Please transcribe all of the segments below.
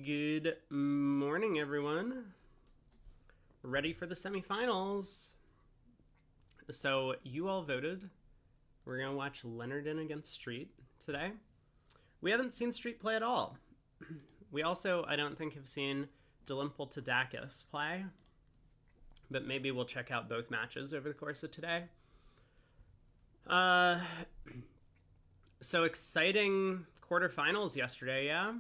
Good morning, everyone. Ready for the semifinals. So you all voted. We're going to watch Leonard against Street today. We haven't seen Street play at all. We also, I don't think, have seen dmle to tacus play. But maybe we'll check out both matches over the course of today. So exciting quarterfinals yesterday, yeah?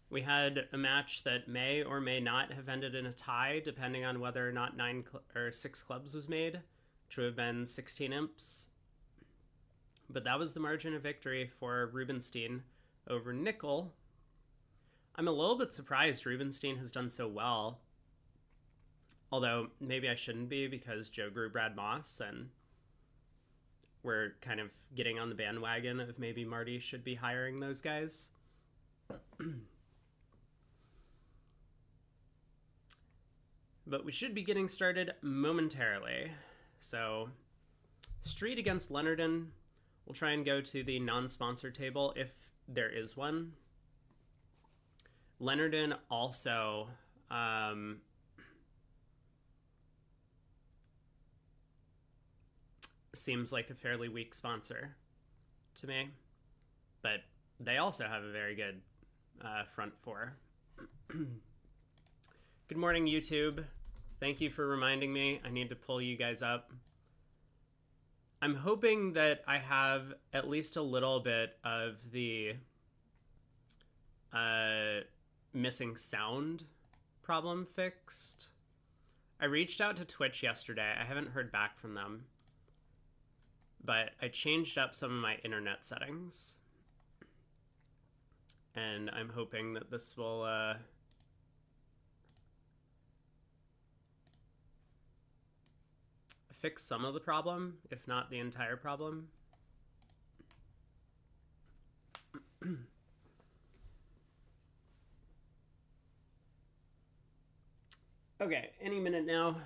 We had a match that may or may not have ended in a tie, depending on whether or not 6 clubs was made, which would have been 16 imps. But that was the margin of victory for Rubenstein over Nickel. I'm a little bit surprised Rubenstein has done so well. Although maybe I shouldn't be, because Joe grew Brad Moss, and we're kind of getting on the bandwagon of maybe Marty should be hiring those guys. But we should be getting started momentarily. So, Street against Leonard. We'll try and go to the non-sponsor table if there is one. Leonard also seems like a fairly weak sponsor to me. But they also have a very good front four. Good morning, YouTube. Thank you for reminding me. I need to pull you guys up. I'm hoping that I have at least a little bit of the missing sound problem fixed. I reached out to Twitch yesterday. I haven't heard back from them. But I changed up some of my internet settings. And I'm hoping that this will fix some of the problem, if not the entire problem. Okay, any minute now.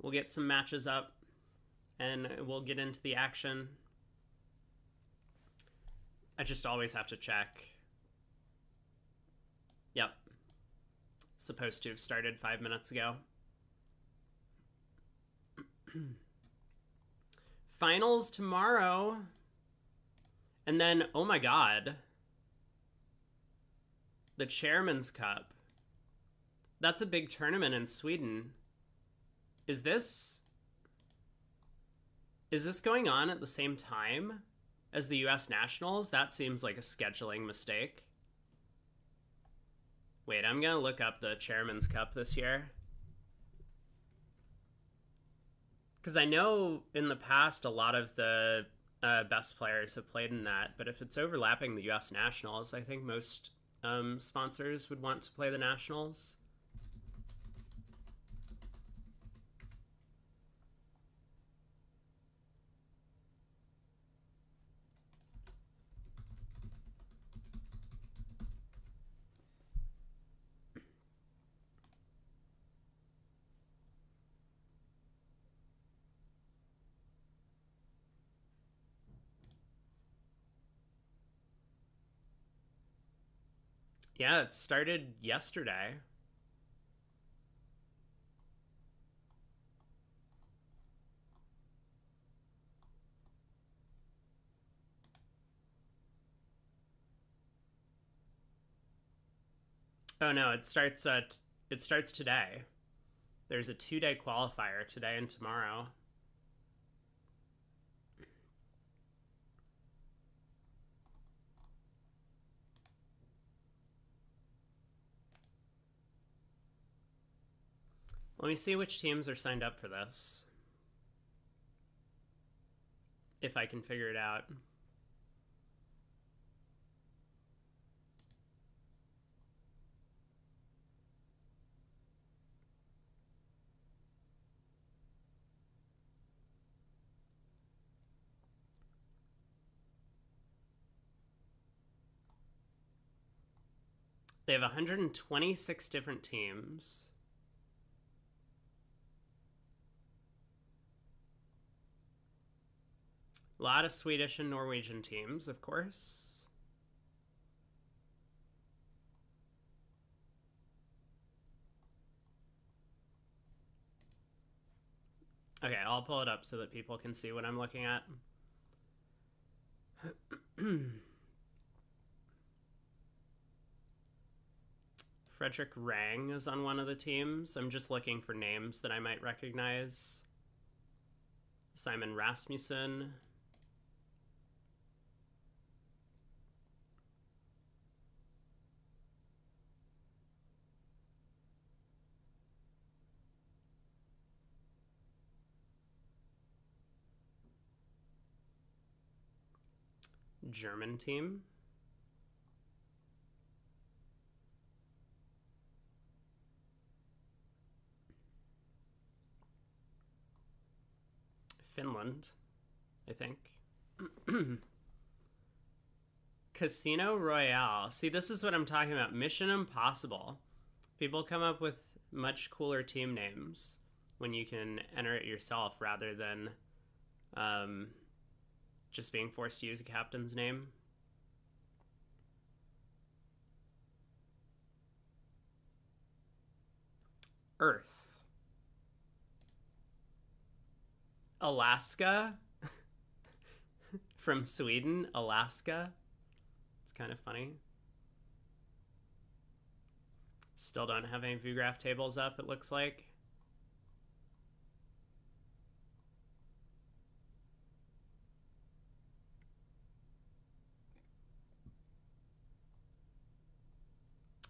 We'll get some matches up and we'll get into the action. I just always have to check. Yep. Supposed to have started 5 minutes ago. Finals tomorrow. And then, oh my god. The Chairman's Cup. That's a big tournament in Sweden. Is this going on at the same time as the US Nationals? That seems like a scheduling mistake. Wait, I'm gonna look up the Chairman's Cup this year. Because I know in the past a lot of the best players have played in that, but if it's overlapping the US Nationals, I think most sponsors would want to play the Nationals. Yeah, it started yesterday. Oh no, it starts today. There's a 2-day qualifier today and tomorrow. Let me see which teams are signed up for this. If I can figure it out. They have 126 different teams. A lot of Swedish and Norwegian teams, of course. Okay, I'll pull it up so that people can see what I'm looking at. Frederick Rang is on one of the teams. I'm just looking for names that I might recognize. Simon Rasmussen. German team. Finland, I think. Casino Royale. See, this is what I'm talking about. Mission Impossible. People come up with much cooler team names when you can enter it yourself rather than just being forced to use a captain's name. Earth. Alaska. From Sweden, Alaska. It's kind of funny. Still don't have any view graph tables up, it looks like.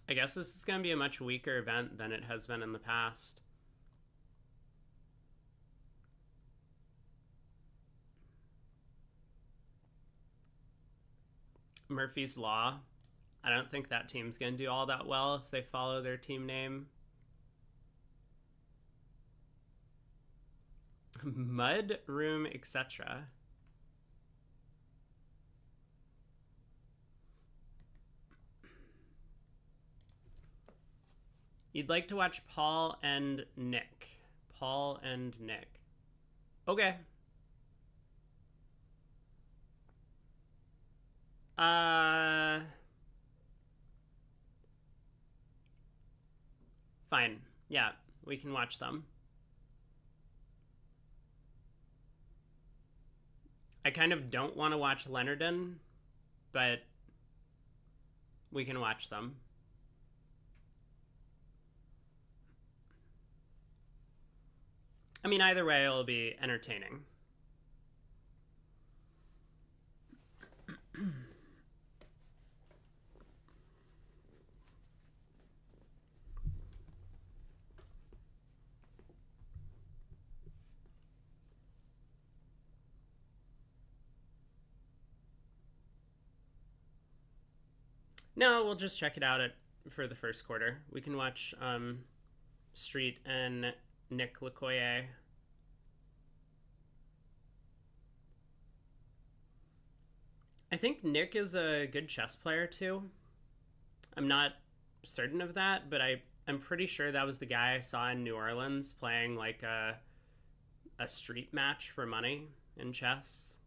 I guess this is going to be a much weaker event than it has been in the past. Murphy's Law. I don't think that team's going to do all that well if they follow their team name. Mud Room, etc. You'd like to watch Paul and Nick. Paul and Nick. Okay. Fine. Yeah, we can watch them. I kind of don't want to watch Leonard, but we can watch them. I mean, either way, it'll be entertaining. No, we'll just check it out for the first quarter. We can watch Street and Nick Lecoyer. I think Nick is a good chess player too. I'm not certain of that, but I'm pretty sure that was the guy I saw in New Orleans playing like a street match for money in chess.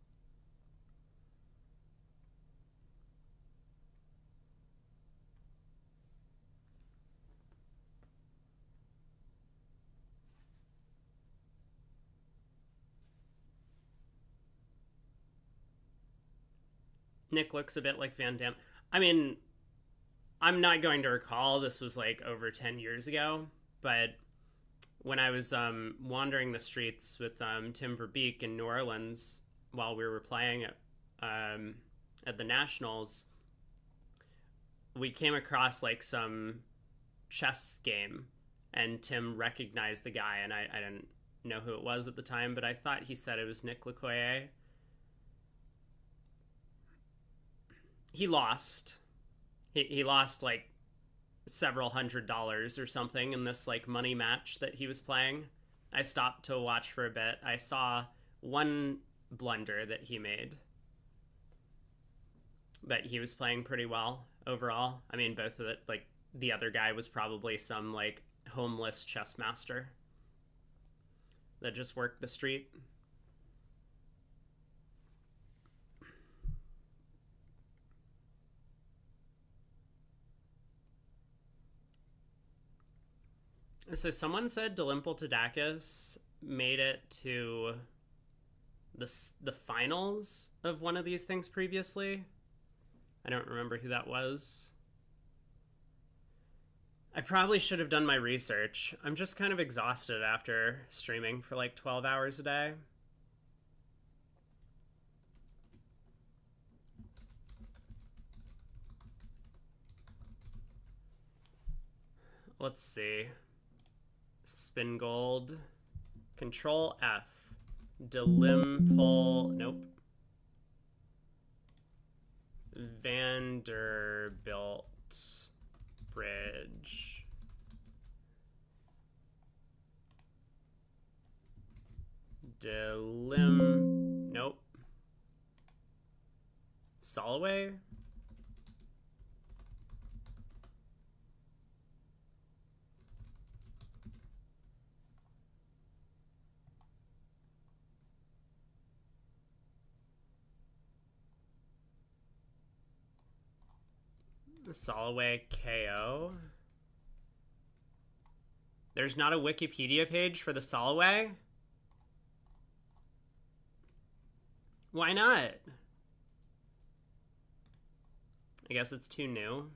Nick looks a bit like Van Damme. I mean, I'm not going to recall. This was like over 10 years ago, but when I was wandering the streets with Tim Verbeek in New Orleans while we were playing at the Nationals, we came across like some chess game, and Tim recognized the guy, and I didn't know who it was at the time, but I thought he said it was Nick Lecoyer. He lost. He lost like several $100s or something in this like money match that he was playing. I stopped to watch for a bit. I saw one blunder that he made, but he was playing pretty well overall. I mean, both of it, like the other guy was probably some like homeless chess master that just worked the street. So someone said Delimpel to Dacus. made it to the finals of one of these things previously. I don't remember who that was. I probably should have done my research. I'm just kind of exhausted after streaming for like 12 hours a day. Let's see. Spingold. Control F. Delimpol. Nope. Vanderbilt Bridge. Nope. Solway? Solway KO. There's not a Wikipedia page for the Solway? Why not? I guess it's too new.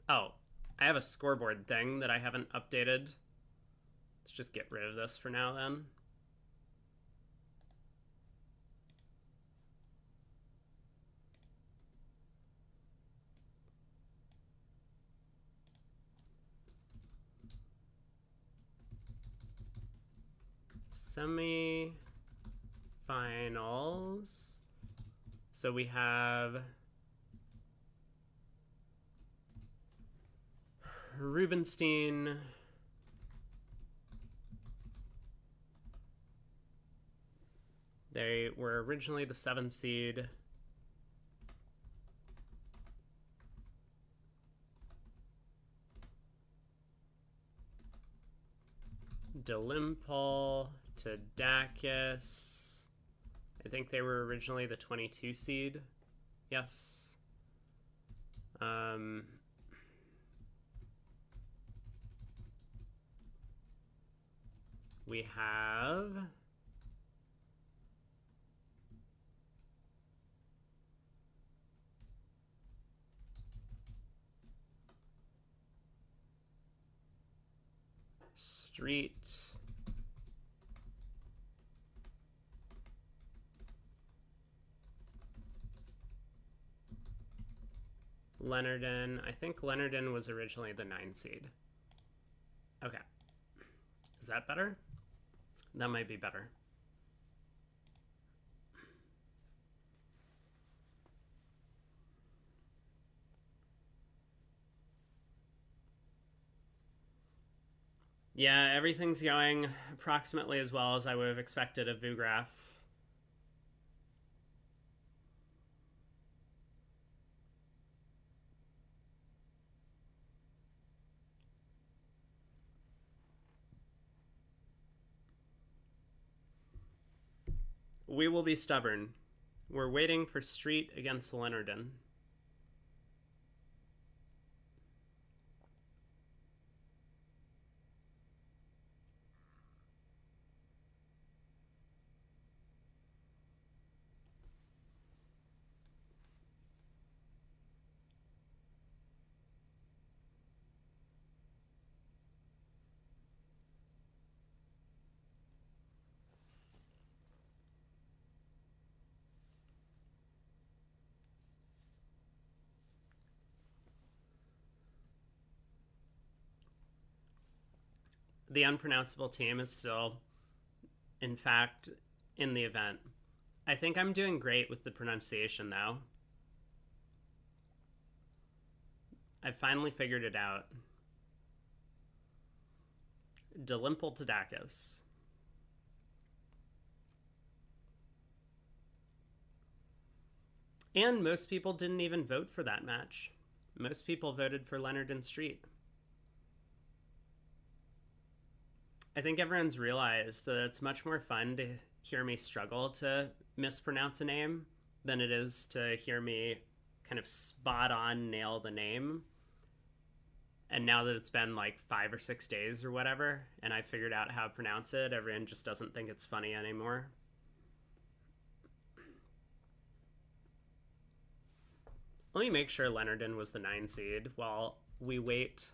Oh, I have a scoreboard thing that I haven't updated. Let's just get rid of this for now then. Semifinals. So we have Rubenstein. They were originally the 7th seed. Delimpol to Tacus. I think they were originally the 22 seed. Yes. We have Street. Leonard. I think Leonard was originally the 9 seed. Okay. Is that better? That might be better. Yeah, everything's going approximately as well as I would have expected of VuGraph. We will be stubborn. We're waiting for Street against Leonard. The unpronounceable team is still, in fact, in the event. I think I'm doing great with the pronunciation, though. I finally figured it out. Delimpoltadakis. And most people didn't even vote for that match. Most people voted for Leonard and Street. I think everyone's realized that it's much more fun to hear me struggle to mispronounce a name than it is to hear me kind of spot on nail the name. And now that it's been like 5 or 6 days or whatever, and I figured out how to pronounce it, everyone just doesn't think it's funny anymore. Let me make sure Leonard was the 9 seed while we wait.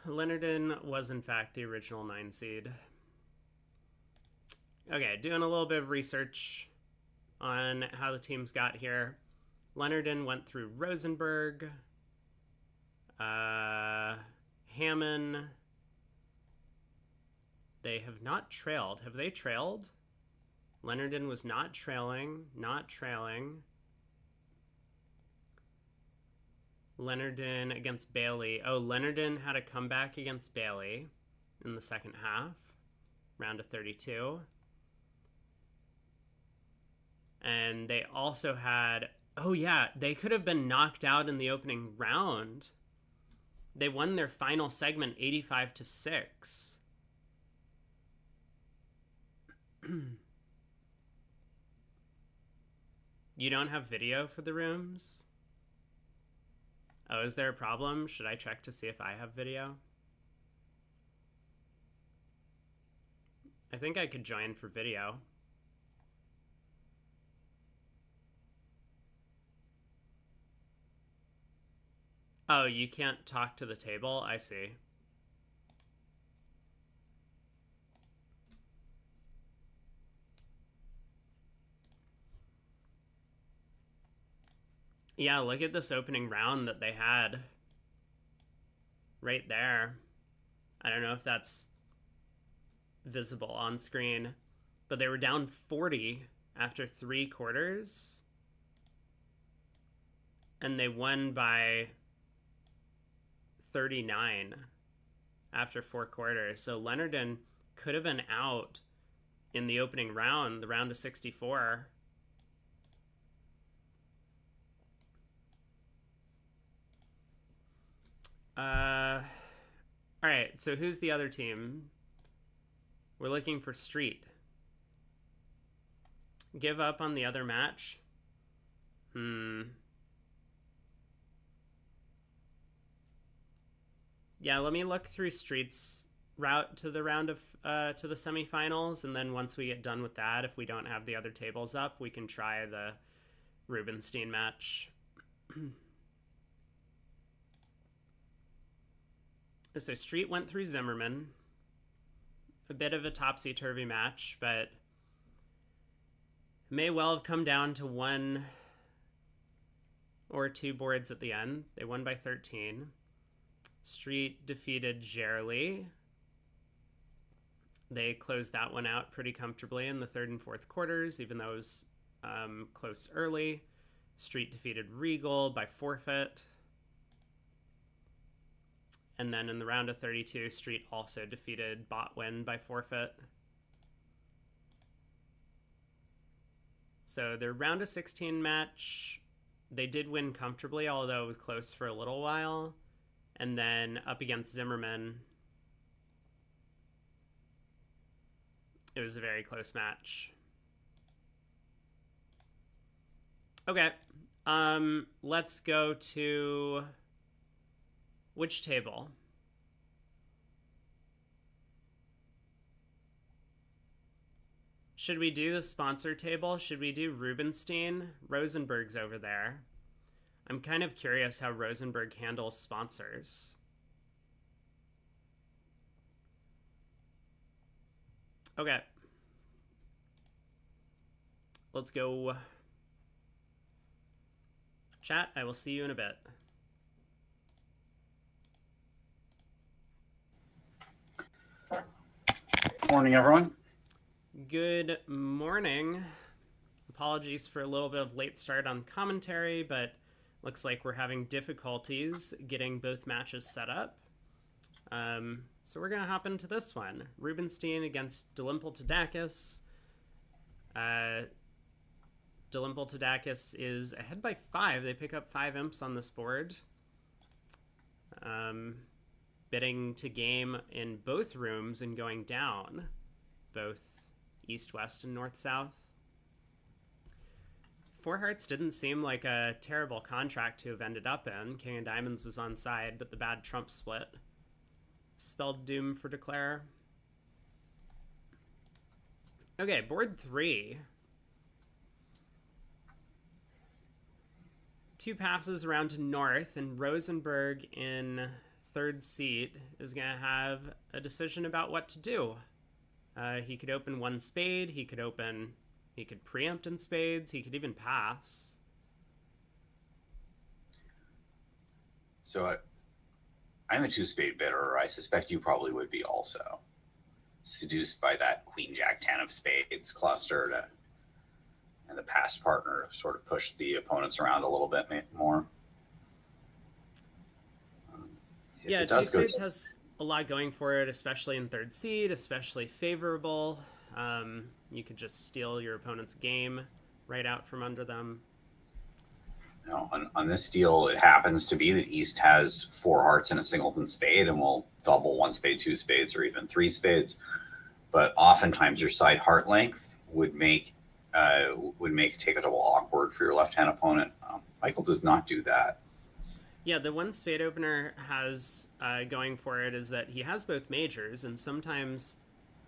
Leonard was in fact the original 9 seed. Okay, doing a little bit of research on how the teams got here. Leonard went through Rosenberg, Hammond. They have not trailed. Have they trailed? Leonard was not trailing. Leonard against Bailey. Oh, Leonard had a comeback against Bailey in the second half, round of 32. And they also had, oh yeah, they could have been knocked out in the opening round. They won their final segment 85-6. You don't have video for the rooms? Oh, is there a problem? Should I check to see if I have video? I think I could join for video. Oh, you can't talk to the table? I see. Yeah, look at this opening round that they had. Right there. I don't know if that's visible on screen, but they were down 40 after 3 quarters. And they won by 39 after 4 quarters. So Leonard could have been out in the opening round, the round of 64. All right, so who's the other team? We're looking for Street. Give up on the other match? Yeah, let me look through Street's route to the round of to the semifinals, and then once we get done with that, if we don't have the other tables up, we can try the Rubenstein match. So Street went through Zimmerman. A bit of a topsy-turvy match, but may well have come down to 1 or 2 boards at the end. They won by 13. Street defeated Gerley. They closed that one out pretty comfortably in the 3rd and 4th quarters, even though it was close early. Street defeated Regal by forfeit. And then in the round of 32, Street also defeated Botwin by forfeit. So their round of 16 match, they did win comfortably, although it was close for a little while. And then up against Zimmerman, it was a very close match. Okay, let's go to which table? Should we do the sponsor table? Should we do Rubenstein? Rosenberg's over there. I'm kind of curious how Rosenberg handles sponsors. Okay. Let's go. Chat, I will see you in a bit. Morning, everyone. Good morning. Apologies for a little bit of late start on commentary, but looks like we're having difficulties getting both matches set up. So we're going to hop into this one. Rubenstein against tacus. tacus is ahead by 5. They pick up 5 imps on this board. Bidding to game in both rooms and going down, both east, west, and north, south. Four hearts didn't seem like a terrible contract to have ended up in. King of diamonds was on side, but the bad trump split spelled doom for Declare. Okay, board 3. 2 passes around to north, and Rosenberg in third seat is going to have a decision about what to do. He could open 1 spade, he could preempt in spades, he could even pass. So I'm a 2-spade bidder. I suspect you probably would be also. Seduced by that queen jack 10 of spades cluster and the past partner sort of pushed the opponents around a little bit more. Yeah, 2 spades has a lot going for it, especially in third seed, especially favorable. You could just steal your opponent's game right out from under them. No, on this deal, it happens to be that East has 4 hearts and a singleton spade and will double 1 spade, 2 spades, or even 3 spades. But oftentimes your side heart length would make take a double awkward for your left-hand opponent. Michael does not do that. Yeah, the one spade opener has going for it is that he has both majors, and sometimes,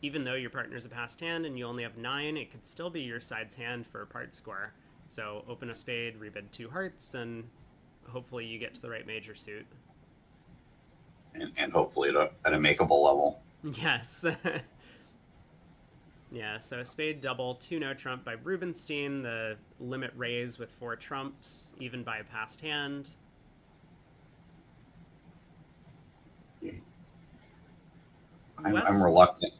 even though your partner's a passed hand and you only have 9, it could still be your side's hand for a part score. So open a spade, rebid 2 hearts, and hopefully you get to the right major suit. And hopefully at a makeable level. Yes. Yeah, so a spade double, 2 no trump by Rubenstein, the limit raise with 4 trumps, even by a passed hand. I'm reluctant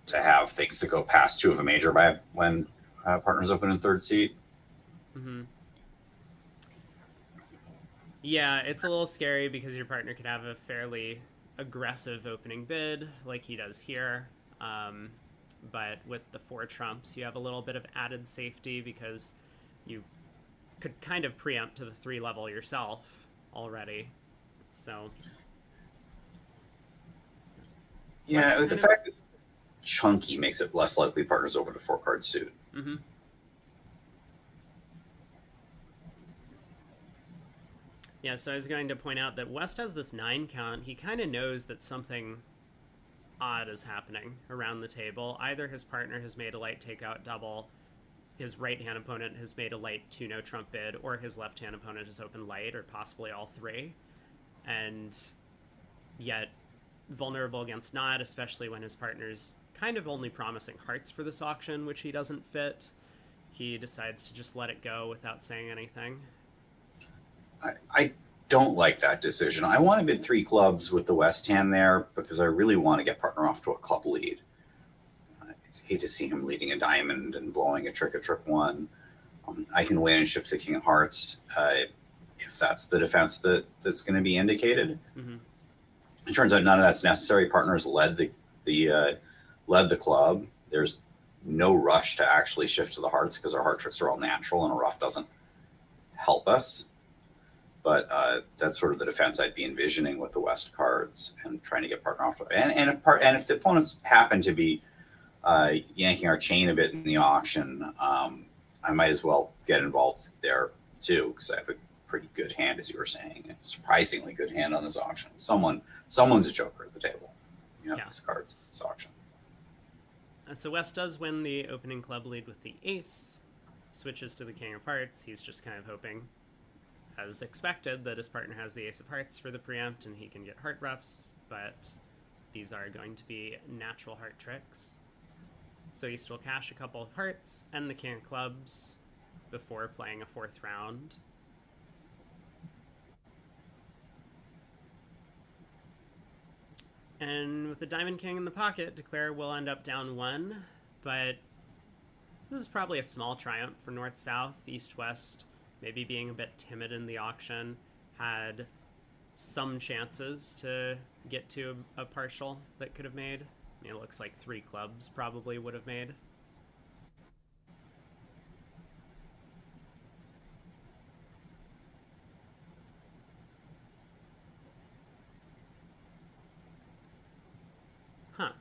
to have things to go past 2 of a major when partners open in third seat. Mm-hmm. Yeah, it's a little scary because your partner could have a fairly aggressive opening bid like he does here. But with the 4 trumps, you have a little bit of added safety because you could kind of preempt to the 3 level yourself already. So yeah, the fact that chunky makes it less likely partners open a 4-card suit. Mm-hmm. Yeah, so I was going to point out that West has this 9 count. He kind of knows that something odd is happening around the table. Either his partner has made a light takeout double, his right-hand opponent has made a light 2 no trump bid, or his left-hand opponent has opened light, or possibly all 3. And yet vulnerable against not, especially when his partner's kind of only promising hearts for this auction, which he doesn't fit. He decides to just let it go without saying anything. I don't like that decision. I want to bid 3 clubs with the West hand there because I really want to get partner off to a club lead. I hate to see him leading a diamond and blowing a trick 1. I can win and shift the king of hearts if that's the defense that's going to be indicated. Mm-hmm. It turns out none of that's necessary. Partners led the club. There's no rush to actually shift to the hearts because our heart tricks are all natural and a ruff doesn't help us. But that's sort of the defense I'd be envisioning with the West cards and trying to get partner off. And if the opponents happen to be yanking our chain a bit in the auction, I might as well get involved there too because I have a pretty good hand, as you were saying, a surprisingly good hand on this auction. Someone's a joker at the table. You have these cards in this auction. So West does win the opening club lead with the ace, switches to the king of hearts. He's just kind of hoping, as expected, that his partner has the ace of hearts for the preempt and he can get heart roughs, but these are going to be natural heart tricks. So East will cash a couple of hearts and the king of clubs before playing a 4th round. And with the diamond king in the pocket, Declare will end up down 1, but this is probably a small triumph for North-South. East-West, maybe being a bit timid in the auction, had some chances to get to a partial that could have made. I mean, it looks like 3 clubs probably would have made. Huh.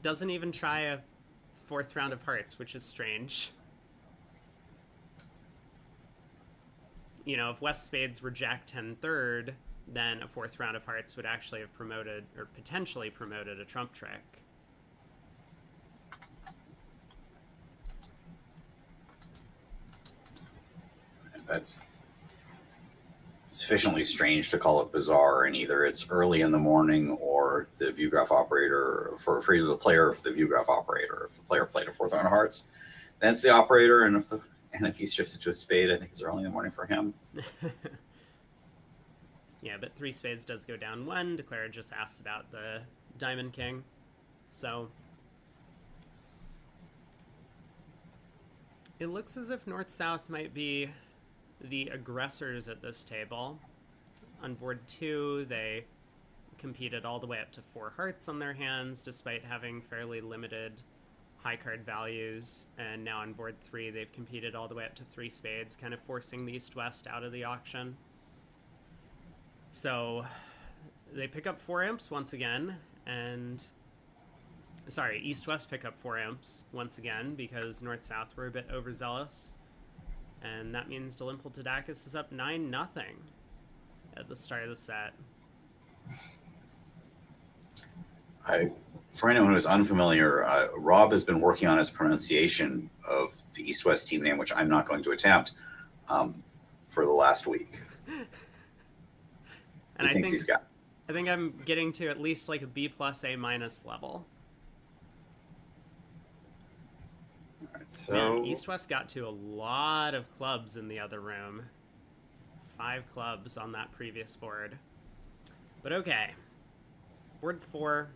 Doesn't even try a 4th round of hearts, which is strange. if West spades were Jack 10 third, then a fourth round of hearts would actually have promoted or potentially promoted a trump trick. That's sufficiently strange to call it bizarre, and either it's early in the morning or the view graph operator for either the player or the view graph operator. If the player played a fourth round of hearts, then it's the operator, and if he's shifted to a spade, I think it's early in the morning for him. Yeah, but 3 spades does go down 1. Declare just asks about the Diamond King. So it looks as if North-South might be the aggressors at this table. On board 2, they competed all the way up to 4 hearts on their hands, despite having fairly limited high card values. And now on board 3, they've competed all the way up to 3 spades, kind of forcing the East-West out of the auction. So they pick up 4 imps once again, and sorry, East-West pick up 4 imps once again because North-South were a bit overzealous. And that means Delimple Tadakis is up 9-0 at the start of the set. For anyone who is unfamiliar, Rob has been working on his pronunciation of the East-West team name, which I'm not going to attempt, for the last week. And he thinks he's got. I think I'm getting to at least like a B+, A- level. All right, so Man, East-West got to a lot of clubs in the other room. 5 clubs on that previous board. But okay. Board 4.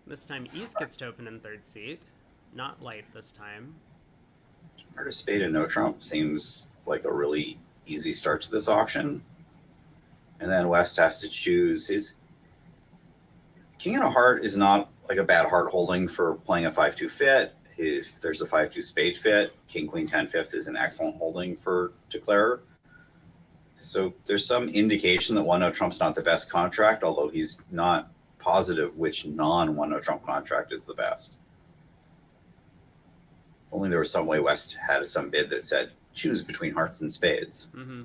This time East gets to open in 3rd seat. Not light this time. Heart of spade and no trump seems like a really easy start to this auction. And then West has to choose his king and a heart is not like a bad heart holding for playing a 5-2 fit. If there's a 5-2 spade fit, king, queen, 10, 5th is an excellent holding for declarer. So there's some indication that 1-0 trump's not the best contract, although he's not positive which non-1-0 trump contract is the best. If only there was some way West had some bid that said choose between hearts and spades. Mm-hmm.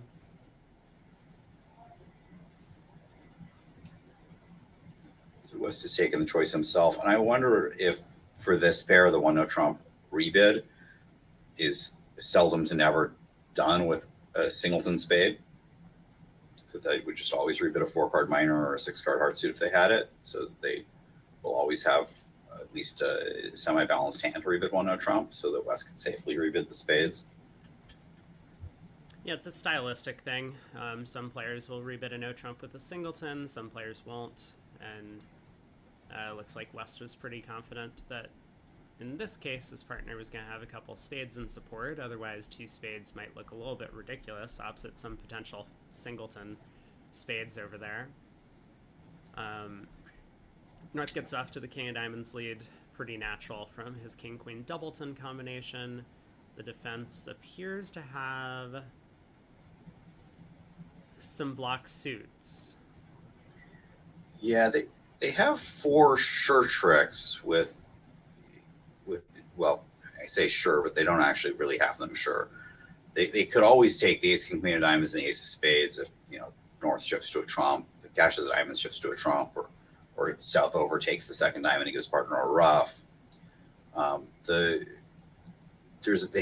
West has taken the choice himself, and I wonder if for this pair the 1-0 trump rebid is seldom to never done with a singleton spade, that they would just always rebid a 4-card minor or a 6-card heart suit if they had it, so that they will always have at least a semi-balanced hand to rebid 1-0 trump so that West can safely rebid the spades. Yeah, it's a stylistic thing. Some players will rebid a no trump with a singleton, some players won't, and looks like West was pretty confident that in this case his partner was going to have a couple spades in support. Otherwise 2 spades might look a little bit ridiculous opposite some potential singleton spades over there. North gets off to the king of diamonds lead pretty natural from his king queen doubleton combination. The defense appears to have some block suits. Yeah, they have 4 sure tricks with well, I say sure, but they don't actually really have them sure. They could always take the ace, king, queen of diamonds, and the ace of spades if North shifts to a trump, if cashes diamonds shifts to a trump, or South overtakes the second diamond and gives partner a ruff. They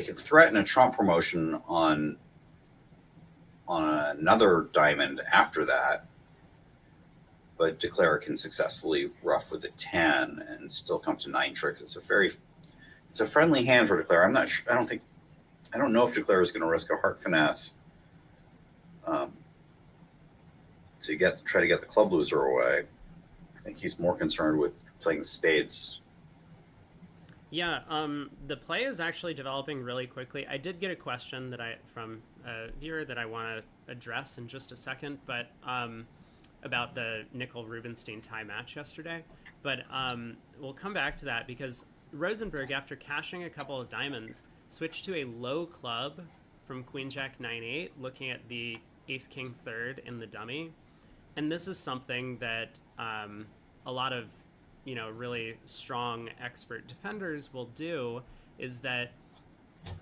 can threaten a trump promotion on another diamond after that, but declarer can successfully ruff with a 10 and still come to 9 tricks. It's a friendly hand for declarer. I'm not sure. I don't know if declarer is going to risk a heart finesse to try to get the club loser away. I think he's more concerned with playing spades. Yeah, the play is actually developing really quickly. I did get a question from a viewer that I want to address in just a second, but about the Nickel Rubenstein tie match yesterday. But we'll come back to that because Rosenberg, after cashing a couple of diamonds, switched to a low club from Queen Jack 9-8, looking at the Ace King third in the dummy. And this is something that a lot of really strong expert defenders will do, is that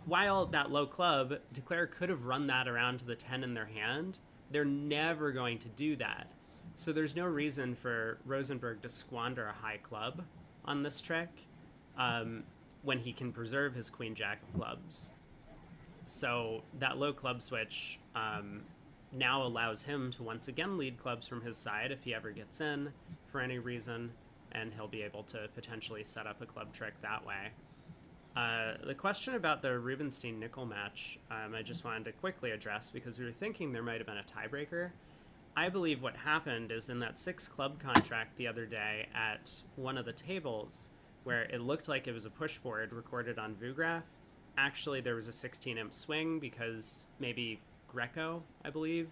while that low club, Declare could have run that around to the 10 in their hand. They're never going to do that. So there's no reason for Rosenberg to squander a high club on this trick when he can preserve his queen jack of clubs. So that low club switch now allows him to once again lead clubs from his side if he ever gets in for any reason, and he'll be able to potentially set up a club trick that way. The question about the Rubenstein nickel match, I just wanted to quickly address because we were thinking there might have been a tiebreaker. I believe what happened is in that 6 club contract the other day at one of the tables where it looked like it was a push board recorded on VuGraph, actually there was a 16 imp swing because maybe Greco, I believe,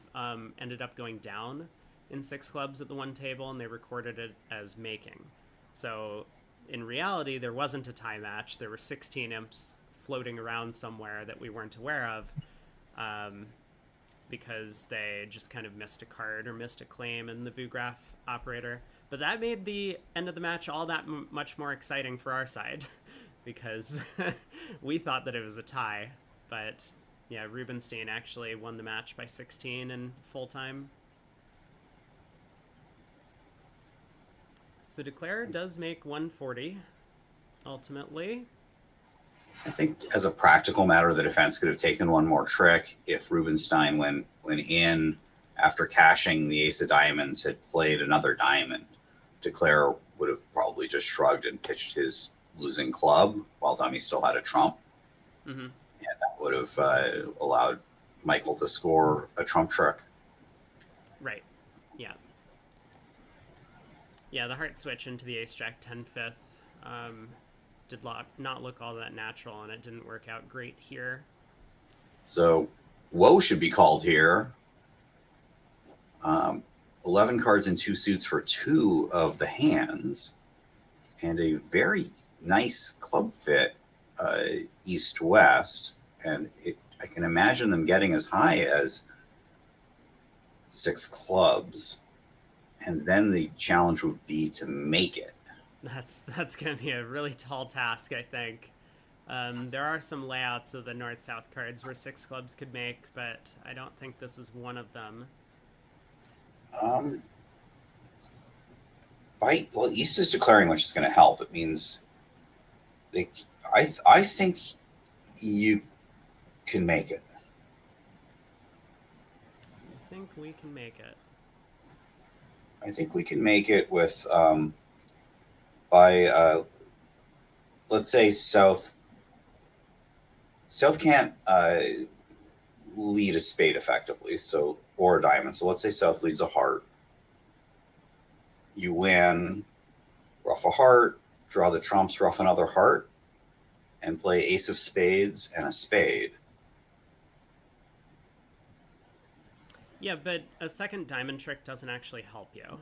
ended up going down in 6 clubs at the one table and they recorded it as making. So in reality, there wasn't a tie match. There were 16 imps floating around somewhere that we weren't aware of because they just kind of missed a card or missed a claim in the VuGraph operator. But that made the end of the match all that much more exciting for our side because we thought that it was a tie. But yeah, Rubenstein actually won the match by 16 in full time. So Declare does make 140, ultimately. I think as a practical matter, the defense could have taken one more trick if Rubenstein, when in after cashing the ace of diamonds, had played another diamond. Declare would have probably just shrugged and pitched his losing club while dummy still had a trump. Mm-hmm. And that would have allowed Michael to score a trump trick. Right. Yeah. Yeah, the heart switch into the ace-jack 10-5 did not look all that natural, and it didn't work out great here. So, woe should be called here. 11 cards and 2 suits for 2 of the hands, and a very nice club fit east-west. And I can imagine them getting as high as 6 clubs. And then the challenge would be to make it. That's going to be a really tall task, I think. There are some layouts of the north-south cards where 6 clubs could make, but I don't think this is one of them. Well, East is declaring, which is going to help. It means I think you can make it. I think we can make it. I think we can make it with by let's say South can't lead a spade effectively, so or a diamond. So let's say South leads a heart. You win, ruff a heart, draw the trumps, ruff another heart, and play ace of spades and a spade. Yeah, but a second diamond trick doesn't actually help you.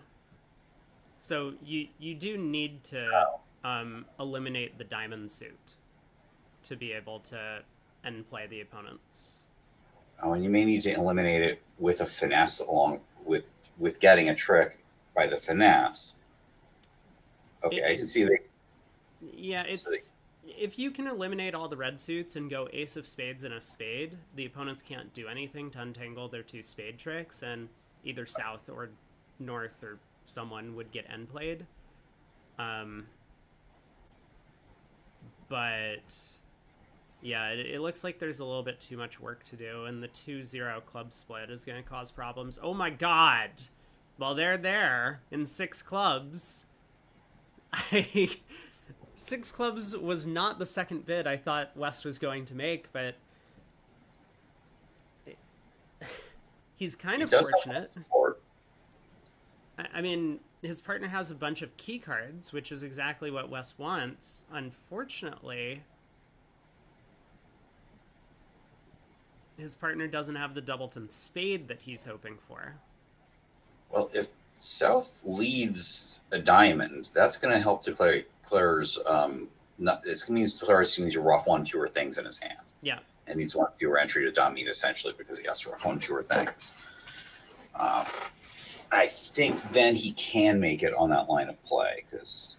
So you do need to eliminate the diamond suit to be able to end play the opponents. Oh, and you may need to eliminate it with a finesse along with getting a trick by the finesse. Okay, I can see that. Yeah, it's if you can eliminate all the red suits and go ace of spades and a spade, the opponents can't do anything to untangle their 2 spade tricks, and either south or north or someone would get end played. But yeah, it looks like there's a little bit too much work to do, and the 2-0 club split is going to cause problems. Oh my god! Well, they're there in 6 clubs. 6 clubs was not the second bid I thought West was going to make, but he's kind of fortunate. I mean, his partner has a bunch of key cards, which is exactly what West wants. Unfortunately, his partner doesn't have the doubleton spade that he's hoping for. Well, if South leads a diamond, that's going to help Declare's. This means Declare's needs to rough 1 fewer things in his hand. Yeah, and needs 1 fewer entry to dummy essentially because he has to rough 1 fewer things. I think then he can make it on that line of play because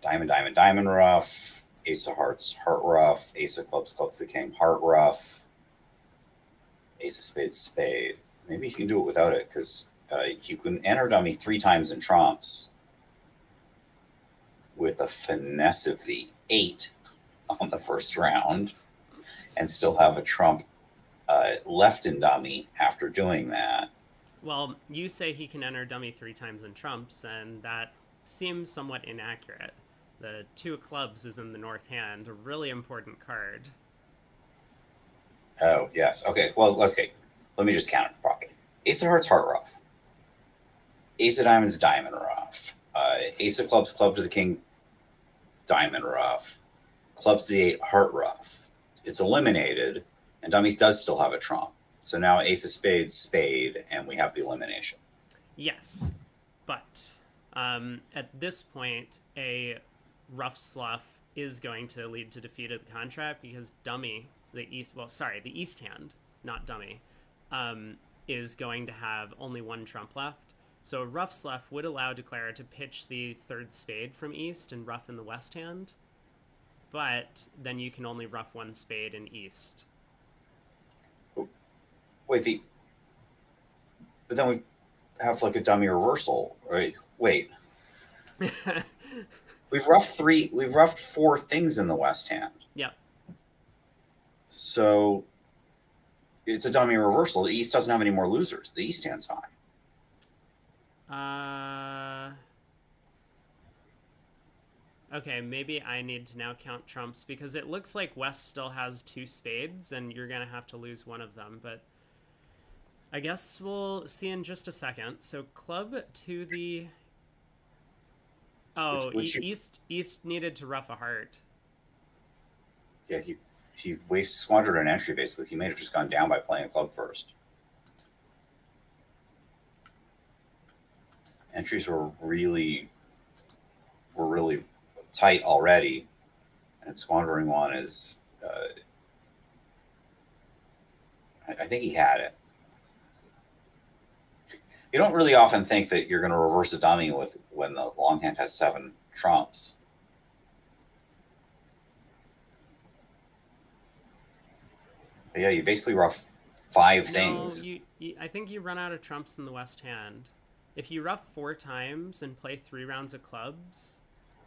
diamond, diamond, diamond rough, Ace of Hearts, Heart Ruff, Ace of Clubs, Club to the King, Heart Ruff, Ace of Spades, Spade. Maybe he can do it without it, because you can enter dummy 3 times in trumps with a finesse of the 8 on the first round and still have a trump left in dummy after doing that. Well, you say he can enter dummy 3 times in trumps, and that seems somewhat inaccurate. The 2 of clubs is in the north hand, a really important card. Oh, yes. Okay, well, okay. Let me just count it properly. Ace of Hearts, Heart Ruff. Ace of Diamonds, Diamond Ruff. Ace of Clubs, Club to the King, Diamond Ruff. Clubs to the 8, Heart Ruff. It's eliminated, and dummies does still have a trump. So now Ace of Spades, Spade, and we have the elimination. Yes, but at this point, a rough slough is going to lead to defeat of the contract, because dummy, the east hand, not dummy, is going to have only 1 trump left. So a rough slough would allow Declare to pitch the 3rd spade from east and rough in the west hand, but then you can only rough 1 spade in east. Wait, but then we have like a dummy reversal, right? Wait. We've roughed 4 things in the west hand. Yep. So it's a dummy reversal. The east doesn't have any more losers. The east hand's fine. Okay, maybe I need to now count trumps, because it looks like west still has 2 spades, and you're going to have to lose one of them, but I guess we'll see in just a second. So club to the... Oh, east needed to rough a heart. Yeah, he squandered an entry, basically. He may have just gone down by playing a club first. Entries were really tight already, and squandering one is... I think he had it. You don't really often think that you're going to reverse a dummy when the long hand has 7 trumps. But yeah, you basically rough 5 things. I think you run out of trumps in the west hand. If you rough 4 times and play 3 rounds of clubs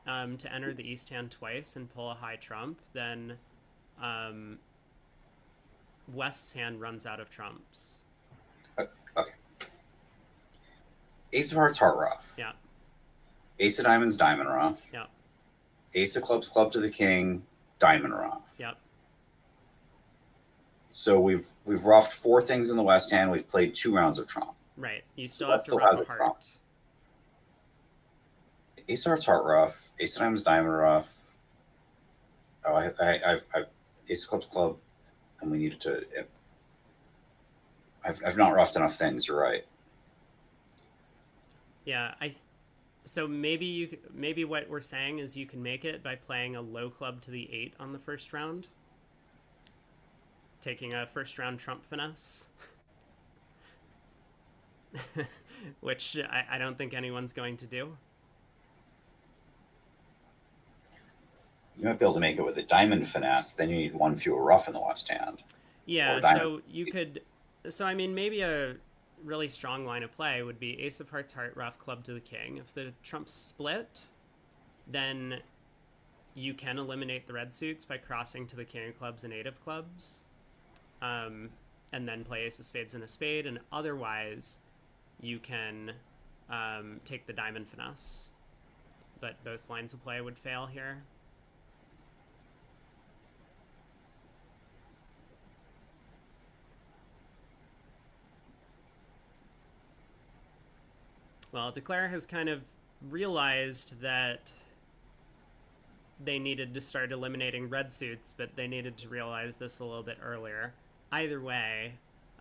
to enter the east hand twice and pull a high trump, then west's hand runs out of trumps. Okay. Ace of Hearts, Heart Ruff. Yeah. Ace of Diamonds, Diamond Ruff. Yeah. Ace of Clubs, Club to the King, Diamond Ruff. Yeah. So we've roughed 4 things in the west hand. We've played 2 rounds of trump. Right. You still have to rough a heart. Trump. Ace of Hearts, Heart Ruff. Ace of Diamonds, Diamond Ruff. Oh, I've Ace of Clubs, Club, and we needed to... I've not roughed enough things. You're right. Yeah, so maybe what we're saying is you can make it by playing a low club to the 8 on the first round, taking a first round trump finesse, which I don't think anyone's going to do. You might be able to make it with a diamond finesse. Then you need 1 fewer rough in the west hand. Yeah, so you could. So I mean, maybe a really strong line of play would be Ace of Hearts, Heart Ruff, Club to the King. If the trumps split, then you can eliminate the red suits by crossing to the King of Clubs and 8 of Clubs, and then play Ace of Spades and a spade, and otherwise you can take the diamond finesse. But both lines of play would fail here. Well, Declare has kind of realized that they needed to start eliminating red suits, but they needed to realize this a little bit earlier. Either way,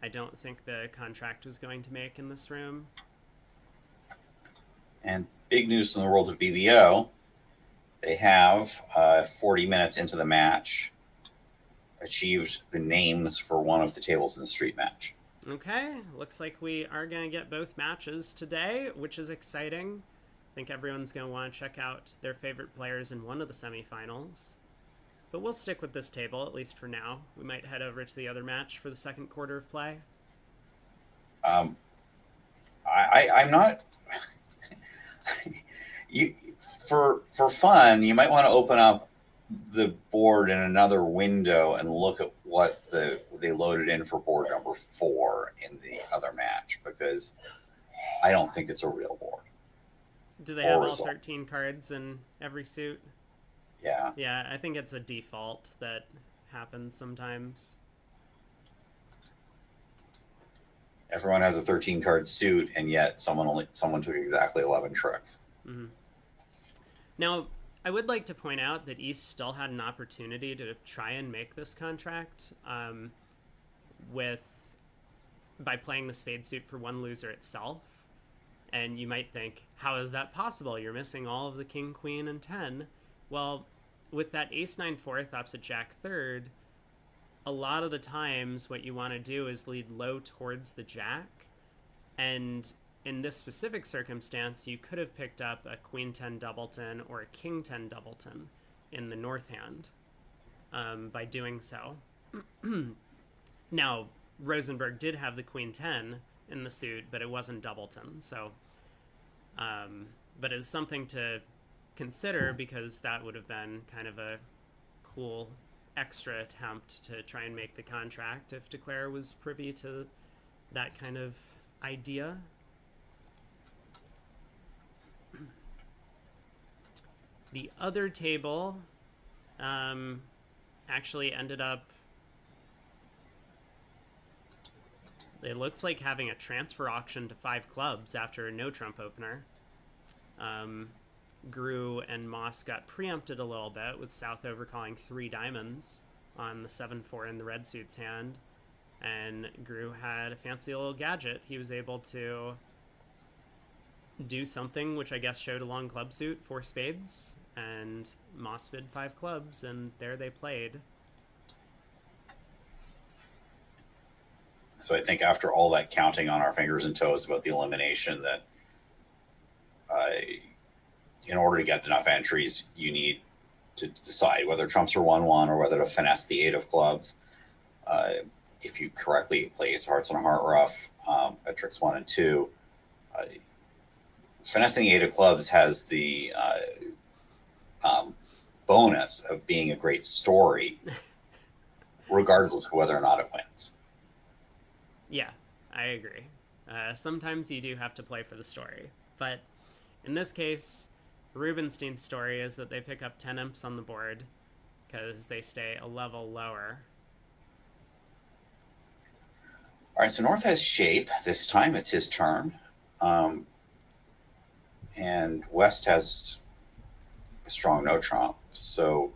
I don't think the contract was going to make in this room. And big news in the world of BBO. They have, 40 minutes into the match, achieved the names for one of the tables in the street match. Okay, looks like we are going to get both matches today, which is exciting. I think everyone's going to want to check out their favorite players in one of the semifinals. But we'll stick with this table, at least for now. We might head over to the other match for the second quarter of play. Um, I'm not. You for fun, you might want to open up the board in another window and look at what they loaded in for board number 4 in the other match, because I don't think it's a real board. Do they have all 13 cards in every suit? Yeah. Yeah, I think it's a default that happens sometimes. Everyone has a 13 card suit, and yet someone took exactly 11 tricks. Mm-hmm. Now, I would like to point out that East still had an opportunity to try and make this contract by playing the spade suit for one loser itself. And you might think, how is that possible? You're missing all of the king, queen, and 10. Well, with that ace 9 4th opposite jack 3rd, a lot of the times what you want to do is lead low towards the jack. And in this specific circumstance, you could have picked up a queen 10 doubleton or a king 10 doubleton in the north hand by doing so. Now, Rosenberg did have the queen 10 in the suit, but it wasn't doubleton. So, but it's something to consider, because that would have been kind of a cool extra attempt to try and make the contract if Declare was privy to that kind of idea. The other table actually ended up, it looks like having a transfer auction to 5 clubs after a no trump opener. Grew and Moss got preempted a little bit, with South overcalling 3 diamonds on the 7-4 in the red suit's hand, and Grew had a fancy little gadget. He was able to do something which I guess showed a long club suit, 4 spades, and Moss bid 5 clubs, and there they played. So I think after all that counting on our fingers and toes about the elimination, that in order to get enough entries, you need to decide whether trumps are 1-1 or whether to finesse the 8 of clubs. If you correctly play ace of hearts on a heart ruff at tricks 1 and 2, finessing the 8 of clubs has the bonus of being a great story, regardless of whether or not it wins. Yeah, I agree. Sometimes you do have to play for the story, but in this case, Rubenstein's story is that they pick up 10 imps on the board because they stay a level lower. All right, so North has shape. This time it's his turn. And West has a strong no trump. So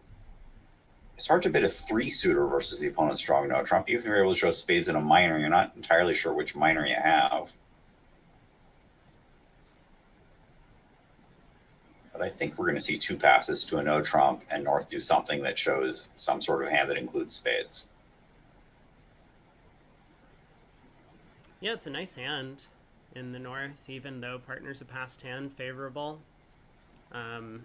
it's hard to bid a 3-suiter versus the opponent's strong no trump. Even if you're able to show spades in a minor, you're not entirely sure which minor you have. But I think we're going to see 2 passes to a no trump and North do something that shows some sort of hand that includes spades. Yeah, it's a nice hand in the North, even though partner's a passed hand, favorable. And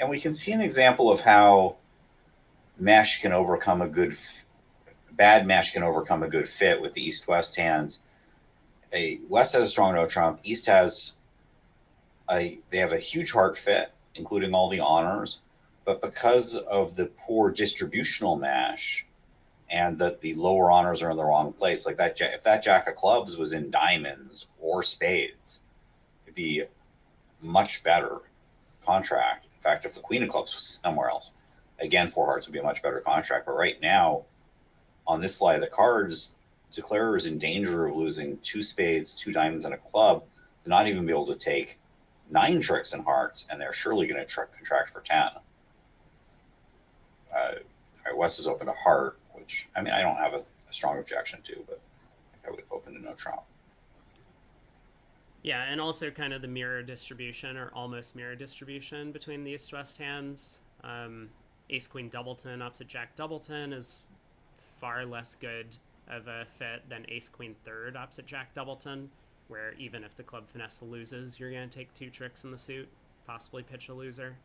we can see an example of how mesh can overcome a good bad mesh can overcome a good fit with the East-West hands. West has a strong no trump. East has they have a huge heart fit, including all the honors, but because of the poor distributional mesh and that the lower honors are in the wrong place, like that, if that jack of clubs was in diamonds or spades, it'd be a much better contract. In fact, if the queen of clubs was somewhere else, again, 4 hearts would be a much better contract. But right now, on this slide of the cards, Declarer is in danger of losing 2 spades, 2 diamonds, and a club to not even be able to take 9 tricks and hearts, and they're surely going to contract for 10. West is open to heart, which, I mean, I don't have a strong objection to, but I would have opened to no trump. Yeah, and also kind of the mirror distribution, or almost mirror distribution, between the East-West hands. Ace-Queen Doubleton opposite Jack Doubleton is far less good of a fit than Ace-Queen Third opposite Jack Doubleton, where even if the club finesse loses, you're going to take 2 tricks in the suit, possibly pitch a loser.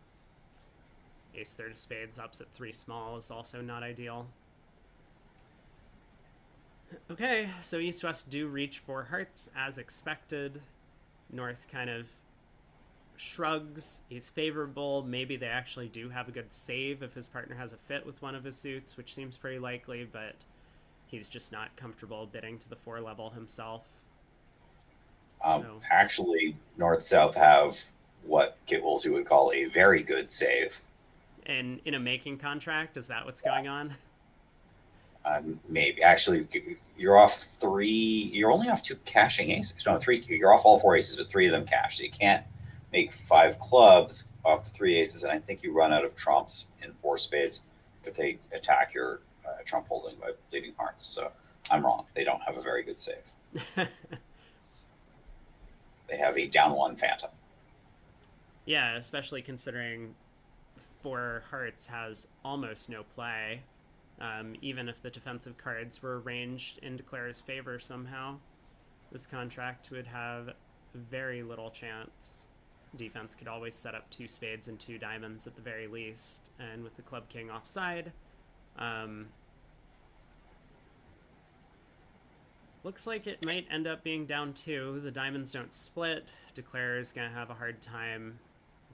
Ace third of spades opposite 3 small is also not ideal. Okay, so East-West do reach 4 hearts as expected. North kind of shrugs. He's favorable. Maybe they actually do have a good save if his partner has a fit with one of his suits, which seems pretty likely, but he's just not comfortable bidding to the 4 level himself. Actually, North-South have what Kit Woolsey would call a very good save. And in a making contract, is that what's going on? Maybe. Actually, you're off 3. You're only off 2 cashing aces. No, 3. You're off all 4 aces, but 3 of them cash. So you can't make 5 clubs off the 3 aces. And I think you run out of trumps in 4 spades if they attack your trump holding by bleeding hearts. So I'm wrong. They don't have a very good save. They have a down 1 phantom. Yeah, especially considering 4 hearts has almost no play. Even if the defensive cards were arranged in Declare's favor somehow, this contract would have very little chance. Defense could always set up 2 spades and 2 diamonds at the very least, and with the club king offside, looks like it might end up being down 2. The diamonds don't split. Declare is going to have a hard time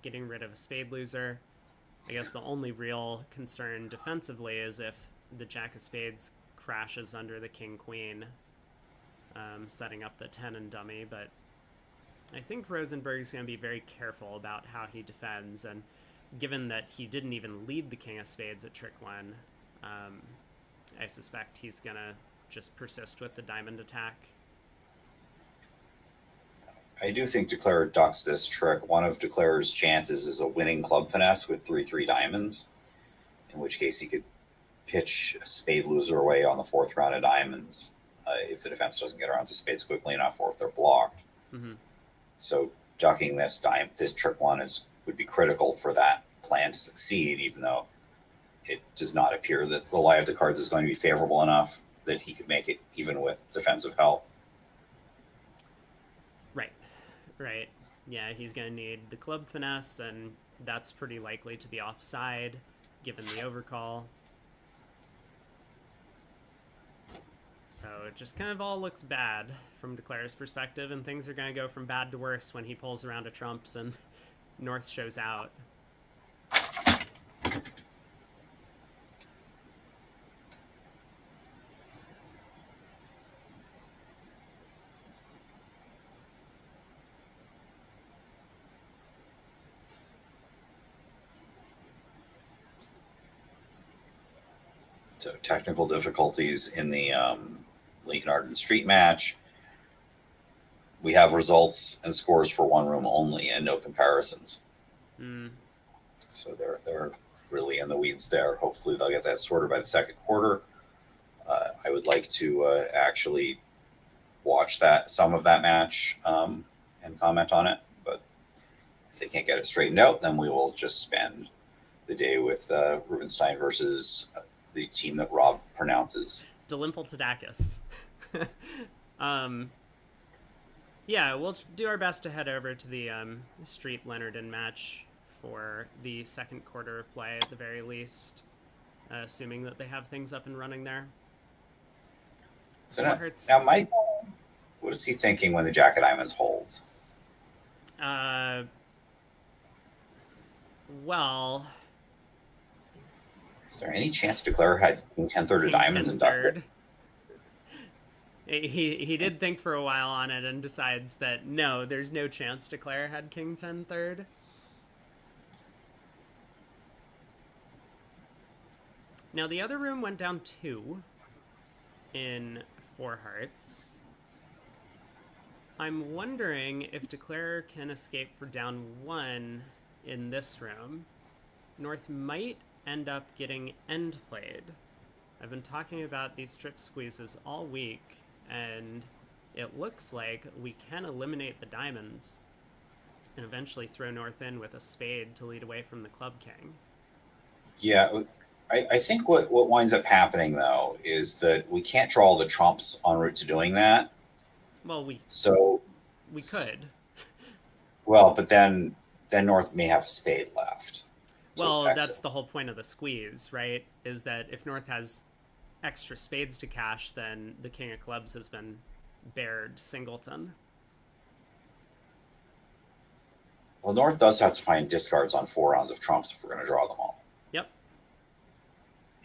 getting rid of a spade loser. I guess the only real concern defensively is if the jack of spades crashes under the king-queen, setting up the 10 and dummy, but I think Rosenberg's going to be very careful about how he defends, and given that he didn't even lead the king of spades at trick 1, I suspect he's going to just persist with the diamond attack. I do think Declare ducks this trick. One of Declare's chances is a winning club finesse with 3-3 diamonds, in which case he could pitch a spade loser away on the 4th round of diamonds if the defense doesn't get around to spades quickly enough or if they're blocked. Mm-hmm. So ducking this trick 1 would be critical for that plan to succeed, even though it does not appear that the lie of the cards is going to be favorable enough that he could make it even with defensive help. Right. Yeah, he's going to need the club finesse, and that's pretty likely to be offside, given the overcall. So it just kind of all looks bad from Declare's perspective, and things are going to go from bad to worse when he pulls around to trumps and North shows out. So technical difficulties in the Leonard and Street match. We have results and scores for one room only and no comparisons. So they're really in the weeds there. Hopefully they'll get that sorted by the second quarter. I would like to actually watch some of that match and comment on it. But if they can't get it straightened out, then we will just spend the day with Rubenstein versus the team that Rob pronounces. Delimple Tacus. Yeah, we'll do our best to head over to the Street Leonard match for the second quarter of play at the very least, assuming that they have things up and running there. So now Michael, what is he thinking when the Jack of Diamonds holds? Well, is there any chance Declare had King 10-3 of diamonds and ducked? He did think for a while on it and decides that no, there's no chance Declare had King 10-3. Now the other room went down 2 in 4 hearts. I'm wondering if Declare can escape for down 1 in this room. North might end up getting end played. I've been talking about these strip squeezes all week, and it looks like we can eliminate the diamonds and eventually throw North in with a spade to lead away from the club king. Yeah, I think what winds up happening, though, is that we can't draw all the trumps en route to doing that. Well, we could. Well, but then North may have a spade left. So Well, exit. that's the whole point of the squeeze, right? Is that if North has extra spades to cash, then the king of clubs has been bared singleton. Well, North does have to find discards on 4 rounds of trumps if we're going to draw them all. Yep.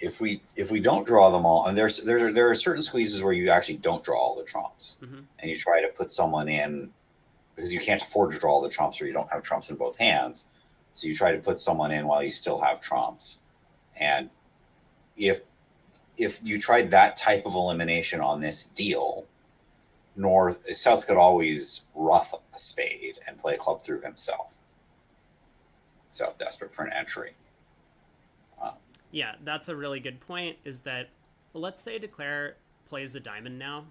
If we don't draw them all, and there are certain squeezes where you actually don't draw all the trumps, and you try to put someone in because you can't afford to draw all the trumps or you don't have trumps in both hands. So you try to put someone in while you still have trumps. And if you tried that type of elimination on this deal, South could always ruff a spade and play a club through himself. South desperate for an entry. Yeah, that's a really good point. Is that, well, let's say Declare plays a diamond now,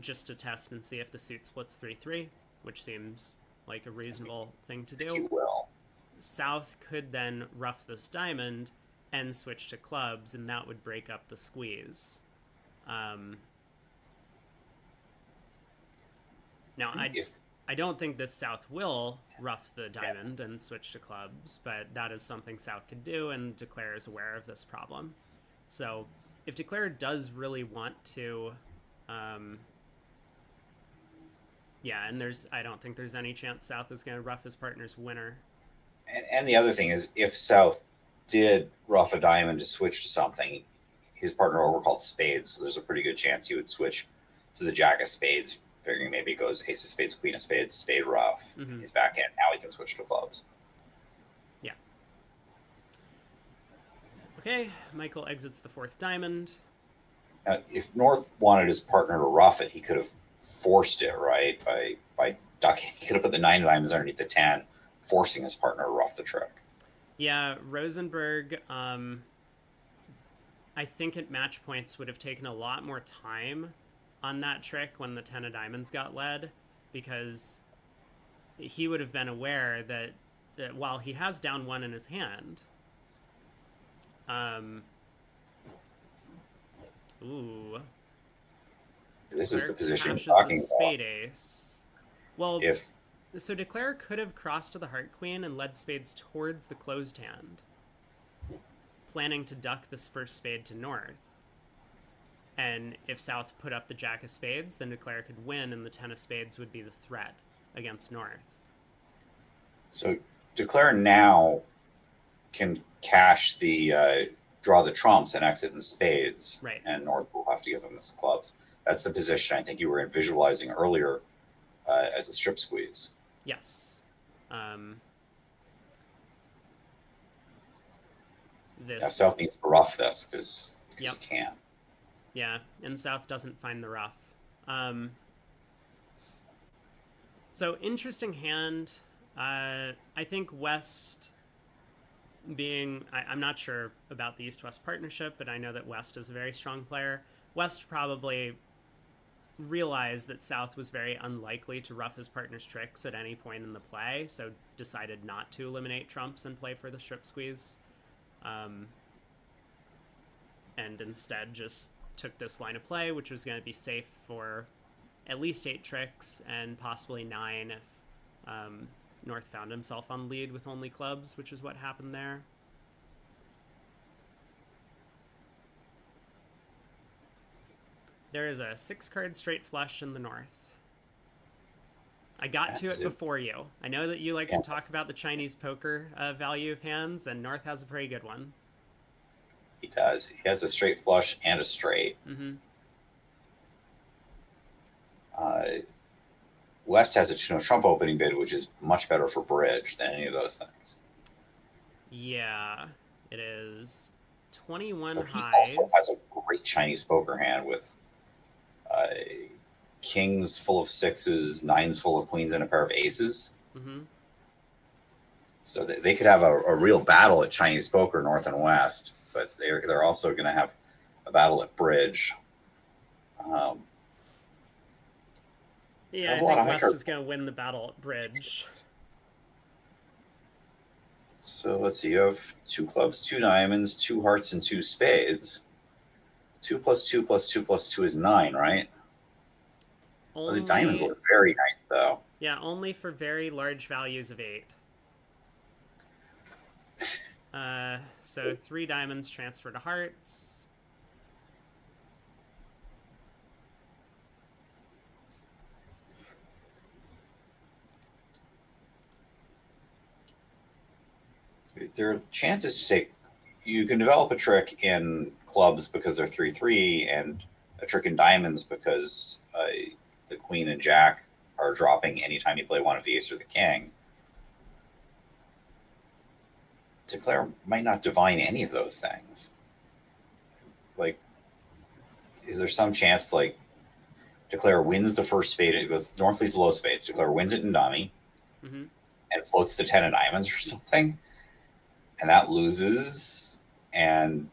just to test and see if the suit splits 3-3, which seems like a reasonable thing to do. You will. South could then ruff this diamond and switch to clubs, and that would break up the squeeze. Now, I don't think this South will ruff the diamond and switch to clubs, but that is something South could do, and Declare is aware of this problem. So if Declare does really want to, and I don't think there's any chance South is going to ruff his partner's winner. And the other thing is, if South did ruff a diamond to switch to something, his partner overcalled spades, so there's a pretty good chance he would switch to the jack of spades, figuring maybe it goes ace of spades, queen of spades, spade ruff. He's back in. Now he can switch to clubs. Yeah. Okay, Michael exits the fourth diamond. Now, if North wanted his partner to ruff it, he could have forced it, right? By ducking. He could have put the 9 diamonds underneath the 10, forcing his partner to ruff the trick. Yeah, Rosenberg, I think at match points would have taken a lot more time on that trick when the 10 of diamonds got led, because he would have been aware that while he has down 1 in his hand, This is the position cashes you're talking the spade about. ace. Well, so Declare could have crossed to the heart queen and led spades towards the closed hand, planning to duck this first spade to North. And if South put up the jack of spades, then Declare could win, and the 10 of spades would be the threat against North. So Declare now can cash the draw the trumps and exit in spades, right? And North will have to give him his clubs. That's the position I think you were visualizing earlier as a strip squeeze. Yes. South needs to ruff this because he can. Yeah, and South doesn't find the ruff. So interesting hand. I think West being... I'm not sure about the East-West partnership, but I know that West is a very strong player. West probably realized that South was very unlikely to ruff his partner's tricks at any point in the play, so decided not to eliminate trumps and play for the strip squeeze. And instead just took this line of play, which was going to be safe for at least 8 tricks and possibly 9 if North found himself on lead with only clubs, which is what happened there. There is a 6-card straight flush in the North. I got to it before you. I know that you like to talk about the Chinese poker value of hands, and North has a pretty good one. He does. He has a straight flush and a straight. West has a Trump opening bid, which is much better for bridge than any of those things. Yeah, it is. 21 but highs. He also has a great Chinese poker hand with kings full of 6s, 9s full of queens, and a pair of aces. So they could have a real battle at Chinese poker, North and West, but they're also going to have a battle at bridge. Yeah, I think West is going to win the battle at bridge. So let's see. You have 2 clubs, 2 diamonds, 2 hearts, and 2 spades. 2 plus 2 plus 2 plus 2 is 9, right? The diamonds look very nice, though. Yeah, only for very large values of 8. So 3 diamonds transfer to hearts. There are chances to take. You can develop a trick in clubs because they're 3-3, and a trick in diamonds because the queen and jack are dropping anytime you play one of the ace or the king. Declare might not divine any of those things. Like, is there some chance like Declare wins the first spade? The North leads the low spade. Declare wins it in dummy, and floats the 10 of diamonds or something, and that loses, and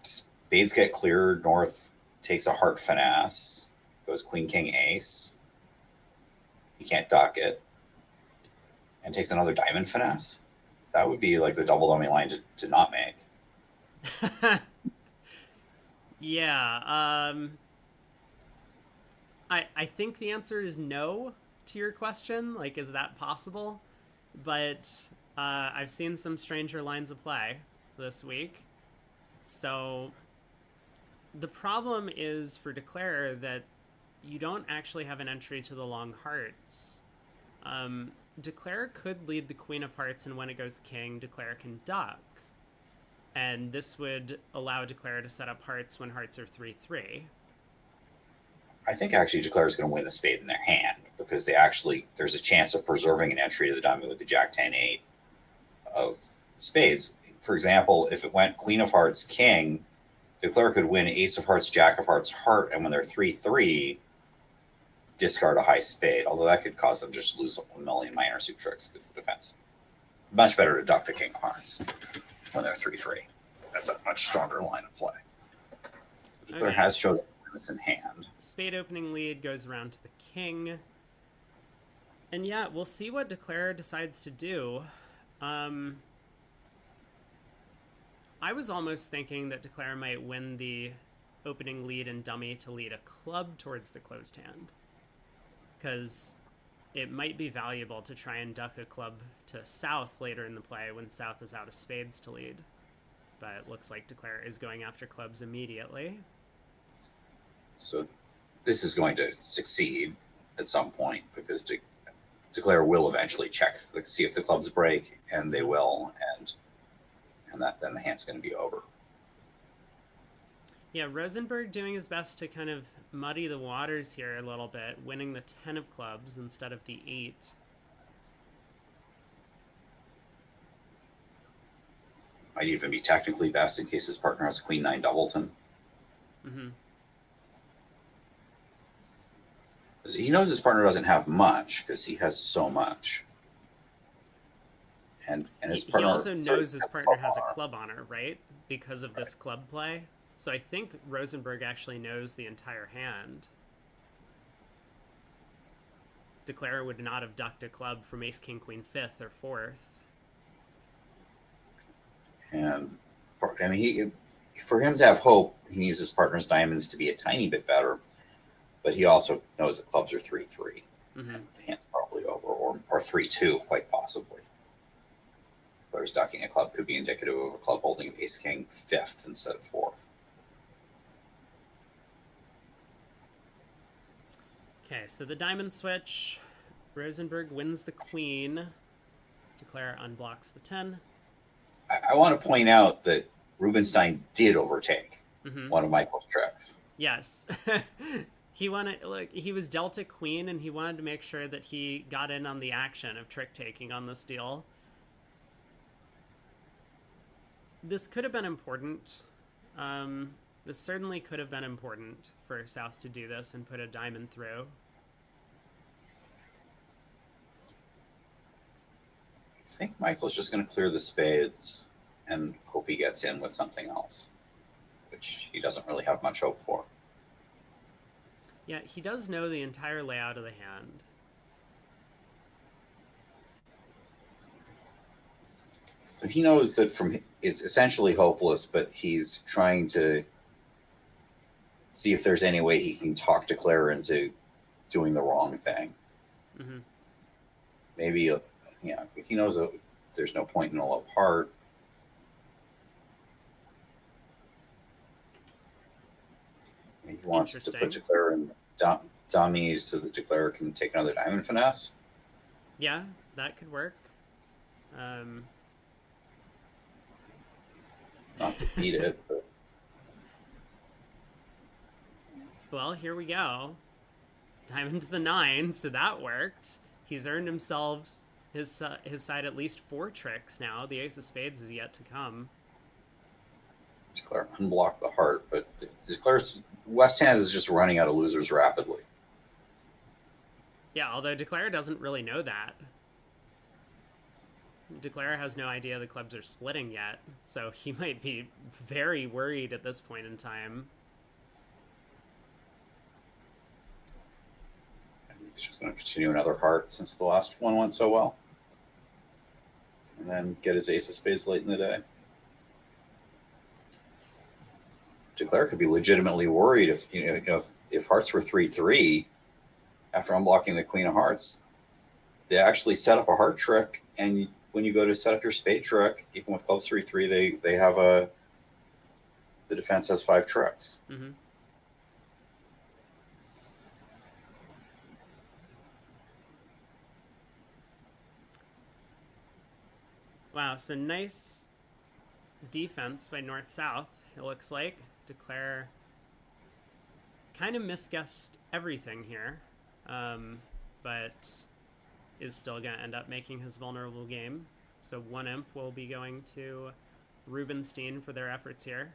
spades get cleared. North takes a heart finesse, goes queen king ace. You can't duck it, and takes another diamond finesse. That would be like the double dummy line to not make. Yeah. I think the answer is no to your question. Like, is that possible? But I've seen some stranger lines of play this week. So the problem is for Declare that you don't actually have an entry to the long hearts. Declare could lead the queen of hearts, and when it goes king, Declare can duck. And this would allow Declare to set up hearts when hearts are 3-3. I think actually Declare is going to win the spade in their hand because there's a chance of preserving an entry to the dummy with the jack 10-8 of spades. For example, if it went queen of hearts, king, Declare could win ace of hearts, jack of hearts, heart, and when they're 3-3, discard a high spade, although that could cause them just lose 1 million minor suit tricks because the defense. Much better to duck the king of hearts when they're 3-3. That's a much stronger line of play. Declare has chosen it's in hand. Spade opening lead goes around to the king. And yeah, we'll see what Declare decides to do. I was almost thinking that Declare might win the opening lead in dummy to lead a club towards the closed hand, because it might be valuable to try and duck a club to south later in the play when south is out of spades to lead. But it looks like Declare is going after clubs immediately. So this is going to succeed at some point because Declare will eventually check, see if the clubs break, and they will, and then the hand's going to be over. Yeah, Rosenberg doing his best to kind of muddy the waters here a little bit, winning the 10 of clubs instead of the 8. Might even be technically best in case his partner has queen 9 doubleton. He knows his partner doesn't have much because he has so much. And his partner he also knows his partner has a club honor, right? Because of this club play. So I think Rosenberg actually knows the entire hand. Declare would not have ducked a club from ace king queen 5th or 4th. And for him to have hope, he needs his partner's diamonds to be a tiny bit better. But he also knows that clubs are 3-3. And the hand's probably over, or 3-2, quite possibly. Whereas ducking a club could be indicative of a club holding ace king 5th instead of 4th. Okay, so the diamond switch. Rosenberg wins the queen. Declare unblocks the 10. I want to point out that Rubenstein did overtake one of Michael's tricks. Yes. He was dealt a queen, and he wanted to make sure that he got in on the action of trick taking on this deal. This could have been important. This certainly could have been important for South to do this and put a diamond through. I think Michael's just going to clear the spades and hope he gets in with something else, which he doesn't really have much hope for. Yeah, he does know the entire layout of the hand. So he knows that it's essentially hopeless, but he's trying to see if there's any way he can talk Declare into doing the wrong thing. Maybe, he knows that there's no point in a low heart. wants to put Interesting. Declare in dummy so that Declare can take another diamond finesse. Yeah, that could work. Um, Not to beat it, but well, here we go. Diamond to the 9, so that worked. He's earned himself his side at least 4 tricks now. The ace of spades is yet to come. Declare unblock the heart. But Declare's West Hand is just running out of losers rapidly. Yeah, although Declare doesn't really know that. Declare has no idea the clubs are splitting yet, so he might be very worried at this point in time. And he's just going to continue another heart since the last one went so well. And then get his ace of spades late in the day. Declare could be legitimately worried if hearts were 3-3 after unblocking the queen of hearts. They actually set up a heart trick, and when you go to set up your spade trick, even with clubs 3-3, they have the defense has 5 tricks. Mm-hmm. Wow, so nice defense by North-South, it looks like. Declare kind of misguessed everything here, but is still going to end up making his vulnerable game. So 1 imp will be going to Rubenstein for their efforts here.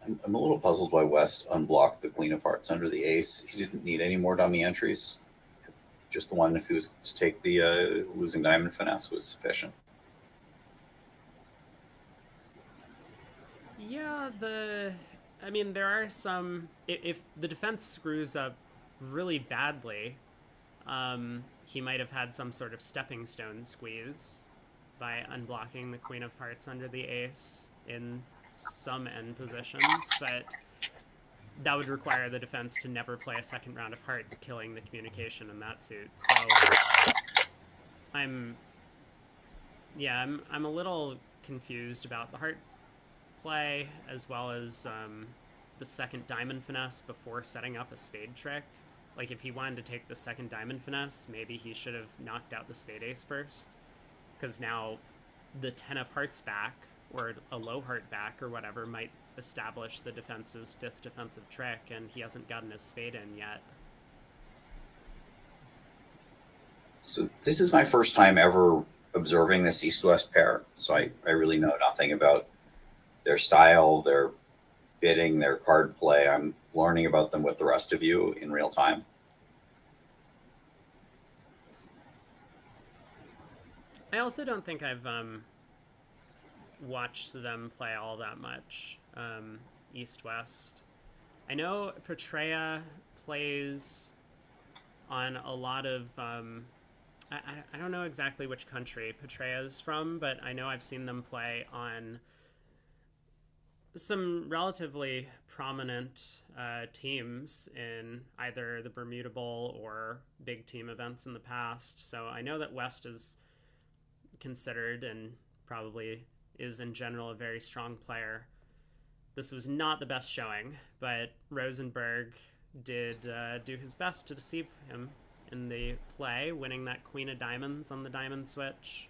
I'm a little puzzled why West unblocked the queen of hearts under the ace. He didn't need any more dummy entries. Just the one, if he was to take the losing diamond finesse, was sufficient. Yeah, I mean, there are some... If the defense screws up really badly, he might have had some sort of stepping stone squeeze by unblocking the queen of hearts under the ace in some end positions, but that would require the defense to never play a second round of hearts, killing the communication in that suit. So I'm a little confused about the heart play, as well as the second diamond finesse before setting up a spade trick. Like, if he wanted to take the second diamond finesse, maybe he should have knocked out the spade ace first, because now the 10 of hearts back, or a low heart back, or whatever, might establish the defense's 5th defensive trick, and he hasn't gotten his spade in yet. So this is my first time ever observing this East-West pair, so I really know nothing about their style, their bidding, their card play. I'm learning about them with the rest of you in real time. I also don't think I've watched them play all that much, East-West. I know Petrea plays on a lot of... I don't know exactly which country Petrea is from, but I know I've seen them play on some relatively prominent teams in either the Bermuda Bowl or big team events in the past. So I know that West is considered, and probably is in general, a very strong player. This was not the best showing, but Rosenberg did do his best to deceive him in the play, winning that queen of diamonds on the diamond switch.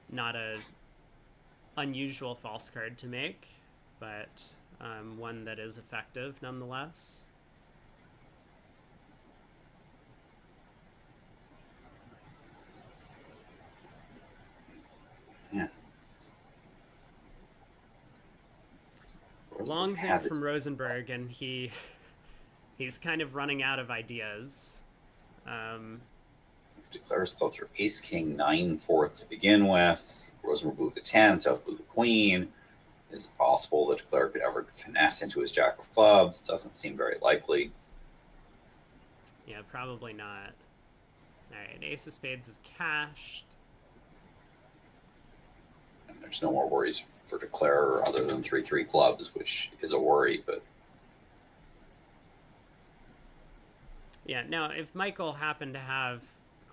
Not a unusual false card to make, but one that is effective nonetheless. Yeah. Long think from Rosenberg, and he's kind of running out of ideas. Declares clubs are ace, king, 9-4 to begin with. Rosenberg blew the 10, South blew the queen. Is it possible that Declare could ever finesse into his jack of clubs? Doesn't seem very likely. Yeah, probably not. Alright, ace of spades is cashed. And there's no more worries for Declare other than 3-3 clubs, which is a worry, but... Yeah, now, if Michael happened to have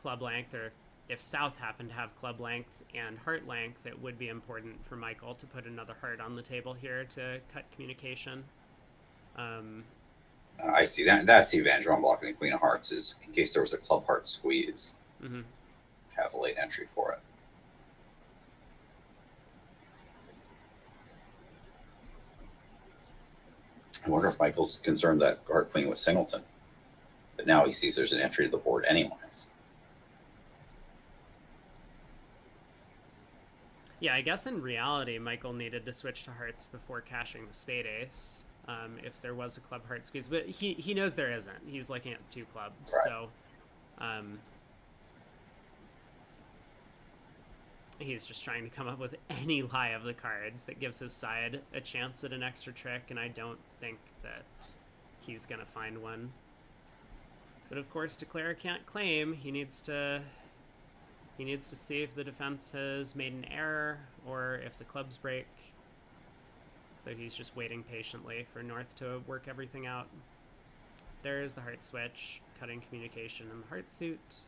club length or if South happened to have club length and heart length, it would be important for Michael to put another heart on the table here to cut communication. I see that. That's the advantage of unblocking the Queen of Hearts, is in case there was a club heart squeeze, have a late entry for it. I wonder if Michael's concerned that Heart Queen was singleton, but now he sees there's an entry to the board anyways. Yeah, I guess in reality, Michael needed to switch to hearts before cashing the spade ace, if there was a club heart squeeze. But he knows there isn't. He's looking at the two clubs, right. So he's just trying to come up with any lie of the cards that gives his side a chance at an extra trick, and I don't think that he's going to find one. But of course, Declare can't claim. He needs to see if the defense has made an error or if the clubs break. So he's just waiting patiently for North to work everything out. There's the heart switch, cutting communication in the heart suit.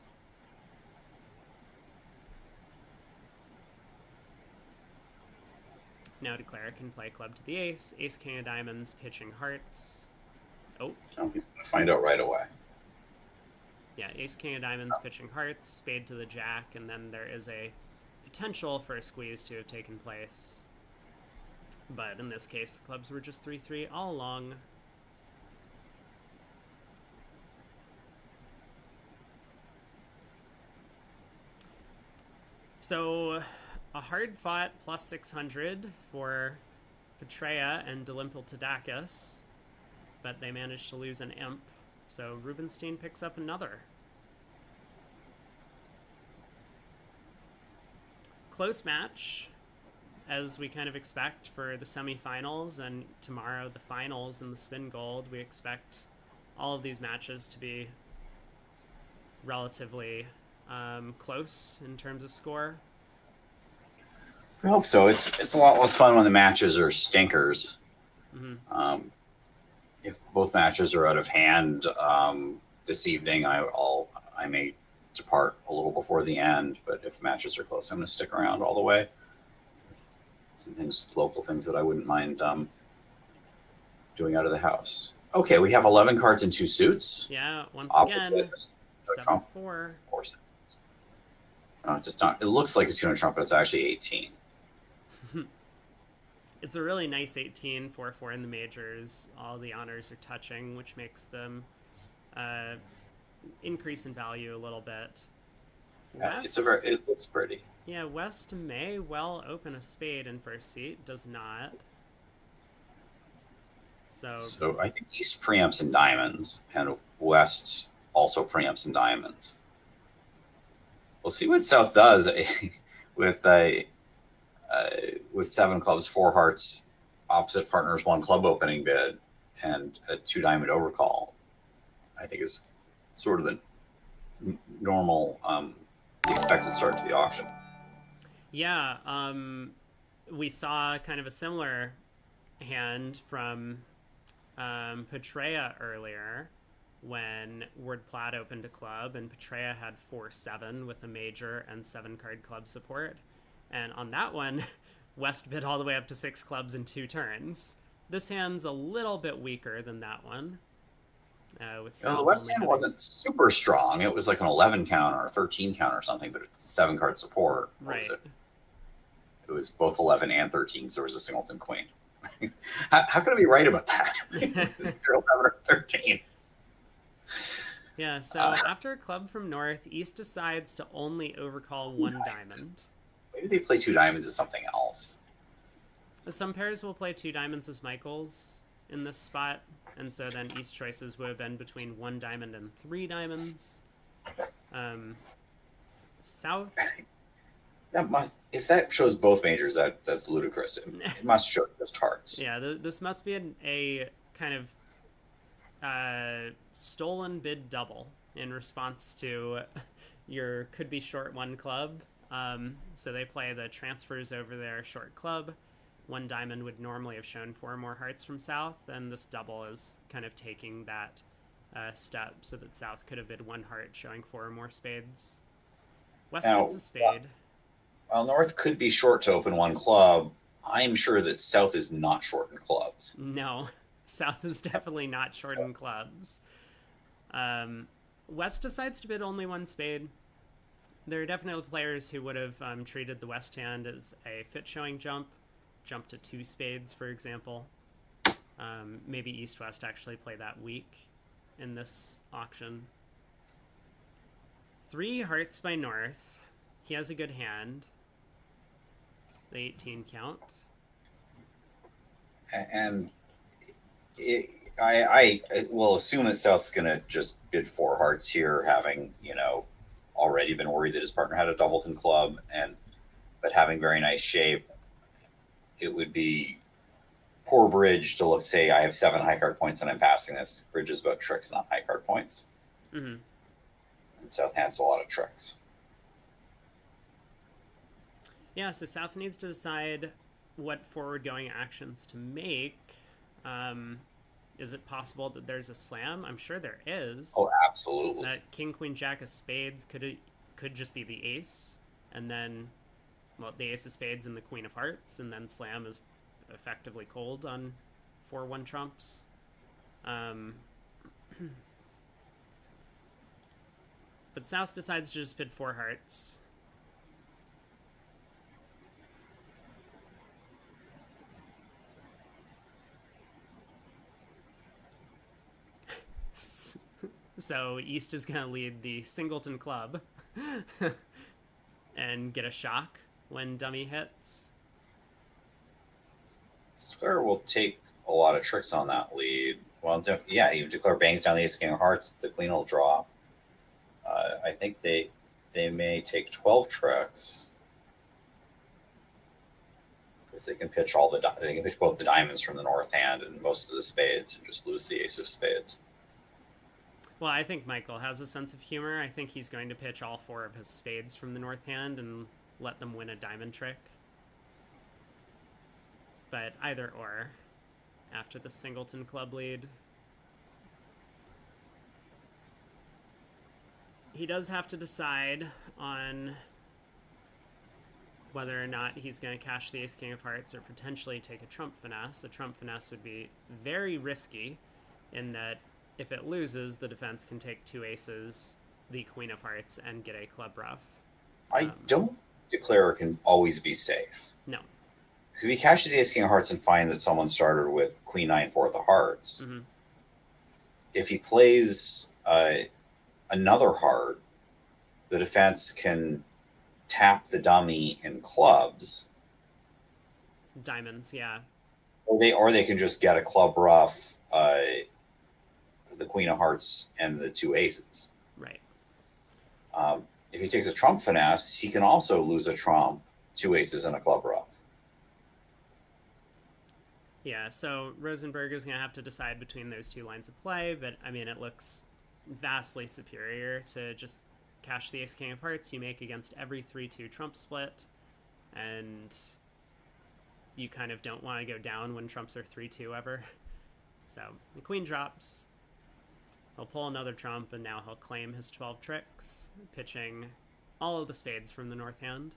Now Declare can play club to the ace, ace king of diamonds, pitching hearts. Oh, he's going to find out right away. Yeah, ace king of diamonds, pitching hearts, spade to the jack, and then there is a potential for a squeeze to have taken place. But in this case, the clubs were just 3-3 all along. So a hard-fought plus 600 for Petrea and Delimpel Tadakis, but they managed to lose an imp. So Rubenstein picks up another. Close match, as we kind of expect for the semifinals, and tomorrow the finals in the Spingold. We expect all of these matches to be relatively close in terms of score. I hope so. It's a lot less fun when the matches are stinkers. If both matches are out of hand this evening, I may depart a little before the end. But if matches are close, I'm going to stick around all the way. Some things, local things that I wouldn't mind doing out of the house. Okay, we have 11 cards in 2 suits. Yeah, once Opposite again, Trump. 7-4. Just not. It looks like a 200 Trump, but it's actually 18. It's a really nice 18, 4-4 in the majors. All the honors are touching, which makes them increase in value a little bit. Yeah, it looks pretty. Yeah, West may well open a spade in first seat, does not. So I think East preempts in diamonds, and West also preempts in diamonds. We'll see what South does with 7 clubs, 4 hearts, opposite partners, 1 club opening bid, and a 2 diamond overcall. I think is sort of the normal, expected start to the auction. Yeah, we saw kind of a similar hand from Petrea earlier when Ward Platt opened a club, and Petrea had 4-7 with a major and 7 card club support. And on that one, West bid all the way up to 6 clubs in 2 turns. This hand's a little bit weaker than that one. The West hand wasn't super strong. It was like an 11 count or a 13 count or something, but 7 card support. Right. It was both 11 and 13, so there was a singleton queen. How can I be right about that? 11 or 13. Yeah, so after a club from North, East decides to only overcall 1 diamond. Maybe they play 2 diamonds as something else. Some pairs will play 2 diamonds as Michaels in this spot, and so then East choices would have been between 1 diamond and 3 diamonds. South... If that shows both majors, that's ludicrous. It must show just hearts. Yeah, this must be a kind of stolen bid double in response to your could be short 1 club. So they play the transfers over their short club. 1 diamond would normally have shown 4 more hearts from South, and this double is kind of taking that step so that South could have bid 1 heart, showing 4 more spades. West Now, fits a spade. while North could be short to open one club, I'm sure that South is not short in clubs. No, South is definitely not short in clubs. Um, West decides to bid only one spade. There are definitely players who would have treated the West hand as a fit showing jump to two spades, for example. Maybe East West actually play that weak in this auction. 3 hearts by North. He has a good hand. The 18 count. And I will assume that South's going to just bid 4 hearts here, having, already been worried that his partner had a doubleton club, but having very nice shape. It would be poor bridge to say I have 7 high card points and I'm passing this. Bridge is about tricks, not high card points. Mm-hmm. And South has a lot of tricks. Yeah, so South needs to decide what forward-going actions to make. Is it possible that there's a slam? I'm sure there is. Oh, absolutely. That King, Queen, Jack of Spades could just be the ace, and then, the ace of spades and the Queen of Hearts, and then slam is effectively cold on 4-1 trumps. But South decides to just bid 4 hearts. So East is going to lead the singleton club and get a shock when dummy hits. Declare will take a lot of tricks on that lead. Well, yeah, you declare bangs down the ace king of hearts, the queen will draw. I think they may take 12 tricks because they can pitch both the diamonds from the north hand and most of the spades and just lose the ace of spades. Well, I think Michael has a sense of humor. I think he's going to pitch all 4 of his spades from the north hand and let them win a diamond trick. But either or, after the singleton club lead. He does have to decide on whether or not he's going to cash the ace king of hearts or potentially take a trump finesse. A trump finesse would be very risky in that if it loses, the defense can take 2 aces, the queen of hearts, and get a club ruff. I don't declare can always be safe. No. Because if he cashes the ace king of hearts and find that someone started with queen 9 4 of hearts, if he plays another heart, the defense can tap the dummy in clubs. Diamonds, yeah. Or they can just get a club ruff, the queen of hearts, and the 2 aces. Right. If he takes a trump finesse, he can also lose a trump, 2 aces, and a club ruff. Yeah, so Rosenberg is going to have to decide between those 2 lines of play, but I mean, it looks vastly superior to just cash the ace king of hearts. You make against every 3-2 trump split, and you kind of don't want to go down when trumps are 3-2 ever. So the queen drops. He'll pull another trump, and now he'll claim his 12 tricks, pitching all of the spades from the north hand.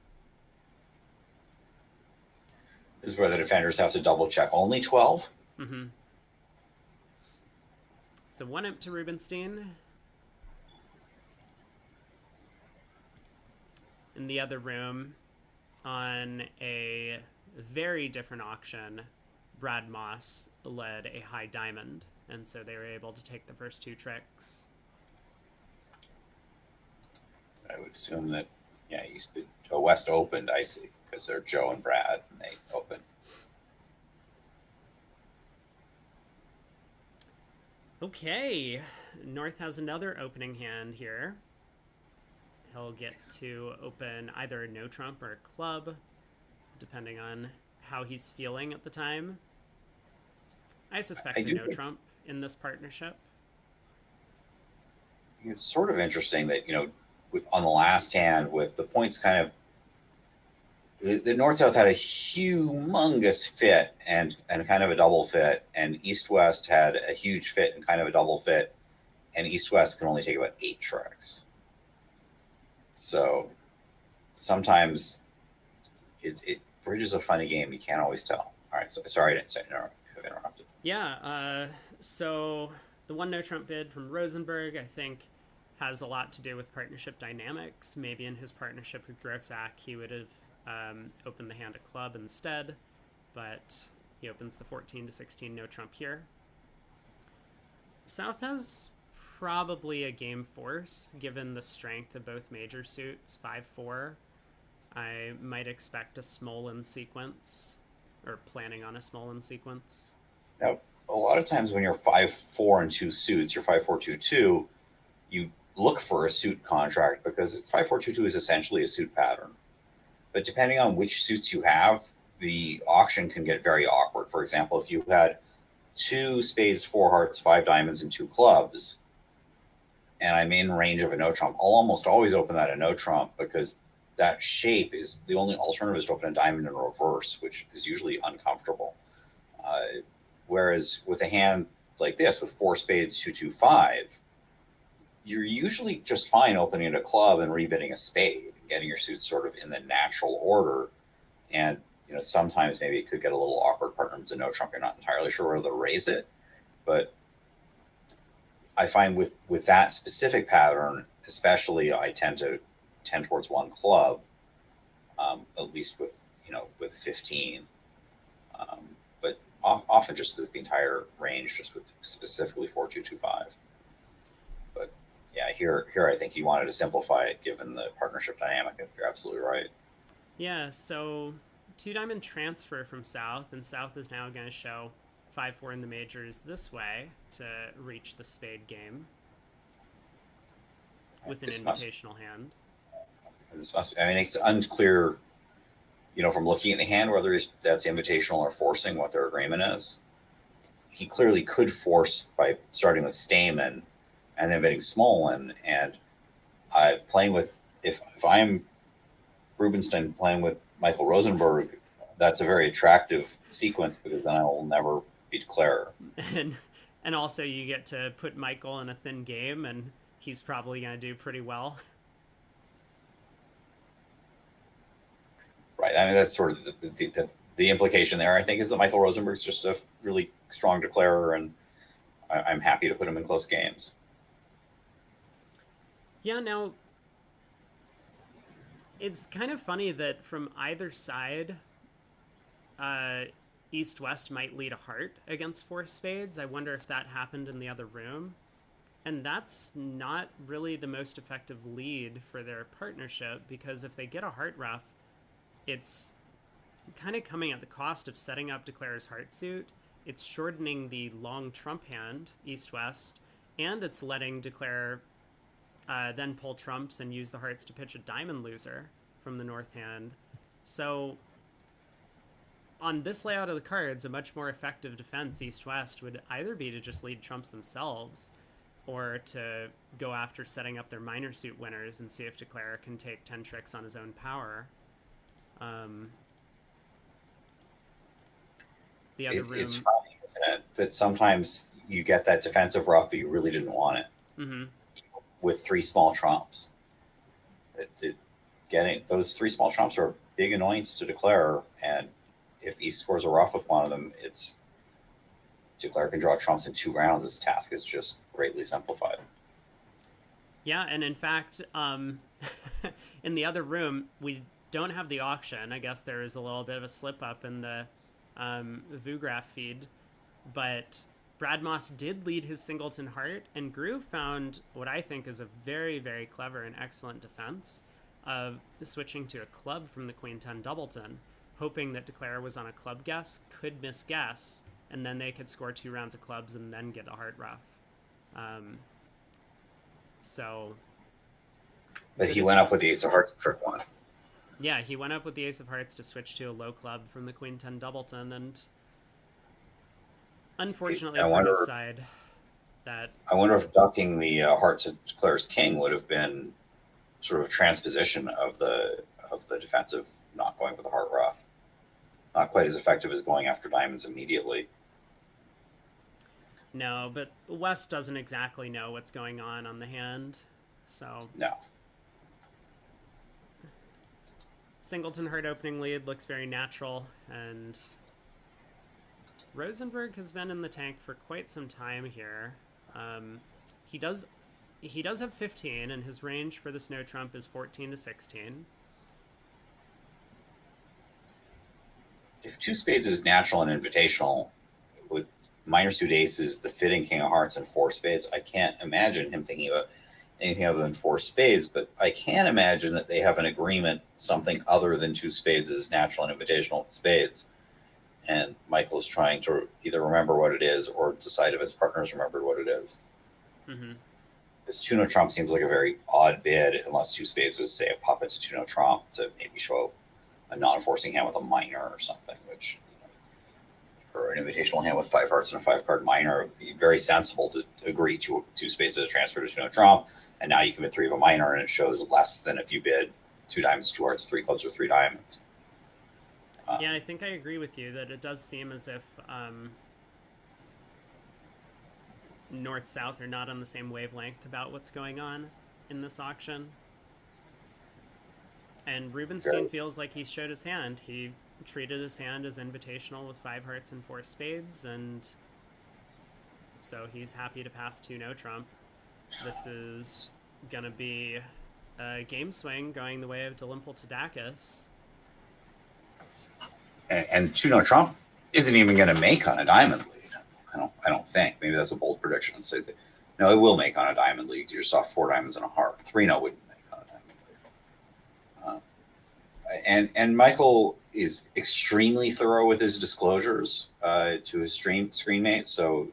This is where the defenders have to double check. Only 12? Mm-hmm. So 1 imp to Rubenstein. In the other room, on a very different auction, Brad Moss led a high diamond, and so they were able to take the first 2 tricks. I would assume that, West opened, I see, because they're Joe and Brad, and they opened. Okay, North has another opening hand here. He'll get to open either a no trump or a club, depending on how he's feeling at the time. I suspect a no trump in this partnership. It's sort of interesting that, on the last hand, with the points kind of, the North-South had a humongous fit and kind of a double fit, and East-West had a huge fit and kind of a double fit, and East-West can only take about 8 tricks. So sometimes bridge is a funny game. You can't always tell. All right, so sorry I didn't have interrupted. Yeah, so the one no Trump bid from Rosenberg, I think, has a lot to do with partnership dynamics. Maybe in his partnership with Grotzak, he would have opened the hand a club instead, but he opens the 14 to 16 no Trump here. South has probably a game force given the strength of both major suits. 5-4. I might expect a Smolin sequence, or planning on a Smolin sequence. Now, a lot of times when you're 5-4 and two suits, you're 5-4-2-2, you look for a suit contract because 5-4-2-2 is essentially a suit pattern. But depending on which suits you have, the auction can get very awkward. For example, if you had 2 spades, 4 hearts, 5 diamonds, and 2 clubs, and I'm in range of a no trump, I'll almost always open that a no trump because that shape is the only alternative is to open a diamond in reverse, which is usually uncomfortable. Whereas with a hand like this, with 4 spades, 2-2-5, you're usually just fine opening a club and rebidding a spade and getting your suits sort of in the natural order. And sometimes maybe it could get a little awkward. Partners in no trump, you're not entirely sure whether to raise it, but I find with that specific pattern, especially, I tend towards one club, at least with 15, but often just with the entire range, just with specifically 4-2-2-5. But yeah, here I think you wanted to simplify it given the partnership dynamic. I think you're absolutely right. Yeah, so 2 diamond transfer from South, and South is now going to show 5-4 in the majors this way to reach the spade game with an invitational hand. This must be, I mean, it's unclear, from looking at the hand, whether that's invitational or forcing, what their agreement is. He clearly could force by starting with Stamen and then betting Smolin, and playing with, if I'm Rubenstein playing with Michael Rosenberg, that's a very attractive sequence because then I will never be declarer. And also you get to put Michael in a thin game, and he's probably going to do pretty well. Right. I mean, that's sort of the implication there, I think, is that Michael Rosenberg's just a really strong declarer, and I'm happy to put him in close games. Yeah, now, it's kind of funny that from either side, East-West might lead a heart against 4 spades. I wonder if that happened in the other room. And that's not really the most effective lead for their partnership, because if they get a heart ruff, it's kind of coming at the cost of setting up declarer's heart suit. It's shortening the long trump hand, East-West, and it's letting declarer then pull trumps and use the hearts to pitch a diamond loser from the north hand. So on this layout of the cards, a much more effective defense East-West would either be to just lead trumps themselves, or to go after setting up their minor suit winners and see if declarer can take 10 tricks on his own power. The other room... It's funny, isn't it, that sometimes you get that defensive ruff, but you really didn't want it. Mm-hmm. With 3 small trumps. Getting those 3 small trumps are a big annoyance to declare, and if he scores a ruff with one of them, it's declarer can draw trumps in 2 rounds. His task is just greatly simplified. Yeah, and in fact, in the other room, we don't have the auction. I guess there is a little bit of a slip up in the VuGraph feed, but Brad Moss did lead his singleton heart, and Groove found what I think is a very, very clever and excellent defense of switching to a club from the Queen 10 doubleton, hoping that declarer was on a club guess, could miss guess, and then they could score 2 rounds of clubs and then get a heart ruff. But he went up with the ace of hearts trick 1. Yeah, he went up with the ace of hearts to switch to a low club from the Queen 10 doubleton, and unfortunately for his side, that... I wonder if ducking the hearts at declarer's king would have been sort of transposition of the defensive not going for the heart ruff. Not quite as effective as going after diamonds immediately. No, but West doesn't exactly know what's going on the hand, so... No. Singleton Hart opening lead looks very natural, and Rosenberg has been in the tank for quite some time here. He does have 15, and his range for this no trump is 14 to 16. If two spades is natural and invitational, with minor suit aces, the fitting king of hearts, and four spades, I can't imagine him thinking about anything other than four spades, but I can imagine that they have an agreement, something other than two spades is natural and invitational with spades. And Michael's trying to either remember what it is or decide if his partner's remembered what it is. Mm-hmm. This two no trump seems like a very odd bid, unless two spades was, say, a puppet to two no trump to maybe show a non-forcing hand with a minor or something, which, or an invitational hand with five hearts and a 5-card minor. It would be very sensible to agree to two spades as a transfer to two no trump, and now you commit three of a minor, and it shows less than if you bid two diamonds, two hearts, three clubs, or three diamonds. Yeah, I think I agree with you that it does seem as if North-South are not on the same wavelength about what's going on in this auction. And Rubenstein feels like he showed his hand. He treated his hand as invitational with 5 hearts and 4 spades, and so he's happy to pass two no trump. This is going to be a game swing going the way of dmle to tacus. And two no trump isn't even going to make on a diamond lead. I don't think. Maybe that's a bold prediction. So no, it will make on a diamond lead. You just saw 4 diamonds and a heart. 3 no wouldn't make on a diamond lead. And Michael is extremely thorough with his disclosures to his screen mates. So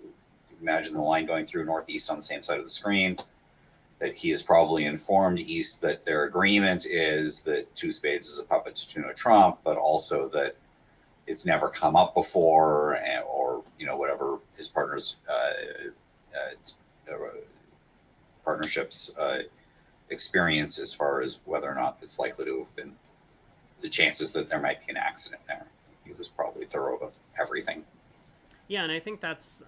imagine the line going through northeast on the same side of the screen. That he is probably informed east that their agreement is that two spades is a puppet to two no trump, but also that it's never come up before, or whatever his partner's partnerships experience as far as whether or not it's likely to have been the chances that there might be an accident there. He was probably thorough about everything. Yeah, and I think that's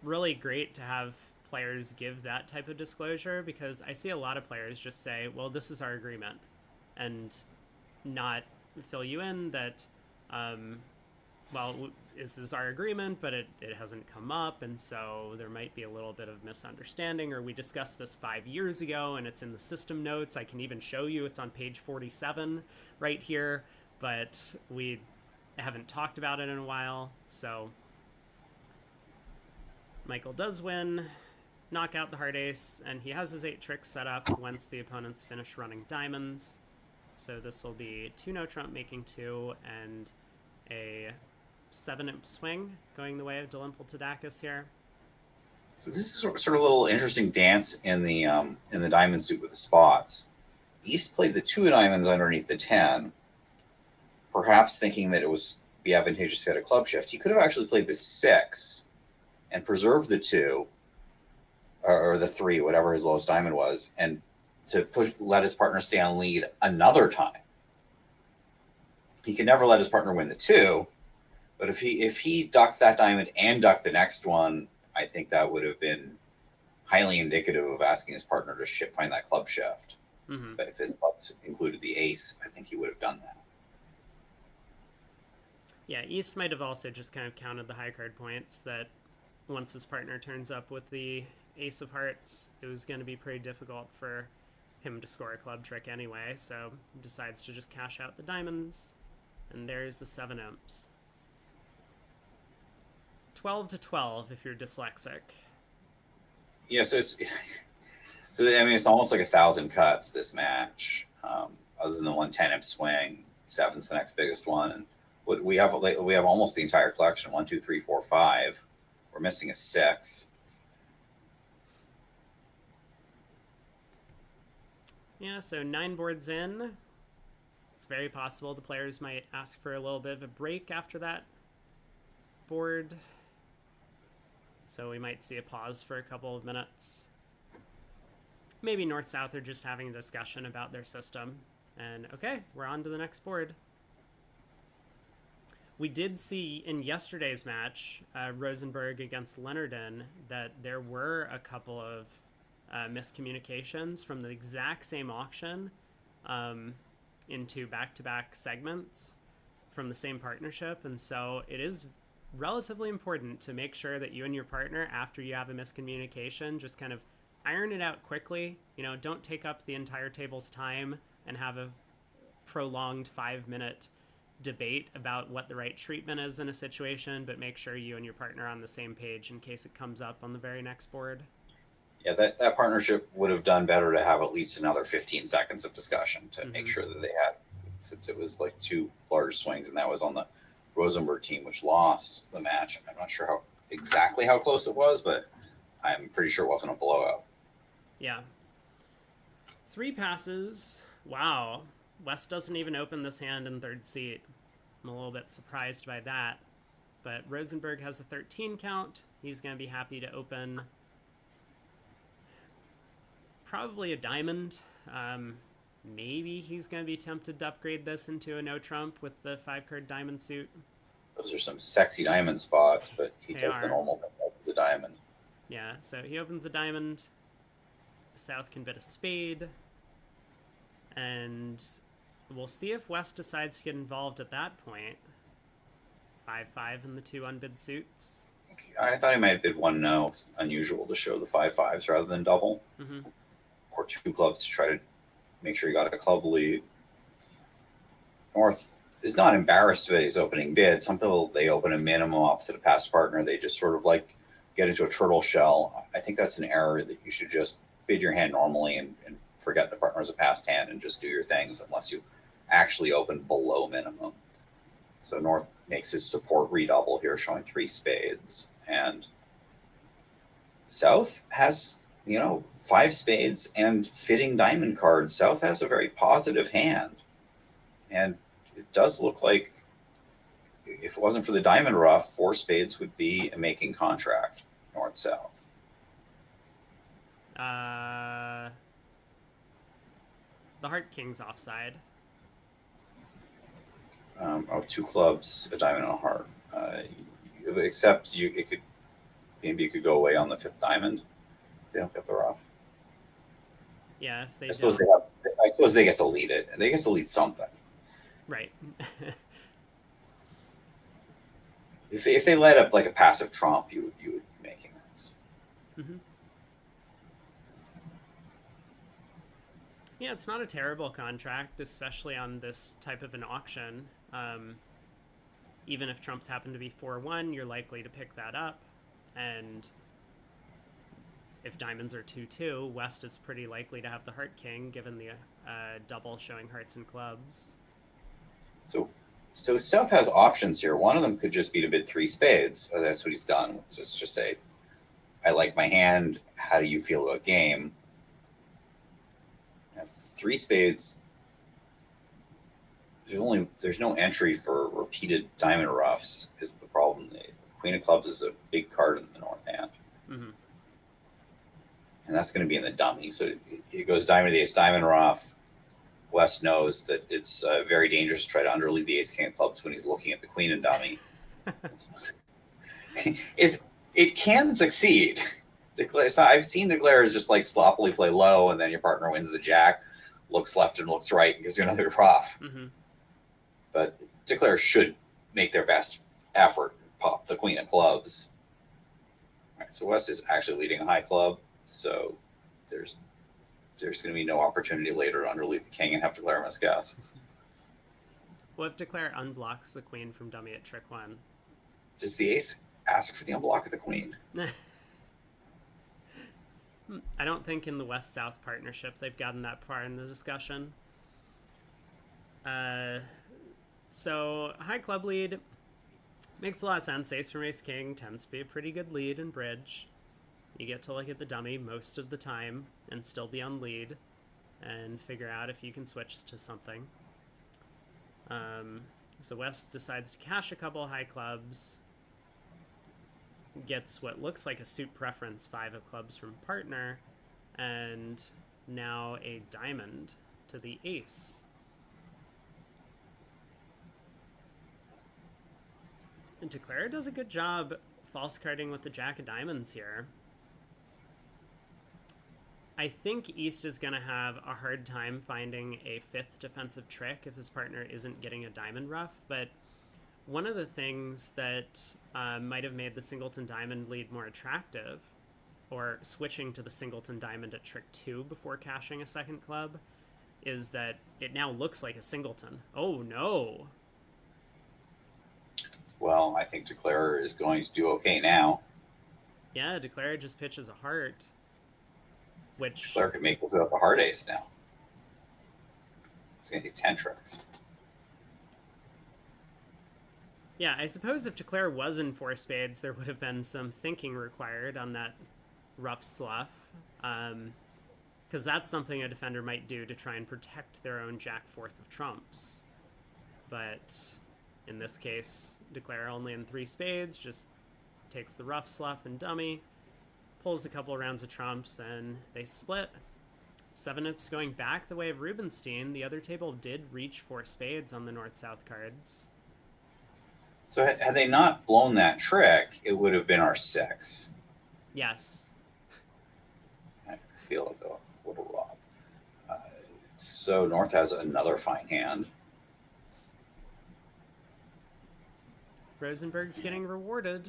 really great to have players give that type of disclosure, because I see a lot of players just say, well, this is our agreement, and not fill you in that well, this is our agreement, but it hasn't come up, and so there might be a little bit of misunderstanding, or we discussed this 5 years ago and it's in the system notes. I can even show you it's on page 47 right here, but we haven't talked about it in a while. So Michael does win, knock out the heart ace, and he has his 8 tricks set up once the opponents finish running diamonds. So this will be two no trump making 2 and a 7-imp swing going the way of dmle to tacus here. So this is sort of a little interesting dance in the diamond suit with the spots. East played the 2 diamonds underneath the 10, perhaps thinking that it was be advantageous to get a club shift. He could have actually played the 6 and preserved the 2 or the 3, whatever his lowest diamond was, and to let his partner stay on lead another time. He can never let his partner win the 2, but if he ducked that diamond and ducked the next one, I think that would have been highly indicative of asking his partner to find that club shift. Mm-hmm. If his clubs included the ace, I think he would have done that. Yeah, East might have also just kind of counted the high card points, that once his partner turns up with the ace of hearts, it was going to be pretty difficult for him to score a club trick anyway, so he decides to just cash out the diamonds, and there's the 7 imps. 12 to 12 if you're dyslexic. Yeah, so it's almost like 1,000 cuts this match, other than the 110 imp swing. 7's the next biggest one, and we have almost the entire collection. 1, 2, 3, 4, 5. We're missing a 6. Yeah, so 9 boards in. It's very possible the players might ask for a little bit of a break after that board. So we might see a pause for a couple of minutes. Maybe North-South are just having a discussion about their system. And okay, we're on to the next board. We did see in yesterday's match, Rosenberg against Leonard, that there were a couple of miscommunications from the exact same auction. into back-to-back segments from the same partnership, and so it is relatively important to make sure that you and your partner, after you have a miscommunication, just kind of iron it out quickly. Don't take up the entire table's time and have a prolonged 5-minute debate about what the right treatment is in a situation, but make sure you and your partner are on the same page in case it comes up on the very next board. Yeah, that partnership would have done better to have at least another 15 seconds of discussion to make sure that they had, since it was like 2 large swings, and that was on the Rosenberg team, which lost the match. I'm not sure exactly how close it was, but I'm pretty sure it wasn't a blowout. Yeah. 3 passes. Wow. West doesn't even open this hand in third seat. I'm a little bit surprised by that. But Rosenberg has a 13 count. He's going to be happy to open probably a diamond. Maybe he's going to be tempted to upgrade this into a no trump with the 5-card diamond suit. Those are some sexy diamond spots, but he does the normal thing, opens a diamond. Yeah, so he opens a diamond. South can bet a spade. And we'll see if West decides to get involved at that point. 5-5 in the 2 unbid suits. I thought he might have bid 1 no. It's unusual to show the 5-5s rather than double. Or 2 clubs to try to make sure he got a club lead. North is not embarrassed about his opening bid. Some people, they open a minimum opposite a past partner. They just sort of like get into a turtle shell. I think that's an error that you should just bid your hand normally and forget the partner is a past hand and just do your things unless you actually open below minimum. So North makes his support redouble here, showing 3 spades. And South has, 5 spades and fitting diamond cards. South has a very positive hand. And it does look like if it wasn't for the diamond ruff, 4 spades would be a making contract, North-South. The Heart King's offside. 2 clubs, a diamond and a heart. Except maybe you could go away on the 5th diamond if they don't get the ruff. Yeah, if they I suppose they get to lead it. They get to lead something. Right. If they let up like a passive trump, you would be making this. Yeah, it's not a terrible contract, especially on this type of an auction. Even if trumps happen to be 4-1, you're likely to pick that up. And if diamonds are 2-2, West is pretty likely to have the Heart King, given the double showing hearts and clubs. So South has options here. One of them could just be to bid 3 spades. That's what he's done. So it's just say, I like my hand. How do you feel about game? 3 spades. There's no entry for repeated diamond ruffs is the problem. The Queen of Clubs is a big card in the North hand. And that's going to be in the dummy. So it goes diamond to the ace, diamond ruff. West knows that it's very dangerous to try to underlead the ace king of clubs when he's looking at the queen and dummy. It can succeed. So I've seen declarers just like sloppily play low, and then your partner wins the jack, looks left and looks right, and gives you another ruff. But declarers should make their best effort, pop the queen of clubs. All right, so West is actually leading a high club, so there's going to be no opportunity later to underlead the king and have declare misguess. Well, if declare unblocks the queen from dummy at trick 1. Does the ace ask for the unblock of the queen? I don't think in the West-South partnership they've gotten that far in the discussion. So high club lead makes a lot of sense. Ace from ace king tends to be a pretty good lead in bridge. You get to look at the dummy most of the time and still be on lead and figure out if you can switch to something. So West decides to cash a couple high clubs, gets what looks like a suit preference 5 of clubs from partner, and now a diamond to the ace. And Declare does a good job false carding with the jack of diamonds here. I think East is going to have a hard time finding a fifth defensive trick if his partner isn't getting a diamond ruff. But one of the things that might have made the singleton diamond lead more attractive, or switching to the singleton diamond at trick 2 before cashing a second club, is that it now looks like a singleton. Oh no. Well, I think Declarer is going to do okay now. Yeah, Declarer just pitches a heart, which Declarer could make without the heart ace now. It's going to do 10 tricks. Yeah, I suppose if Declare was in 4 spades, there would have been some thinking required on that rough sluff. Because that's something a defender might do to try and protect their own Jack 4th of trumps. But in this case, Declare only in 3 spades, just takes the rough sluff and dummy, pulls a couple rounds of trumps, and they split. 7-ups going back the way of Rubenstein. The other table did reach 4 spades on the north-south cards. So had they not blown that trick, it would have been our 6. Yes. I feel like a little rob. So North has another fine hand. Rosenberg's getting rewarded.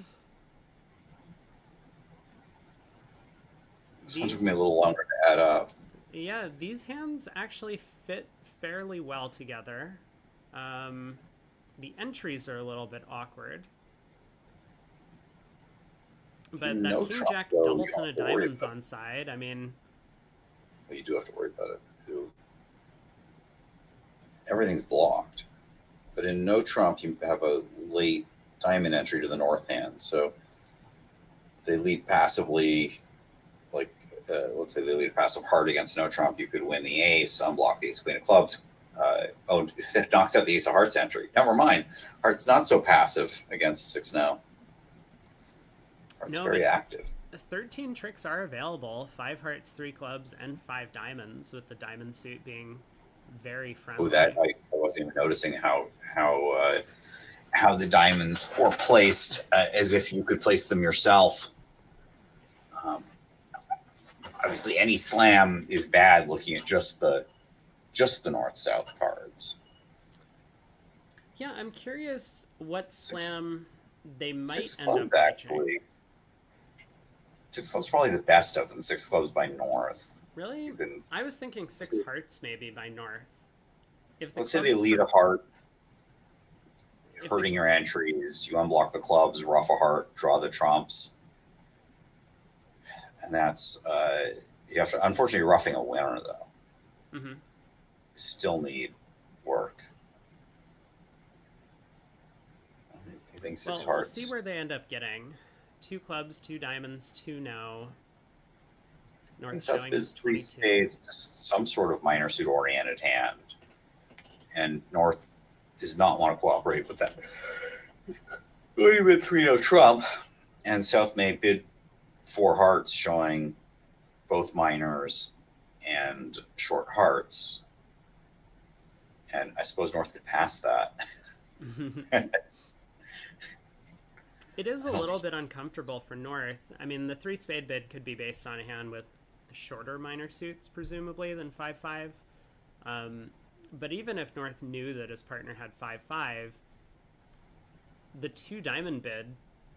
This one took me a little longer to add up. Yeah, these hands actually fit fairly well together. The entries are a little bit awkward. But No that King trump, Jack though, double you ton don't of have to worry diamonds about on side, I mean... Well, you do have to worry about it, too. Everything's blocked. But in no trump, you have a late diamond entry to the north hand. So if they lead passively, like let's say they lead a passive heart against no trump, you could win the ace, unblock the ace queen of clubs. That knocks out the ace of hearts entry. Never mind. Heart's not so passive against 6-0. Heart's very active. 13 tricks are available. 5 hearts, 3 clubs, and 5 diamonds, with the diamond suit being very friendly. Oh, that I wasn't even noticing how the diamonds were placed as if you could place them yourself. Obviously, any slam is bad looking at just the north-south cards. Yeah, I'm curious what slam they might 6 end clubs, up reaching. actually. 6 clubs probably the best of them. 6 clubs by north. Really? I was thinking 6 hearts maybe by north. Let's say they lead a heart, hurting your entries. You unblock the clubs, ruff a heart, draw the trumps. And that's, you have to, unfortunately, you're roughing a winner, though. Mm-hmm. Still need work. I think 6 hearts. We'll see where they end up getting. 2 clubs, 2 diamonds, 2 no. North showing is 3 spades, some sort of minor suit oriented hand. And North does not want to cooperate with that. Going with 3-0 trump. And South may bid 4 hearts, showing both minors and short hearts. And I suppose North could pass that. It is a little bit uncomfortable for North. I mean, the 3 spade bid could be based on a hand with shorter minor suits, presumably, than 5-5. But even if North knew that his partner had 5-5, the 2 diamond bid,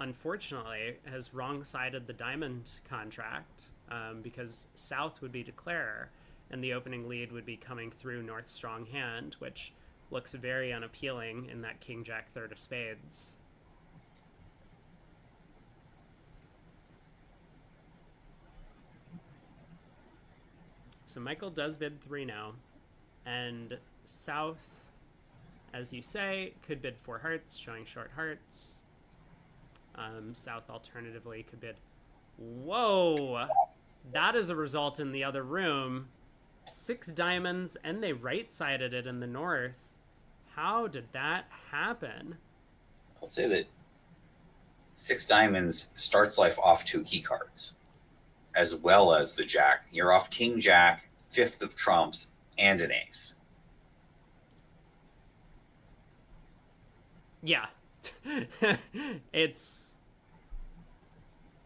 unfortunately, has wrong-sided the diamond contract, because South would be Declarer, and the opening lead would be coming through North's strong hand, which looks very unappealing in that King Jack 3rd of spades. So Michael does bid 3 now, and South, as you say, could bid 4 hearts, showing short hearts. South alternatively could bid... Whoa! That is a result in the other room. 6 diamonds, and they right-sided it in the north. How did that happen? I'll say that 6 diamonds starts life off 2 key cards, as well as the jack. You're off King Jack, 5th of trumps, and an ace. Yeah. It's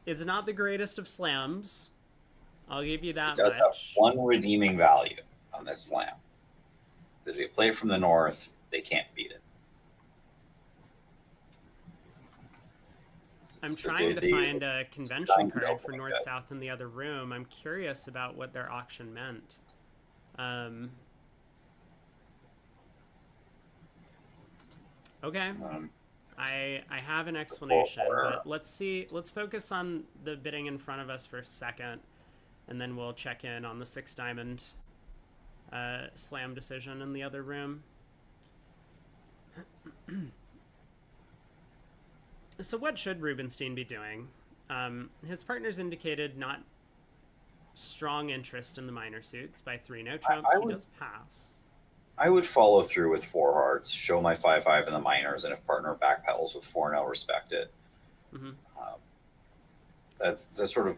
not the greatest of slams. I'll give you It that does have much. one redeeming value on this slam. That if you play it from the north, they can't beat it. I'm So trying to these find a convention designed to card open for like North that. South in the other room. I'm curious about what their auction meant. Okay. I have an explanation, but let's focus on the bidding in front of us for a second, and then we'll check in on the 6 diamond slam decision in the other room. So what should Rubenstein be doing? His partners indicated not strong interest in the minor suits. By 3 no trump, he does pass. I would follow through with 4 hearts, show my 5-5 in the minors, and if partner backpedals with 4 no, respect it. Mm-hmm. That's sort of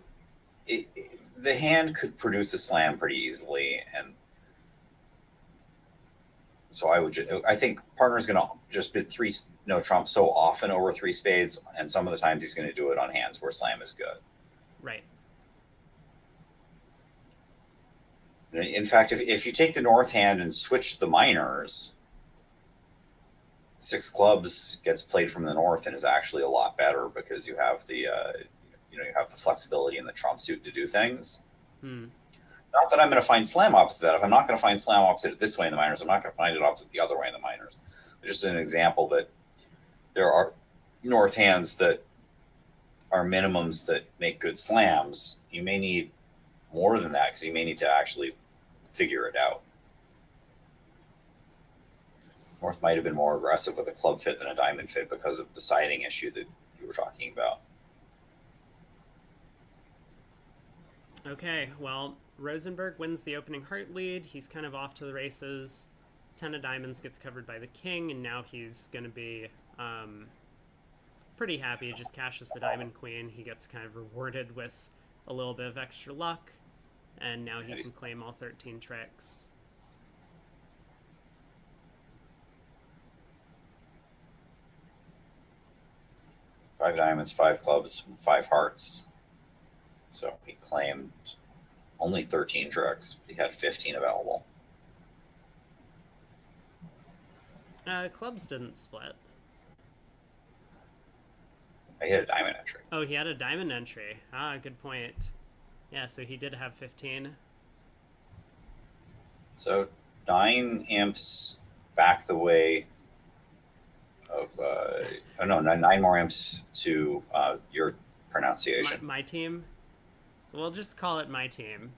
the hand could produce a slam pretty easily, and so I think partner's going to just bid 3 no trump so often over 3 spades, and some of the times he's going to do it on hands where slam is good. Right. In fact, if you take the north hand and switch the minors, 6 clubs gets played from the north and is actually a lot better because you have the you have the flexibility in the trump suit to do things. Not that I'm going to find slam opposite that. If I'm not going to find slam opposite it this way in the minors, I'm not going to find it opposite the other way in the minors. It's just an example that there are north hands that are minimums that make good slams. You may need more than that because you may need to actually figure it out. North might have been more aggressive with a club fit than a diamond fit because of the siding issue that you were talking about. Okay, well, Rosenberg wins the opening heart lead. He's kind of off to the races. 10 of diamonds gets covered by the king, and now he's going to be pretty happy. He just cashes the diamond queen. He gets kind of rewarded with a little bit of extra luck, and now he can claim all 13 tricks. Five diamonds, 5 clubs, 5 hearts. So he claimed only 13 tricks. He had 15 available. Clubs didn't split. He had a diamond entry. Oh, he had a diamond entry. Ah, good point. Yeah, so he did have 15. So 9 imps back the way of 9 more imps to your pronunciation. My team. We'll just call it my team.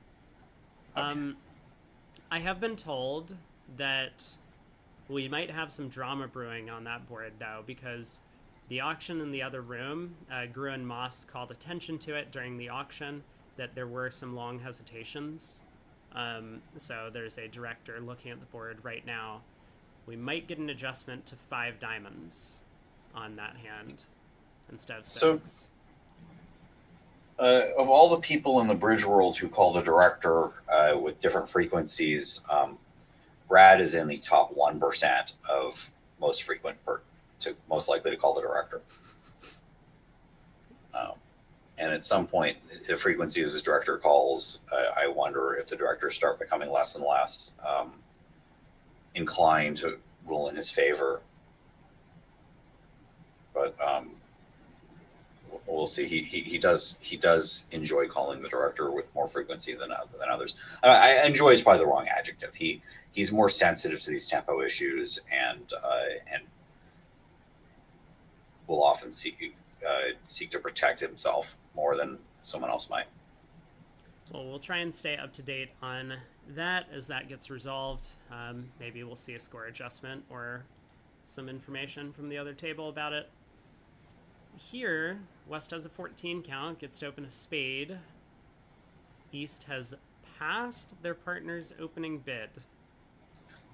Okay. I have been told that we might have some drama brewing on that board, though, because the auction in the other room, Gruen Moss called attention to it during the auction, that there were some long hesitations. So there's a director looking at the board right now. We might get an adjustment to 5 diamonds on that hand instead of 6. Of all the people in the bridge world who call the director with different frequencies, Brad is in the top 1% of most frequent, most likely to call the director. And at some point, the frequency as the director calls, I wonder if the directors start becoming less and less inclined to rule in his favor. But we'll see. He does enjoy calling the director with more frequency than others. Enjoy is probably the wrong adjective. He's more sensitive to these tempo issues and will often seek to protect himself more than someone else might. Well, we'll try and stay up to date on that as that gets resolved. Maybe we'll see a score adjustment or some information from the other table about it. Here, West has a 14 count, gets to open a spade. East has passed their partner's opening bid.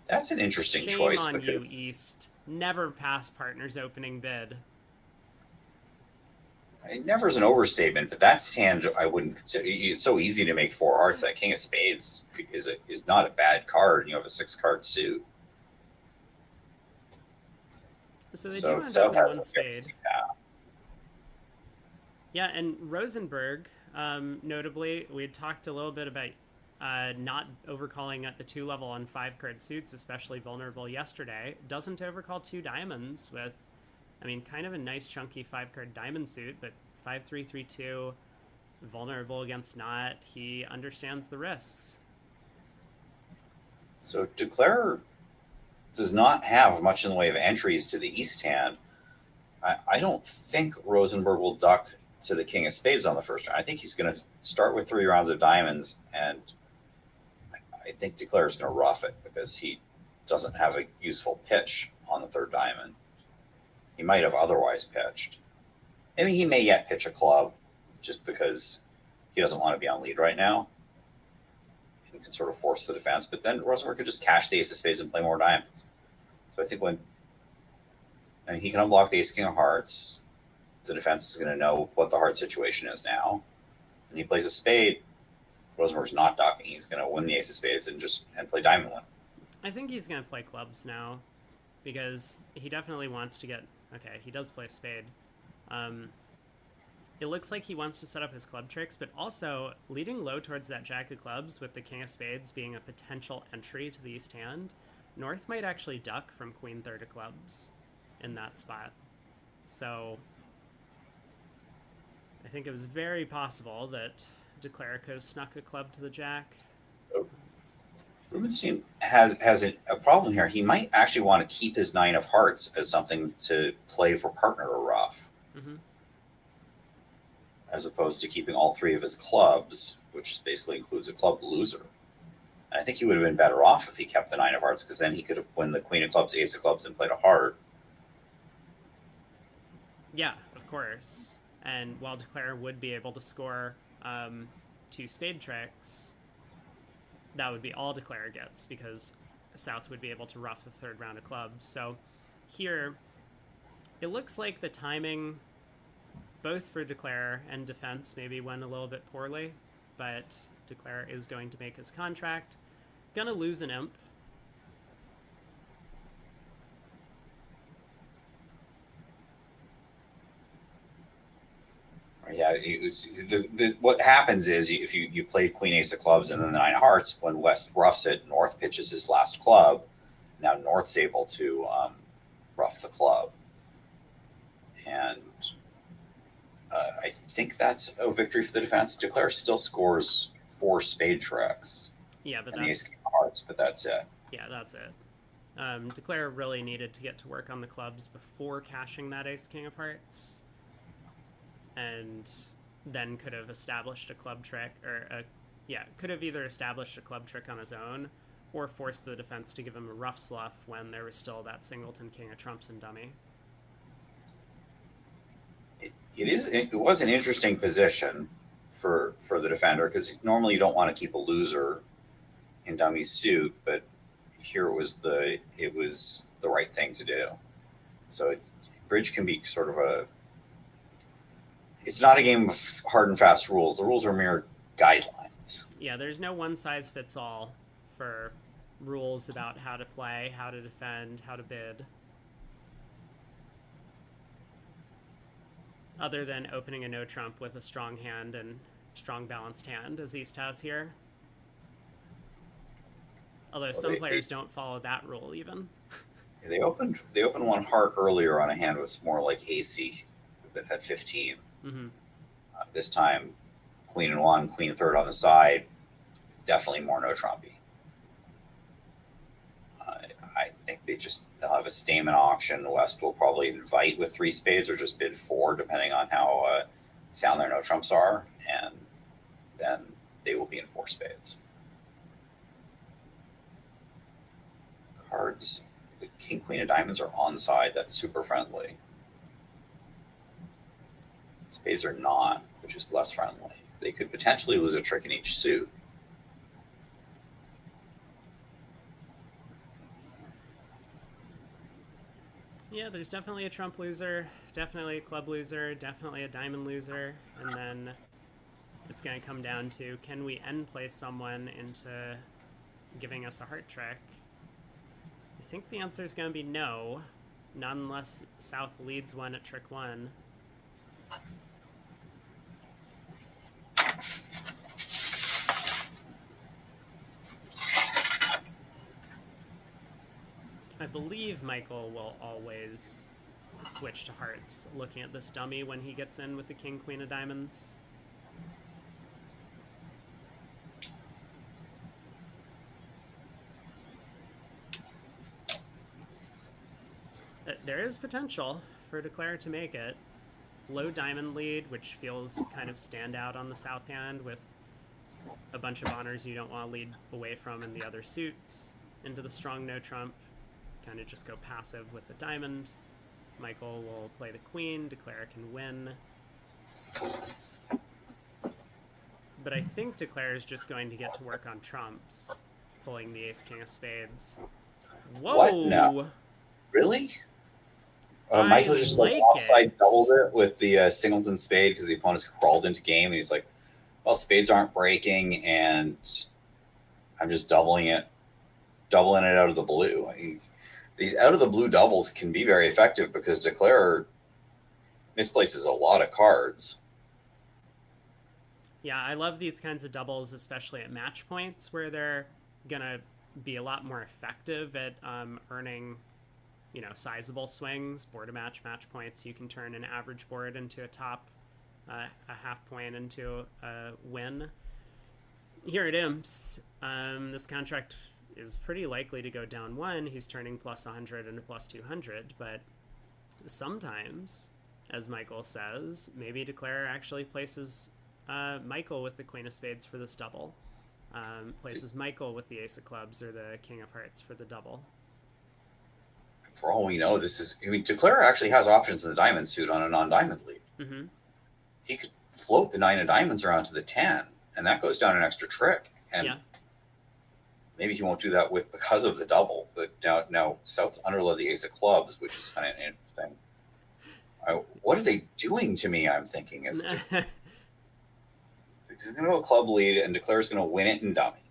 That's an interesting Shame choice. Shame on you, East. Never pass partner's opening bid. It never is an overstatement, but that's hand I wouldn't consider. It's so easy to make 4 hearts. That King of Spades is not a bad card, and you have a 6-card suit. So they do end up with 1 spade. Yeah, and Rosenberg Notably, we had talked a little bit about not overcalling at the 2 level on 5 card suits, especially vulnerable yesterday. Doesn't overcall 2 diamonds with, I mean, kind of a nice chunky 5 card diamond suit, but 5-3-3-2, vulnerable against not. He understands the risks. So Declare does not have much in the way of entries to the east hand. I don't think Rosenberg will duck to the king of spades on the first round. I think he's going to start with 3 rounds of diamonds, and I think Declare is going to rough it because he doesn't have a useful pitch on the 3rd diamond. He might have otherwise pitched. I mean, he may yet pitch a club just because he doesn't want to be on lead right now and can sort of force the defense. But then Rosenberg could just cash the ace of spades and play more diamonds. So I think he can unblock the ace king of hearts, the defense is going to know what the heart situation is now. And he plays a spade, Rosenberg's not docking. He's going to win the ace of spades and play diamond win. I think he's going to play clubs now because he definitely wants to get... Okay, he does play spade. It looks like he wants to set up his club tricks, but also leading low towards that jack of clubs with the king of spades being a potential entry to the east hand. North might actually duck from queen 3rd of clubs in that spot. So I think it was very possible that Declarico snuck a club to the jack. So Rubenstein has a problem here. He might actually want to keep his 9 of hearts as something to play for partner or rough. Mm-hmm. As opposed to keeping all 3 of his clubs, which basically includes a club loser. And I think he would have been better off if he kept the 9 of hearts, because then he could have won the queen of clubs, ace of clubs, and played a heart. Yeah, of course. And while Declare would be able to score 2 spade tricks, that would be all Declare gets, because South would be able to rough the 3rd round of clubs. So here, it looks like the timing, both for Declare and defense, maybe went a little bit poorly, but Declare is going to make his contract. Gonna lose an imp. Yeah, what happens is if you play queen ace of clubs and then the 9 of hearts, when West roughs it, North pitches his last club. Now North's able to rough the club. And I think that's a victory for the defense. Declare still scores 4 spade tricks. Yeah, but and the ace king of hearts, but that's it. Yeah, that's it. Declare really needed to get to work on the clubs before cashing that ace king of hearts, and then could have established a club trick, could have either established a club trick on his own or forced the defense to give him a rough slough when there was still that singleton king of trumps and dummy. It was an interesting position for the defender, because normally you don't want to keep a loser in dummy suit, but here it was the right thing to do. So bridge can be sort of it's not a game of hard and fast rules. The rules are mere guidelines. Yeah, there's no one size fits all for rules about how to play, how to defend, how to bid. Other than opening a no trump with a strong hand and strong balanced hand, as East has here. Although some players don't follow that rule even. They opened 1 heart earlier on a hand was more like AC that had 15. Mm-hmm. This time, queen and 1, queen 3rd on the side, definitely more no trumpy. I think they'll have a Stamen auction. West will probably invite with 3 spades or just bid 4, depending on how sound their no trumps are, and then they will be in 4 spades. Cards, the king, queen of diamonds are on side. That's super friendly. Spades are not, which is less friendly. They could potentially lose a trick in each suit. Yeah, there's definitely a trump loser, definitely a club loser, definitely a diamond loser, and then it's going to come down to, can we end play someone into giving us a heart trick? I think the answer is going to be no, not unless South leads one at trick 1. I believe Michael will always switch to hearts, looking at this dummy when he gets in with the king, queen of diamonds. There is potential for Declare to make it. Low diamond lead, which feels kind of standout on the south hand with a bunch of honors you don't want to lead away from in the other suits. Into the strong no trump, kind of just go passive with the diamond. Michael will play the queen, Declare can win. But I think Declare is just going to get to work on trumps, pulling the ace king of spades. Whoa! What? No. Really? Michael just like offside doubled it with the singleton spade because the opponent's crawled into game, and he's like, well, spades aren't breaking, and I'm just doubling it out of the blue. These out of the blue doubles can be very effective because Declare misplaces a lot of cards. Yeah, I love these kinds of doubles, especially at match points where they're gonna be a lot more effective at earning, sizable swings, board to match points. You can turn an average board into a top, a half point into a win. Here at Imps, this contract is pretty likely to go down 1. He's turning plus 100 into plus 200, but sometimes, as Michael says, maybe Declare actually places Michael with the queen of spades for this double. Places Michael with the ace of clubs or the king of hearts for the double. For all we know, Declare actually has options in the diamond suit on a non-diamond lead. Mm-hmm. He could float the 9 of diamonds around to the 10, and that goes down an extra trick. And maybe he won't do that because of the double. But now South's underled the ace of clubs, which is kind of interesting. What are they doing to me? I'm thinking he's going to go club lead, and Declare's going to win it in dummy.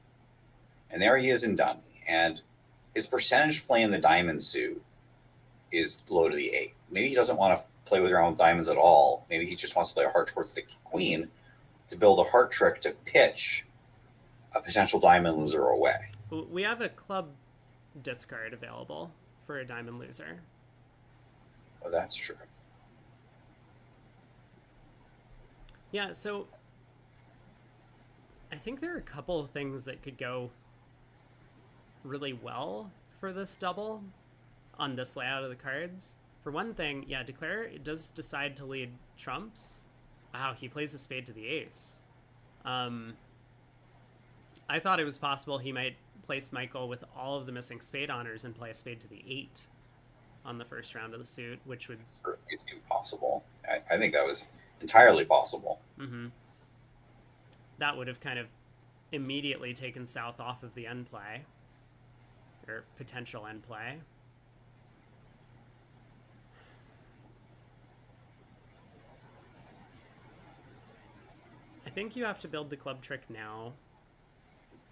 And there he is in dummy. And his percentage play in the diamond suit is low to the 8. Maybe he doesn't want to play with around diamonds at all. Maybe he just wants to play a heart towards the queen to build a heart trick to pitch a potential diamond loser away. We have a club discard available for a diamond loser. Oh, that's true. Yeah, so I think there are a couple of things that could go really well for this double on this layout of the cards. For one thing, Declare does decide to lead trumps. Wow, he plays a spade to the ace. I thought it was possible he might place Michael with all of the missing spade honors and play a spade to the 8 on the first round of the suit, which would... It's impossible. I think that was entirely possible. Mm-hmm. That would have kind of immediately taken South off of the end play, or potential end play. I think you have to build the club trick now,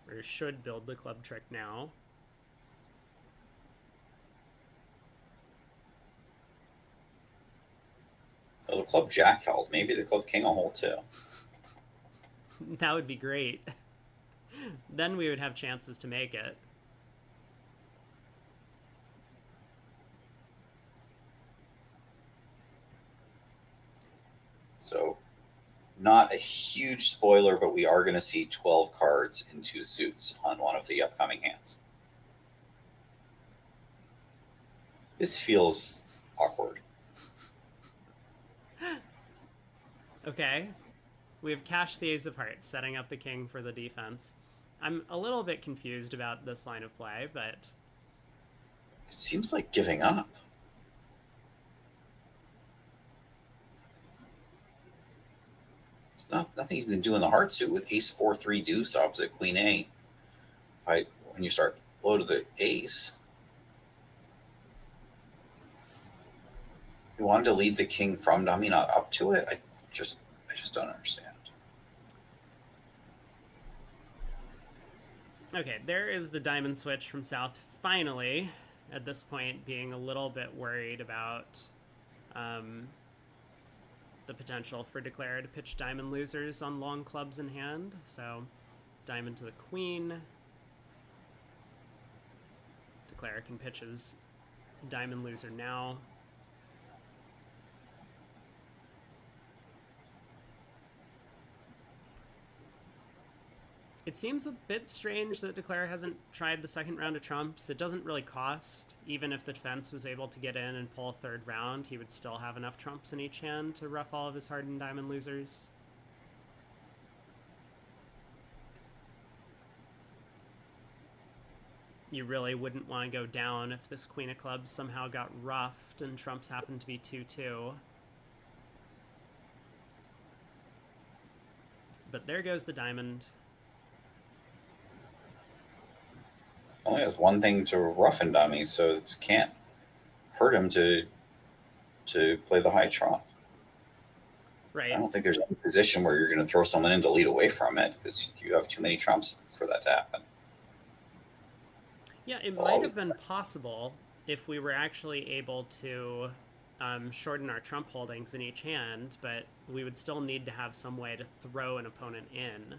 or should build the club trick now. Oh, the club jack held. Maybe the club king will hold too. That would be great. Then we would have chances to make it. So, not a huge spoiler, but we are going to see 12 cards in 2 suits on one of the upcoming hands. This feels awkward. Okay. We have cashed the ace of hearts, setting up the king for the defense. I'm a little bit confused about this line of play, but... It seems like giving up. There's nothing you can do in the heart suit with ace 4-3 deuce opposite queen 8. When you start low to the ace. You wanted to lead the king from dummy, not up to it? I just don't understand. Okay, there is the diamond switch from South finally, at this point, being a little bit worried about the potential for Declare to pitch diamond losers on long clubs in hand. So, diamond to the queen. Declare can pitch his diamond loser now. It seems a bit strange that Declare hasn't tried the second round of trumps. It doesn't really cost. Even if the defense was able to get in and pull a third round, he would still have enough trumps in each hand to rough all of his hardened diamond losers. You really wouldn't want to go down if this queen of clubs somehow got roughed and trumps happened to be 2-2. But there goes the diamond. Only has one thing to roughen dummy, so it can't hurt him to play the high trump. Right. I don't think there's any position where you're going to throw someone in to lead away from it because you have too many trumps for that to happen. Yeah, it might have been possible if we were actually able to shorten our trump holdings in each hand, but we would still need to have some way to throw an opponent in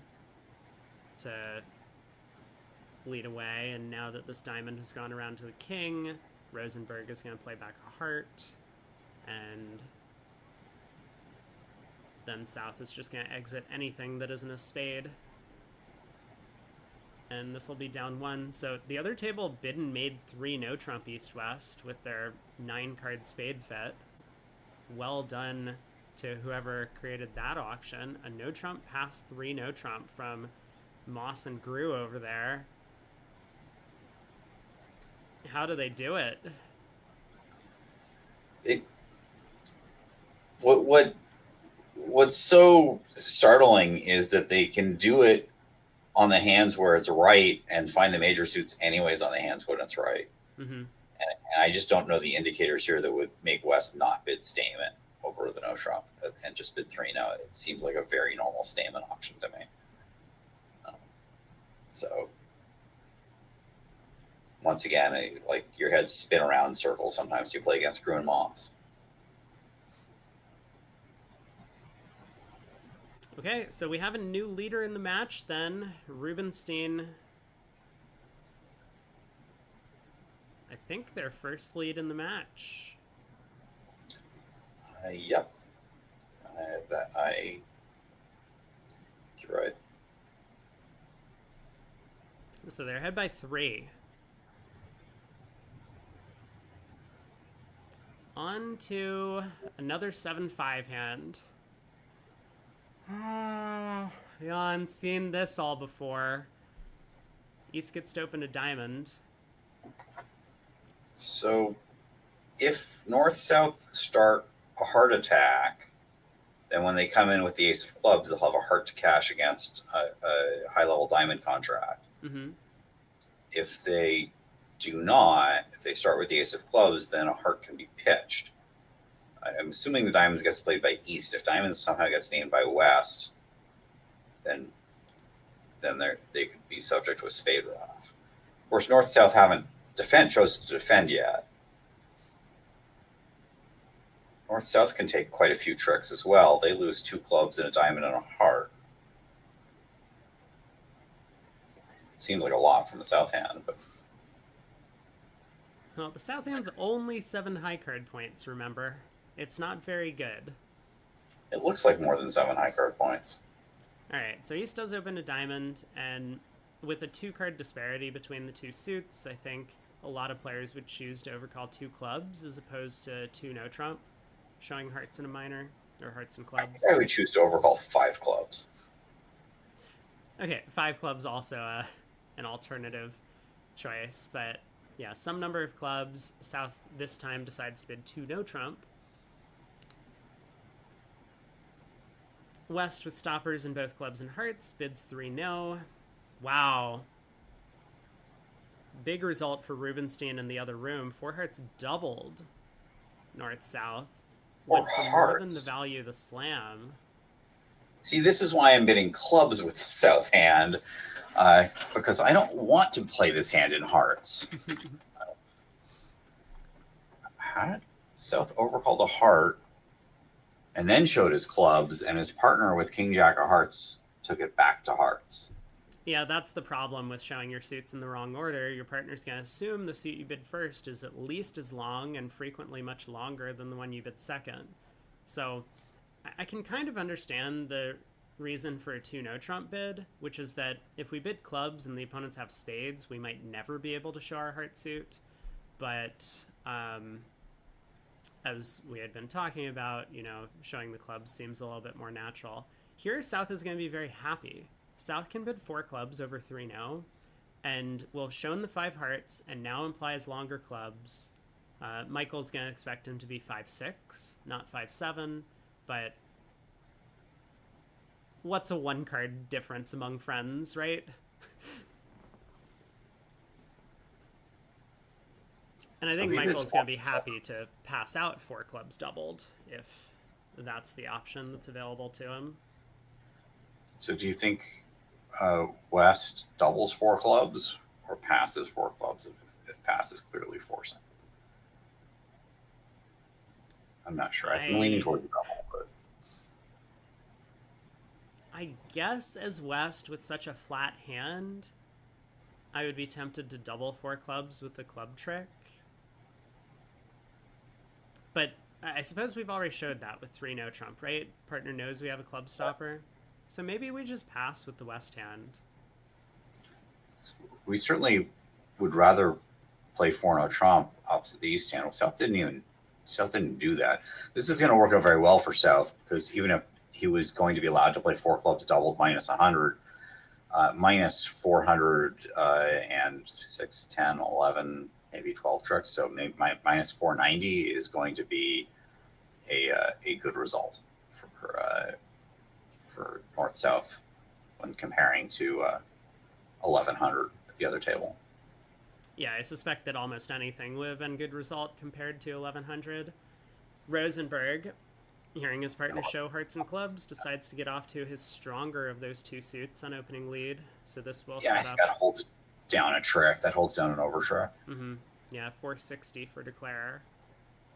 to lead away. And now that this diamond has gone around to the king, Rosenberg is going to play back a heart, and then South is just going to exit anything that isn't a spade. And this will be down 1. So the other table bid and made 3 no trump east-west with their 9-card spade fit. Well done to whoever created that auction. A no trump past 3 no trump from Moss and Grew over there. How do they do it? What's so startling is that they can do it on the hands where it's right and find the major suits anyways on the hands when it's right. Mm-hmm. And I just don't know the indicators here that would make West not bid Stamen over the no trump and just bid 3 now. It seems like a very normal Stamen auction to me. So once again, like your heads spin around in circles. Sometimes you play against Grew and Moss. Okay, so we have a new leader in the match then. Rubenstein. I think their first lead in the match. Yep. You're right. So they're ahead by 3. On to another 7-5 hand. Jan, seen this all before. East gets to open a diamond. So if North-South start a heart attack, then when they come in with the ace of clubs, they'll have a heart to cash against a high-level diamond contract. Mm-hmm. If they do not, if they start with the ace of clubs, then a heart can be pitched. I'm assuming the diamonds gets played by East. If diamonds somehow gets named by West, then they could be subject to a spade runoff. Of course, North-South haven't chosen to defend yet. North-South can take quite a few tricks as well. They lose 2 clubs and a diamond and a heart. Seems like a lot from the South hand, but well, the South hand's only 7 high card points, remember? It's not very good. It looks like more than 7 high card points. Alright, so East does open a diamond, and with a 2-card disparity between the 2 suits, I think a lot of players would choose to overcall 2 clubs as opposed to 2 no trump, showing hearts in a minor, or hearts and clubs. I would choose to overcall 5 clubs. Okay, 5 clubs also an alternative choice, but yeah, some number of clubs. South this time decides to bid 2 no trump. West with stoppers in both clubs and hearts bids 3 no. Wow. Big result for Rubenstein in the other room. 4 hearts doubled North-South. Went for more than the value of the slam. See, this is why I'm bidding clubs with the South hand, because I don't want to play this hand in hearts. South overcalled a heart and then showed his clubs, and his partner with King Jack of Hearts took it back to hearts. Yeah, that's the problem with showing your suits in the wrong order. Your partner's going to assume the suit you bid first is at least as long and frequently much longer than the one you bid second. So I can kind of understand the reason for a 2 no trump bid, which is that if we bid clubs and the opponents have spades, we might never be able to show our heart suit. But as we had been talking about, showing the clubs seems a little bit more natural. Here, South is going to be very happy. South can bid 4 clubs over 3 no, and will have shown the 5 hearts and now implies longer clubs. Michael's going to expect him to be 5-6, not 5-7, but what's a 1 card difference among friends, right? And I think Michael's going to be happy to pass out 4 clubs doubled if that's the option that's available to him. So do you think West doubles 4 clubs or passes 4 clubs if pass is clearly forcing? I'm not sure. I'm leaning towards the double, but I guess as West with such a flat hand, I would be tempted to double 4 clubs with the club trick. But I suppose we've already showed that with 3 no trump, right? Partner knows we have a club stopper. So maybe we just pass with the West hand. We certainly would rather play 4 no trump opposite the East hand. Well, South didn't do that. This is going to work out very well for South because even if he was going to be allowed to play 4 clubs doubled minus 100, minus 400 and 6, 10, 11, maybe 12 tricks. So maybe minus 490 is going to be a good result for North-South when comparing to 1100 at the other table. Yeah, I suspect that almost anything would have been good result compared to 1100. Rosenberg, hearing his partner show hearts and clubs, decides to get off to his stronger of those 2 suits on opening lead. So this will set up. That holds down a trick. That holds down an over trick. Mm-hmm. Yeah, 460 for declare,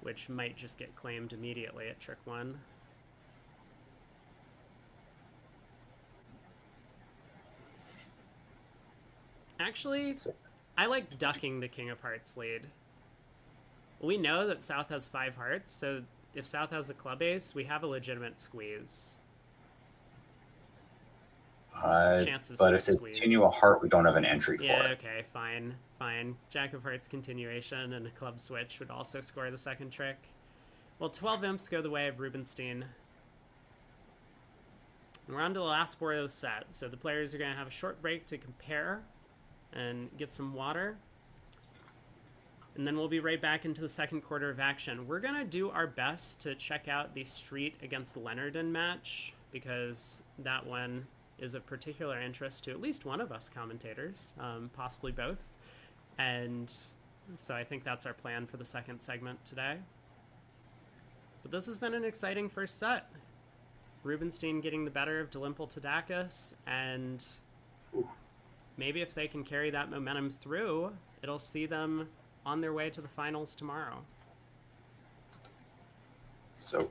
which might just get claimed immediately at trick 1. Actually, I like ducking the King of Hearts lead. We know that South has 5 hearts, so if South has the club ace, we have a legitimate squeeze. Chances but if they continue a heart, we don't have an entry for it. Yeah, okay, fine. Jack of Hearts continuation and a club switch would also score the second trick. Well, 12 imps go the way of Rubenstein. And we're on to the last board of the set, so the players are going to have a short break to compare and get some water. And then we'll be right back into the second quarter of action. We're going to do our best to check out the Street against Leonard match, because that one is of particular interest to at least one of us commentators, possibly both. And so I think that's our plan for the second segment today. But this has been an exciting first set. Rubenstein getting the better of dmle tacus, and maybe if they can carry that momentum through, it'll see them on their way to the finals tomorrow. So,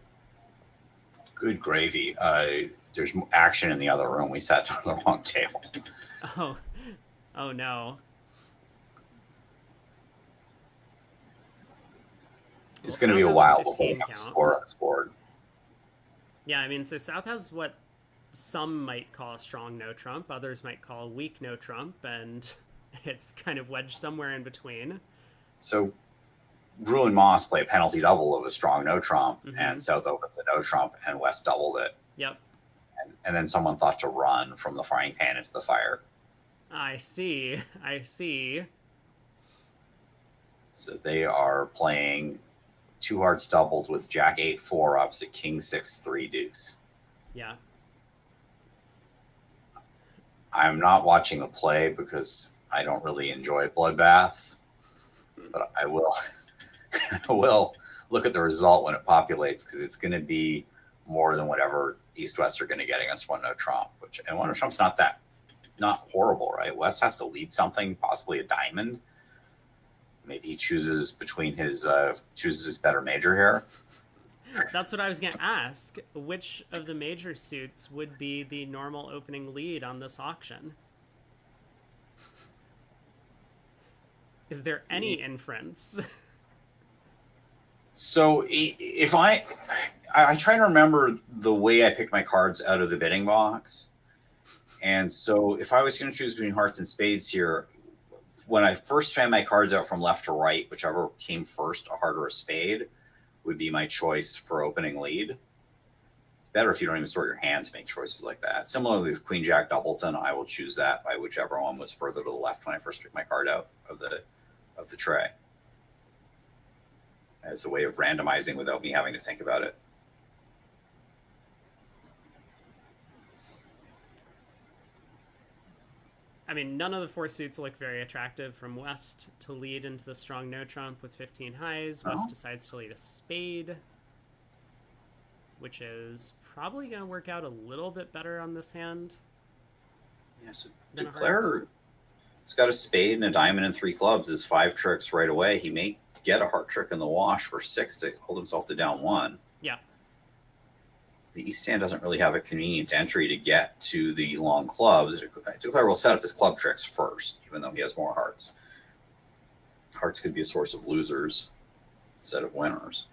good gravy. There's action in the other room. We sat down at the wrong table. Oh no. It's going to be a while before we have a score on this board. Yeah, I mean, so South has what some might call a strong no trump, others might call a weak no trump, and it's kind of wedged somewhere in between. So Ruin Moss play a penalty double of a strong no trump, and South opened the no trump, and West doubled it. Yep. And then someone thought to run from the frying pan into the fire. I see. So they are playing 2 hearts doubled with Jack 8-4 opposite King 6-3 deuce. Yeah. I'm not watching the play because I don't really enjoy bloodbaths, but I will look at the result when it populates, because it's going to be more than whatever East-West are going to get against 1 no trump, and 1 no trump's not horrible, right? West has to lead something, possibly a diamond. Maybe he chooses his better major here. That's what I was going to ask. Which of the major suits would be the normal opening lead on this auction? Is there any inference? So if I try to remember the way I picked my cards out of the bidding box. And so if I was going to choose between hearts and spades here, when I first found my cards out from left to right, whichever came first, a heart or a spade, would be my choice for opening lead. It's better if you don't even sort your hand to make choices like that. Similarly with Queen Jack Doubleton, I will choose that by whichever one was further to the left when I first picked my card out of the tray, as a way of randomizing without me having to think about it. I mean, none of the four suits look very attractive. From West to lead into the strong no trump with 15 highs. West decides to lead a spade, which is probably going to work out a little bit better on this hand. Yeah, so Duclair has got a spade and a diamond and 3 clubs. Is 5 tricks right away. He may get a heart trick in the wash for 6 to hold himself to down 1. Yeah. The East hand doesn't really have a convenient entry to get to the long clubs. Duclair will set up his club tricks first, even though he has more hearts. Hearts could be a source of losers instead of winners.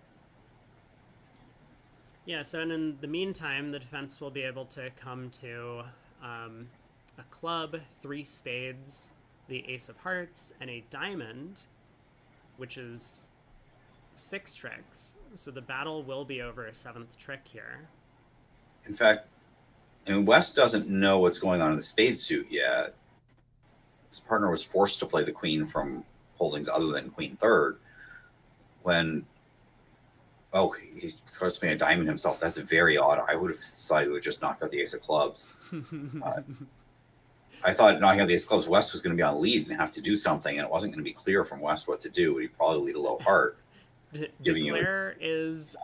Yeah, so in the meantime, the defense will be able to come to a club, 3 spades, the ace of hearts, and a diamond, which is 6 tricks. So the battle will be over a 7th trick here. In fact, West doesn't know what's going on in the spade suit yet. His partner was forced to play the queen from holdings other than queen third. When, he starts playing a diamond himself. That's very odd. I would have thought he would just knock out the ace of clubs. I thought knocking out the ace of clubs, West was going to be on lead and have to do something, and it wasn't going to be clear from West what to do. He'd probably lead a low heart. Duclair is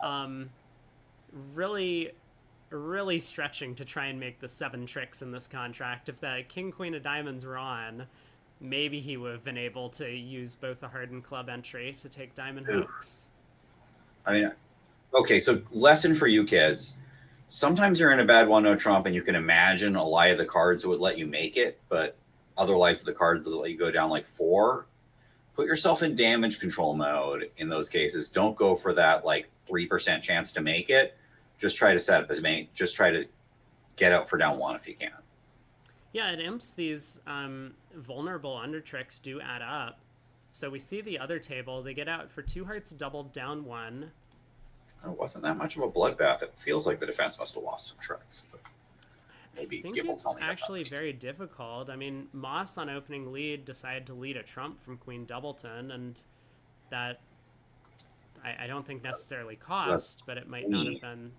really stretching to try and make the 7 tricks in this contract. If that king queen of diamonds were on, maybe he would have been able to use both the heart and club entry to take diamond hooks. I mean, okay, so lesson for you kids. Sometimes you're in a bad 1-0 trump and you can imagine a lie of the cards that would let you make it, but other lies of the cards that let you go down like 4. Put yourself in damage control mode in those cases. Don't go for that like 3% chance to make it. Just try to set up as many. Just try to get out for down 1 if you can. Yeah, at imps, these vulnerable under tricks do add up. So we see the other table. They get out for 2 hearts doubled down 1. It wasn't that much of a bloodbath. It feels like the defense must have lost some tricks. But maybe I think Gib will it's tell me actually very difficult. I mean, Moss on opening lead decided to lead a trump from Queen Doubleton, and that I don't think necessarily cost, but it might not have been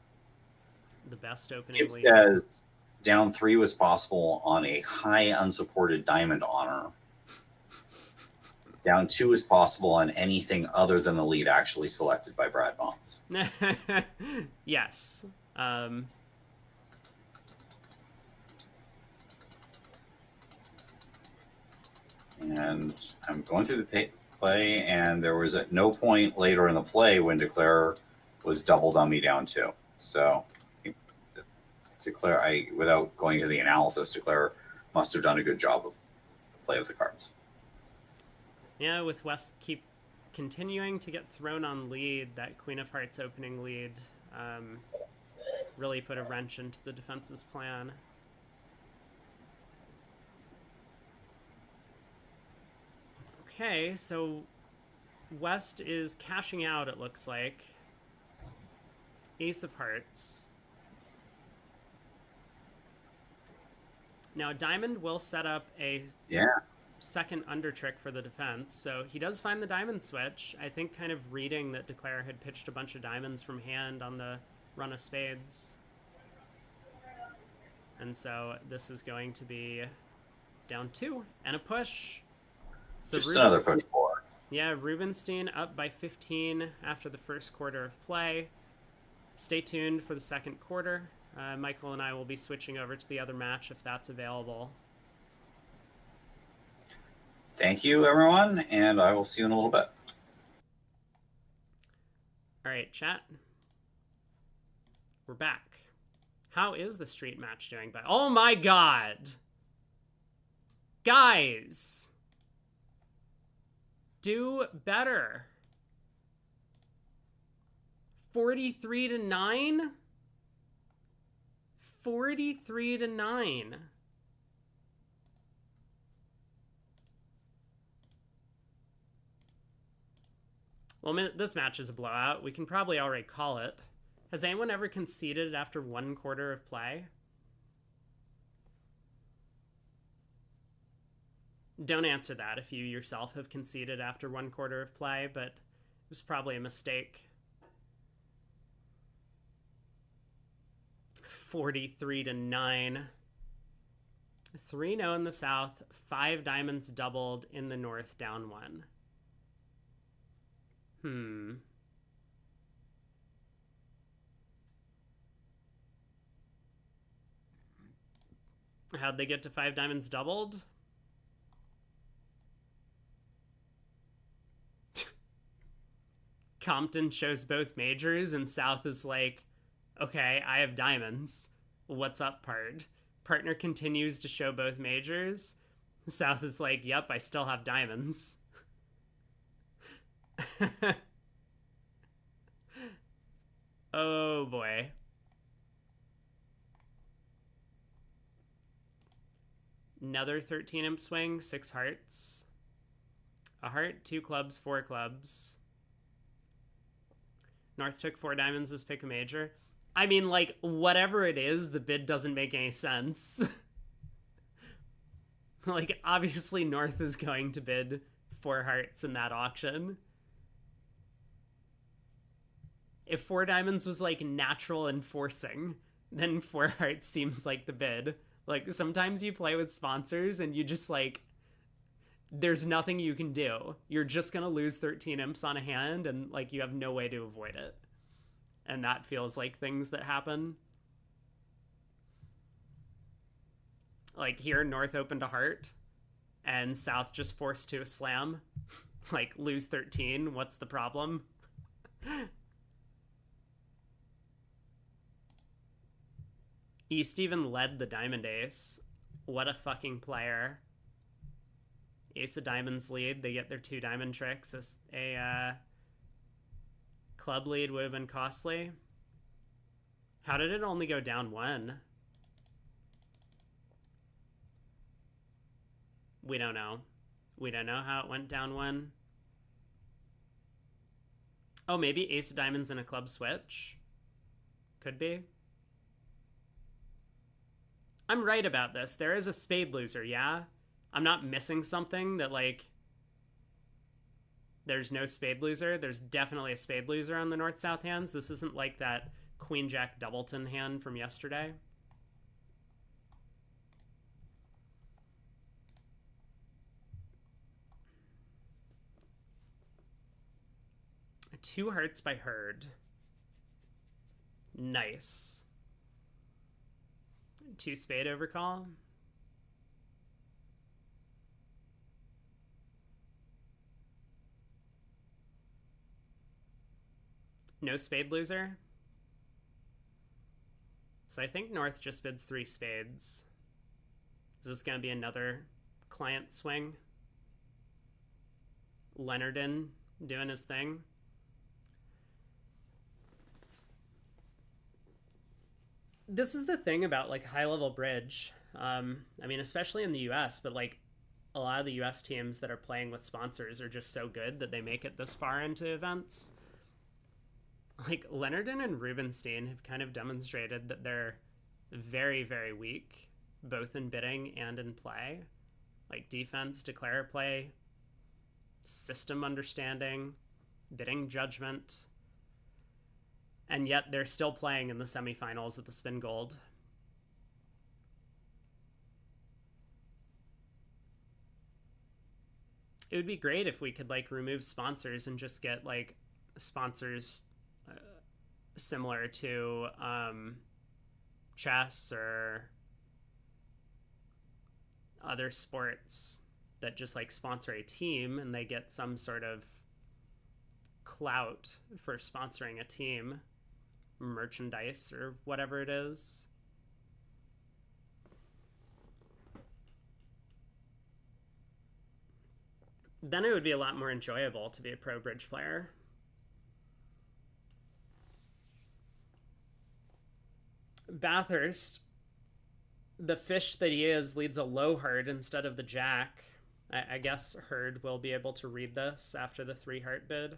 the best opening Gib lead. says down 3 was possible on a high unsupported diamond honor. Down 2 is possible on anything other than the lead actually selected by Brad Bonds. Yes. And I'm going through the play, and there was at no point later in the play when Duclair was double dummy down 2. So Duclair, without going to the analysis, Duclair must have done a good job of the play of the cards. Yeah, with West keep continuing to get thrown on lead, that Queen of Hearts opening lead really put a wrench into the defense's plan. Okay, so West is cashing out, it looks like. Ace of Hearts. Now, Diamond will set up a second under trick for the defense, so he does find the diamond switch. I think kind of reading that Duclair had pitched a bunch of diamonds from hand on the run of spades. And so this is going to be down 2 and a push. So just another push 4. Yeah, Rubenstein up by 15 after the first quarter of play. Stay tuned for the second quarter. Michael and I will be switching over to the other match if that's available. Thank you, everyone, and I will see you in a little bit. All right, chat. We're back. How is the street match doing? Oh my god! Guys! Do better. 43-9? 43-9. Well, this match is a blowout. We can probably already call it. Has anyone ever conceded after 1 quarter of play? Don't answer that if you yourself have conceded after 1 quarter of play, but it was probably a mistake. 43-9. 3-0 in the South, 5 diamonds doubled in the North, down 1. How'd they get to 5 diamonds doubled? Compton shows both majors, and South is like, okay, I have diamonds. What's up, part? Partner continues to show both majors. South is like, yep, I still have diamonds. Oh boy. Another 13 imp swing, 6 hearts. A heart, 2 clubs, 4 clubs. North took 4 diamonds as pick a major. I mean, like, whatever it is, the bid doesn't make any sense. Like, obviously North is going to bid 4 hearts in that auction. If 4 diamonds was, like, natural and forcing, then 4 hearts seems like the bid. Like, sometimes you play with sponsors and you just, like, there's nothing you can do. You're just gonna lose 13 imps on a hand and, like, you have no way to avoid it. And that feels like things that happen. Like, here, North opened a heart and South just forced to a slam. Like, lose 13, what's the problem? East even led the diamond ace. What a fucking player. Ace of diamonds lead. They get their 2 diamond tricks. A club lead would have been costly. How did it only go down 1? We don't know. We don't know how it went down 1. Oh, maybe ace of diamonds and a club switch? Could be. I'm right about this. There is a spade loser, yeah? I'm not missing something that, like, there's no spade loser. There's definitely a spade loser on the North-South hands. This isn't like that Queen-Jack Doubleton hand from yesterday. Two hearts by Herd. Nice. 2 spade overcall. No spade loser. So I think North just bids 3 spades. Is this going to be another client swing? Leonard in doing his thing. This is the thing about, like, high-level bridge. I mean, especially in the US, but, like, a lot of the US teams that are playing with sponsors are just so good that they make it this far into events. Like, Leonard and Rubenstein have kind of demonstrated that they're very, very weak, both in bidding and in play. Like, defense, declare play, system understanding, bidding judgment. And yet they're still playing in the semifinals at the Spingold. It would be great if we could, like, remove sponsors and just get, like, sponsors similar to chess or other sports that just, like, sponsor a team and they get some sort of clout for sponsoring a team, merchandise or whatever it is. Then it would be a lot more enjoyable to be a pro bridge player. Bathurst, the fish that he is, leads a low heart instead of the jack. I guess Hurd will be able to read this after the 3 heart bid.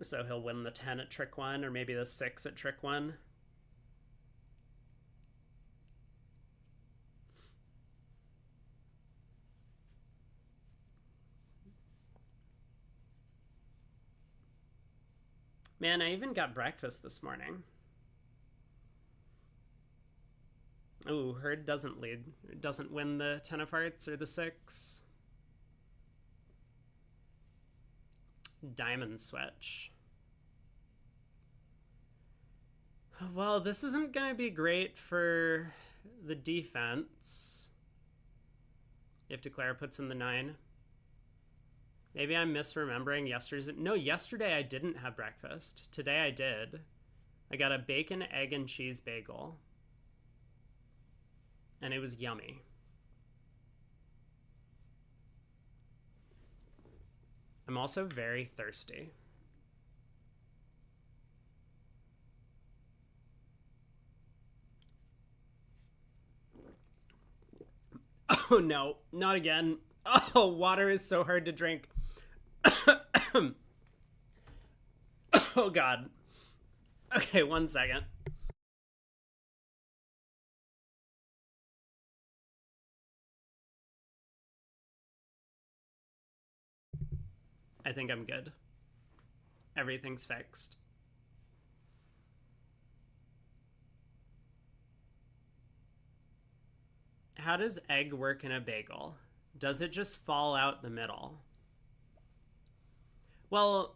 So he'll win the 10 at trick 1, or maybe the 6 at trick 1. Man, I even got breakfast this morning. Ooh, Hurd doesn't lead. Doesn't win the 10 of hearts or the 6. Diamond switch. Well, this isn't going to be great for the defense. If Declare puts in the 9. Maybe I'm misremembering yesterday's. No, yesterday I didn't have breakfast. Today I did. I got a bacon, egg, and cheese bagel. And it was yummy. I'm also very thirsty. Oh no, not again. Oh, water is so hard to drink. Oh god. Okay, 1 second. I think I'm good. Everything's fixed. How does egg work in a bagel? Does it just fall out the middle? Well,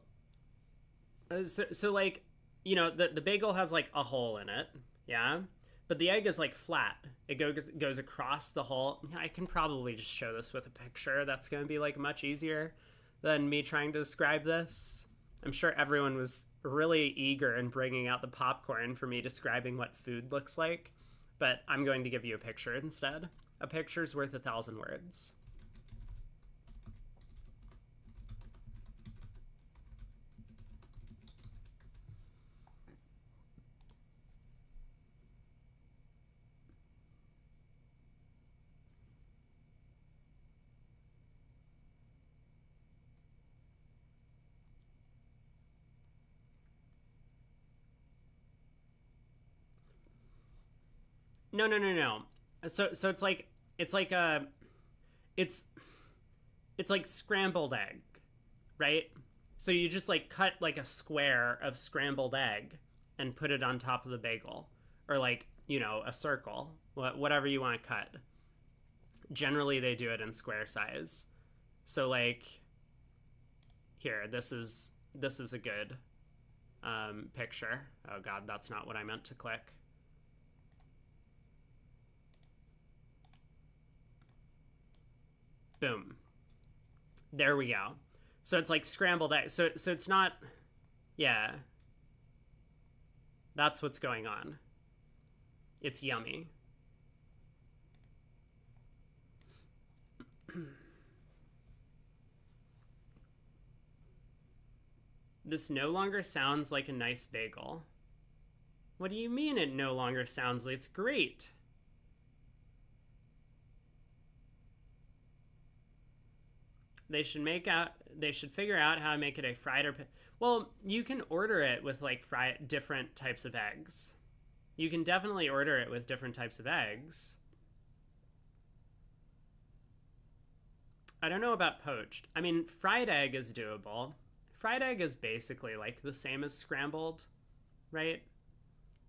so like, you know, the bagel has like a hole in it, yeah? But the egg is like flat. It goes across the hole. I can probably just show this with a picture. That's going to be like much easier than me trying to describe this. I'm sure everyone was really eager in bringing out the popcorn for me describing what food looks like, but I'm going to give you a picture instead. A picture's worth 1,000 words. No. So it's like it's like a it's like scrambled egg, right? So you just like cut like a square of scrambled egg and put it on top of the bagel, or like, you know, a circle, whatever you want to cut. Generally they do it in square size. So like here, this is a good picture. Oh god, that's not what I meant to click. Boom. There we go. So it's like scrambled egg. So it's not, yeah. That's what's going on. It's yummy. This no longer sounds like a nice bagel. What do you mean it no longer sounds like? It's great. They should figure out how to make it a fried or, well, you can order it with like different types of eggs. You can definitely order it with different types of eggs. I don't know about poached. I mean, fried egg is doable. Fried egg is basically like the same as scrambled, right?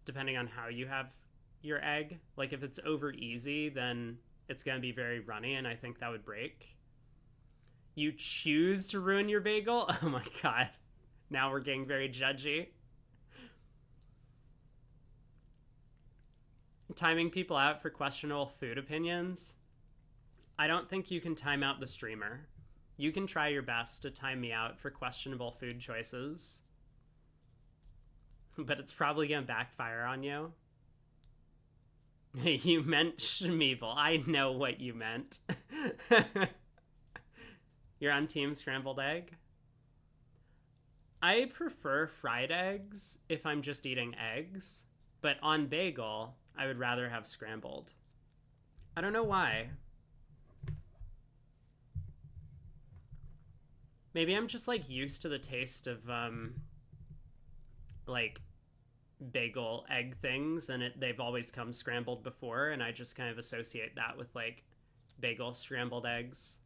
Depending on how you have your egg. Like if it's over easy, then it's going to be very runny, and I think that would break. You choose to ruin your bagel? Oh my god. Now we're getting very judgy. Timing people out for questionable food opinions. I don't think you can time out the streamer. You can try your best to time me out for questionable food choices, but it's probably going to backfire on you. You meant Schmeeble. I know what you meant. You're on Team Scrambled Egg? I prefer fried eggs if I'm just eating eggs, but on bagel, I would rather have scrambled. I don't know why. Maybe I'm just like used to the taste of like bagel egg things, and they've always come scrambled before, and I just kind of associate that with like bagel scrambled eggs.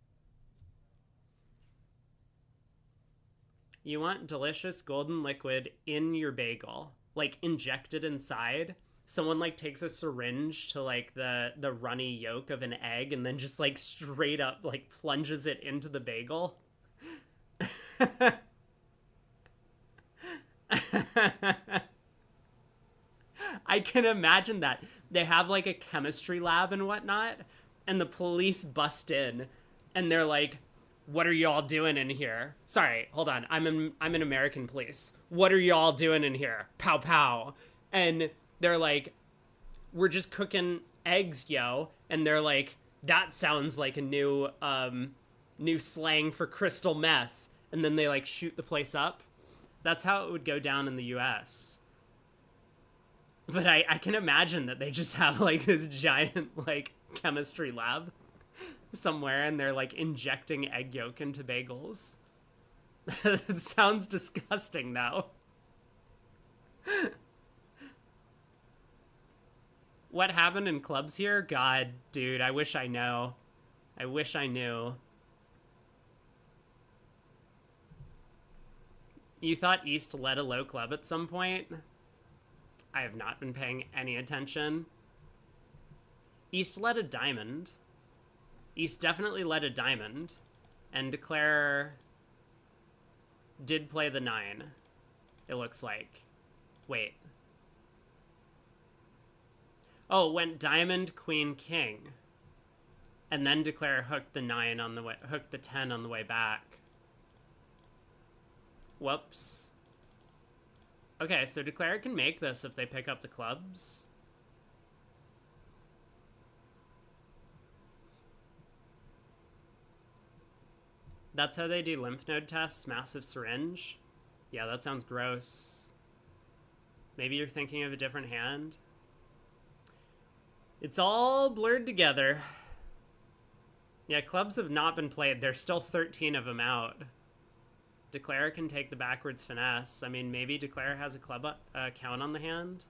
You want delicious golden liquid in your bagel, like injected inside. Someone like takes a syringe to like the runny yolk of an egg and then just like straight up like plunges it into the bagel. I can imagine that. They have like a chemistry lab and whatnot, and the police bust in and they're like, "What are y'all doing in here?" Sorry, hold on. I'm an American police. "What are y'all doing in here?" Pow pow. And they're like, "We're just cooking eggs, yo." And they're like, "That sounds like a new slang for crystal meth." And then they like shoot the place up. That's how it would go down in the US. But I can imagine that they just have like this giant like chemistry lab somewhere, and they're like injecting egg yolk into bagels. It sounds disgusting though. What happened in clubs here? God, dude, I wish I know. I wish I knew. You thought East led a low club at some point? I have not been paying any attention. East led a diamond. East definitely led a diamond. And Declare did play the 9, it looks like. Wait. Oh, it went diamond, queen, king. And then Declare hooked the 9 on the way, hooked the 10 on the way back. Whoops. Okay, so Declare can make this if they pick up the clubs. That's how they do lymph node tests, massive syringe. Yeah, that sounds gross. Maybe you're thinking of a different hand. It's all blurred together. Yeah, clubs have not been played. There's still 13 of them out. Declare can take the backwards finesse. I mean, maybe Declare has a club count on the hand.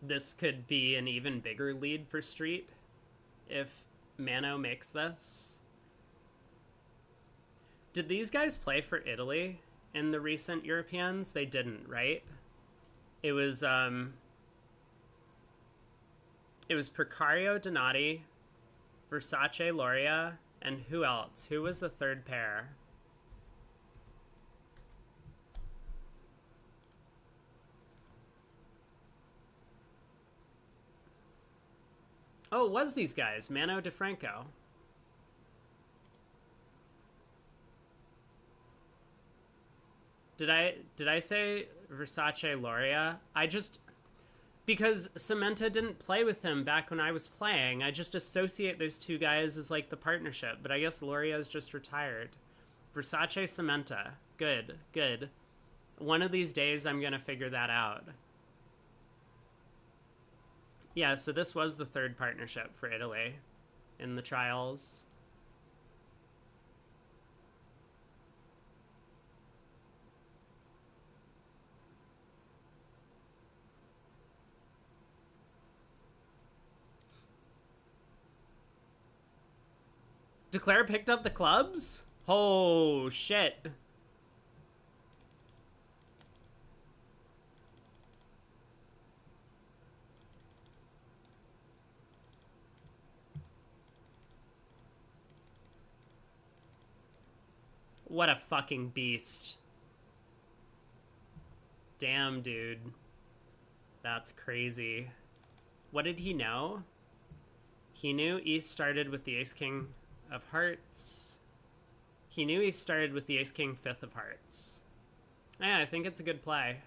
This could be an even bigger lead for Street if Mano makes this. Did these guys play for Italy in the recent Europeans? They didn't, right? It was Precario Donati, Versace Loria, and who else? Who was the third pair? Oh, it was these guys. Mano DeFranco. Did I say Versace Loria? Because Samantha didn't play with him back when I was playing, I just associate those two guys as like the partnership, but I guess Loria's just retired. Versace Samantha. Good, good. One of these days I'm gonna figure that out. Yeah, so this was the third partnership for Italy in the trials. Declare picked up the clubs? Oh, shit. What a fucking beast. Damn, dude. That's crazy. What did he know? He knew East started with the Ace-King of Hearts. He knew he started with the Ace-King Fifth of Hearts. Yeah, I think it's a good play.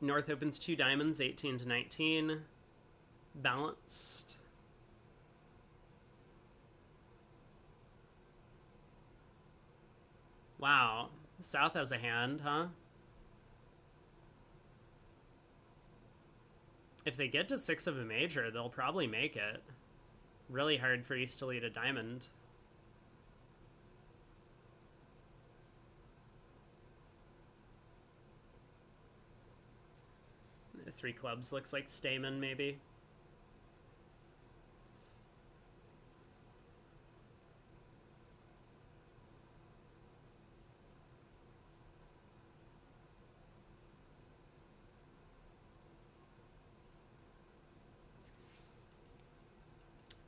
North opens 2 diamonds, 18 to 19. Balanced. Wow. South has a hand, huh? If they get to 6 of a major, they'll probably make it. Really hard for East to lead a diamond. Three clubs looks like Stamen, maybe.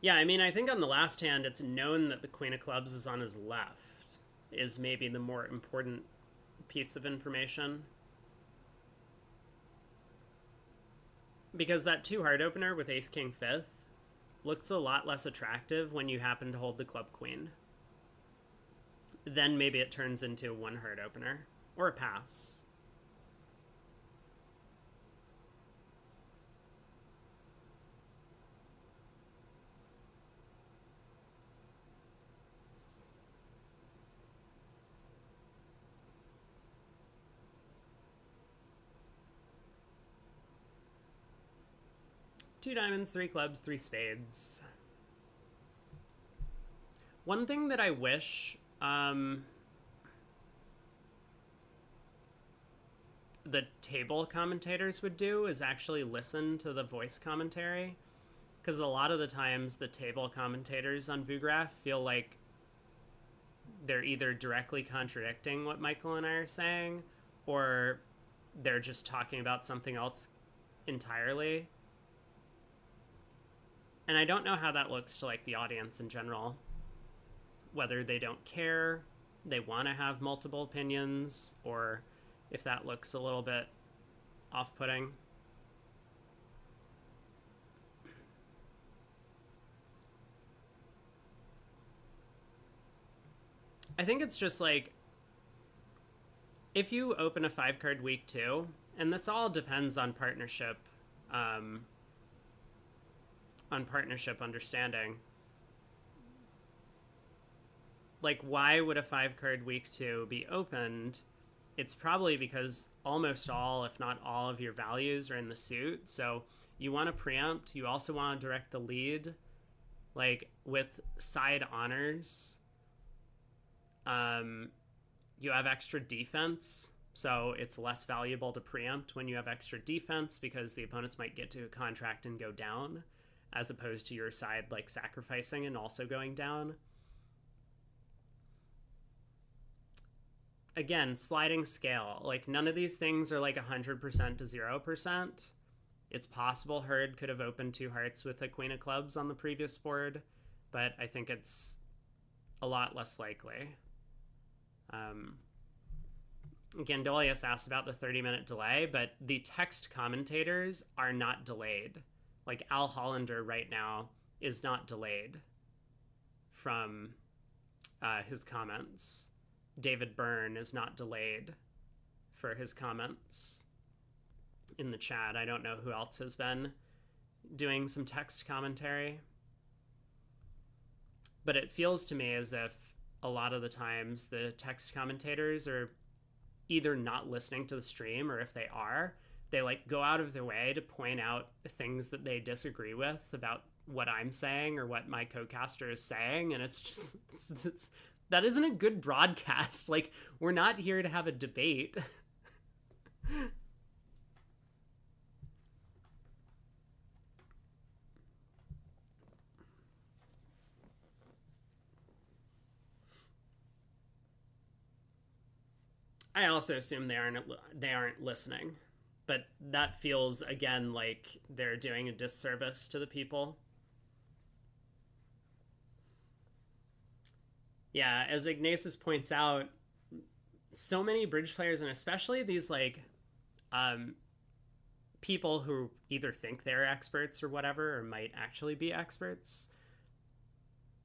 Yeah, I mean, I think on the last hand, it's known that the Queen of Clubs is on his left, is maybe the more important piece of information. Because that 2 heart opener with Ace King Fifth looks a lot less attractive when you happen to hold the Club Queen. Then maybe it turns into a 1 heart opener, or a pass. Two diamonds, 3 clubs, 3 spades. One thing that I wish the table commentators would do is actually listen to the voice commentary, because a lot of the times the table commentators on VooGraph feel like they're either directly contradicting what Michael and I are saying, or they're just talking about something else entirely. And I don't know how that looks to like the audience in general. Whether they don't care, they want to have multiple opinions, or if that looks a little bit off-putting. I think it's just like, if you open a 5-card week too, and this all depends on partnership understanding. Like, why would a 5-card week 2 be opened? It's probably because almost all, if not all, of your values are in the suit. So you want to preempt. You also want to direct the lead. Like, with side honors, you have extra defense. So it's less valuable to preempt when you have extra defense, because the opponents might get to a contract and go down, as opposed to your side like sacrificing and also going down. Again, sliding scale. Like, none of these things are like 100% to 0%. It's possible Herd could have opened 2 hearts with a Queen of Clubs on the previous board, but I think it's a lot less likely. Again, Dolius asked about the 30-minute delay, but the text commentators are not delayed. Like, Al Hollander right now is not delayed from his comments. David Byrne is not delayed for his comments in the chat. I don't know who else has been doing some text commentary. But it feels to me as if a lot of the times the text commentators are either not listening to the stream, or if they are, they like go out of their way to point out things that they disagree with about what I'm saying or what my co-caster is saying. And it's just, that isn't a good broadcast. Like, we're not here to have a debate. I also assume they aren't listening. But that feels, again, like they're doing a disservice to the people. Yeah, as Ignatius points out, so many bridge players, and especially these like um, people who either think they're experts or whatever, or might actually be experts,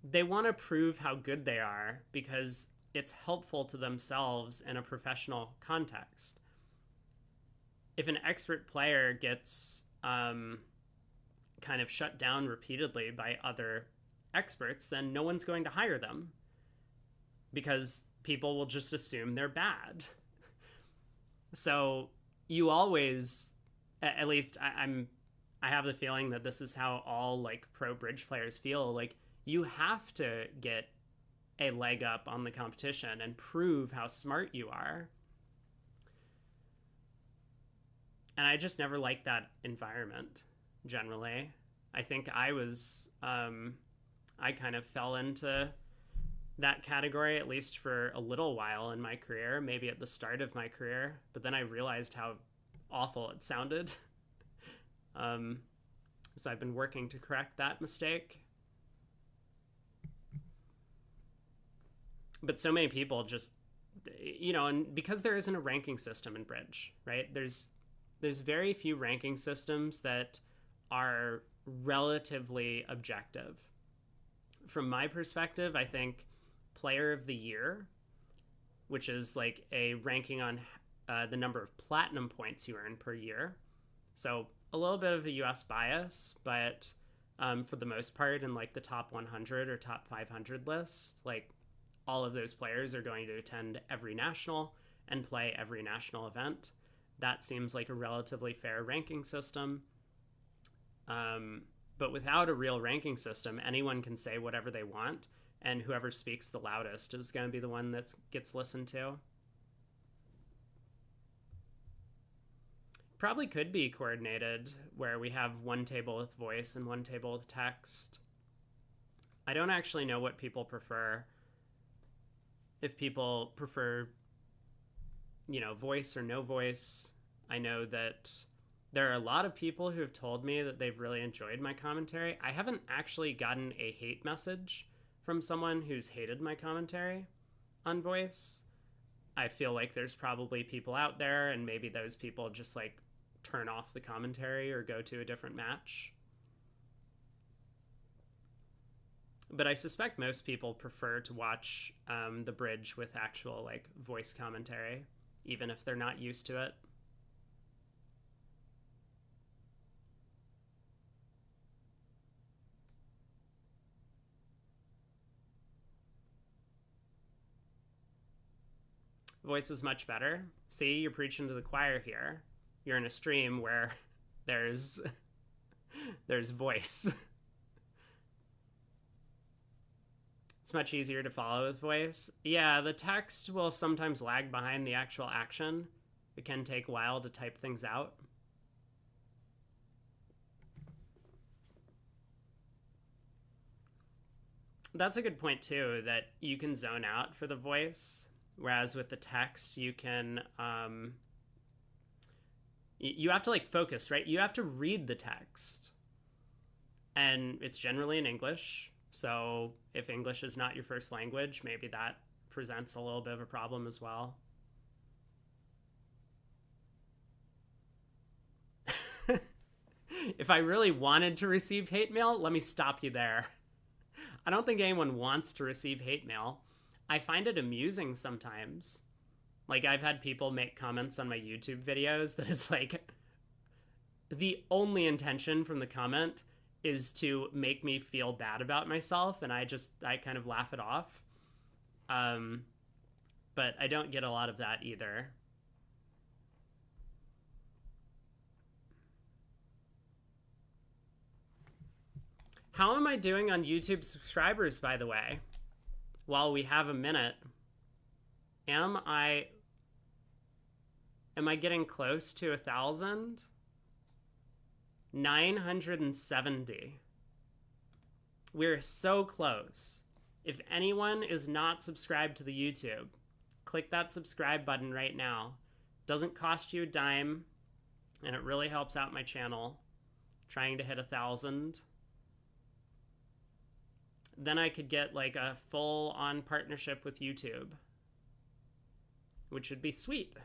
they want to prove how good they are because it's helpful to themselves in a professional context. If an expert player gets kind of shut down repeatedly by other experts, then no one's going to hire them because people will just assume they're bad. So you always, at least I have the feeling that this is how all like pro bridge players feel. Like you have to get a leg up on the competition and prove how smart you are. And I just never liked that environment generally. I think I kind of fell into that category, at least for a little while in my career, maybe at the start of my career. But then I realized how awful it sounded. So I've been working to correct that mistake. But so many people just, and because there isn't a ranking system in bridge, right? There's very few ranking systems that are relatively objective. From my perspective, I think Player of the Year, which is like a ranking on the number of platinum points you earn per year. So a little bit of a US bias, but for the most part, in like the top 100 or top 500 list, like all of those players are going to attend every national and play every national event. That seems like a relatively fair ranking system. But without a real ranking system, anyone can say whatever they want, and whoever speaks the loudest is going to be the one that gets listened to. Probably could be coordinated where we have one table with voice and one table with text. I don't actually know what people prefer. If people prefer, voice or no voice. I know that there are a lot of people who have told me that they've really enjoyed my commentary. I haven't actually gotten a hate message from someone who's hated my commentary on voice. I feel like there's probably people out there, and maybe those people just like turn off the commentary or go to a different match. But I suspect most people prefer to watch the bridge with actual like voice commentary, even if they're not used to it. Voice is much better. See, you're preaching to the choir here. You're in a stream where there's voice. It's much easier to follow with voice. Yeah, the text will sometimes lag behind the actual action. It can take a while to type things out. That's a good point too, that you can zone out for the voice, whereas with the text you can you have to like focus, right? You have to read the text, and it's generally in English. So if English is not your first language, maybe that presents a little bit of a problem as well. If I really wanted to receive hate mail, let me stop you there. I don't think anyone wants to receive hate mail. I find it amusing sometimes. Like, I've had people make comments on my YouTube videos that is like, the only intention from the comment is to make me feel bad about myself, and I kind of laugh it off. But I don't get a lot of that either. How am I doing on YouTube subscribers, by the way? While we have a minute, am I getting close to 1,000? 970. We're so close. If anyone is not subscribed to the YouTube, click that subscribe button right now. Doesn't cost you a dime. and it really helps out my channel. Trying to hit 1,000. Then I could get like a full-on partnership with YouTube, which would be sweet.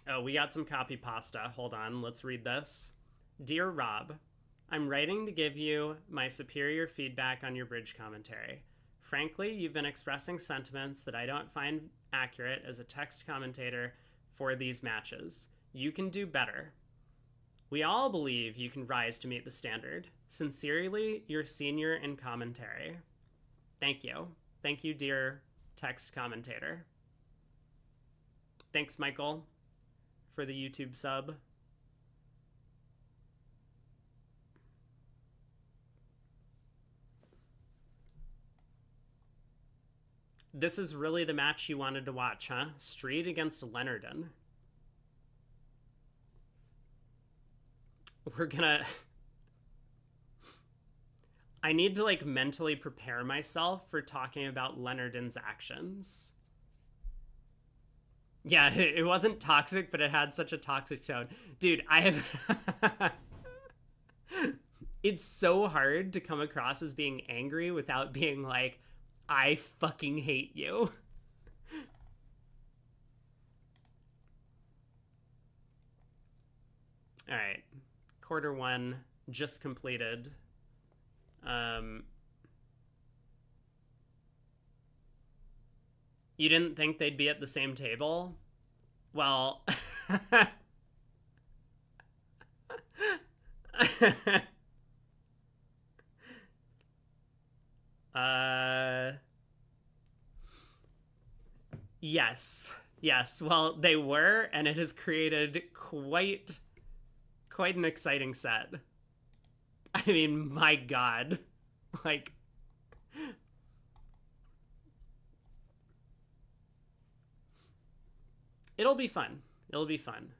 Oh, we got some copy pasta. Hold on, let's read this. Dear Rob, I'm writing to give you my superior feedback on your bridge commentary. Frankly, you've been expressing sentiments that I don't find accurate as a text commentator for these matches. You can do better. We all believe you can rise to meet the standard. Sincerely, your senior in commentary. Thank you. Thank you, dear text commentator. Thanks, Michael, for the YouTube sub. This is really the match you wanted to watch, huh? Street against Leonard. We're gonna... I need to, like, mentally prepare myself for talking about Leonard's actions. Yeah, it wasn't toxic, but it had such a toxic tone. Dude, I have... It's so hard to come across as being angry without being like, I fucking hate you. All right. Quarter one just completed. You didn't think they'd be at the same table? Well... Yes. Well, they were, and it has created quite an exciting set. I mean, my God. Like... It'll be fun. It'll be fun.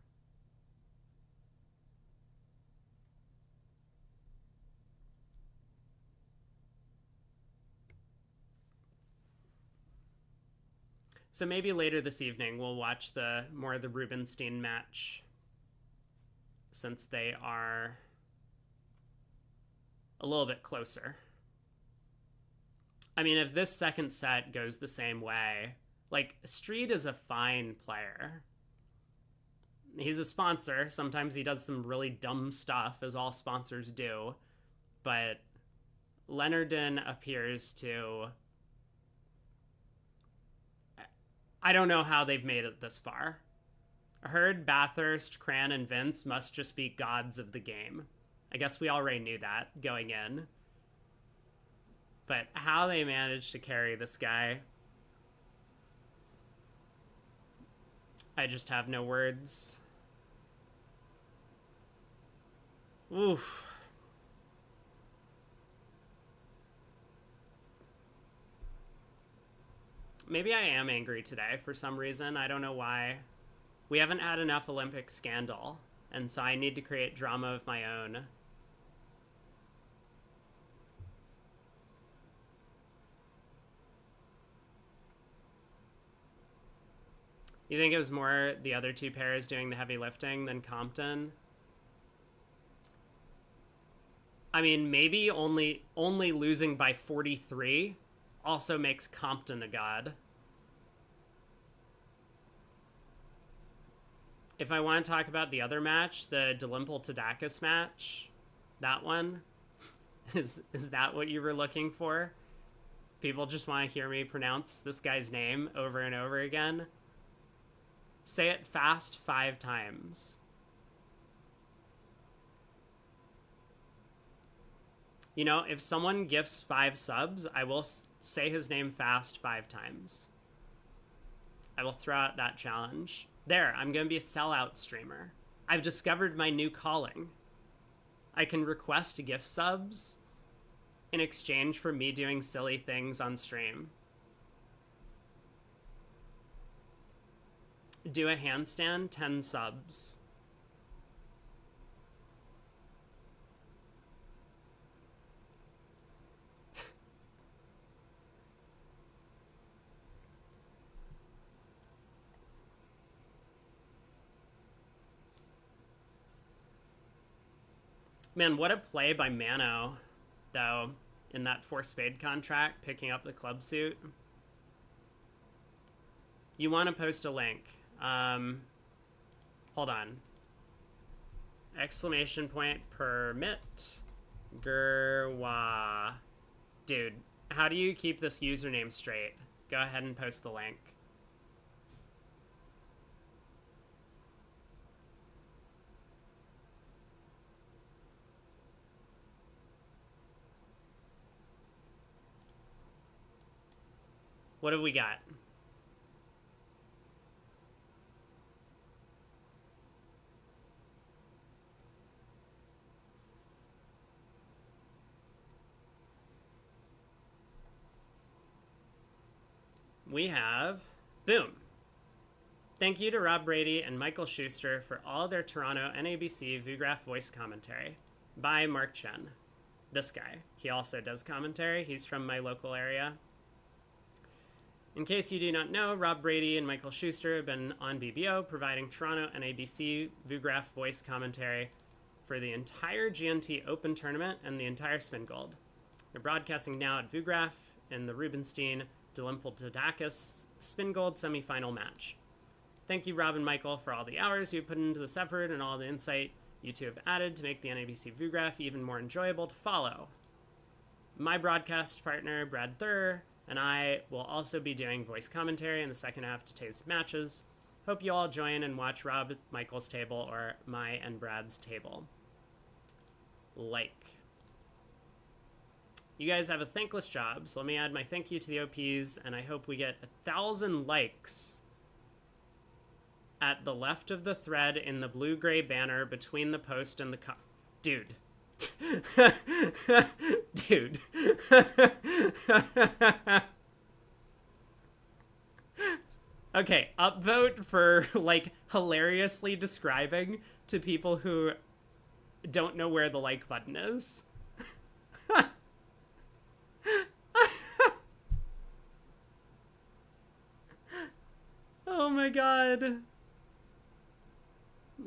So maybe later this evening we'll watch more of the Rubenstein match, since they are a little bit closer. I mean, if this second set goes the same way, like, Street is a fine player. He's a sponsor. Sometimes he does some really dumb stuff, as all sponsors do. But Leonard appears to... I don't know how they've made it this far. Hurd, Bathurst, Cran, and Vince must just be gods of the game. I guess we already knew that going in. But how they managed to carry this guy... I just have no words. Oof. Maybe I am angry today for some reason. I don't know why. We haven't had enough Olympic scandal, and so I need to create drama of my own. You think it was more the other two pairs doing the heavy lifting than Compton? I mean, maybe only losing by 43 also makes Compton a god. If I want to talk about the other match, the dmle-tacus match, that one, is that what you were looking for? People just want to hear me pronounce this guy's name over and over again. Say it fast 5 times. You know, if someone gifts 5 subs, I will say his name fast 5 times. I will throw out that challenge. There, I'm going to be a sellout streamer. I've discovered my new calling. I can request gift subs in exchange for me doing silly things on stream. Do a handstand, 10 subs. Man, what a play by Mano, though, in that 4-spade contract, picking up the club suit. You want to post a link. Hold on. Exclamation point permit. Gerwa. Dude, how do you keep this username straight? Go ahead and post the link. What have we got? We have, boom. Thank you to Rob Brady and Michael Schuster for all their Toronto NABC VuGraph voice commentary by Mark Chen. This guy. He also does commentary. He's from my local area. In case you do not know, Rob Brady and Michael Schuster have been on BBO providing Toronto NABC VuGraph voice commentary for the entire GNT Open tournament and the entire Spingold. They're broadcasting now at VuGraph in the Rubenstein tacus Spingold semifinal match. Thank you, Rob and Michael, for all the hours you put into this effort and all the insight you two have added to make the NABC VuGraph even more enjoyable to follow. My broadcast partner, Brad Thur, and I will also be doing voice commentary in the second half to today's matches. Hope you all join and watch Rob Michael's table or my and Brad's table. Like. You guys have a thankless job, so let me add my thank you to the OPs, and I hope we get 1,000 likes at the left of the thread in the blue-gray banner between the post and the Dude. Dude. Okay, upvote for, like, hilariously describing to people who don't know where the like button is. Oh my god.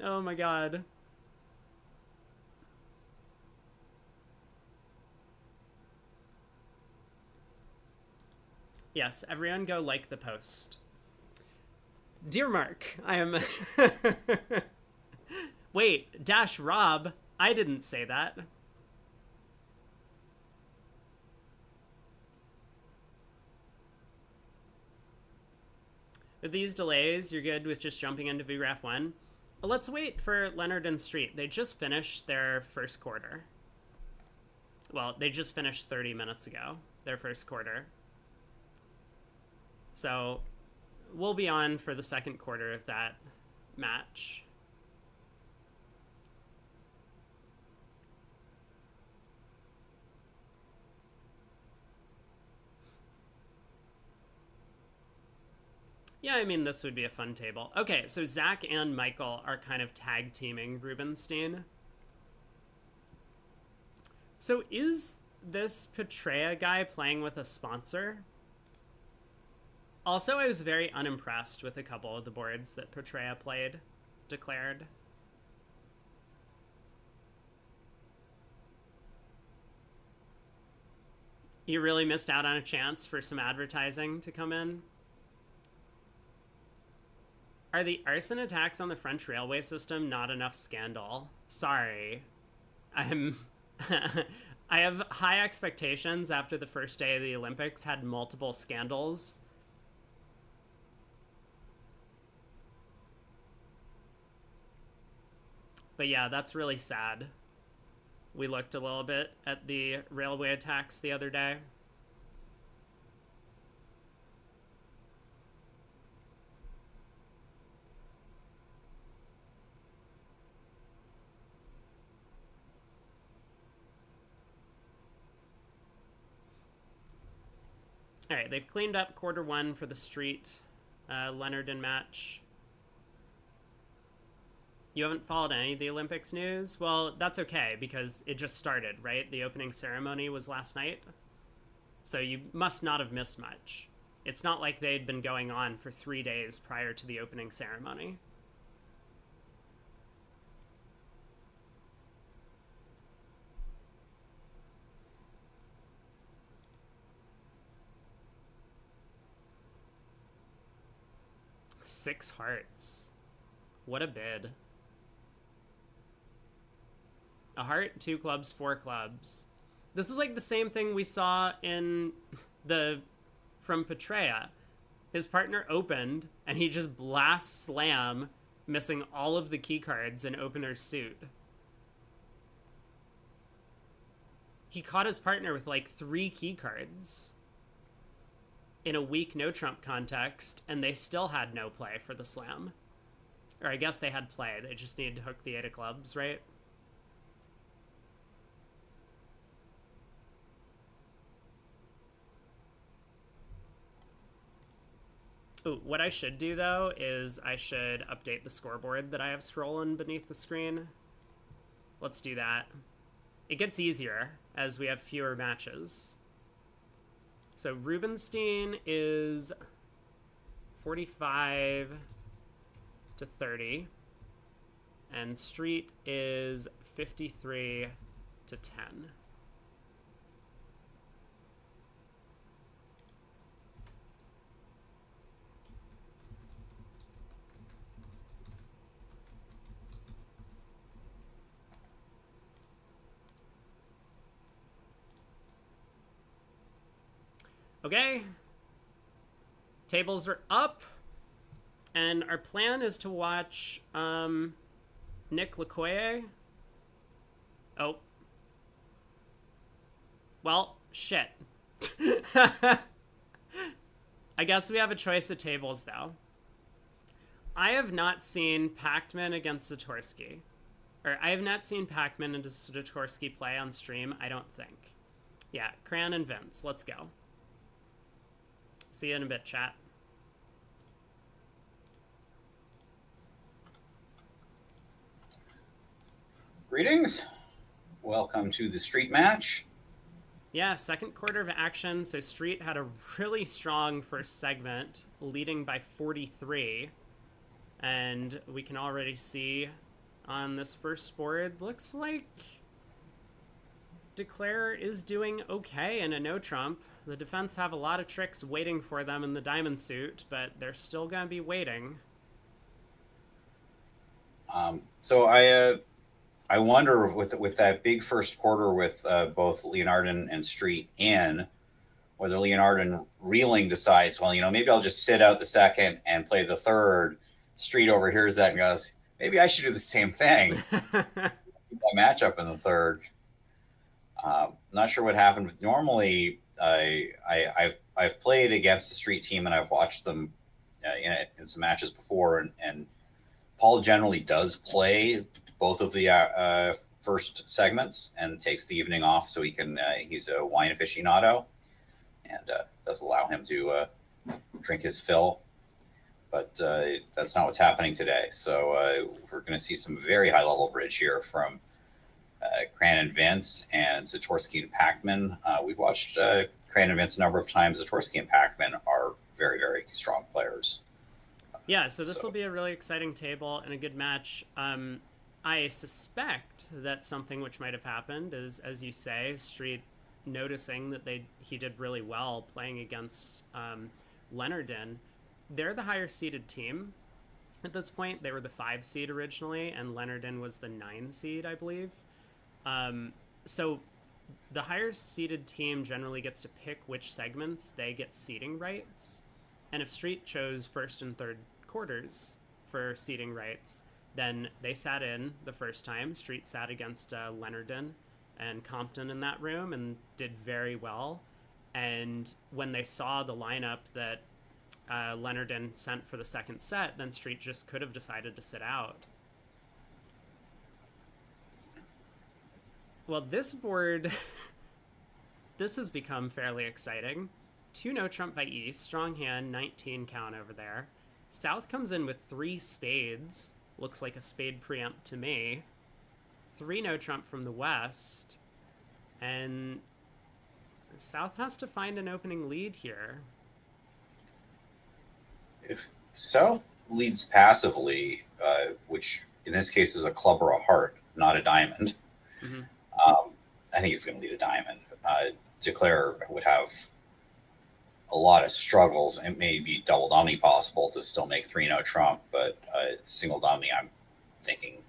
Oh my god. Yes, everyone go like the post. Dear Mark, I am... Wait, dash Rob. I didn't say that. With these delays, you're good with just jumping into VuGraph 1. But let's wait for Leonard and Street. They just finished their first quarter. Well, they just finished 30 minutes ago, their first quarter. So we'll be on for the second quarter of that match. Yeah, I mean, this would be a fun table. Okay, so Zach and Michael are kind of tag teaming Rubenstein. So is this Petrea guy playing with a sponsor? Also, I was very unimpressed with a couple of the boards that Petrea declared. You really missed out on a chance for some advertising to come in. Are the arson attacks on the French railway system not enough scandal? Sorry. I have high expectations after the first day of the Olympics had multiple scandals. But yeah, that's really sad. We looked a little bit at the railway attacks the other day. All right, they've cleaned up quarter one for the Street, Leonard and match. You haven't followed any of the Olympics news? Well, that's okay, because it just started, right? The opening ceremony was last night. So you must not have missed much. It's not like they'd been going on for 3 days prior to the opening ceremony. 6 hearts. What a bid. A heart, 2 clubs, 4 clubs. This is like the same thing we saw in from Petrea. His partner opened, and he just blasts slam, missing all of the key cards in opener's suit. He caught his partner with like 3 key cards in a weak no trump context, and they still had no play for the slam. Or I guess they had play. They just needed to hook the 8 of clubs, right? Ooh, what I should do, though, is I should update the scoreboard that I have scrolling beneath the screen. Let's do that. It gets easier as we have fewer matches. So Rubenstein is 45 to 30. And Street is 53 to 10. Okay, tables are up, and our plan is to watch Nick Lecoye. Oh. Well, shit. I guess we have a choice of tables, though. I have not seen Pac-Man against Zatorsky. Or, I have not seen Pac-Man and Zatorsky play on stream, I don't think. Yeah, Cran and Vince, let's go. See you in a bit, chat. Greetings. Welcome to the street match. Yeah, second quarter of action. So Street had a really strong first segment, leading by 43. And we can already see on this first board, looks like Declare is doing okay in a no trump. The defense have a lot of tricks waiting for them in the diamond suit, but they're still going to be waiting. So I wonder with that big first quarter with both Leonard and Street in, whether Leonard and Reeling decides, well, maybe I'll just sit out the second and play the third. Street overhears that and goes, maybe I should do the same thing. That matchup in the third. Not sure what happened. Normally, I've played against the Street team and I've watched them in some matches before, and Paul generally does play both of the first segments and takes the evening off so he can. He's a wine aficionado, and does allow him to drink his fill. But that's not what's happening today. So we're going to see some very high level bridge here from Cran and Vince and Zatorsky and Pac-Man. We've watched Cran and Vince a number of times. Zatorsky and Pac-Man are very, very strong players. Yeah, so this will be a really exciting table and a good match. I suspect that something which might have happened is, as you say, Street noticing that he did really well playing against Leonard. They're the higher seeded team at this point. They were the 5 seed originally, and Leonard was the 9 seed, I believe. So the higher seeded team generally gets to pick which segments they get seeding rights. And if Street chose first and third quarters for seeding rights, then they sat in the first time. Street sat against Leonard and Compton in that room and did very well. And when they saw the lineup that Leonard sent for the second set, then Street just could have decided to sit out. Well, this board, this has become fairly exciting. 2 no trump by East, strong hand, 19 count over there. South comes in with 3 spades, looks like a spade preempt to me. 3 no trump from the West, and South has to find an opening lead here. If South leads passively, which in this case is a club or a heart, not a diamond, I think he's going to lead a diamond. Declare would have a lot of struggles. It may be double dummy possible to still make 3-no trump, but single dummy, I'm thinking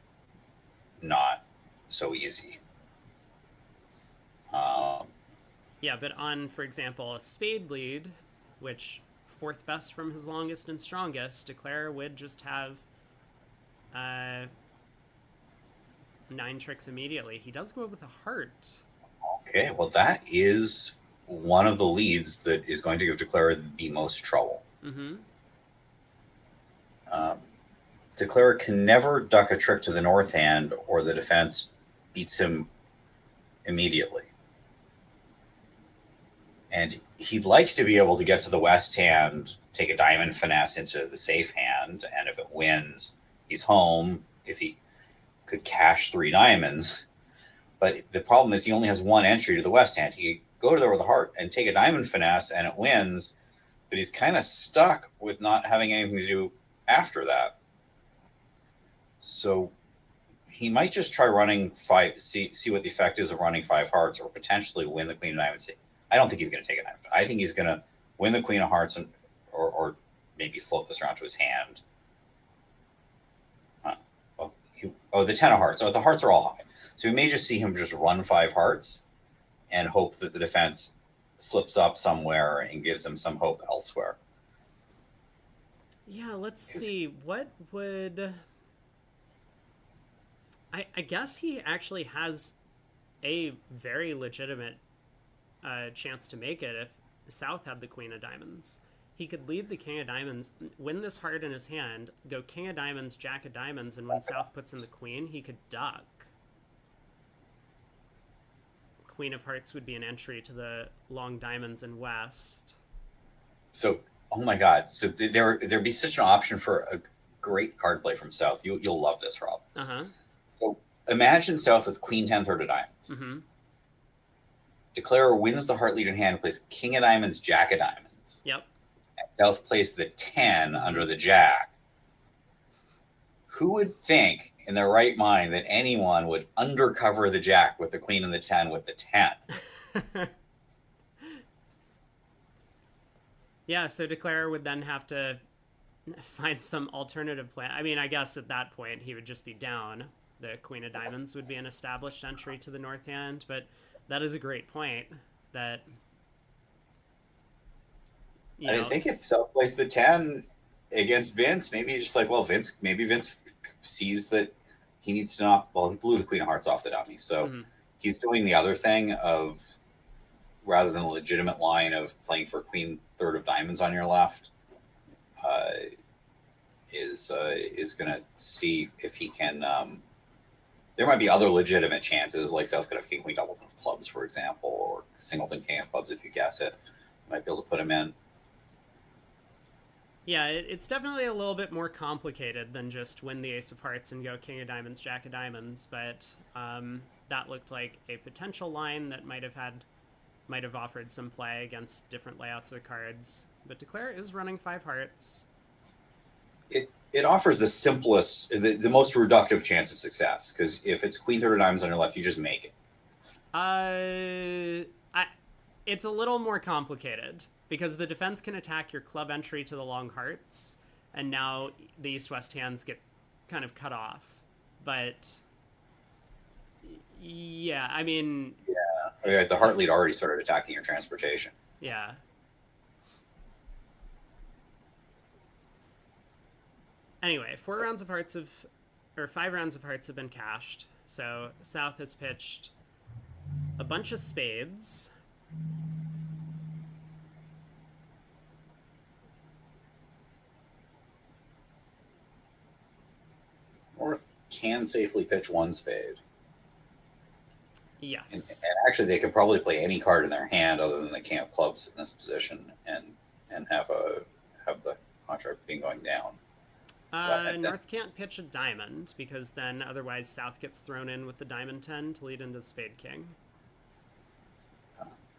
not so easy. Yeah, but on, for example, a spade lead, which fourth best from his longest and strongest, Declare would just have 9 tricks immediately. He does go with a heart. Okay, well, that is one of the leads that is going to give Declare the most trouble. Mm-hmm. Declare can never duck a trick to the north hand, or the defense beats him immediately. And he'd like to be able to get to the west hand, take a diamond finesse into the safe hand, and if it wins, he's home. If he could cash 3 diamonds. But the problem is he only has 1 entry to the west hand. He could go to there with a heart and take a diamond finesse, and it wins, but he's kind of stuck with not having anything to do after that. So he might just try running 5, see what the effect is of running 5 hearts, or potentially win the queen of diamonds. I don't think he's going to take a diamond. I think he's going to win the queen of hearts, and or maybe float this around to his hand. The 10 of hearts. The hearts are all high. So we may just see him just run 5 hearts and hope that the defense slips up somewhere and gives him some hope elsewhere. Yeah, let's see. What would... I guess he actually has a very legitimate chance to make it if South had the queen of diamonds. He could lead the king of diamonds, win this heart in his hand, go king of diamonds, jack of diamonds, and when South puts in the queen, he could duck. Queen of hearts would be an entry to the long diamonds in west. So, oh my god. So there'd be such an option for a great card play from South. You'll love this, Rob. Uh-huh. So imagine South with queen 10 third of diamonds. Mm-hmm. Declare wins the heart lead in hand, plays king of diamonds, jack of diamonds. Yep. And South plays the 10 under the jack. Who would think in their right mind that anyone would undercover the jack with the queen and the 10 with the 10? Yeah, so Declare would then have to find some alternative plan. I mean, I guess at that point he would just be down. The queen of diamonds would be an established entry to the north hand, but that is a great point that... I think if South plays the 10 against Vince, maybe he's just like, well, Vince sees that he needs to not... Well, he blew the queen of hearts off the dummy, so he's doing the other thing of, rather than a legitimate line of playing for queen third of diamonds on your left, is going to see if he can... there might be other legitimate chances, like South could have king queen doubleton of clubs, for example, or singleton king of clubs if you guess it. Might be able to put him in. Yeah, it's definitely a little bit more complicated than just win the ace of hearts and go king of diamonds, jack of diamonds, but that looked like a potential line that might have offered some play against different layouts of the cards. But Declare is running 5 hearts. It offers the simplest, the most reductive chance of success, because if it's queen third of diamonds on your left, you just make it. It's a little more complicated, because the defense can attack your club entry to the long hearts, and now the east-west hands get kind of cut off. But yeah, I mean... Yeah, the heart lead already started attacking your transportation. Yeah. Anyway, 5 rounds of hearts have been cashed. So South has pitched a bunch of spades. North can safely pitch 1 spade. Yes. And actually, they could probably play any card in their hand other than the king of clubs in this position, and have the contract being going down. North can't pitch a diamond, because then otherwise South gets thrown in with the diamond 10 to lead into spade king.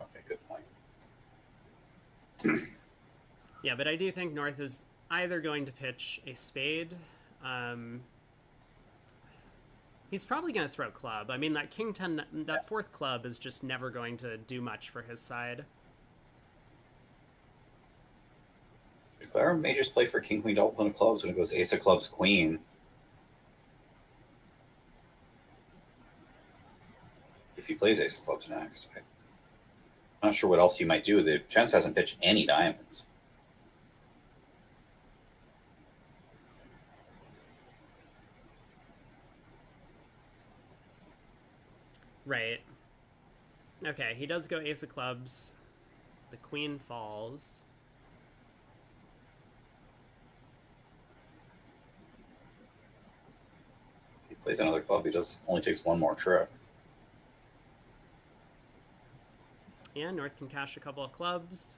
Okay, good point. Yeah, but I do think North is either going to pitch a spade. He's probably going to throw club. I mean, that king 10, that 4th club is just never going to do much for his side. Declare may just play for king, queen, doubles, and a clubs when it goes ace of clubs, queen. If he plays ace of clubs next. I'm not sure what else he might do. The chance hasn't pitched any diamonds. Right. Okay, he does go ace of clubs. The queen falls. If he plays another club, he only takes one more trick. Yeah, North can cash a couple of clubs.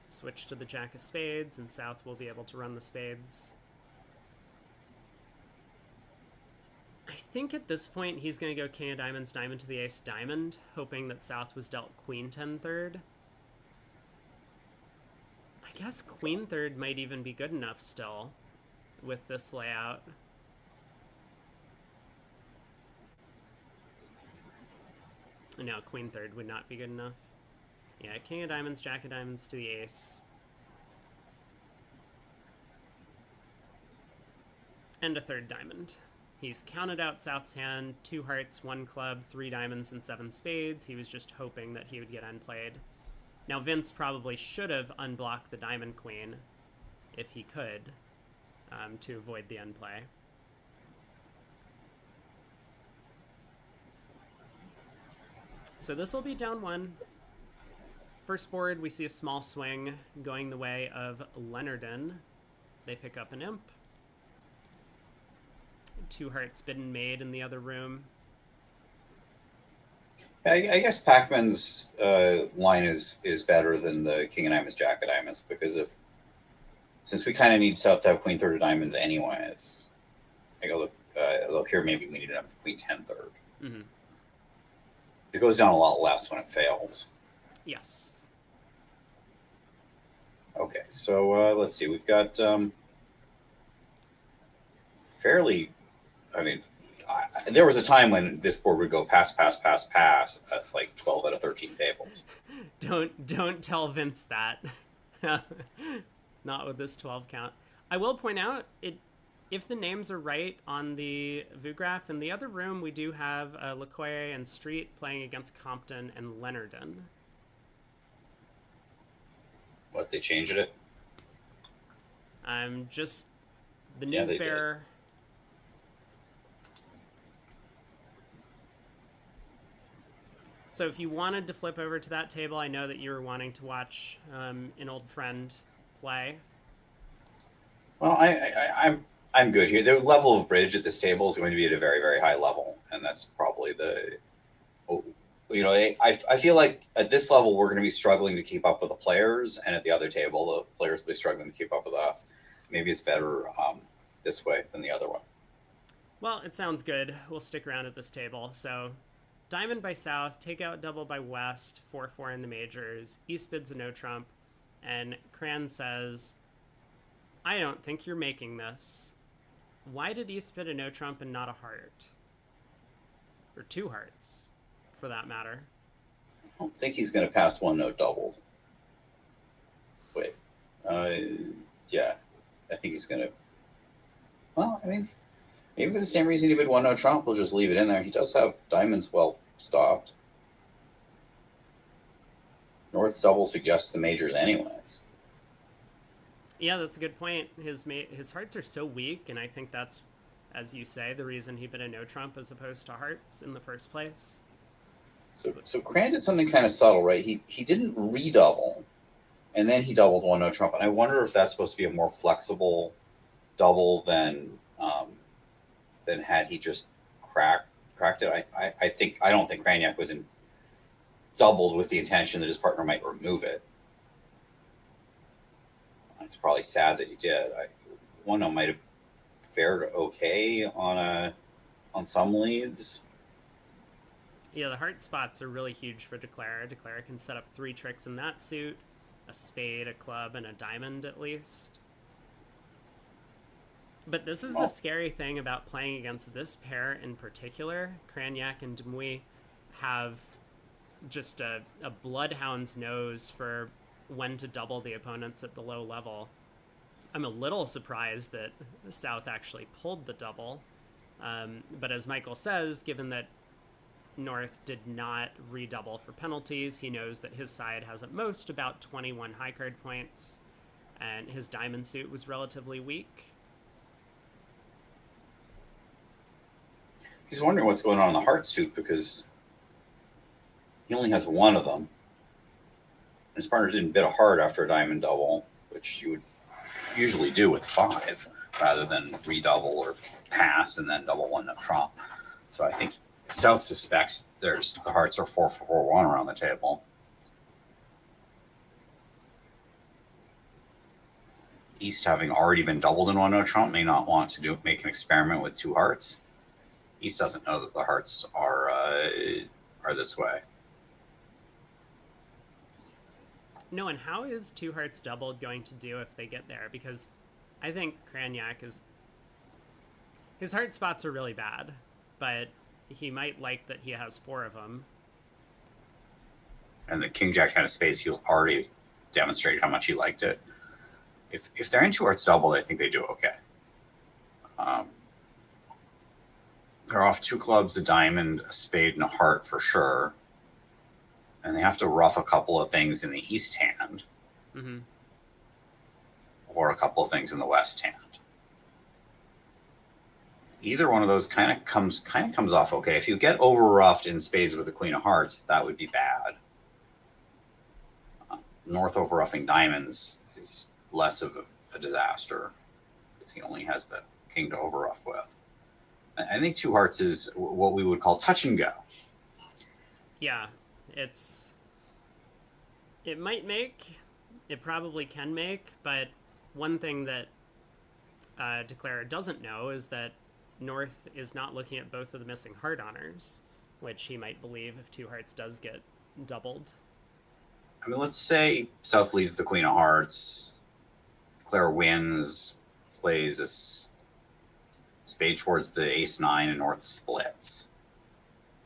Switch to the jack of spades, and South will be able to run the spades. I think at this point he's going to go king of diamonds, diamond to the ace, diamond, hoping that South was dealt queen 10 third. I guess queen third might even be good enough still with this layout. No, queen third would not be good enough. Yeah, king of diamonds, jack of diamonds to the ace. And a third diamond. He's counted out South's hand, 2 hearts, 1 club, 3 diamonds, and 7 spades. He was just hoping that he would get unplayed. Now, Vince probably should have unblocked the diamond queen, if he could, to avoid the unplay. So this will be down 1. First board, we see a small swing going the way of Leonardin. They pick up an imp. 2 hearts bidden made in the other room. I guess Pac-Man's line is better than the king of diamonds, jack of diamonds, because since we kind of need South to have queen third of diamonds anyways. I go look here, maybe we need to have queen 10 third. Mm-hmm. It goes down a lot less when it fails. Yes. Okay, so let's see. We've got fairly. I mean, there was a time when this board would go pass, pass, pass, pass at like 12 out of 13 tables. Don't tell Vince that. Not with this 12 count. I will point out if the names are right on the VU graph, in the other room we do have LeCoyer and Street playing against Compton and Leonardin. What, they changed it? Just the news bearer. So if you wanted to flip over to that table, I know that you were wanting to watch an old friend play. Well, I'm good here. The level of bridge at this table is going to be at a very, very high level, and that's probably I feel like at this level we're going to be struggling to keep up with the players, and at the other table the players will be struggling to keep up with us. Maybe it's better this way than the other one. Well, it sounds good. We'll stick around at this table. So diamond by South, takeout double by West, 4-4 in the majors. East bids a no trump, and Cran says, I don't think you're making this. Why did East bid a no trump and not a heart? Or 2 hearts, for that matter. I don't think he's going to pass one no doubled. Wait. Yeah. I think he's going to... Well, I mean, maybe for the same reason he bid one no trump, we'll just leave it in there. He does have diamonds well stopped. North's double suggests the majors anyways. Yeah, that's a good point. His hearts are so weak, and I think that's, as you say, the reason he bid a no trump as opposed to hearts in the first place. So Cran did something kind of subtle, right? He didn't redouble, and then he doubled one no trump. And I wonder if that's supposed to be a more flexible double than had he just cracked it. I don't think Cranyak was doubled with the intention that his partner might remove it. It's probably sad that he did. One might have fared okay on some leads. Yeah, the heart spots are really huge for Declara. Declara can set up 3 tricks in that suit, a spade, a club, and a diamond at least. But this is the scary thing about playing against this pair in particular. Cranyak and Demouy have just a bloodhound's nose for when to double the opponents at the low level. I'm a little surprised that South actually pulled the double. But as Michael says, given that North did not redouble for penalties, he knows that his side has at most about 21 high card points, and his diamond suit was relatively weak. He's wondering what's going on in the heart suit because he only has one of them. His partner didn't bid a heart after a diamond double, which you would usually do with 5 rather than redouble or pass and then double 1 no trump. So I think South suspects the hearts are 4-4-1 around the table. East, having already been doubled in 1 no trump, may not want to make an experiment with 2 hearts. East doesn't know that the hearts are this way. No, and how is 2 hearts doubled going to do if they get there? Because I think Cranyak his heart spots are really bad, but he might like that he has 4 of them. And the King Jack 10 of spades, he already demonstrated how much he liked it. If they're in 2 hearts doubled, I think they do okay. They're off 2 clubs, a diamond, a spade, and a heart for sure. And they have to rough a couple of things in the east hand, or a couple of things in the west hand. Either one of those kind of comes off okay. If you get over roughed in spades with the queen of hearts, that would be bad. North over roughing diamonds is less of a disaster because he only has the king to over rough with. I think 2 hearts is what we would call touch and go. Yeah, it might make, it probably can make, but one thing that Declare doesn't know is that North is not looking at both of the missing heart honors, which he might believe if 2 hearts does get doubled. I mean, let's say South leads the queen of hearts, Declare wins, plays a spade towards the ace 9, and North splits.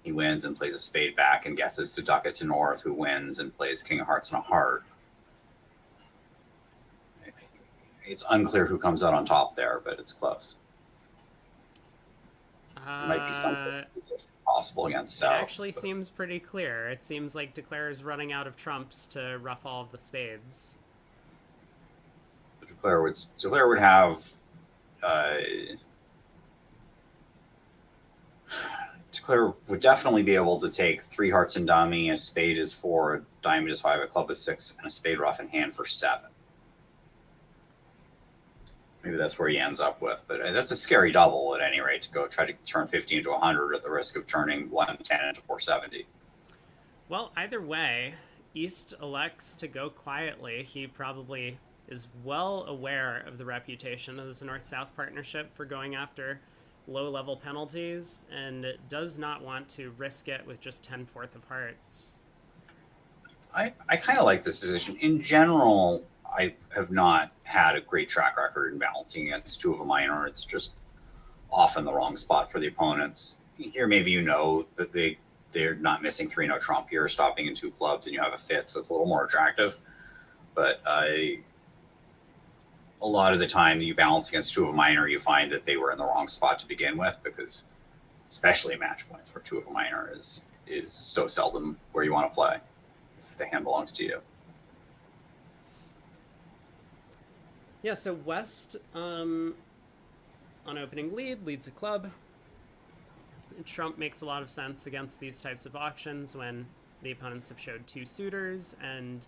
He wins and plays a spade back and guesses to duck it to North, who wins and plays king of hearts and a heart. It's unclear who comes out on top there, but it's close. There might be something possible against South. It actually seems pretty clear. It seems like Declare is running out of trumps to rough all of the spades. Declare would have Declare would definitely be able to take 3 hearts and dummy, a spade is 4, a diamond is 5, a club is 6, and a spade rough in hand for 7. Maybe that's where he ends up with, but that's a scary double at any rate, to go try to turn 50 into 100 at the risk of turning 110 into 470. Well, either way, East elects to go quietly. He probably is well aware of the reputation of this North-South partnership for going after low-level penalties, and does not want to risk it with just 10/4 of hearts. I kind of like this decision. In general, I have not had a great track record in balancing against 2 of a minor. It's just often the wrong spot for the opponents. Here, maybe you know that they're not missing 3 no trump here, stopping in 2 clubs, and you have a fit, so it's a little more attractive. But a lot of the time you balance against 2 of a minor, you find that they were in the wrong spot to begin with, because especially match points where 2 of a minor is so seldom where you want to play if the hand belongs to you. Yeah, so West on opening lead leads a club. Trump makes a lot of sense against these types of auctions when the opponents have showed 2 suitors, and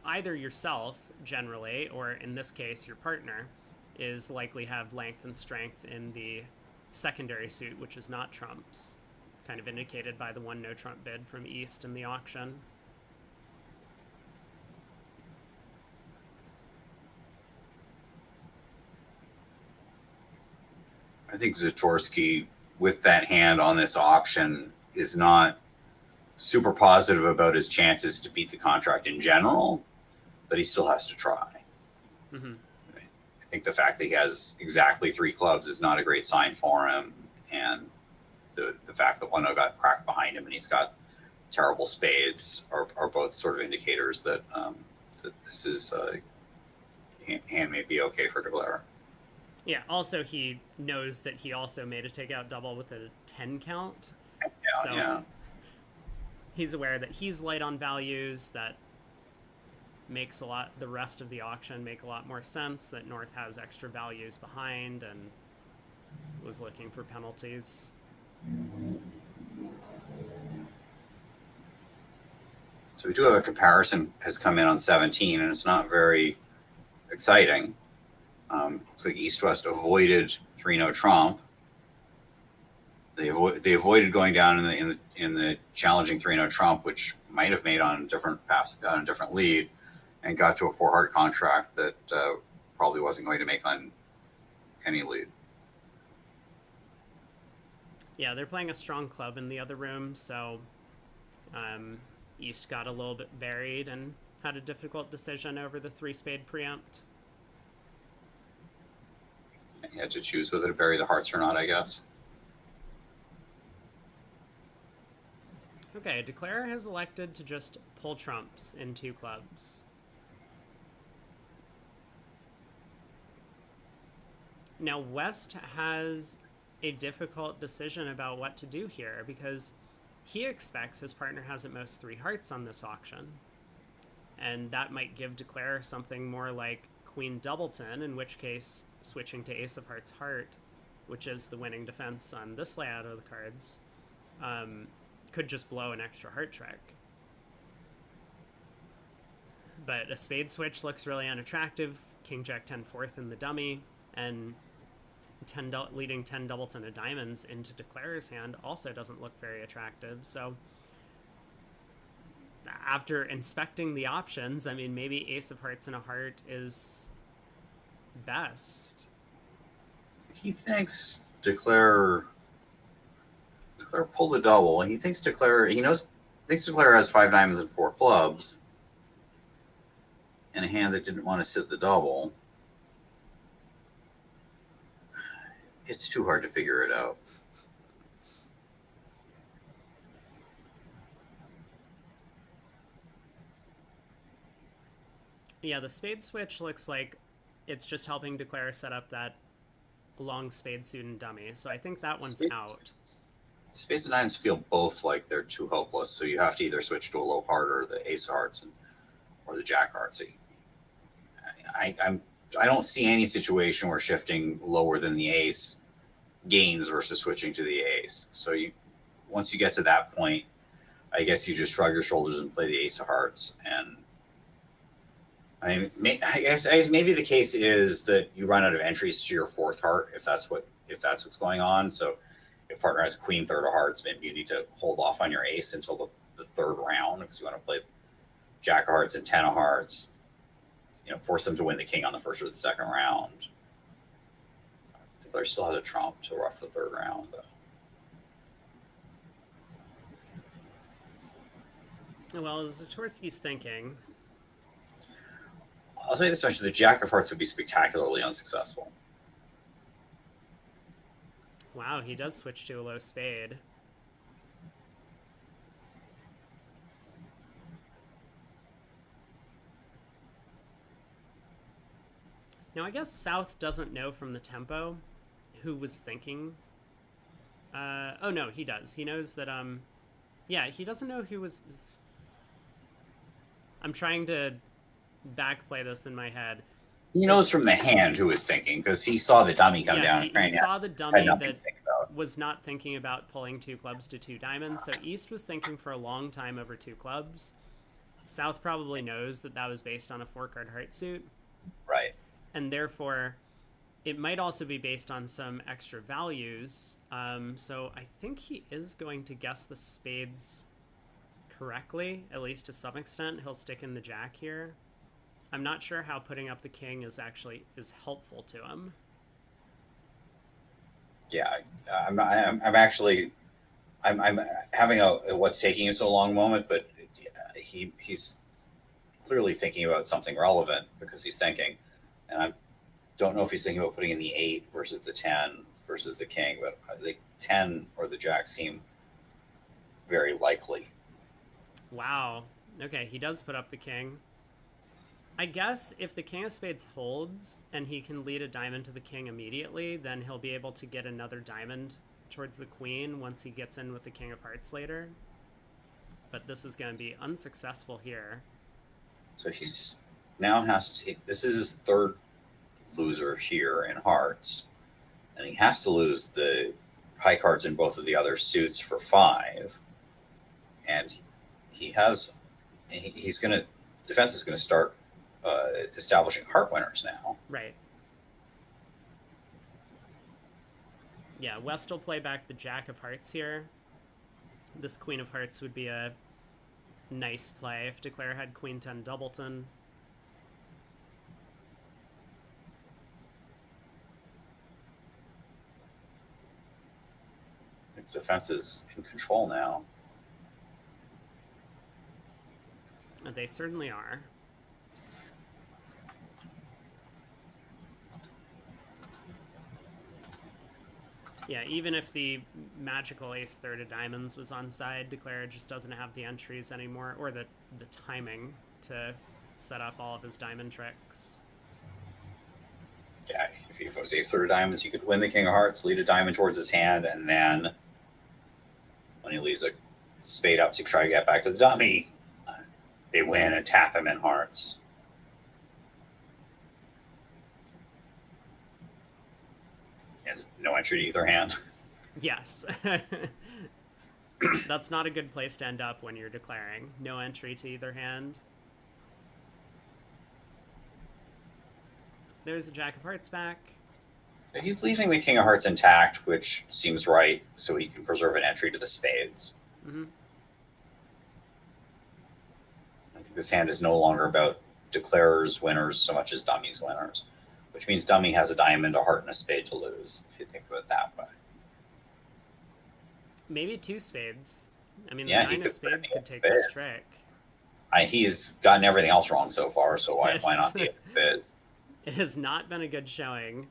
either yourself generally, or in this case your partner, is likely have length and strength in the secondary suit, which is not trumps, kind of indicated by the 1 no trump bid from East in the auction. I think Zatorsky, with that hand on this auction, is not super positive about his chances to beat the contract in general, but he still has to try. Mm-hmm. I think the fact that he has exactly 3 clubs is not a great sign for him, and the fact that 1-0 got cracked behind him and he's got terrible spades are both sort of indicators that that this is hand may be okay for declare. Yeah, also he knows that he also made a takeout double with a 10 count. Yeah, So yeah. he's aware that he's light on values, that makes the rest of the auction make a lot more sense, that North has extra values behind and was looking for penalties. So we do have a comparison has come in on 17, and it's not very exciting. Looks like East-West avoided 3-no Trump. They avoided going down in the challenging 3-no Trump, which might have made on a different lead, and got to a 4-heart contract that probably wasn't going to make on any lead. Yeah, they're playing a strong club in the other room, so East got a little bit buried and had a difficult decision over the 3-spade preempt. You had to choose whether to bury the hearts or not, I guess. Okay, Declare has elected to just pull trumps in 2 clubs. Now, West has a difficult decision about what to do here because he expects his partner has at most 3 hearts on this auction. And that might give Declare something more like Queen Doubleton, in which case switching to Ace of Hearts Heart, which is the winning defense on this layout of the cards, could just blow an extra heart trick. But a spade switch looks really unattractive. King Jack 10 fourth in the dummy, and leading 10 Doubleton of diamonds into Declare's hand also doesn't look very attractive. So after inspecting the options, I mean, maybe Ace of Hearts and a heart is best. He thinks Declare pulled the double. He thinks Declare has 5 diamonds and 4 clubs in a hand that didn't want to sit the double. It's too hard to figure it out. Yeah, the spade switch looks like it's just helping Declare set up that long spade suit and dummy. So I think that one's out. Spades and nines feel both like they're too hopeless. So you have to either switch to a low heart or the ace of hearts or the jack hearts. So I don't see any situation where shifting lower than the ace gains versus switching to the ace. So once you get to that point, I guess you just shrug your shoulders and play the ace of hearts. And I guess maybe the case is that you run out of entries to your 4th heart if that's what's going on. So if partner has queen 3rd of hearts, maybe you need to hold off on your ace until the 3rd round because you want to play jack of hearts and 10 of hearts. Force them to win the king on the 1st or the 2nd round. Declare still has a trump to rough the 3rd round, though. Well, as Zatorsky's thinking, I'll tell you this much: the jack of hearts would be spectacularly unsuccessful. Wow, he does switch to a low spade. Now, I guess South doesn't know from the tempo who was thinking. Oh, no, he does. He knows that, yeah, he doesn't know who was... I'm trying to backplay this in my head. He knows from the hand who was thinking because he saw the dummy come down. He saw the dummy that was not thinking about pulling 2 clubs to 2 diamonds. So East was thinking for a long time over 2 clubs. South probably knows that was based on a 4-card heart suit. Right. And therefore, it might also be based on some extra values. So I think he is going to guess the spades correctly, at least to some extent. He'll stick in the jack here. I'm not sure how putting up the king is helpful to him. Yeah, I'm having a what's taking you so long moment, but he's clearly thinking about something relevant because he's thinking, and I don't know if he's thinking about putting in the 8 versus the 10 versus the king, but the 10 or the jack seem very likely. Wow. Okay, he does put up the king. I guess if the king of spades holds and he can lead a diamond to the king immediately, then he'll be able to get another diamond towards the queen once he gets in with the king of hearts later. But this is going to be unsuccessful here. So he's now has to. This is his third loser here in hearts, and he has to lose the high cards in both of the other suits for 5. And he has. He's going to. Defense is going to start establishing heart winners now. Right. Yeah, West will play back the jack of hearts here. This queen of hearts would be a nice play if Declare had queen 10 doubleton. Defense is in control now. They certainly are. Yeah, even if the magical ace third of diamonds was on side, Declare just doesn't have the entries anymore, or the timing to set up all of his diamond tricks. Yeah, if he was ace third of diamonds, he could win the king of hearts, lead a diamond towards his hand, and then when he leaves a spade up to try to get back to the dummy, they win and tap him in hearts. And no entry to either hand. Yes. That's not a good place to end up when you're declaring. No entry to either hand. There's the jack of hearts back. He's leaving the king of hearts intact, which seems right, so he can preserve an entry to the spades. Mm-hmm. I think this hand is no longer about declarers winners so much as dummies winners, which means dummy has a diamond, a heart, and a spade to lose, if you think of it that way. Maybe 2 spades. I mean, Yeah, the 9 of spades could take this trick. He's gotten everything else wrong so far, so why not the spades? It has not been a good showing.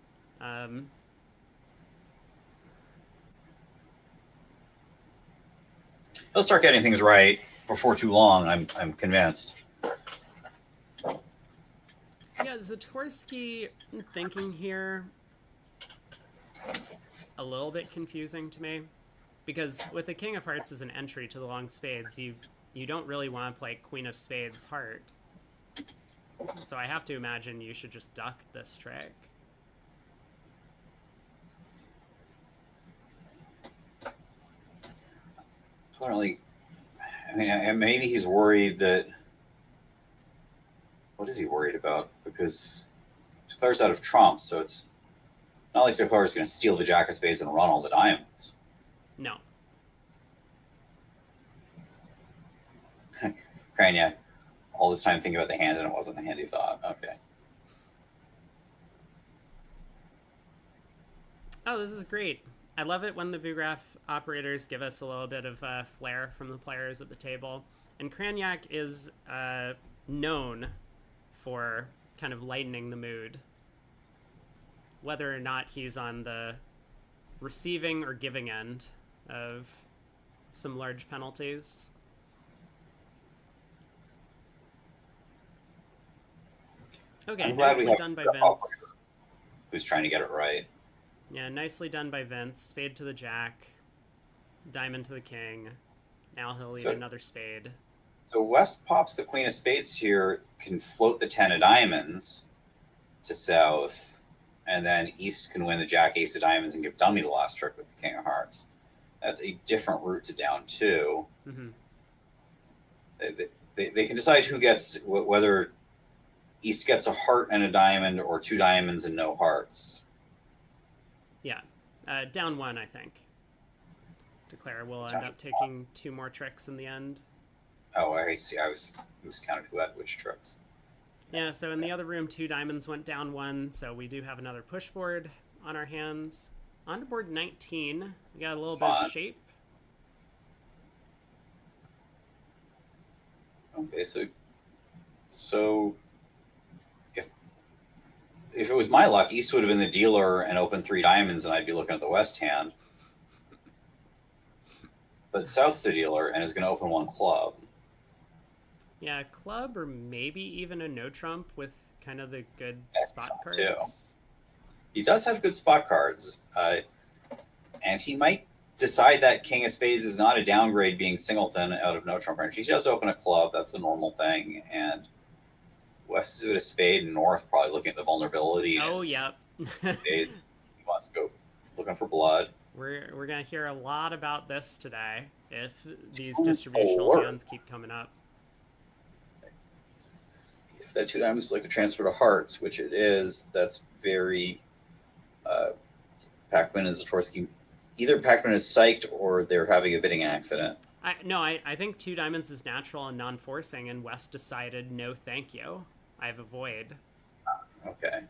He'll start getting things right before too long, I'm convinced. Yeah, Zatorsky thinking here a little bit confusing to me, because with the king of hearts as an entry to the long spades, you don't really want to play queen of spades heart. So I have to imagine you should just duck this trick. Totally. I mean, maybe he's worried that. What is he worried about? Because declares out of trumps, so it's not like declare is going to steal the jack of spades and run all the diamonds. No. Krania, all this time thinking about the hand, and it wasn't the hand he thought. Okay. Oh, this is great. I love it when the VuGraph operators give us a little bit of flair from the players at the table. And Kranyak is known for kind of lightening the mood, whether or not he's on the receiving or giving end of some large penalties. Okay, nicely done by Vince. Who's trying to get it right. Yeah, nicely done by Vince. Spade to the jack, diamond to the king. Now he'll lead another spade. So West pops the queen of spades here, can float the 10 of diamonds to south, and then East can win the jack ace of diamonds and give dummy the last trick with the king of hearts. That's a different route to down 2. Mm-hmm. They can decide who gets, whether East gets a heart and a diamond or 2 diamonds and no hearts. Yeah. Down 1, I think. Declare will end up taking 2 more tricks in the end. Oh, I see. I was miscounted who had which tricks. Yeah, so in the other room, 2 diamonds went down 1, so we do have another push board on our hands. On to board 19, we got a little bit of shape. Okay, so if it was my luck, East would have been the dealer and opened 3 diamonds, and I'd be looking at the West hand. But South's the dealer and is going to open 1 club. Yeah, club or maybe even a no trump with kind of the good X spot too. cards. He does have good spot cards, and he might decide that King of Spades is not a downgrade being singleton out of no trump range. He does open a club, that's the normal thing, and West is with a spade, and North probably looking at the vulnerability. Oh, yep. Spades. He wants to go looking for blood. We're gonna hear a lot about this today if these 2 distributional 4. hands keep coming up. If that 2 diamonds is like a transfer to hearts, which it is, that's very Pac-Man and Zatorsky. Either Pac-Man is psyched or they're having a bidding accident. I think 2 diamonds is natural and non-forcing, and West decided no thank you. I have a void. Okay.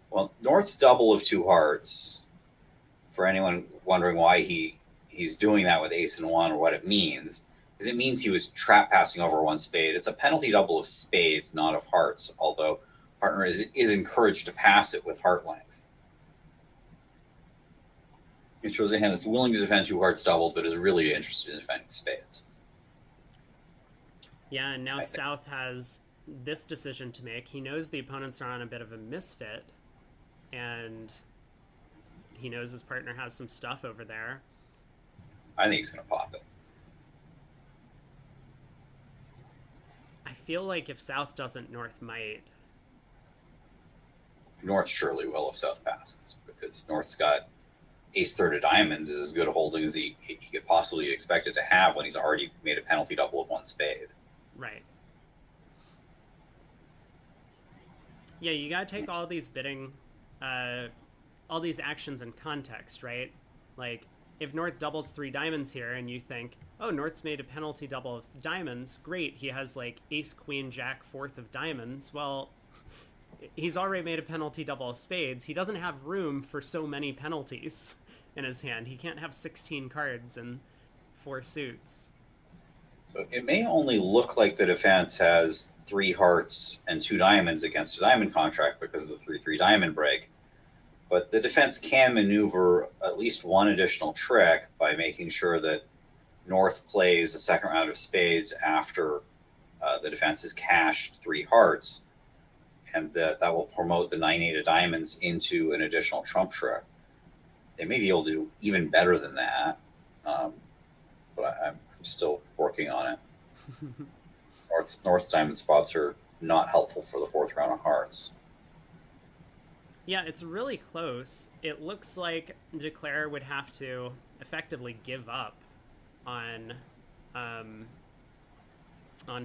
Well, North's double of 2 hearts, for anyone wondering why he's doing that with ace and 1 or what it means, is it means he was trap passing over 1 spade. It's a penalty double of spades, not of hearts, although partner is encouraged to pass it with heart length. It shows a hand that's willing to defend 2 hearts doubled, but is really interested in defending spades. Yeah, and now South has this decision to make. He knows the opponents are on a bit of a misfit, and he knows his partner has some stuff over there. I think he's going to pop it. I feel like if South doesn't, North might. North surely will if South passes, because North's got ace third of diamonds is as good a holding as he could possibly expect it to have when he's already made a penalty double of 1 spade. Right. Yeah, you gotta take all these bidding, all these actions in context, right? Like, if North doubles 3 diamonds here and you think, oh, North's made a penalty double of diamonds, great, he has like ace, queen, jack, 4th of diamonds. Well, he's already made a penalty double of spades. He doesn't have room for so many penalties in his hand. He can't have 16 cards and 4 suits. So it may only look like the defense has 3 hearts and 2 diamonds against a diamond contract because of the 3-3 diamond break. But the defense can maneuver at least one additional trick by making sure that North plays a second round of spades after the defense has cashed 3 hearts, and that will promote the 9-8 of diamonds into an additional trump trick. They may be able to do even better than that, but I'm still working on it. North's diamond spots are not helpful for the 4th round of hearts. Yeah, it's really close. It looks like Declare would have to effectively give up on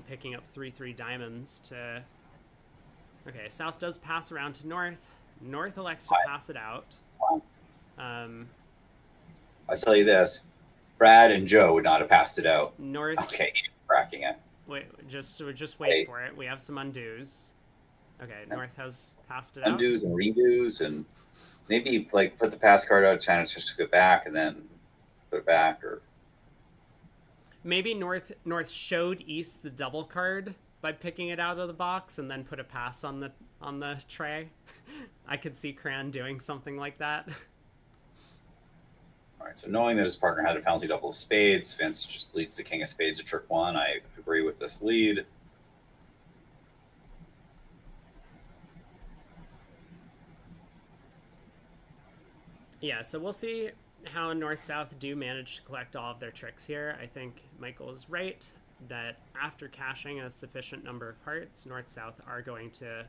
picking up 3-3 diamonds to... Okay, South does pass around to North. North elects to pass it out. I'll tell you this. Brad and Joe would not have passed it out. North... Okay, he's cracking it. Wait, just wait for it. We have some undos. Okay, North has passed it out. Undos and redos, and maybe like put the pass card out, trying to just go back and then put it back, or maybe North showed East the double card by picking it out of the box and then put a pass on the tray. I could see Cran doing something like that. All right, so knowing that his partner had a penalty double of spades, Vince just leads the king of spades to trick 1. I agree with this lead. Yeah, so we'll see how North-South do manage to collect all of their tricks here. I think Michael is right that after cashing a sufficient number of hearts, North-South are going to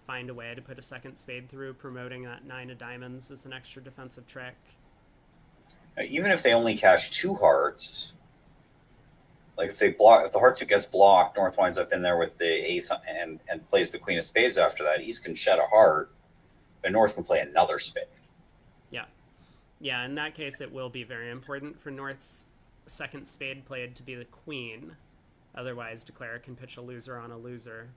find a way to put a second spade through, promoting that 9 of diamonds as an extra defensive trick. Even if they only cash 2 hearts, like if the heart suit gets blocked, North winds up in there with the ace and plays the queen of spades after that. East can shed a heart, but North can play another spade. Yeah, in that case, it will be very important for North's second spade played to be the queen. Otherwise, Declare can pitch a loser on a loser.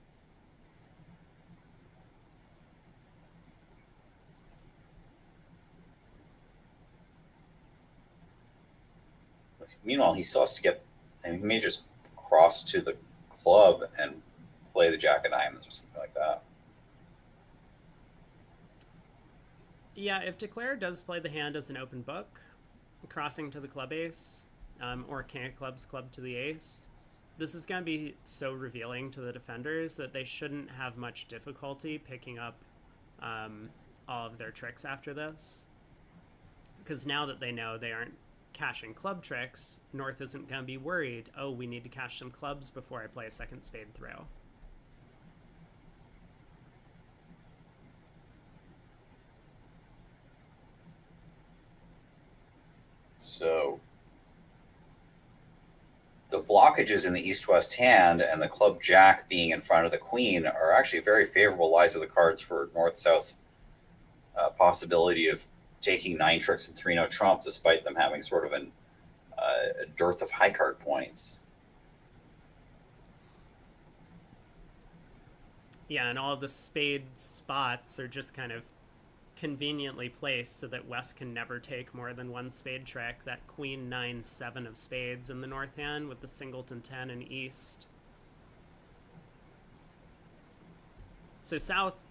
Meanwhile, he still has to get, and he may just cross to the club and play the jack of diamonds or something like that. Yeah, if Declare does play the hand as an open book, crossing to the club ace, or king of clubs club to the ace, This is going to be so revealing to the defenders that they shouldn't have much difficulty picking up all of their tricks after this. Because now that they know they aren't cashing club tricks, North isn't going to be worried, oh, we need to cash some clubs before I play a second spade throw. So the blockages in the east-west hand and the club jack being in front of the queen are actually very favorable lies of the cards for north-south's possibility of taking 9 tricks and 3-no trump, despite them having sort of a dearth of high card points. Yeah, and all of the spade spots are just kind of conveniently placed so that West can never take more than one spade trick. That queen 9-7 of spades in the north hand with the singleton 10 in east. So South,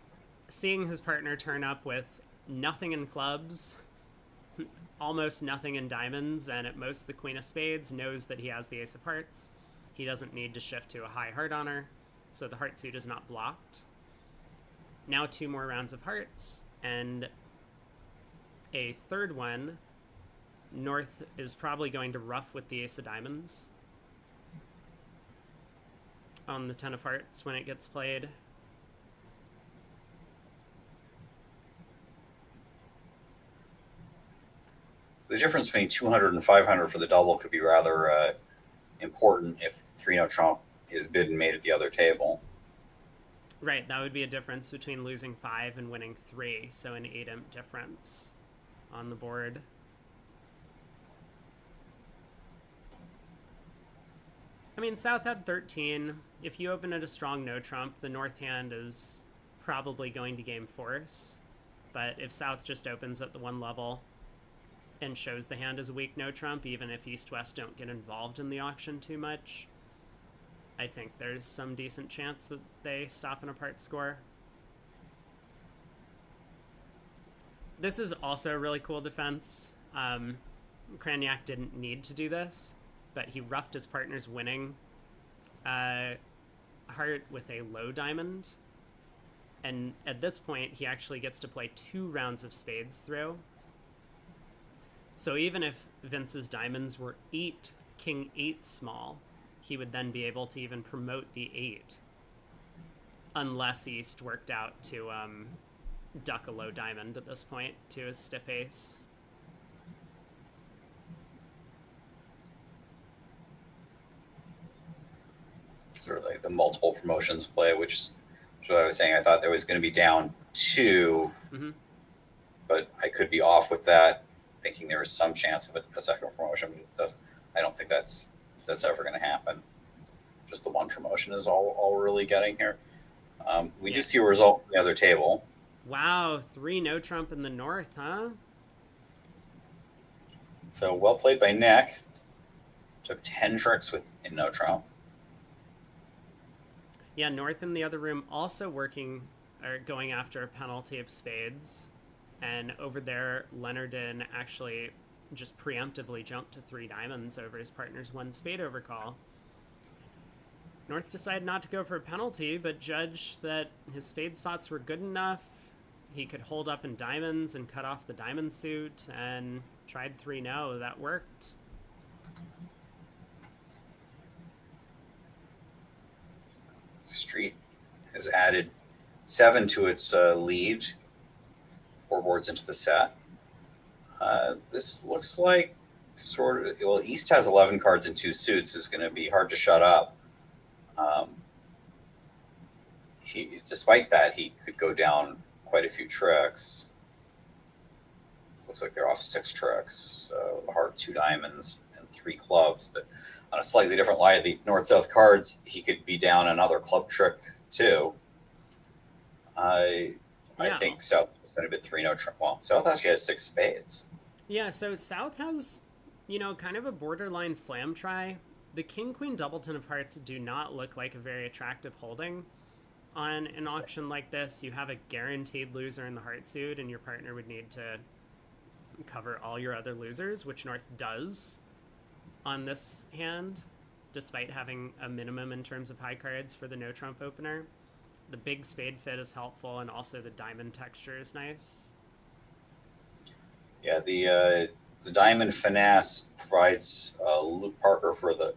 seeing his partner turn up with nothing in clubs, almost nothing in diamonds, and at most the queen of spades, knows that he has the ace of hearts. He doesn't need to shift to a high heart honor, so the heart suit is not blocked. Now 2 more rounds of hearts, and a third one. North is probably going to ruff with the ace of diamonds on the 10 of hearts when it gets played. The difference between 200 and 500 for the double could be rather important if 3-no trump is bid and made at the other table. Right, that would be a difference between losing 5 and winning 3, so an 8-imp difference on the board. I mean, South had 13. If you open at a strong no trump, the north hand is probably going to game force. But if South just opens at the 1 level and shows the hand as a weak no trump, even if East-West don't get involved in the auction too much, I think there's some decent chance that they stop an apart score. This is also a really cool defense. Kranyak didn't need to do this, but he roughed his partner's winning heart with a low diamond. And at this point, he actually gets to play 2 rounds of spades through. So even if Vince's diamonds were 8, king 8 small, he would then be able to even promote the 8. Unless East worked out to duck a low diamond at this point to a stiff ace. Sort of like the multiple promotions play, which is what I was saying. I thought there was going to be down 2, but I could be off with that, thinking there was some chance of a second promotion. But I don't think that's ever going to happen. Just the 1 promotion is all we're really getting here. We do see a result on the other table. Wow, 3 no trump in the north, huh? So well played by Nick. Took 10 tricks in no trump. Yeah, North in the other room also working or going after a penalty of spades. And over there, Leonard actually just preemptively jumped to 3 diamonds over his partner's 1 spade overcall. North decided not to go for a penalty, but judged that his spade spots were good enough. He could hold up in diamonds and cut off the diamond suit, and tried 3-no. That worked. Street has added 7 to its lead, 4 boards into the set. This looks like sort of, well, East has 11 cards and 2 suits. Is going to be hard to shut up. Despite that, he could go down quite a few tricks. Looks like they're off 6 tricks. The heart, 2 diamonds, and 3 clubs. But on a slightly different lie of the north-south cards, he could be down another club trick too. I think South is going to be 3-no trump. Well, South actually has 6 spades. Yeah, so South has, kind of a borderline slam try. The king-queen doubleton of hearts do not look like a very attractive holding. On an auction like this, you have a guaranteed loser in the heart suit, and your partner would need to cover all your other losers, which North does on this hand. despite having a minimum in terms of high cards for the no trump opener. The big spade fit is helpful, and also the diamond texture is nice. Yeah, the diamond finesse provides Luke Parker for the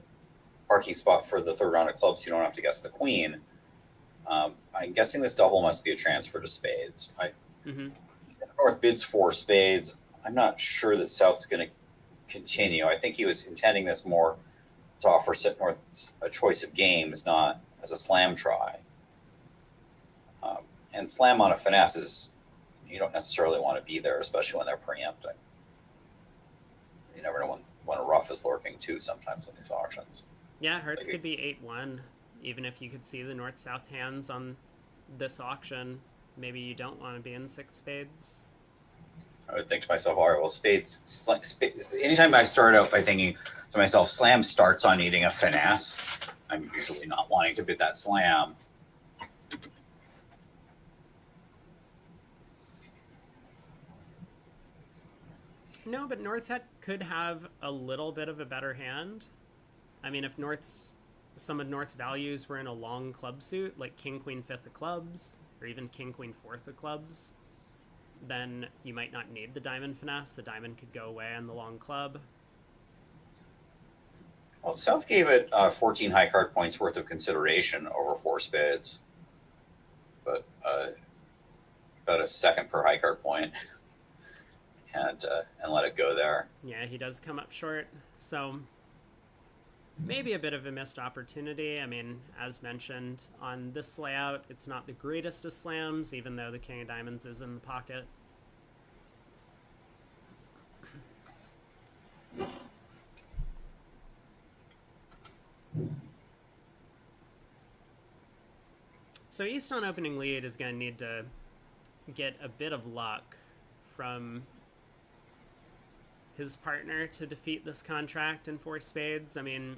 parking spot for the third round of clubs, so you don't have to guess the queen. I'm guessing this double must be a transfer to spades. North bids 4 spades. I'm not sure that South's going to continue. I think he was intending this more to offer North a choice of games, not as a slam try. And slam on a finesse is, you don't necessarily want to be there, especially when they're preempting. You never know when a rough is lurking too sometimes in these auctions. Yeah, Hertz could be 8-1, even if you could see the north-south hands on this auction. Maybe you don't want to be in 6 spades. I would think to myself, all right, well, spades. Anytime I start out by thinking to myself, slam starts on needing a finesse, I'm usually not wanting to bid that slam. No, but North could have a little bit of a better hand. I mean, if some of North's values were in a long club suit, like King, Queen, 5th of clubs, or even King, Queen, 4th of clubs, then you might not need the diamond finesse. The diamond could go away on the long club. Well, South gave it 14 high card points worth of consideration over 4 spades, but about a second per high card point. And let it go there. Yeah, he does come up short. So maybe a bit of a missed opportunity. I mean, as mentioned, on this layout, it's not the greatest of slams, even though the King of Diamonds is in the pocket. So East on opening lead is going to need to get a bit of luck from his partner to defeat this contract in 4 spades. I mean,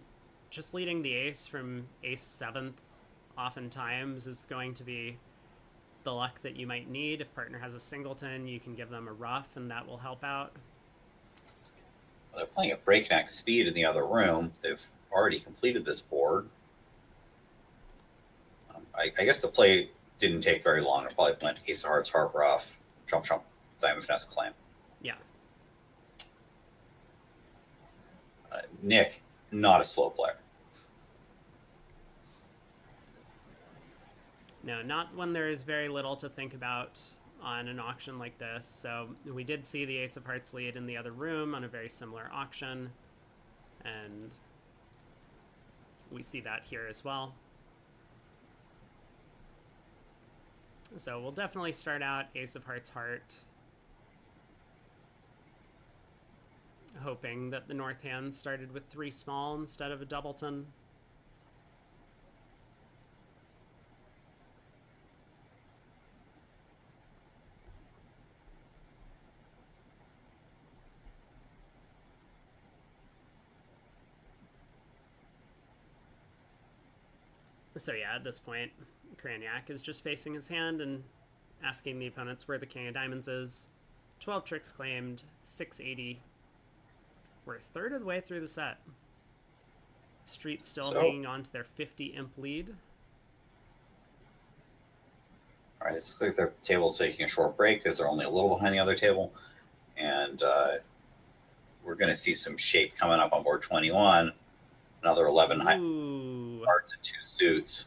just leading the ace from ace 7th oftentimes is going to be the luck that you might need. If partner has a singleton, you can give them a rough, and that will help out. Well, they're playing at breakneck speed in the other room. They've already completed this board. I guess the play didn't take very long. It probably went ace of hearts, heart rough, trump, diamond finesse, claim. Yeah. Nick, not a slow player. No, not when there is very little to think about on an auction like this. So we did see the ace of hearts lead in the other room on a very similar auction, and we see that here as well. So we'll definitely start out ace of hearts, heart, hoping that the north hand started with 3 small instead of a doubleton. So yeah, at this point, Kraniak is just facing his hand and asking the opponents where the King of Diamonds is. 12 tricks claimed, 680. We're a third of the way through the set. Street still hanging on to their 50 imp lead. All right, it's like their table's taking a short break because they're only a little behind the other table. And we're going to see some shape coming up on board 21. Another 11 hearts and 2 suits.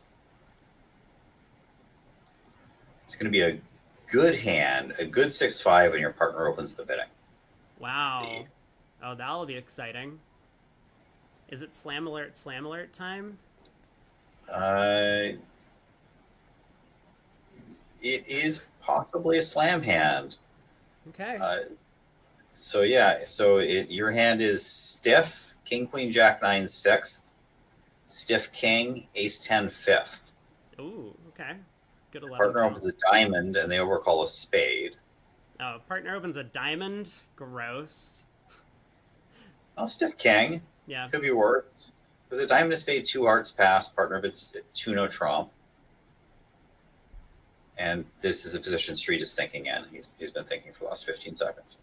It's going to be a good hand, a good 6-5 when your partner opens the bidding. Wow. Oh, that'll be exciting. Is it slam alert time? It is possibly a slam hand. Okay. So your hand is stiff, King, Queen, Jack, 9, 6th, stiff King, Ace, 10, 5th. Ooh, okay. Good 11. Partner opens a diamond, and they overcall a spade. Oh, partner opens a diamond? Gross. Well, stiff King. Yeah. Could be worse. Because a diamond, a spade, 2 hearts pass, partner bids 2 no trump. And this is a position Street is thinking in. He's been thinking for the last 15 seconds.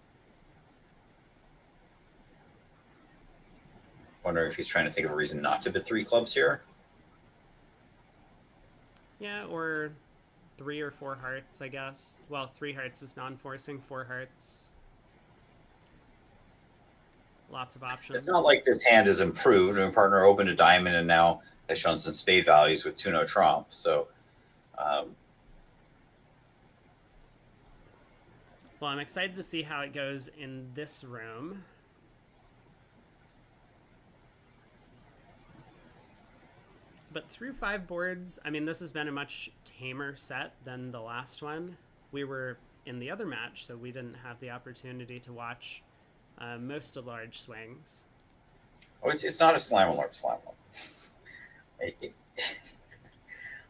Wondering if he's trying to think of a reason not to bid 3 clubs here. Yeah, or 3 or 4 hearts, I guess. Well, 3 hearts is non-forcing, 4 hearts. Lots of options. It's not like this hand has improved. I mean, partner opened a diamond and now has shown some spade values with 2 no trump. So, well, I'm excited to see how it goes in this room. But through 5 boards, I mean, this has been a much tamer set than the last one. We were in the other match, so we didn't have the opportunity to watch most of the large swings. oh, it's not a slam alert.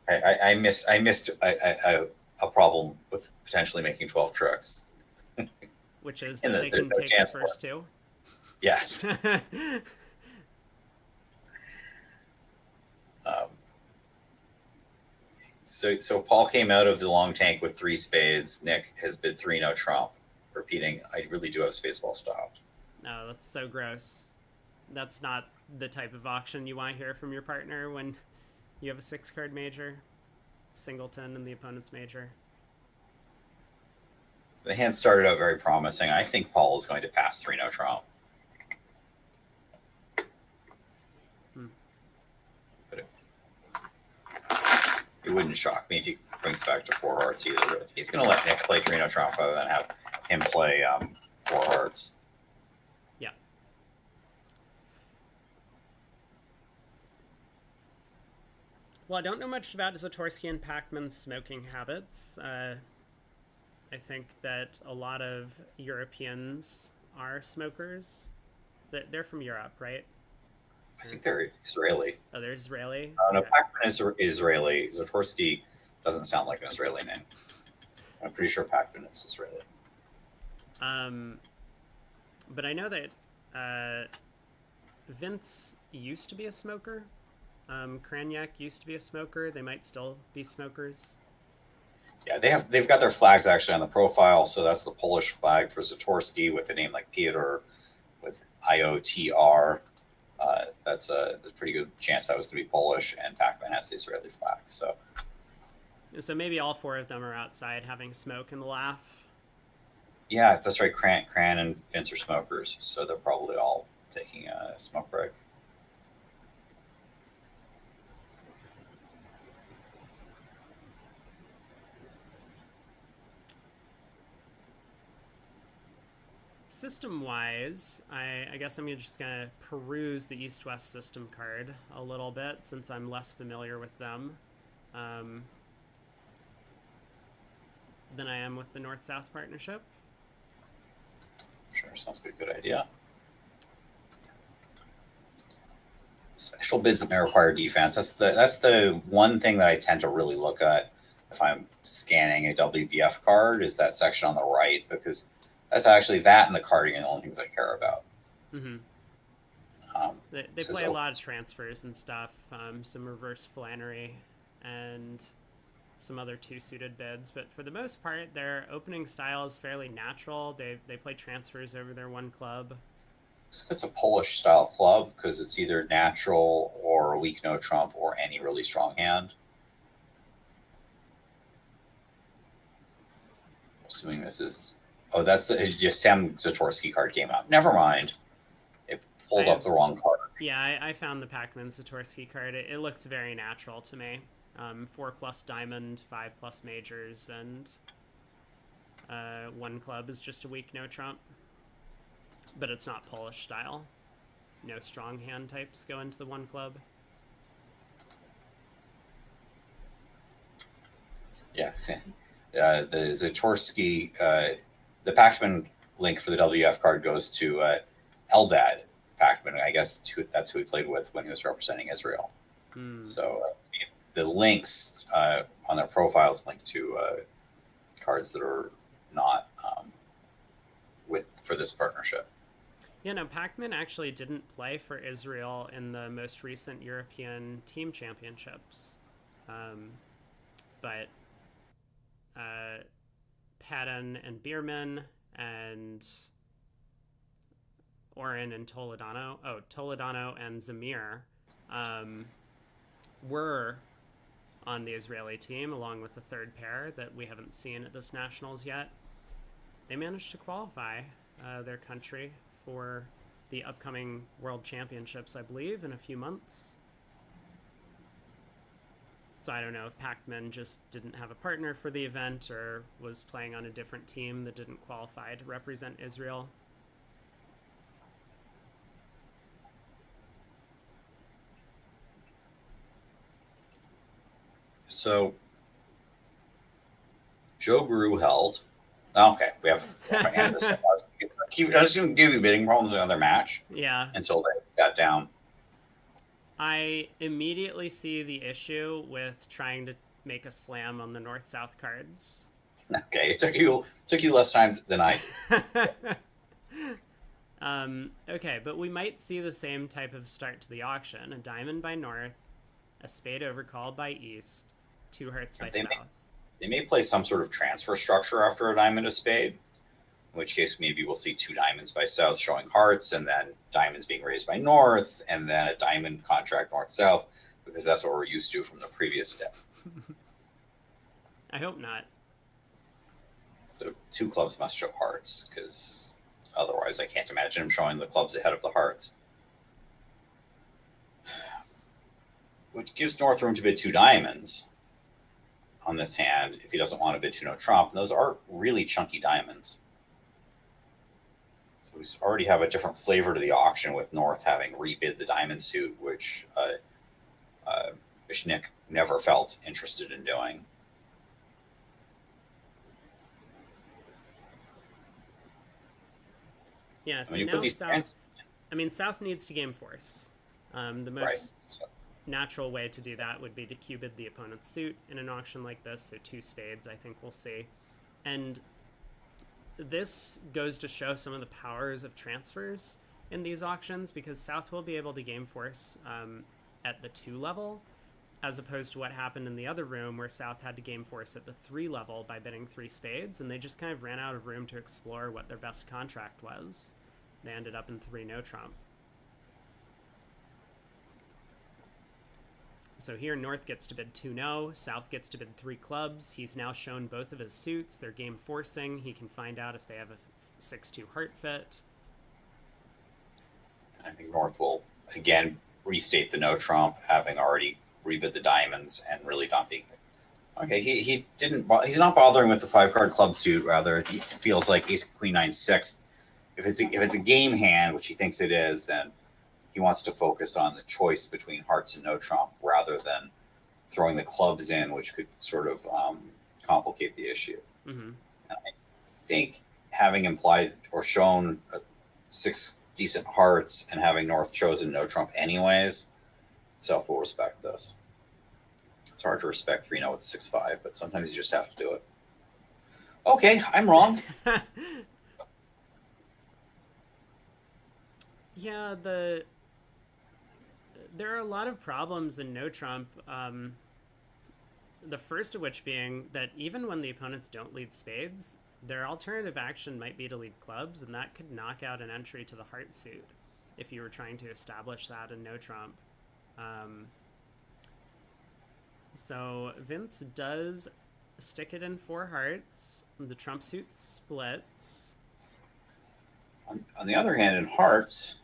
I missed a problem with potentially making 12 tricks. Which is that they can take the first 2. Yes. So Paul came out of the long tank with 3 spades. Nick has bid 3 no trump. Repeating, I really do have spades ball stopped. No, that's so gross. That's not the type of auction you want to hear from your partner when you have a 6-card major, singleton, and the opponent's major. The hand started out very promising. I think Paul is going to pass 3 no trump. But it wouldn't shock me if he brings back to 4 hearts either. But he's going to let Nick play 3 no trump rather than have him play 4 hearts. Yeah. Well, I don't know much about Zatorsky and Pacman's smoking habits. I think that a lot of Europeans are smokers. They're from Europe, right? I think they're Israeli. Oh, they're Israeli? No, Pacman is Israeli. Zatorsky doesn't sound like an Israeli name. I'm pretty sure Pacman is Israeli. But I know that Vince used to be a smoker. Kranyak used to be a smoker. They might still be smokers. Yeah, they've got their flags actually on the profile. So that's the Polish flag for Zatorsky with a name like Peter with IOTR. That's a pretty good chance that was going to be Polish, and Pacman has the Israeli flag. So maybe all 4 of them are outside having smoke and laugh. Yeah, that's right. Cran and Vince are smokers, so they're probably all taking a smoke break. System-wise, I guess I'm just going to peruse the East-West system card a little bit since I'm less familiar with them than I am with the North-South partnership. Sure, sounds like a good idea. Special bids that may require defense. That's the one thing that I tend to really look at if I'm scanning a WBF card, is that section on the right, because that's actually that and the carding are the only things I care about. Mm-hmm. They play a lot of transfers and stuff, some reverse Flannery, and some other 2-suited bids. But for the most part, their opening style is fairly natural. They play transfers over their 1 club. So it's a Polish style club because it's either natural or a weak no trump or any really strong hand. Assuming this is... Oh, that's just Sam Zatorsky card came out. Never mind. It pulled up the wrong card. Yeah, I found the Pacman Zatorsky card. It looks very natural to me. 4+ diamond, 5+ majors, and 1 club is just a weak no trump. But it's not Polish style. No strong hand types go into the 1 club. Yeah. The Zatorsky... the Pacman link for the WF card goes to Eldad Pacman. I guess that's who he played with when he was representing Israel. So the links on their profiles link to cards that are not for this partnership. Yeah, no, Pacman actually didn't play for Israel in the most recent European team championships. But Patton and Bierman and Oren and Toledano. Oh, Toledano and Zamir were on the Israeli team, along with a third pair that we haven't seen at this Nationals yet. They managed to qualify their country for the upcoming World Championships, I believe, in a few months. So I don't know if Pacman just didn't have a partner for the event or was playing on a different team that didn't qualify to represent Israel. So Joe Grew held. Okay, we have. I was just going to give you bidding problems in another match. Yeah. Until they sat down. I immediately see the issue with trying to make a slam on the North-South cards. Okay, it took you less time than I. Okay, but we might see the same type of start to the auction: a diamond by North, a spade overcall by East, 2 hearts by South. They may play some sort of transfer structure after a diamond a spade, in which case maybe we'll see 2 diamonds by South showing hearts, and then diamonds being raised by North, and then a diamond contract North-South, because that's what we're used to from the previous step. I hope not. So 2 clubs must show hearts, because otherwise I can't imagine him showing the clubs ahead of the hearts. Which gives North room to bid 2 diamonds on this hand if he doesn't want to bid 2 no trump. And those are really chunky diamonds. So we already have a different flavor to the auction with North having rebid the diamond suit, which Mishnik never felt interested in doing. Yeah, so now South needs to game force. The most natural way to do that would be to Q-bid the opponent's suit in an auction like this, so 2 spades I think we'll see. And this goes to show some of the powers of transfers in these auctions, because South will be able to game force at the 2 level, as opposed to what happened in the other room where South had to game force at the 3 level by bidding 3 spades, and they just kind of ran out of room to explore what their best contract was. They ended up in 3 no trump. So here North gets to bid 2 no, South gets to bid 3 clubs. He's now shown both of his suits. They're game forcing. He can find out if they have a 6-2 heart fit. I think North will again restate the no trump, having already rebid the diamonds and really not being okay. He's not bothering with the 5-card club suit. Rather, he feels like ace queen 9-6. If it's a game hand, which he thinks it is, then he wants to focus on the choice between hearts and no trump rather than throwing the clubs in, which could sort of complicate the issue. Mm-hmm. I think having implied or shown 6 decent hearts and having North chosen no trump anyways, South will respect this. It's hard to respect 3-0 with 6-5, but sometimes you just have to do it. Okay, I'm wrong. Yeah, there are a lot of problems in no trump. The first of which being that even when the opponents don't lead spades, their alternative action might be to lead clubs, and that could knock out an entry to the heart suit if you were trying to establish that in no trump. So Vince does stick it in 4 hearts. The trump suit splits. On the other hand, in hearts,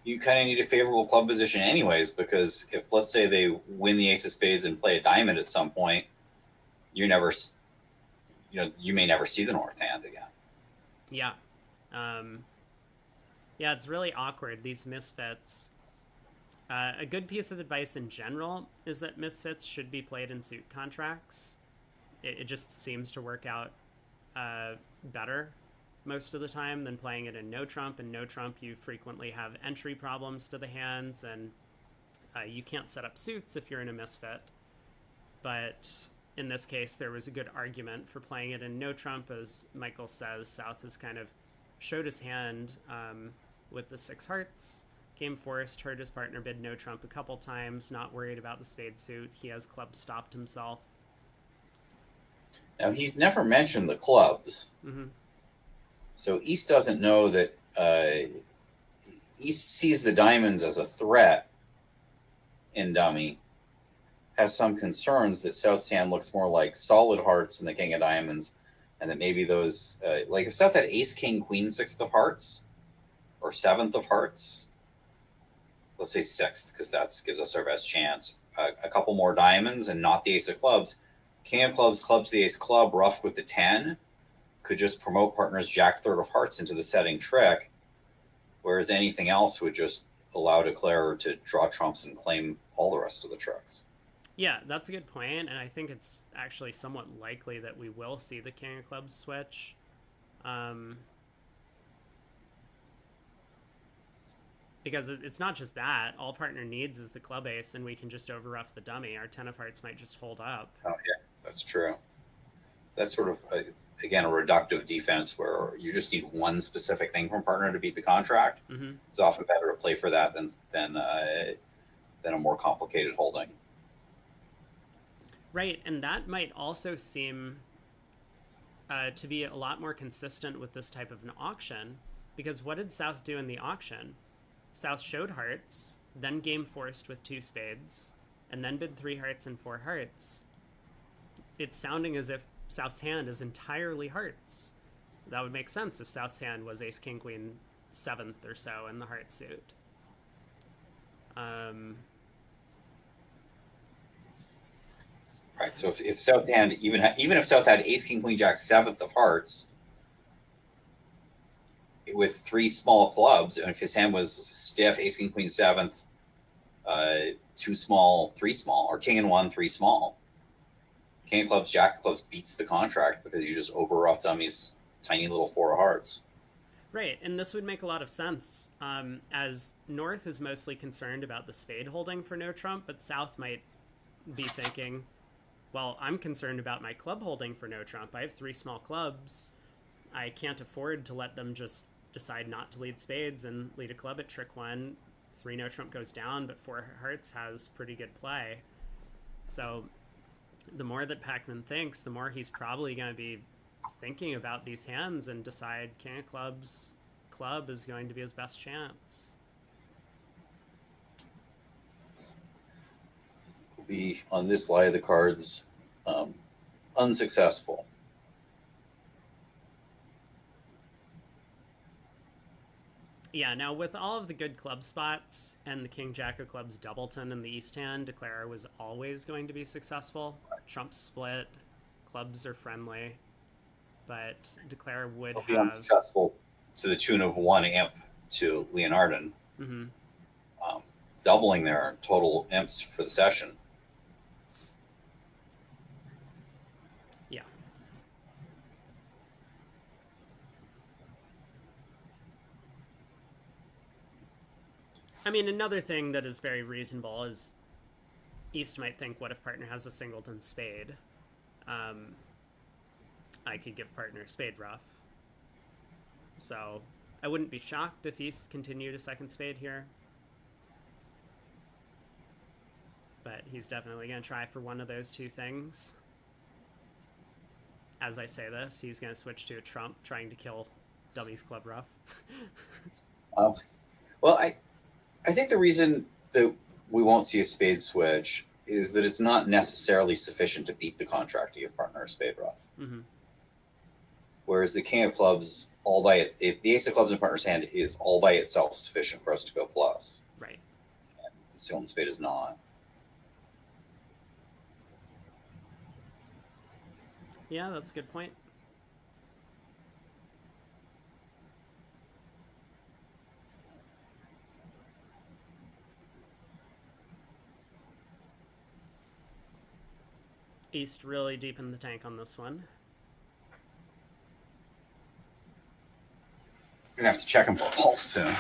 you kind of need a favorable club position anyways, because if, let's say, they win the ace of spades and play a diamond at some point, you may never see the North hand again. Yeah. Yeah, it's really awkward, these misfits. A good piece of advice in general is that misfits should be played in suit contracts. It just seems to work out better most of the time than playing it in no trump. In no trump, you frequently have entry problems to the hands, and you can't set up suits if you're in a misfit. But in this case, there was a good argument for playing it in no trump. As Michael says, South has kind of showed his hand with the 6 hearts. Game forced, heard his partner bid no trump a couple times, not worried about the spade suit. He has club stopped himself. Now, he's never mentioned the clubs. Mm-hmm. So East doesn't know that East sees the diamonds as a threat in dummy, has some concerns that South's hand looks more like solid hearts than the king of diamonds, and that maybe those, like if South had ace, king, queen, sixth of hearts, or seventh of hearts, let's say sixth, because that gives us our best chance, a couple more diamonds and not the ace of clubs, king of clubs, clubs the ace club, roughed with the 10, could just promote partner's jack third of hearts into the setting trick, whereas anything else would just allow declarer to draw trumps and claim all the rest of the tricks. Yeah, that's a good point, and I think it's actually somewhat likely that we will see the king of clubs switch. Because it's not just that. All partner needs is the club ace, and we can just overruff the dummy. Our 10 of hearts might just hold up. Oh, yeah, that's true. That's sort of, again, a reductive defense where you just need one specific thing from partner to beat the contract. Mm-hmm. It's often better to play for that than a more complicated holding. Right, and that might also seem to be a lot more consistent with this type of an auction, because what did South do in the auction? South showed hearts, then game forced with 2 spades, and then bid 3 hearts and 4 hearts. It's sounding as if South's hand is entirely hearts. That would make sense if South's hand was ace, king, queen, 7th or so in the heart suit. Right. So if South hand, even if South had ace, king, queen, jack, 7th of hearts with 3 small clubs, and if his hand was stiff, ace, king, queen, 7th, 2 small, 3 small, or king and 1, 3 small, king of clubs, jack of clubs beats the contract because you just overruffed dummy's tiny little 4 of hearts. Right, and this would make a lot of sense, as North is mostly concerned about the spade holding for no trump, but South might be thinking, well, I'm concerned about my club holding for no trump. I have 3 small clubs. I can't afford to let them just decide not to lead spades and lead a club at trick 1. 3 no trump goes down, but 4 hearts has pretty good play. So the more that Pac-Man thinks, the more he's probably going to be thinking about these hands and decide king of clubs club is going to be his best chance. Be on this lie of the cards unsuccessful. Yeah, now with all of the good club spots and the king jack of clubs doubleton in the east hand, declarer was always going to be successful. Trump split, clubs are friendly, but declarer would It'll be unsuccessful to the tune of 1 imp to Leonard, mm-hmm. Doubling their total imps for the session. Yeah. I mean, another thing that is very reasonable is East might think, what if partner has a singleton spade? I could give partner spade rough. So I wouldn't be shocked if East continued a second spade here. But he's definitely going to try for one of those 2 things. As I say this, he's going to switch to a trump, trying to kill dummy's club rough. Well, I think the reason that we won't see a spade switch is that it's not necessarily sufficient to beat the contract to give partner a spade rough. Mm-hmm. Whereas the king of clubs, all by it, if the ace of clubs in partner's hand is all by itself sufficient for us to go plus. Right. And the singleton spade is not. Yeah, that's a good point. East really deep in the tank on this one. You're gonna have to check him for a pulse soon.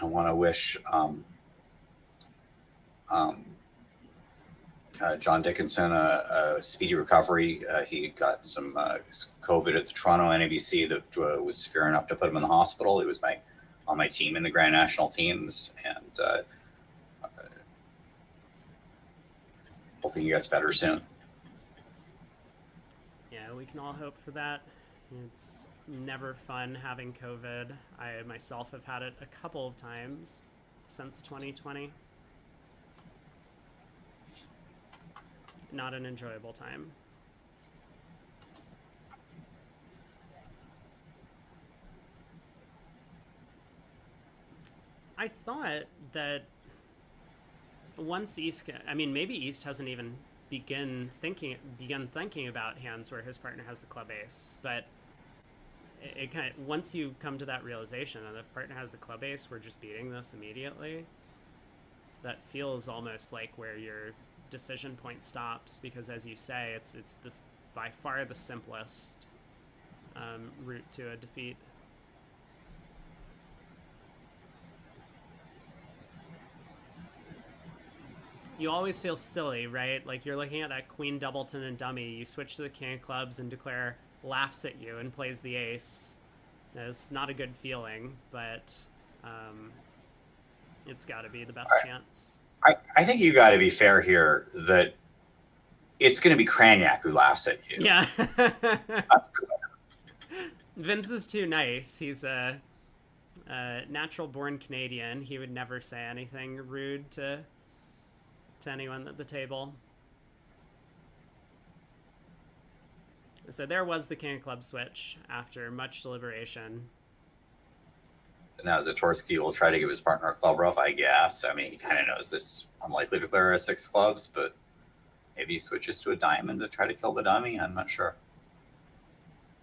I want to wish John Dickinson a speedy recovery. He got some COVID at the Toronto NABC that was severe enough to put him in the hospital. He was on my team in the Grand National teams, and hoping he gets better soon. Yeah, we can all hope for that. It's never fun having COVID. I myself have had it a couple of times since 2020. Not an enjoyable time. I thought that once East, I mean, maybe East hasn't even begun thinking about hands where his partner has the club ace, but it kind of, once you come to that realization that if partner has the club ace, we're just beating this immediately. That feels almost like where your decision point stops, because as you say, it's this by far the simplest route to a defeat. You always feel silly, right? Like you're looking at that queen doubleton and dummy, you switch to the king of clubs and declare laughs at you and plays the ace. It's not a good feeling, but it's got to be the best chance. I think you got to be fair here that it's going to be Craniac who laughs at you. Yeah. Vince is too nice. He's a natural born Canadian. He would never say anything rude to anyone at the table. So there was the king of clubs switch after much deliberation. So now Zatorsky will try to give his partner a club ruff, I guess. I mean, he kind of knows that it's unlikely to declare a 6 clubs, but maybe he switches to a diamond to try to kill the dummy. I'm not sure.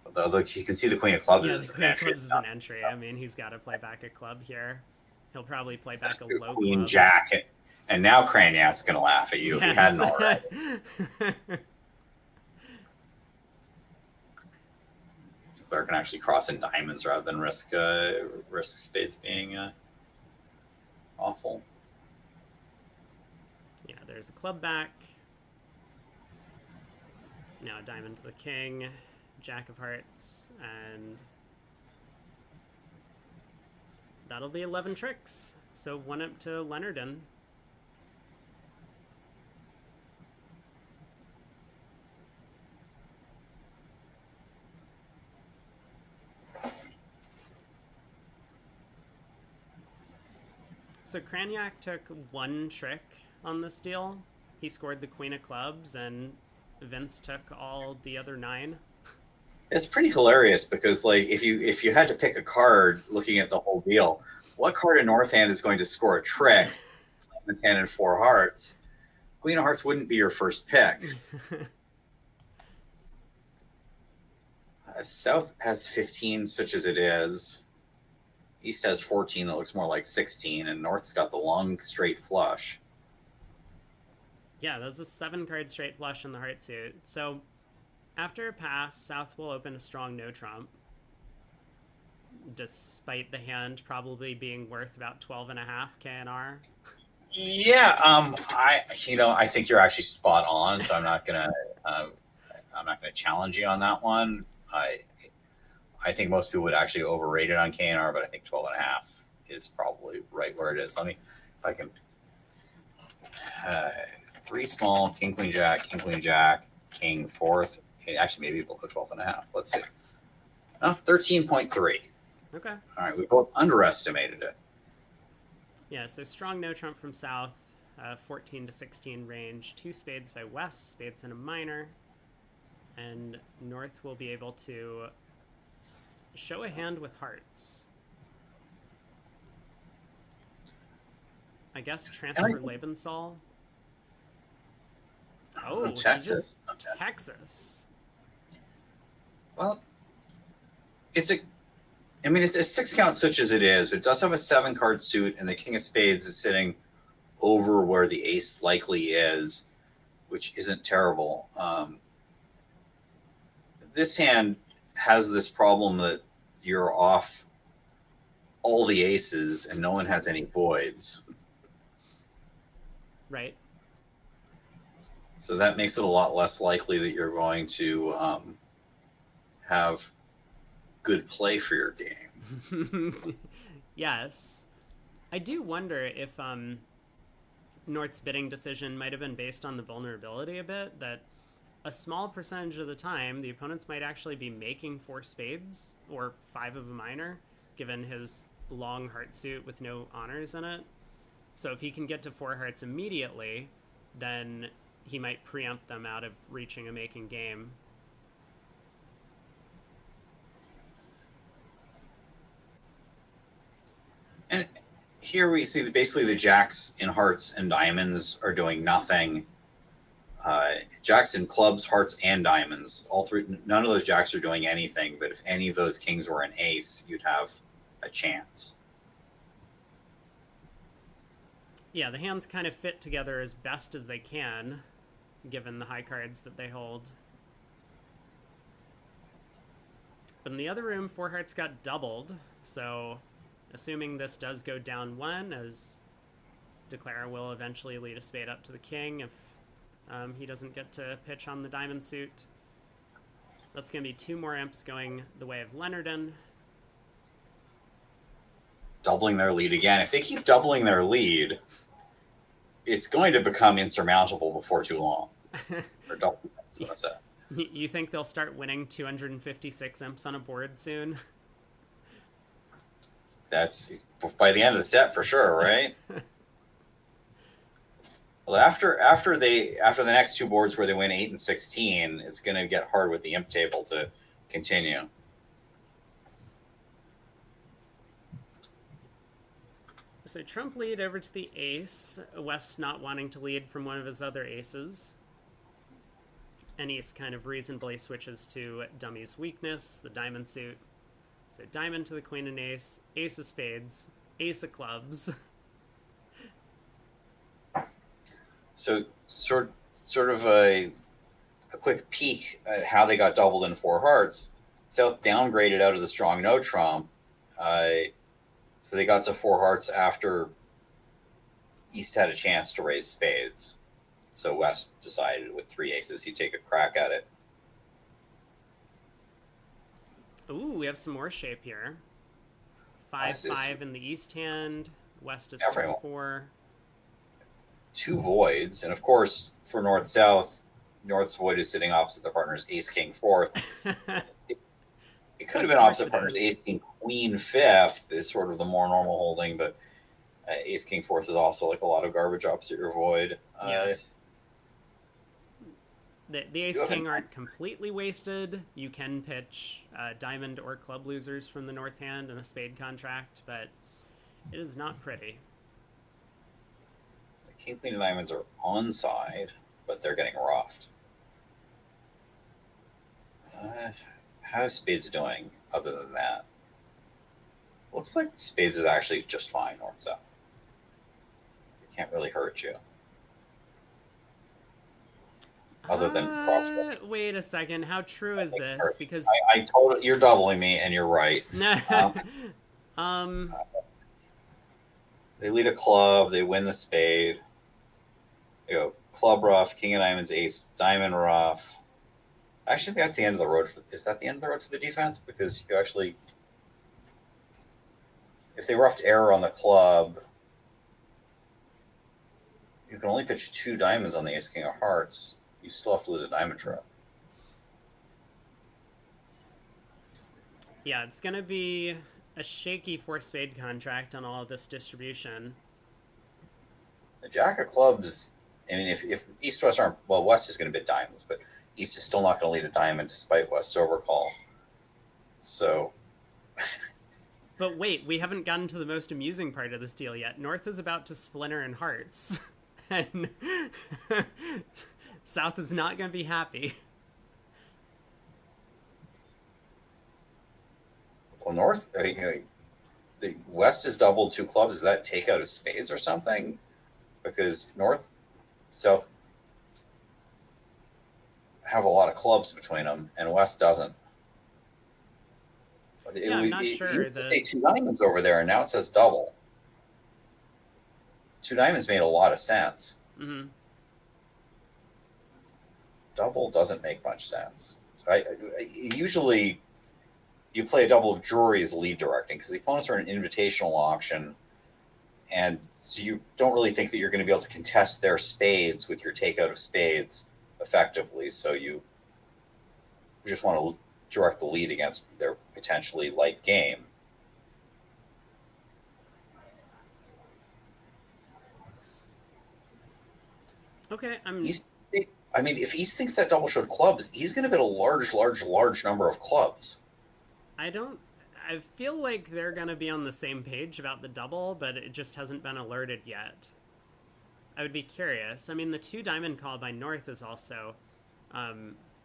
Although you can see the queen of clubs is an entry. Clubs is an entry. I mean, he's got to play back a club here. He'll probably play back a low queen club. Jack. And now Craniac's going to laugh at you if he hadn't already. Player can actually cross in diamonds rather than risk spades being awful. Yeah, there's a club back. Now a diamond to the king, jack of hearts, and that'll be 11 tricks. So 1 up to Leonard in. So Craniac took 1 trick on this deal. He scored the queen of clubs, and Vince took all the other 9. It's pretty hilarious because, like, if you had to pick a card looking at the whole deal, what card in North Hand is going to score a trick? Flamin's Hand and 4 hearts. Queen of Hearts wouldn't be your first pick. South has 15, such as it is. East has 14 that looks more like 16, and North's got the long straight flush. Yeah, that's a 7-card straight flush in the heart suit. So after a pass, South will open a strong no trump, despite the hand probably being worth about 12.5 KNR. Yeah, I think you're actually spot on. So I'm not gonna challenge you on that one. I think most people would actually overrate it on KNR, but I think 12.5 is probably right where it is. Let me, if I can, 3 small, king, queen, jack, king, 4th. Actually, maybe below 12.5. Let's see. 13.3. Okay. All right, we both underestimated it. Yeah, so strong no trump from South, 14 to 16 range, 2 spades by West, spades and a minor, and North will be able to show a hand with hearts. I guess transfer Lebensal. Oh, Texas. Texas. Well, it's a 6-count such as it is, but it does have a 7-card suit, and the king of spades is sitting over where the ace likely is, which isn't terrible. This hand has this problem that you're off all the aces and no one has any voids. Right. So that makes it a lot less likely that you're going to have good play for your game. Yes. I do wonder if North's bidding decision might have been based on the vulnerability a bit, that a small percentage of the time, the opponents might actually be making 4 spades or 5 of a minor, given his long heart suit with no honors in it. So if he can get to 4 hearts immediately, then he might preempt them out of reaching a making game. And here we see that basically the jacks in hearts and diamonds are doing nothing. Jacks in clubs, hearts, and diamonds, all three, none of those jacks are doing anything, but if any of those kings were an ace, you'd have a chance. Yeah, the hands kind of fit together as best as they can, given the high cards that they hold. But in the other room, 4 hearts got doubled, so assuming this does go down 1, as Declara will eventually lead a spade up to the king if he doesn't get to pitch on the diamond suit. That's going to be 2 more imps going the way of Leonard. Doubling their lead again. If they keep doubling their lead, it's going to become insurmountable before too long. Or double, as I said. You think they'll start winning 256 imps on a board soon? That's by the end of the set for sure, right? Well, after the next 2 boards where they win 8 and 16, it's going to get hard with the imp table to continue. So Trump lead over to the ace, West not wanting to lead from one of his other aces. And East kind of reasonably switches to Dummy's weakness, the diamond suit. So diamond to the queen and ace, ace of spades, ace of clubs. So sort of a quick peek at how they got doubled in 4 hearts. South downgraded out of the strong no trump. So they got to 4 hearts after East had a chance to raise spades. So West decided with 3 aces he'd take a crack at it. Ooh, we have some more shape here. 5-5 in the East hand. West is 6-4. 2 voids, and of course for North-South, North's void is sitting opposite the partner's ace-king 4th. It could have been opposite partner's ace-king queen 5th is sort of the more normal holding, but ace-king 4th is also like a lot of garbage opposite your void. Yeah. The ace-king aren't completely wasted. You can pitch diamond or club losers from the north hand in a spade contract, but it is not pretty. The king, queen, and diamonds are onside, but they're getting roughed. How is spades doing other than that? Looks like spades is actually just fine north-south. It can't really hurt you. Other than crosswalk. Wait a second. How true is this? Because I told it, you're doubling me, and you're right. They lead a club. They win the spade. They go club rough, king of diamonds, ace, diamond rough. I actually think that's the end of the road. Is that the end of the road for the defense? Because you actually, if they roughed error on the club, you can only pitch 2 diamonds on the ace king of hearts. You still have to lose a diamond trap. Yeah, it's going to be a shaky 4 spade contract on all of this distribution. The jack of clubs, I mean, if East-West aren't, well, West is going to bid diamonds, but East is still not going to lead a diamond despite West's overcall. So. But wait, we haven't gotten to the most amusing part of this deal yet. North is about to splinter in hearts. And South is not going to be happy. Well, North, the West is doubled 2 clubs. Is that takeout of spades or something? Because North, South have a lot of clubs between them, and West doesn't. I'm not sure. It used to say 2 diamonds over there, and now it says double. 2 diamonds made a lot of sense. Mm-hmm. Double doesn't make much sense. Usually, you play a double of jury as lead directing because the opponents are in an invitational auction, and so you don't really think that you're going to be able to contest their spades with your takeout of spades. effectively. So you just want to direct the lead against their potentially light game. Okay, East, I mean, if East thinks that double showed clubs, he's going to bet a large number of clubs. I don't. I feel like they're gonna be on the same page about the double, but it just hasn't been alerted yet. I would be curious. I mean, the two diamond call by North is also.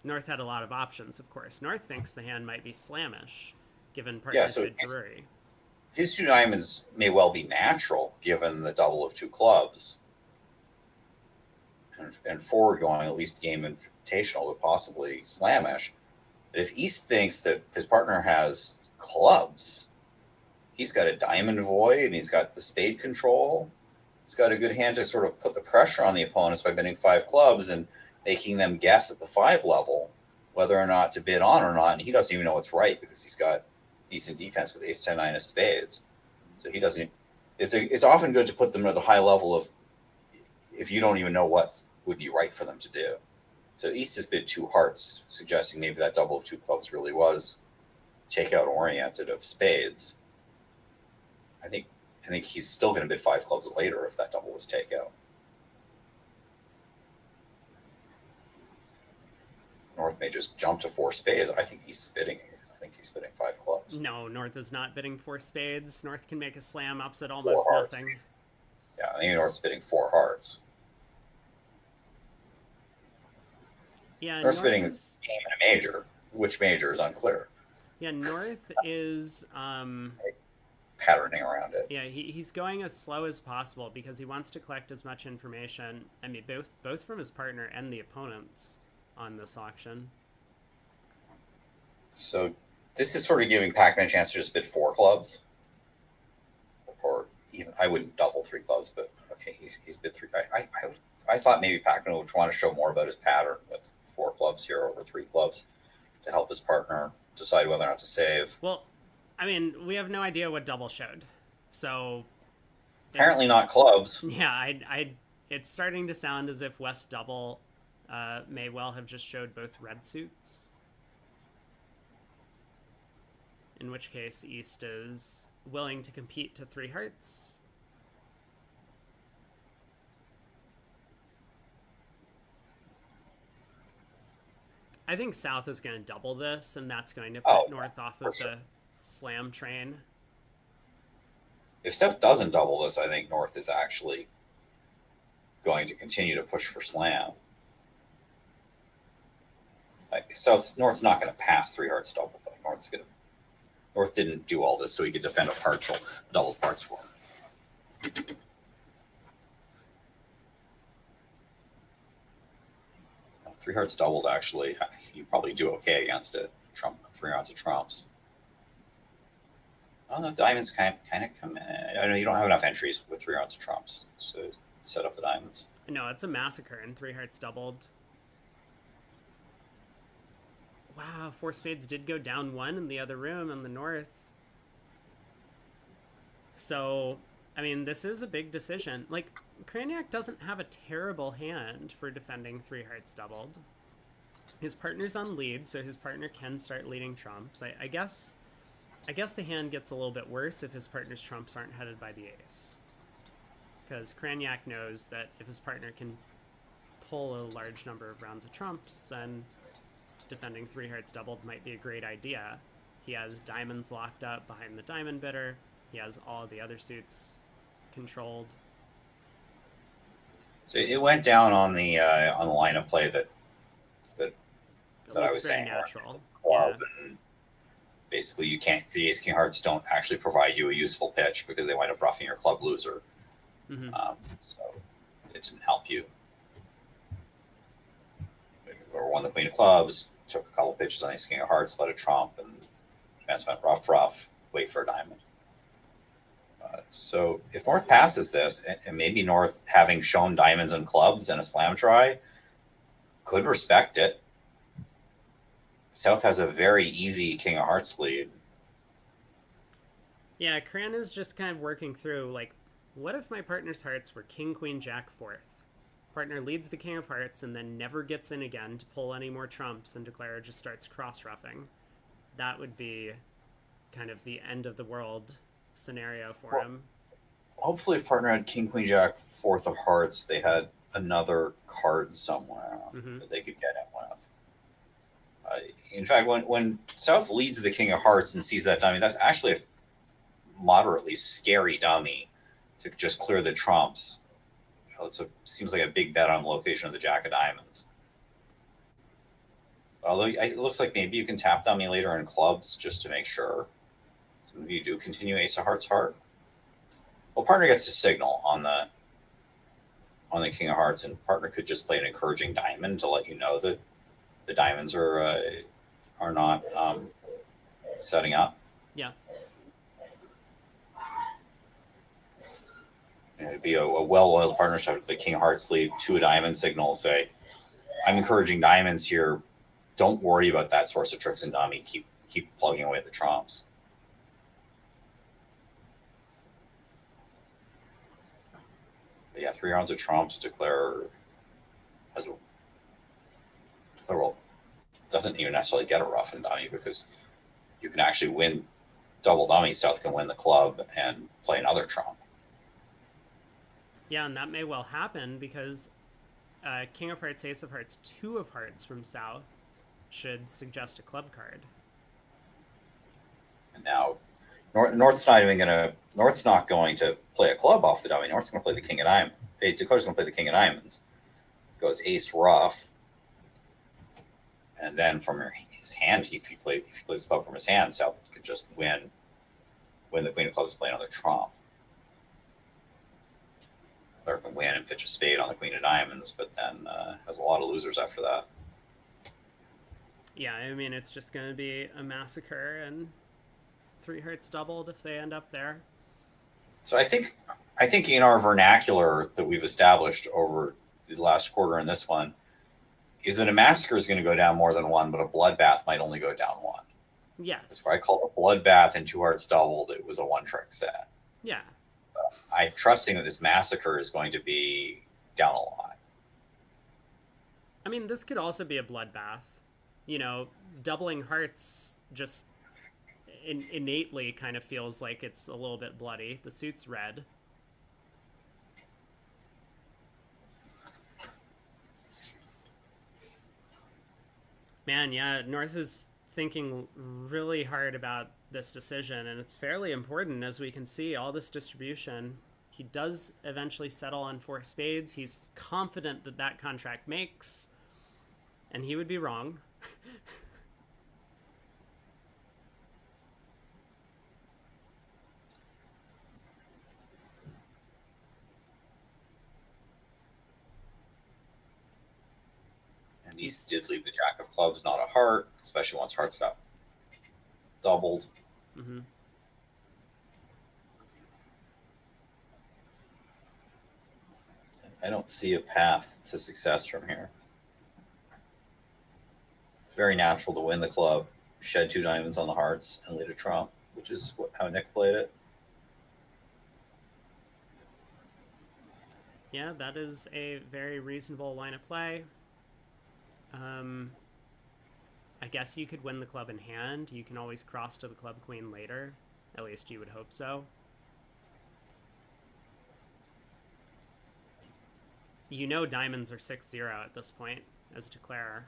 North had a lot of options, of course. North thinks the hand might be slamish, given Yeah, partner's so bid Drury. his two diamonds may well be natural given the double of two clubs. And forward going, at least game invitational, but possibly slamish. But if East thinks that his partner has clubs, he's got a diamond void and he's got the spade control. He's got a good hand to sort of put the pressure on the opponents by betting 5 clubs and making them guess at the 5 level whether or not to bid on or not. And he doesn't even know what's right because he's got decent defense with ace 10 9 of spades. So he doesn't. It's often good to put them at a high level of if you don't even know what would be right for them to do. So East has bid 2 hearts, suggesting maybe that double of 2 clubs really was takeout oriented of spades. I think he's still going to bid 5 clubs later if that double was takeout. North may just jump to 4 spades. I think he's bidding. I think he's bidding 5 clubs. No, North is not bidding 4 spades. North can make a slam ups at almost nothing. Yeah, I think North's bidding 4 hearts. Yeah, North's bidding game in a major. Which major is unclear. Yeah, North is patterning around it. Yeah, he's going as slow as possible because he wants to collect as much information. I mean, both from his partner and the opponents on this auction. So this is sort of giving Pac-Man a chance to just bid 4 clubs, or even I wouldn't double 3 clubs, but okay, he's bid 3. I thought maybe Pac-Man would want to show more about his pattern with 4 clubs here over 3 clubs to help his partner decide whether or not to save. Well, I mean, we have no idea what double showed, so apparently not clubs. Yeah, it's starting to sound as if West double may well have just showed both red suits. In which case, East is willing to compete to 3 hearts. I think South is going to double this, and that's going to put North off of the slam train. If South doesn't double this, I think North is actually going to continue to push for slam. North's not going to pass 3 hearts double, though. North didn't do all this so he could defend a partial double parts for him. 3 hearts doubled, actually, you probably do okay against it. 3 rounds of trumps. Oh, the diamonds kind of come in. I know you don't have enough entries with 3 rounds of trumps, so set up the diamonds. No, it's a massacre, and 3 hearts doubled. Wow, 4 spades did go down 1 in the other room in the North. So, I mean, this is a big decision. Like, Craniac doesn't have a terrible hand for defending 3 hearts doubled. His partner's on lead, so his partner can start leading trumps. I guess the hand gets a little bit worse if his partner's trumps aren't headed by the ace. Because Craniac knows that if his partner can pull a large number of rounds of trumps, then defending 3 hearts doubled might be a great idea. He has diamonds locked up behind the diamond bidder. He has all the other suits controlled. So it went down on the line of play that I was saying. Natural. Yeah. Basically, you can't. The ace king hearts don't actually provide you a useful pitch because they wind up roughing your club loser. Mm-hmm. So it didn't help you. Or won the queen of clubs, took a couple pitches on ace king of hearts, let a trump, and advance went rough, wait for a diamond. So if North passes this, and maybe North, having shown diamonds and clubs in a slam try, could respect it. South has a very easy king of hearts lead. Yeah, Cran is just kind of working through, like, what if my partner's hearts were king, queen, jack, 4th? Partner leads the king of hearts and then never gets in again to pull any more trumps, and declarer just starts cross-ruffing. That would be kind of the end of the world scenario for him. Hopefully, if partner had king, queen, jack, fourth of hearts, they had another card somewhere that they could get in with. In fact, when South leads the king of hearts and sees that dummy, that's actually a moderately scary dummy to just clear the trumps. Seems like a big bet on the location of the jack of diamonds. Although it looks like maybe you can tap dummy later in clubs just to make sure. So maybe you do continue ace of hearts heart. Well, partner gets a signal on the king of hearts, and partner could just play an encouraging diamond to let you know that the diamonds are not setting up. Yeah. And it'd be a well-oiled partnership if the king of hearts lead to a diamond signal, say, I'm encouraging diamonds here. Don't worry about that source of tricks and dummy. Keep plugging away at the trumps. But yeah, 3 rounds of trumps. Declare doesn't even necessarily get a rough and dummy, because you can actually win double dummy. South can win the club and play another trump. Yeah, and that may well happen because king of hearts, ace of hearts, 2 of hearts from South should suggest a club card. And now North's not going to play a club off the dummy. North's going to play the king of diamonds. Declare's going to play the king of diamonds. Goes ace rough, and then from his hand, if he plays the club from his hand, South could just win the queen of clubs, play another trump. Or can win and pitch a spade on the queen of diamonds, but then has a lot of losers after that. Yeah, I mean, it's just going to be a massacre, and 3 hearts doubled if they end up there. So I think in our vernacular that we've established over the last quarter in this one is that a massacre is going to go down more than 1, but a bloodbath might only go down 1. Yes. That's why I call it a bloodbath and 2 hearts doubled. It was a 1-trick set. Yeah. I'm trusting that this massacre is going to be down a lot. I mean, this could also be a bloodbath. You know, doubling hearts just innately kind of feels like it's a little bit bloody. The suit's red. Man, yeah, North is thinking really hard about this decision, and it's fairly important. As we can see, all this distribution, he does eventually settle on 4 spades. He's confident that that contract makes, and he would be wrong. And he did leave the jack of clubs, not a heart, especially once hearts got doubled. Mm-hmm. I don't see a path to success from here. It's very natural to win the club, shed 2 diamonds on the hearts, and lead a trump, which is how Nick played it. Yeah, that is a very reasonable line of play. I guess you could win the club in hand. You can always cross to the club queen later. At least you would hope so. You know diamonds are 6-0 at this point as declarer.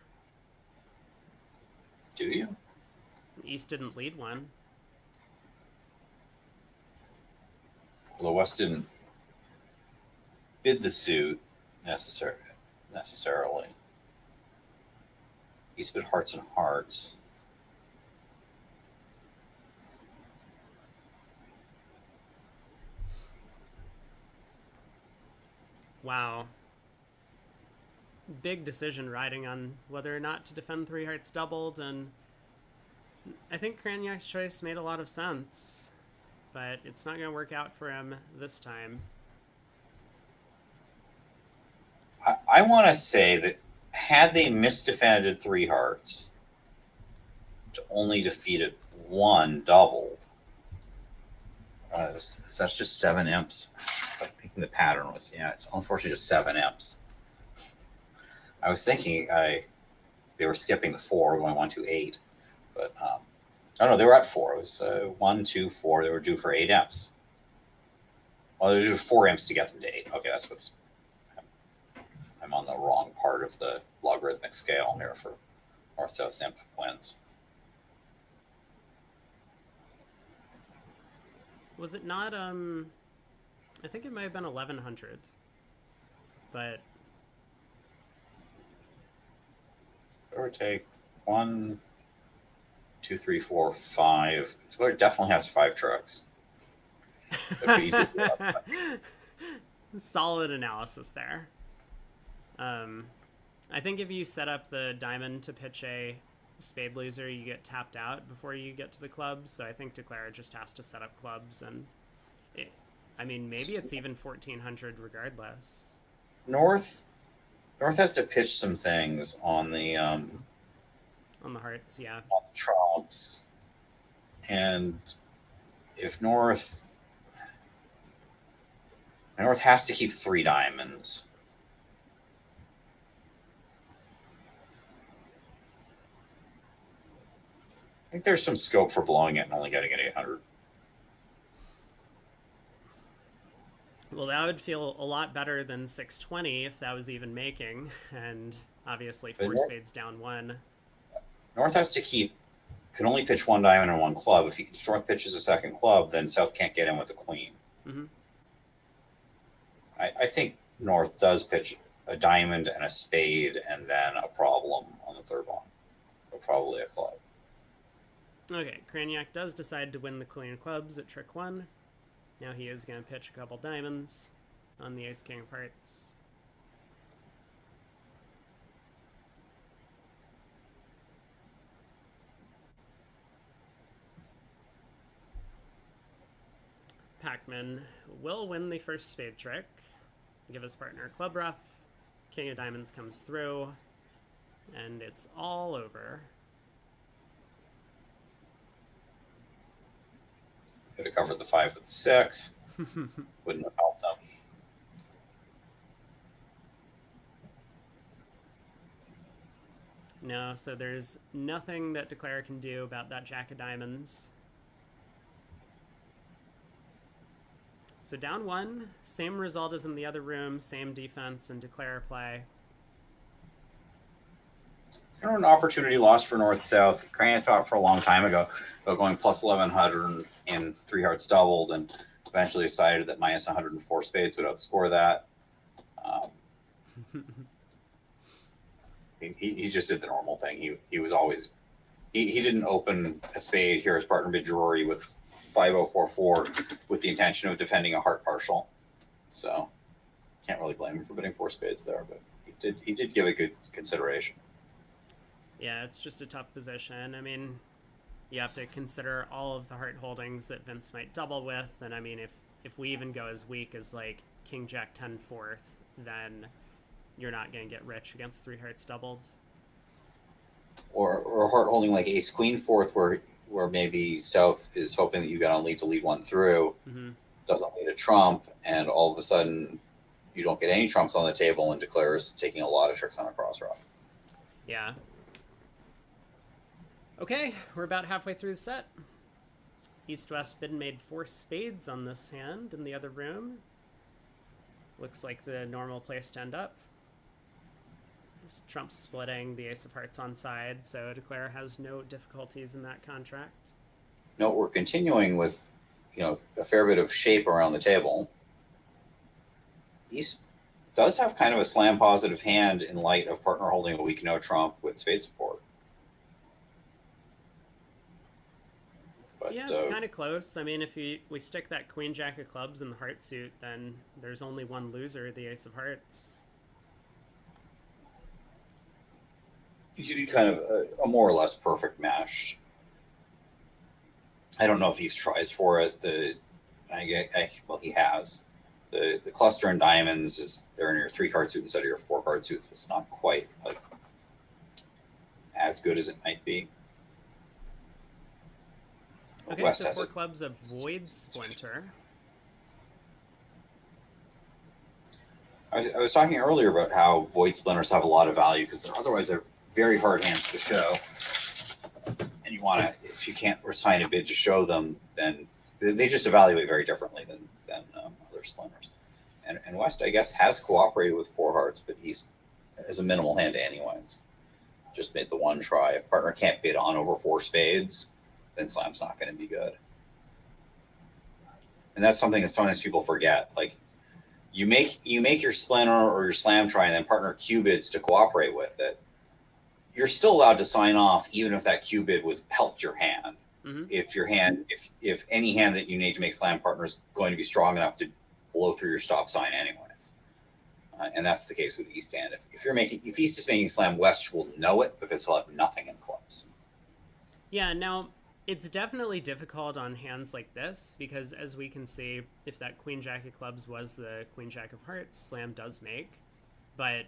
Do you? East didn't lead one. Well, the West didn't bid the suit necessarily. East bid hearts and hearts. Wow. Big decision riding on whether or not to defend 3 hearts doubled, and I think Kranyak's choice made a lot of sense, but it's not going to work out for him this time. I want to say that had they misdefended 3 hearts to only defeated 1 doubled, that's just 7 imps. I'm thinking the pattern was, it's unfortunately just 7 imps. I was thinking they were skipping the 4, going 1, 2, 8, but I don't know. They were at 4. It was 1, 2, 4. They were due for 8 imps. Well, they were due 4 imps to get them to 8. Okay, that's what's. I'm on the wrong part of the logarithmic scale here for North-South imp wins. Was it not? I think it might have been 1100, but Or take 1, 2, 3, 4, 5. It definitely has 5 trucks. Solid analysis there. I think if you set up the diamond to pitch a spade loser, you get tapped out before you get to the clubs. So I think Declare just has to set up clubs, and maybe it's even 1400 regardless. North has to pitch some things on the hearts, yeah. On the trumps, and if North has to keep 3 diamonds. I think there's some scope for blowing it and only getting it 800. Well, that would feel a lot better than 620 if that was even making, and obviously 4 spades down 1. North can only pitch 1 diamond and 1 club. If North pitches a second club, then South can't get in with the queen. Mm-hmm. I think North does pitch a diamond and a spade and then a problem on the third one, or probably a club. Okay, Craniac does decide to win the queen of clubs at trick 1. Now he is going to pitch a couple diamonds on the ace king of hearts. Pac-Man will win the first spade trick. Give his partner a club ruff. King of diamonds comes through, and it's all over. Could have covered the 5 with the 6. Wouldn't have helped them. No, so there's nothing that Declare can do about that jack of diamonds. So down 1, same result as in the other room, same defense and Declare play. Kind of an opportunity lost for North-South. Crane thought for a long time ago about going plus 1100 and 3 hearts doubled, and eventually decided that minus 104 spades would outscore that. He just did the normal thing. He was always he didn't open a spade here as partner majority with 5044 with the intention of defending a heart partial. So can't really blame him for bidding 4 spades there, but he did give a good consideration. Yeah, it's just a tough position. I mean, you have to consider all of the heart holdings that Vince might double with, and I mean, if we even go as weak as like King Jack 10 fourth, then you're not going to get rich against 3 hearts doubled. Or heart holding like Ace Queen fourth, where maybe South is hoping that you got on lead to lead 1 through, doesn't lead a trump, and all of a sudden you don't get any trumps on the table, and Declares taking a lot of tricks on a cross rough. Yeah. Okay, we're about halfway through the set. East-West bid made 4 spades on this hand in the other room. Looks like the normal place to end up. This Trump's splitting the ace of hearts on side, so Declare has no difficulties in that contract. No, we're continuing with, a fair bit of shape around the table. East does have kind of a slam positive hand in light of partner holding a weak no trump with spade support. But, yeah, it's kind of close. I mean, if we stick that queen jack of clubs in the heart suit, then there's only one loser, the ace of hearts. You do kind of a more or less perfect mash. I don't know if he tries for it. Well, he has. The cluster in diamonds they're in your 3-card suit instead of your 4-card suit, so it's not quite like as good as it might be. Okay, West so has 4 clubs of Void Splinter. I was talking earlier about how void splinters have a lot of value because otherwise they're very hard hands to show. And you want to, if you can't assign a bid to show them, then they just evaluate very differently than other splinters. And West, I guess, has cooperated with four hearts, but East has a minimal hand anyways. Just made the one try. If partner can't bid on over four spades, then slam's not going to be good. And that's something that sometimes people forget. Like, you make your splinter or your slam try, and then partner Q bids to cooperate with it. You're still allowed to sign off, even if that Q bid was helped your hand. Mm-hmm. If any hand that you need to make slam partner is going to be strong enough to blow through your stop sign anyways. And that's the case with East hand. If East is making slam, West will know it because he'll have nothing in clubs. Yeah, now it's definitely difficult on hands like this because, as we can see, if that queen jack of clubs was the queen jack of hearts, slam does make. But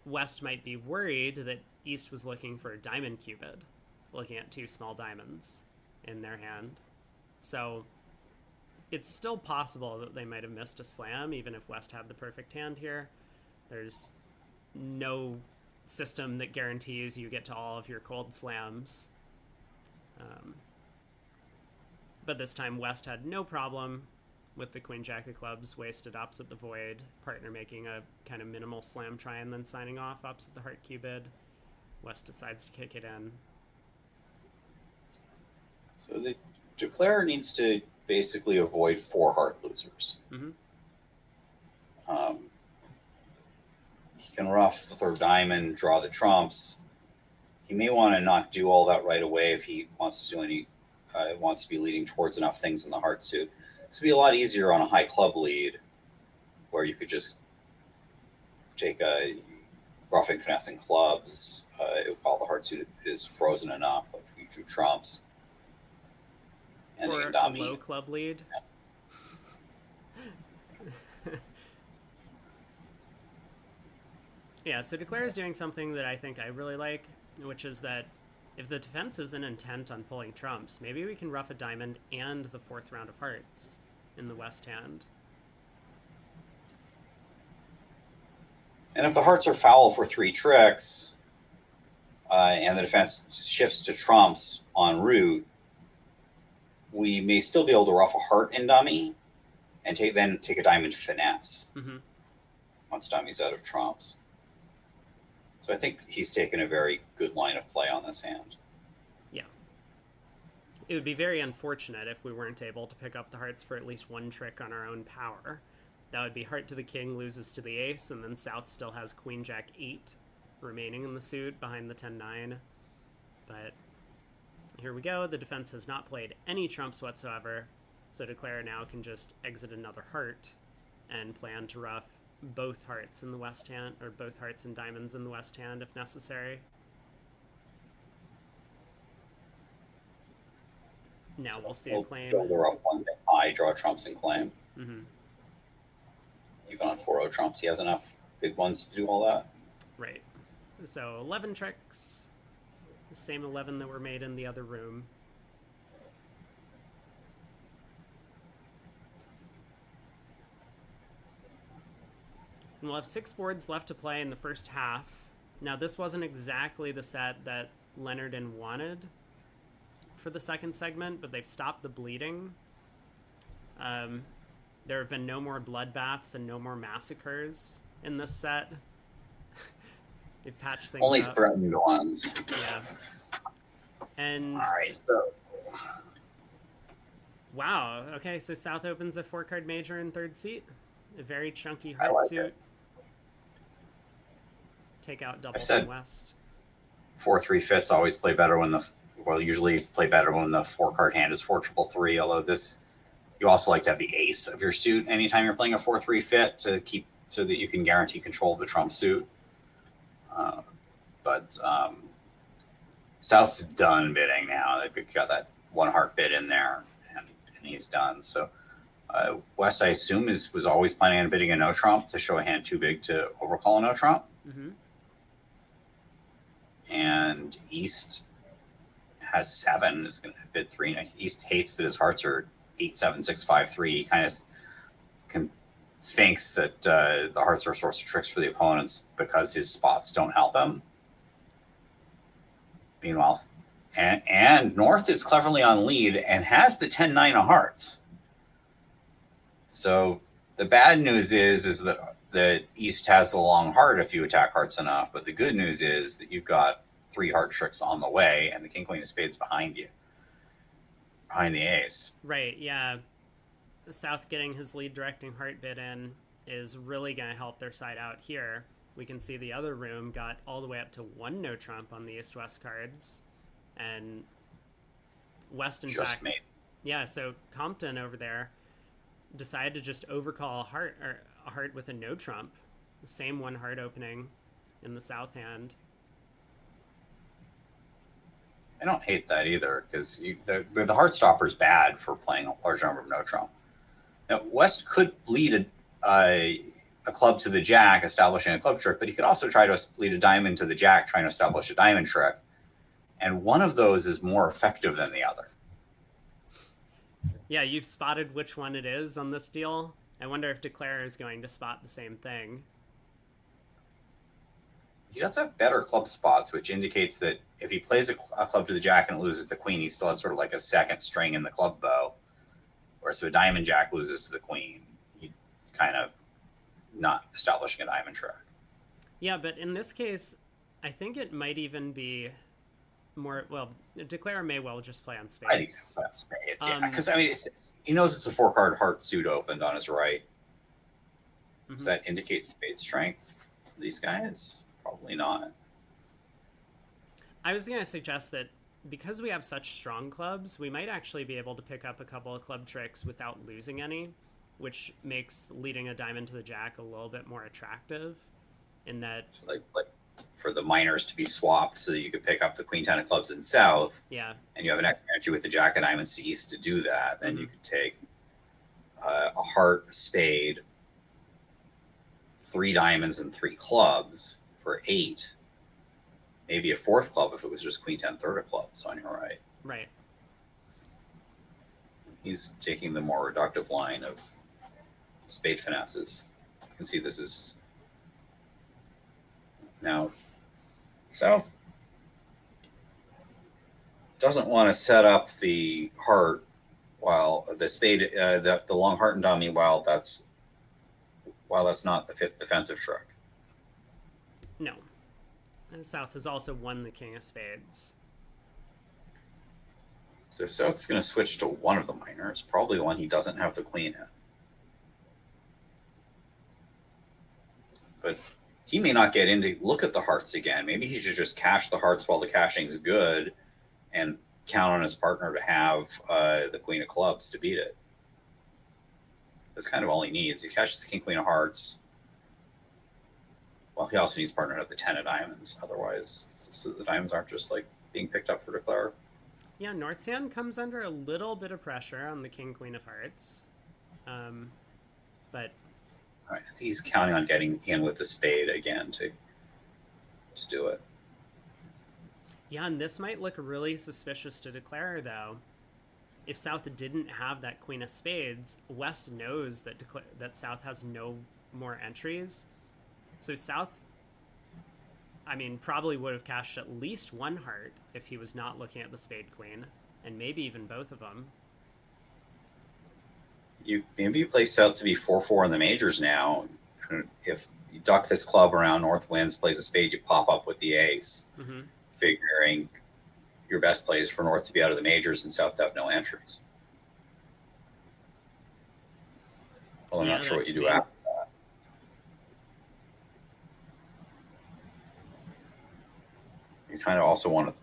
West might be worried that East was looking for a diamond cubid, looking at two small diamonds in their hand. So it's still possible that they might have missed a slam, even if West had the perfect hand here. There's no system that guarantees you get to all of your cold slams. But this time West had no problem with the queen jack of clubs wasted opposite the void, partner making a kind of minimal slam try and then signing off opposite the heart cubid. West decides to kick it in. So the declarer needs to basically avoid four heart losers. Mm-hmm. He can ruff the third diamond, draw the trumps. He may want to not do all that right away if he wants to do any. Wants to be leading towards enough things in the heart suit. This would be a lot easier on a high club lead, where you could just take a roughing, finessing clubs while the heart suit is frozen enough. Like if you drew trumps, and or a low club lead. Yeah, so Declare is doing something that I think I really like, which is that if the defense isn't intent on pulling trumps, maybe we can rough a diamond and the fourth round of hearts in the West hand. And if the hearts are foul for three tricks, and the defense shifts to trumps en route, we may still be able to rough a heart in dummy and then take a diamond finesse once dummy's out of trumps. So I think he's taken a very good line of play on this hand. Yeah. It would be very unfortunate if we weren't able to pick up the hearts for at least one trick on our own power. That would be heart to the king, loses to the ace, and then South still has queen jack 8 remaining in the suit behind the 10-9. But here we go. The defense has not played any trumps whatsoever, so Declare now can just exit another heart and plan to rough both hearts in the West hand, or both hearts and diamonds in the West hand if necessary. Now we'll see a claim. They're up one thing high, draw trumps and claim. Mm-hmm. Even on 4-0 trumps, he has enough big ones to do all that. Right. So 11 tricks, the same 11 that were made in the other room. And we'll have 6 boards left to play in the first half. Now, this wasn't exactly the set that Leonard wanted for the second segment, but they've stopped the bleeding. There have been no more bloodbaths and no more massacres in this set. They've patched things Only up. threatened ones. Yeah. And all right, so wow. Okay, so South opens a 4-card major in third seat. A very chunky heart suit. It. Take out double from West. 4-3 fits always play better usually play better when the 4-card hand is 4-3-3. Although this, you also like to have the ace of your suit anytime you're playing a 4-3 fit to keep so that you can guarantee control of the trump suit. But South's done bidding now. They've got that one heart bid in there, and he's done. So West, I assume, was always planning on bidding a no trump to show a hand too big to overcall a no trump. Mm-hmm. And East has 7, is going to bid 3. East hates that his hearts are 8, 7, 6, 5, 3. He kind of thinks that the hearts are a source of tricks for the opponents because his spots don't help him. Meanwhile, and North is cleverly on lead and has the 10-9 of hearts. So the bad news is that the East has the long heart if you attack hearts enough, but the good news is that you've got 3 heart tricks on the way and the King Queen of Spades behind you, behind the ace. Right, yeah. South getting his lead directing heart bid in is really going to help their side out here. We can see the other room got all the way up to 1 no trump on the East-West cards. And West, in Just fact... made. Yeah, so Compton over there decided to just overcall a heart with a no trump. The same 1 heart opening in the South hand. I don't hate that either, because the heart stopper is bad for playing a large number of no trump. Now, West could bleed a club to the jack, establishing a club trick, but he could also try to bleed a diamond to the jack, trying to establish a diamond trick. And one of those is more effective than the other. Yeah, you've spotted which one it is on this deal. I wonder if Declare is going to spot the same thing. He does have better club spots, which indicates that if he plays a club to the jack and loses the queen, he still has sort of like a second string in the club bow. Whereas if a diamond jack loses to the queen, he's kind of not establishing a diamond trick. Yeah, but in this case, I think it might even be more... Well, Declare may well just play on spades. I think it's on spades, yeah. Because, I mean, he knows it's a 4-card heart suit opened on his right. Mm-hmm. Does that indicate spade strength for these guys? Probably not. I was going to suggest that because we have such strong clubs, we might actually be able to pick up a couple of club tricks without losing any, which makes leading a diamond to the jack a little bit more attractive in that... Like for the minors to be swapped so that you could pick up the queen 10 of clubs in south. Yeah. And you have an extra entry with the jack of diamonds to east to do that. Then you could take a heart, a spade, 3 diamonds and 3 clubs for 8. Maybe a 4th club if it was just queen 10 third of clubs on your right. Right. He's taking the more reductive line of spade finesses. You can see this is now South doesn't want to set up the heart while the spade, the long heart and dummy while that's not the 5th defensive trick. No. South has also won the king of spades. So South's going to switch to one of the minors, probably one he doesn't have the queen in. But he may not get in to look at the hearts again. Maybe he should just cash the hearts while the cashing's good and count on his partner to have the queen of clubs to beat it. That's kind of all he needs. He cashes the king, queen of hearts. Well, he also needs partner to have the 10 of diamonds. Otherwise, so the diamonds aren't just like being picked up for Declare. Yeah, North's hand comes under a little bit of pressure on the king, queen of hearts. But I think he's counting on getting in with the spade again to do it. Yeah, and this might look really suspicious to Declare, though. If South didn't have that queen of spades, West knows that South has no more entries. So South, I mean, probably would have cashed at least 1 heart if he was not looking at the spade queen, and maybe even both of them. Maybe you play South to be 4-4 in the majors now. If you duck this club around, North wins, plays a spade, you pop up with the ace, figuring your best play is for North to be out of the majors and South to have no entries. Well, I'm not sure what you do after that. You kind of also want to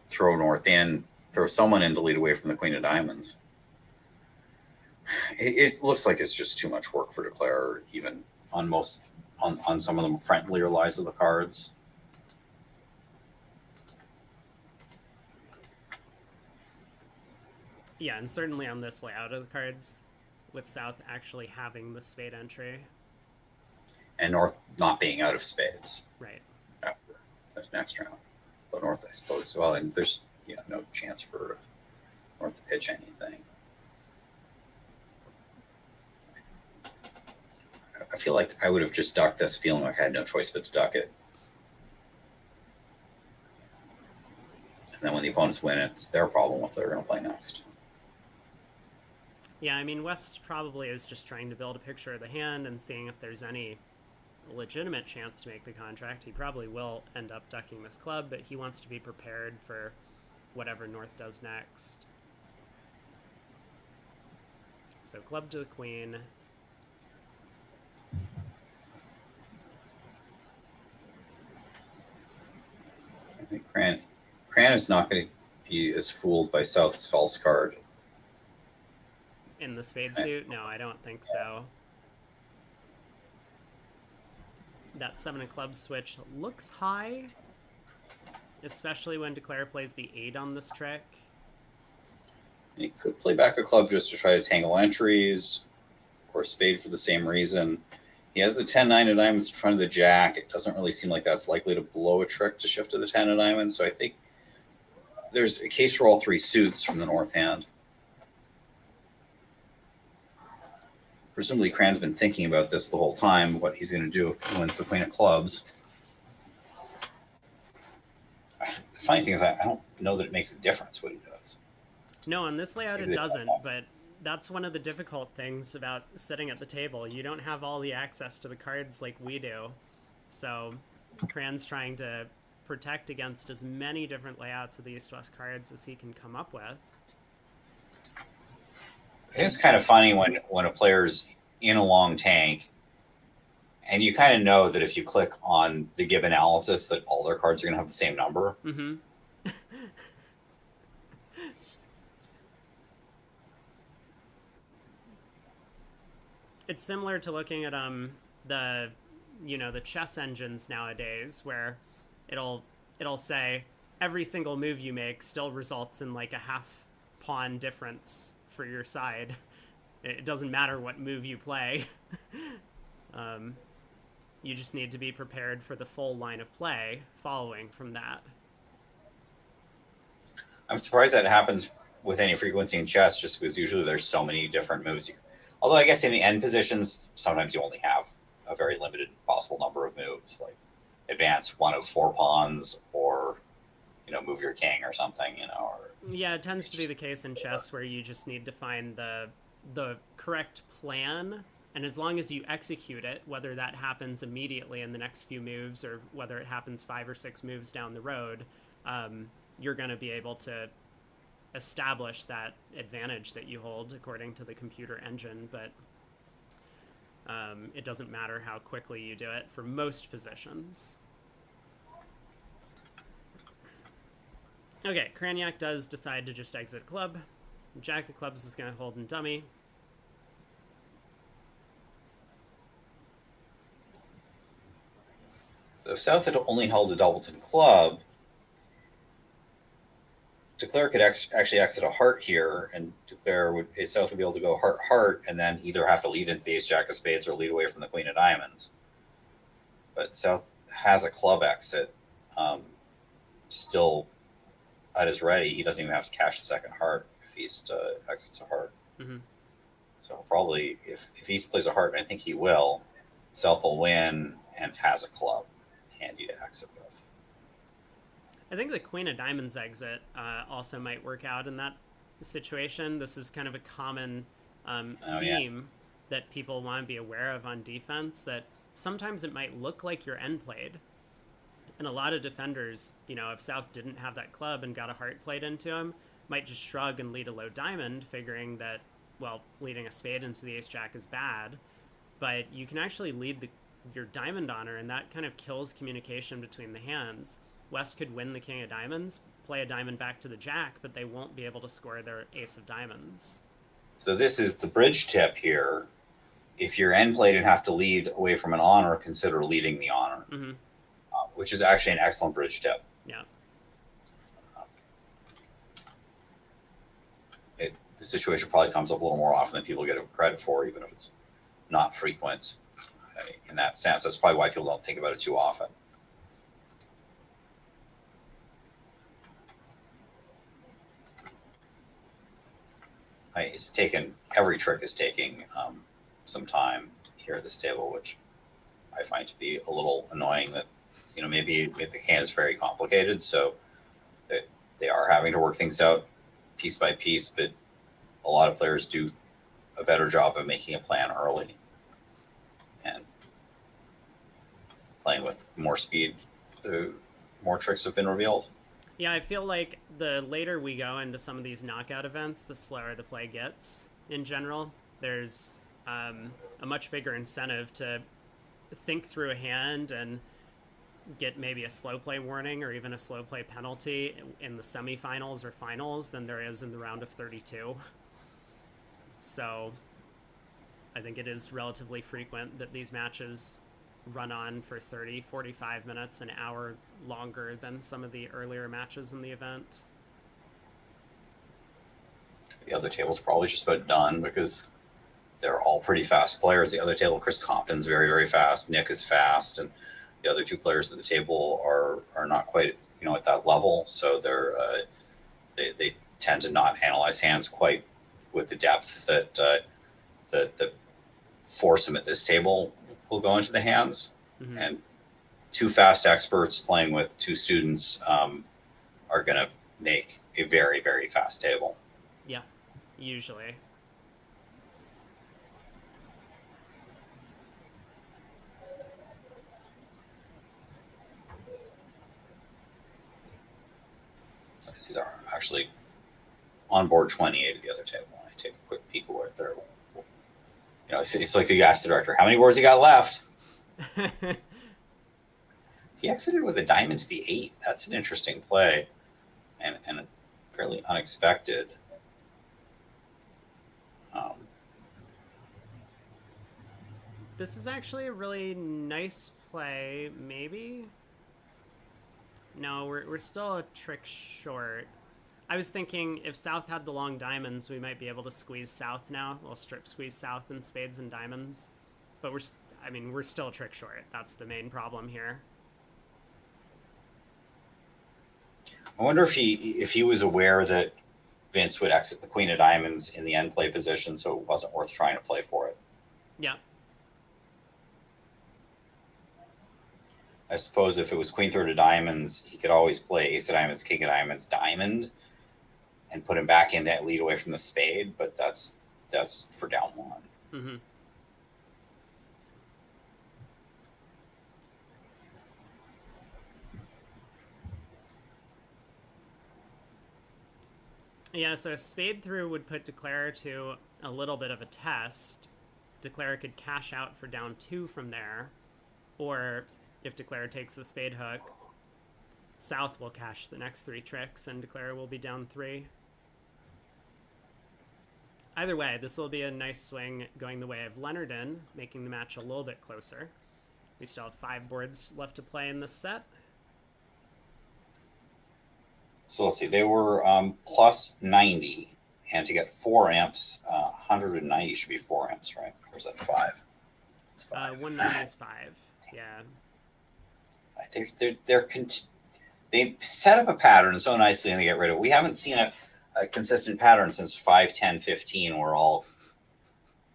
throw North in, throw someone in to lead away from the queen of diamonds. It looks like it's just too much work for Declare, even on some of the friendlier lies of the cards. Yeah, and certainly on this layout of the cards, with South actually having the spade entry. And North not being out of spades. Right. After the next round. But North, I suppose, well, and there's no chance for North to pitch anything. I feel like I would have just ducked this, feeling like I had no choice but to duck it. And then when the opponents win, it's their problem what they're going to play next. Yeah, I mean, West probably is just trying to build a picture of the hand and seeing if there's any legitimate chance to make the contract. He probably will end up ducking this club, but he wants to be prepared for whatever North does next. So club to the queen. I think Cran is not going to be as fooled by South's false card. In the spade suit? No, I don't think so. That 7 of clubs switch looks high, especially when Declare plays the 8 on this trick. He could play back a club just to try to tangle entries, or spade for the same reason. He has the 10-9 of diamonds in front of the jack. It doesn't really seem like that's likely to blow a trick to shift to the 10 of diamonds, so I think there's a case for all 3 suits from the north hand. Presumably, Cran's been thinking about this the whole time, what he's going to do if he wins the queen of clubs. The funny thing is, I don't know that it makes a difference what he does. No, on this layout it doesn't, but that's one of the difficult things about sitting at the table. You don't have all the access to the cards like we do. So Cran's trying to protect against as many different layouts of the East-West cards as he can come up with. I think it's kind of funny when a player's in a long tank, and you kind of know that if you click on the give analysis that all their cards are going to have the same number. Mm-hmm. It's similar to looking at the chess engines nowadays, where it'll say every single move you make still results in like a half pawn difference for your side. It doesn't matter what move you play. You just need to be prepared for the full line of play following from that. I'm surprised that happens with any frequency in chess, just because usually there's so many different moves. Although I guess in the end positions, sometimes you only have a very limited possible number of moves, like advance 1 of 4 pawns, or move your king or something. Yeah, it tends to be the case in chess where you just need to find the correct plan, and as long as you execute it, whether that happens immediately in the next few moves or whether it happens 5 or 6 moves down the road, you're going to be able to establish that advantage that you hold according to the computer engine, but it doesn't matter how quickly you do it for most positions. Okay, Cranyak does decide to just exit club. Jack of clubs is going to hold in dummy. So if South had only held a doubleton club, Declare could actually exit a heart here, and South would be able to go heart, and then either have to lead into the ace jack of spades or lead away from the queen of diamonds. But South has a club exit still at his ready. He doesn't even have to cash the second heart if he's exits a heart. Mm-hmm. So probably if he plays a heart, and I think he will, South will win and has a club handy to exit with. I think the queen of diamonds exit also might work out in that situation. This is kind of a common theme that people want to be aware of on defense, that sometimes it might look like you're end played. And a lot of defenders, if South didn't have that club and got a heart played into him, might just shrug and lead a low diamond, figuring that, well, leading a spade into the ace jack is bad. But you can actually lead your diamond honor, and that kind of kills communication between the hands. West could win the king of diamonds, play a diamond back to the jack, but they won't be able to score their ace of diamonds. So this is the bridge tip here. If you're end played and have to lead away from an honor, consider leading the honor, Mm-hmm. Which is actually an excellent bridge tip. Yeah. The situation probably comes up a little more often than people get credit for, even if it's not frequent. In that sense, that's probably why people don't think about it too often. Every trick is taking some time. here at this table, which I find to be a little annoying. That maybe the hand is very complicated, so they are having to work things out piece by piece. But a lot of players do a better job of making a plan early and playing with more speed. The more tricks have been revealed. Yeah, I feel like the later we go into some of these knockout events, the slower the play gets in general. There's a much bigger incentive to think through a hand and get maybe a slow play warning or even a slow play penalty in the semifinals or finals than there is in the round of 32. So I think it is relatively frequent that these matches run on for 30, 45 minutes, an hour longer than some of the earlier matches in the event. The other table's probably just about done because they're all pretty fast players. The other table, Chris Compton's very, very fast. Nick is fast, and the other two players at the table are not quite at that level. So they tend to not analyze hands quite with the depth that foursome at this table will go into the hands. Mm-hmm. And two fast experts playing with two students are going to make a very, very fast table. Yeah, usually. So I see they're actually on board 28 at the other table. I take a quick peek at what they're. It's like you ask the director, how many boards you got left? He exited with a diamond to the 8. That's an interesting play and fairly unexpected. This is actually a really nice play, maybe? No, we're still a trick short. I was thinking if South had the long diamonds, we might be able to squeeze South now. We'll strip squeeze South in spades and diamonds. But we're still a trick short. That's the main problem here. I wonder if he was aware that Vince would exit the queen of diamonds in the end play position, so it wasn't worth trying to play for it. Yeah. I suppose if it was queen third of diamonds, he could always play ace of diamonds, king of diamonds, diamond, and put him back in that lead away from the spade. But that's for down one. Mm-hmm. Yeah, so a spade through would put Declare to a little bit of a test. Declare could cash out for down 2 from there, or if Declare takes the spade hook, South will cash the next 3 tricks and Declare will be down 3. Either way, this will be a nice swing going the way of Leonard in, making the match a little bit closer. We still have 5 boards left to play in this set. So let's see, they were plus 90, and to get 4 amps, 190 should be 4 amps, right? Or is that 5? It's 5. 190 is 5, yeah. I think they set up a pattern so nicely and they get rid of it. We haven't seen a consistent pattern since 5, 10, 15. We're all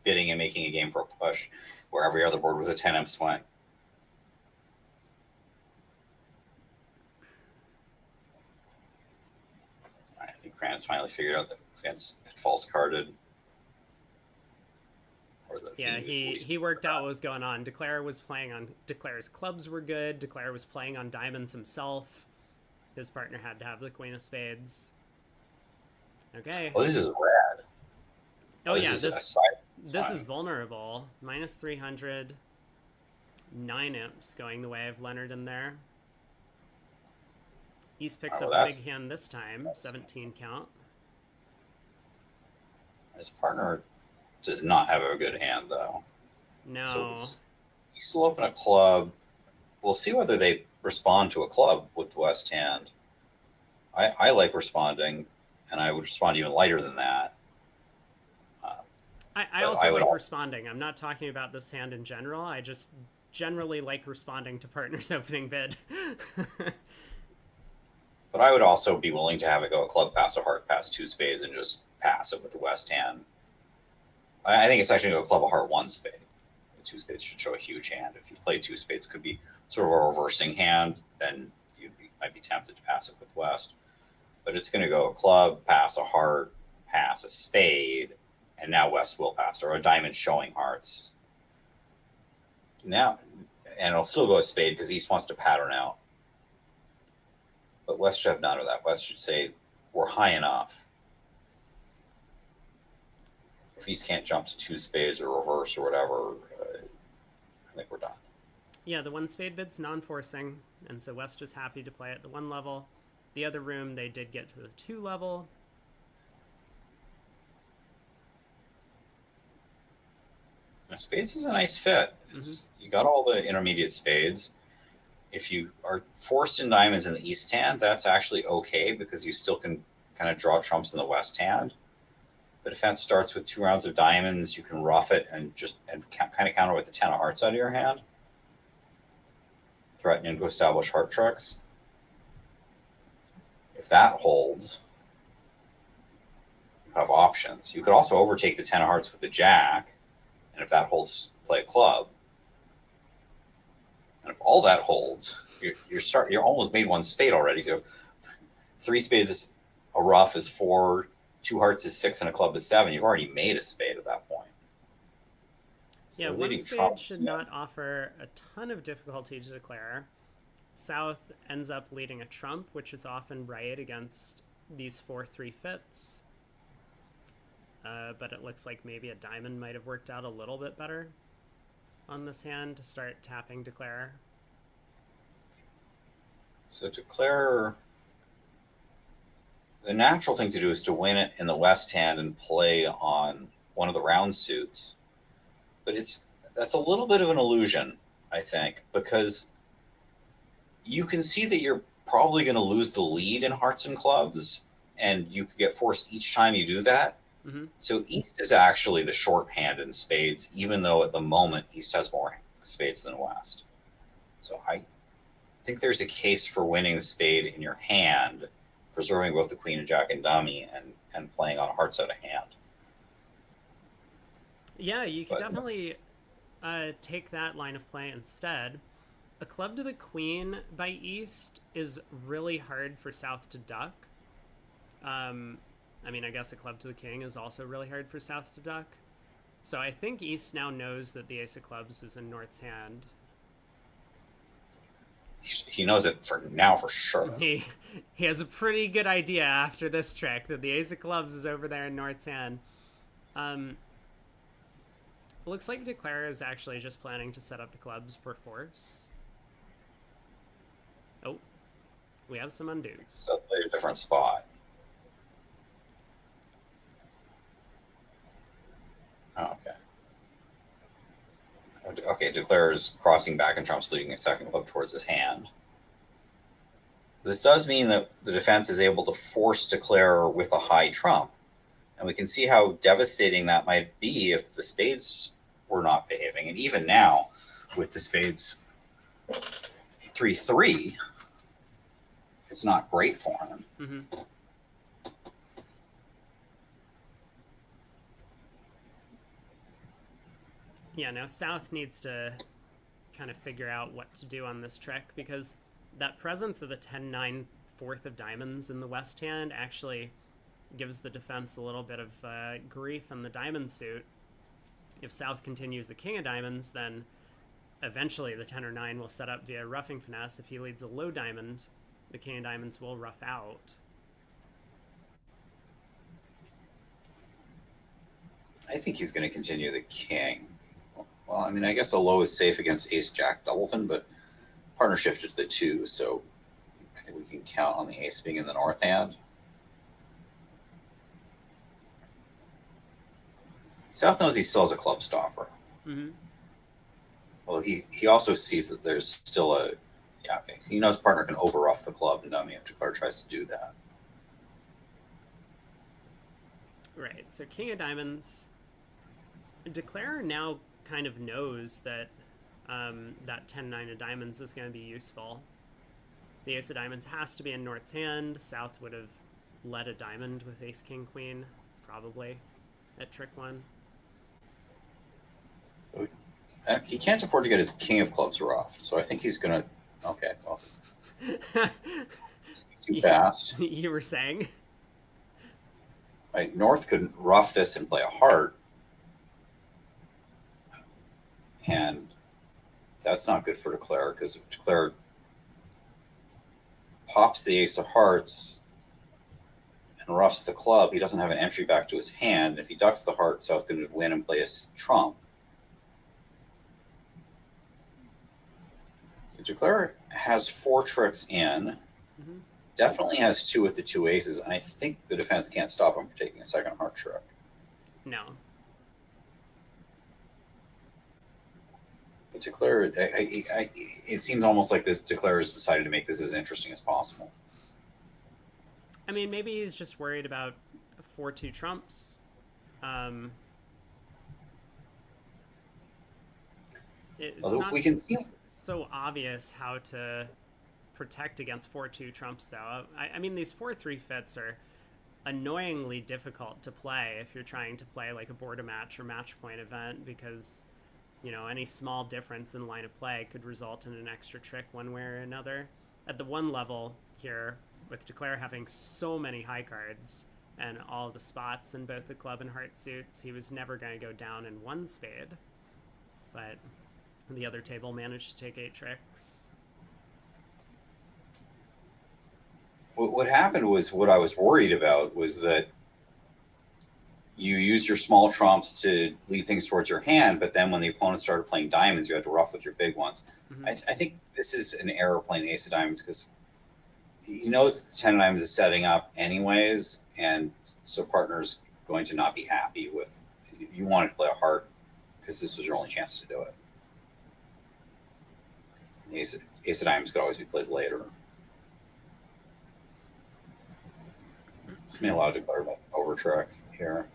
bidding and making a game for a push where every other board was a 10 amp swing. I think Grant's finally figured out that Vince had false carded. Yeah, he worked out what was going on. Declare was playing on Declare's clubs were good. Declare was playing on diamonds himself. His partner had to have the queen of spades. Okay. Oh, this is rad. Oh yeah, this is vulnerable. Minus 300. 9 imps going the way of Leonard in there. East picks up a big hand this time. 17 count. His partner does not have a good hand, though. No. So he's still open a club. We'll see whether they respond to a club with the West hand. I like responding, and I would respond even lighter than that. I also like responding. I'm not talking about this hand in general. I just generally like responding to partners opening bid. But I would also be willing to have it go a club pass, a heart pass, 2 spades, and just pass it with the West hand. I think it's actually go club, a heart, 1 spade. The two spades should show a huge hand. If you play two spades, could be sort of a reversing hand, then might be tempted to pass it with West. But it's going to go a club, pass a heart, pass a spade, and now West will pass, or a diamond showing hearts. Now, and it'll still go a spade because East wants to pattern out. But West should have none of that. West should say, we're high enough. If East can't jump to two spades or reverse or whatever, I think we're done. Yeah, the one spade bid's non-forcing, and so West is happy to play at the one level. The other room, they did get to the two level. Now, spades is a nice fit. You got all the intermediate spades. If you are forced in diamonds in the East hand, that's actually okay because you still can kind of draw trumps in the West hand. The defense starts with 2 rounds of diamonds. You can rough it and kind of counter with the 10 of hearts out of your hand, threatening to establish heart tricks. If that holds, you have options. You could also overtake the 10 of hearts with the jack, and if that holds, play a club. And if all that holds, you're almost made one spade already. So 3 spades is a rough is 4, 2 hearts is 6, and a club is 7. You've already made a spade at that point. So yeah, one spade should not offer a ton of difficulty to declare. South ends up leading a trump, which is often right against these 4-3 fits. But it looks like maybe a diamond might have worked out a little bit better on this hand to start tapping declare. So declare, the natural thing to do is to win it in the West hand and play on one of the round suits. But that's a little bit of an illusion, I think, because you can see that you're probably going to lose the lead in hearts and clubs, and you could get forced each time you do that. So East is actually the short hand in spades, even though at the moment East has more spades than West. So I think there's a case for winning the spade in your hand, preserving both the queen and jack and dummy, and playing on hearts out of hand. Yeah, you could definitely take that line of play instead. A club to the queen by East is really hard for South to duck. I mean, I guess a club to the king is also really hard for South to duck. So I think East now knows that the ace of clubs is in North's hand. He knows it for now for sure. He has a pretty good idea after this trick that the ace of clubs is over there in North's hand. Looks like Declare is actually just planning to set up the clubs per force. Oh, we have some undos. So play a different spot. Oh, okay. Okay, Declare is crossing back and trumps, leading a second club towards his hand. So this does mean that the defense is able to force Declare with a high trump. And we can see how devastating that might be if the spades were not behaving. And even now, with the spades 3-3, it's not great for him. Yeah, now South needs to kind of figure out what to do on this trick, because that presence of the 10-9 fourth of diamonds in the West hand actually gives the defense a little bit of grief on the diamond suit. If South continues the king of diamonds, then eventually the 10 or 9 will set up via roughing finesse. If he leads a low diamond, the king of diamonds will rough out. I think he's going to continue the king. Well, I mean, I guess the low is safe against ace-jack doubleton, but partner shifted to the 2, so I think we can count on the ace being in the north hand. South knows he still has a club stopper. Well, he also sees that there's still a... Yeah, okay. He knows partner can over-rough the club, and dummy if Declare tries to do that. Right, so king of diamonds. Declare now kind of knows that that 10-9 of diamonds is going to be useful. The ace of diamonds has to be in North's hand. South would have led a diamond with ace, king, queen, probably, at trick 1. So And he can't afford to get his king of clubs roughed, so I think he's gonna. Okay, well, too fast. You were saying? Right, North could rough this and play a heart, and that's not good for Declare, because if Declare pops the ace of hearts and roughs the club, he doesn't have an entry back to his hand. If he ducks the heart, South's going to win and play a trump. So Declare has 4 tricks in. Mm-hmm. Definitely has 2 with the 2 aces, and I think the defense can't stop him from taking a second heart trick. No. But Declare, it seems almost like this Declare has decided to make this as interesting as possible. I mean, maybe he's just worried about 4-2 trumps. It's not we can see so obvious how to protect against 4-2 trumps, though. I mean, these 4-3 fits are annoyingly difficult to play if you're trying to play like a board a match or match point event, because any small difference in line of play could result in an extra trick one way or another. At the one level here, with Declare having so many high cards and all the spots in both the club and heart suits, he was never going to go down in 1 spade. But the other table managed to take 8 tricks. What happened was, what I was worried about was that you used your small trumps to lead things towards your hand, but then when the opponent started playing diamonds, you had to rough with your big ones. Mm-hmm. I think this is an error playing the ace of diamonds, because he knows the 10 of diamonds is setting up anyways, and so partner's going to not be happy with. You wanted to play a heart because this was your only chance to do it. The ace of diamonds could always be played later. This may allow to declare an over trick here.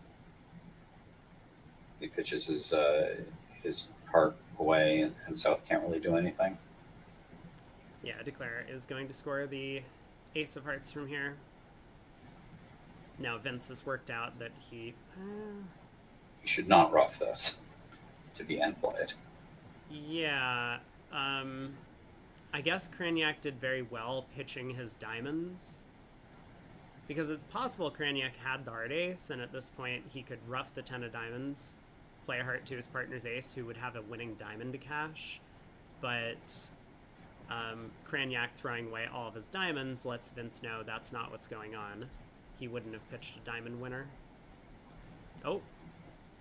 He pitches his heart away, and South can't really do anything. Yeah, Declare is going to score the ace of hearts from here. Now Vince has worked out that he should not rough this to be end played. Yeah, I guess Craniac did very well pitching his diamonds, because it's possible Craniac had the heart ace, and at this point he could rough the 10 of diamonds, play a heart to his partner's ace, who would have a winning diamond to cash. But Craniac throwing away all of his diamonds lets Vince know that's not what's going on. He wouldn't have pitched a diamond winner. Oh.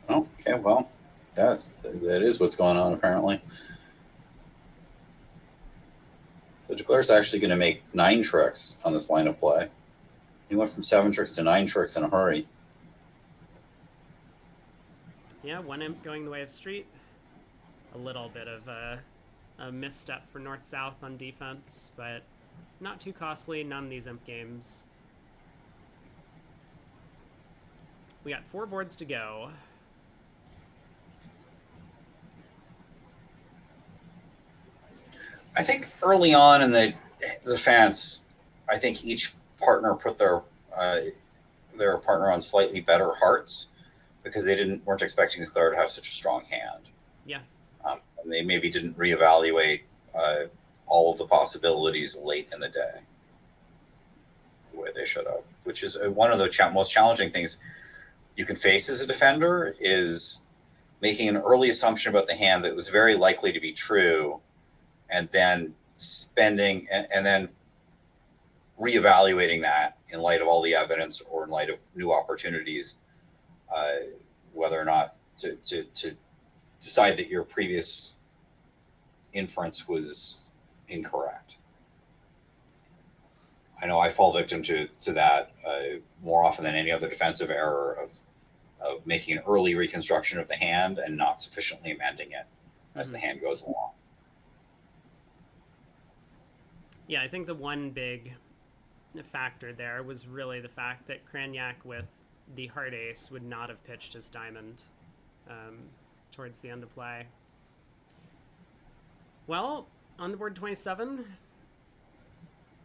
Okay, well, that is what's going on, apparently. So Declare's actually going to make 9 tricks on this line of play. He went from 7 tricks to 9 tricks in a hurry. Yeah, 1 imp going the way of street. A little bit of a misstep for North-South on defense, but not too costly. None of these imp games. We got 4 boards to go. I think early on in the defense, I think each partner put their partner on slightly better hearts, because they weren't expecting Declare to have such a strong hand. Yeah. And they maybe didn't reevaluate all of the possibilities late in the day the way they should have, which is one of the most challenging things you can face as a defender, is making an early assumption about the hand that was very likely to be true, and then spending and then reevaluating that in light of all the evidence or in light of new opportunities, whether or not to decide that your previous inference was incorrect. I know I fall victim to that more often than any other defensive error of making an early reconstruction of the hand and not sufficiently amending it as the hand goes along. Yeah, I think the one big factor there was really the fact that Craniac with the heart ace would not have pitched his diamond towards the end of play. Well, on the board 27,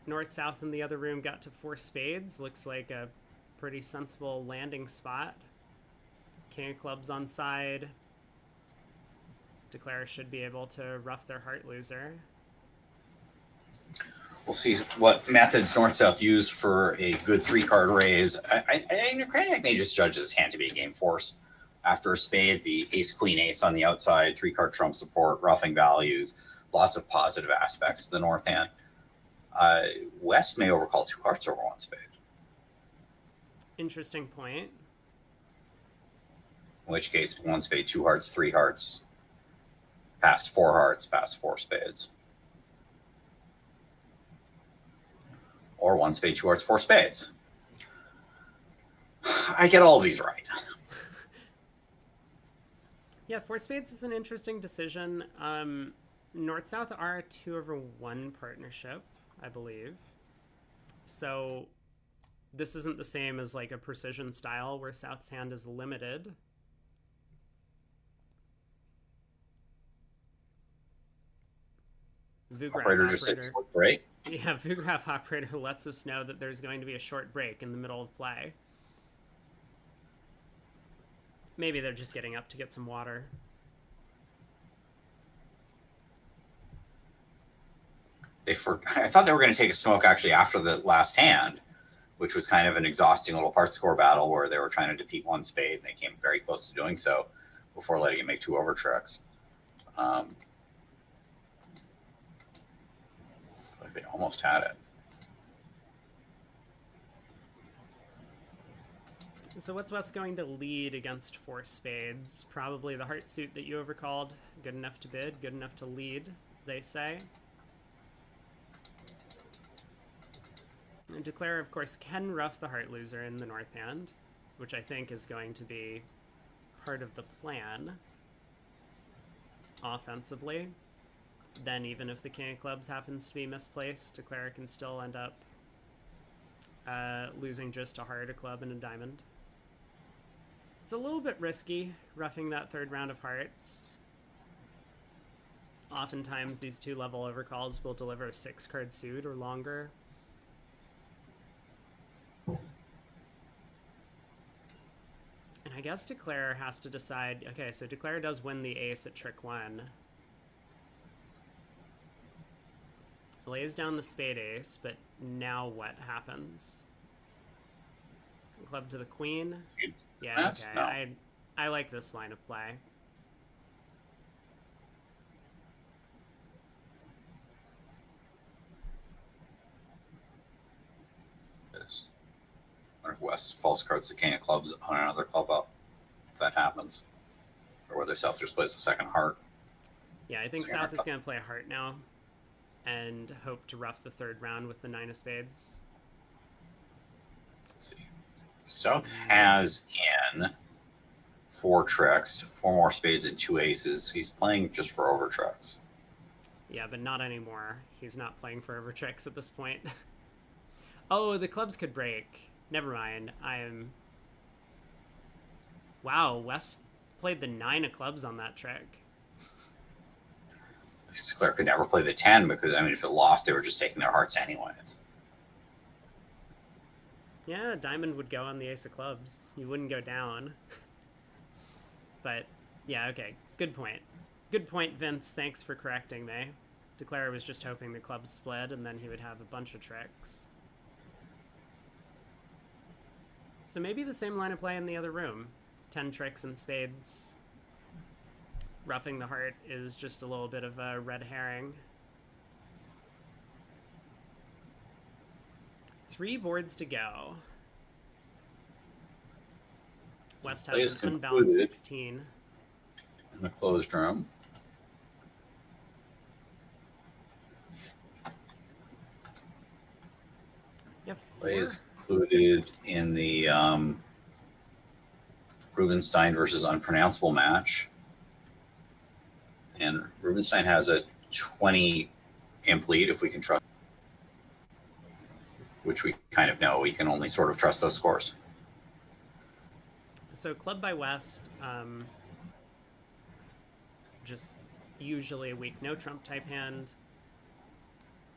North-South in the other room got to 4 spades. Looks like a pretty sensible landing spot. King of clubs on side. Declare should be able to rough their heart loser. We'll see what methods North-South use for a good 3-card raise. I Ukrainian may just judge his hand to be a game force. After a spade, the ace, queen, ace on the outside, 3-card trump support, roughing values, lots of positive aspects to the North hand. West may overcall 2 hearts over 1 spade. Interesting point. In which case, 1 spade, 2 hearts, 3 hearts, past 4 hearts, past 4 spades. Or 1 spade, 2 hearts, 4 spades. I get all of these right. Yeah, 4 spades is an interesting decision. North-South are a 2/1 partnership, I believe. So this isn't the same as like a precision style where South's hand is limited. Operator just said short break. Yeah, Vugraph operator lets us know that there's going to be a short break in the middle of play. Maybe they're just getting up to get some water. I thought they were going to take a smoke actually after the last hand, which was kind of an exhausting little part score battle where they were trying to defeat 1 spade, and they came very close to doing so before letting it make 2 over tricks. But they almost had it. So what's West going to lead against 4 spades? Probably the heart suit that you overcalled. Good enough to bid, good enough to lead, they say. And Declare, of course, can rough the heart loser in the North hand, which I think is going to be part of the plan offensively. Then even if the king of clubs happens to be misplaced, Declare can still end up losing just a heart, a club, and a diamond. It's a little bit risky, roughing that 3rd round of hearts. Oftentimes these 2-level overcalls will deliver a 6-card suit or longer. And I guess Declare has to decide... Okay, so Declare does win the ace at trick 1. Lays down the spade ace, but now what happens? Club to the queen? Yeah, okay. No. I like this line of play. Yes. What if West false cards the king of clubs on another club up? If that happens. Or whether South just plays a 2nd heart. Yeah, I think South is going to play a heart now and hope to rough the 3rd round with the 9 of spades. Let's see. South has in 4 tricks, 4 more spades and 2 aces. He's playing just for over tricks. Yeah, but not anymore. He's not playing for over tricks at this point. Oh, the clubs could break. Never mind. Wow, West played the 9 of clubs on that trick. Claire could never play the 10 because, I mean, if it lost, they were just taking their hearts anyways. Yeah, diamond would go on the ace of clubs. You wouldn't go down. But, yeah, okay. Good point. Good point, Vince. Thanks for correcting me. Declare was just hoping the clubs split, and then he would have a bunch of tricks. So maybe the same line of play in the other room. 10 tricks and spades. Roughing the heart is just a little bit of a red herring. 3 boards to go. West has an unbalanced 16. In the closed room. Yep. Play is included in the Rubenstein versus unpronounceable match. And Rubenstein has a 20 imp lead if we can trust, which we kind of know. We can only sort of trust those scores. So club by West, just usually a weak no trump type hand.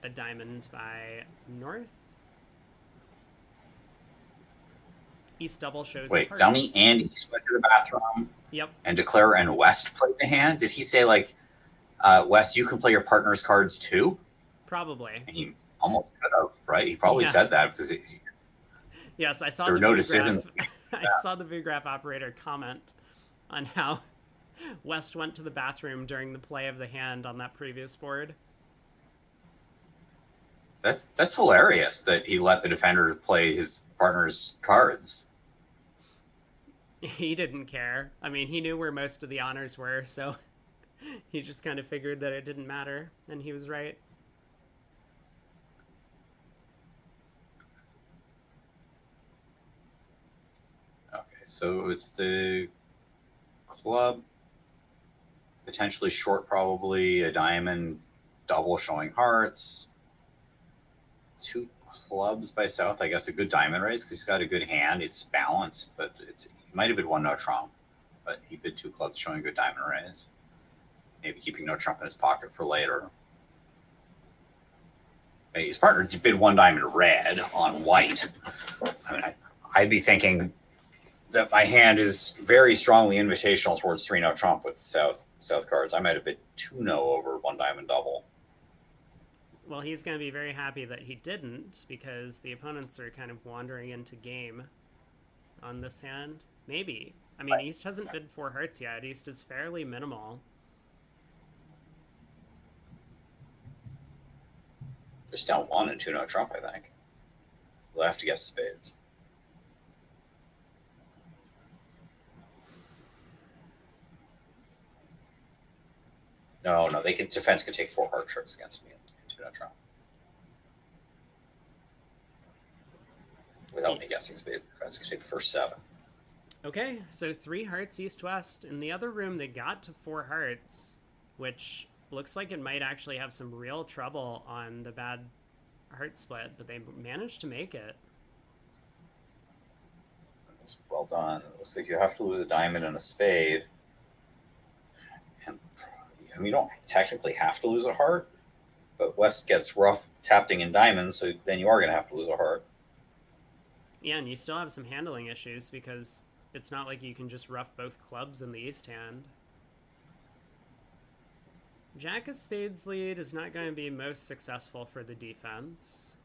A diamond by North. East double shows Wait, hearts. Dummy and East went to the bathroom, Yep. and Declare and West played the hand. Did he say like, West, you can play your partner's cards too? Probably. And he almost could have, right? He probably said that because yes, I saw there the were no VU decisions. graph. I saw the VU graph operator comment on how West went to the bathroom during the play of the hand on that previous board. That's hilarious that he let the defender play his partner's cards. He didn't care. I mean, he knew where most of the honors were, so he just kind of figured that it didn't matter, and he was right. Okay, so it's the club, potentially short, probably a diamond double showing hearts. Two clubs by South, I guess a good diamond raise because he's got a good hand. It's balanced, but it might have been one no trump, but he bid two clubs showing a good diamond raise. Maybe keeping no trump in his pocket for later. His partner bid one diamond red on white. I mean, I'd be thinking that my hand is very strongly invitational towards 3-no trump with the South cards. I might have bid 2-no over one diamond double. Well, he's going to be very happy that he didn't, because the opponents are kind of wandering into game on this hand. Maybe. I mean, East hasn't bid 4 hearts yet. East is fairly minimal. Just down 1 and 2-no trump, I think. We'll have to guess spades. No, defense could take 4 heart tricks against me in 2-no trump. Without me guessing spades, defense could take the first 7. Okay, so 3 hearts east-west. In the other room, they got to 4 hearts, which looks like it might actually have some real trouble on the bad heart split, but they managed to make it. It's well done. It looks like you have to lose a diamond and a spade. And I mean, you don't technically have to lose a heart, but West gets rough tapping in diamonds, so then you are going to have to lose a heart. Yeah, and you still have some handling issues because it's not like you can just rough both clubs in the East hand. Jack of Spades lead is not going to be most successful for the defense.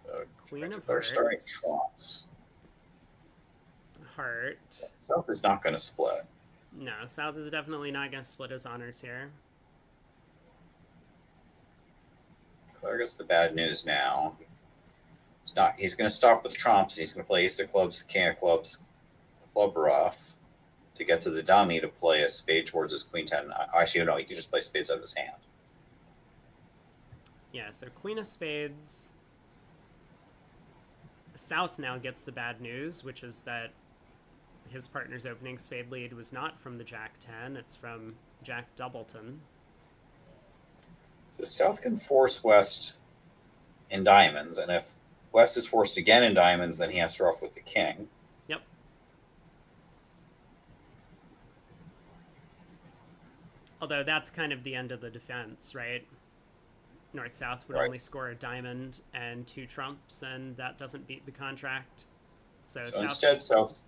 So Queen of they're starting Hearts. trumps. Heart. South is not going to split. No, South is definitely not going to split his honors here. Claire gets the bad news now. He's going to stop with trumps. He's going to play ace of clubs, king of clubs, club rough to get to the dummy to play a spade towards his queen 10. Actually, no, he can just play spades out of his hand. Yeah, so Queen of Spades. South now gets the bad news, which is that his partner's opening spade lead was not from the Jack 10, it's from Jack Doubleton. So South can force West in diamonds, and if West is forced again in diamonds, then he has to rough with the king. Yep. Although that's kind of the end of the defense, right? North-South would only score a diamond and 2 trumps, and that doesn't beat the contract. So instead, South's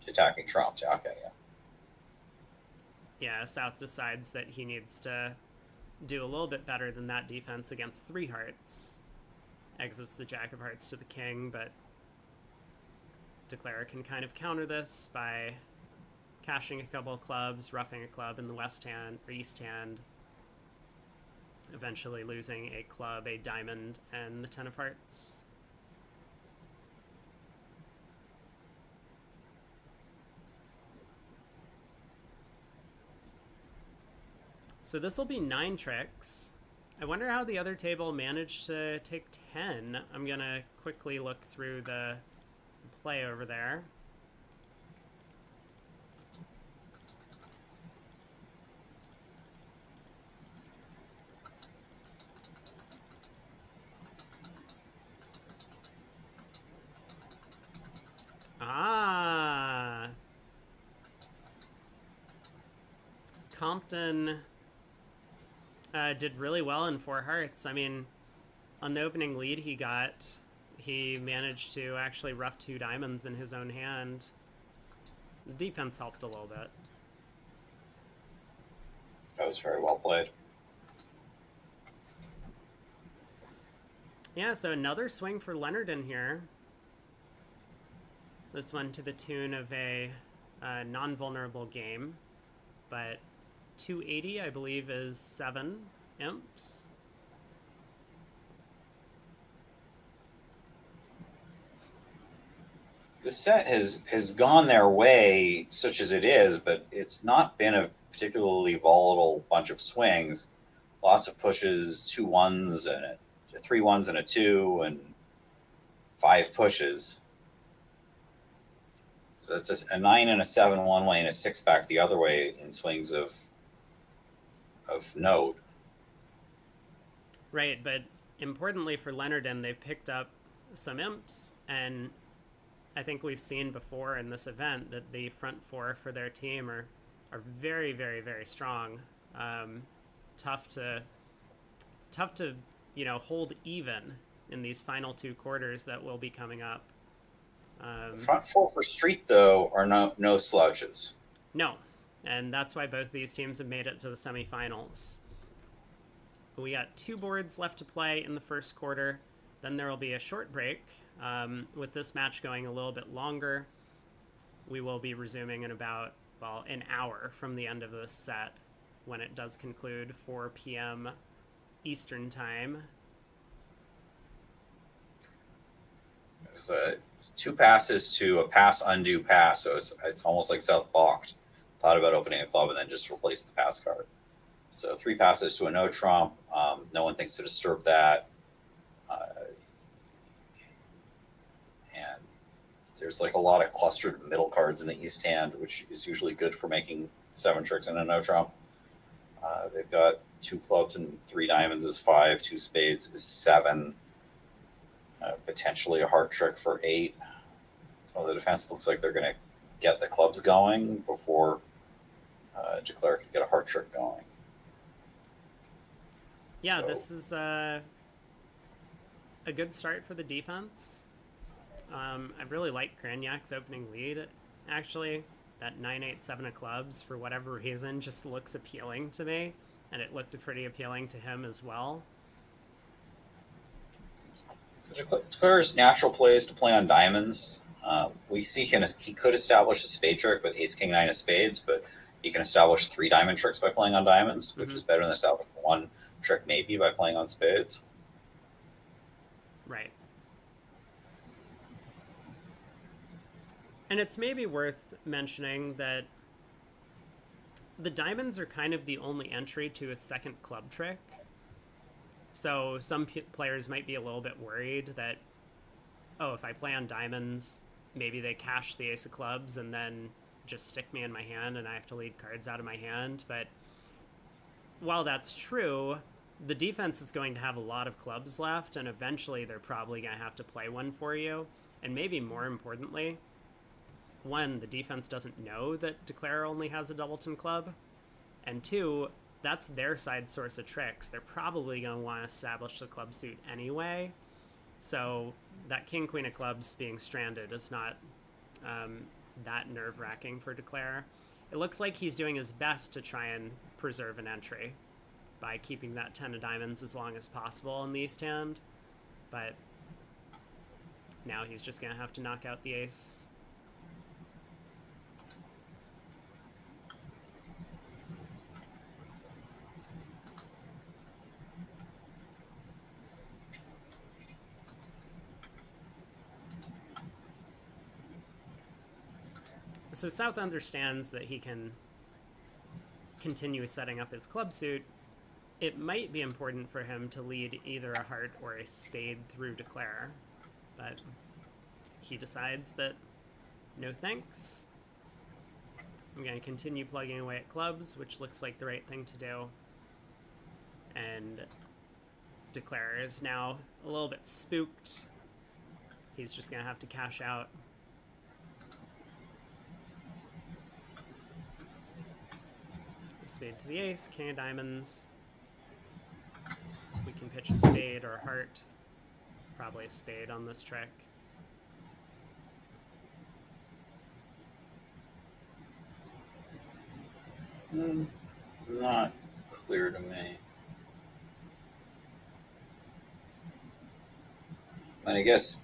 attacking trumps. Okay, yeah. Yeah, South decides that he needs to do a little bit better than that defense against 3 hearts. Exits the Jack of Hearts to the king, but Declare can kind of counter this by cashing a couple of clubs, roughing a club in the west hand or east hand, eventually losing a club, a diamond, and the 10 of hearts. So this will be 9 tricks. I wonder how the other table managed to take 10. I'm going to quickly look through the play over there. Compton Did really well in four hearts. I mean, on the opening lead he managed to actually rough two diamonds in his own hand. The defense helped a little bit. That was very well played. Yeah, so another swing for Leonard in here. This one to the tune of a non-vulnerable game, but 280, I believe, is 7 imps. The set has gone their way, such as it is, but it's not been a particularly volatile bunch of swings. Lots of pushes, 2 1s and 3 1s and a 2, and 5 pushes. So that's just a 9 and a 7 one way and a 6 back the other way in swings of note. Right, but importantly for Leonard, and they've picked up some imps, and I think we've seen before in this event that the front four for their team are very, very, very strong. Tough to hold even in these final 2 quarters that will be coming up. Front four for Street, though, are no slouches. No, and that's why both these teams have made it to the semifinals. We got 2 boards left to play in the first quarter. Then there will be a short break. With this match going a little bit longer, we will be resuming in about, an hour from the end of this set when it does conclude 4 p.m. Eastern Time. It was 2 passes to a pass undo pass, so it's almost like South balked. Thought about opening a club and then just replaced the pass card. So 3 passes to a no trump. No one thinks to disturb that. And there's like a lot of clustered middle cards in the east hand, which is usually good for making 7 tricks and a no trump. They've got 2 clubs and 3 diamonds is 5, 2 spades is 7, potentially a heart trick for 8. So the defense looks like they're going to get the clubs going before Declare can get a heart trick going. Yeah, so this is a good start for the defense. I really like Kraniak's opening lead, actually. That 9-8, 7 of clubs, for whatever reason, just looks appealing to me, and it looked pretty appealing to him as well. So Declare's natural play is to play on diamonds. We see he could establish a spade trick with ace, king, 9 of spades, but he can establish 3 diamond tricks by playing on diamonds, which is better than establishing 1 trick maybe by playing on spades. Right. And it's maybe worth mentioning that the diamonds are kind of the only entry to a second club trick. So some players might be a little bit worried that, if I play on diamonds, maybe they cash the ace of clubs and then just stick me in my hand and I have to lead cards out of my hand. But while that's true, the defense is going to have a lot of clubs left, and eventually they're probably going to have to play one for you. And maybe more importantly, 1, the defense doesn't know that Declare only has a doubleton club, and 2, that's their side source of tricks. They're probably going to want to establish the club suit anyway, so that king, queen of clubs being stranded is not that nerve-wracking for Declare. It looks like he's doing his best to try and preserve an entry by keeping that 10 of diamonds as long as possible in the east hand, but now he's just going to have to knock out the ace. So South understands that he can continue setting up his club suit. It might be important for him to lead either a heart or a spade through Declare, but he decides that no thanks. I'm going to continue plugging away at clubs, which looks like the right thing to do. And Declare is now a little bit spooked. He's just going to have to cash out. Spade to the ace, king of diamonds. pitch a spade or a heart. Probably a spade on this trick. Not clear to me. And I guess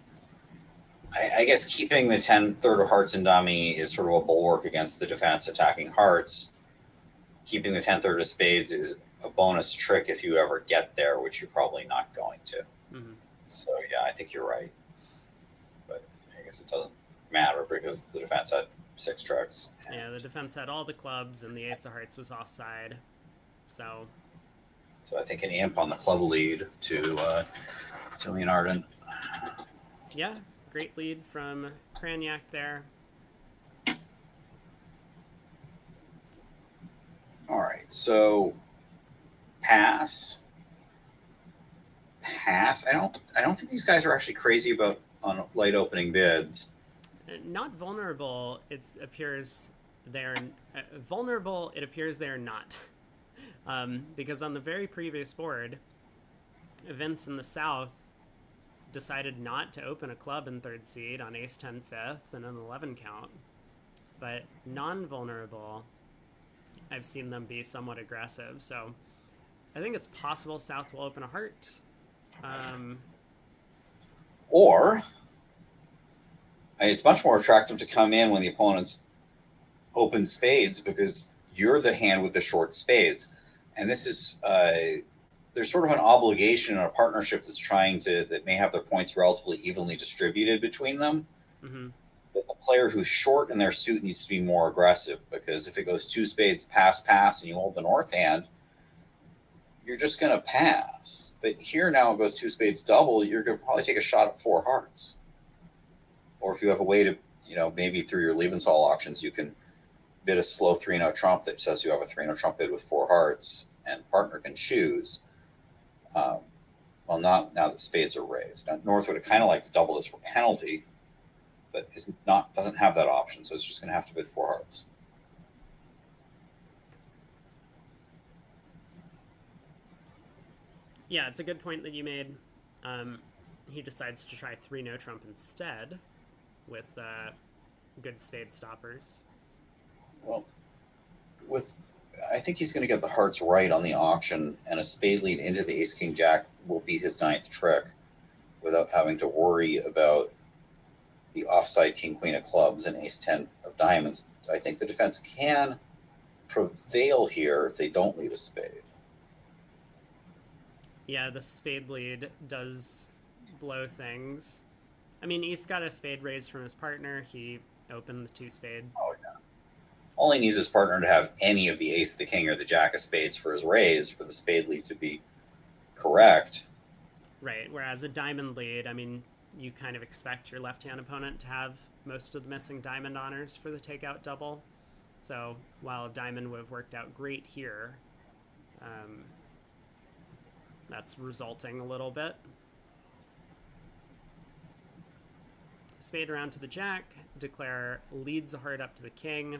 keeping the 10 third of hearts in dummy is sort of a bulwark against the defense attacking hearts. Keeping the 10 third of spades is a bonus trick if you ever get there, which you're probably not going to. Mm-hmm. So yeah, I think you're right. But I guess it doesn't matter because the defense had 6 tricks. Yeah, the defense had all the clubs and the ace of hearts was offside. So I think an imp on the club lead to Leonard. Yeah, great lead from Cranyak there. All right, so pass. I don't think these guys are actually crazy about on light opening bids. Not vulnerable. It appears they're vulnerable. It appears they're not, because on the very previous board, Vince in the South decided not to open a club in third seed on ace 10 fifth and an 11 count, but non-vulnerable, I've seen them be somewhat aggressive. So I think it's possible South will open a heart. Or it's much more attractive to come in when the opponent's open spades because you're the hand with the short spades. And this is, there's sort of an obligation in a partnership that may have their points relatively evenly distributed between them. Mm-hmm. The player who's short in their suit needs to be more aggressive because if it goes 2 spades, pass, and you hold the north hand, you're just going to pass. But here now it goes 2 spades double, you're going to probably take a shot at 4 hearts. Or if you have a way to, maybe through your Lebensaal auctions, you can bid a slow 3-0 trump that says you have a 3-0 trump bid with 4 hearts and partner can choose. Well, not now that spades are raised. Now, North would kind of like to double this for penalty, but doesn't have that option, so it's just going to have to bid 4 hearts. Yeah, it's a good point that you made. He decides to try 3-no trump instead with good spade stoppers. Well, I think he's going to get the hearts right on the auction, and a spade lead into the ace king jack will be his 9th trick without having to worry about the offside king queen of clubs and ace 10 of diamonds. I think the defense can prevail here if they don't lead a spade. Yeah, the spade lead does blow things. I mean, East got a spade raised from his partner. He opened the 2 spade. Oh, yeah. All he needs his partner to have any of the ace, the king, or the jack of spades for his raise for the spade lead to be correct. Right, whereas a diamond lead, I mean, you kind of expect your left-hand opponent to have most of the missing diamond honors for the takeout double. So while diamond would have worked out great here, that's resulting a little bit. Spade around to the jack, declare leads a heart up to the king,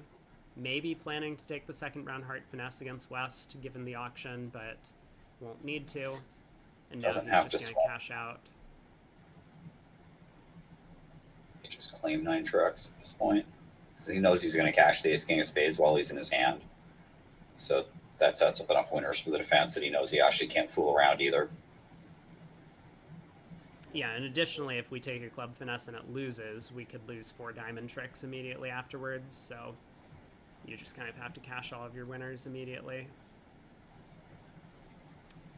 maybe planning to take the second round heart finesse against West given the auction, but won't need to. And now he's just going to cash out. He just claimed 9 trucks at this point. So he knows he's going to cash the ace king of spades while he's in his hand. So that sets up enough winners for the defense that he knows he actually can't fool around either. Yeah, and additionally, if we take a club finesse and it loses, we could lose 4 diamond tricks immediately afterwards, so you just kind of have to cash all of your winners immediately.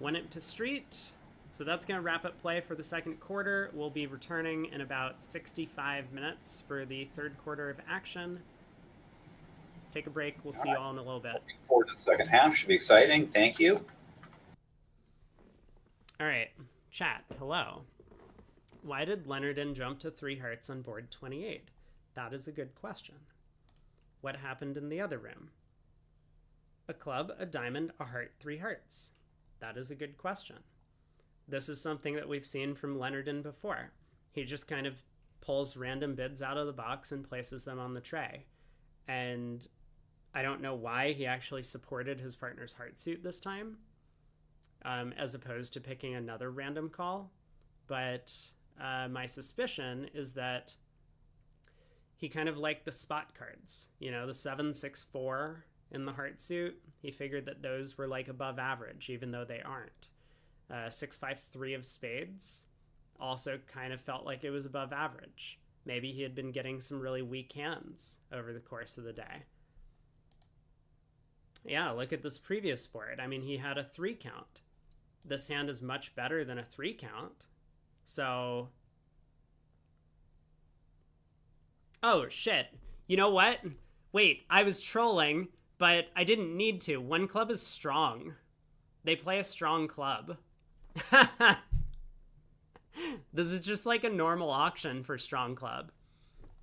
Went it to street, so that's going to wrap up play for the second quarter. We'll be returning in about 65 minutes for the third quarter of action. Take a break. We'll see you all in a little bit. Looking forward to the second half. Should be exciting. Thank you. All right, chat. Hello. Why did Leonard jump to 3 hearts on board 28? That is a good question. What happened in the other room? A club, a diamond, a heart, 3 hearts. That is a good question. This is something that we've seen from Leonard before. He just kind of pulls random bids out of the box and places them on the tray. And I don't know why he actually supported his partner's heart suit this time. as opposed to picking another random call. But my suspicion is that he kind of liked the spot cards, you know, the 7-6-4 in the heart suit. He figured that those were like above average, even though they aren't. 6-5-3 of spades also kind of felt like it was above average. Maybe he had been getting some really weak hands over the course of the day. Yeah, look at this previous board. I mean, he had a 3 count. This hand is much better than a 3 count. So, oh shit. You know what? Wait, I was trolling, but I didn't need to. One club is strong. They play a strong club. This is just like a normal auction for strong club.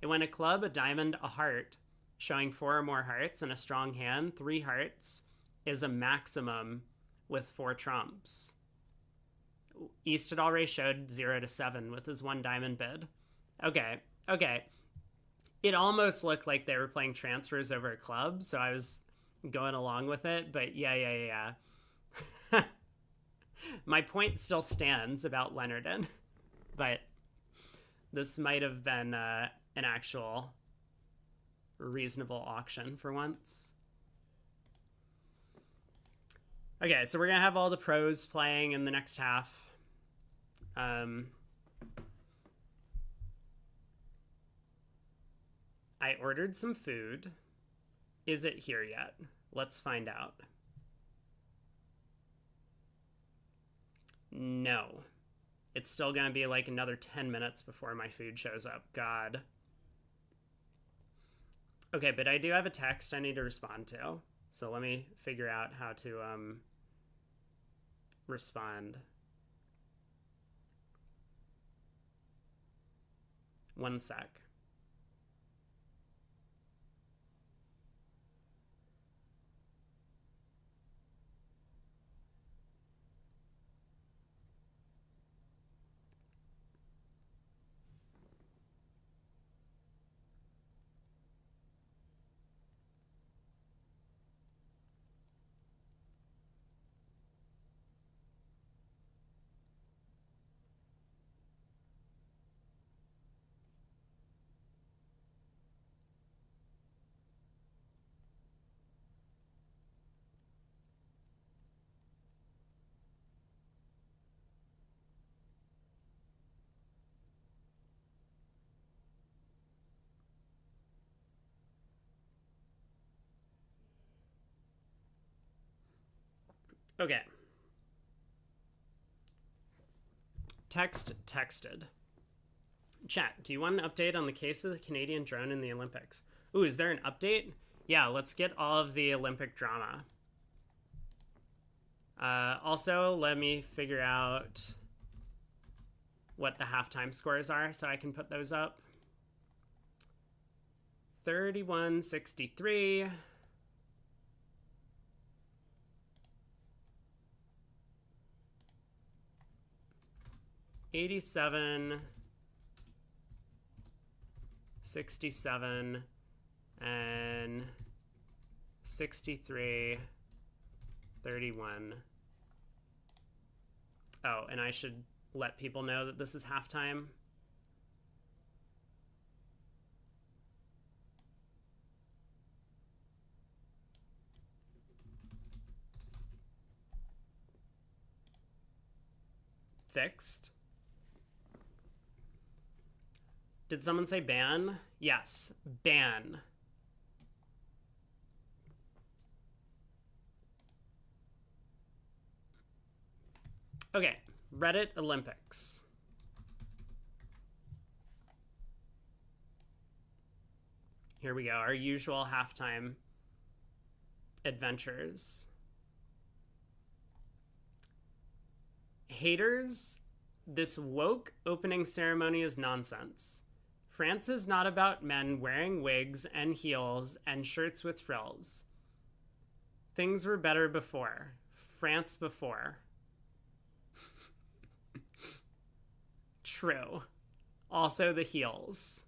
It went a club, a diamond, a heart, showing 4 or more hearts, and a strong hand. 3 hearts is a maximum with 4 trumps. East had already showed 0-7 with his 1 diamond bid. Okay. It almost looked like they were playing transfers over a club, so I was going along with it, but yeah. My point still stands about Leonard, but this might have been an actual reasonable auction for once. Okay, so we're going to have all the pros playing in the next half. I ordered some food. Is it here yet? Let's find out. No. It's still going to be like another 10 minutes before my food shows up. God. Okay, but I do have a text I need to respond to. So let me figure out how to respond. 1 sec. Okay. Texted. Chat, do you want an update on the case of the Canadian drone in the Olympics? Ooh, is there an update? Yeah, let's get all of the Olympic drama. Also, let me figure out what the halftime scores are so I can put those up. 31-63. 87, 67, and 63, 31. Oh, and I should let people know that this is halftime. Fixed. Did someone say ban? Yes, ban. Okay, Reddit Olympics. Here we go, our usual halftime adventures. Haters, this woke opening ceremony is nonsense. France is not about men wearing wigs and heels and shirts with frills. Things were better before. France before. True. Also the heels.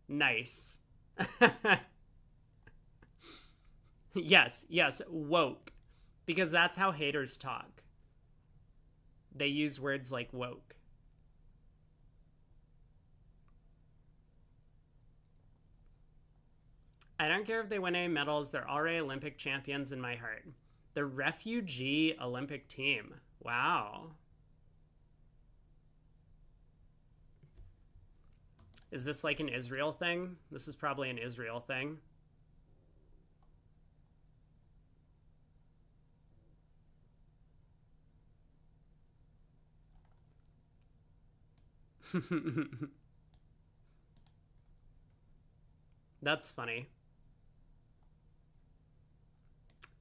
Nice. Yes, woke. Because that's how haters talk. they use words like woke. I don't care if they win any medals, they're already Olympic champions in my heart. The refugee Olympic team. Wow. Is this like an Israel thing? This is probably an Israel thing. That's funny.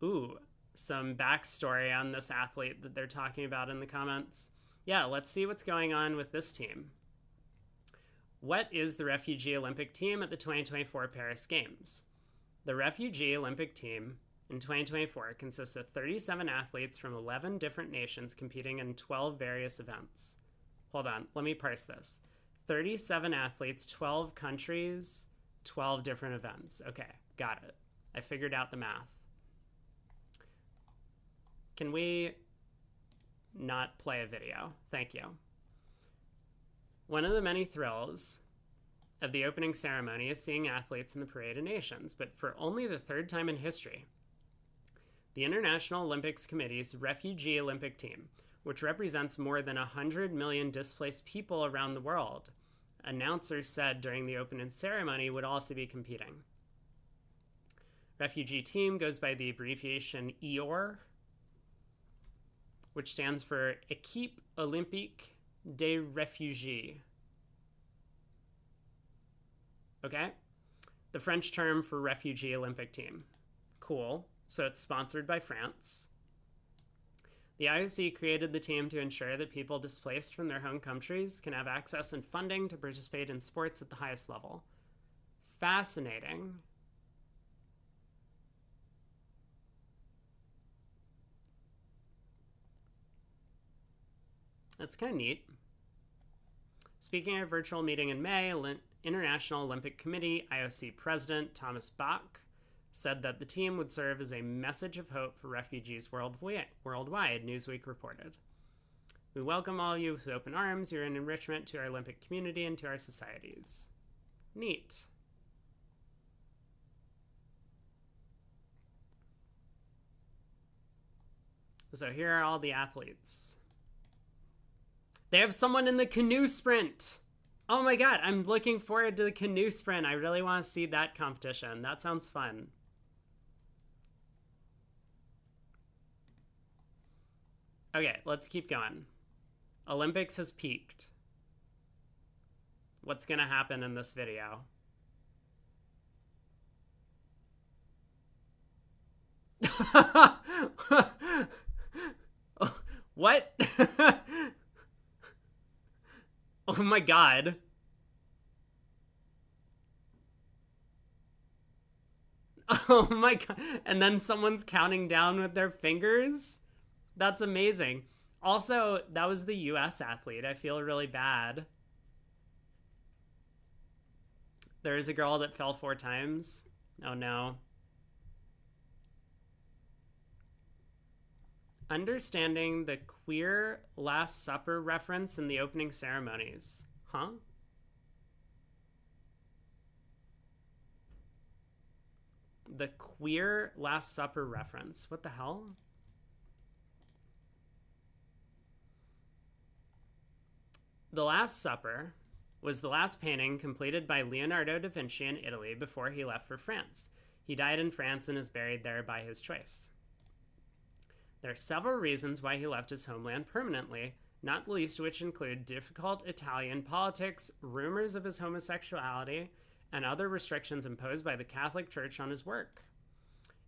Ooh, some backstory on this athlete that they're talking about in the comments. Yeah, let's see what's going on with this team. What is the refugee Olympic team at the 2024 Paris Games? The refugee Olympic team in 2024 consists of 37 athletes from 11 different nations competing in 12 various events. Hold on, let me parse this. 37 athletes, 12 countries, 12 different events. Okay, got it. I figured out the math. Can we not play a video? Thank you. One of the many thrills of the opening ceremony is seeing athletes in the Parade of Nations, but for only the third time in history, the International Olympics Committee's Refugee Olympic Team, which represents more than 100 million displaced people around the world, announcers said during the opening ceremony, would also be competing. Refugee team goes by the abbreviation EOR, which stands for Équipe Olympique des Réfugiés. Okay? The French term for refugee Olympic team. Cool. So it's sponsored by France. The IOC created the team to ensure that people displaced from their home countries can have access and funding to participate in sports at the highest level. Fascinating. That's kind of neat. Speaking at a virtual meeting in May, International Olympic Committee IOC President Thomas Bach said that the team would serve as a message of hope for refugees worldwide, Newsweek reported. We welcome all of you with open arms. You're an enrichment to our Olympic community and to our societies. Neat. So here are all the athletes. They have someone in the canoe sprint. Oh my god, I'm looking forward to the canoe sprint. I really want to see that competition. That sounds fun. Okay, let's keep going. Olympics has peaked. What's gonna happen in this video? What? Oh my god. Oh my god. And then someone's counting down with their fingers? That's amazing. Also, that was the US athlete. I feel really bad. There is a girl that fell 4 times. Oh no. Understanding the queer Last Supper reference in the opening ceremonies. Huh? The queer Last Supper reference. What the hell? The Last Supper was the last painting completed by Leonardo da Vinci in Italy before he left for France. He died in France and is buried there by his choice. There are several reasons why he left his homeland permanently, not the least of which include difficult Italian politics, rumors of his homosexuality, and other restrictions imposed by the Catholic Church on his work.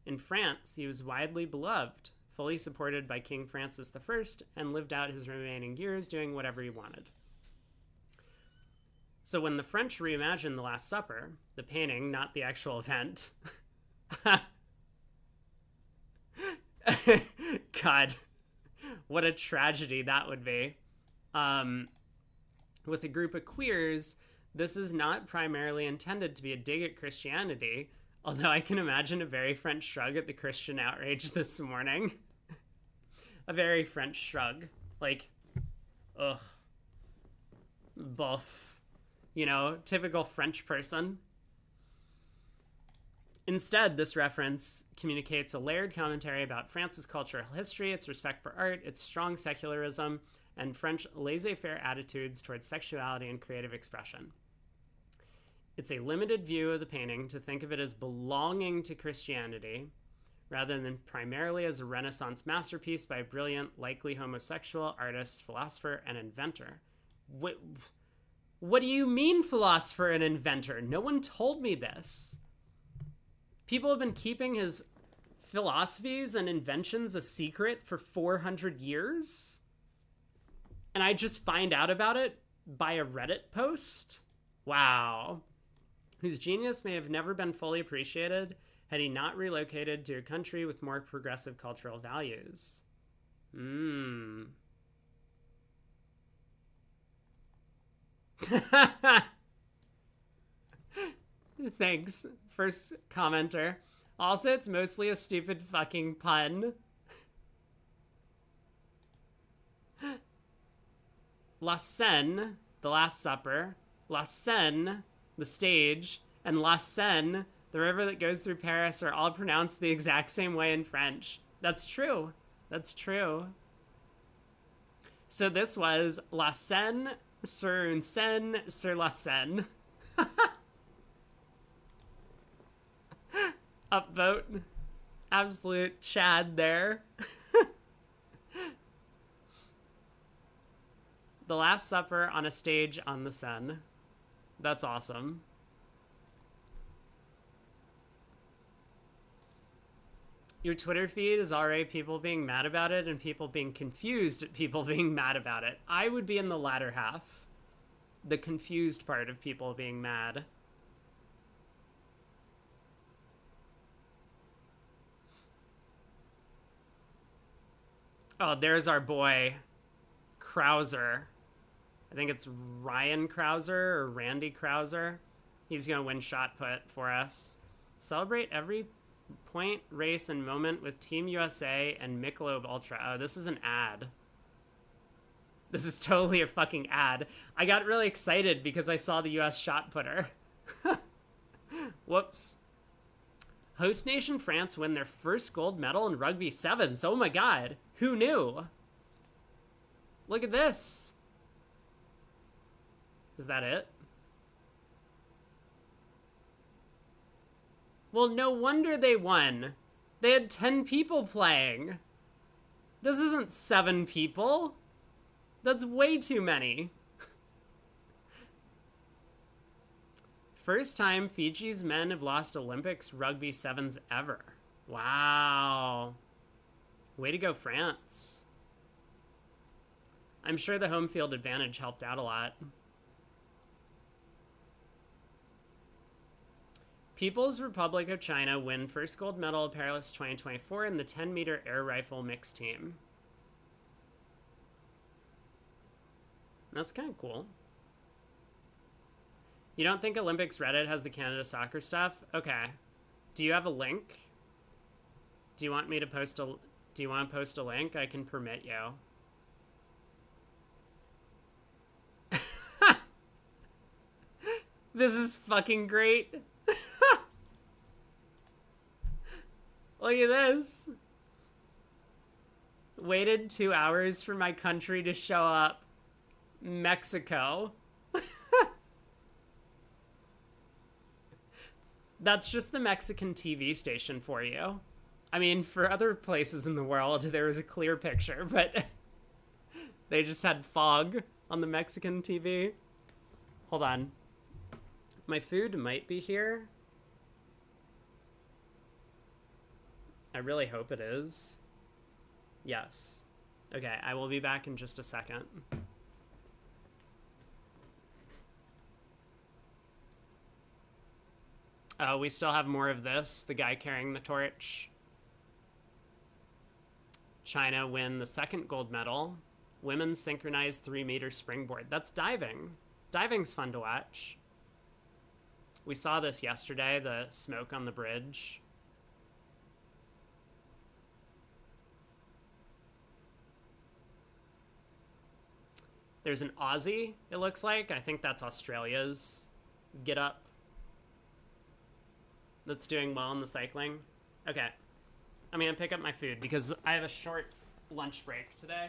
In France, he was widely beloved, fully supported by King Francis I, and lived out his remaining years doing whatever he wanted. So when the French reimagined the Last Supper, the painting, not the actual event, God, what a tragedy that would be. With a group of queers, this is not primarily intended to be a dig at Christianity, although I can imagine a very French shrug at the Christian outrage this morning. A very French shrug. Like, Ugh. Buff. You know, typical French person. Instead, this reference communicates a layered commentary about France's cultural history, its respect for art, its strong secularism, and French laissez-faire attitudes towards sexuality and creative expression. It's a limited view of the painting to think of it as belonging to Christianity, rather than primarily as a Renaissance masterpiece by a brilliant, likely homosexual artist, philosopher, and inventor. What do you mean, philosopher and inventor? No one told me this. People have been keeping his philosophies and inventions a secret for 400 years? And I just find out about it by a Reddit post? Wow. Whose genius may have never been fully appreciated had he not relocated to a country with more progressive cultural values. Thanks, first commenter. Also, it's mostly a stupid fucking pun. La Seine, the Last Supper, La Seine, the stage, and La Seine, the river that goes through Paris, are all pronounced the exact same way in French. That's true. That's true. So this was La Seine sur une Seine sur la Seine. Upvote. Absolute Chad there. The Last Supper on a stage on the Seine. That's awesome. Your Twitter feed is already people being mad about it and people being confused at people being mad about it. I would be in the latter half. The confused part of people being mad. Oh, there's our boy, Krauser. I think it's Ryan Krauser or Randy Krauser. He's going to win shot put for us. Celebrate every point, race, and moment with Team USA and Michelob Ultra. Oh, this is an ad. This is totally a fucking ad. I got really excited because I saw the US shot putter. Whoops. Host nation France win their first gold medal in rugby sevens. Oh my god. Who knew? Look at this. Is that it? Well, no wonder they won. They had 10 people playing. This isn't 7 people. That's way too many. First time Fiji's men have lost Olympics rugby sevens ever. Wow. Way to go, France. I'm sure the home field advantage helped out a lot. People's Republic of China win first gold medal at Paris 2024 in the 10-meter air rifle mixed team. That's kind of cool. You don't think Olympics Reddit has the Canada soccer stuff? Okay. Do you have a link? Do you want me to post a... Do you want to post a link? I can permit you. This is fucking great. Look at this. Waited 2 hours for my country to show up. Mexico. That's just the Mexican TV station for you. I mean, for other places in the world, there was a clear picture, but they just had fog on the Mexican TV. Hold on. My food might be here. I really hope it is. Yes. Okay, I will be back in just a second. We still have more of this. The guy carrying the torch. China win the second gold medal. Women's synchronized 3-meter springboard. That's diving. Diving's fun to watch. We saw this yesterday, the smoke on the bridge. There's an Aussie, it looks like. I think that's Australia's get up that's doing well in the cycling. Okay. I'm going to pick up my food because I have a short lunch break today.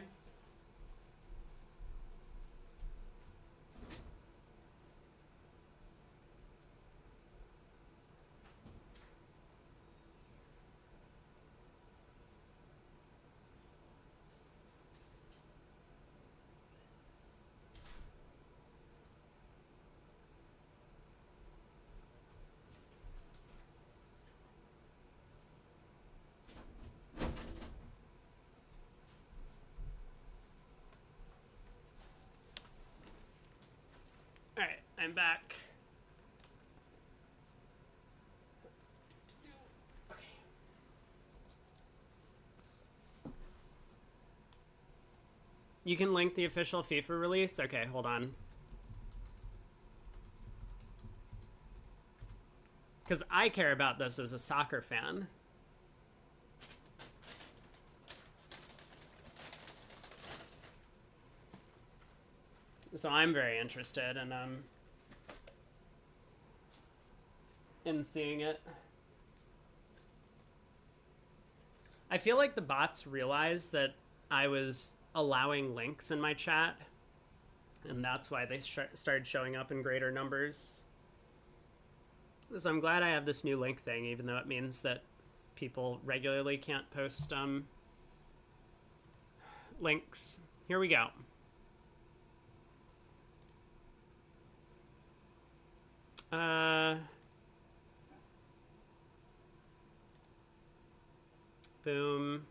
Alright, I'm back. Okay. You can link the official FIFA release? Okay, hold on. Because I care about this as a soccer fan. So I'm very interested in seeing it. I feel like the bots realized that I was allowing links in my chat, and that's why they started showing up in greater numbers. So I'm glad I have this new link thing, even though it means that people regularly can't post links. Here we go. Boom.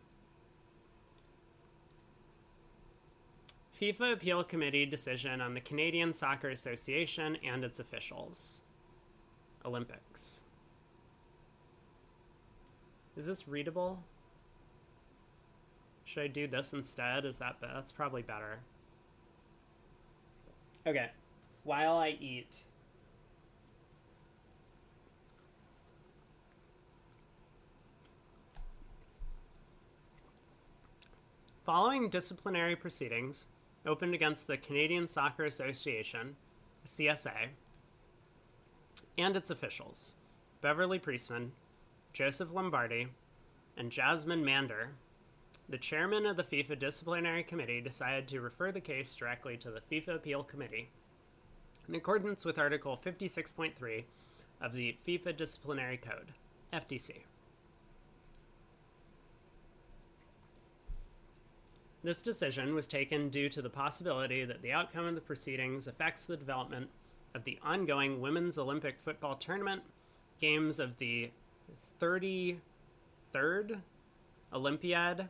FIFA Appeal Committee decision on the Canadian Soccer Association and its officials. Olympics. Is this readable? Should I do this instead? That's probably better. Okay. While I eat. Following disciplinary proceedings opened against the Canadian Soccer Association, CSA, and its officials, Beverly Priestman, Joseph Lombardi, and Jasmine Mander, the chairman of the FIFA Disciplinary Committee decided to refer the case directly to the FIFA Appeal Committee in accordance with Article 56.3 of the FIFA Disciplinary Code, FDC. This decision was taken due to the possibility that the outcome of the proceedings affects the development of the ongoing Women's Olympic Football Tournament, games of the 33rd Olympiad,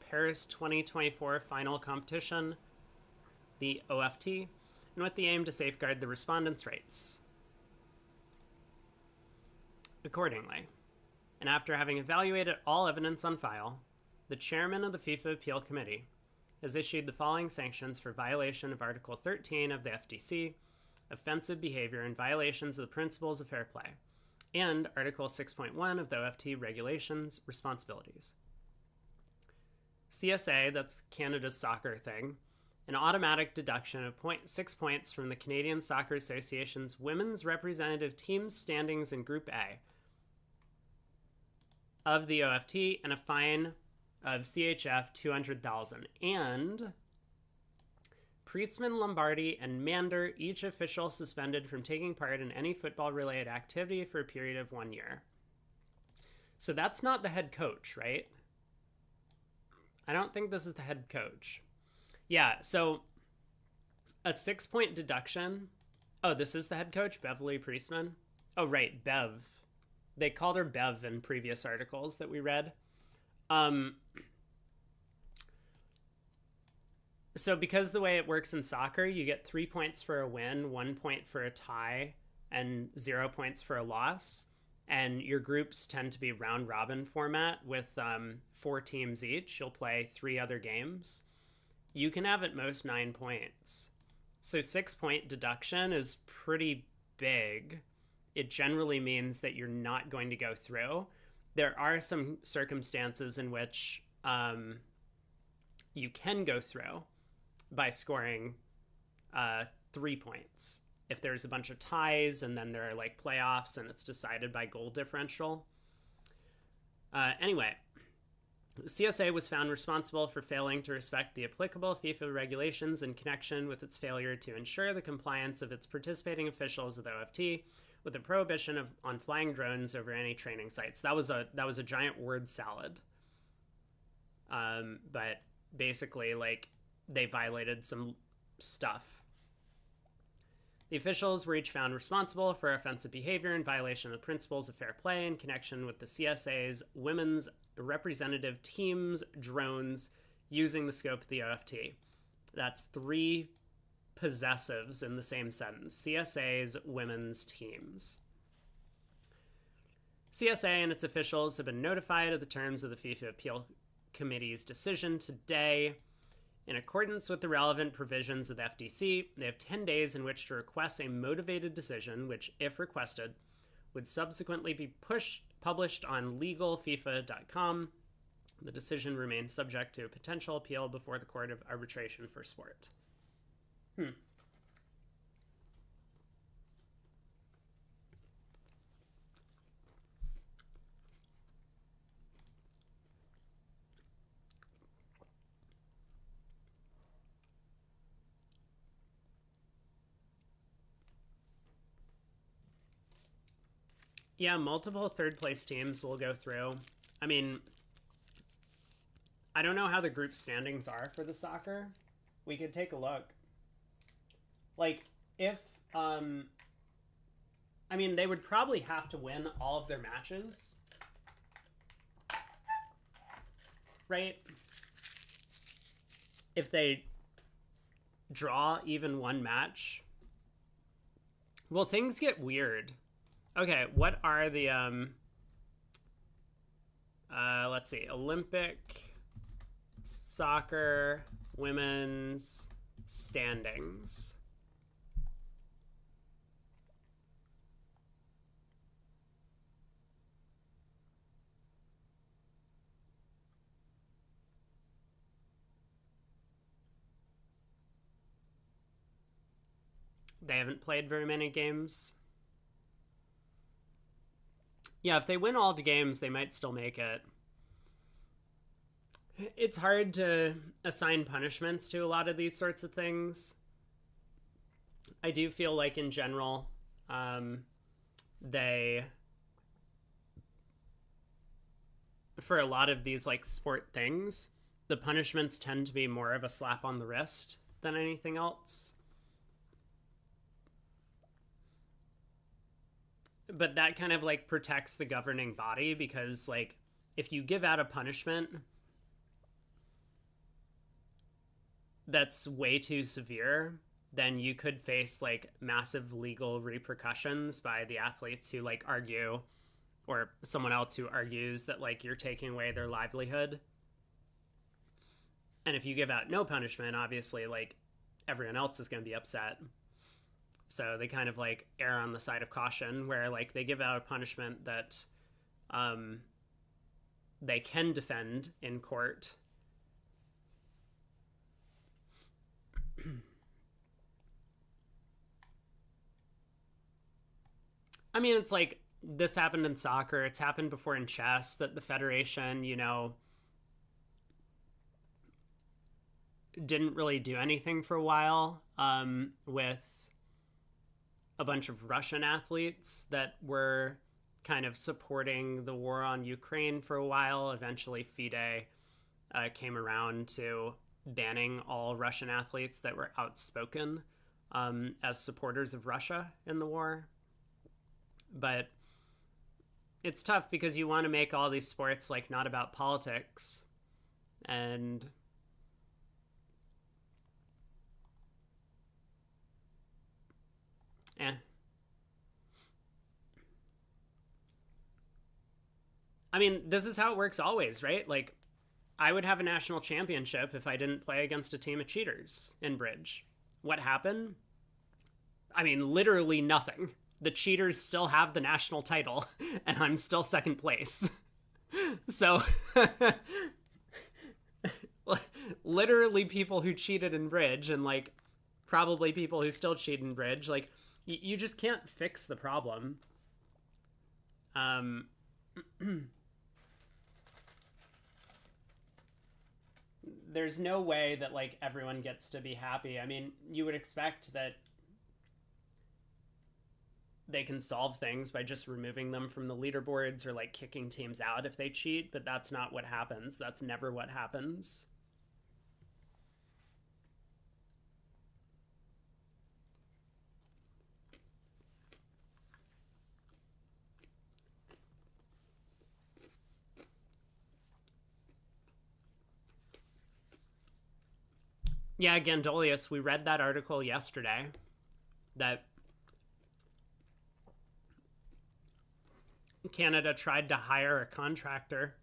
Paris 2024 final competition, the OFT, and with the aim to safeguard the respondents' rights. Accordingly, and after having evaluated all evidence on file, the chairman of the FIFA Appeal Committee has issued the following sanctions for violation of Article 13 of the FDC, offensive behavior and violations of the principles of fair play, and Article 6.1 of the OFT regulations, responsibilities. CSA, that's Canada's soccer thing, an automatic deduction of 0.6 points from the Canadian Soccer Association's women's representative team's standings in Group A of the OFT, and a fine of CHF 200,000, and Priestman, Lombardi, and Mander, each official suspended from taking part in any football-related activity for a period of 1 year. So that's not the head coach, right? I don't think this is the head coach. Yeah, so a 6-point deduction. Oh, this is the head coach, Beverly Priestman? Oh, right, Bev. They called her Bev in previous articles that we read. So because the way it works in soccer, you get 3 points for a win, 1 point for a tie, and 0 points for a loss. And your groups tend to be round robin format with 4 teams each. You'll play 3 other games. You can have at most 9 points. So 6-point deduction is pretty big. It generally means that you're not going to go through. There are some circumstances in which you can go through, by scoring 3 points. If there's a bunch of ties and then there are like playoffs and it's decided by goal differential. Anyway, CSA was found responsible for failing to respect the applicable FIFA regulations in connection with its failure to ensure the compliance of its participating officials of the OFT with a prohibition on flying drones over any training sites. That was a giant word salad. But basically, like, they violated some stuff. The officials were each found responsible for offensive behavior in violation of the principles of fair play in connection with the CSA's women's representative team's drones using the scope of the OFT. That's 3 possessives in the same sentence. CSA's women's teams. CSA and its officials have been notified of the terms of the FIFA Appeal Committee's decision today. In accordance with the relevant provisions of the FDC, they have 10 days in which to request a motivated decision, which, if requested, would subsequently be published on legalfifa.com. The decision remains subject to a potential appeal before the Court of Arbitration for Sport. Yeah, multiple third-place teams will go through. I mean, I don't know how the group standings are for the soccer. We could take a look. Like, if, I mean, they would probably have to win all of their matches. Right? If they draw even one match. Well, things get weird. Okay, what are the, let's see, Olympic soccer women's standings. They haven't played very many games. Yeah, if they win all the games, they might still make it. It's hard to assign punishments to a lot of these sorts of things. I do feel like, in general, they, for a lot of these, like, sport things, the punishments tend to be more of a slap on the wrist than anything else. But that kind of, like, protects the governing body, because, like, if you give out a punishment that's way too severe, then you could face, like, massive legal repercussions by the athletes who, like, argue, or someone else who argues that, like, you're taking away their livelihood. And if you give out no punishment, obviously, like, everyone else is going to be upset. So they kind of, like, err on the side of caution, where, like, they give out a punishment that they can defend in court. I mean, it's like, this happened in soccer. It's happened before in chess, that the Federation, you know, didn't really do anything for a while with a bunch of Russian athletes that were kind of supporting the war on Ukraine for a while. Eventually, FIDE came around to banning all Russian athletes that were outspoken as supporters of Russia in the war. But it's tough because you want to make all these sports, like, not about politics. And I mean, this is how it works always, right? Like, I would have a national championship if I didn't play against a team of cheaters in bridge. What happened? I mean, literally nothing. The cheaters still have the national title, and I'm still second place. So, literally people who cheated in bridge and like probably people who still cheat in bridge. Like you just can't fix the problem. There's no way that like everyone gets to be happy. I mean, you would expect that they can solve things by just removing them from the leaderboards or like kicking teams out if they cheat, but that's not what happens. That's never what happens. Yeah, Gandolius, we read that article yesterday that Canada tried to hire a contractor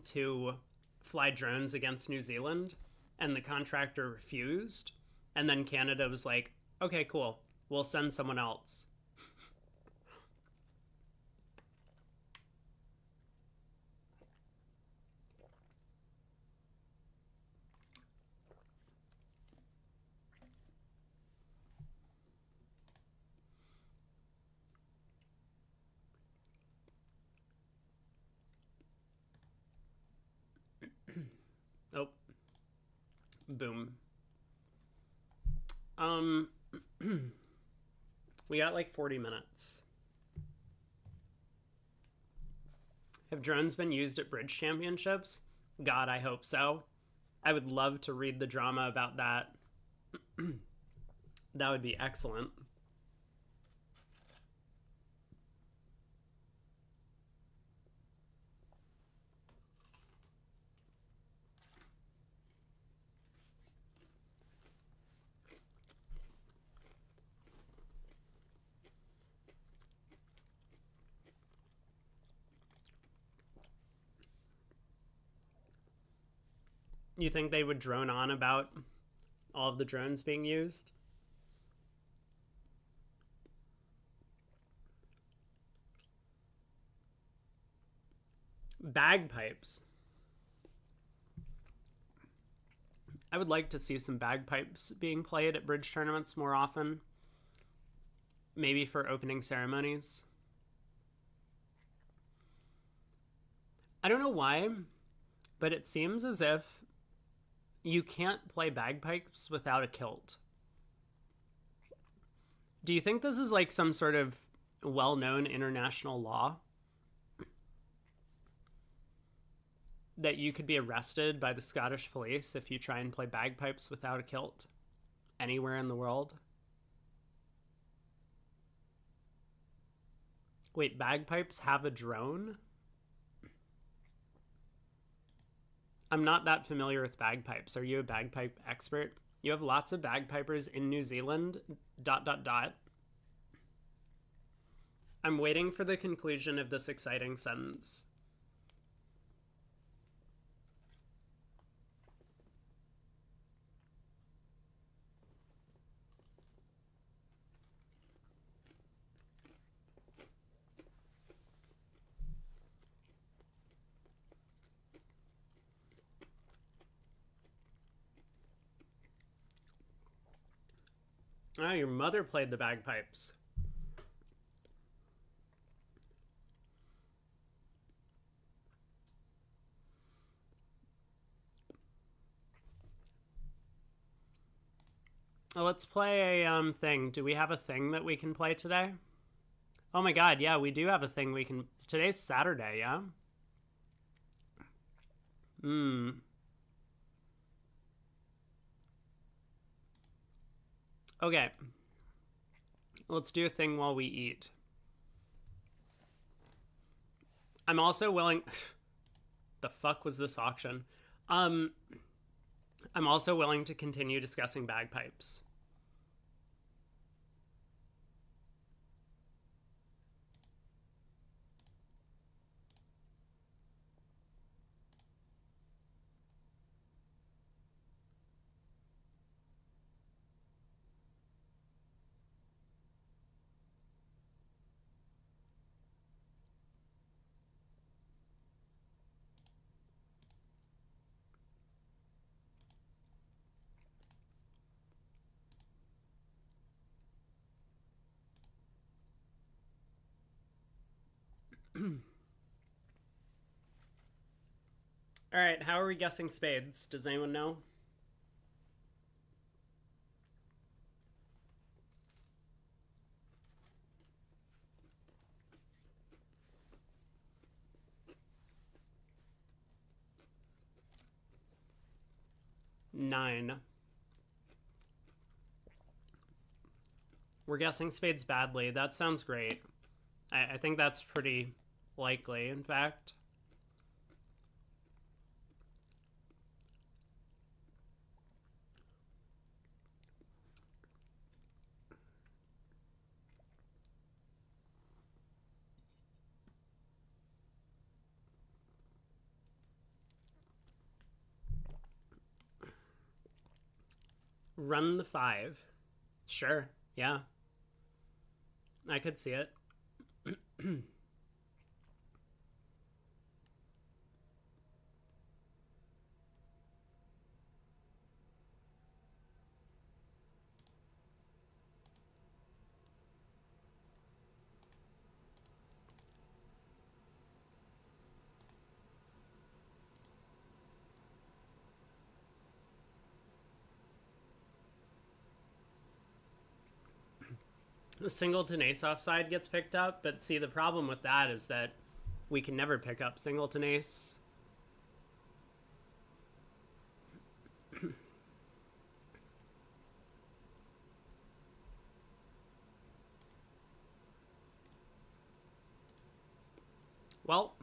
to fly drones against New Zealand, and the contractor refused. And then Canada was like, okay, cool, we'll send someone else. Oh, boom. We got like 40 minutes. Have drones been used at bridge championships? God, I hope so. I would love to read the drama about that. That would be excellent. You think they would drone on about all of the drones being used? Bagpipes. I would like to see some bagpipes being played at bridge tournaments more often. Maybe for opening ceremonies. I don't know why, but it seems as if you can't play bagpipes without a kilt. Do you think this is like some sort of well-known international law? That you could be arrested by the Scottish police if you try and play bagpipes without a kilt anywhere in the world? Wait, bagpipes have a drone? I'm not that familiar with bagpipes. Are you a bagpipe expert? You have lots of bagpipers in New Zealand, ... I'm waiting for the conclusion of this exciting sentence. Oh, your mother played the bagpipes. Oh, let's play a thing. Do we have a thing that we can play today? Oh my god, yeah, we do have a thing we can... Today's Saturday, yeah? Okay. Let's do a thing while we eat. I'm also willing... The fuck was this auction? I'm also willing to continue discussing bagpipes. All right, how are we guessing spades? Does anyone know? Nine. We're guessing spades badly. That sounds great. I think that's pretty likely, in fact. Run the 5. Sure, yeah. I could see it. The singleton ace offside gets picked up, but see, the problem with that is that we can never pick up singleton ace. Well,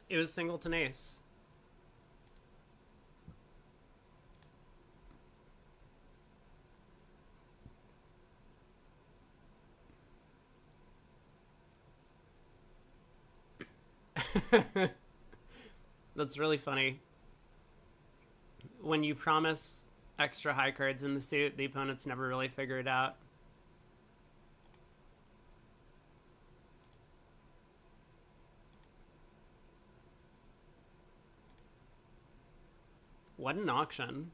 it was singleton ace. That's really funny. When you promise extra high cards in the suit, the opponents never really figure it out. What an auction.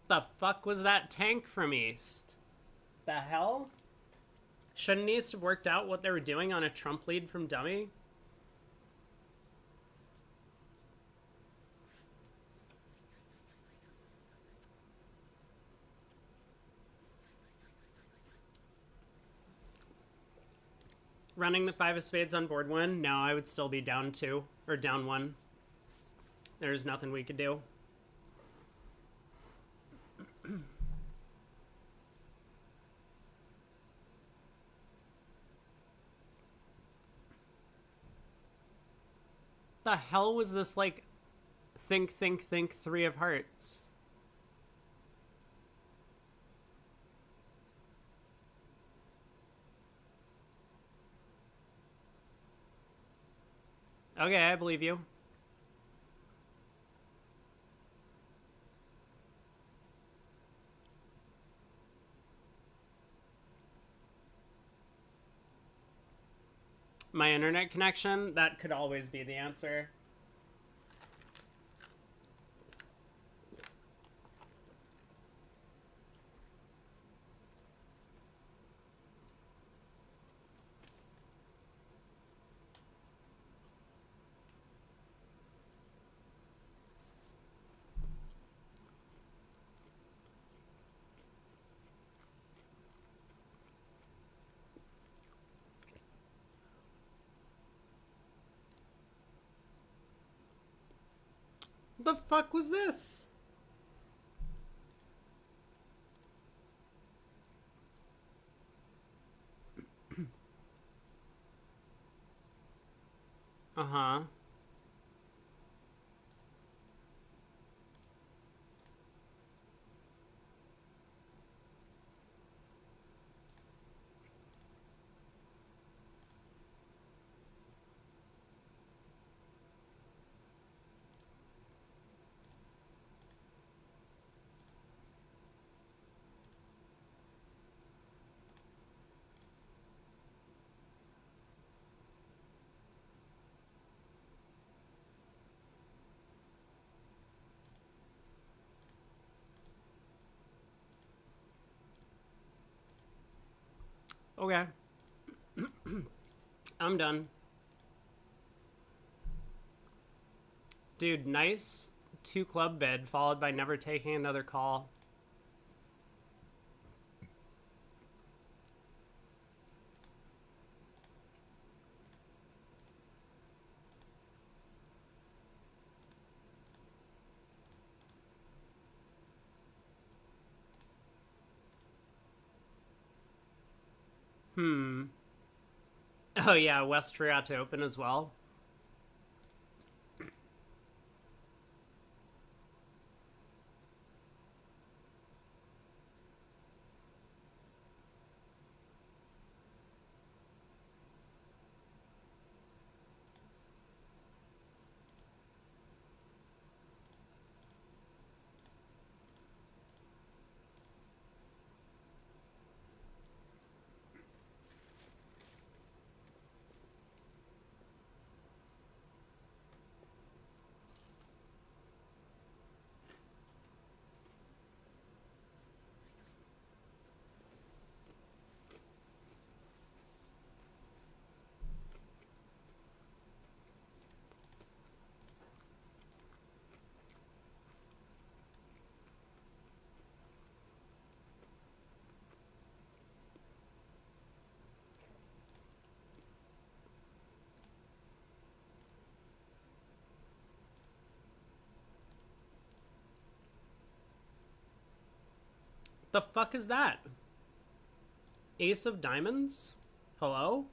The fuck was that tank from East? The hell? Shouldn't East have worked out what they were doing on a trump lead from dummy? Running the 5 of spades on board 1? No, I would still be down 2. Or down 1. There's nothing we could do. The hell was this, like, think 3 of hearts? Okay, I believe you. My internet connection? That could always be the answer. The fuck was this? Uh-huh. Okay. I'm done. Dude, nice 2 club bid followed by never taking another call. Hmm. Oh yeah, West forgot to open as well. The fuck is that? Ace of diamonds? Hello?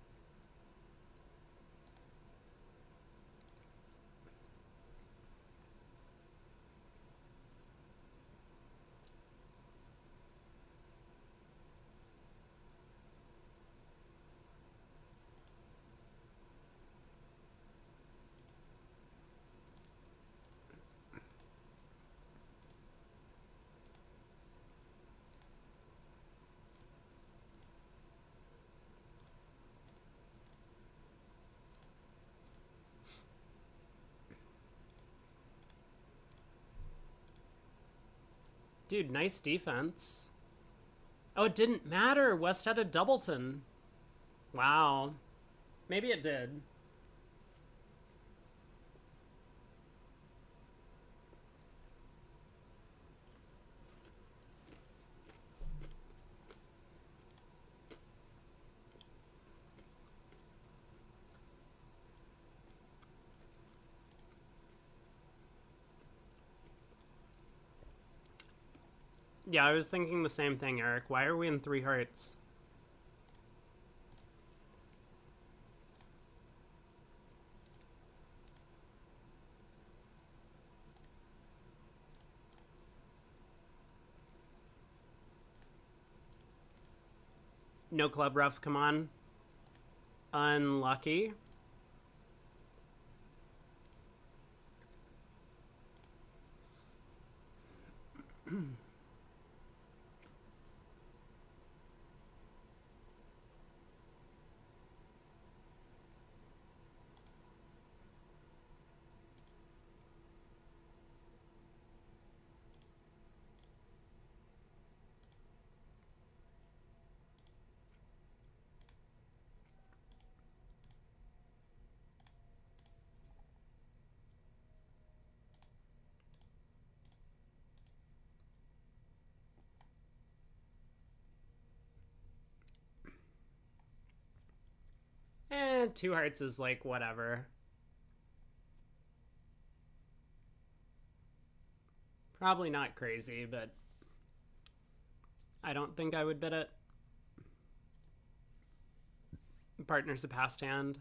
Dude, nice defense. Oh, it didn't matter. West had a doubleton. Wow. Maybe it did. Yeah, I was thinking the same thing, Eric. Why are we in 3 hearts? No club rough, come on. Unlucky. Eh, 2 hearts is like whatever. Probably not crazy, but I don't think I would bid it. Partner's a passed hand.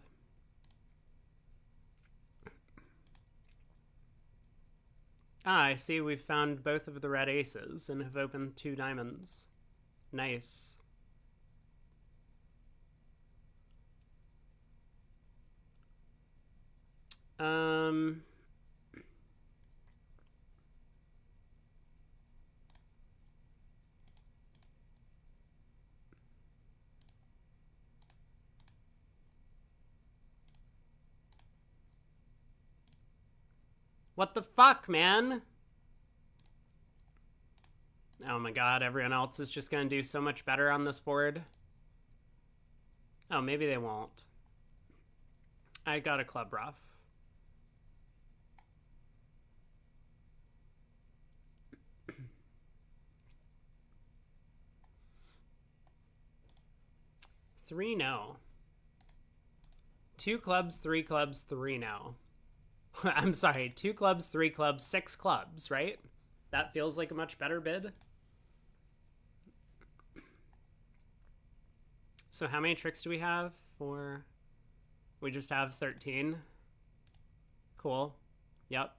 Ah, I see we've found both of the red aces and have opened 2 diamonds. Nice. Um... What the fuck, man? Oh my god, everyone else is just gonna do so much better on this board. Oh, maybe they won't. I got a club rough. Three no. 2 clubs, 3 clubs, 3 no. I'm sorry, 2 clubs, 3 clubs, 6 clubs, right? That feels like a much better bid. So how many tricks do we have? 4. We just have 13. Cool. Yep.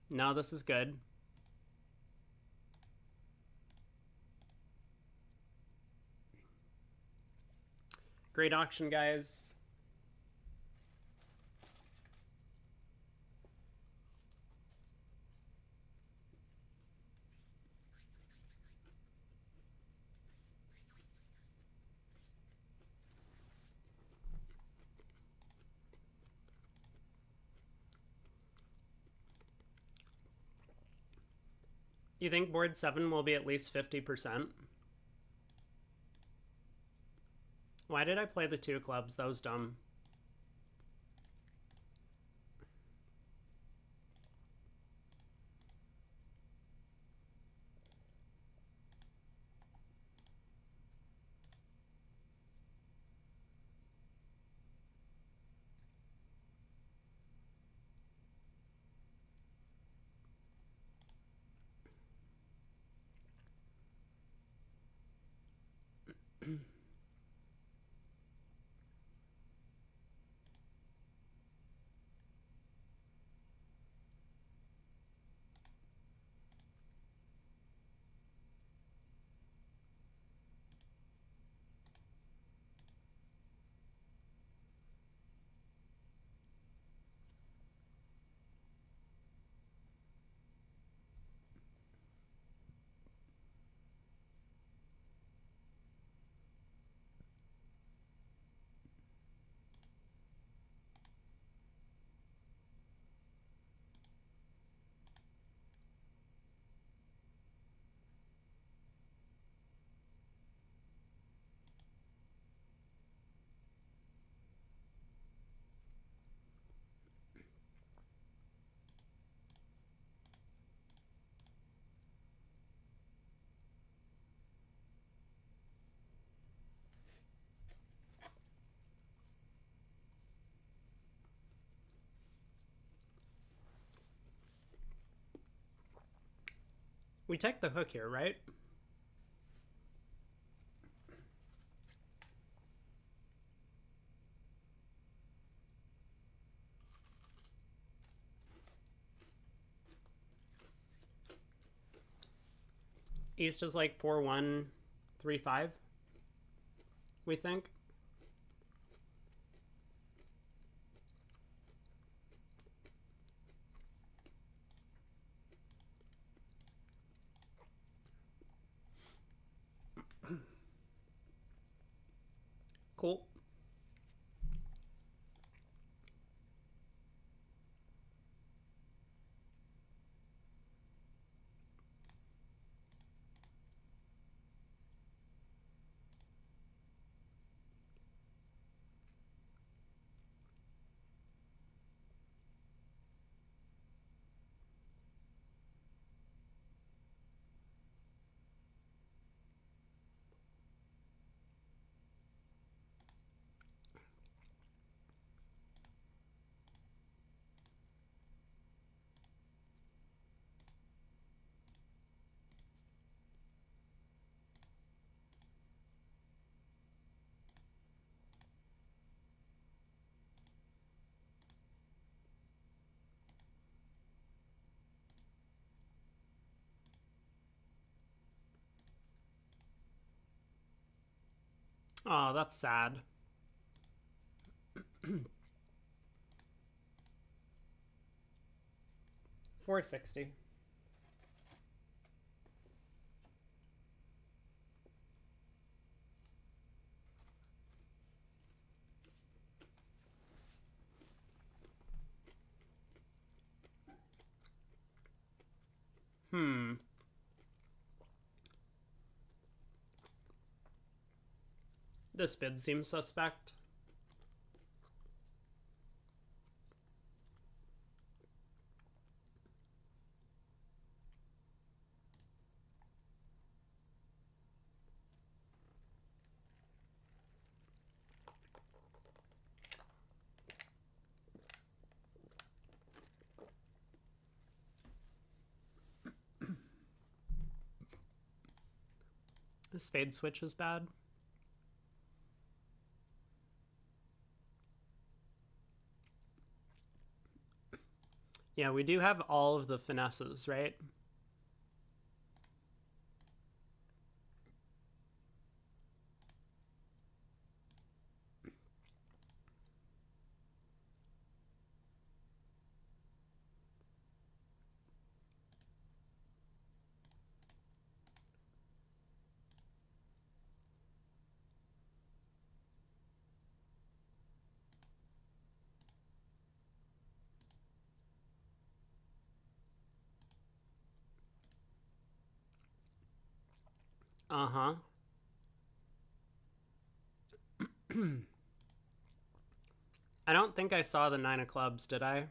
No, this is good. Great auction, guys. You think board 7 will be at least 50%? Why did I play the 2 clubs? That was dumb. We take the hook here, right? East is like 4-1-3-5, we think. Cool. Oh, that's sad. $460. This bid seems suspect. The spade switch is bad. Yeah, we do have all of the finesses, right? Uh-huh. I don't think I saw the 9 of clubs, did I?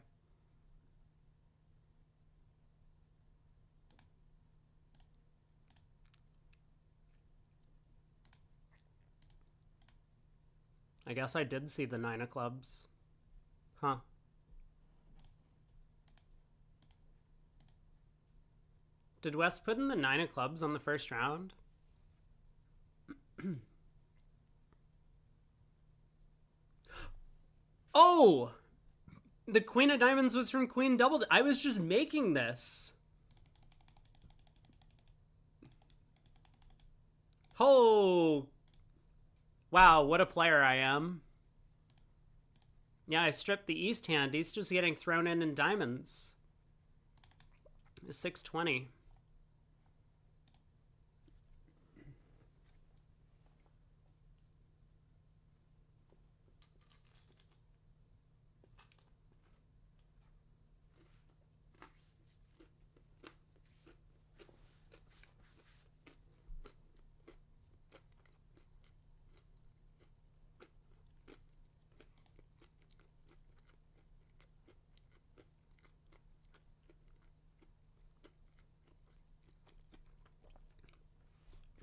I guess I did see the 9 of clubs. Huh. Did West put in the 9 of clubs on the first round? Oh! The Queen of Diamonds was from Queen Double. I was just making this. Oh! Wow, what a player I am. Yeah, I stripped the East hand. East was getting thrown in diamonds. 620.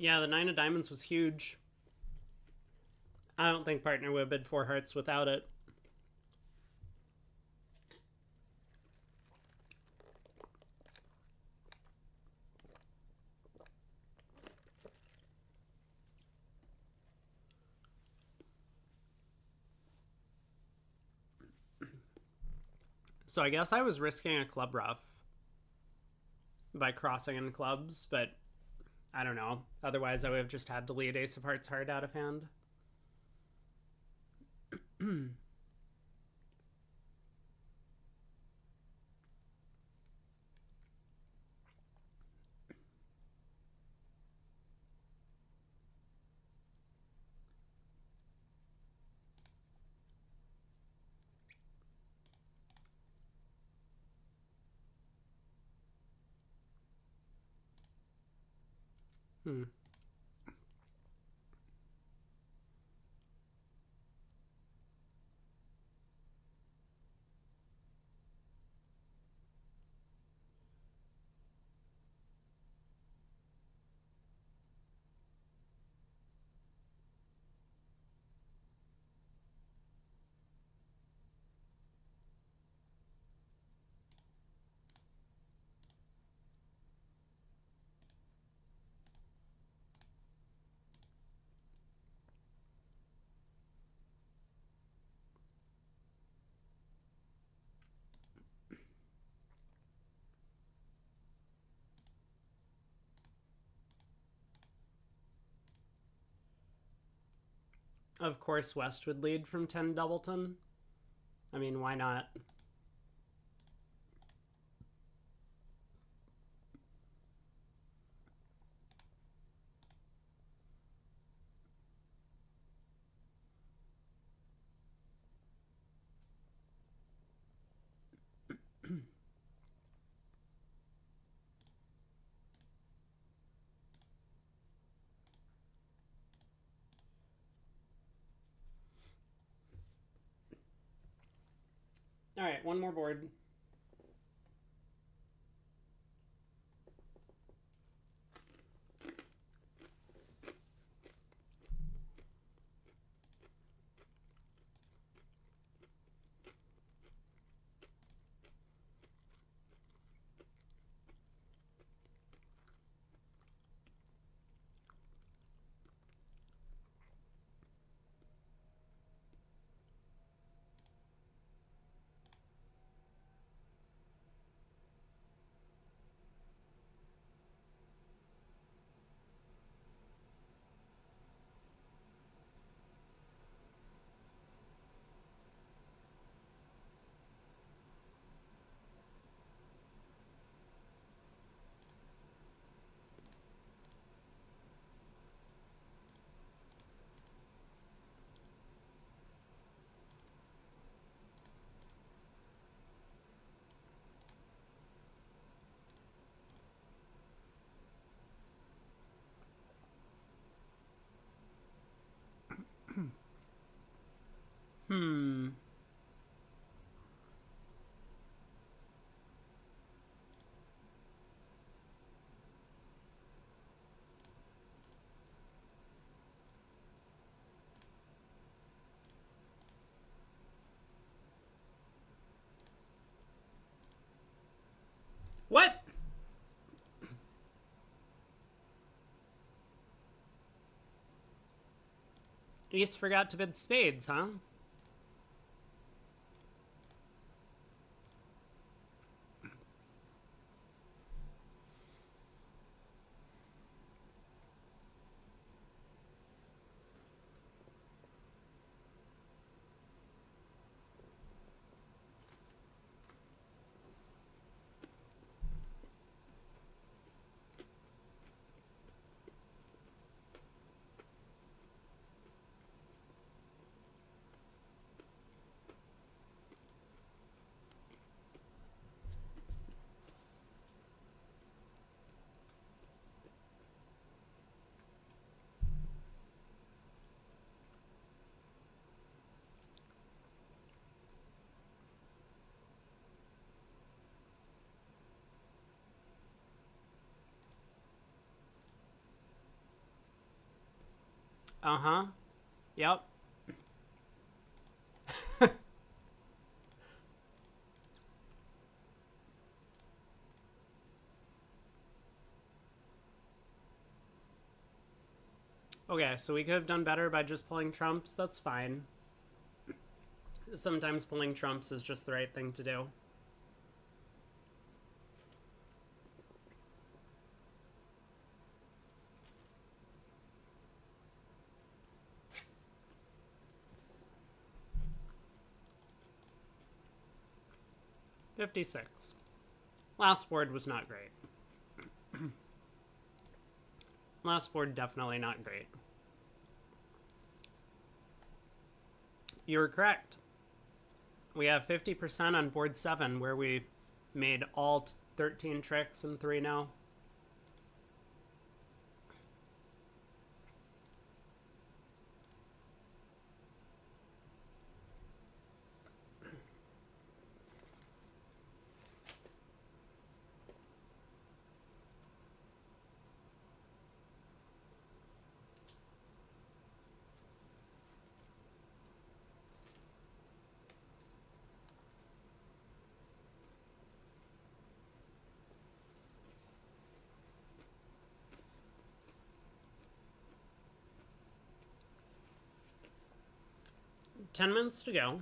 Yeah, the 9 of diamonds was huge. I don't think partner would have bid 4 hearts without it. So I guess I was risking a club ruff by crossing in clubs, but I don't know. Otherwise, I would have just had to lead ace of hearts hard out of hand. Hmm. Of course, West would lead from 10 Doubleton. I mean, why not? All right, one more board. Hmm. What? East forgot to bid spades, huh? Uh-huh. Yep. Okay, so we could have done better by just pulling trumps. That's fine. Sometimes pulling trumps is just the right thing to do. $56. Last board was not great. Last board definitely not great. You were correct. We have 50% on board 7 where we made all 13 tricks and 3 no. Ten minutes to go.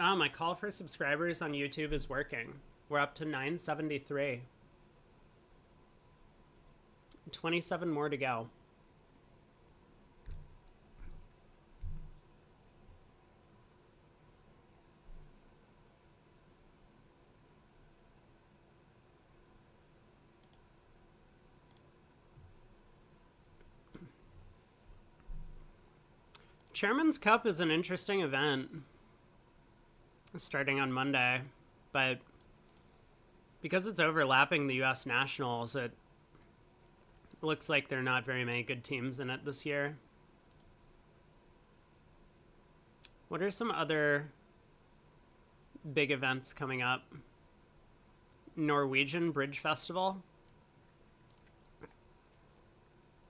Oh, my call for subscribers on YouTube is working. We're up to 973. 27 more to go. Chairman's Cup is an interesting event starting on Monday, but because it's overlapping the US Nationals, it looks like there are not very many good teams in it this year. What are some other big events coming up? Norwegian Bridge Festival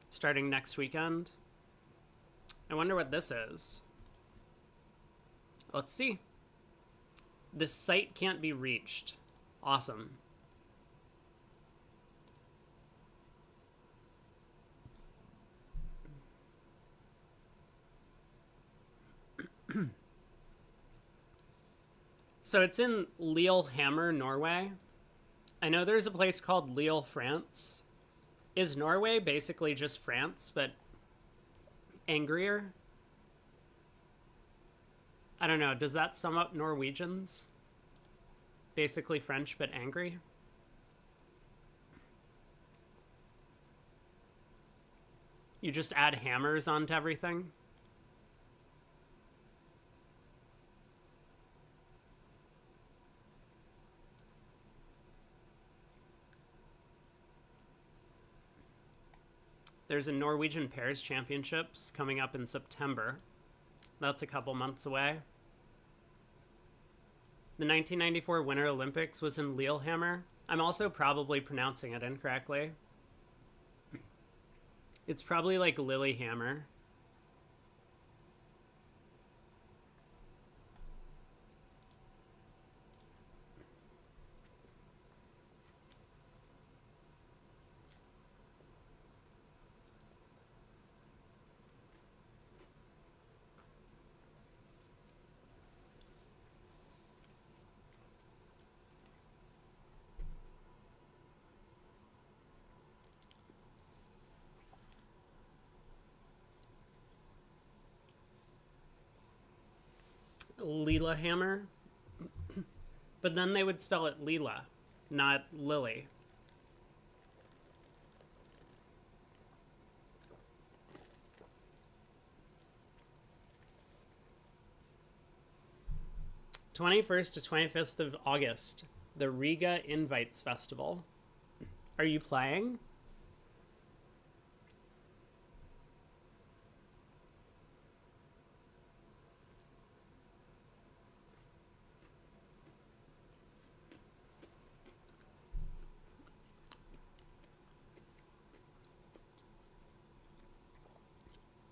starting next weekend. I wonder what this is. Let's see. This site can't be reached. Awesome. So it's in Lillehammer, Norway. I know there's a place called Lille, France. Is Norway basically just France, but angrier? I don't know. Does that sum up Norwegians? Basically French, but angry? You just add hammers onto everything? There's a Norwegian Pairs Championships coming up in September. That's a couple months away. The 1994 Winter Olympics was in Lillehammer. I'm also probably pronouncing it incorrectly. It's probably like Lilyhammer. Lillehammer. But then they would spell it Lila, not Lily. '21st to 25th of August, the Riga Invites Festival. Are you playing?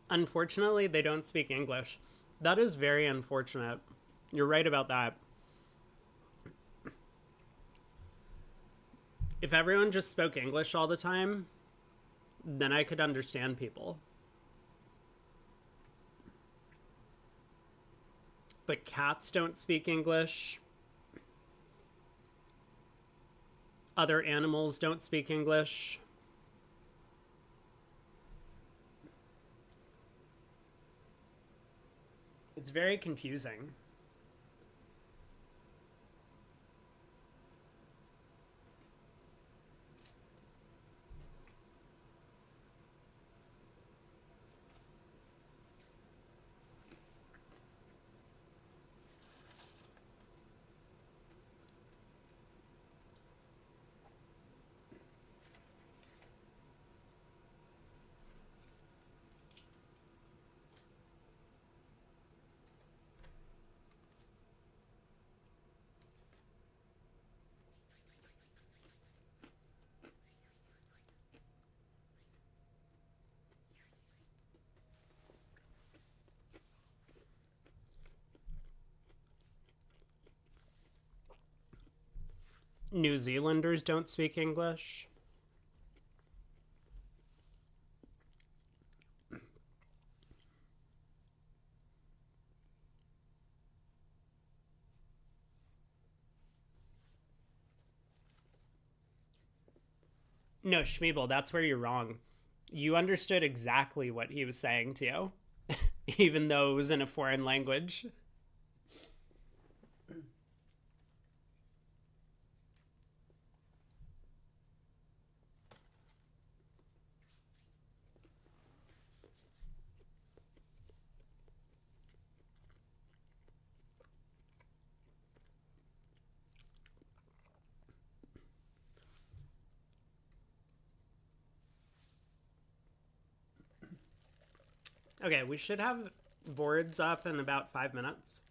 Unfortunately, they don't speak English. That is very unfortunate. You're right about that. If everyone just spoke English all the time, then I could understand people. But cats don't speak English. Other animals don't speak English. It's very confusing. New Zealanders don't speak English. No, Schmeeble, that's where you're wrong. You understood exactly what he was saying to you, even though it was in a foreign language. Okay, we should have boards up in about 5 minutes.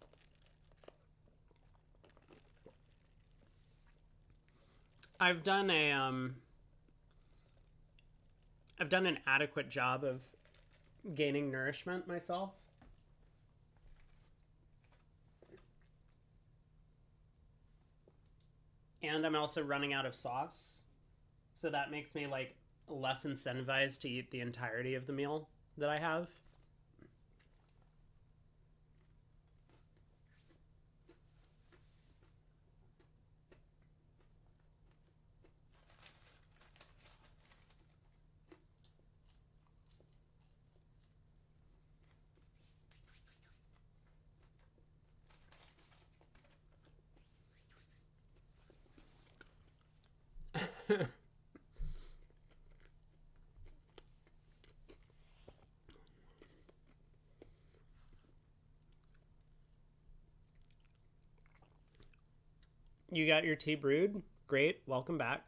I've done a I've done an adequate job of gaining nourishment myself. And I'm also running out of sauce. So that makes me like less incentivized to eat the entirety of the meal that I have. You got your tea brewed? Great. Welcome back.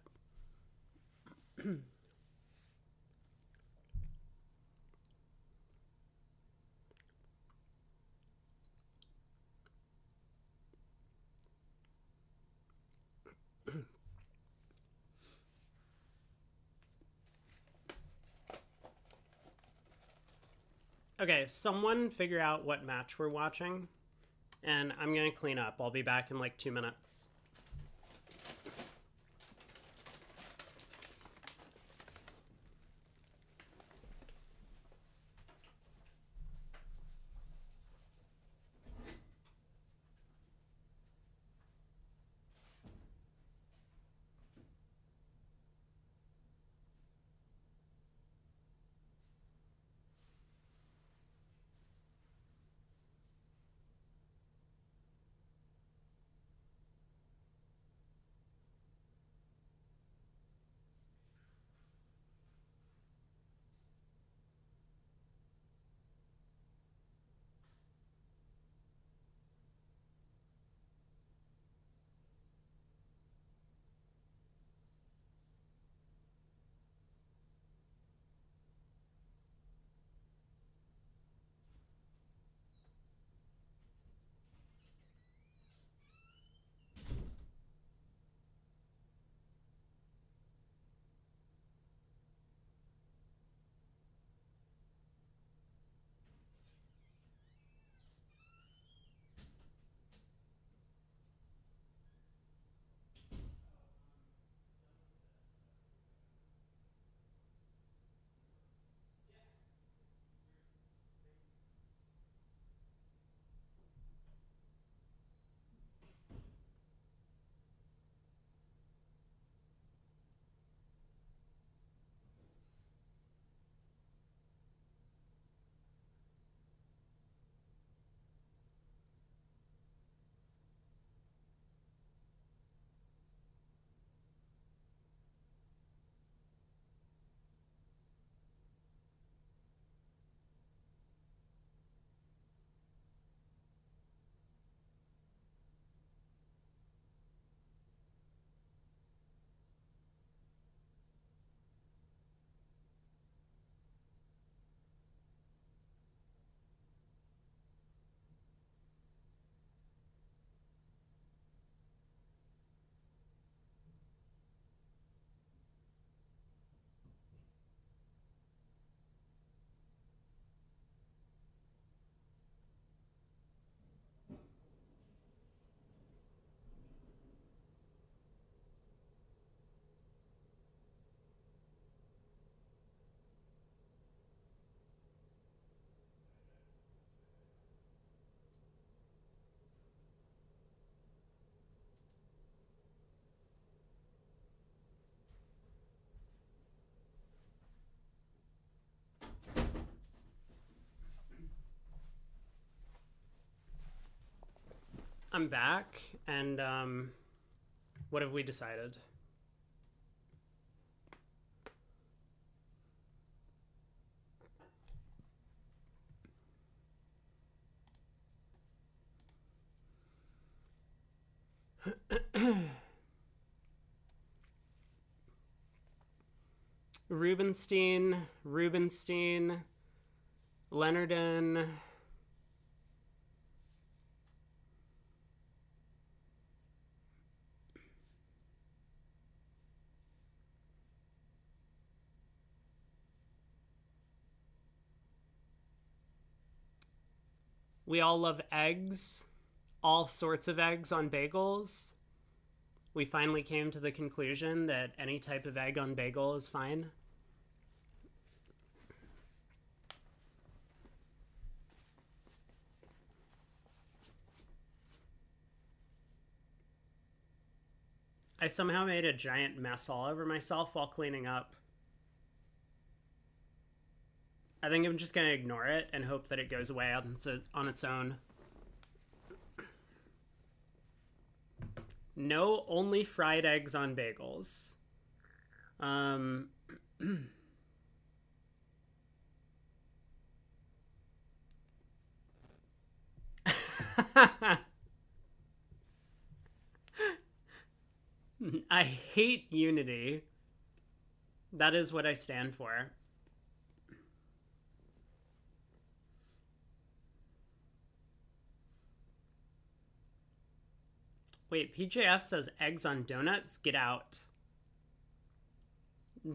Okay, someone figure out what match we're watching, and I'm gonna clean up. I'll be back in like 2 minutes. I'm back, and what have we decided? Rubenstein, Leonard. We all love eggs, all sorts of eggs on bagels. We finally came to the conclusion that any type of egg on bagel is fine. I somehow made a giant mess all over myself while cleaning up. I think I'm just going to ignore it and hope that it goes away on its own. No, only fried eggs on bagels. I hate unity. That is what I stand for. Wait, PJF says eggs on donuts? Get out.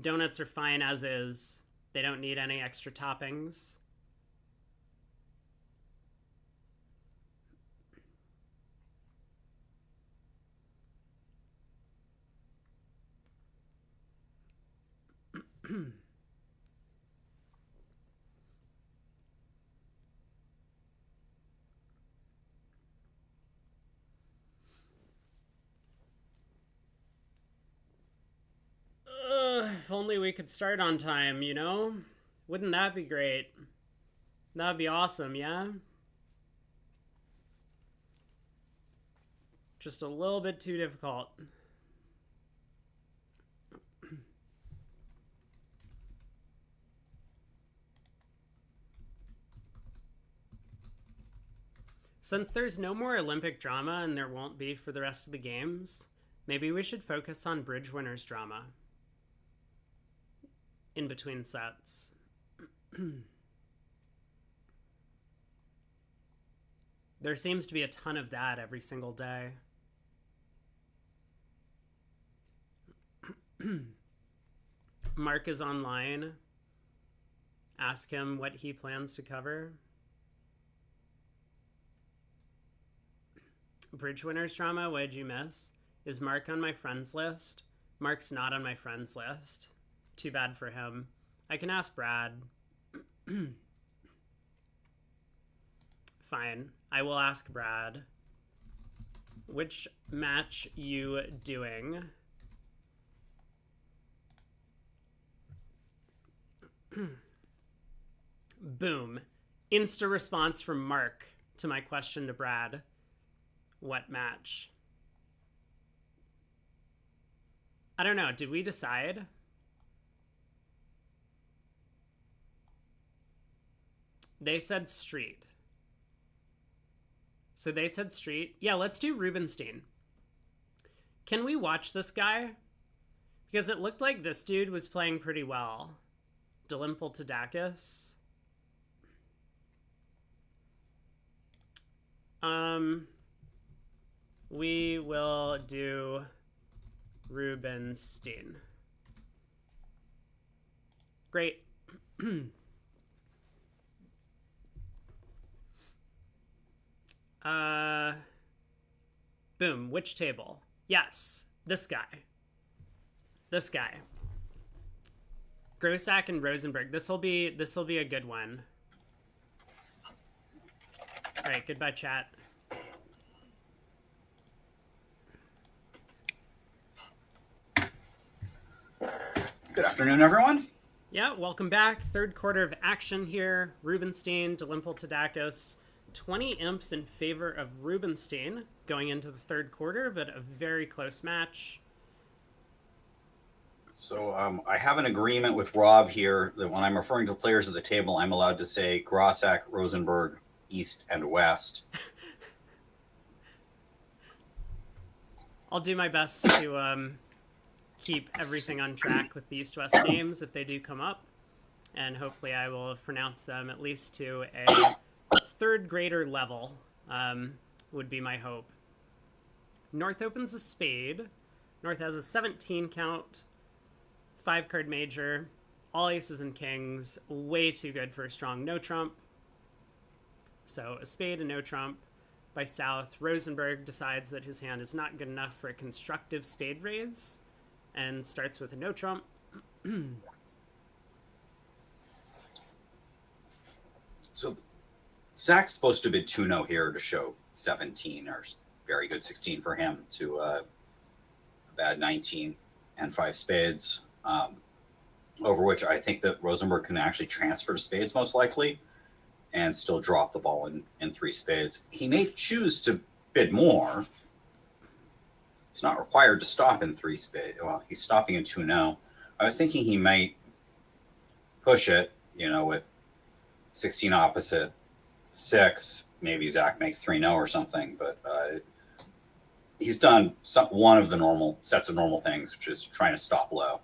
Donuts are fine as is. They don't need any extra toppings. If only we could start on time, you know? Wouldn't that be great? That'd be awesome, yeah? Just a little bit too difficult. Since there's no more Olympic drama and there won't be for the rest of the games, maybe we should focus on bridge winners drama in between sets. There seems to be a ton of that every single day. Mark is online. Ask him what he plans to cover. Bridge winners drama, what did you miss? Is Mark on my friends list? Mark's not on my friends list. Too bad for him. I can ask Brad. Fine. I will ask Brad. Which match you doing? Boom. Insta response from Mark to my question to Brad. What match? I don't know. Did we decide? They said street. So they said street. Yeah, let's do Rubenstein. Can we watch this guy? Because it looked like this dude was playing pretty well. Delimple to Tacus. We will do Rubenstein. Great. Boom. Which table? Yes. This guy. This guy. Grossack and Rosenberg. This'll be a good one. All right, goodbye, chat. Good afternoon, everyone. Yeah, welcome back. Third quarter of action here. Rubenstein, Delimple to Tacus. 20 imps in favor of Rubenstein going into the third quarter, but a very close match. So I have an agreement with Rob here that when I'm referring to players at the table, I'm allowed to say Grossack, Rosenberg, East, and West. I'll do my best to keep everything on track with the East-West names if they do come up. And hopefully I will have pronounced them at least to a third grader level, would be my hope. North opens a spade. North has a 17 count, 5-card major, all aces and kings, way too good for a strong no trump. So a spade and no trump by South. Rosenberg decides that his hand is not good enough for a constructive spade raise and starts with a no trump. So Zach's supposed to bid 2-0 here to show 17, or very good 16 for him, to a bad 19 and 5 spades, over which I think that Rosenberg can actually transfer to spades most likely and still drop the ball in 3 spades. He may choose to bid more. He's not required to stop in 3 spades. Well, he's stopping in 2-0. I was thinking he might push it, with 16 opposite 6. Maybe Zach makes 3-0 or something, but he's done one of the normal sets of normal things, which is trying to stop low.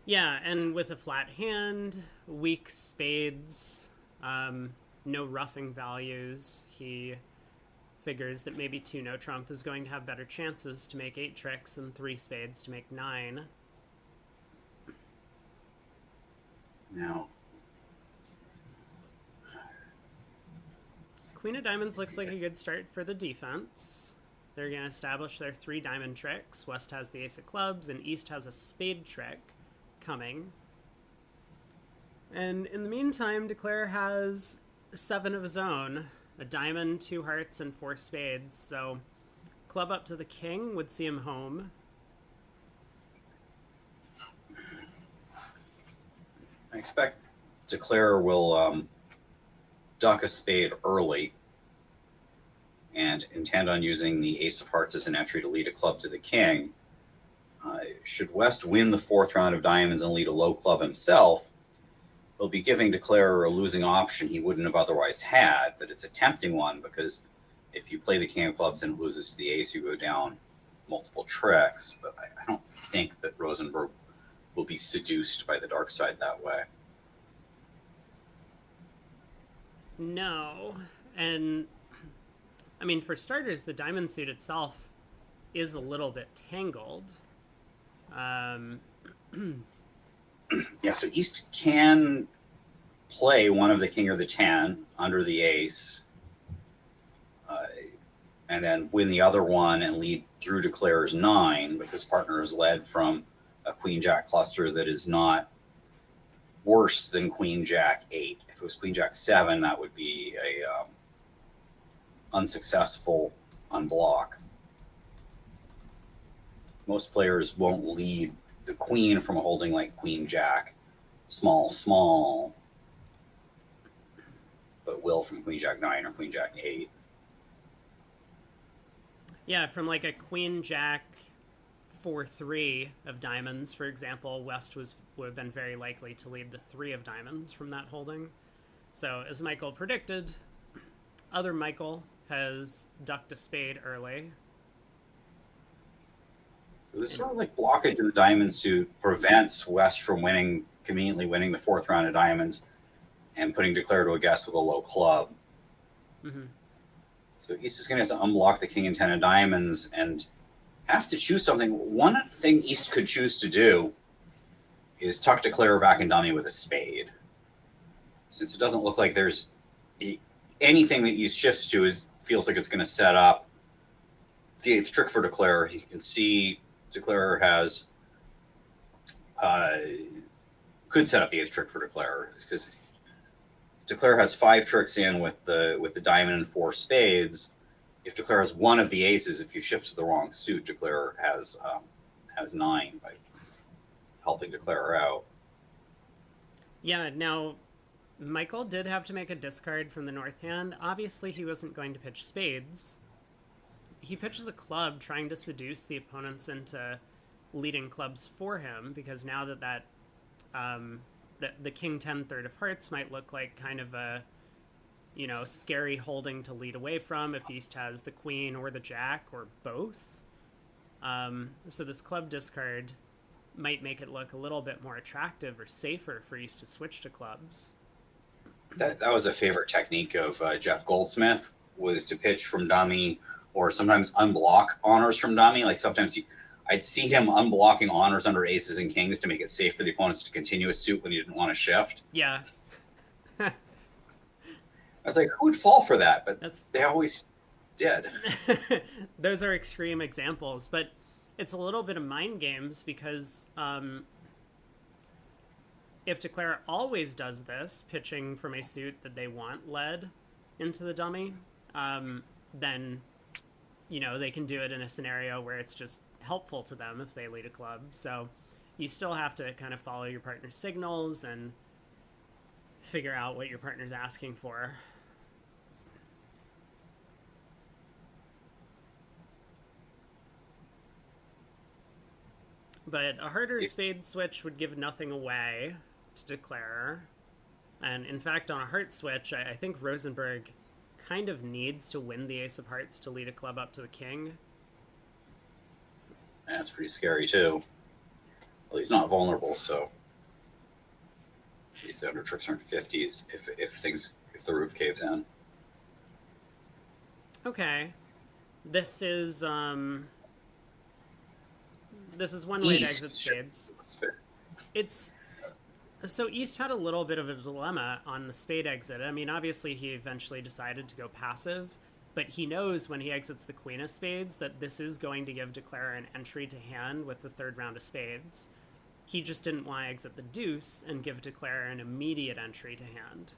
Yeah, and with a flat hand, weak spades, no roughing values, he figures that maybe 2 no trump is going to have better chances to make 8 tricks than 3 spades to make 9. Now, Queen of Diamonds looks like a good start for the defense. They're going to establish their 3 diamond tricks. West has the ace of clubs, and East has a spade trick coming. And in the meantime, Declare has 7 of his own, a diamond, 2 hearts, and 4 spades. So club up to the king would see him home. I expect Declare will duck a spade early and intend on using the ace of hearts as an entry to lead a club to the king. Should West win the 4th round of diamonds and lead a low club himself, he'll be giving Declare a losing option he wouldn't have otherwise had, but it's a tempting one because if you play the king of clubs and it loses to the ace, you go down multiple tricks. But I don't think that Rosenberg will be seduced by the dark side that way. No. And, I mean, for starters, the diamond suit itself is a little bit tangled. Yeah, so East can play one of the king or the 10 under the ace, and then win the other one and lead through Declare's 9, because partner is led from a queen jack cluster that is not worse than queen jack 8. If it was queen jack 7, that would be a unsuccessful unblock. Most players won't lead the queen from a holding like queen jack small, but will from queen jack 9 or queen jack 8. Yeah, from like a queen jack 4-3 of diamonds, for example, West would have been very likely to lead the 3 of diamonds from that holding. So as Michael predicted, other Michael has ducked a spade early. This sort of like blockage in the diamond suit prevents West from conveniently winning the 4th round of diamonds and putting Declare to a guess with a low club. Mm-hmm. So East is going to have to unblock the king and 10 of diamonds and have to choose something. One thing East could choose to do is tuck Declare back in dummy with a spade. Since it doesn't look like there's anything that East shifts to feels like it's going to set up the 8th trick for Declare. You can see Declare has could set up the 8th trick for Declare, because Declare has 5 tricks in with the diamond and 4 spades. If Declare has one of the aces, if you shift to the wrong suit, Declare has 9 by helping Declare out. Yeah, now Michael did have to make a discard from the north hand. Obviously, he wasn't going to pitch spades. He pitches a club, trying to seduce the opponents into leading clubs for him, because now that the king 10 third of hearts might look like kind of a, scary holding to lead away from if East has the queen or the jack or both. So this club discard might make it look a little bit more attractive or safer for East to switch to clubs. That was a favorite technique of Jeff Goldsmith, was to pitch from dummy or sometimes unblock honors from dummy. Like sometimes I'd see him unblocking honors under aces and kings to make it safe for the opponents to continue a suit when he didn't want to shift. Yeah. I was like, who would fall for that? But they always did. Those are extreme examples, but it's a little bit of mind games because if Declare always does this, pitching from a suit that they want led into the dummy, then, they can do it in a scenario where it's just helpful to them if they lead a club. So you still have to kind of follow your partner's signals and figure out what your partner's asking for. But a harder spade switch would give nothing away to Declare. And in fact, on a heart switch, I think Rosenberg kind of needs to win the ace of hearts to lead a club up to the king. That's pretty scary too. Well, he's not vulnerable, so at least the under tricks are in 50s if the roof caves in. Okay. This is one way to exit spades. It's so East had a little bit of a dilemma on the spade exit. I mean, obviously he eventually decided to go passive, but he knows when he exits the queen of spades that this is going to give Declare an entry to hand with the third round of spades. He just didn't want to exit the deuce and give Declare an immediate entry to hand.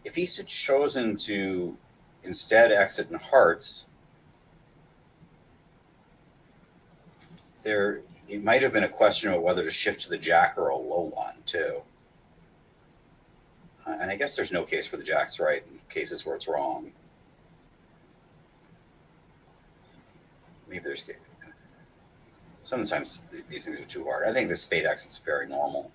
If East had chosen to instead exit in hearts, it might have been a question of whether to shift to the jack or a low one too. And I guess there's no case where the jack's right and cases where it's wrong. Maybe there's sometimes these things are too hard. I think the spade exit's very normal.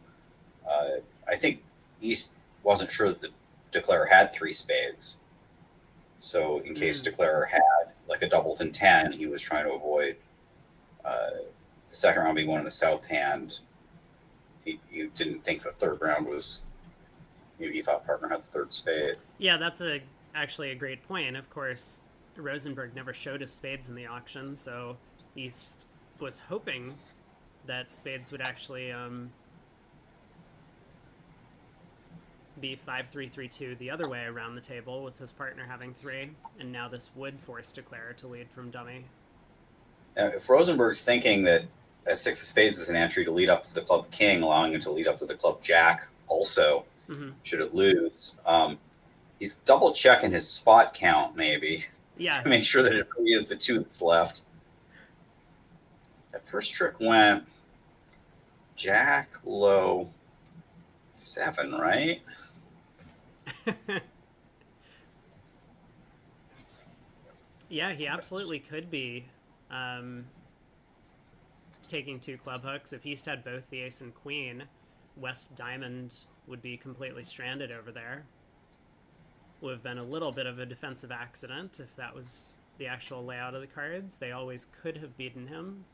I think East wasn't sure that the Declare had 3 spades. So in case Declare had like a doubleton 10, he was trying to avoid the second round being one in the south hand. He didn't think the third round was, maybe he thought partner had the third spade. Yeah, that's actually a great point. Of course, Rosenberg never showed his spades in the auction, so East was hoping that spades would actually be 5-3-3-2 the other way around the table with his partner having 3, and now this would force Declare to lead from dummy. Now, if Rosenberg's thinking that a 6 of spades is an entry to lead up to the club king, allowing him to lead up to the club jack also, should it lose, he's double checking his spot count maybe. Yeah. To make sure that it really is the 2 that's left. That first trick went jack low 7, right? Yeah, he absolutely could be taking 2 club hooks. If East had both the ace and queen, West diamond would be completely stranded over there. Would have been a little bit of a defensive accident if that was the actual layout of the cards. They always could have beaten him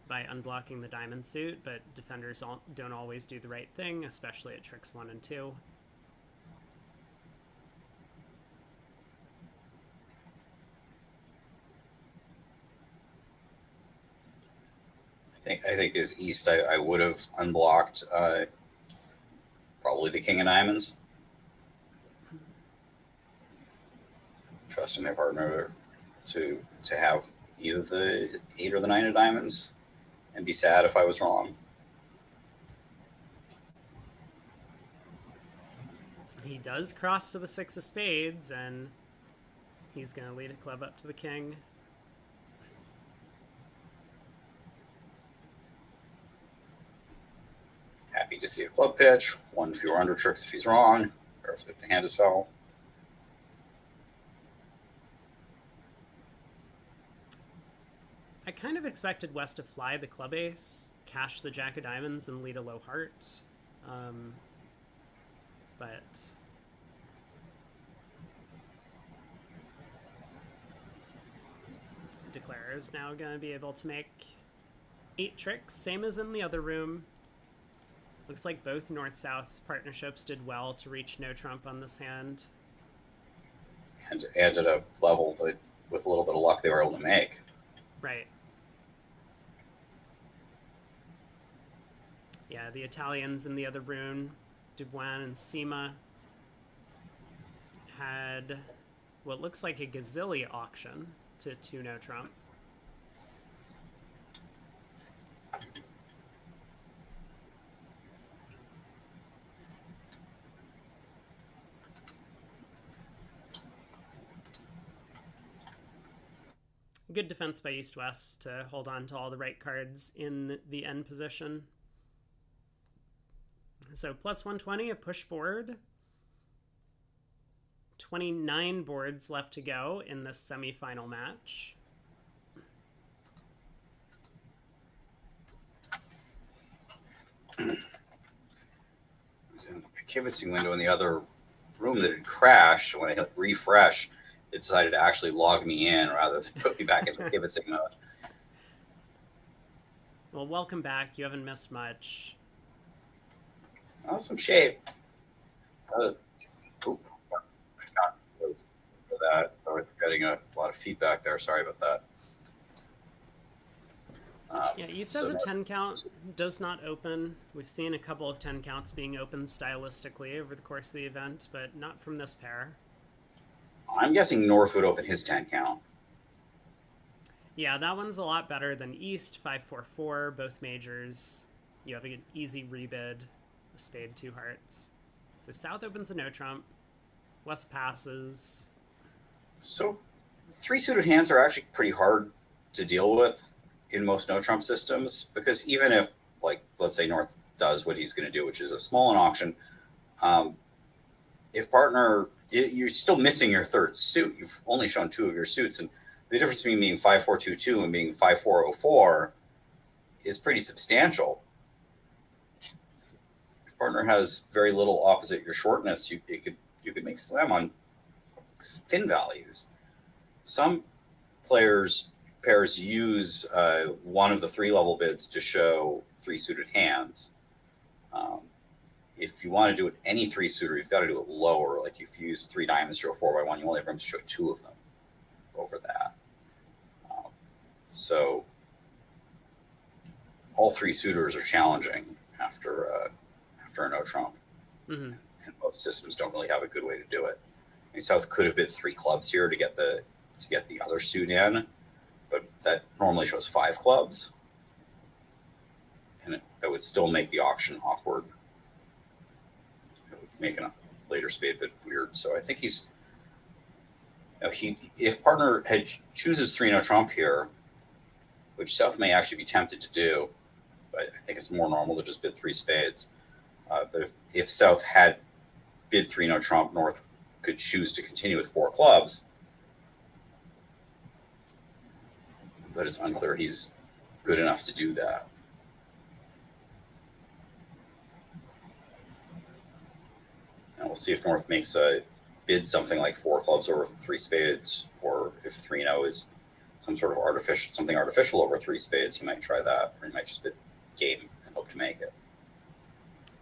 by unblocking the diamond suit, but defenders don't always do the right thing, especially at tricks 1 and 2. I think as East, I would have unblocked probably the king of diamonds. Trusting my partner to have either the 8 or the 9 of diamonds and be sad if I was wrong. He does cross to the 6 of spades, and he's going to lead a club up to the king. Happy to see a club pitch. One fewer under tricks if he's wrong, or if the hand is foul. I kind of expected West to fly the club ace, cash the jack of diamonds, and lead a low heart. But Declare is now going to be able to make 8 tricks, same as in the other room. Looks like both north-south partnerships did well to reach no trump on this hand. And at a level that, with a little bit of luck, they were able to make. Right. Yeah, the Italians in the other room, Dubois and Sima, had what looks like a gazilli auction to 2 no trump. Good defense by East-West to hold on to all the right cards in the end position. So plus 120, a push board. 29 boards left to go in this semifinal match. There's a kibitzing window in the other room that had crashed. When I hit refresh, it decided to actually log me in rather than put me back into kibitzing mode. Well, welcome back. You haven't missed much. Oh, some shape. I found for that. I was getting a lot of feedback there. Sorry about that. Yeah, East has a 10 count, does not open. We've seen a couple of 10 counts being opened stylistically over the course of the event, but not from this pair. I'm guessing North would open his 10 count. Yeah, that one's a lot better than East, 5-4-4, both majors. You have an easy rebid, a spade, 2 hearts. So South opens a no trump, West passes. So 3 suited hands are actually pretty hard to deal with in most no trump systems, because even if, like, let's say North does what he's going to do, which is a small in auction, if partner, you're still missing your third suit. You've only shown 2 of your suits, and the difference between being 5-4-2-2 and being 5-4-0-4 is pretty substantial. If partner has very little opposite your shortness, you could make slam on thin values. Some pairs use one of the 3 level bids to show 3 suited hands. If you want to do it any 3 suitor, you've got to do it lower. Like if you use 3 diamonds to show 4x1, you only have room to show 2 of them over that. So all 3 suitors are challenging after a no trump. Mm-hmm. And most systems don't really have a good way to do it. I mean, South could have bid 3 clubs here to get the other suit in, but that normally shows 5 clubs, and that would still make the auction awkward. It would make a later spade bit weird. So I think if partner chooses 3 no trump here, which South may actually be tempted to do, but I think it's more normal to just bid 3 spades. But if South had bid 3 no trump, North could choose to continue with 4 clubs. But it's unclear he's good enough to do that. And we'll see if North makes a bid something like 4 clubs over 3 spades, or if 3-0 is some sort of something artificial over 3 spades, he might try that, or he might just bid game and hope to make it.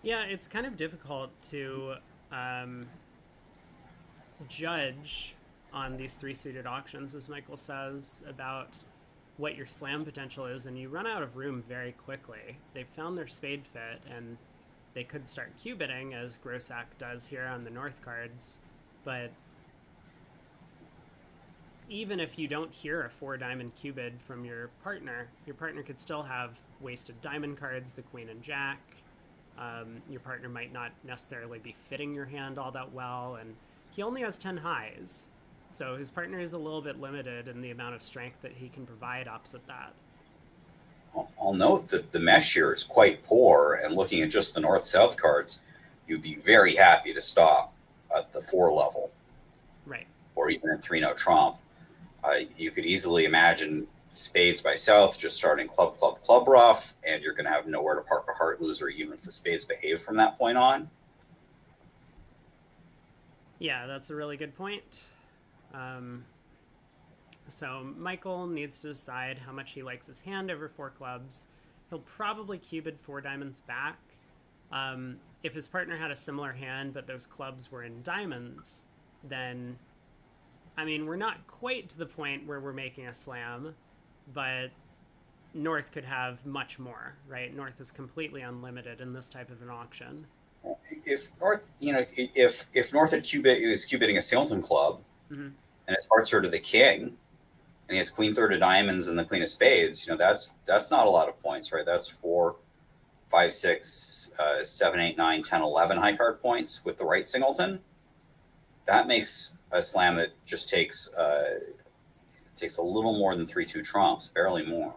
Yeah, it's kind of difficult to judge on these 3 suited auctions, as Michael says, about what your slam potential is, and you run out of room very quickly. They've found their spade fit, and they could start Q-bidding, as Grossack does here on the North cards, but even if you don't hear a 4-diamond cubed from your partner could still have wasted diamond cards, the queen and jack. Your partner might not necessarily be fitting your hand all that well, and he only has 10 highs. So his partner is a little bit limited in the amount of strength that he can provide opposite that. I'll note that the mesh here is quite poor, and looking at just the north-south cards, you'd be very happy to stop at the 4 level. Right. Or even in 3-no trump. You could easily imagine spades by south just starting club, club, club rough, and you're going to have nowhere to park a heart loser, even if the spades behave from that point on. Yeah, that's a really good point. So Michael needs to decide how much he likes his hand over 4 clubs. He'll probably cubed 4 diamonds back. If his partner had a similar hand, but those clubs were in diamonds, then, I mean, we're not quite to the point where we're making a slam, but North could have much more, right? North is completely unlimited in this type of an auction. If North, if North had is cubiting a singleton club, mm-hmm. and his hearts are to the king, and he has queen third of diamonds and the queen of spades, that's not a lot of points, right? That's 4, 5, 6, 7, 8, 9, 10, 11 high card points with the right singleton. That makes a slam that just takes a little more than 3-2 trumps, barely more.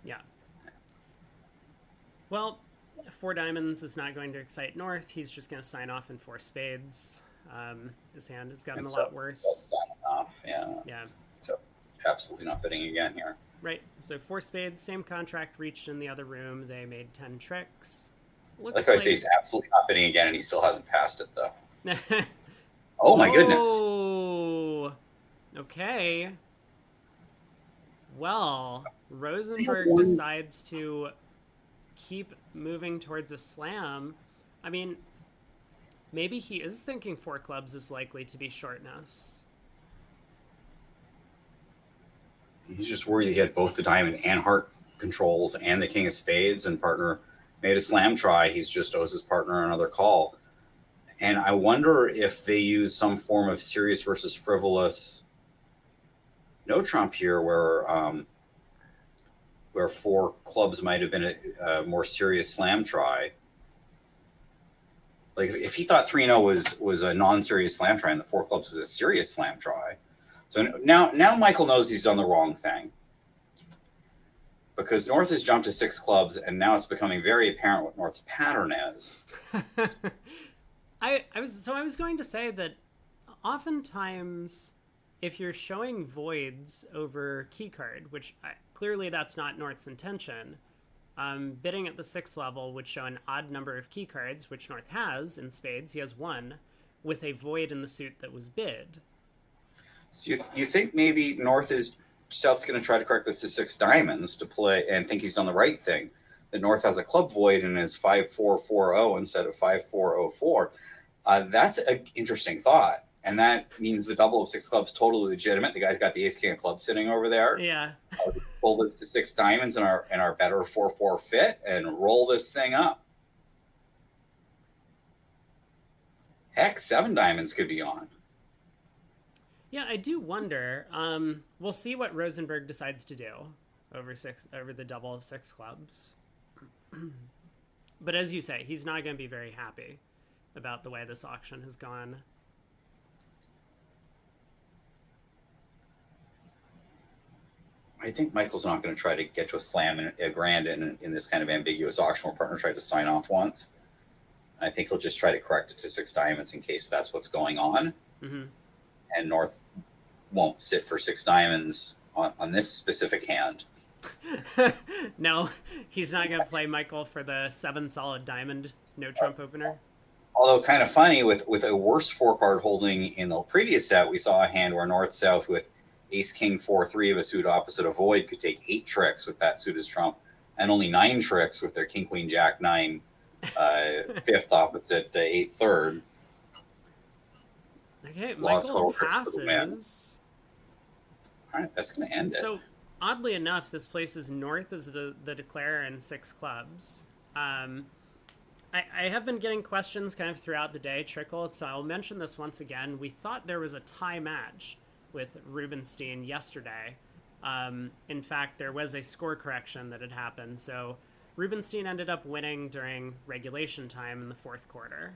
Yeah. Well, 4 diamonds is not going to excite North. He's just going to sign off in 4 spades. His hand has gotten a lot worse. Yeah. So absolutely not fitting again here. Right. So 4 spades, same contract reached in the other room. They made 10 tricks. Like I say, he's absolutely not fitting again, and he still hasn't passed it, though. Oh, my goodness. Oh, okay. Well, Rosenberg decides to keep moving towards a slam. I mean, maybe he is thinking 4 clubs is likely to be shortness. He's just worried he had both the diamond and heart controls and the king of spades, and partner made a slam try. He's just owes his partner another call. And I wonder if they use some form of serious versus frivolous no trump here, where 4 clubs might have been a more serious slam try. Like if he thought 3-0 was a non-serious slam try and the 4 clubs was a serious slam try. So now Michael knows he's done the wrong thing, because North has jumped to 6 clubs, and now it's becoming very apparent what North's pattern is. I was going to say that oftentimes if you're showing voids over keycard, which clearly that's not North's intention, bidding at the 6th level would show an odd number of keycards, which North has in spades. He has 1 with a void in the suit that was bid. So you think maybe South's going to try to correct this to 6 diamonds to play and think he's done the right thing, that North has a club void and is 5-4-4-0 instead of 5-4-0-4. That's an interesting thought. And that means the double of 6 clubs totally legitimate. The guy's got the ace king of clubs sitting over there. Yeah. Pull this to 6 diamonds and our better 4-4 fit and roll this thing up. Heck, 7 diamonds could be on. Yeah, I do wonder. We'll see what Rosenberg decides to do over the double of 6 clubs. But as you say, he's not going to be very happy about the way this auction has gone. I think Michael's not going to try to get to a slam and a grand in this kind of ambiguous auction where partner tried to sign off once. I think he'll just try to correct it to 6 diamonds in case that's what's going on. Mm-hmm. And North won't sit for 6 diamonds on this specific hand. No, he's not going to play Michael for the 7 solid diamond no trump opener. Although kind of funny, with a worse 4-card holding in the previous set, we saw a hand where North South with ace king 4-3 of a suit opposite a void could take 8 tricks with that suit as trump, and only 9 tricks with their king queen jack 9 fifth opposite 8 third. Okay, Michael passes. All right, that's going to end it. So, oddly enough, this places North as the declarer in 6 clubs. I have been getting questions kind of throughout the day trickle, so I'll mention this once again. We thought there was a tie match with Rubenstein yesterday. In fact, there was a score correction that had happened, so Rubenstein ended up winning during regulation time in the fourth quarter.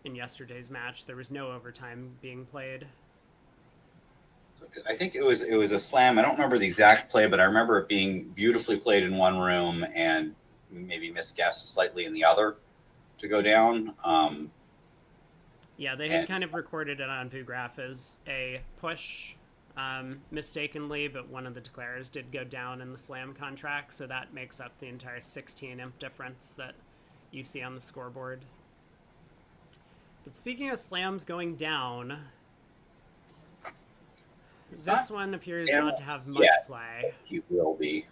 In yesterday's match, there was no overtime being played. I think it was a slam. I don't remember the exact play, but I remember it being beautifully played in one room and maybe misguessed slightly in the other to go down. Yeah, they had kind of recorded it on VuGraph as a push mistakenly, but one of the declarers did go down in the slam contract, so that makes up the entire 16 imp difference that you see on the scoreboard. But speaking of slams going down, this one appears not to have much play. He will be,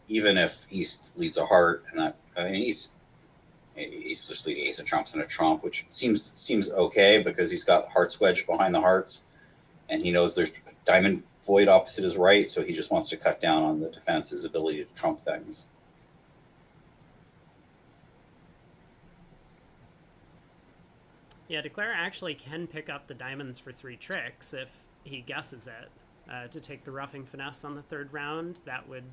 even if East leads a heart, and that, I mean, East just leading ace of trumps and a trump, which seems okay because he's got hearts wedged behind the hearts, and he knows there's diamond void opposite his right, so he just wants to cut down on the defense's ability to trump things. Yeah, declarer actually can pick up the diamonds for 3 tricks if he guesses it. To take the roughing finesse on the third round, that would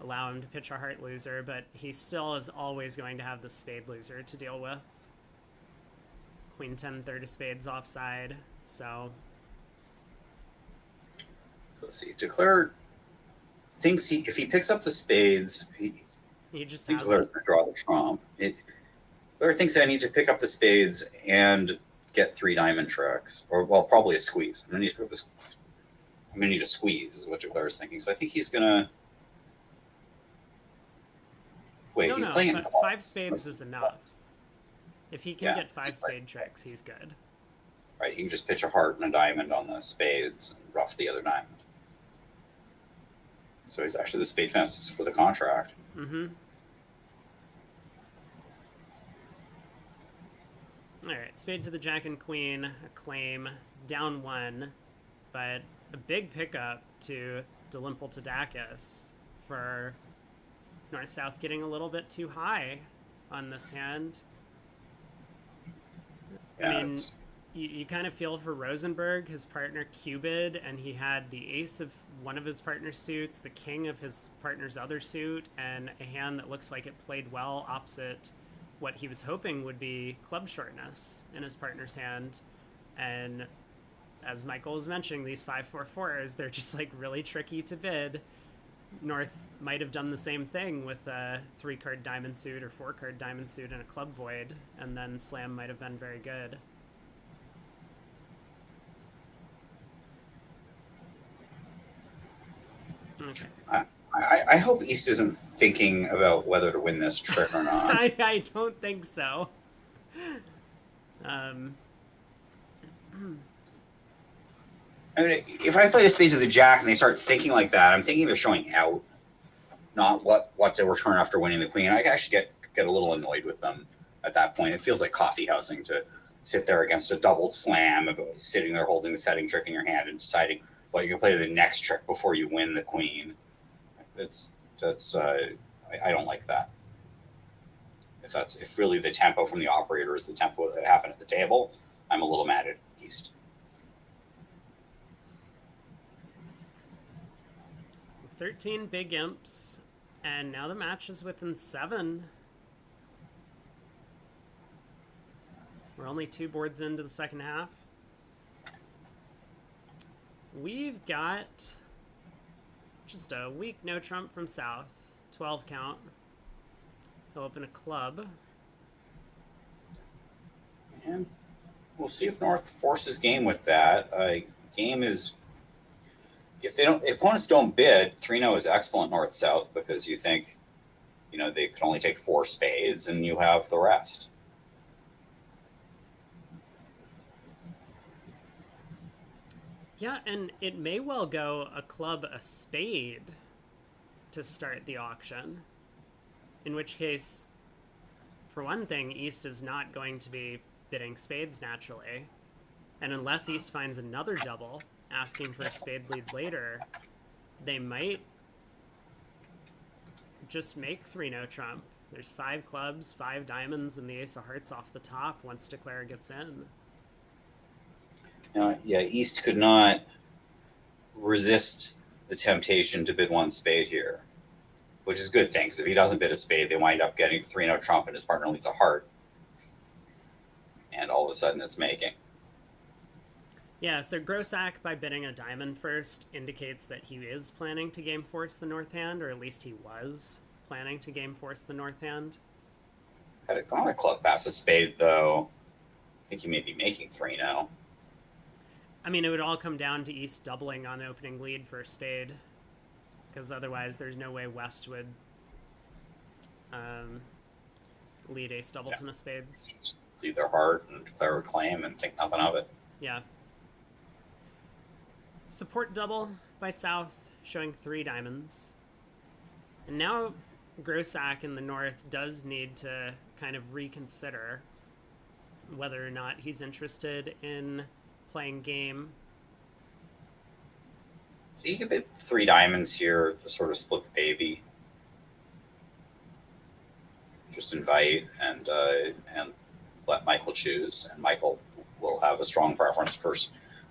allow him to pitch a heart loser, but he still is always going to have the spade loser to deal with. Queen 10 third of spades offside, so let's see. Declarer thinks if he picks up the spades, he just has to draw the trump. Declarer thinks I need to pick up the spades and get 3 diamond tricks, or well, probably a squeeze. I'm gonna need to pick up this. I'm gonna need a squeeze, is what Declarer's thinking. So I think he's gonna wait. He's playing. But 5 spades is enough. If he can get 5 spade tricks, he's good. Right, he can just pitch a heart and a diamond on the spades and rough the other diamond. So he's actually the spade finesse for the contract. Mm-hmm. All right, spade to the jack and queen, a claim, down 1, but a big pickup to Delimple to Dacus for north-south getting a little bit too high on this hand. Yeah, I mean, you kind of feel for Rosenberg, his partner cubed, and he had the ace of one of his partner's suits, the king of his partner's other suit, and a hand that looks like it played well opposite what he was hoping would be club shortness in his partner's hand. And as Michael was mentioning, these 5-4-4s, they're just like really tricky to bid. North might have done the same thing with a 3-card diamond suit or 4-card diamond suit and a club void, and then slam might have been very good. Okay. I hope East isn't thinking about whether to win this trick or not. I don't think so. I mean, if I played a spade to the jack and they start thinking like that, I'm thinking they're showing out, not what to return after winning the queen. I actually get a little annoyed with them at that point. It feels like coffee housing to sit there against a doubled slam, sitting there holding the setting trick in your hand and deciding what you can play the next trick before you win the queen. I don't like that. If really the tempo from the operator is the tempo that happened at the table, I'm a little mad at East. 13 big imps, and now the match is within 7. We're only 2 boards into the second half. We've got just a weak no trump from South. 12 count. He'll open a club. And we'll see if North forces game with that. Game is, if opponents don't bid, 3-0 is excellent north-south because you think, they can only take 4 spades and you have the rest. Yeah, and it may well go a club, a spade to start the auction. In which case, for one thing, East is not going to be bidding spades naturally. And unless East finds another double, asking for a spade lead later, they might just make 3-0 trump. There's 5 clubs, 5 diamonds, and the ace of hearts off the top once declarer gets in. Yeah, East could not resist the temptation to bid one spade here, which is a good thing, because if he doesn't bid a spade, they wind up getting 3-0 trump and his partner leads a heart. And all of a sudden it's making. Yeah, so Grossack, by bidding a diamond first, indicates that he is planning to game force the north hand, or at least he was planning to game force the north hand. Had it gone a club past a spade, though, I think he may be making 3-0. I mean, it would all come down to East doubling on opening lead for a spade, because otherwise there's no way West would lead ace double to spades. It's either heart and declare a claim and think nothing of it. Yeah. Support double by South, showing 3 diamonds. And now Grossack in the north does need to kind of reconsider whether or not he's interested in playing game. So you could bid 3 diamonds here to sort of split the baby. Just invite and let Michael choose, and Michael will have a strong preference for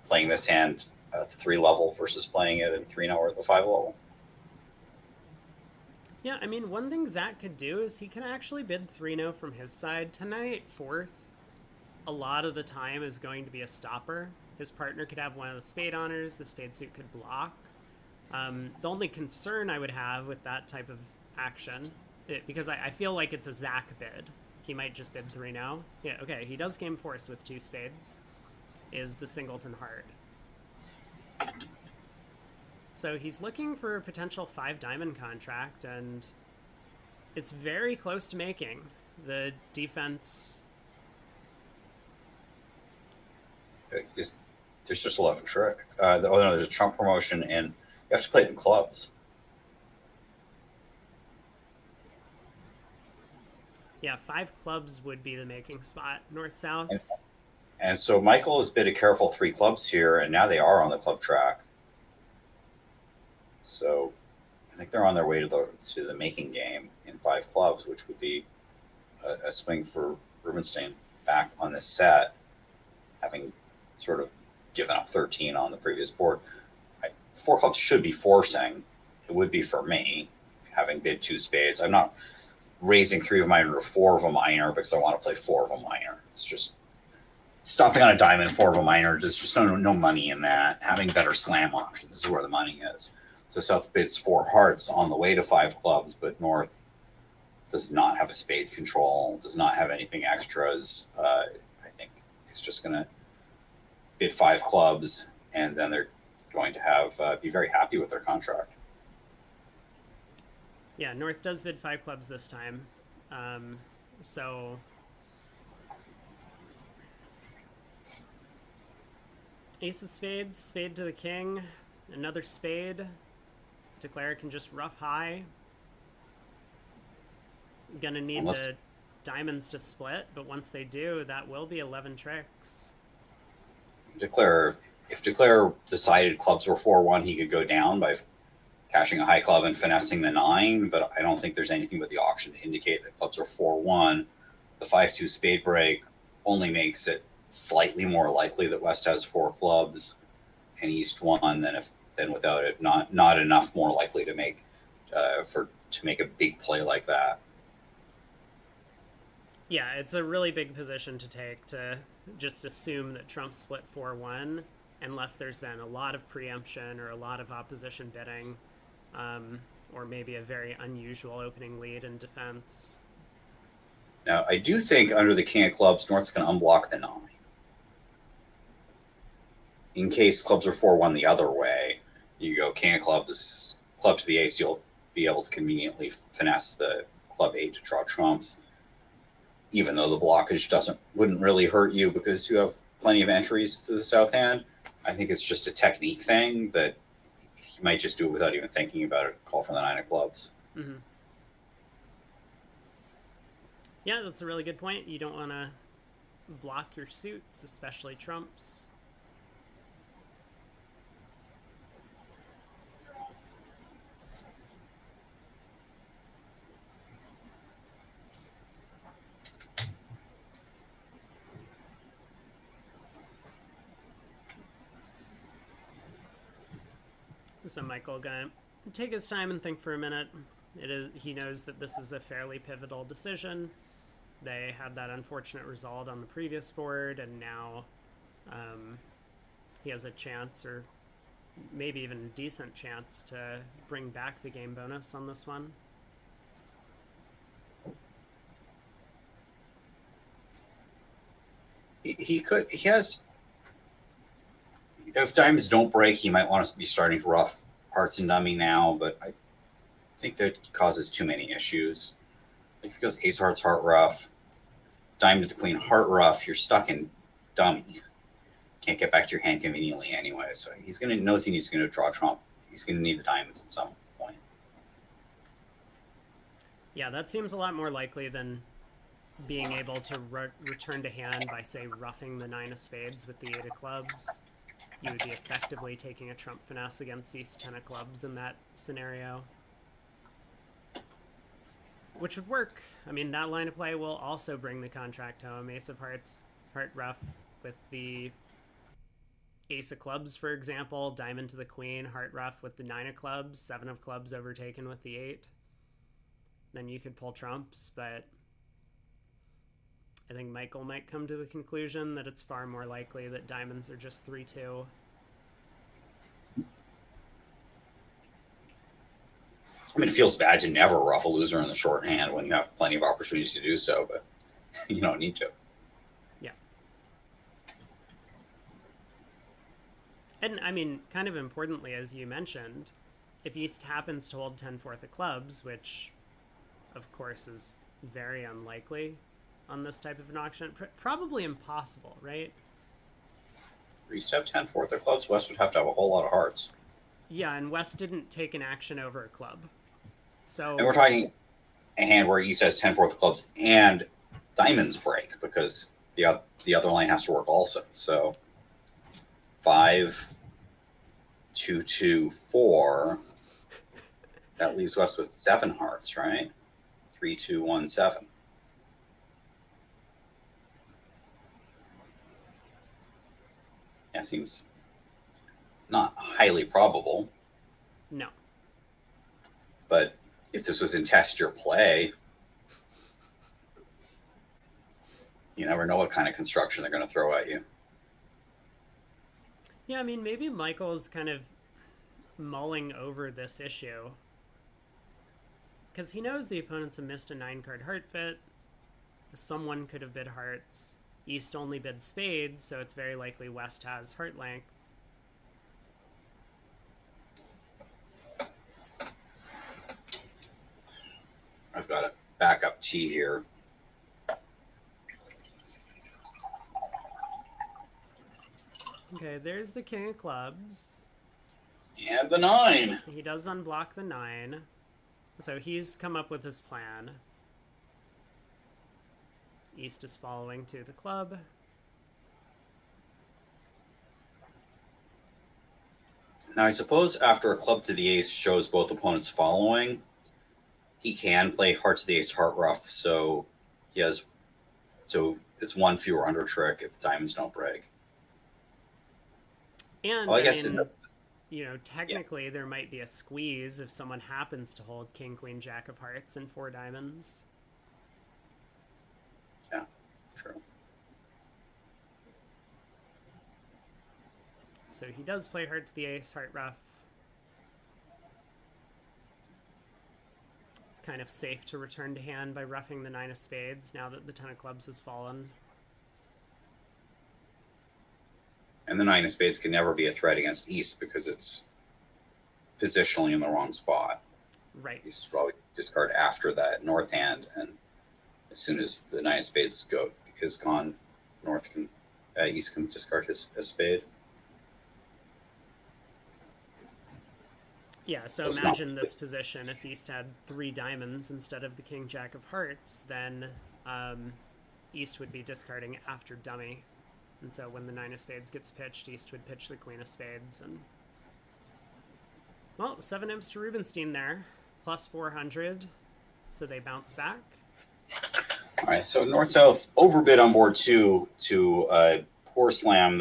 playing this hand at the 3 level versus playing it at 3-0 or the 5 level. Yeah, I mean, one thing Zach could do is he can actually bid 3-0 from his side. Tonight, fourth, a lot of the time is going to be a stopper. His partner could have one of the spade honors, the spade suit could block. The only concern I would have with that type of action, because I feel like it's a Zach bid. He might just bid 3-0. Yeah, okay, he does game force with 2 spades, is the singleton heart. So he's looking for a potential 5 diamond contract, and it's very close to making. The defense... There's just 11 trick. No, there's a trump promotion, and you have to play it in clubs. Yeah, 5 clubs would be the making spot, north-south. And so Michael has bid a careful 3 clubs here, and now they are on the club track. So I think they're on their way to the making game in 5 clubs, which would be a swing for Rubenstein back on this set, having sort of given up 13 on the previous board. 4 clubs should be forcing. It would be for me, having bid 2 spades. I'm not raising 3 of a minor to 4 of a minor because I want to play 4 of a minor. It's just stopping on a diamond, 4 of a minor. There's just no money in that. Having better slam options is where the money is. So South bids 4 hearts on the way to 5 clubs, but North does not have a spade control, does not have anything extras. I think it's just going to bid 5 clubs, and then they're going to have be very happy with their contract. Yeah, North does bid 5 clubs this time. So ace of spades, spade to the king, another spade. Declare can just rough high. Gonna need the diamonds to split, but once they do, that will be 11 tricks. If Declare decided clubs were 4-1, he could go down by cashing a high club and finessing the 9, but I don't think there's anything but the auction to indicate that clubs are 4-1. The 5-2 spade break only makes it slightly more likely that West has 4 clubs and East 1 than without it. Not enough more likely to make a big play like that. Yeah, it's a really big position to take, to just assume that Trump split 4-1 unless there's been a lot of preemption or a lot of opposition bidding, or maybe a very unusual opening lead in defense. Now, I do think under the king of clubs, North's going to unblock the 9. In case clubs are 4-1 the other way, you go king of clubs, club to the ace, you'll be able to conveniently finesse the club 8 to draw trumps, even though the blockage wouldn't really hurt you because you have plenty of entries to the south hand. I think it's just a technique thing that he might just do it without even thinking about it. Call for the 9 of clubs. Mm-hmm. Yeah, that's a really good point. You don't want to block your suits, especially trumps. So Michael gonna take his time and think for a minute. He knows that this is a fairly pivotal decision. They had that unfortunate result on the previous board, and now he has a chance, or maybe even a decent chance, to bring back the game bonus on this one. He has, if diamonds don't break, he might want to be starting to rough hearts and dummy now, but I think that causes too many issues. If he goes ace hearts, heart rough, diamond to the queen, heart rough, you're stuck in dummy. Can't get back to your hand conveniently anyway, so knows he's gonna draw trump. He's gonna need the diamonds at some point. Yeah, that seems a lot more likely than being able to return to hand by, say, roughing the 9 of spades with the 8 of clubs. You would be effectively taking a trump finesse against these 10 of clubs in that scenario, which would work. I mean, that line of play will also bring the contract home. Ace of hearts, heart rough with the ace of clubs, for example, diamond to the queen, heart rough with the 9 of clubs, 7 of clubs overtaken with the 8. Then you could pull trumps, but I think Michael might come to the conclusion that it's far more likely that diamonds are just 3-2. I mean, it feels bad to never rough a loser in the shorthand when you have plenty of opportunities to do so, but you don't need to. Yeah. And I mean, kind of importantly, as you mentioned, if East happens to hold 10-4 of clubs, which of course is very unlikely on this type of an auction, probably impossible, right? East have 10-4 of clubs, West would have to have a whole lot of hearts. Yeah, and West didn't take an action over a club. So, and we're talking a hand where East has 10-4 of clubs and diamonds break, because the other line has to work also. So 5, 2, 2, 4. That leaves West with 7 hearts, right? 3, 2, 1, 7. That seems not highly probable. No. But if this was in test your play, you never know what kind of construction they're going to throw at you. Yeah, I mean, maybe Michael's kind of mulling over this issue, because he knows the opponents have missed a 9-card heart fit. Someone could have bid hearts. East only bid spades, so it's very likely West has heart length. I've got a backup T here. Okay, there's the king of clubs. And the 9. He does unblock the 9. So he's come up with his plan. East is following to the club. Now, I suppose after a club to the ace shows both opponents following, he can play heart to the ace, heart rough. So it's 1 fewer under trick if the diamonds don't break. And I guess technically there might be a squeeze if someone happens to hold king, queen, jack of hearts and 4 diamonds. Yeah, true. So he does play heart to the ace, heart rough. It's kind of safe to return to hand by roughing the 9 of spades now that the 10 of clubs has fallen. And the 9 of spades can never be a threat against East because it's positionally in the wrong spot. Right. East will probably discard after that north hand, and as soon as the 9 of spades is gone, East can discard his spade. Yeah, so imagine this position. If East had 3 diamonds instead of the king, jack of hearts, then East would be discarding after dummy. And so when the 9 of spades gets pitched, East would pitch the queen of spades. And well, 7 imps to Rubenstein there, plus 400. So they bounce back. All right, so North-South overbid on board 2 to a poor slam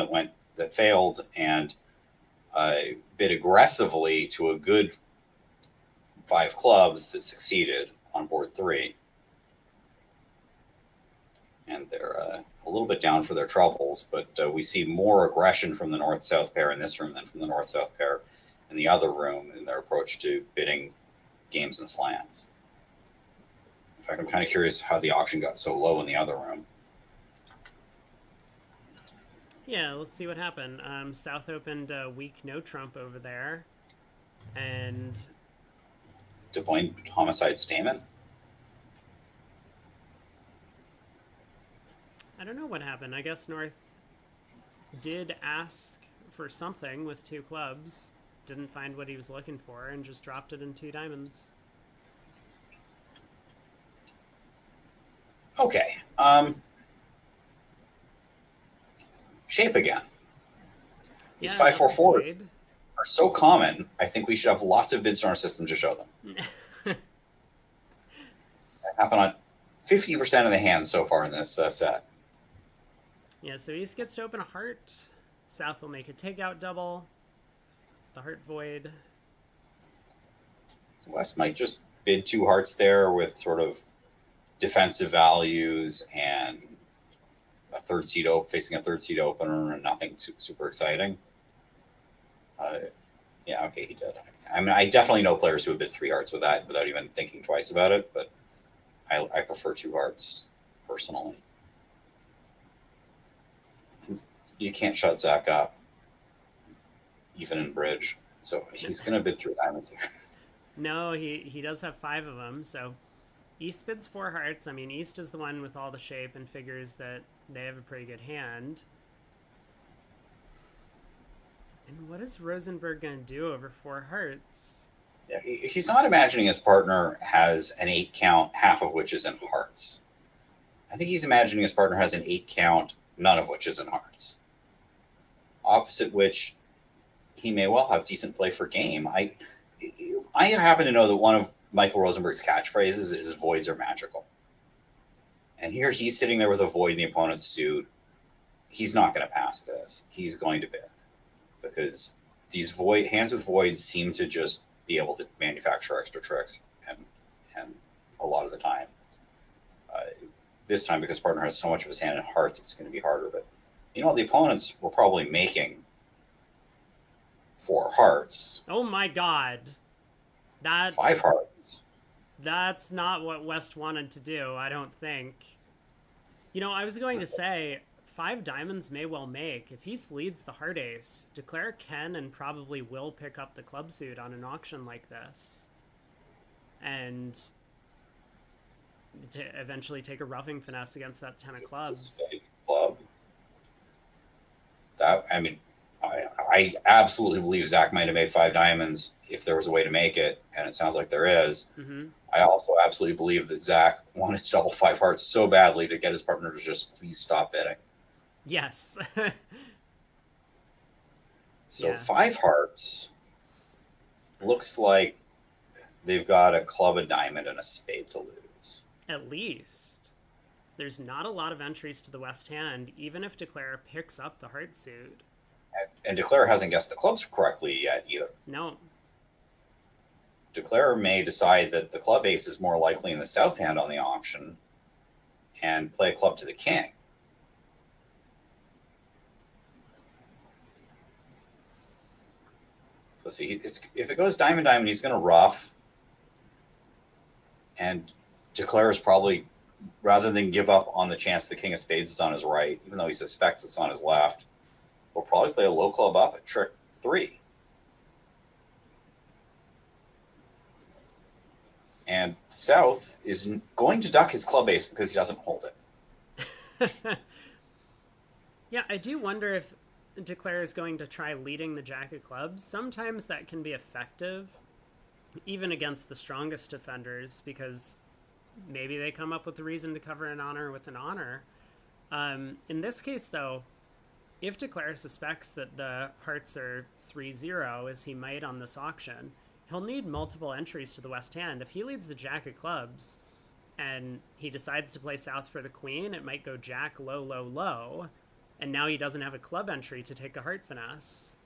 that failed, and bid aggressively to a good 5 clubs that succeeded on board 3. And they're a little bit down for their troubles, but we see more aggression from the north-south pair in this room than from the north-south pair in the other room in their approach to bidding games and slams. In fact, I'm kind of curious how the auction got so low in the other room. Yeah, let's see what happened. South opened weak no trump over there, and Des Moines Homicide Stamen. I don't know what happened. I guess North did ask for something with 2 clubs, didn't find what he was looking for, and just dropped it in 2 diamonds. Okay. Shape again. These 5-4-4s are so common, I think we should have lots of bids in our system to show them. That happened on 50% of the hands so far in this set. Yeah, so East gets to open a heart. South will make a takeout double. The heart void. West might just bid 2 hearts there with sort of defensive values and a third seat facing a third seat opener and nothing super exciting. Yeah, okay, he did. I mean, I definitely know players who have bid 3 hearts with that without even thinking twice about it, but I prefer 2 hearts personally. You can't shut Zach up, even in bridge. So he's going to bid 3 diamonds here. No, he does have 5 of them, so East bids 4 hearts. I mean, East is the one with all the shape and figures that they have a pretty good hand. And what is Rosenberg going to do over 4 hearts? Yeah, he's not imagining his partner has an 8 count, half of which is in hearts. I think he's imagining his partner has an 8 count, none of which is in hearts. Opposite which, he may well have decent play for game. I happen to know that one of Michael Rosenberg's catchphrases is voids are magical. And here he's sitting there with a void in the opponent's suit. He's not going to pass this. He's going to bid. Because these hands with voids seem to just be able to manufacture extra tricks, and a lot of the time. This time, because partner has so much of his hand in hearts, it's going to be harder. But the opponents were probably making 4 hearts. Oh my god. 5 hearts. That's not what West wanted to do, I don't think. I was going to say 5 diamonds may well make. If he leads the heart ace, Declare can and probably will pick up the club suit on an auction like this. And to eventually take a roughing finesse against that 10 of clubs. Club. I absolutely believe Zach might have made 5 diamonds if there was a way to make it, and it sounds like there is. Mm-hmm. I also absolutely believe that Zach wanted to double 5 hearts so badly to get his partner to just please stop bidding. Yes. So 5 hearts looks like they've got a club, a diamond, and a spade to lose. At least. There's not a lot of entries to the West hand, even if Declare picks up the heart suit. And Declare hasn't guessed the clubs correctly yet either. No. Declare may decide that the club ace is more likely in the south hand on the auction and play a club to the king. Let's see, if it goes diamond, diamond, he's going to ruff. And Declare is probably, rather than give up on the chance the king of spades is on his right, even though he suspects it's on his left, will probably play a low club up at trick 3. And South is going to duck his club ace because he doesn't hold it. Yeah, I do wonder if Declare is going to try leading the jack of clubs. Sometimes that can be effective, even against the strongest defenders, because maybe they come up with a reason to cover an honor with an honor. In this case, though, if Declare suspects that the hearts are 3-0, as he might on this auction, he'll need multiple entries to the West hand. If he leads the jack of clubs and he decides to play south for the queen, it might go jack, low, low, low. And now he doesn't have a club entry to take a heart finesse.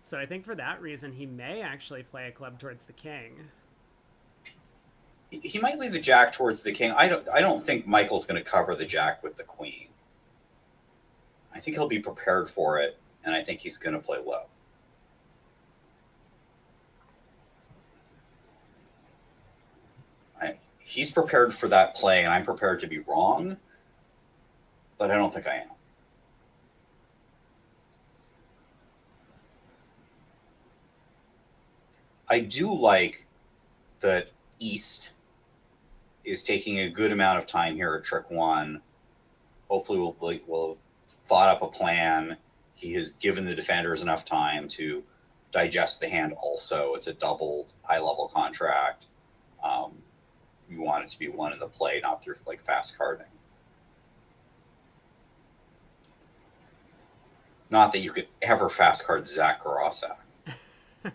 So I think for that reason, he may actually play a club towards the king. He might leave the jack towards the king. I don't think Michael's going to cover the jack with the queen. I think he'll be prepared for it, and I think he's going to play low. He's prepared for that play, and I'm prepared to be wrong, but I don't think I am. I do like that East is taking a good amount of time here at trick one. Hopefully we'll have thought up a plan. He has given the defenders enough time to digest the hand also. It's a doubled high-level contract. You want it to be one in the play, not through like fast carding. Not that you could ever fast card Zach Garasa. You're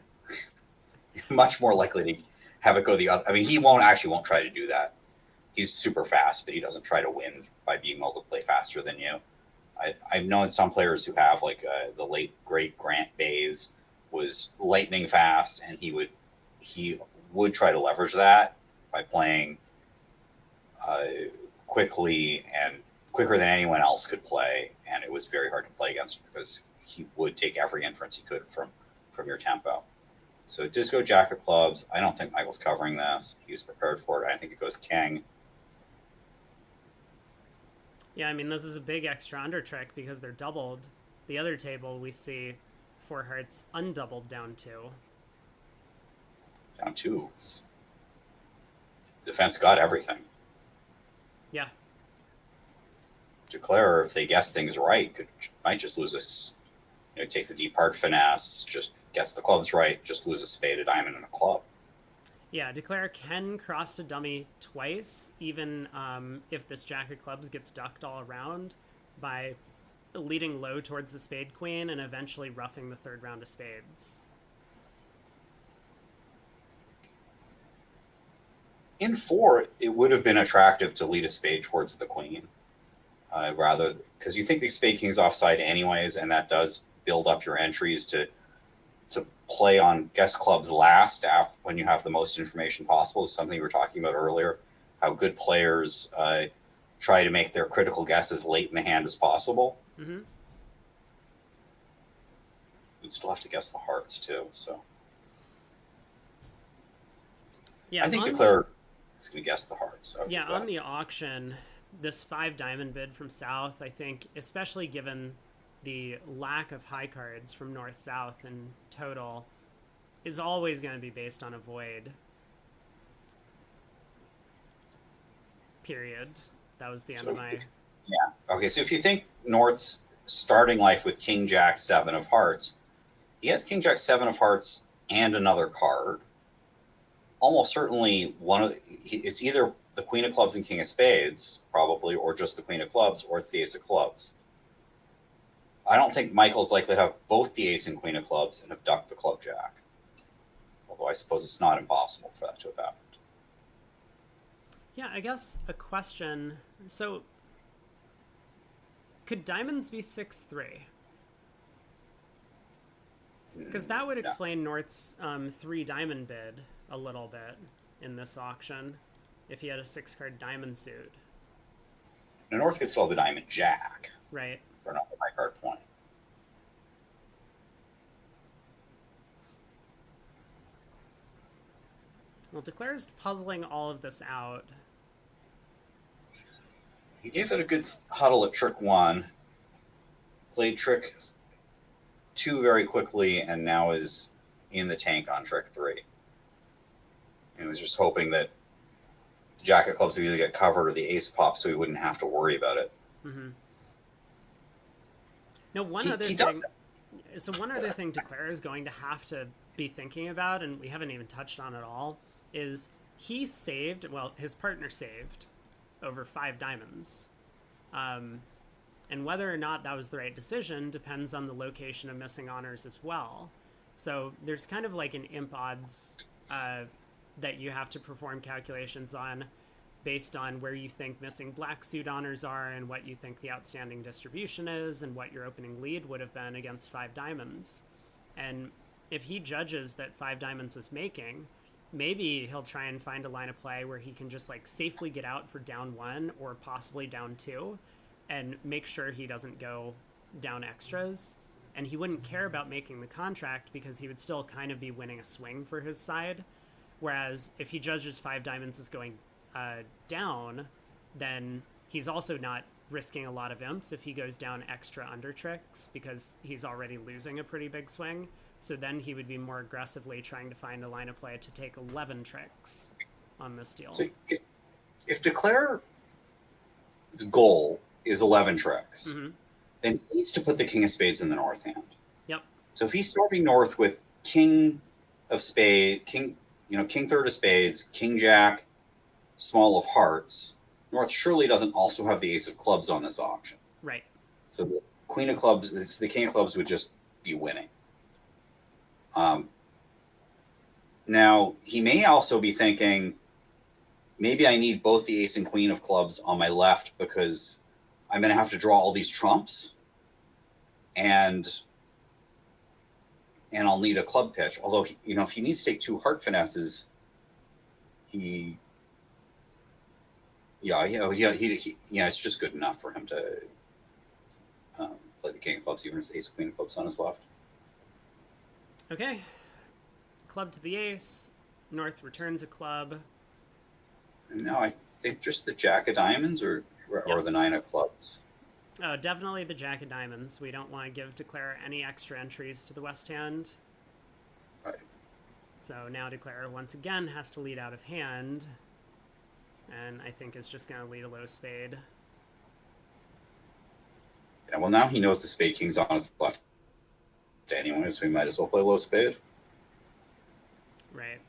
much more likely to have it go the other. I mean, he won't try to do that. He's super fast, but he doesn't try to win by being able to play faster than you. I've known some players who have, like the late great Grant Bays was lightning fast, and he would try to leverage that by playing quickly and quicker than anyone else could play, and it was very hard to play against him because he would take every inference he could from your tempo. So it does go jack of clubs. I don't think Michael's covering this. He was prepared for it. I think it goes king. Yeah, I mean, this is a big extra under trick because they're doubled. The other table, we see 4 hearts undoubled down 2. Down 2. Defense got everything. Yeah. Declare, if they guess things right, might just lose this. It takes a deep heart finesse, just gets the clubs right, just lose a spade, a diamond, and a club. Yeah, Declare can cross to dummy twice, even if this jack of clubs gets ducked all around by leading low towards the spade queen and eventually roughing the 3rd round of spades. In 4, it would have been attractive to lead a spade towards the queen, rather because you think the spade king's offside anyways, and that does build up your entries to play on guess clubs last after when you have the most information possible. Is something we were talking about earlier, how good players try to make their critical guesses late in the hand as possible. Mm-hmm. You still have to guess the hearts too, so yeah, I think Declare is going to guess the hearts. So yeah, on the auction, this 5 diamond bid from South, I think, especially given the lack of high cards from North-South in total, is always going to be based on a void. Period. That was the end of my... Yeah. Okay, so if you think North's starting life with King Jack 7 of hearts, he has King Jack 7 of hearts and another card. Almost certainly it's either the Queen of Clubs and King of Spades, probably, or just the Queen of Clubs, or it's the Ace of Clubs. I don't think Michael's likely to have both the Ace and Queen of Clubs and have ducked the Club Jack. Although I suppose it's not impossible for that to have happened. Yeah, I guess a question. So, could diamonds be 6-3? Because that would explain North's 3 diamond bid a little bit in this auction if he had a 6-card diamond suit. The North could still have the diamond jack. Right. For another high card point. Well, Declare's puzzling all of this out. He gave it a good huddle at trick 1, played trick 2 very quickly, and now is in the tank on trick 3. And was just hoping that the Jack of Clubs would either get covered or the Ace pop, so he wouldn't have to worry about it. Mm-hmm. Now, one other thing Declare is going to have to be thinking about, and we haven't even touched on at all, is he saved, well, his partner saved over 5 diamonds. And whether or not that was the right decision depends on the location of missing honors as well. So there's kind of like an imp odds that you have to perform calculations on based on where you think missing black suit honors are and what you think the outstanding distribution is and what your opening lead would have been against 5 diamonds. And if he judges that 5 diamonds was making, maybe he'll try and find a line of play where he can just like safely get out for down 1 or possibly down 2 and make sure he doesn't go down extras. And he wouldn't care about making the contract because he would still kind of be winning a swing for his side. Whereas if he judges 5 diamonds as going down, then he's also not risking a lot of imps if he goes down extra under tricks because he's already losing a pretty big swing. So then he would be more aggressively trying to find a line of play to take 11 tricks on this deal. So if Declare's goal is 11 tricks, then he needs to put the king of spades in the north hand. Yep. So if he's starting north with king of spade, king third of spades, king jack, small of hearts, north surely doesn't also have the ace of clubs on this auction. Right. So the queen of clubs, the king of clubs would just be winning. Now, he may also be thinking, maybe I need both the ace and queen of clubs on my left because I'm going to have to draw all these trumps, and I'll need a club pitch. Although, if he needs to take 2 heart finesses, it's just good enough for him to play the king of clubs, even if it's ace queen of clubs on his left. Okay. Club to the ace. North returns a club. And now I think just the jack of diamonds or the 9 of clubs. Oh, definitely the jack of diamonds. We don't want to give Declare any extra entries to the west hand. Right. So now Declare once again has to lead out of hand. And I think is just going to lead a low spade. Yeah, well, now he knows the spade king's on his left anyway, so he might as well play low spade. Right.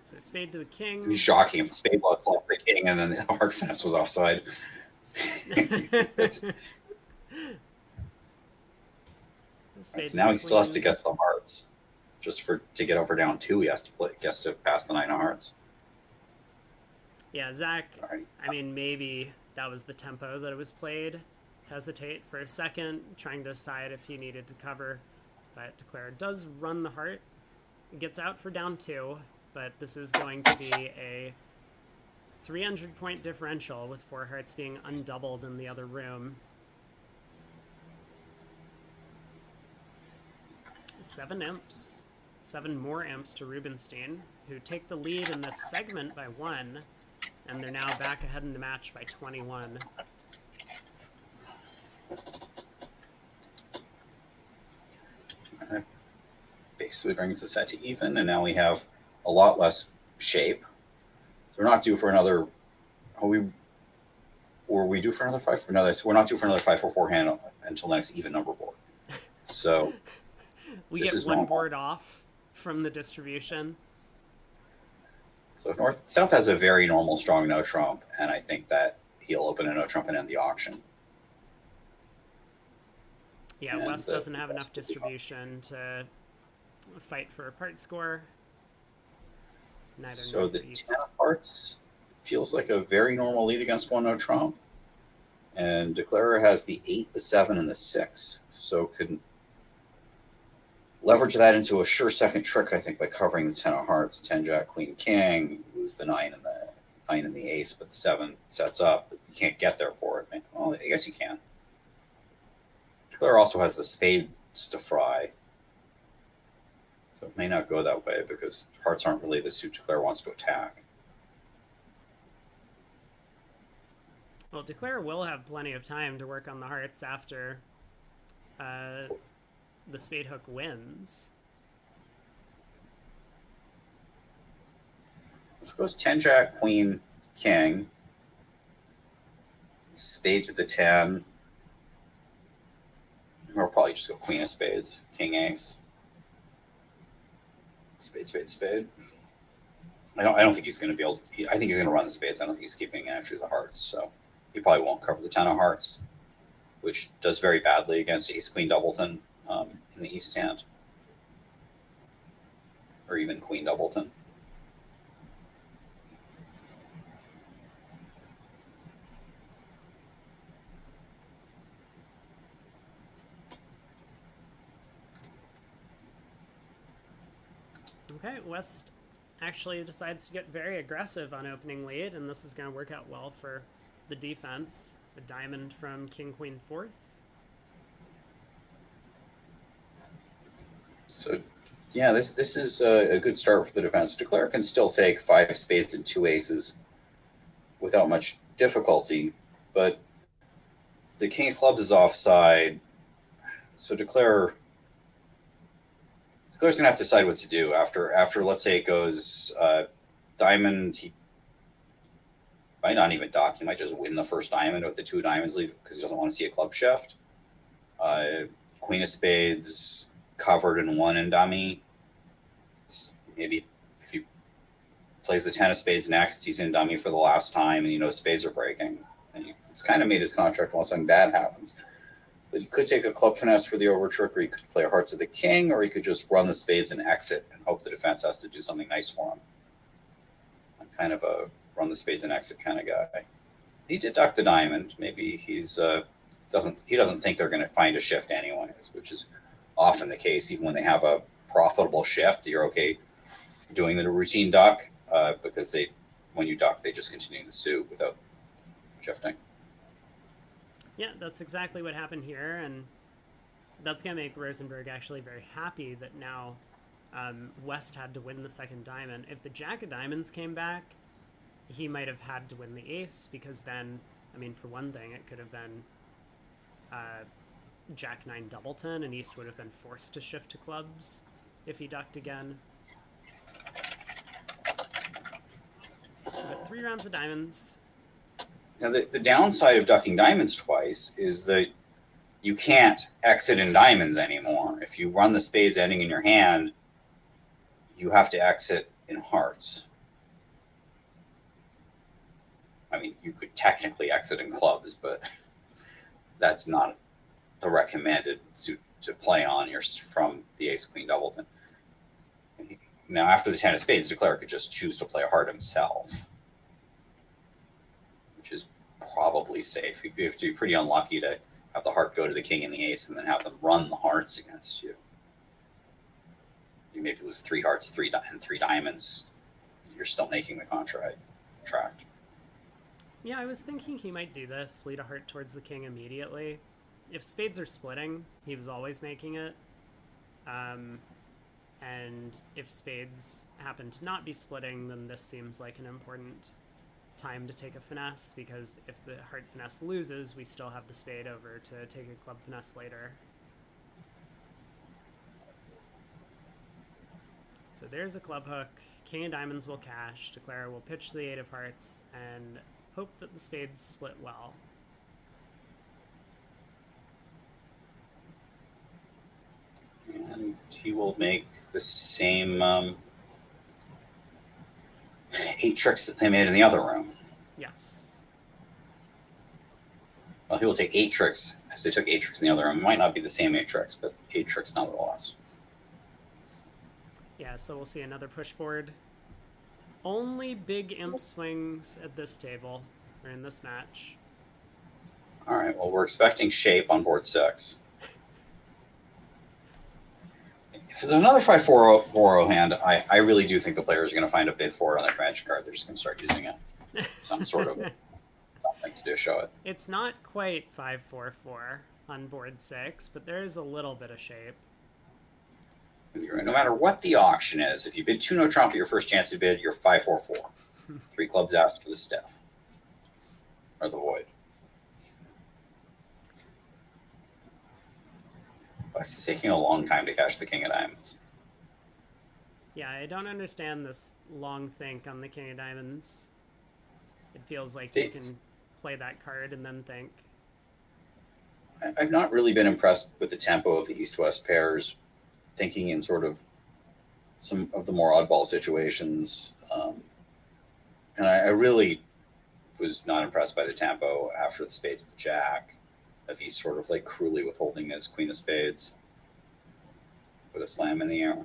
So spade to the king. It'd be shocking if the spade left the king and then the heart finesse was offside. Now he still has to guess the hearts. Just to get over down 2, he has to pass the 9 of hearts. Yeah, Zach, Right. I mean, maybe that was the tempo that it was played. Hesitate for a second, trying to decide if he needed to cover. But Declare does run the heart. It gets out for down 2, but this is going to be a 300-point differential with 4 hearts being undoubled in the other room. 7 imps. 7 more imps to Rubenstein, who take the lead in this segment by 1, and they're now back ahead in the match by 21. That basically brings the set to even, and now we have a lot less shape. So we're not due for another. We due for another 5 for another. So we're not due for another 5-4 hand until the next even number board. So we get one board off from the distribution. So South has a very normal strong no trump, and I think that he'll open a no trump and end the auction. Yeah, and West doesn't have enough distribution to fight for a part score. So the 10 of hearts feels like a very normal lead against 1 no trump, and Declarer has the 8, the 7, and the 6, so could leverage that into a sure second trick, I think, by covering the 10 of hearts, 10 jack, queen, king, lose the 9 and the ace, but the 7 sets up. You can't get there for it. Well, I guess you can. Declare also has the spades to fry, so it may not go that way because hearts aren't really the suit Declare wants to attack. Well, Declare will have plenty of time to work on the hearts after the spade hook wins. If it goes 10 jack, queen, king, spades at the 10, or probably just go queen of spades, king, ace, spade, spade, spade. I don't think he's going to be able to. I think he's going to run the spades. I don't think he's keeping actually the hearts, so he probably won't cover the 10 of hearts, which does very badly against ace queen doubleton in the east hand, or even queen doubleton. Okay, West actually decides to get very aggressive on opening lead, and this is going to work out well for the defense. A diamond from King Queen fourth. So, yeah, this is a good start for the defense. Declare can still take 5 spades and 2 aces without much difficulty, but the king of clubs is offside, so Declare's gonna have to decide what to do after. Let's say it goes diamond. He might not even dock. He might just win the first diamond with the 2 diamonds leave because he doesn't want to see a club shift. Queen of spades covered in 1 in dummy. Maybe if he plays the 10 of spades next, he's in dummy for the last time, and you know spades are breaking. And he's kind of made his contract while something bad happens. But he could take a club finesse for the overtrick, or he could play a hearts of the king, or he could just run the spades and exit and hope the defense has to do something nice for him. I'm kind of a run the spades and exit kind of guy. He did duck the diamond. Maybe he's doesn't think they're going to find a shift anyways, which is often the case. Even when they have a profitable shift, you're okay doing the routine duck because when you duck, they just continue the suit without shifting. Yeah, that's exactly what happened here, and that's going to make Rosenberg actually very happy that now West had to win the second diamond. If the jack of diamonds came back, he might have had to win the ace, because then, I mean, for one thing, it could have been jack 9 doubleton, and East would have been forced to shift to clubs if he ducked again. But 3 rounds of diamonds. Now, the downside of ducking diamonds twice is that you can't exit in diamonds anymore. If you run the spades ending in your hand, you have to exit in hearts. I mean, you could technically exit in clubs, but that's not the recommended suit to play on from the ace queen doubleton. Now, after the 10 of spades, Declare could just choose to play a heart himself, which is probably safe. You have to be pretty unlucky to have the heart go to the king and the ace and then have them run the hearts against you. You maybe lose 3 hearts, 3 diamonds. You're still making the contract. Yeah, I was thinking he might do this, lead a heart towards the king immediately. If spades are splitting, he was always making it. And if spades happen to not be splitting, then this seems like an important time to take a finesse, because if the heart finesse loses, we still have the spade over to take a club finesse later. So there's a club hook. King of diamonds will cash. Declare will pitch the 8 of hearts and hope that the spades split well. And he will make the same 8 tricks that they made in the other room. Yes. Well, he will take 8 tricks, as they took 8 tricks in the other room. It might not be the same 8 tricks, but 8 tricks nonetheless. Yeah, so we'll see another push board. Only big imp swings at this table, or in this match. All right, well, we're expecting shape on board 6. If there's another 5-4-0 hand, I really do think the players are going to find a bid for it on their magic card. They're just going to start using it. Some sort of something to do, show it. It's not quite 5-4-4 on board 6, but there is a little bit of shape. No matter what the auction is, if you bid 2-no trump at your first chance to bid, you're 5-4-4. 3 clubs asked for the stiff. Or the void. It's taking a long time to cash the king of diamonds. Yeah, I don't understand this long think on the king of diamonds. It feels like you can play that card and then think. I've not really been impressed with the tempo of the east-west pairs, thinking in sort of some of the more oddball situations. And I really was not impressed by the tempo after the spade to the jack, of he's sort of like cruelly withholding his queen of spades with a slam in the air.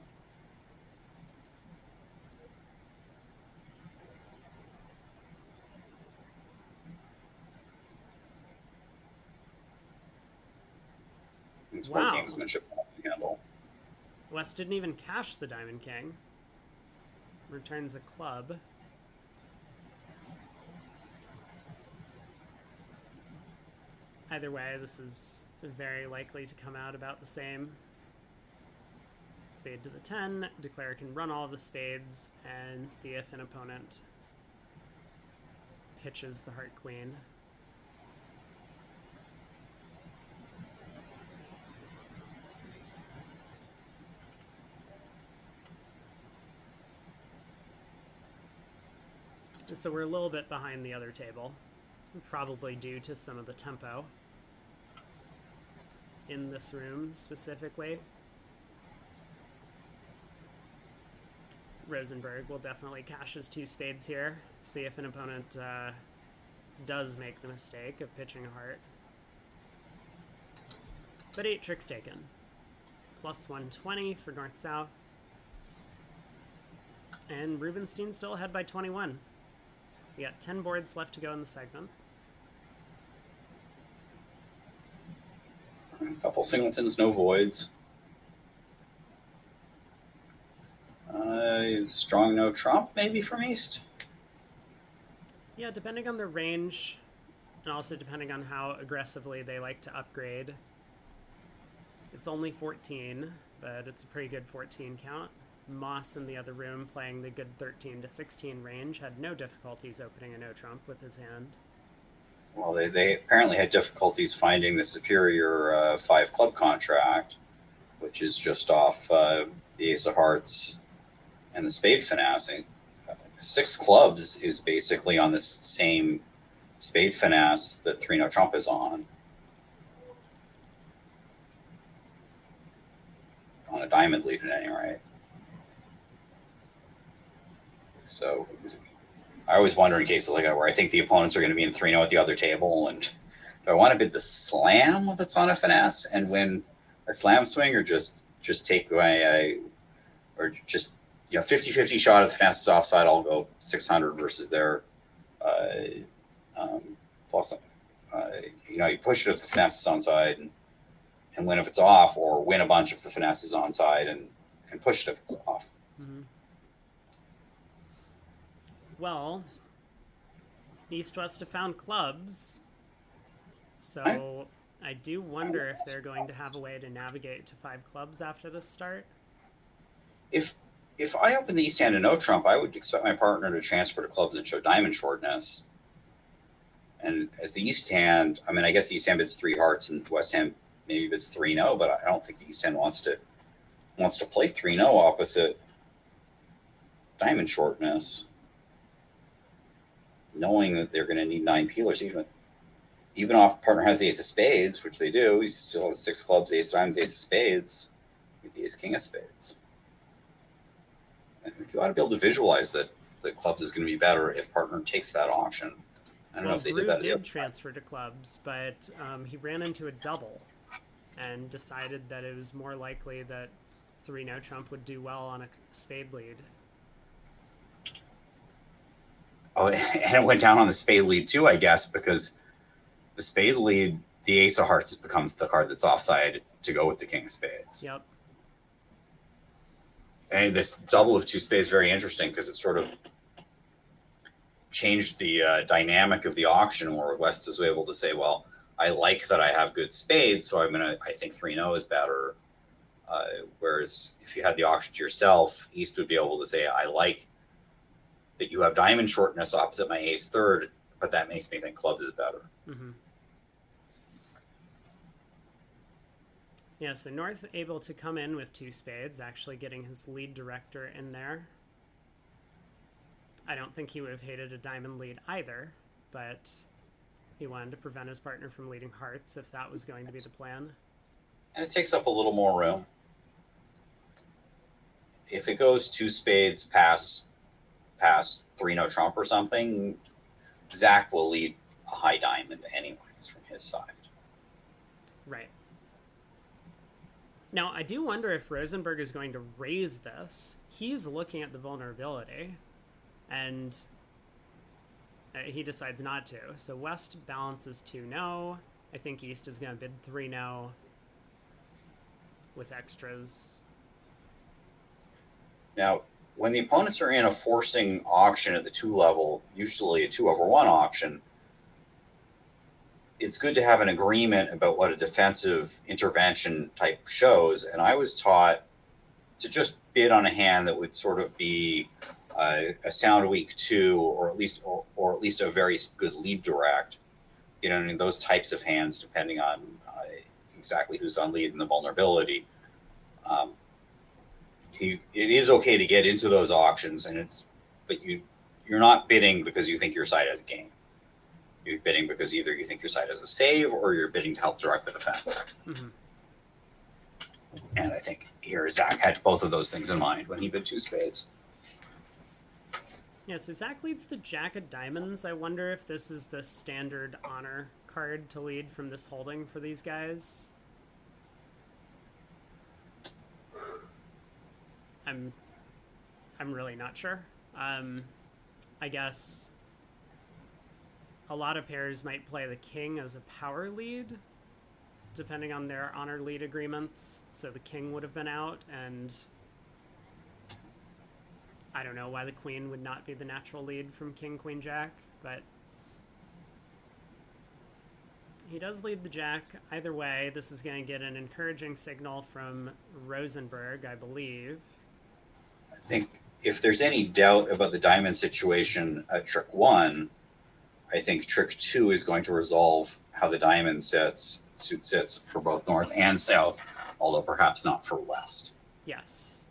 It's more gamesmanship than I can handle. West didn't even cash the diamond king. returns a club. Either way, this is very likely to come out about the same. Spade to the 10. Declare can run all of the spades and see if an opponent pitches the heart queen. So we're a little bit behind the other table, probably due to some of the tempo in this room specifically. Rosenberg will definitely cash his 2 spades here, see if an opponent does make the mistake of pitching a heart. But 8 tricks taken. Plus 120 for north-south. And Rubenstein still ahead by 21. We got 10 boards left to go in the segment. A couple singletons, no voids. Strong no trump, maybe from East. Yeah, depending on their range, and also depending on how aggressively they like to upgrade. It's only 14, but it's a pretty good 14 count. Moss in the other room, playing the good 13 to 16 range, had no difficulties opening a no trump with his hand. Well, they apparently had difficulties finding the superior 5 club contract, which is just off the ace of hearts and the spade finessing. 6 clubs is basically on this same spade finesse that 3 no trump is on a diamond lead at any rate. So I always wonder in cases like that where I think the opponents are going to be in 3-0 at the other table, and do I want to bid the slam if it's on a finesse and win a slam swing, or just take away or just 50-50 shot of finesse offside, I'll go 600 versus their plus. You push it if the finesse is onside and win if it's off, or win a bunch if the finesse is onside and push it if it's off. Mm-hmm. Well, East-West have found clubs, so I do wonder if they're going to have a way to navigate to 5 clubs after this start. If I open the East hand to no trump, I would expect my partner to transfer to clubs and show diamond shortness. And as the East hand, I guess the East hand bids 3 hearts and West hand maybe bids 3-0, but I don't think the East hand wants to play 3-0 opposite diamond shortness, knowing that they're going to need 9 peelers. Even if partner has the ace of spades, which they do, he still has 6 clubs, ace of diamonds, ace of spades, get the ace king of spades. I think you ought to be able to visualize that the clubs is going to be better if partner takes that option. I don't know if they did that. Did transfer to clubs, but he ran into a double and decided that it was more likely that 3 no trump would do well on a spade lead. Oh, and it went down on the spade lead too, I guess, because the spade lead, the ace of hearts becomes the card that's offside to go with the king of spades. Yep. And this double of 2 spades is very interesting because it sort of changed the dynamic of the auction, where West was able to say, well, I like that I have good spades, so I think 3-0 is better. Whereas if you had the auction to yourself, East would be able to say, I like that you have diamond shortness opposite my ace third, but that makes me think clubs is better. Mm-hmm. Yeah, so North able to come in with 2 spades, actually getting his lead director in there. I don't think he would have hated a diamond lead either, but he wanted to prevent his partner from leading hearts if that was going to be the plan. And it takes up a little more room. If it goes 2 spades past 3 no trump or something, Zach will lead a high diamond anyways from his side. Right. Now, I do wonder if Rosenberg is going to raise this. He's looking at the vulnerability, and he decides not to. So West balances 2-0. I think East is going to bid 3-0 with extras. Now, when the opponents are in a forcing auction at the 2 level, usually a 2/1 auction, it's good to have an agreement about what a defensive intervention type shows. And I was taught to just bid on a hand that would sort of be a sound weak 2, or at least a very good lead direct. You know, I mean, those types of hands, depending on exactly who's on lead and the vulnerability. It is okay to get into those auctions, but you're not bidding because you think your side has game. You're bidding because either you think your side has a save, or you're bidding to help direct the defense. Mm-hmm. And I think here Zach had both of those things in mind when he bid 2 spades. Yeah, so Zach leads the Jack of Diamonds. I wonder if this is the standard honor card to lead from this holding for these guys. I'm really not sure. I guess a lot of pairs might play the king as a power lead, depending on their honor lead agreements. So the king would have been out, and I don't know why the queen would not be the natural lead from king, queen, jack, but he does lead the jack. Either way, this is going to get an encouraging signal from Rosenberg, I believe. I think if there's any doubt about the diamond situation at trick 1, I think trick 2 is going to resolve how the diamond suit sits for both north and south, although perhaps not for west. Yes.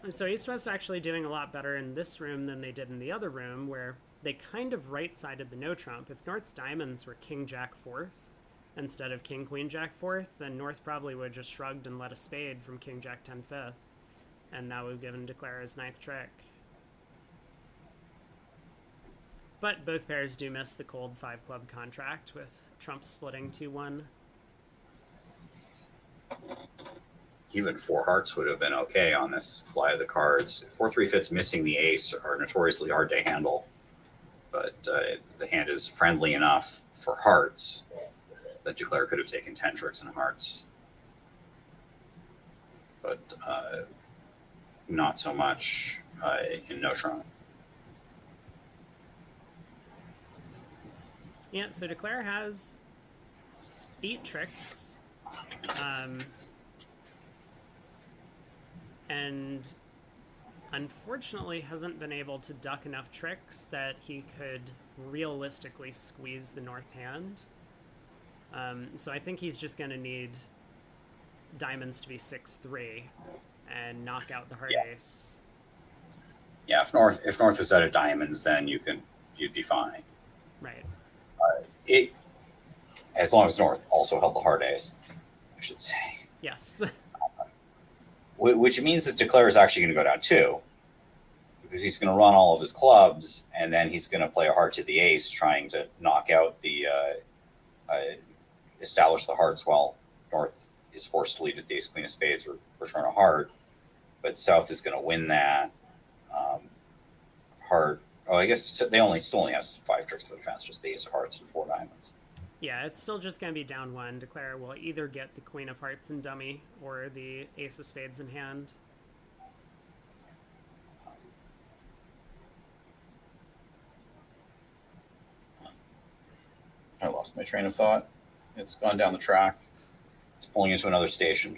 And so East-West actually doing a lot better in this room than they did in the other room, where they kind of right-sided the no-trump. If North's diamonds were king-jack 4th instead of king-queen-jack 4th, then North probably would have just shrugged and let a spade from king-jack 10 5th, and that would have given Declare his 9th trick. But both pairs do miss the cold 5-club contract, with trump splitting 2-1. Even 4 hearts would have been okay on this fly of the cards. 4-3 fits missing the ace are notoriously hard to handle, but the hand is friendly enough for hearts that Declare could have taken 10 tricks in hearts, but not so much in no trump. Yeah, so Declare has 8 tricks. And unfortunately hasn't been able to duck enough tricks that he could realistically squeeze the north hand. So I think he's just going to need diamonds to be 6-3 and knock out the heart ace. Yeah, if North was out of diamonds, then you'd be fine. Right. As long as North also held the heart ace, I should say. Yes. Which means that Declare is actually going to go down 2, because he's going to run all of his clubs, and then he's going to play a heart to the ace, trying to knock out the establish the hearts, while North is forced to lead at the ace queen of spades or return a heart. But South is going to win that heart. Oh, I guess they still only has 5 tricks to the defense, just the ace of hearts and 4 diamonds. Yeah, it's still just going to be down 1. Declare will either get the queen of hearts in dummy or the ace of spades in hand. I lost my train of thought. It's gone down the track. It's pulling into another station.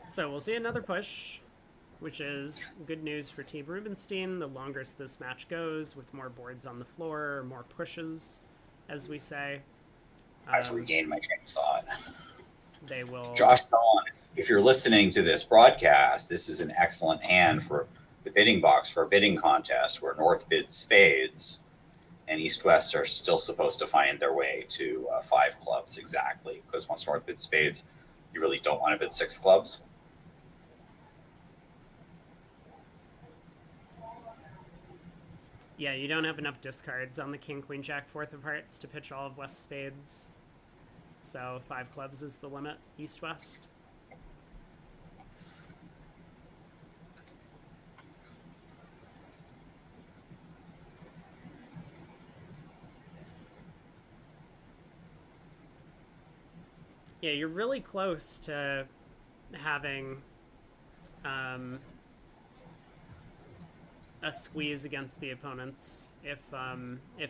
So we'll see another push, which is good news for Team Rubenstein. The longer this match goes, with more boards on the floor, more pushes, as we say. I've regained my train of thought. They will... Josh Dawn, if you're listening to this broadcast, this is an excellent hand for the bidding box for a bidding contest where North bids spades and East-West are still supposed to find their way to 5 clubs exactly, because once North bids spades, you really don't want to bid 6 clubs. Yeah, you don't have enough discards on the king, queen, jack, 4th of hearts to pitch all of West spades. So 5 clubs is the limit, East-West. Yeah, you're really close to having um, a squeeze against the opponents. If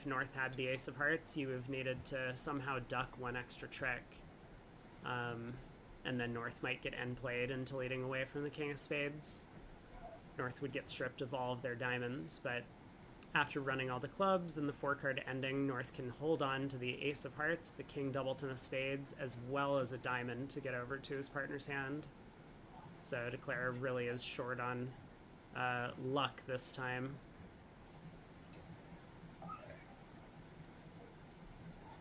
North had the Ace of Hearts, you have needed to somehow duck one extra trick, um, and then North might get end played into leading away from the King of Spades. North would get stripped of all of their diamonds, but after running all the clubs and the 4-card ending, North can hold on to the Ace of Hearts, the King Doubleton of Spades, as well as a diamond to get over to his partner's hand. So Declare really is short on luck this time.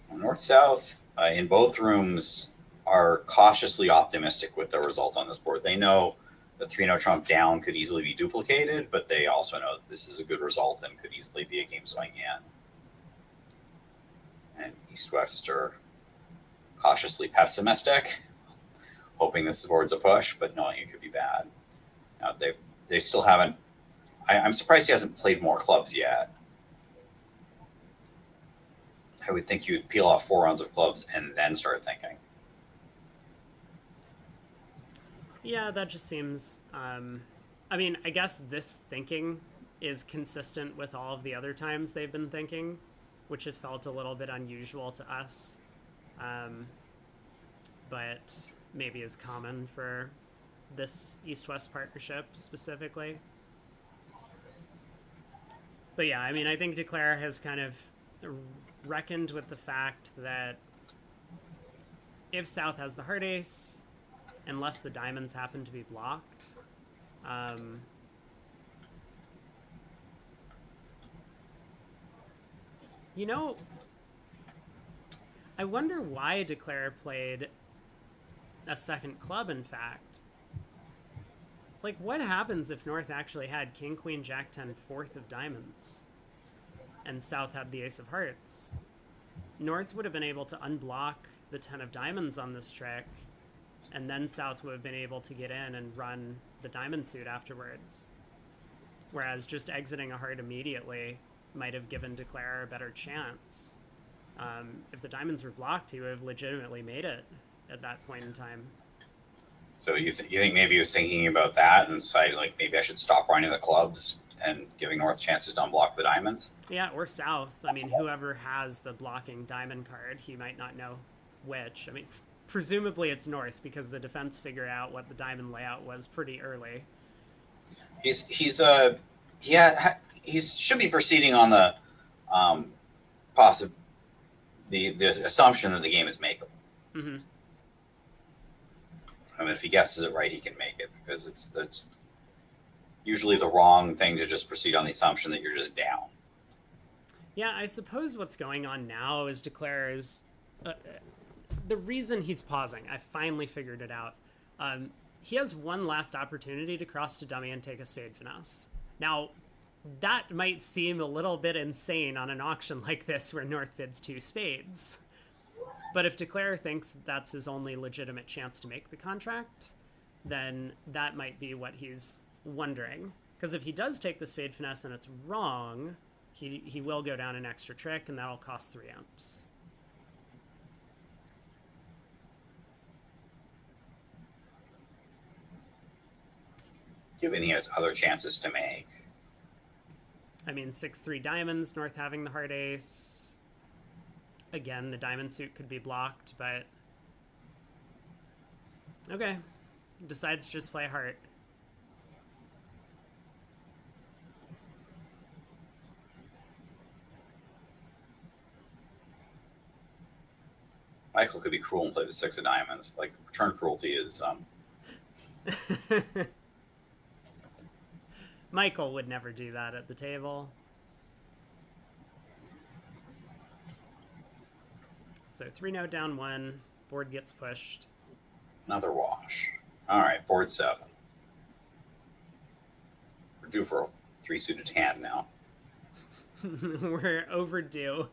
North-South in both rooms are cautiously optimistic with the result on this board. They know the 3-0 trump down could easily be duplicated, but they also know that this is a good result and could easily be a game swing in. And East-West are cautiously pessimistic, hoping this board's a push, but knowing it could be bad. Now, they still haven't... I'm surprised he hasn't played more clubs yet. I would think you'd peel off 4 rounds of clubs and then start thinking. Yeah, that just seems... I mean, I guess this thinking is consistent with all of the other times they've been thinking, which have felt a little bit unusual to us, but maybe is common for this East-West partnership specifically. But yeah, I mean, I think Declare has kind of reckoned with the fact that if South has the heart ace, unless the diamonds happen to be blocked, you know, I wonder why Declare played a second club, in fact. Like, what happens if North actually had King, Queen, Jack, 10, 4th of diamonds, and South had the Ace of Hearts? North would have been able to unblock the 10 of diamonds on this trick, and then South would have been able to get in and run the diamond suit afterwards. Whereas just exiting a heart immediately might have given Declare a better chance. If the diamonds were blocked, he would have legitimately made it at that point in time. So you think maybe he was thinking about that and decided, like, maybe I should stop running the clubs and giving North chances to unblock the diamonds? Yeah, or South. I mean, whoever has the blocking diamond card, he might not know which. I mean, presumably it's North, because the defense figured out what the diamond layout was pretty early. He should be proceeding on the the assumption that the game is makeable. Mm-hmm. I mean, if he guesses it right, he can make it, because it's usually the wrong thing to just proceed on the assumption that you're just down. Yeah, I suppose what's going on now is Declare is... the reason he's pausing, I finally figured it out. He has one last opportunity to cross to dummy and take a spade finesse. Now, that might seem a little bit insane on an auction like this where North bids 2 spades. But if Declare thinks that's his only legitimate chance to make the contract, then that might be what he's wondering. Because if he does take the spade finesse and it's wrong, he will go down an extra trick, and that'll cost 3 amps. Given he has other chances to make. I mean, 6-3 diamonds, North having the heart ace. Again, the diamond suit could be blocked, but... Okay. Decides to just play heart. Michael could be cruel and play the 6 of diamonds. Like, return cruelty is... Michael would never do that at the table. So 3-0 down 1. Board gets pushed. Another wash. All right, board 7. We're due for a 3-suited hand now. We're overdue.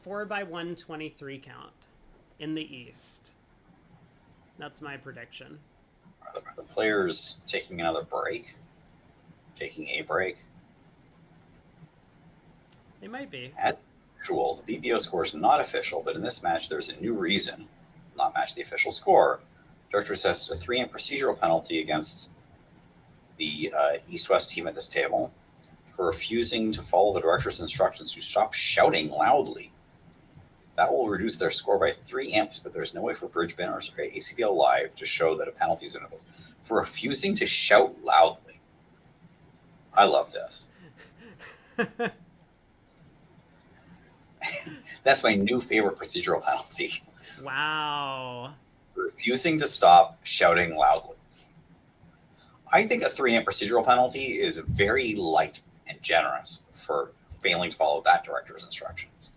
4x1, 23 count in the East. That's my prediction. Are the players taking another break? Taking a break? They might be. usual, the BBO score is not official, but in this match, there's a new reason not match the official score. Director assessed a 3-amp procedural penalty against the East-West team at this table for refusing to follow the director's instructions to stop shouting loudly. That will reduce their score by 3 amps, but there's no way for Bridge Banners or ACBL Live to show that a penalty is imposed for refusing to shout loudly. I love this. That's my new favorite procedural penalty. Wow. Refusing to stop shouting loudly. I think a 3-amp procedural penalty is very light and generous for failing to follow that director's instructions.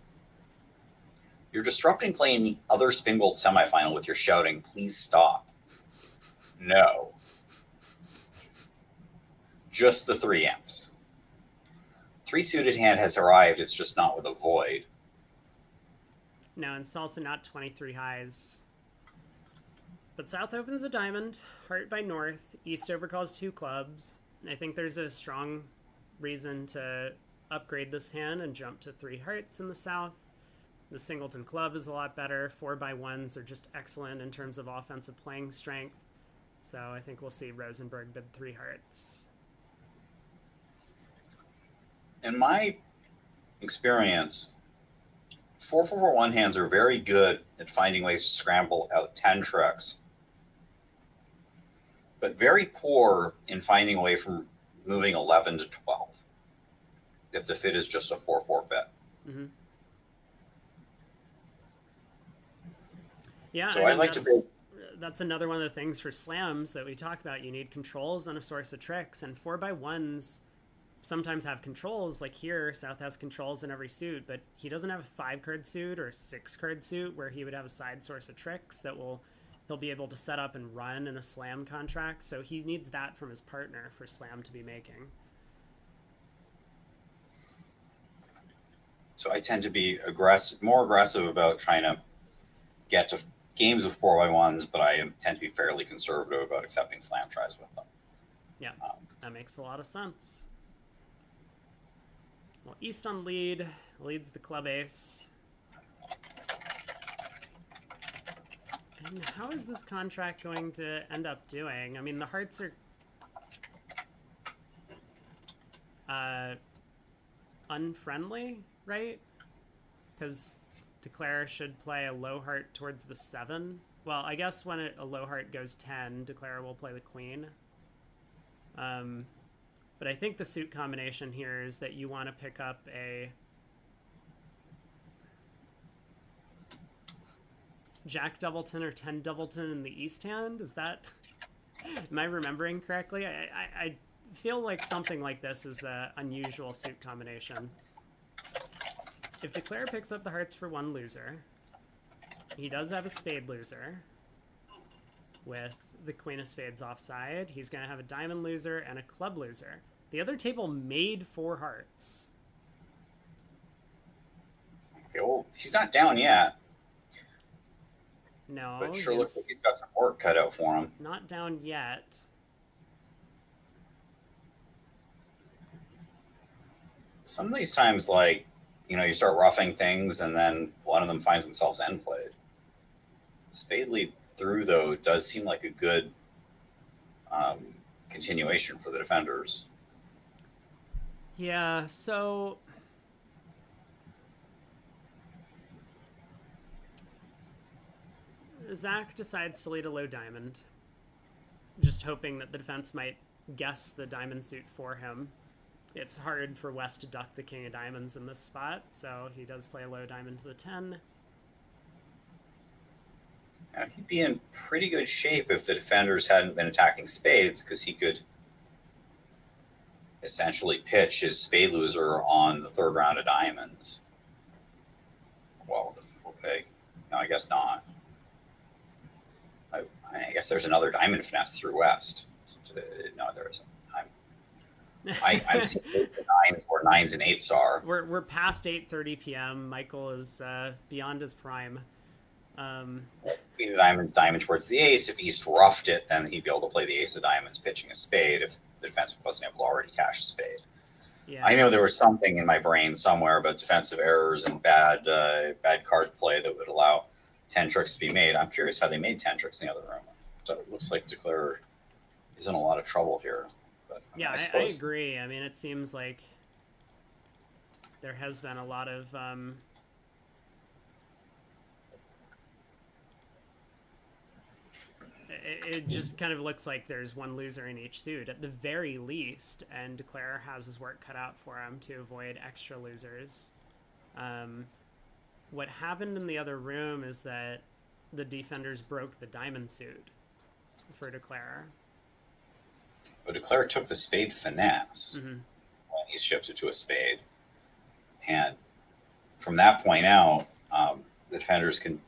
You're disrupting play in the other Spingold semifinal with your shouting, please stop. No. Just the 3 amps. 3 suited hand has arrived, it's just not with a void. No, and it's also not 23 highs. But South opens a diamond, heart by North, East overcalls 2 clubs. I think there's a strong reason to upgrade this hand and jump to 3 hearts in the South. The Singleton club is a lot better. 4x1s are just excellent in terms of offensive playing strength. So I think we'll see Rosenberg bid 3 hearts. In my experience, 4-4-4-1 hands are very good at finding ways to scramble out 10 tricks, but very poor in finding a way from moving 11 to 12 if the fit is just a 4-4 fit. Mm-hmm. Yeah, so I like to that's another one of the things for slams that we talk about. You need controls and a source of tricks, and 4x1s sometimes have controls. Like here, South has controls in every suit, but he doesn't have a 5-card suit or a 6-card suit where he would have a side source of tricks that he'll be able to set up and run in a slam contract. So he needs that from his partner for slam to be making. So I tend to be more aggressive about trying to get to games with 4x1s, but I tend to be fairly conservative about accepting slam tries with them. Yeah, that makes a lot of sense. Well, East on lead, leads the club ace. And how is this contract going to end up doing? I mean, the hearts are unfriendly, right? Because Declare should play a low heart towards the 7. Well, I guess when a low heart goes 10, Declare will play the queen. But I think the suit combination here is that you want to pick up a Jack Doubleton or 10 Doubleton in the East hand. Is that... Am I remembering correctly? I feel like something like this is an unusual suit combination. If Declare picks up the hearts for 1 loser, he does have a spade loser with the Queen of Spades offside. He's going to have a diamond loser and a club loser. The other table made 4 hearts. Okay, well, he's not down yet. No. But sure looks like he's got some work cut out for him. Not down yet. Some of these times, like, you start roughing things and then one of them finds themselves end played. Spade lead through, though, does seem like a good continuation for the defenders. Yeah, so Zach decides to lead a low diamond, just hoping that the defense might guess the diamond suit for him. It's hard for West to duck the king of diamonds in this spot, so he does play a low diamond to the 10. Now, he'd be in pretty good shape if the defenders hadn't been attacking spades, because he could essentially pitch his spade loser on the 3rd round of diamonds. Well, okay. No, I guess not. I guess there's another diamond finesse through West. No, there isn't. I'm seeing 8s and 9s where 9s and 8s are. We're past 8:30 p.m. Michael is beyond his prime. Queen of diamonds, diamond towards the ace. If East roughed it, then he'd be able to play the ace of diamonds, pitching a spade if the defense wasn't able to already cash a spade. Yeah. I know there was something in my brain somewhere about defensive errors and bad card play that would allow 10 tricks to be made. I'm curious how they made 10 tricks in the other room. So it looks like Declare is in a lot of trouble here. But Yeah, I I suppose agree. I mean, it seems like there has been a lot of it just kind of looks like there's one loser in each suit at the very least, and Declare has his work cut out for him to avoid extra losers. What happened in the other room is that the defenders broke the diamond suit for Declare. but Declare took the spade finesse Mm-hmm. when he shifted to a spade. And from that point out, the defenders can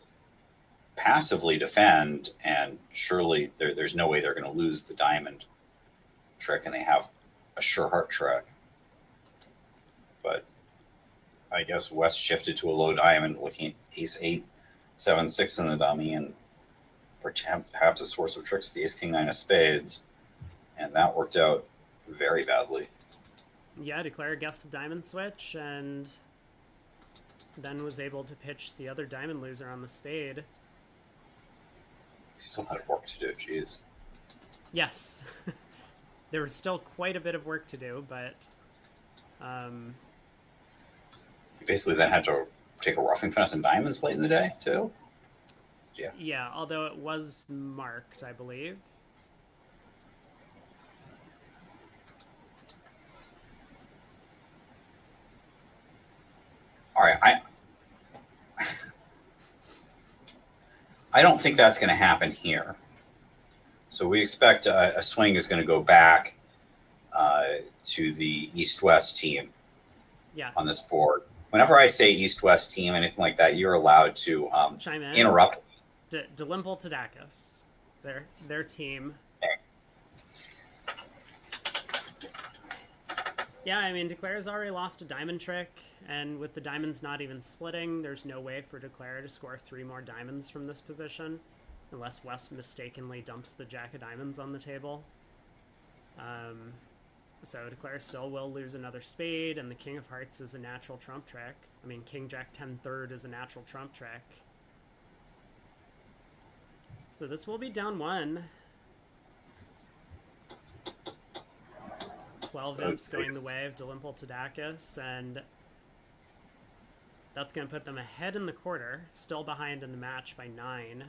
passively defend, and surely there's no way they're going to lose the diamond trick, and they have a sure heart trick. But I guess West shifted to a low diamond, looking at ace 8, 7, 6 in the dummy, and perhaps a source of tricks, the ace king 9 of spades, and that worked out very badly. Yeah, Declare guessed a diamond switch and then was able to pitch the other diamond loser on the spade. He still had work to do, jeez. Yes. There was still quite a bit of work to do, but He basically then had to take a roughing finesse and diamonds late in the day, too. yeah, although it was marked, I believe. All right, I don't think that's going to happen here. So we expect a swing is going to go back to the East-West team Yes. on this board. Whenever I say East-West team, anything like that, you're allowed to chime in. Interrupt. dmle to tacus. Their team. Yeah, I mean, Declare's already lost a diamond trick, and with the diamonds not even splitting, there's no way for Declare to score 3 more diamonds from this position, unless West mistakenly dumps the jack of diamonds on the table. So Declare still will lose another spade, and the king of hearts is a natural trump trick. I mean, king jack 10 third is a natural trump trick. So this will be down 1. 12 imps going the way of dmle to tacus, and that's going to put them ahead in the quarter, still behind in the match by 9.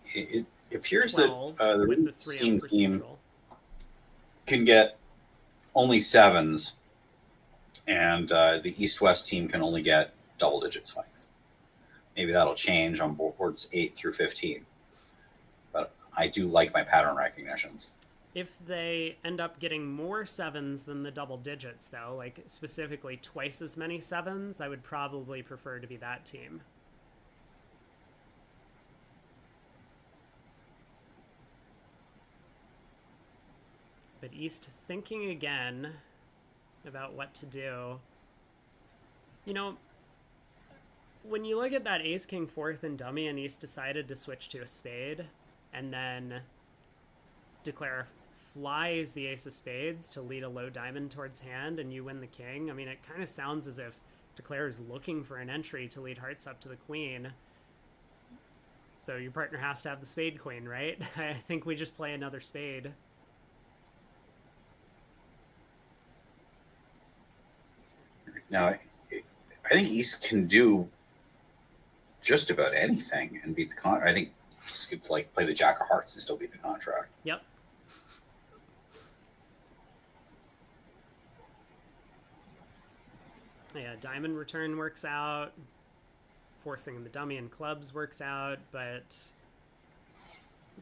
It appears 12 that the with the 3 Rubenstein up team procedural. can get only 7s, and the East-West team can only get double-digit swings. Maybe that'll change on boards 8 through 15. But I do like my pattern recognitions. If they end up getting more 7s than the double digits, though, like specifically twice as many 7s, I would probably prefer to be that team. But East thinking again about what to do. You know, when you look at that ace king 4th and dummy, and East decided to switch to a spade, and then Declare flies the ace of spades to lead a low diamond towards hand, and you win the king. I mean, it kind of sounds as if Declare is looking for an entry to lead hearts up to the queen. So your partner has to have the spade queen, right? I think we just play another spade. Now, I think East can do just about anything and beat the contract. I think East could play the jack of hearts and still beat the contract. Yep. Yeah, diamond return works out. Forcing the dummy and clubs works out, but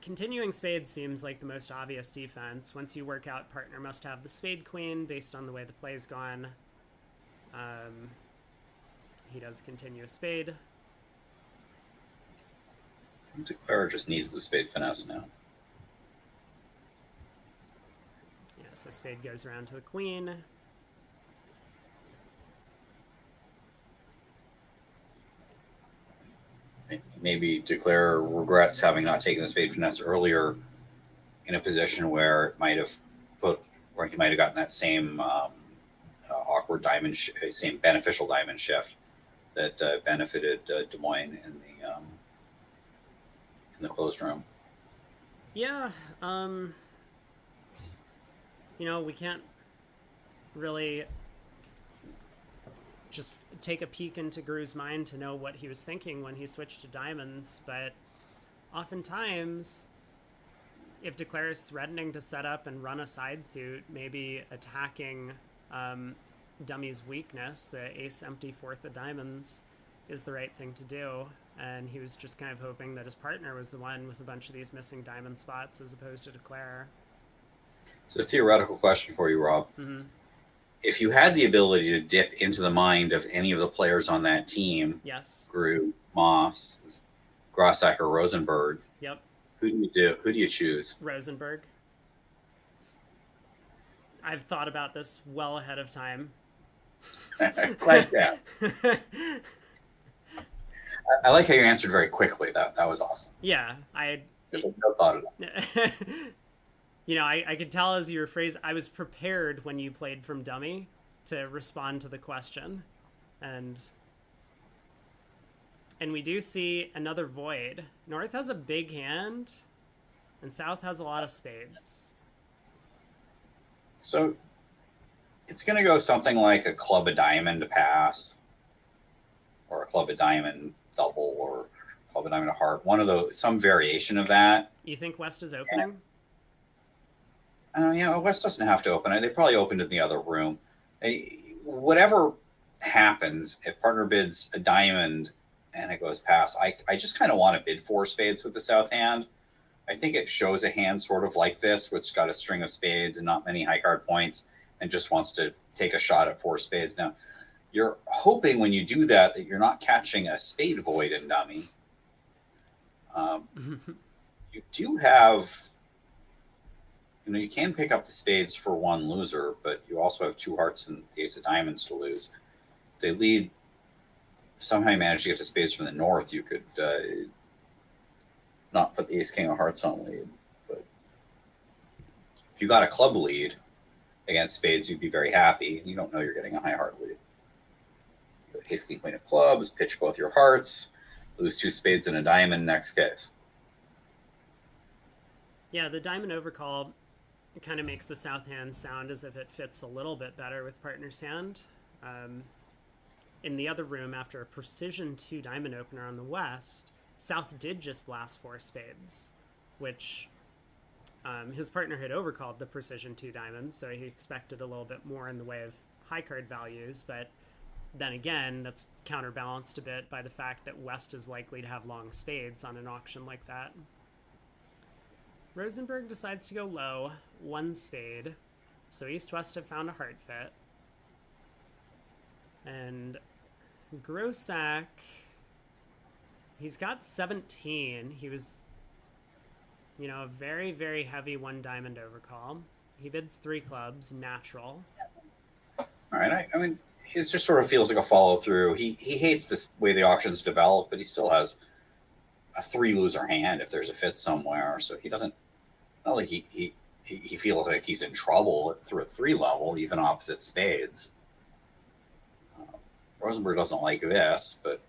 continuing spades seems like the most obvious defense. Once you work out partner must have the spade queen based on the way the play's gone. He does continue a spade. I think Declare just needs the spade finesse now. Yeah, so spade goes around to the queen. Maybe Declare regrets having not taken the spade finesse earlier in a position where it might have put, where he might have gotten that same awkward same beneficial diamond shift that benefited Des Moines in the closed room. Yeah, we can't really just take a peek into Gru's mind to know what he was thinking when he switched to diamonds, but oftentimes, if Declare is threatening to set up and run a side suit, maybe attacking Dummy's weakness, the ace empty fourth of diamonds, is the right thing to do. And he was just kind of hoping that his partner was the one with a bunch of these missing diamond spots as opposed to Declare. So, a theoretical question for you, Rob. Mm-hmm. If you had the ability to dip into the mind of any of the players on that team, yes, Gru, Moss, Grossacker, Rosenberg, yep, who do you do? Who do you choose? Rosenberg. I've thought about this well ahead of time. Like that. I like how you answered very quickly. That was awesome. Yeah, There's no thought of that. I could tell as you were phrasing, I was prepared when you played from dummy to respond to the question. And we do see another void. North has a big hand, and South has a lot of spades. So it's going to go something like a club of diamond to pass, or a club of diamond double, or club of diamond to heart. One of those, some variation of that. You think West is opening? West doesn't have to open it. They probably opened in the other room. Whatever happens, if partner bids a diamond and it goes past, I just kind of want to bid four spades with the South hand. I think it shows a hand sort of like this, which got a string of spades and not many high card points, and just wants to take a shot at four spades. Now, you're hoping when you do that you're not catching a spade void in dummy. You do have, you can pick up the spades for one loser, but you also have two hearts and the ace of diamonds to lose. If they lead, somehow you manage to get to spades from the north, you could not put the ace king of hearts on lead. But if you got a club lead against spades, you'd be very happy. You don't know you're getting a high heart lead. Ace king queen of clubs, pitch both your hearts, lose two spades and a diamond, next case. Yeah, the diamond overcall kind of makes the South hand sound as if it fits a little bit better with partner's hand. In the other room, after a precision 2 diamond opener on the West, South did just blast 4 spades, which his partner had overcalled the precision 2 diamonds, so he expected a little bit more in the way of high card values, but then again, that's counterbalanced a bit by the fact that West is likely to have long spades on an auction like that. Rosenberg decides to go low, 1 spade, so East-West have found a heart fit. And Grossack, he's got 17. He was, a very, very heavy 1 diamond overcall. He bids 3 clubs, natural. All right, I mean, it just sort of feels like a follow through. He hates this way the auctions develop, but he still has a 3 loser hand if there's a fit somewhere. So he doesn't, not like he feels like he's in trouble through a 3 level, even opposite spades. Rosenberg doesn't like this, but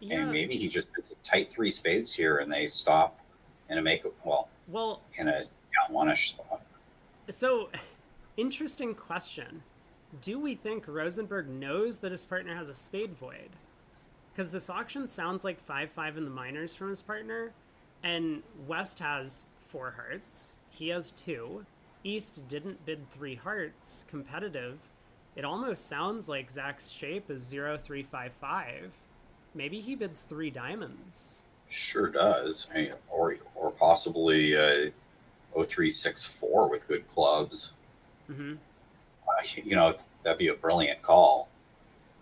and maybe he just puts a tight 3 spades here and they stop in a in a down one-ish spot. So, interesting question. Do we think Rosenberg knows that his partner has a spade void? Because this auction sounds like 5-5 in the minors from his partner, and West has 4 hearts. He has 2. East didn't bid 3 hearts, competitive. It almost sounds like Zach's shape is 0-3-5-5. Maybe he bids 3 diamonds. Sure does. Or possibly 0-3-6-4 with good clubs. Mm-hmm. That'd be a brilliant call.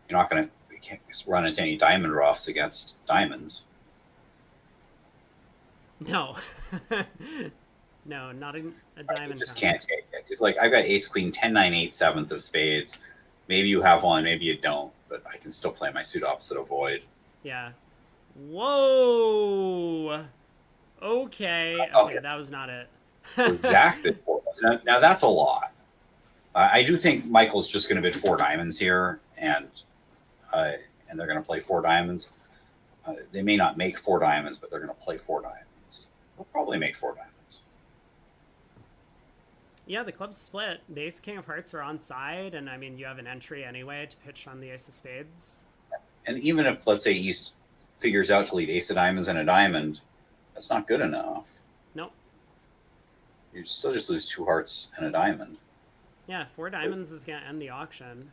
You're not going to run into any diamond roughs against diamonds. No. No, not a diamond. You just can't take it. It's like, I've got ace, queen, 10, 9, 8, 7th of spades. Maybe you have one, maybe you don't, but I can still play my suit opposite a void. Yeah. Whoa. Okay, that was not it. Exactly. Now that's a lot. I do think Michael's just going to bid 4 diamonds here, and they're going to play 4 diamonds. They may not make 4 diamonds, but they're going to play 4 diamonds. They'll probably make 4 diamonds. Yeah, the club's split. The ace king of hearts are on side, and I mean, you have an entry anyway to pitch on the ace of spades. And even if, let's say, East figures out to lead ace of diamonds and a diamond, that's not good enough. Nope. You still just lose 2 hearts and a diamond. Yeah, 4 diamonds is going to end the auction.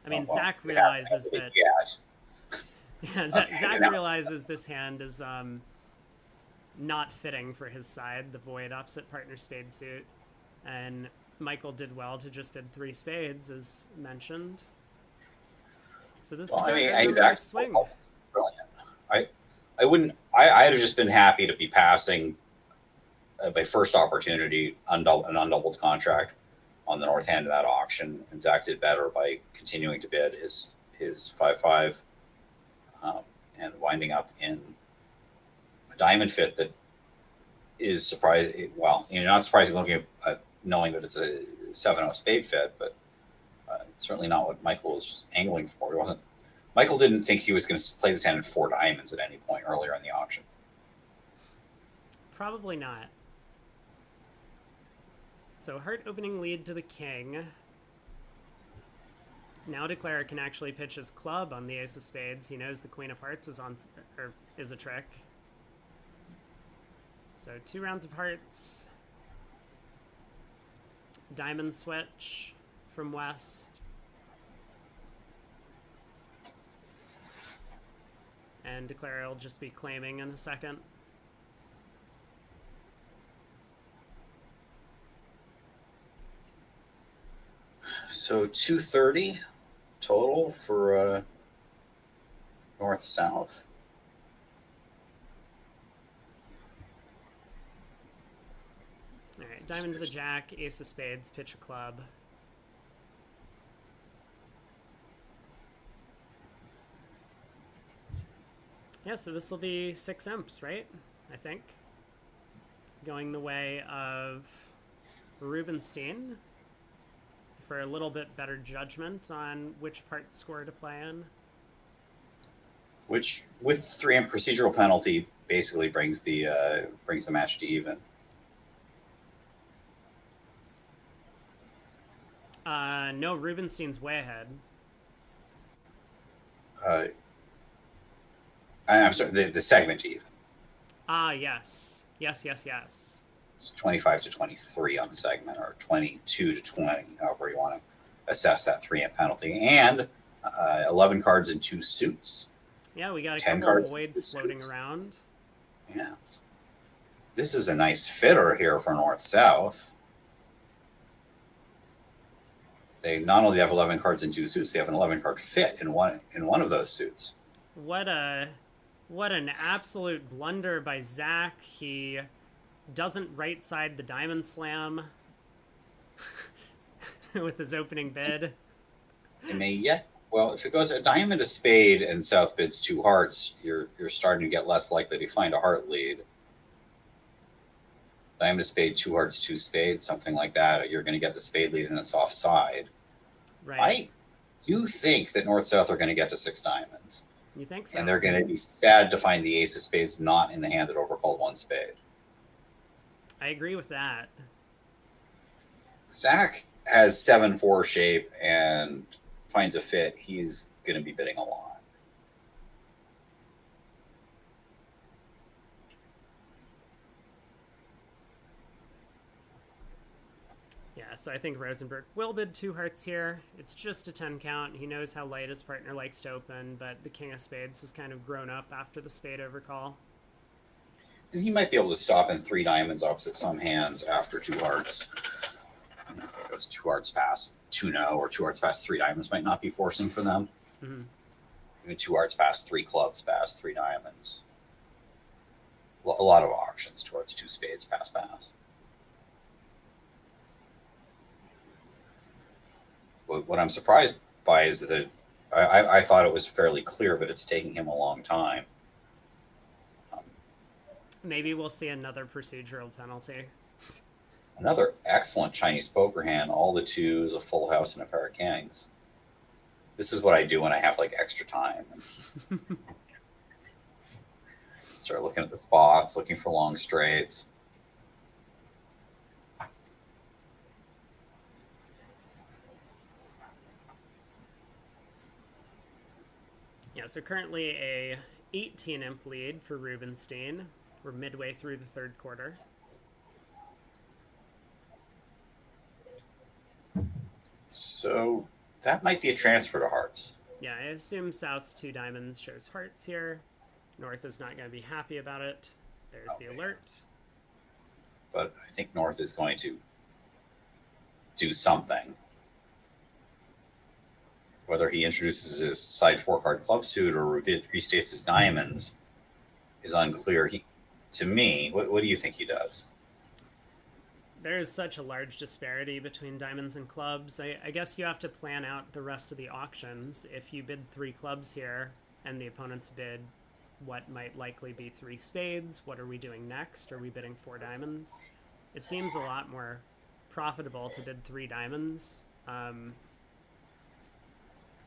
I mean, well, Zach realizes that... Yeah, Zach realizes this hand is not fitting for his side, the void opposite partner spade suit. And Michael did well to just bid 3 spades, as mentioned. So this is a swing. Brilliant. I'd have just been happy to be passing my first opportunity, an undoubled contract on the north hand of that auction. And Zach did better by continuing to bid his 5-5 and winding up in a diamond fit that is surprising. Well, not surprising looking at knowing that it's a 7-0 spade fit, but certainly not what Michael was angling for. It wasn't. Michael didn't think he was going to play this hand in 4 diamonds at any point earlier in the auction. Probably not. So heart opening lead to the king. Now Declare can actually pitch his club on the ace of spades. He knows the queen of hearts is a trick. So 2 rounds of hearts. Diamond switch from West. And Declare will just be claiming in a second. So 230 total for north-south. All right, diamond to the jack, ace of spades, pitch a club. Yeah, so this will be 6 imps, right? I think. Going the way of Rubenstein for a little bit better judgment on which part score to play in. Which, with 3 imp procedural penalty, basically brings the match to even. No, Rubenstein's way ahead. I'm sorry, the segment to even. Yes. Yes. It's 25 to 23 on the segment, or 22 to 20, however you want to assess that 3 imp penalty. And 11 cards in 2 suits. Yeah, we got a couple of voids floating around. Yeah. This is a nice fitter here for north-south. They not only have 11 cards in 2 suits, they have an 11-card fit in one of those suits. What an absolute blunder by Zach. He doesn't right side the diamond slam with his opening bid. It may yet. Well, if it goes a diamond, a spade, and south bids 2 hearts, you're starting to get less likely to find a heart lead. Diamond, a spade, 2 hearts, 2 spades, something like that. You're going to get the spade lead and it's offside. Right. I do think that north-south are going to get to 6 diamonds. You think so? And they're going to be sad to find the ace of spades not in the hand that overcalled 1 spade. I agree with that. Zach has 7-4 shape and finds a fit. He's going to be bidding a lot. Yeah, so I think Rosenberg will bid 2 hearts here. It's just a 10 count. He knows how light his partner likes to open, but the king of spades has kind of grown up after the spade overcall. And he might be able to stop in 3 diamonds opposite some hands after 2 hearts. If it goes 2 hearts past 2-0 or 2 hearts past 3 diamonds might not be forcing for them. Mm-hmm. Even 2 hearts past 3 clubs past 3 diamonds. A lot of auctions towards 2 spades pass. What I'm surprised by is that I thought it was fairly clear, but it's taking him a long time. Maybe we'll see another procedural penalty. Another excellent Chinese poker hand. All the twos, a full house, and a pair of kings. This is what I do when I have like extra time. Start looking at the spots, looking for long straights. Yeah, so currently a 18 imp lead for Rubenstein. We're midway through the third quarter. So that might be a transfer to hearts. Yeah, I assume South's 2 diamonds shows hearts here. North is not going to be happy about it. There's the alert. But I think North is going to do something. Whether he introduces his side 4-card club suit or restates his diamonds is unclear. To me, what do you think he does? There is such a large disparity between diamonds and clubs. I guess you have to plan out the rest of the auctions. If you bid 3 clubs here and the opponents bid what might likely be 3 spades, what are we doing next? Are we bidding 4 diamonds? It seems a lot more profitable to bid 3 diamonds,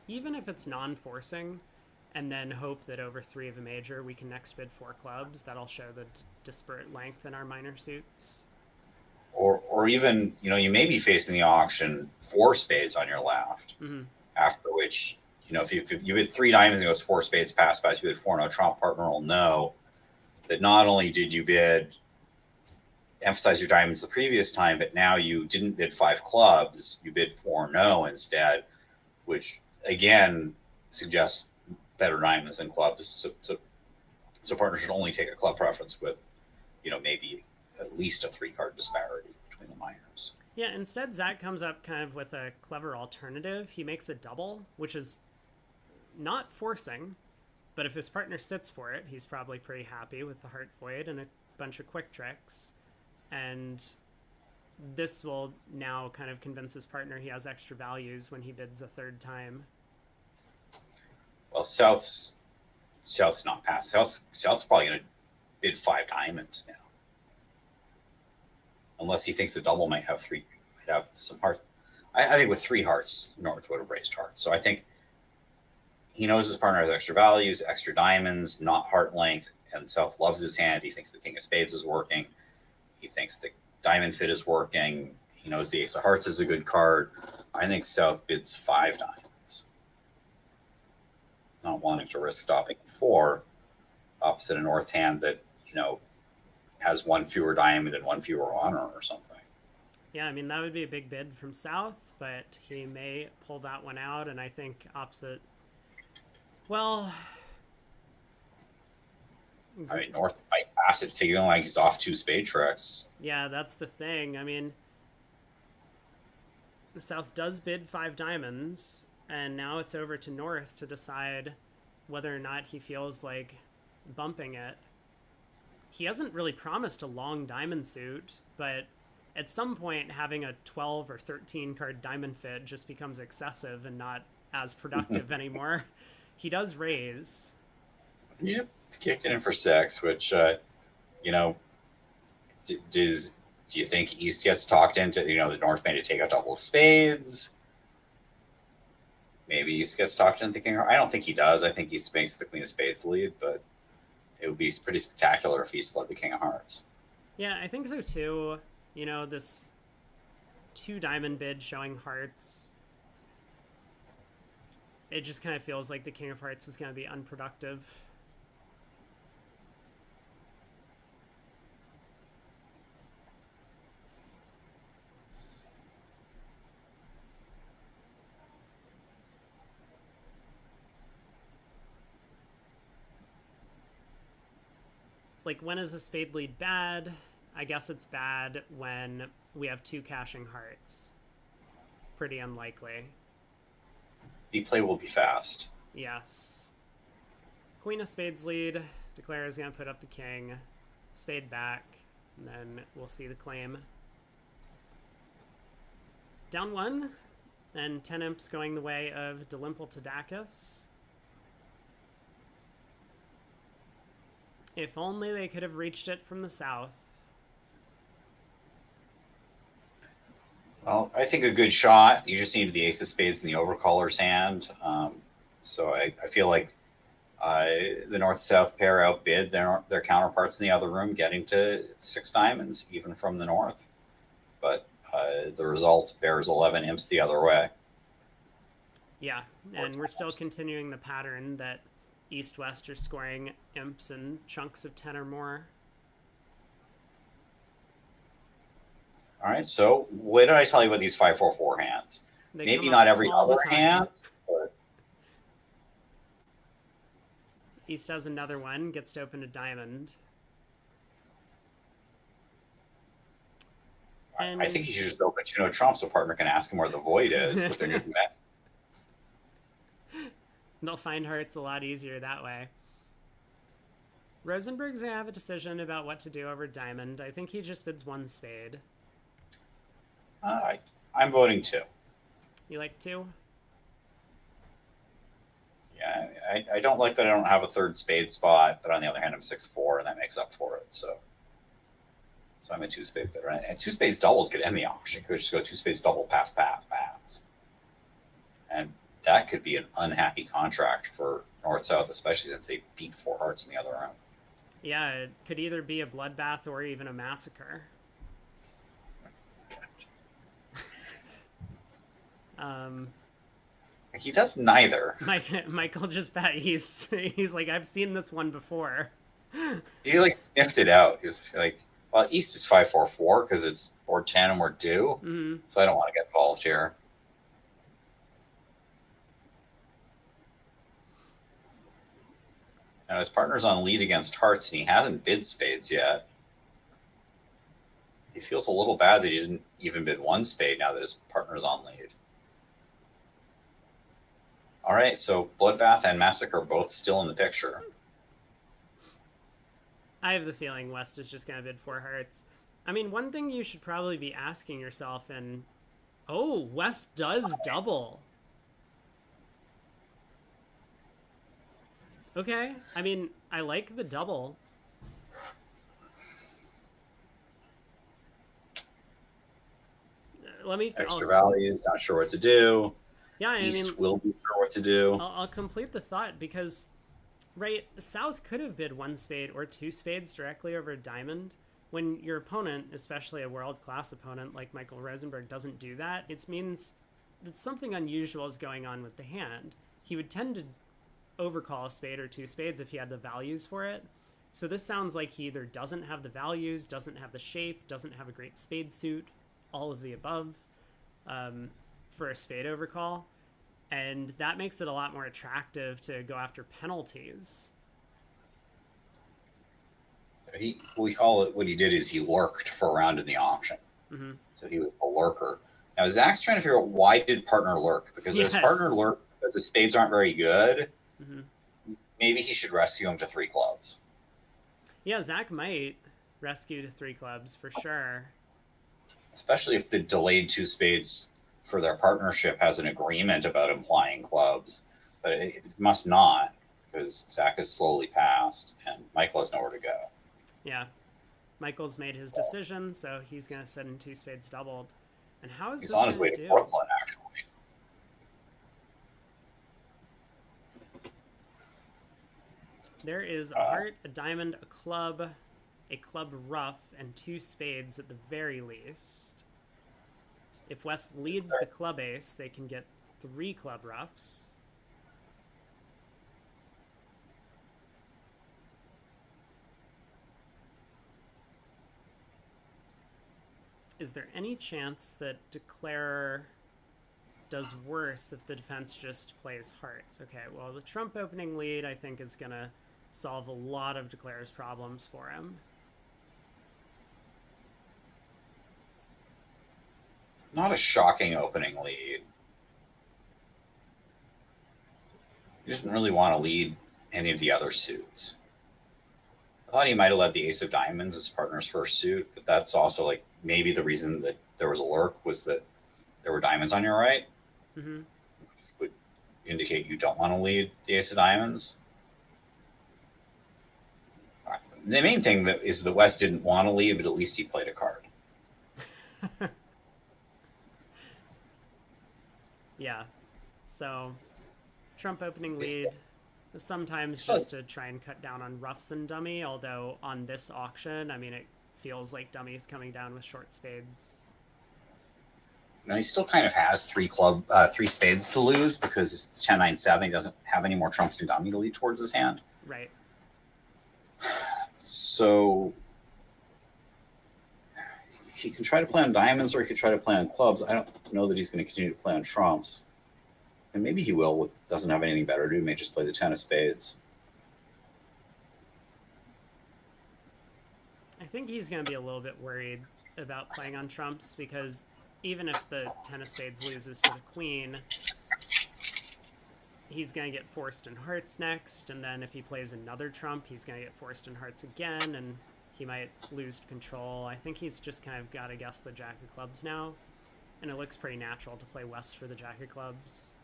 even if it's non-forcing, and then hope that over 3 of a major we can next bid 4 clubs. That'll show the disparate length in our minor suits. Or even, you may be facing the auction 4 spades on your left, after which, if you bid 3 diamonds and it goes 4 spades, pass by, you bid 4, no trump, partner will know that not only did you emphasize your diamonds the previous time, but now you didn't bid 5 clubs, you bid 4 no instead, which again suggests better diamonds than clubs. So partners should only take a club preference with, maybe at least a 3-card disparity between the minors. Yeah, instead Zach comes up kind of with a clever alternative. He makes a double, which is not forcing, but if his partner sits for it, he's probably pretty happy with the heart void and a bunch of quick tricks. And this will now kind of convince his partner he has extra values when he bids a 3rd time. Well, South's not past. South's probably going to bid 5 diamonds now, unless he thinks the double might have some hearts. I think with 3 hearts, North would have raised hearts. So I think he knows his partner has extra values, extra diamonds, not heart length, and South loves his hand. He thinks the king of spades is working. He thinks the diamond fit is working. He knows the ace of hearts is a good card. I think South bids 5 diamonds, not wanting to risk stopping at 4, opposite a North hand that, has 1 fewer diamond and 1 fewer honor or something. Yeah, I mean, that would be a big bid from South, but he may pull that one out, and I think opposite... Well... I mean, North might pass it figuring like he's off 2 spade tricks. Yeah, that's the thing. I mean, the South does bid 5 diamonds, and now it's over to North to decide whether or not he feels like bumping it. He hasn't really promised a long diamond suit, but at some point having a 12 or 13 card diamond fit just becomes excessive and not as productive anymore. He does raise. Yep, kicked it in for 6, which, do you think East gets talked into, the North made to take a double of spades? Maybe East gets talked into thinking, I don't think he does. I think East makes the queen of spades lead, but it would be pretty spectacular if East led the king of hearts. Yeah, I think so too. This 2 diamond bid showing hearts, it just kind of feels like the king of hearts is going to be unproductive. Like, when is a spade lead bad? I guess it's bad when we have 2 cashing hearts. Pretty unlikely. The play will be fast. Yes. Queen of spades lead. Declare is going to put up the king. Spade back. And then we'll see the claim. Down 1. And 10 imps going the way of Delimple to Tacus. If only they could have reached it from the south. Well, I think a good shot. You just need the ace of spades in the overcaller's hand. So I feel like the north-south pair outbid their counterparts in the other room, getting to six diamonds, even from the north. But the result bears 11 imps the other way. Yeah, and we're still continuing the pattern that east-west are scoring imps in chunks of 10 or more. All right, so what did I tell you about these 5-4-4 hands? They Maybe come not up every all other the time. hand, but East has another one, gets to open a diamond. I think he should just open two no trump so partner can ask him where the void is with their new command. They'll find hearts a lot easier that way. Rosenberg's gonna have a decision about what to do over diamond. I think he just bids one spade. I'm voting two. You like two? Yeah, I don't like that I don't have a third spade spot, but on the other hand, I'm 6-4, and that makes up for it. So I'm a two spade bidder. And two spades doubles could end the auction. It could just go two spades double, pass, pass, pass. And that could be an unhappy contract for North South, especially since they beat four hearts in the other round. Yeah, it could either be a bloodbath or even a massacre. He does neither. Michael just bet he's like, I've seen this one before. He like sniffed it out. He was like, well, East is 5-4-4 because it's board 10 and we're due. Mm-hmm. So I don't want to get involved here. Now his partner's on lead against hearts and he hasn't bid spades yet. He feels a little bad that he didn't even bid one spade now that his partner's on lead. All right, so Bloodbath and Massacre are both still in the picture. I have the feeling West is just going to bid four hearts. I mean, one thing you should probably be asking yourself, and oh, West does double. Okay, I mean, I like the double. Extra values, not sure what to do. Yeah, East will be sure what to do. I'll complete the thought because, right, South could have bid one spade or two spades directly over a diamond. When your opponent, especially a world-class opponent like Michael Rosenberg, doesn't do that, it means that something unusual is going on with the hand. He would tend to overcall a spade or two spades if he had the values for it. So this sounds like he either doesn't have the values, doesn't have the shape, doesn't have a great spade suit, all of the above, for a spade overcall. And that makes it a lot more attractive to go after penalties. We call it, what he did is he lurked for a round in the auction. Mm-hmm. So he was a lurker. Now Zach's trying to figure out why did partner lurk? Because if his partner lurked because the spades aren't very good, maybe he should rescue him to three clubs. Yeah, Zach might rescue to three clubs for sure. Especially if the delayed two spades for their partnership has an agreement about implying clubs, but it must not because Zach is slowly passed and Michael has nowhere to go. Yeah, Michael's made his decision, so he's going to send in two spades doubled. And how is he's this on his way to Brooklyn, actually. There is a heart, a diamond, a club rough, and two spades at the very least. If West leads the club ace, they can get three club roughs. Is there any chance that Declare does worse if the defense just plays hearts? Okay, well, the Trump opening lead, I think, is going to solve a lot of Declare's problems for him. It's not a shocking opening lead. He doesn't really want to lead any of the other suits. I thought he might have led the ace of diamonds as partner's first suit, but that's also like maybe the reason that there was a lurk was that there were diamonds on your right, which would indicate you don't want to lead the ace of diamonds. The main thing that is the West didn't want to lead, but at least he played a card. Yeah. So Trump opening lead, sometimes Still, just to try and cut down on roughs and dummy, although on this auction, I mean, it feels like dummy's coming down with short spades. he still kind of has three spades to lose because 10-9-7. He doesn't have any more trumps and dummy to lead towards his hand. Right. So he can try to play on diamonds or he could try to play on clubs. I don't know that he's going to continue to play on trumps. And maybe he will. Doesn't have anything better to do. He may just play the 10 of spades. I think he's going to be a little bit worried about playing on trumps because even if the 10 of spades loses to the queen, he's going to get forced in hearts next. And then if he plays another trump, he's going to get forced in hearts again. And he might lose control. I think he's just kind of got to guess the jack of clubs now. And it looks pretty natural to play west for the jack of clubs.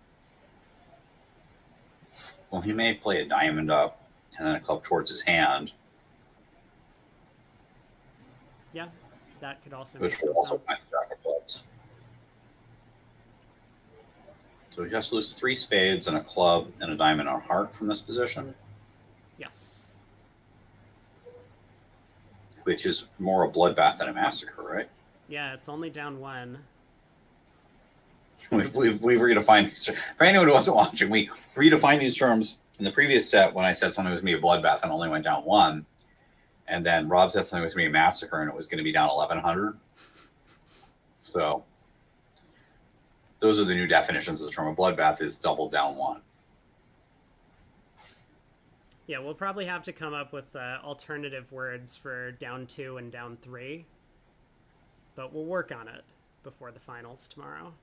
Well, he may play a diamond up and then a club towards his hand. Yeah, that could also which make will some also sense. find the jack of clubs. So he has to lose 3 spades and a club and a diamond and a heart from this position. Yes. Which is more a bloodbath than a massacre, right? Yeah, it's only down 1. We've redefined these. For anyone who wasn't watching, we redefined these terms in the previous set when I said something was going to be a bloodbath and only went down 1. And then Rob said something was going to be a massacre and it was going to be down 1,100. So those are the new definitions of the term. A bloodbath is double down 1. Yeah, we'll probably have to come up with alternative words for down 2 and down 3. But we'll work on it before the finals tomorrow.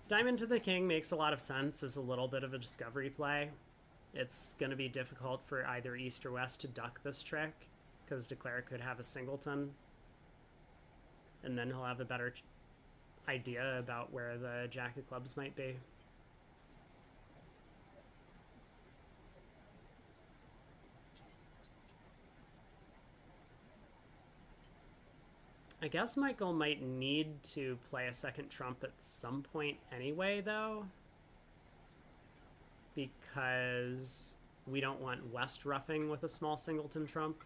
Diamond to the king makes a lot of sense as a little bit of a discovery play. It's going to be difficult for either east or west to duck this trick because Declare could have a singleton. And then he'll have a better idea about where the jack of clubs might be. I guess Michael might need to play a second trump at some point anyway, though, because we don't want west roughing with a small singleton trump.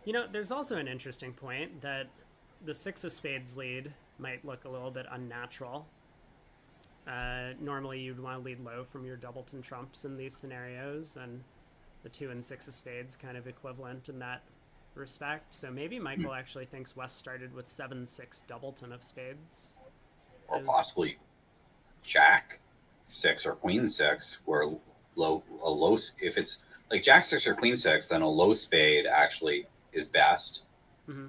You know, there's also an interesting point that the 6 of spades lead might look a little bit unnatural. Normally you'd want to lead low from your doubleton trumps in these scenarios, and the 2 and 6 of spades kind of equivalent in that respect. So maybe Michael actually thinks West started with 7-6 doubleton of spades. Or possibly Jack 6 or Queen 6, where a low, if it's like Jack 6 or Queen 6, then a low spade actually is best. Mm-hmm.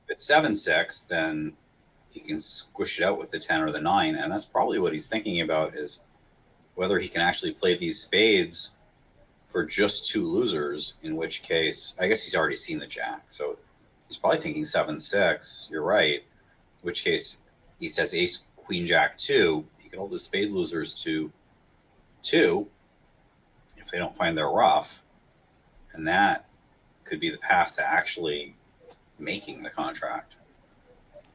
If it's 7-6, then he can squish it out with the 10 or the 9. And that's probably what he's thinking about, is whether he can actually play these spades for just 2 losers, in which case, I guess he's already seen the Jack. So he's probably thinking 7-6. You're right. In which case, he says ace, queen, jack 2. He can hold the spade losers to 2 if they don't find their rough. And that could be the path to actually making the contract.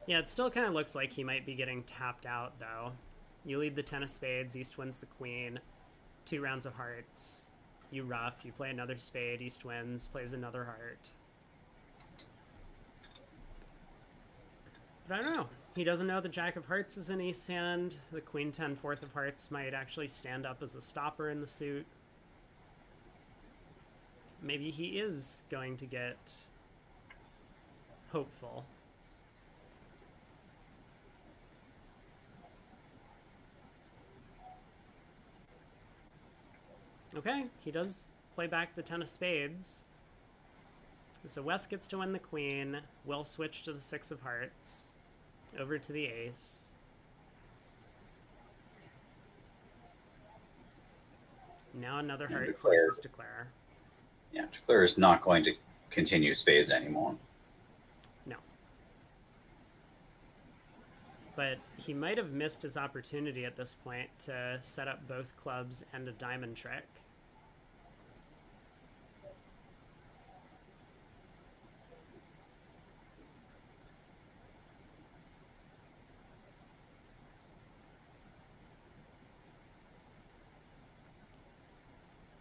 Yeah, it still kind of looks like he might be getting tapped out, though. You lead the 10 of spades, East wins the queen, 2 rounds of hearts. You rough, you play another spade, East wins, plays another heart. But I don't know. He doesn't know the Jack of Hearts is in East hand. The Queen 10 4th of Hearts might actually stand up as a stopper in the suit. Maybe he is going to get hopeful. Okay, he does play back the 10 of spades. So West gets to win the queen. We'll switch to the 6 of hearts. Over to the ace. Now another heart forces Declare. Yeah, Declare is not going to continue spades anymore. No. But he might have missed his opportunity at this point to set up both clubs and a diamond trick.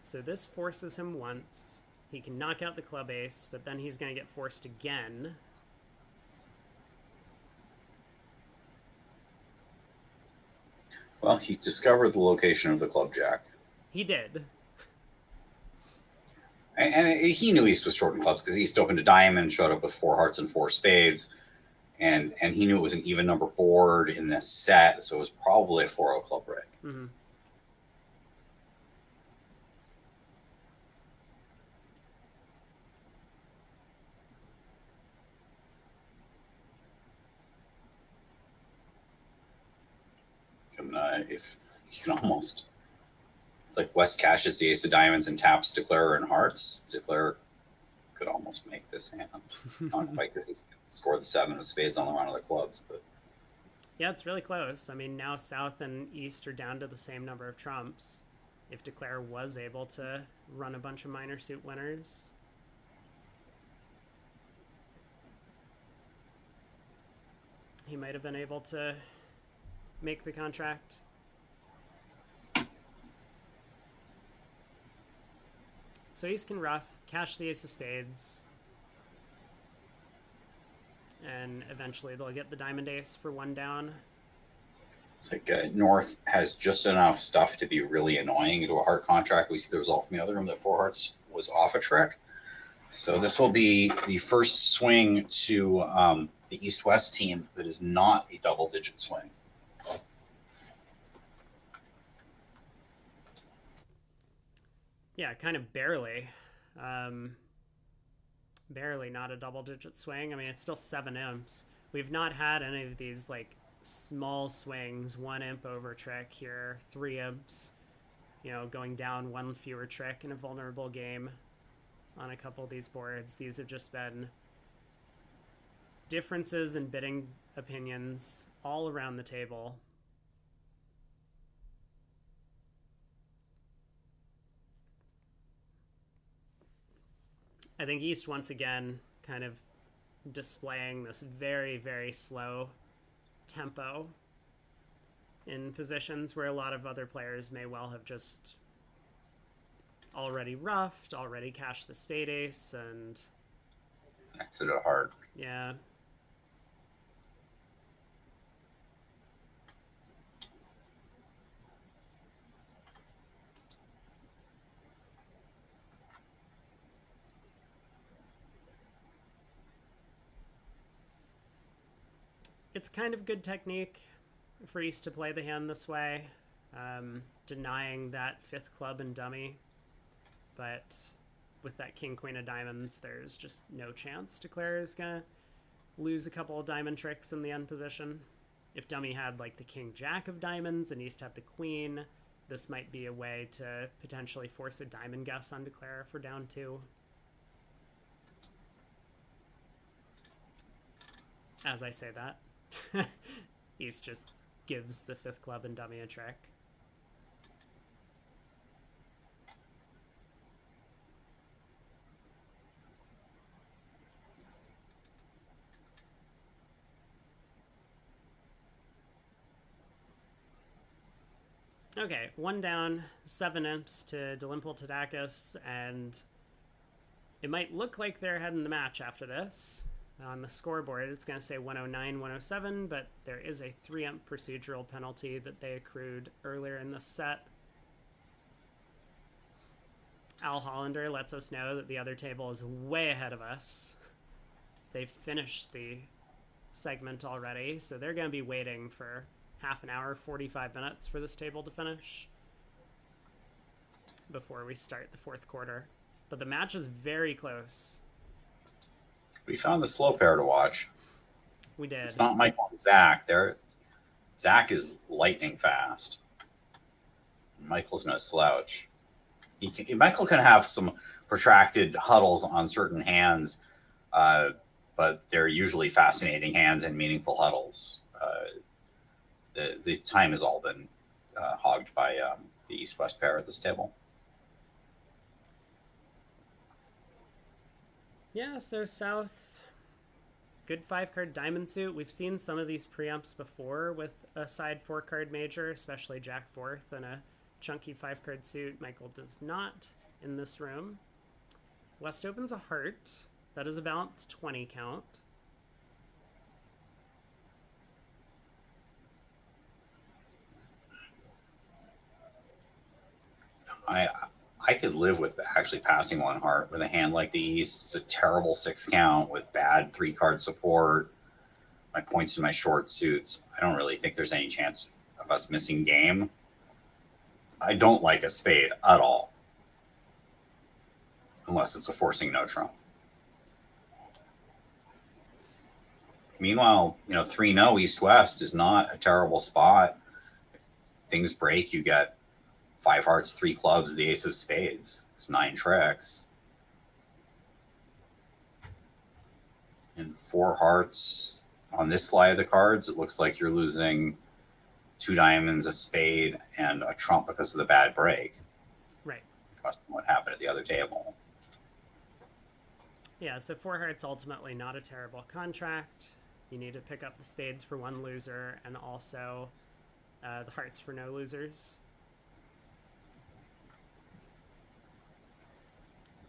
So this forces him once. He can knock out the club ace, but then he's going to get forced again. Well, he discovered the location of the club jack. He did. And he knew East was short in clubs because East opened a diamond, showed up with 4 hearts and 4 spades. And he knew it was an even number board in this set, so it was probably a 4-0 club break. Mm-hmm. If you can almost, it's like West cashes the ace of diamonds and taps Declarer and hearts. Declarer could almost make this hand. Not quite because he's going to score the 7 of spades on the run of the clubs, but yeah, it's really close. I mean, now South and East are down to the same number of trumps. If Declarer was able to run a bunch of minor suit winners. He might have been able to make the contract. So East can ruff, cash the ace of spades, and eventually they'll get the diamond ace for 1 down. It's like North has just enough stuff to be really annoying into a heart contract. We see the result from the other room that 4 hearts was off a trick. So this will be the first swing to the East-West team that is not a double-digit swing. Yeah, kind of barely. Barely not a double-digit swing. I mean, it's still 7 imps. We've not had any of these, like, small swings, 1 imp over trick here, 3 imps, you know, going down 1 fewer trick in a vulnerable game on a couple of these boards. These have just been differences in bidding opinions all around the table. I think East once again kind of displaying this very, very slow tempo in positions where a lot of other players may well have just already ruffed, already cashed the spade ace, and exited hard. Yeah. It's kind of good technique for East to play the hand this way, denying that 5th club and dummy. But with that king, queen of diamonds, there's just no chance Declarer is going to lose a couple of diamond tricks in the end position. If dummy had like the king, jack of diamonds and East had the queen, this might be a way to potentially force a diamond guess on Declarer for down 2. As I say that. East just gives the 5th club and dummy a trick. Okay, 1 down, 7 imps to Delimple to tacus, and it might look like they're ahead in the match after this. On the scoreboard, it's going to say 109, 107, but there is a 3-imp procedural penalty that they accrued earlier in the set. Al Hollander lets us know that the other table is way ahead of us. They've finished the segment already, so they're going to be waiting for half an hour, 45 minutes for this table to finish before we start the 4th quarter. But the match is very close. We found the slow pair to watch. We did. It's not Michael and Zach. Zach is lightning fast. Michael's no slouch. Michael can have some protracted huddles on certain hands, but they're usually fascinating hands and meaningful huddles. The time has all been hogged by the east-west pair at this table. Yeah, so south, good 5-card diamond suit. We've seen some of these preempts before with a side 4-card major, especially Jack Fourth and a chunky 5-card suit. Michael does not in this room. West opens a heart. That is a balanced 20 count. I could live with actually passing one heart with a hand like the East. It's a terrible 6 count with bad 3-card support. My points to my short suits. I don't really think there's any chance of us missing game. I don't like a spade at all, unless it's a forcing no trump. Meanwhile, 3-0 east-west is not a terrible spot. If things break, you get 5 hearts, 3 clubs, the ace of spades. It's 9 tricks. And 4 hearts on this slide of the cards, it looks like you're losing 2 diamonds, a spade, and a trump because of the bad break. Right. Trust what happened at the other table. Yeah, so 4 hearts ultimately not a terrible contract. You need to pick up the spades for 1 loser and also the hearts for no losers.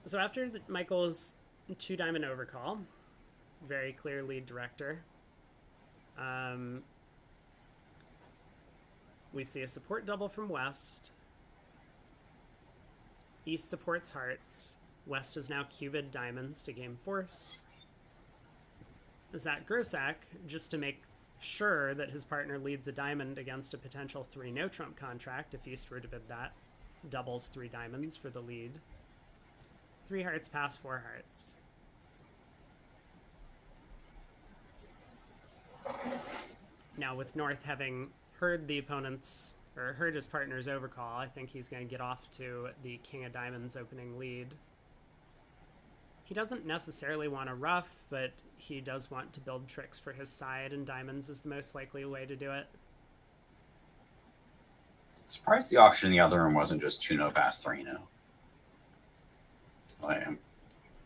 So after Michael's 2 diamond overcall, very clear lead director, we see a support double from West. East supports hearts. West is now cubed diamonds to game force. Zach Grossack, just to make sure that his partner leads a diamond against a potential 3 no trump contract, if East were to bid that, doubles 3 diamonds for the lead. 3 hearts pass 4 hearts. Now with North having heard the opponent's, or heard his partner's overcall, I think he's going to get off to the King of Diamonds opening lead. He doesn't necessarily want to ruff, but he does want to build tricks for his side, and diamonds is the most likely way to do it. Surprised the auction in the other room wasn't just 2-0 pass 3-0. I am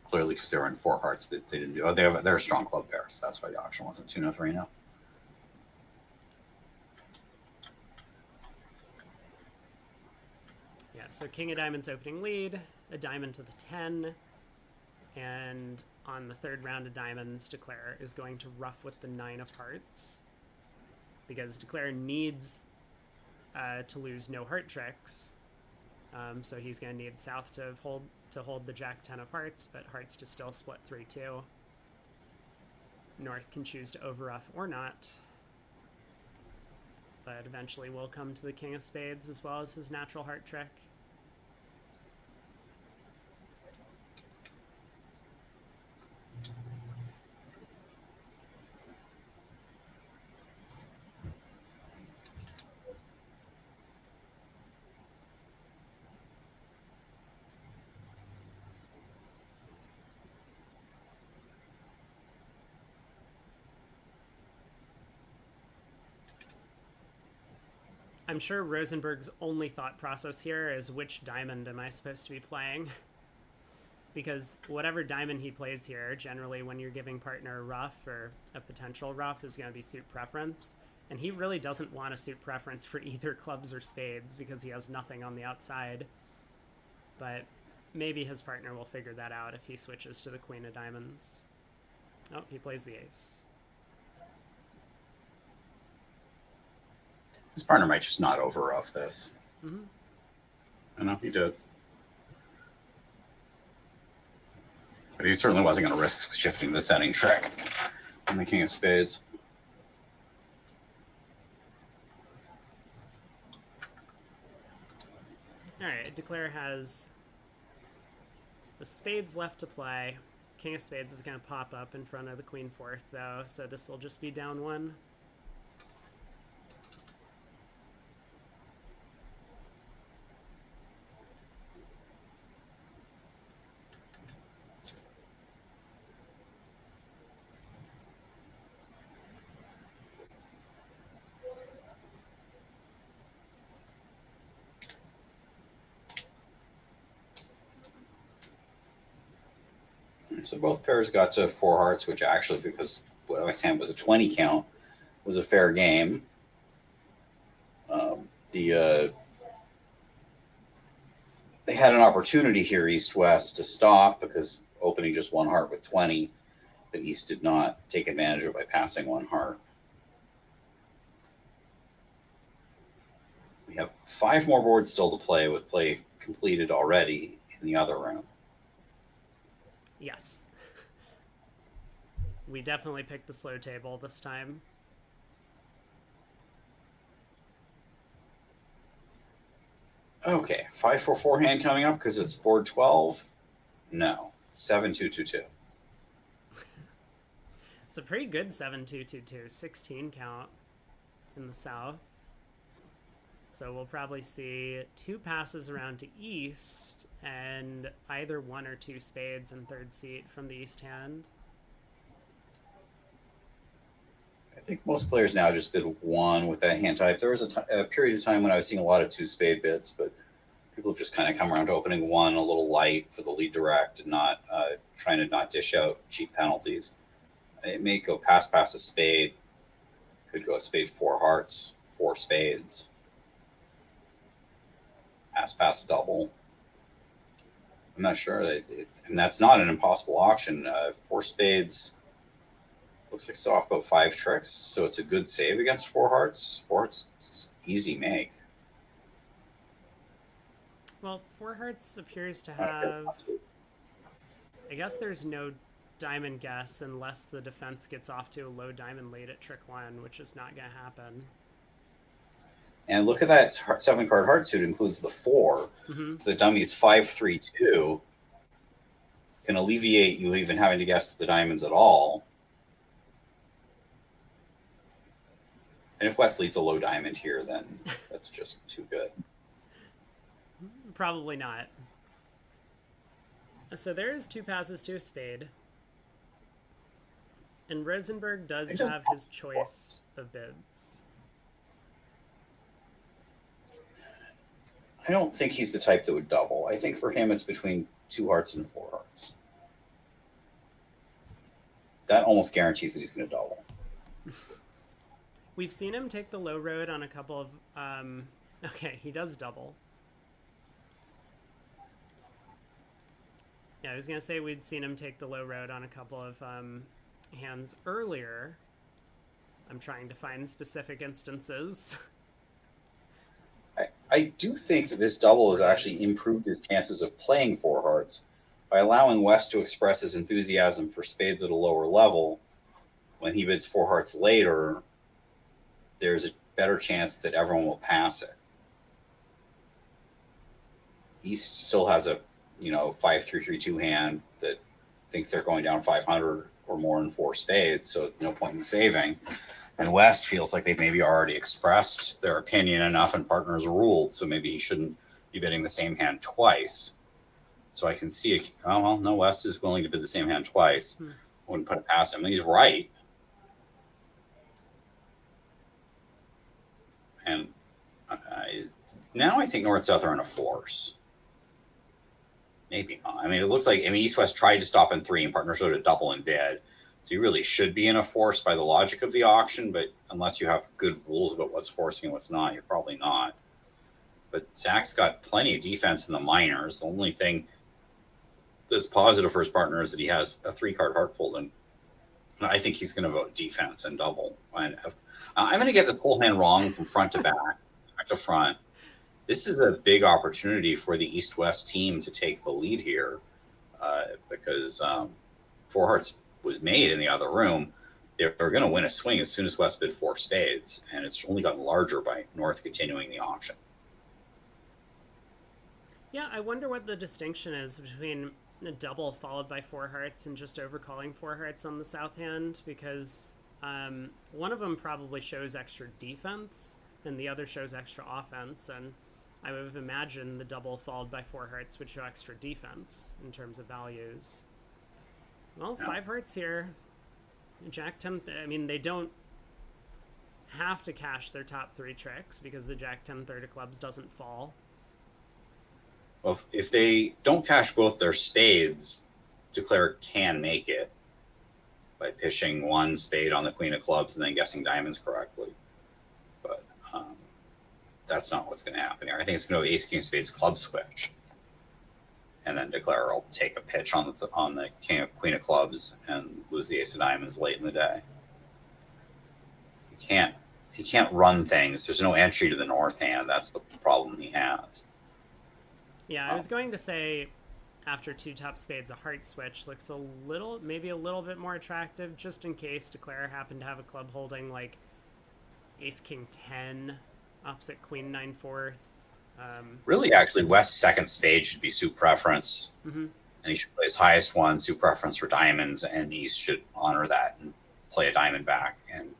clearly because they were in 4 hearts. They didn't do. Oh, they're a strong club pair, so that's why the auction wasn't 2-0 3-0. Yeah, so King of Diamonds opening lead, a diamond to the 10, and on the 3rd round of diamonds, Declare is going to ruff with the 9 of hearts because Declare needs to lose no heart tricks. So he's going to need South to hold the Jack 10 of hearts, but hearts to still split 3-2. North can choose to overruff or not, but eventually will come to the King of Spades as well as his natural heart trick. I'm sure Rosenberg's only thought process here is which diamond am I supposed to be playing? Because whatever diamond he plays here, generally when you're giving partner a ruff or a potential ruff is going to be suit preference. And he really doesn't want a suit preference for either clubs or spades because he has nothing on the outside. But maybe his partner will figure that out if he switches to the Queen of Diamonds. Oh, he plays the ace. His partner might just not overruff this. Mm-hmm. I know he did. But he certainly wasn't going to risk shifting the setting trick on the King of Spades. Alright, Declare has the spades left to play. King of Spades is going to pop up in front of the Queen Fourth, though, so this will just be down 1. So both pairs got to 4 hearts, which actually, because West hand was a 20 count, was a fair game. They had an opportunity here, East-West, to stop because opening just 1 heart with 20, but East did not take advantage of it by passing 1 heart. We have 5 more boards still to play, with play completed already in the other room. Yes. We definitely picked the slow table this time. Okay, 5-4-4 hand coming up because it's board 12. No, 7-2-2-2. It's a pretty good 7-2-2-2, 16 count in the south. So we'll probably see 2 passes around to East and either 1 or 2 spades in third seat from the East hand. I think most players now just bid 1 with that hand type. There was a period of time when I was seeing a lot of 2 spade bids, but people have just kind of come around to opening 1 a little light for the lead direct and not trying to not dish out cheap penalties. It may go pass a spade. Could go a spade 4 hearts, 4 spades. Pass double. I'm not sure. And that's not an impossible auction. 4 spades looks like it's off about 5 tricks, so it's a good save against 4 hearts. 4 hearts is easy make. Well, 4 hearts appears to have... I guess there's no diamond guess unless the defense gets off to a low diamond late at trick 1, which is not going to happen. And look at that 7-card heart suit includes the 4. Mm-hmm. The dummy's 5-3-2 can alleviate you even having to guess the diamonds at all. And if West leads a low diamond here, then that's just too good. Probably not. So there's 2 passes to a spade. And Rosenberg does have his choice of bids. I don't think he's the type that would double. I think for him it's between 2 hearts and 4 hearts. That almost guarantees that he's going to double. We've seen him take the low road on a couple of... okay, he does double. Yeah, I was going to say we'd seen him take the low road on a couple of hands earlier. I'm trying to find specific instances. I do think that this double has actually improved his chances of playing 4 hearts by allowing West to express his enthusiasm for spades at a lower level. When he bids 4 hearts later, there's a better chance that everyone will pass it. East still has a 5-3-3-2 hand that thinks they're going down 500 or more in 4 spades, so no point in saving. And West feels like they've maybe already expressed their opinion enough and partners ruled, so maybe he shouldn't be bidding the same hand twice. So I can see, West is willing to bid the same hand twice. Wouldn't put it past him. And he's right. And now I think North-South are in a force. Maybe not. I mean, it looks like East-West tried to stop in 3 and partner showed a double in bid. So you really should be in a force by the logic of the auction, but unless you have good rules about what's forcing and what's not, you're probably not. But Zach's got plenty of defense in the minors. The only thing that's positive for his partner is that he has a 3-card heart fold, and I think he's going to vote defense and double. And I'm going to get this whole hand wrong from front to back to front. This is a big opportunity for the East-West team to take the lead here because 4 hearts was made in the other room. They're going to win a swing as soon as West bid 4 spades, and it's only gotten larger by North continuing the auction. Yeah, I wonder what the distinction is between a double followed by 4 hearts and just overcalling 4 hearts on the south hand, because one of them probably shows extra defense and the other shows extra offense, and I would have imagined the double followed by 4 hearts would show extra defense in terms of values. Well, 5 hearts here. Jack 10, they don't have to cash their top 3 tricks because the Jack 10 third of clubs doesn't fall. Well, if they don't cash both their spades, Declare can make it by pitching one spade on the queen of clubs and then guessing diamonds correctly. But that's not what's going to happen here. I think it's going to go ace, king, spades, club switch. And then Declare will take a pitch on the king of queen of clubs and lose the ace of diamonds late in the day. He can't run things. There's no entry to the north hand. That's the problem he has. Yeah, I was going to say after two top spades, a heart switch looks maybe a little bit more attractive, just in case Declare happened to have a club holding like ace king 10 opposite queen 9/4. Really, actually, West's second spade should be suit preference, and he should play his highest one, suit preference for diamonds, and East should honor that and play a diamond back. And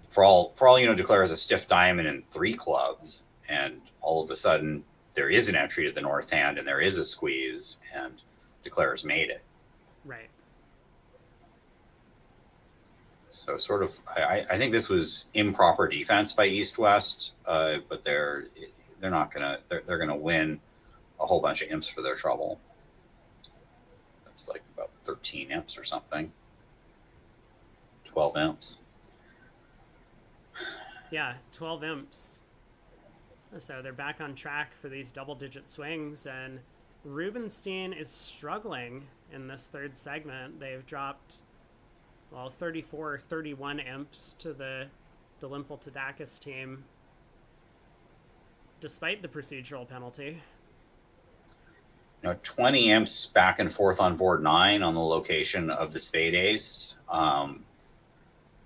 for all Declare has a stiff diamond and 3 clubs, and all of a sudden there is an entry to the north hand and there is a squeeze, and Declare's made it. Right. So sort of, I think this was improper defense by East West, but they're gonna win a whole bunch of imps for their trouble. That's like about 13 imps or something. 12 imps. Yeah, 12 imps. So they're back on track for these double-digit swings, and Rubenstein is struggling in this third segment. They've dropped, 34 or 31 imps to the Delimpel to Tacus team, despite the procedural penalty. 20 imps back and forth on board 9 on the location of the spade ace.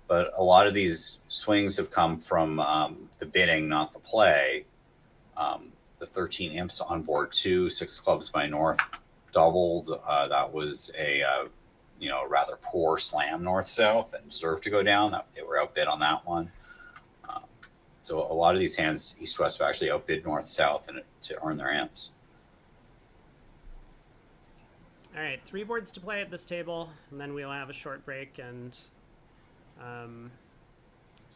But a lot of these swings have come from the bidding, not the play. The 13 imps on board 2, 6 clubs by north doubled. That was a rather poor slam north-south and deserved to go down. They were outbid on that one. So a lot of these hands, East-West, have actually outbid north-south to earn their imps. All right, 3 boards to play at this table, and then we'll have a short break, and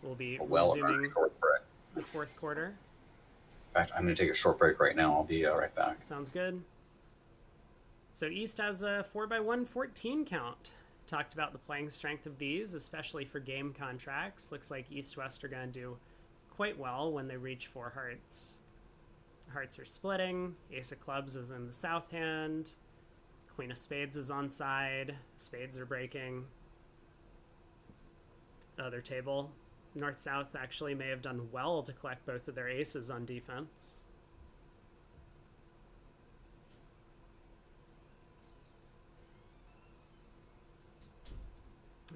we'll be resuming the fourth quarter. In fact, I'm going to take a short break right now. I'll be right back. Sounds good. So East has a 4x1 14 count. Talked about the playing strength of these, especially for game contracts. Looks like East-West are going to do quite well when they reach 4 hearts. Hearts are splitting. Ace of clubs is in the south hand. Queen of spades is on side. Spades are breaking. The other table, north-south actually may have done well to collect both of their aces on defense.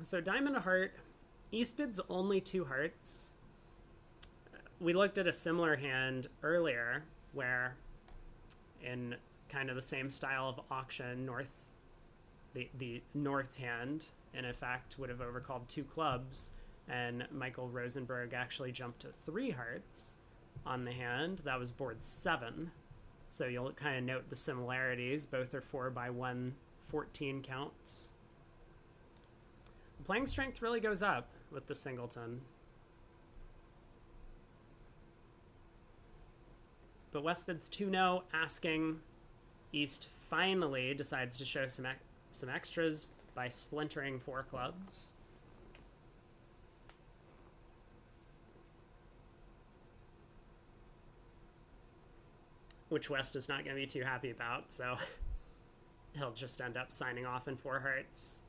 So diamond to heart. East bids only 2 hearts. We looked at a similar hand earlier where, in kind of the same style of auction, the north hand in effect would have overcalled 2 clubs, and Michael Rosenberg actually jumped to 3 hearts on the hand. That was board 7. So you'll kind of note the similarities. Both are 4x1 14 counts. The playing strength really goes up with the singleton. But West bids 2-0, asking. East finally decides to show some extras by splintering 4 clubs. Which West is not going to be too happy about, so he'll just end up signing off in 4 hearts.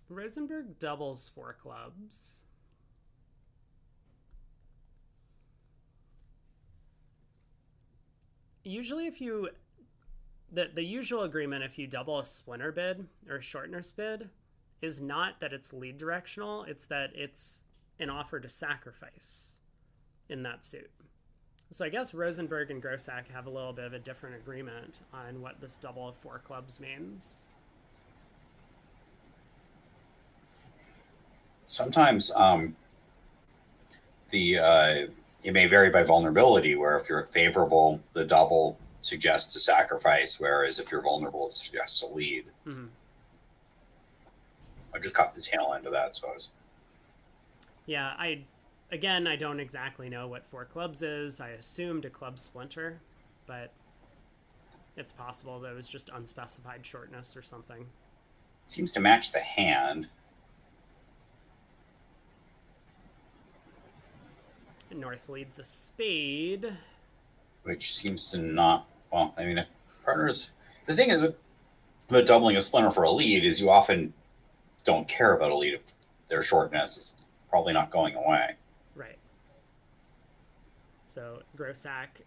Rosenberg doubles 4 clubs. Usually the usual agreement if you double a splinter bid or a shortener's bid is not that it's lead directional, it's that it's an offer to sacrifice in that suit. So I guess Rosenberg and Grossack have a little bit of a different agreement on what this double of 4 clubs means. Sometimes It may vary by vulnerability, where if you're favorable, the double suggests a sacrifice, whereas if you're vulnerable, it suggests a lead. Mm-hmm. I just caught the tail end of that, so I was... Yeah, I don't exactly know what 4 clubs is. I assumed a club splinter, but it's possible that it was just unspecified shortness or something. It seems to match the hand. North leads a spade, Which seems to not... Well, I mean, if partners... The thing is, about doubling a splinter for a lead is you often don't care about a lead if their shortness is probably not going away. Right. So Grossack,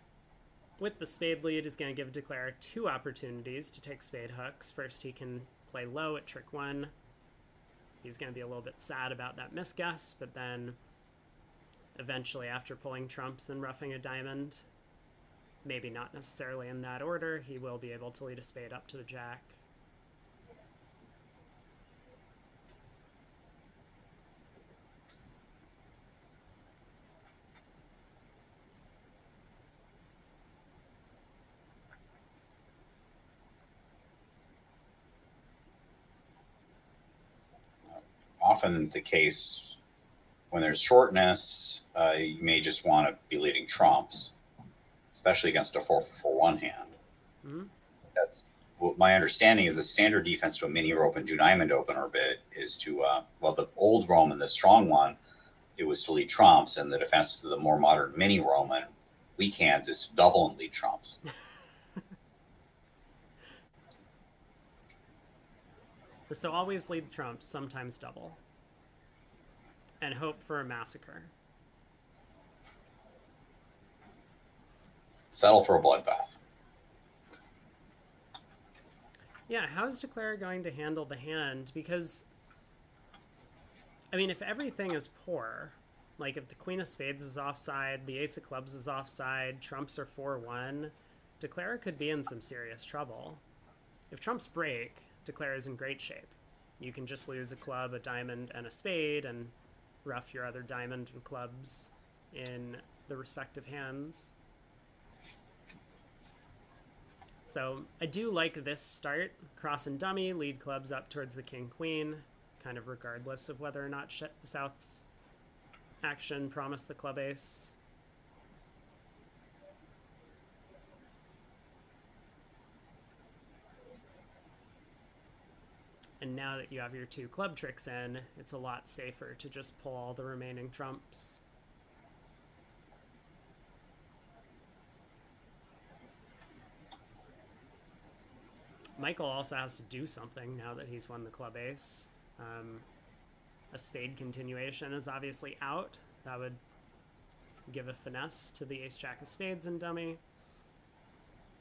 with the spade lead, is going to give Declare 2 opportunities to take spade hooks. First, he can play low at trick 1. He's going to be a little bit sad about that misguess, but then eventually, after pulling trumps and roughing a diamond, maybe not necessarily in that order, he will be able to lead a spade up to the jack. Often the case when there's shortness, you may just want to be leading trumps, especially against a 4-4-1 hand. Mm-hmm. That's what my understanding is. The standard defense to a mini Roman do diamond opener bit is to, the old Roman, the strong one, it was to lead trumps, and the defense to the more modern mini Roman, weak hands, is to double and lead trumps. So always lead trumps, sometimes double. And hope for a massacre. Settle for a bloodbath. Yeah, how's Declare going to handle the hand? Because, I mean, if everything is poor, like if the Queen of Spades is offside, the Ace of Clubs is offside, trumps are 4-1, Declare could be in some serious trouble. If trumps break, Declare is in great shape. You can just lose a club, a diamond, and a spade, and rough your other diamond and clubs in the respective hands. So I do like this start. Cross and dummy, lead clubs up towards the king-queen, kind of regardless of whether or not South's action promised the club ace. And now that you have your 2 club tricks in, it's a lot safer to just pull all the remaining trumps. Michael also has to do something now that he's won the club ace. A spade continuation is obviously out. That would give a finesse to the ace-jack of spades in dummy.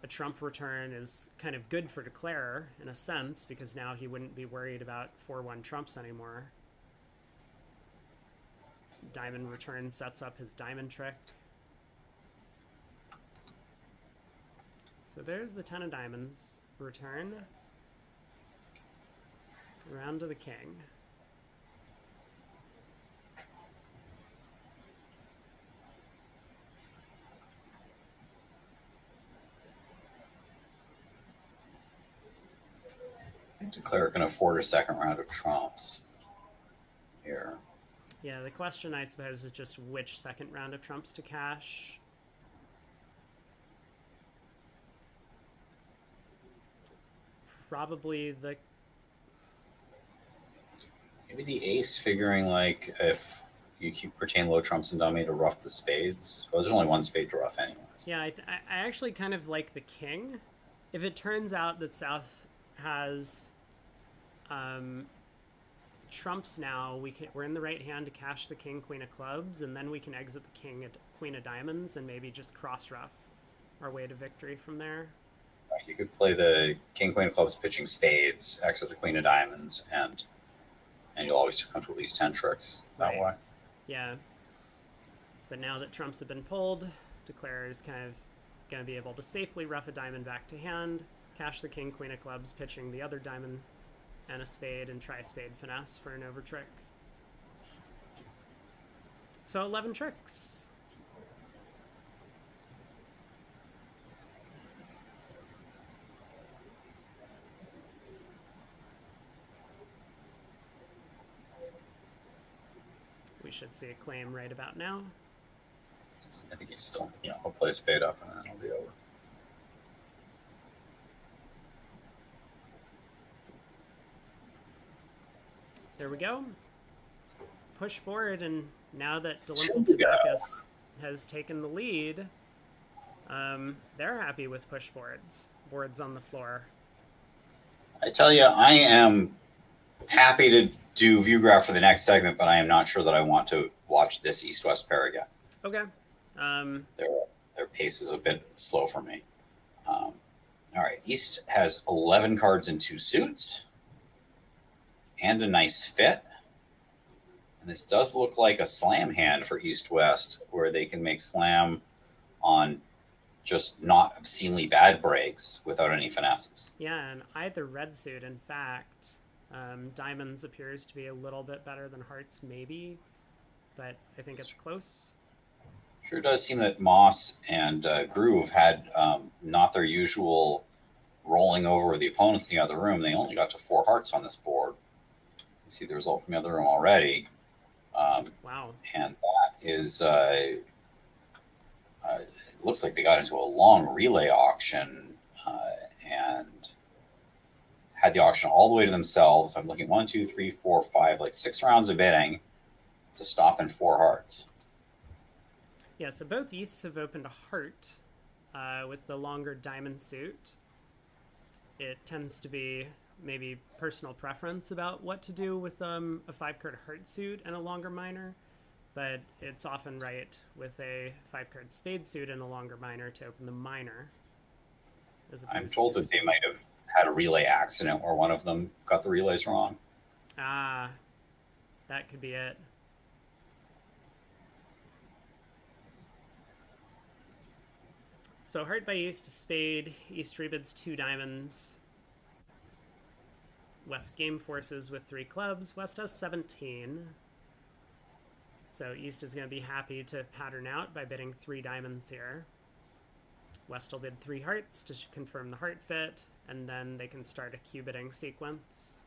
A trump return is kind of good for Declare in a sense, because now he wouldn't be worried about 4-1 trumps anymore. Diamond return sets up his diamond trick. So there's the 10 of diamonds return. Around to the king. I think Declare can afford a second round of trumps here. Yeah, the question, I suppose, is just which second round of trumps to cash. Probably the... Maybe the ace, figuring like if you keep retain low trumps and dummy to rough the spades. Well, there's only one spade to rough anyways. Yeah, I actually kind of like the king. If it turns out that South has trumps now, we're in the right hand to cash the king, queen of clubs, and then we can exit the king at queen of diamonds and maybe just cross rough our way to victory from there. You could play the king, queen of clubs pitching spades, exit the queen of diamonds, and you'll always come to at least 10 tricks that way. Yeah. But now that trumps have been pulled, Declare is kind of going to be able to safely rough a diamond back to hand, cash the king, queen of clubs, pitching the other diamond and a spade, and try spade finesse for an over trick. So 11 tricks. We should see a claim right about now. I think he's still, he'll play spade up and then it'll be over. There we go. Push board, and now that dmle has taken the lead, they're happy with push boards on the floor. I tell you, I am happy to do view graph for the next segment, but I am not sure that I want to watch this East-West pair again. Okay. Their pace is a bit slow for me. All right, East has 11 cards in 2 suits and a nice fit. And this does look like a slam hand for East-West, where they can make slam on just not obscenely bad breaks without any finesses. Yeah, and either red suit, in fact. Diamonds appears to be a little bit better than hearts, maybe, but I think it's close. Sure does seem that Moss and Groove had not their usual rolling over the opponents in the other room. They only got to 4 hearts on this board. You see the result from the other room already. Wow. And that is, it looks like they got into a long relay auction and had the auction all the way to themselves. I'm looking 1, 2, 3, 4, 5, like 6 rounds of bidding to stop in 4 hearts. Yeah, so both Easts have opened a heart with the longer diamond suit. It tends to be maybe personal preference about what to do with a 5-card heart suit and a longer minor, but it's often right with a 5-card spade suit and a longer minor to open the minor. I'm told that they might have had a relay accident where one of them got the relays wrong. Ah, that could be it. So heart by East to spade. East rebids 2 diamonds. West game forces with 3 clubs. West has 17. So East is going to be happy to pattern out by bidding 3 diamonds here. West will bid 3 hearts to confirm the heart fit, and then they can start a Q bidding sequence.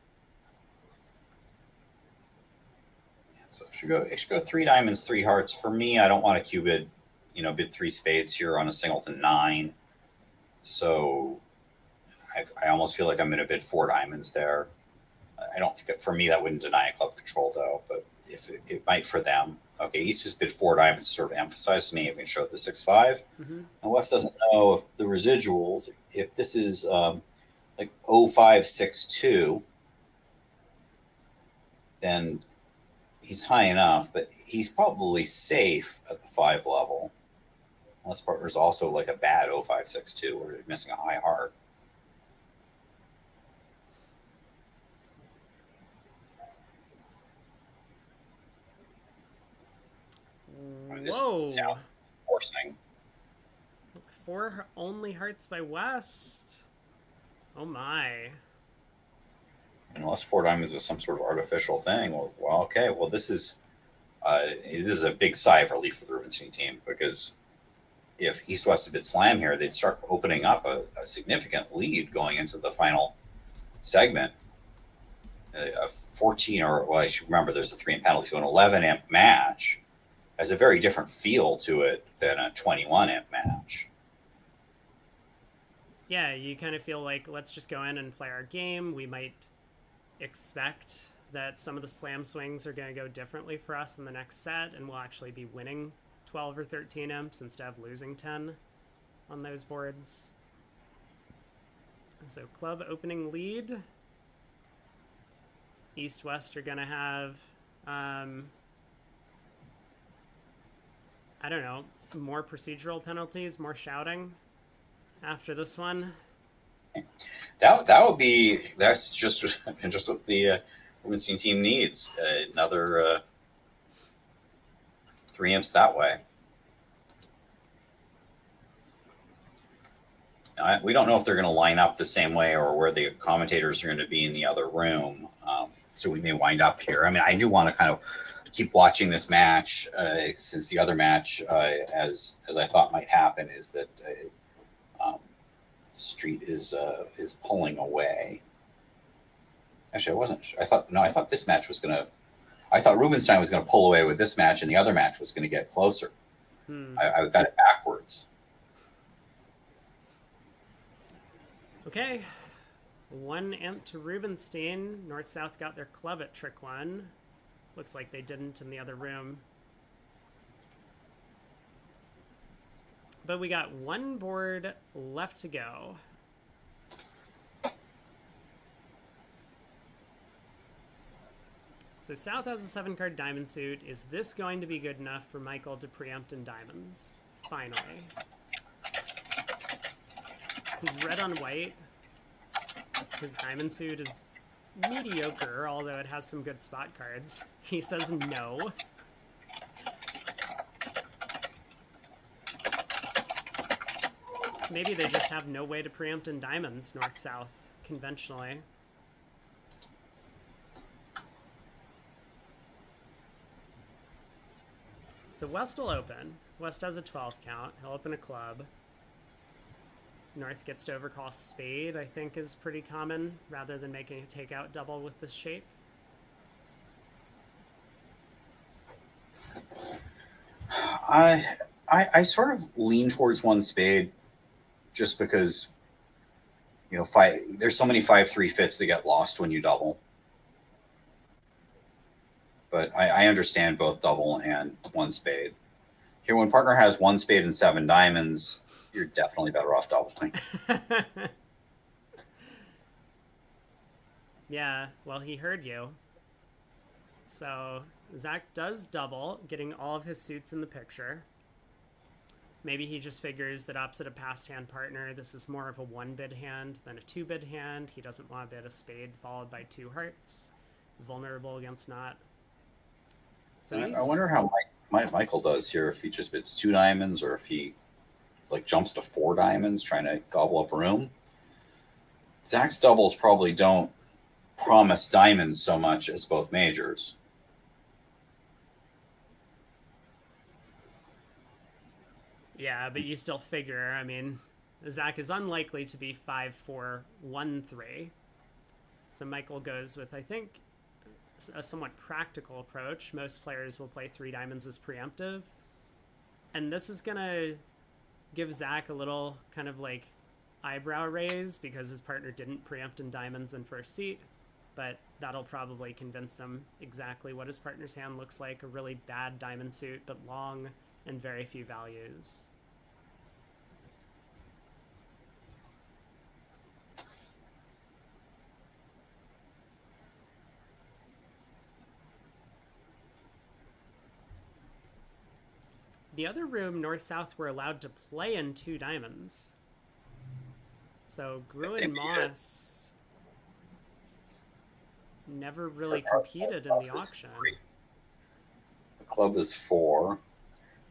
So it should go 3 diamonds, 3 hearts. For me, I don't want to Q bid, bid 3 spades here on a singleton 9. So I almost feel like I'm going to bid 4 diamonds there. I don't think that for me that wouldn't deny a club control though, but if it might for them. Okay, East has bid 4 diamonds to sort of emphasize to me. I'm going to show the 6-5. And West doesn't know if the residuals, if this is like 0562, then he's high enough, but he's probably safe at the 5 level. Unless partner's also like a bad 0562 or missing a high heart. Whoa. Sounds forcing. 4 only hearts by West. Oh my. Unless 4 diamonds was some sort of artificial thing. Well, okay. Well, this is a big sigh of relief for the Rubenstein team, because if East-West had bid slam here, they'd start opening up a significant lead going into the final segment. A 14, or well, I should remember there's a 3 amp penalty, so an 11 amp match has a very different feel to it than a 21 amp match. Yeah, you kind of feel like, let's just go in and play our game. We might expect that some of the slam swings are going to go differently for us in the next set, and we'll actually be winning 12 or 13 imps instead of losing 10 on those boards. So club opening lead. East-West are going to have, I don't know, more procedural penalties, more shouting after this one. That's just what the Rubenstein team needs. Another 3 imps that way. We don't know if they're going to line up the same way or where the commentators are going to be in the other room. So we may wind up here. I mean, I do want to kind of keep watching this match, since the other match, as I thought might happen, is that Street is pulling away. Actually, I wasn't. I thought this match was gonna. I thought Rubenstein was gonna pull away with this match, and the other match was gonna get closer. I got it backwards. Okay. 1 imp to Rubenstein. North-South got their club at trick 1. Looks like they didn't in the other room. But we got 1 board left to go. So South has a 7-card diamond suit. Is this going to be good enough for Michael to preempt in diamonds? Finally. He's red on white. His diamond suit is mediocre, although it has some good spot cards. He says no. Maybe they just have no way to preempt in diamonds, north-south, conventionally. So West will open. West has a 12 count. He'll open a club. North gets to overcall spade, I think is pretty common, rather than making a takeout double with this shape. I sort of lean towards 1 spade, just because, you know, there's so many 5-3 fits that get lost when you double. But I understand both double and 1 spade. Here, when partner has 1 spade and 7 diamonds, you're definitely better off doubling. Yeah, well, he heard you. So Zach does double, getting all of his suits in the picture. Maybe he just figures that opposite a passed hand partner, this is more of a 1-bid hand than a 2-bid hand. He doesn't want to bid a spade followed by 2 hearts. Vulnerable against not. So I wonder how Michael does here, if he just bids 2 diamonds or if he like jumps to 4 diamonds trying to gobble up room. Zach's doubles probably don't promise diamonds so much as both majors. Yeah, but you still figure, I mean, Zach is unlikely to be 5-4-1-3. So Michael goes with, I think, a somewhat practical approach. Most players will play 3 diamonds as preemptive. And this is going to give Zach a little kind of like eyebrow raise because his partner didn't preempt in diamonds in first seat. But that'll probably convince him exactly what his partner's hand looks like. A really bad diamond suit, but long and very few values. The other room, north-south, were allowed to play in 2 diamonds. So Grew and Moss never really competed in the auction. The club is 4.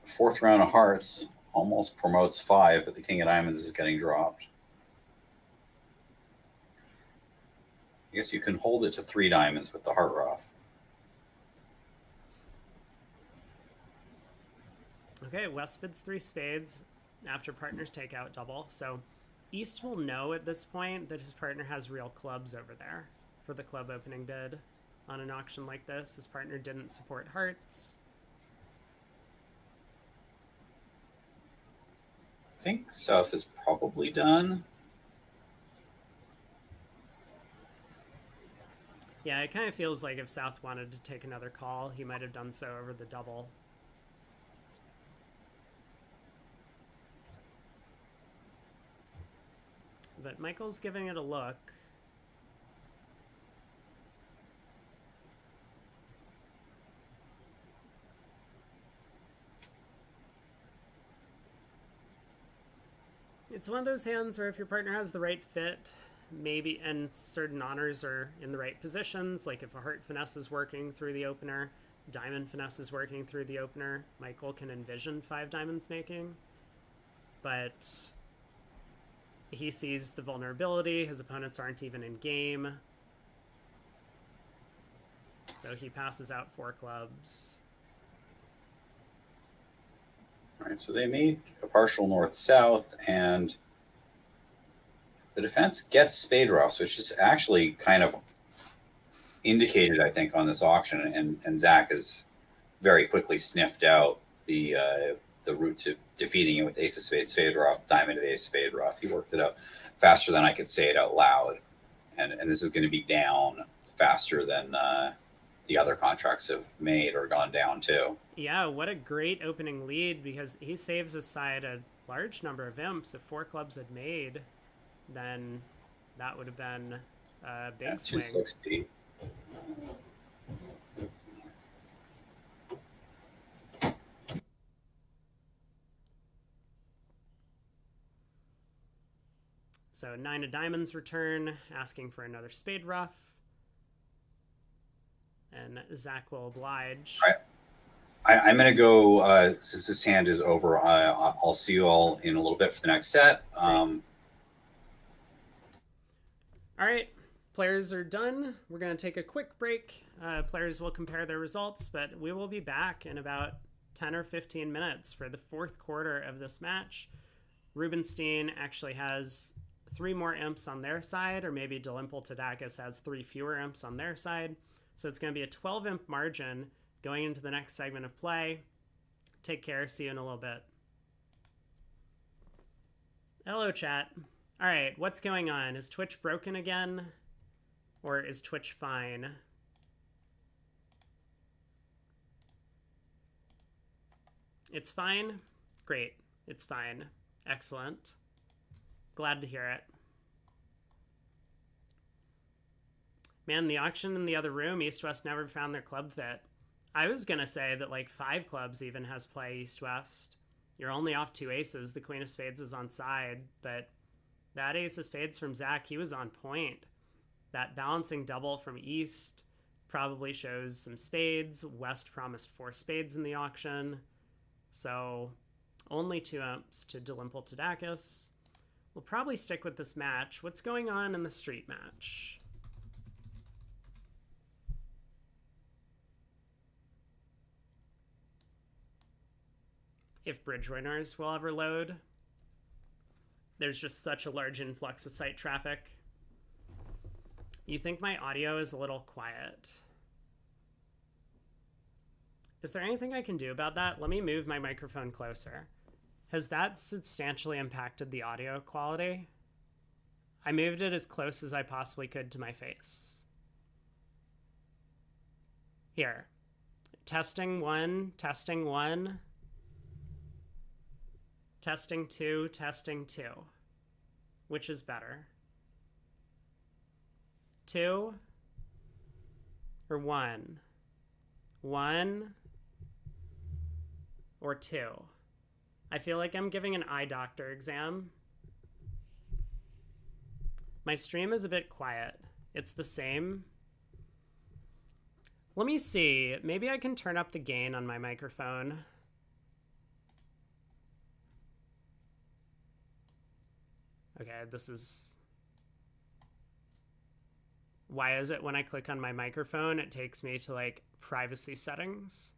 4th round of hearts almost promotes 5, but the king of diamonds is getting dropped. I guess you can hold it to 3 diamonds with the heart ruff. Okay, West bids 3 spades after partner's takeout double. So East will know at this point that his partner has real clubs over there for the club opening bid on an auction like this. His partner didn't support hearts. I think South is probably done. Yeah, it kind of feels like if South wanted to take another call, he might have done so over the double. But Michael's giving it a look. It's one of those hands where if your partner has the right fit, maybe, and certain honors are in the right positions, like if a heart finesse is working through the opener, diamond finesse is working through the opener, Michael can envision 5 diamonds making. But he sees the vulnerability. His opponents aren't even in game. So he passes out 4 clubs. All right, so they made a partial north-south, and the defense gets spade ruffs, which is actually kind of indicated, I think, on this auction. And Zach has very quickly sniffed out the route to defeating it with ace of spade, spade ruff, diamond to the ace of spade ruff. He worked it out faster than I could say it out loud. And this is going to be down faster than the other contracts have made or gone down too. Yeah, what a great opening lead, because he saves his side a large number of imps. If 4 clubs had made, then that would have been a big swing. 260. So 9 of diamonds return, asking for another spade ruff. And Zach will oblige. All right. I'm going to go, since this hand is over, I'll see you all in a little bit for the next set. All right, players are done. We're going to take a quick break. Players will compare their results, but we will be back in about 10 or 15 minutes for the 4th quarter of this match. Rubenstein actually has 3 more imps on their side, or maybe dmle has 3 fewer imps on their side. So it's going to be a 12 imp margin going into the next segment of play. Take care. See you in a little bit. Hello, chat. All right, what's going on? Is Twitch broken again? Or is Twitch fine? It's fine? Great. It's fine. Excellent. Glad to hear it. Man, the auction in the other room, East-West never found their club fit. I was going to say that like 5 clubs even has play East-West. You're only off 2 aces. The Queen of Spades is on side, but that ace of spades from Zach, he was on point. That balancing double from East probably shows some spades. West promised 4 spades in the auction. So only 2 imps to dmle to tacus. We'll probably stick with this match. What's going on in the street match? If bridge winners will ever load. There's just such a large influx of site traffic. You think my audio is a little quiet? Is there anything I can do about that? Let me move my microphone closer. Has that substantially impacted the audio quality? I moved it as close as I possibly could to my face. Here. Testing 1, testing 1. Testing 2, testing 2. Which is better? 2 or 1? 1 or 2? I feel like I'm giving an eye doctor exam. My stream is a bit quiet. It's the same. Let me see. Maybe I can turn up the gain on my microphone. Okay, this is... Why is it when I click on my microphone, it takes me to, like, privacy settings?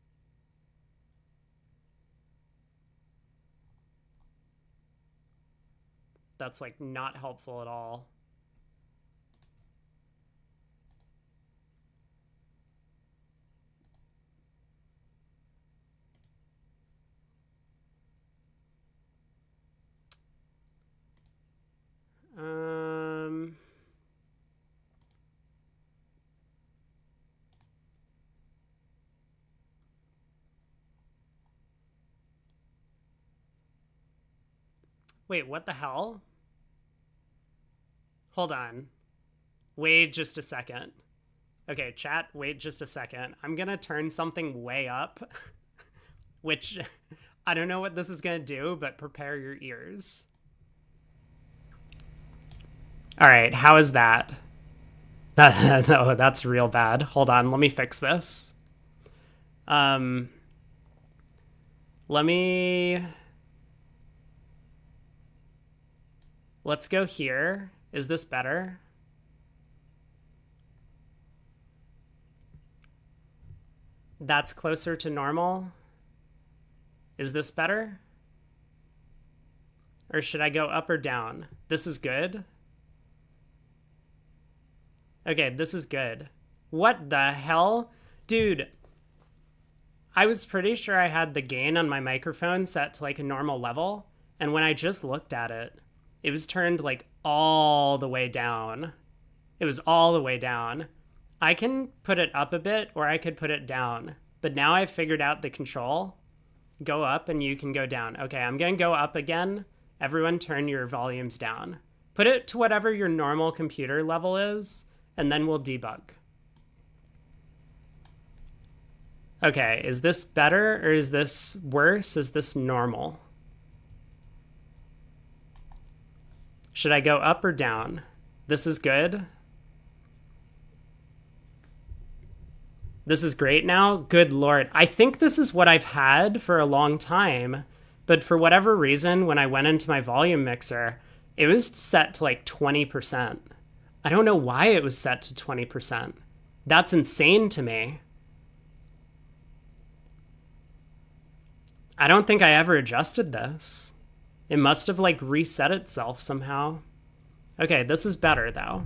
That's, like, not helpful at all. Wait, what the hell? Hold on. Wait just a second. Okay, chat, wait just a second. I'm gonna turn something way up, which I don't know what this is gonna do, but prepare your ears. All right, how is that? No, that's real bad. Hold on, let me fix this. Let's go here. Is this better? That's closer to normal. Is this better? Or should I go up or down? This is good. Okay, this is good. What the hell? Dude, I was pretty sure I had the gain on my microphone set to like a normal level. And when I just looked at it, it was turned like all the way down. It was all the way down. I can put it up a bit or I could put it down. But now I've figured out the control. Go up and you can go down. Okay, I'm going to go up again. Everyone turn your volumes down. Put it to whatever your normal computer level is, and then we'll debug. Okay, is this better or is this worse? Is this normal? Should I go up or down? This is good. This is great now. Good Lord. I think this is what I've had for a long time, but for whatever reason, when I went into my volume mixer, it was set to like 20%. I don't know why it was set to 20%. That's insane to me. I don't think I ever adjusted this. It must have like reset itself somehow. Okay, this is better though.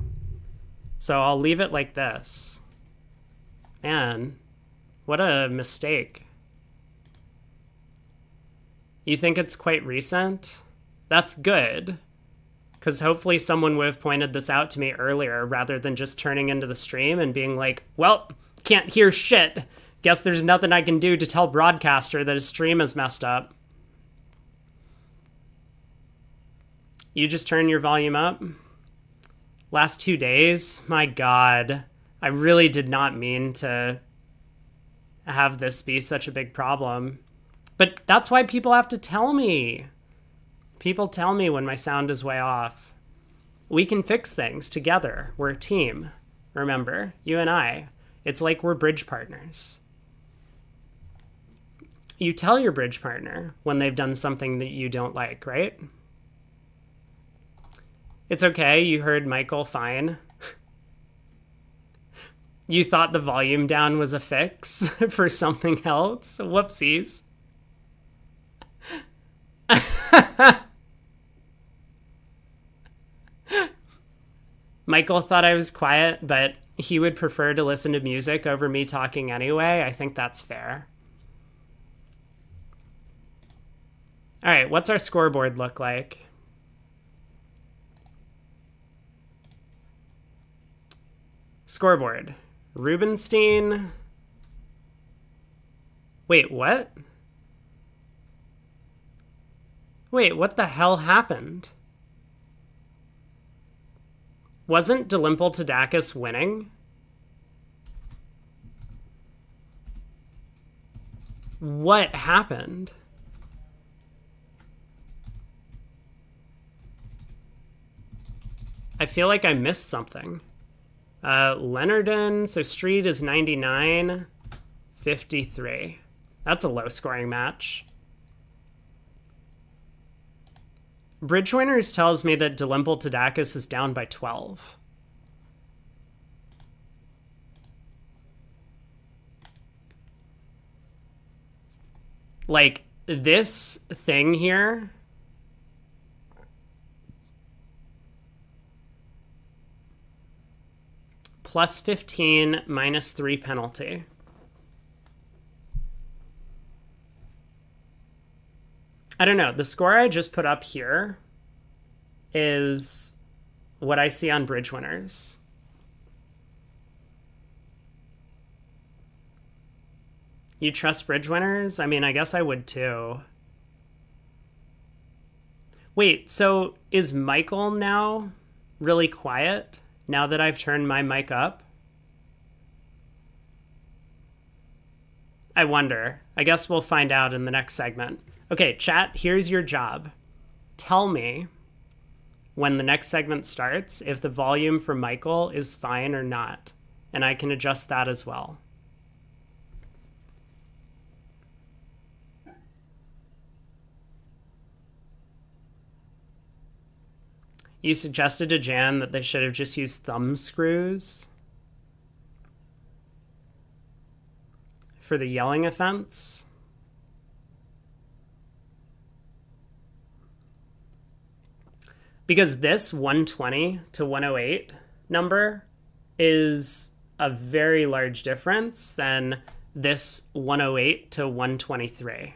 So I'll leave it like this. Man, what a mistake. You think it's quite recent? That's good. Because hopefully someone would have pointed this out to me earlier rather than just turning into the stream and being like, well, can't hear shit. Guess there's nothing I can do to tell Broadcaster that his stream is messed up. You just turn your volume up? Last 2 days? My God. I really did not mean to have this be such a big problem. But that's why people have to tell me. People tell me when my sound is way off. We can fix things together. We're a team. Remember, you and I. It's like we're bridge partners. You tell your bridge partner when they've done something that you don't like, right? It's okay, you heard Michael fine. You thought the volume down was a fix for something else? Whoopsies. Michael thought I was quiet, but he would prefer to listen to music over me talking anyway. I think that's fair. All right, what's our scoreboard look like? Scoreboard. Rubenstein. Wait, what? Wait, what the hell happened? Wasn't dmle to tacus winning? What happened? I feel like I missed something. Leonard, so Street is 99, 53. That's a low scoring match. Bridge Winners tells me that dmle to tacus is down by 12. Like, this thing here... plus 15, minus 3 penalty. I don't know. The score I just put up here is what I see on Bridge Winners. You trust Bridge Winners? I mean, I guess I would too. Wait, so is Michael now really quiet? Now that I've turned my mic up? I wonder. I guess we'll find out in the next segment. Okay, chat, here's your job. Tell me when the next segment starts if the volume for Michael is fine or not, and I can adjust that as well. You suggested to Jan that they should have just used thumb screws. for the yelling offense. Because this 120 to 108 number is a very large difference than this 108 to 123.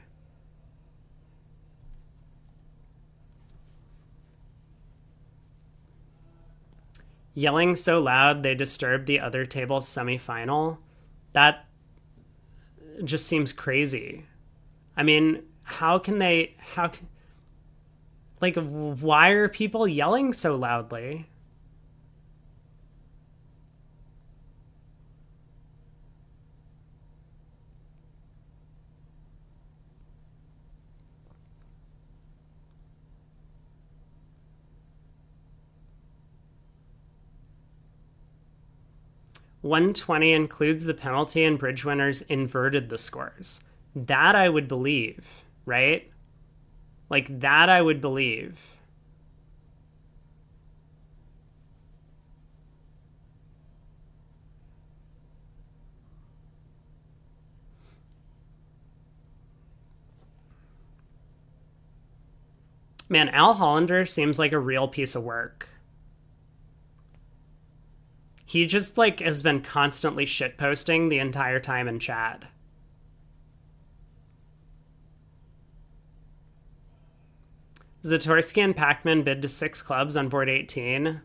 Yelling so loud they disturb the other table's semifinal. That just seems crazy. I mean, why are people yelling so loudly? $120 includes the penalty and bridge winners inverted the scores. That I would believe, right? Like, that I would believe. Man, Al Hollander seems like a real piece of work. He just, like, has been constantly shitposting the entire time in chat. Zatorsky and Pacman bid to 6 clubs on board 18.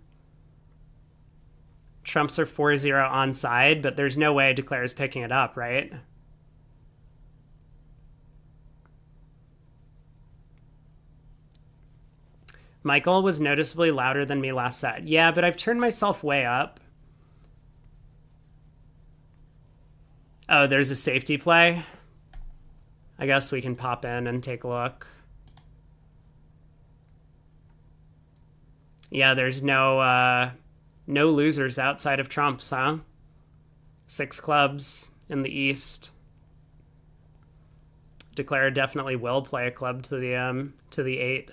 Trumps are 4-0 onside, but there's no way Declare's picking it up, right? Michael was noticeably louder than me last set. Yeah, but I've turned myself way up. Oh, there's a safety play. I guess we can pop in and take a look. Yeah, there's no losers outside of Trump's, huh? 6 clubs in the East. Declare definitely will play a club to the 8.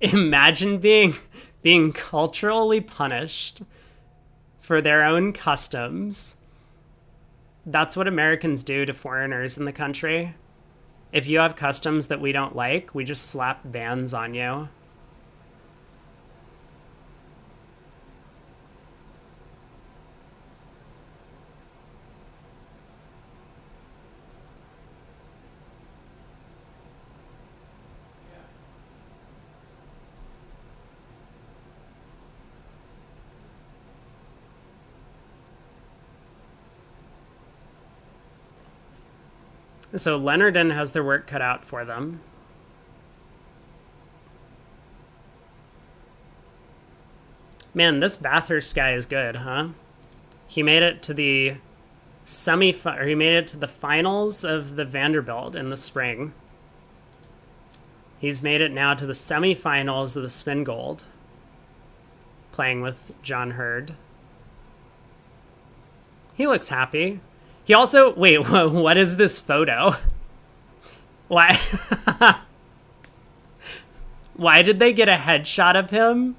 Imagine being culturally punished for their own customs. That's what Americans do to foreigners in the country. If you have customs that we don't like, we just slap bans on you. So Leonard has their work cut out for them. Man, this Bathurst guy is good, huh? He made it to the he made it to the finals of the Vanderbilt in the spring. He's made it now to the semifinals of the Spingold, playing with John Hurd. He looks happy. He also... Wait, what is this photo? Why? Why did they get a headshot of him?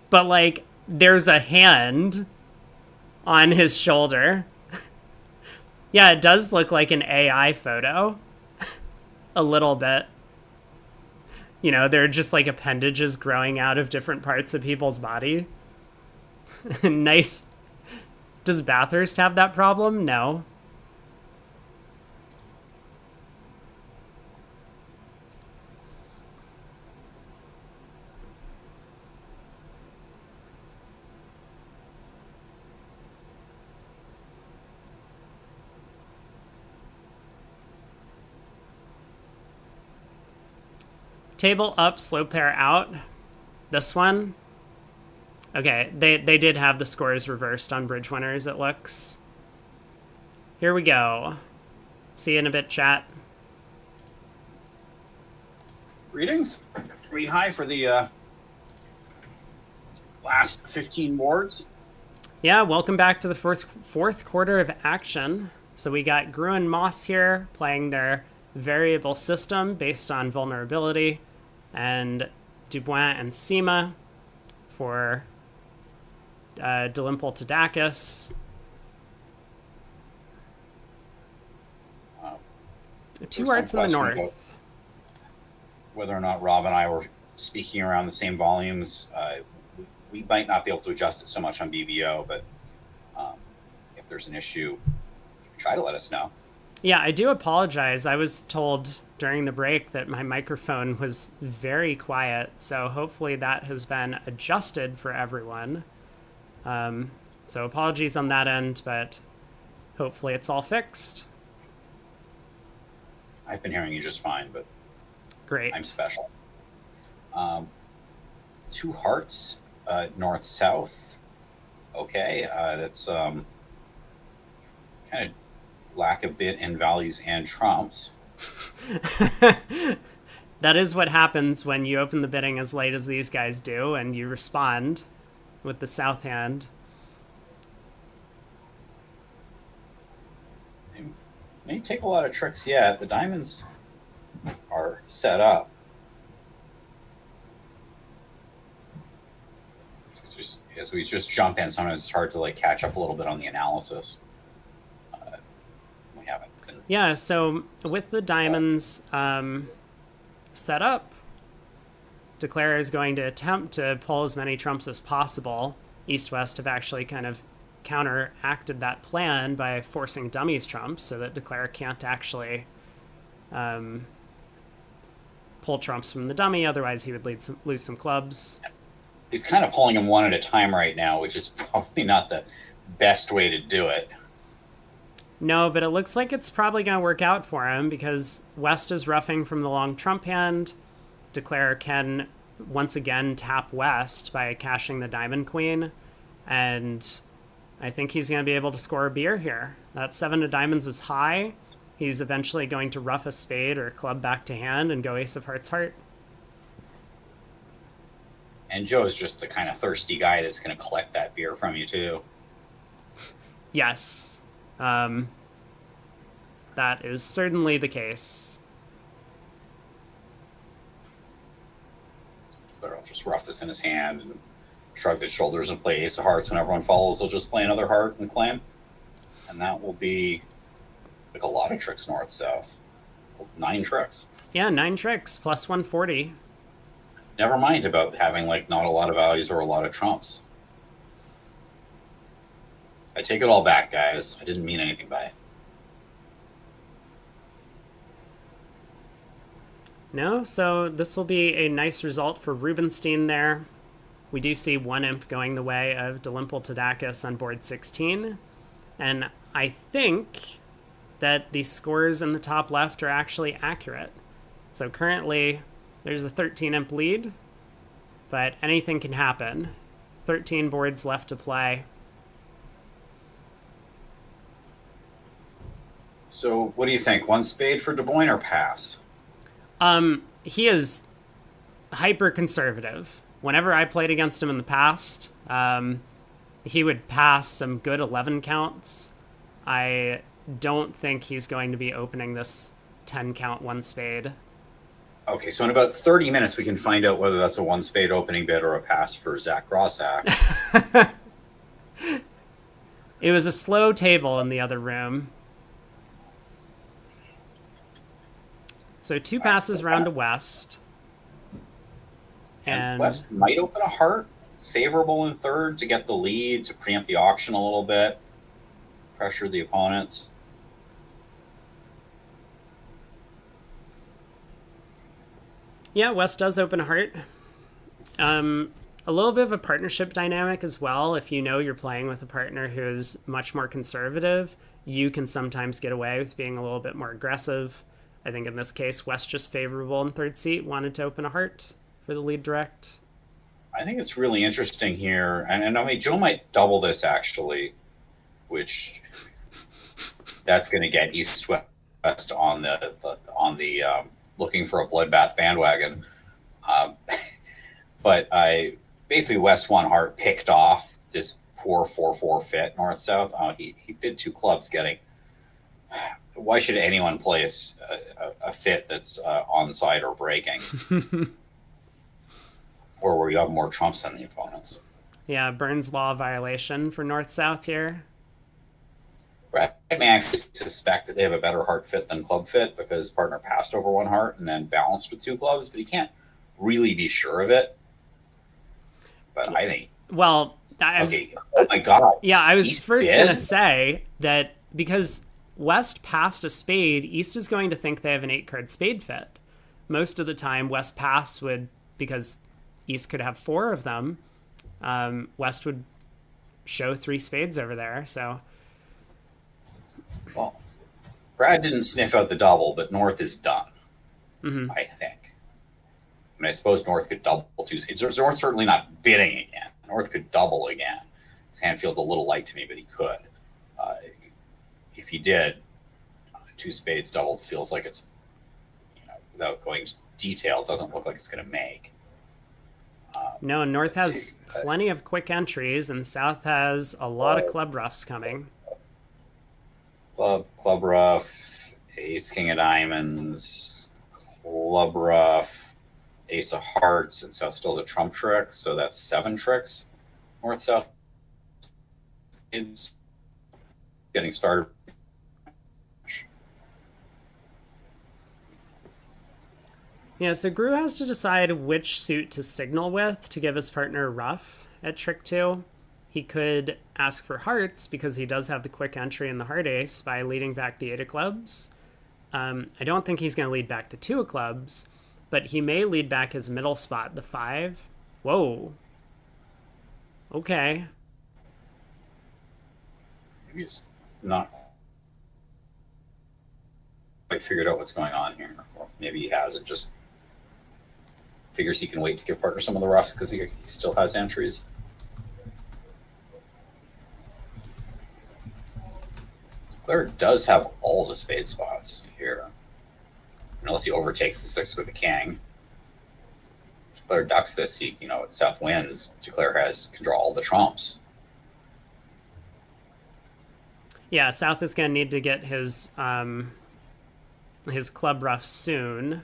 But, like, there's a hand on his shoulder. Yeah, it does look like an AI photo. A little bit. You know, they're just, like, appendages growing out of different parts of people's body. Nice. Does Bathurst have that problem? No. Table up, slow pair out. This one. Okay, they did have the scores reversed on bridge winners, it looks. Here we go. See you in a bit, chat. Greetings. We high for the last 15 boards. Yeah, welcome back to the fourth quarter of action. So we got Grew and Moss here playing their variable system based on vulnerability, and Dubois and Sema for Delimpal to Dacus. Two hearts in the north. Whether or not Rob and I were speaking around the same volumes, we might not be able to adjust it so much on BBO, but if there's an issue, try to let us know. Yeah, I do apologize. I was told during the break that my microphone was very quiet, so hopefully that has been adjusted for everyone. So apologies on that end, but hopefully it's all fixed. I've been hearing you just fine, but great. I'm special. Two hearts, north-south. Okay, that's kind of lack of bit and values and trumps. That is what happens when you open the bidding as late as these guys do and you respond with the south hand. It may take a lot of tricks yet. The diamonds are set up. Just, as we just jump in, sometimes it's hard to like catch up a little bit on the analysis. We haven't been... Yeah, so with the diamonds set up, Declare is going to attempt to pull as many trumps as possible. East-West have actually kind of counteracted that plan by forcing dummies trumps so that Declare can't actually pull trumps from the dummy, otherwise he would lose some clubs. He's kind of pulling them one at a time right now, which is probably not the best way to do it. No, but it looks like it's probably going to work out for him because West is roughing from the long trump hand. Declare can once again tap West by cashing the diamond queen, and I think he's going to be able to score a beer here. That 7 of diamonds is high. He's eventually going to rough a spade or club back to hand and go ace of hearts heart. And Joe's just the kind of thirsty guy that's going to collect that beer from you, too. Yes. That is certainly the case. But I'll just rough this in his hand and shrug his shoulders and play ace of hearts. When everyone follows, he'll just play another heart and claim. And that will be like a lot of tricks north-south. 9 tricks. Yeah, 9 tricks, plus 140. Never mind about having like not a lot of values or a lot of trumps. I take it all back, guys. I didn't mean anything by it. No, so this will be a nice result for Rubenstein there. We do see 1 imp going the way of Delimpal Tadakis on board 16. And I think that the scores in the top left are actually accurate. So currently there's a 13 imp lead, but anything can happen. 13 boards left to play. So what do you think? 1 spade for De Boyne or pass? He is hyper conservative. Whenever I played against him in the past, he would pass some good 11 counts. I don't think he's going to be opening this 10 count 1 spade. Okay, so in about 30 minutes, we can find out whether that's a 1 spade opening bid or a pass for Zach Grossack. It was a slow table in the other room. So 2 passes round to West. And West might open a heart, favorable in third to get the lead, to preempt the auction a little bit, pressure the opponents. Yeah, West does open a heart. A little bit of a partnership dynamic as well. If you know you're playing with a partner who's much more conservative, you can sometimes get away with being a little bit more aggressive. I think in this case, West just favorable in third seat, wanted to open a heart for the lead direct. I think it's really interesting here. And I mean, Joe might double this actually, which that's going to get East-West on the looking for a bloodbath bandwagon. But basically West 1 heart picked off this poor 4-4 fit north-south. He bid 2 clubs getting... Why should anyone play a fit that's onside or breaking? Or where you have more trumps than the opponents? Yeah, Burns Law violation for North-South here. Brad may actually suspect that they have a better heart fit than club fit because partner passed over one heart and then balanced with two clubs, but he can't really be sure of it. But I think. Well, Okay. Oh my God. Yeah, I was East first bid? going to say that because West passed a spade, East is going to think they have an 8-card spade fit. Most of the time, West pass would, because East could have 4 of them, West would show 3 spades over there. So, Well, Brad didn't sniff out the double, but North is done, I think. I mean, I suppose North could double 2 spades. North's certainly not bidding again. North could double again. His hand feels a little light to me, but he could. If he did, 2 spades doubled feels like it's, without going into detail, it doesn't look like it's going to make. No, North has plenty of quick entries, and South has a lot of club roughs coming. Club rough, ace, king of diamonds, club rough, ace of hearts, and South still has a trump trick, so that's 7 tricks. North, South is getting started. Yeah, so Gru has to decide which suit to signal with to give his partner rough at trick 2. He could ask for hearts because he does have the quick entry in the heart ace by leading back the 8 of clubs. I don't think he's going to lead back the 2 of clubs, but he may lead back his middle spot, the 5. Whoa. Okay. Maybe he's not quite figured out what's going on here. Or maybe he hasn't, just figures he can wait to give partner some of the roughs because he still has entries. Claire does have all the spade spots here. Unless he overtakes the 6 with a king. Declare ducks this, South wins. Declare can draw all the trumps. Yeah, South is going to need to get his club rough soon.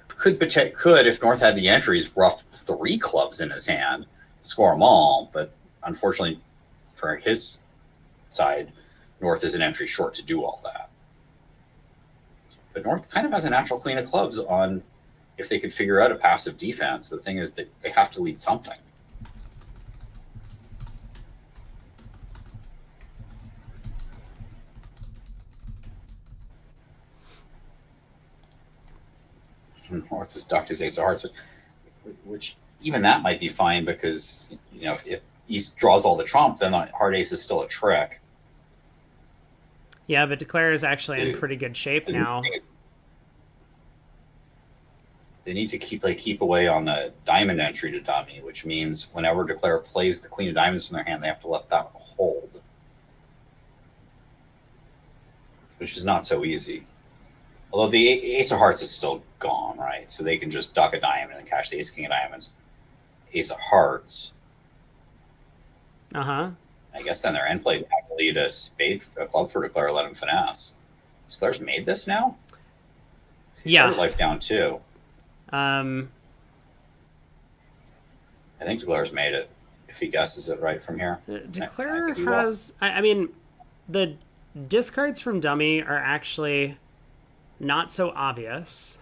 Could if North had the entries, rough 3 clubs in his hand, score them all. But unfortunately for his side, North is an entry short to do all that. But North kind of has a natural queen of clubs on if they could figure out a passive defense. The thing is that they have to lead something. North has ducked his ace of hearts, which even that might be fine because, if East draws all the trump, then the heart ace is still a trick. Yeah, but Declare is actually in pretty good shape now. They need to keep away on the diamond entry to dummy, which means whenever Declare plays the queen of diamonds from their hand, they have to let that hold, which is not so easy. Although the ace of hearts is still gone, right? So they can just duck a diamond and cash the ace king of diamonds. Ace of hearts. Uh-huh. I guess then their end play would have to lead a club for Declare, let him finesse. Declare's made this now? He started life down too. I think Declare's made it, if he guesses it right from here. Declare has... I mean, the discards from dummy are actually not so obvious.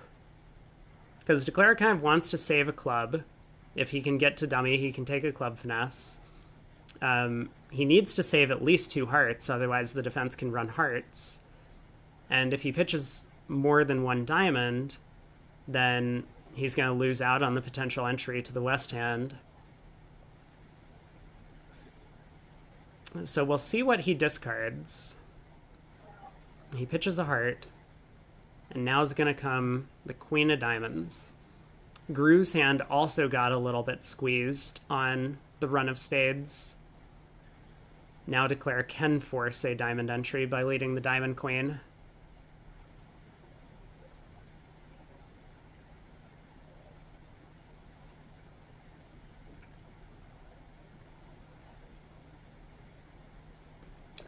Because Declare kind of wants to save a club. If he can get to dummy, he can take a club finesse. He needs to save at least 2 hearts, otherwise the defense can run hearts. And if he pitches more than 1 diamond, then he's going to lose out on the potential entry to the West hand. So we'll see what he discards. He pitches a heart. And now is going to come the queen of diamonds. Gru's hand also got a little bit squeezed on the run of spades. Now Declare can force a diamond entry by leading the diamond queen.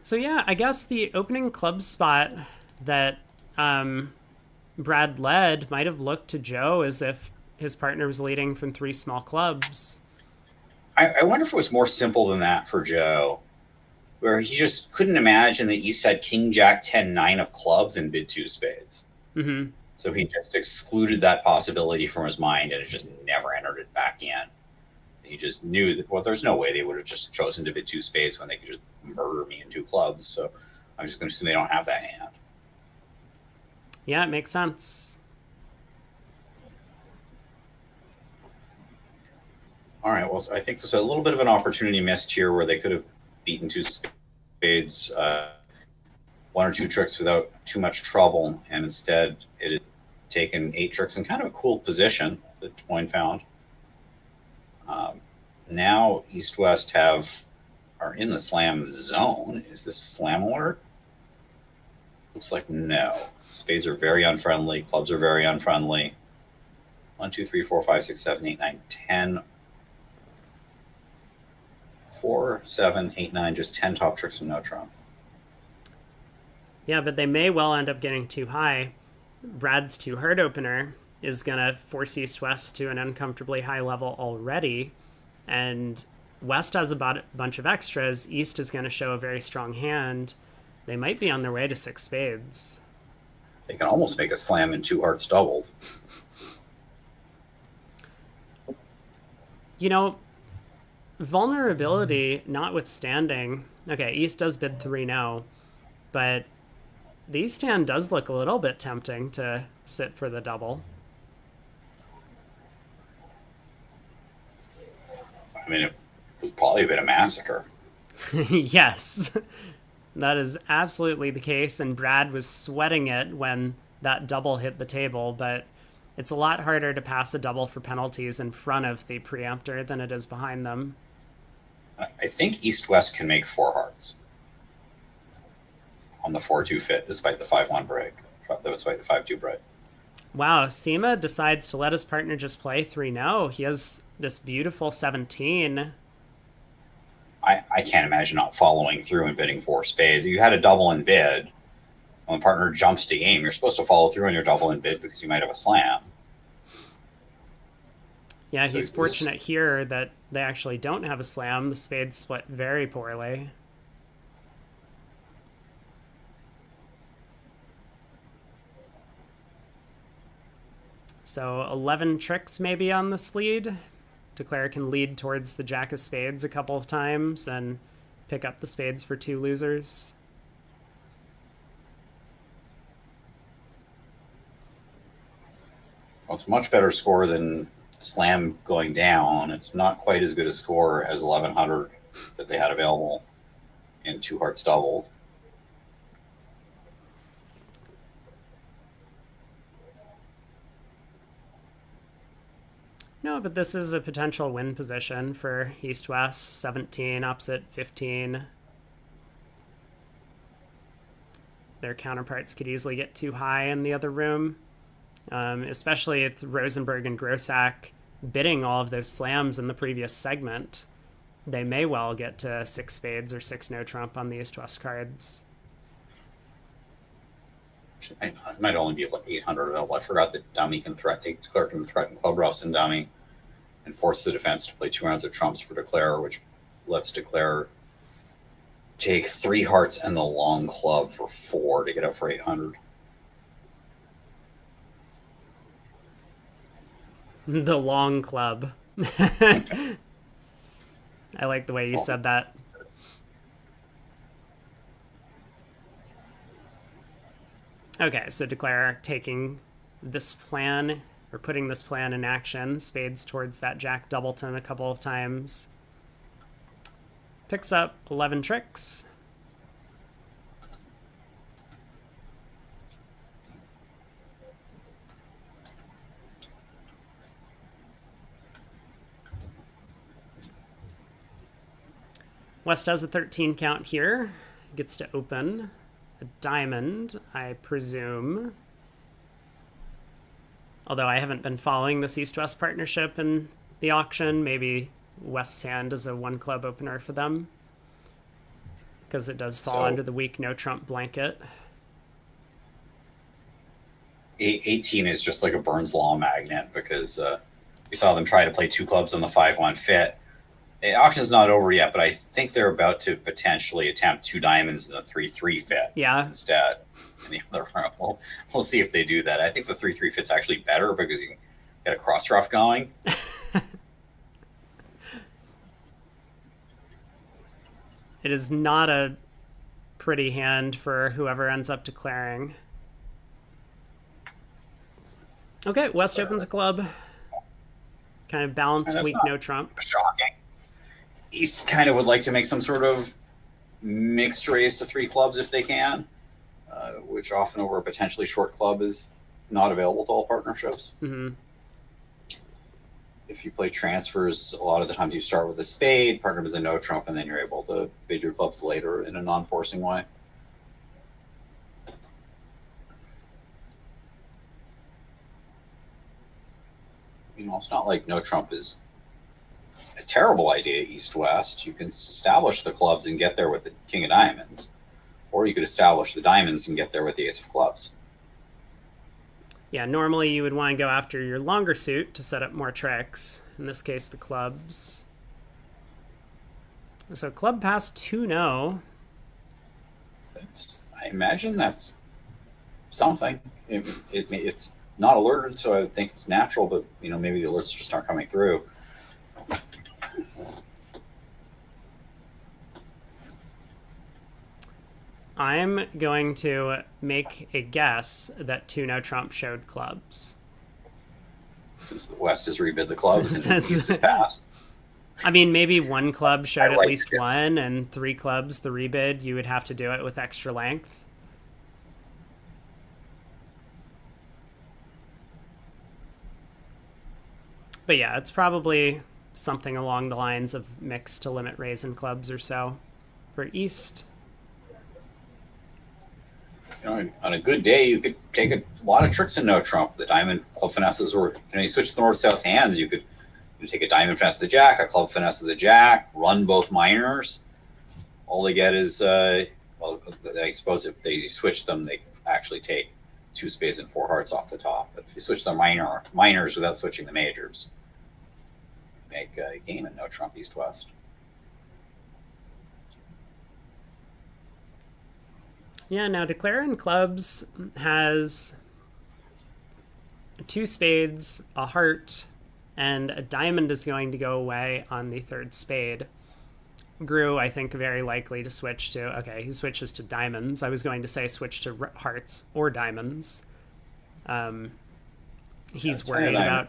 So yeah, I guess the opening club spot that Brad led might have looked to Joe as if his partner was leading from 3 small clubs. I wonder if it was more simple than that for Joe, where he just couldn't imagine that East had King Jack 10-9 of clubs and bid two spades. Mm-hmm. So he just excluded that possibility from his mind, and it just never entered it back in. He just knew that, well, there's no way they would have just chosen to bid two spades when they could just murder me in two clubs. So I'm just going to assume they don't have that hand. Yeah, it makes sense. All right. Well, I think there's a little bit of an opportunity missed here where they could have beaten two spades, one or two tricks without too much trouble, and instead it is taken 8 tricks in kind of a cool position that Des Moines found. Now East-West are in the slam zone. Is this slam alert? Looks like no. Spades are very unfriendly. Clubs are very unfriendly. 1, 2, 3, 4, 5, 6, 7, 8, 9, 10. 4, 7, 8, 9, just 10 top tricks and no trump. Yeah, but they may well end up getting too high. Brad's 2 hard opener is going to force East-West to an uncomfortably high level already. And West has a bunch of extras. East is going to show a very strong hand. They might be on their way to 6 spades. They can almost make a slam and 2 hearts doubled. You know, vulnerability notwithstanding, okay, East does bid 3 now, but the East hand does look a little bit tempting to sit for the double. I mean, it was probably a bit of massacre. Yes, that is absolutely the case, and Brad was sweating it when that double hit the table, but it's a lot harder to pass a double for penalties in front of the preemptor than it is behind them. I think East-West can make 4 hearts on the 4-2 fit, despite the 5-1 break, despite the 5-2 break. Wow, Sema decides to let his partner just play 3-0. He has this beautiful 17. I can't imagine not following through and bidding 4 spades. You had a double in bid. When the partner jumps to game, you're supposed to follow through on your double in bid because you might have a slam. Yeah, so he's fortunate here that they actually don't have a slam. The spades split very poorly. So 11 tricks maybe on this lead. Declare can lead towards the jack of spades a couple of times and pick up the spades for 2 losers. Well, it's a much better score than slam going down. It's not quite as good a score as 1100 that they had available in 2 hearts doubled. No, but this is a potential win position for East-West. 17 opposite 15. Their counterparts could easily get too high in the other room, especially with Rosenberg and Grossack bidding all of those slams in the previous segment. They may well get to 6 spades or 6 no trump on the East-West cards. It might only be like 800 available. I forgot that dummy can threaten club roughs and dummy and force the defense to play 2 rounds of trumps for Declare, which lets Declare take 3 hearts and the long club for 4 to get up for 800. The long club. I like the way you said that. Okay, so Declare taking this plan, or putting this plan in action. Spades towards that Jack Doubleton a couple of times. Picks up 11 tricks. West has a 13 count here. Gets to open a diamond, I presume. Although I haven't been following this East-West partnership in the auction, maybe West's hand is a 1 club opener for them, because it does fall under the weak no trump blanket. 18 is just like a Burns Law magnet, because we saw them try to play 2 clubs on the 5-1 fit. The auction's not over yet, but I think they're about to potentially attempt 2 diamonds and the 3-3 fit instead in the other round. We'll see if they do that. I think the 3-3 fit's actually better because you can get a cross ruff going. It is not a pretty hand for whoever ends up declaring. Okay, West opens a club. Kind of balanced, weak, no trump. Shocking. East kind of would like to make some sort of mixed raise to 3 clubs if they can, which often over a potentially short club is not available to all partnerships. Mm-hmm. If you play transfers, a lot of the times you start with a spade, partner with a no trump, and then you're able to bid your clubs later in a non-forcing way. You know, it's not like no trump is a terrible idea east-west. You can establish the clubs and get there with the king of diamonds, or you could establish the diamonds and get there with the ace of clubs. Yeah, normally you would want to go after your longer suit to set up more tricks. In this case, the clubs. So club pass 2-0. I imagine that's something. It's not alerted, so I would think it's natural, but you know, maybe the alerts just aren't coming through. I'm going to make a guess that 2-0 trump showed clubs. Since the West has rebid the clubs and the East has passed. I mean, maybe one club showed at least one, and 3 clubs, the rebid, you would have to do it with extra length. But yeah, it's probably something along the lines of mix to limit raise in clubs or so for East. You know, on a good day, you could take a lot of tricks in no trump. The diamond club finesses, or you switch the north-south hands. You could take a diamond finesse of the jack, a club finesse of the jack, run both minors. All they get is, well, I suppose if they switch them, they can actually take 2 spades and 4 hearts off the top. But if you switch the minors without switching the majors, make a game in no trump east-west. Yeah, now Declare in clubs has 2 spades, a heart, and a diamond is going to go away on the 3rd spade. Grew, I think, very likely to switch to... Okay, he switches to diamonds. I was going to say switch to hearts or diamonds. He's worried about...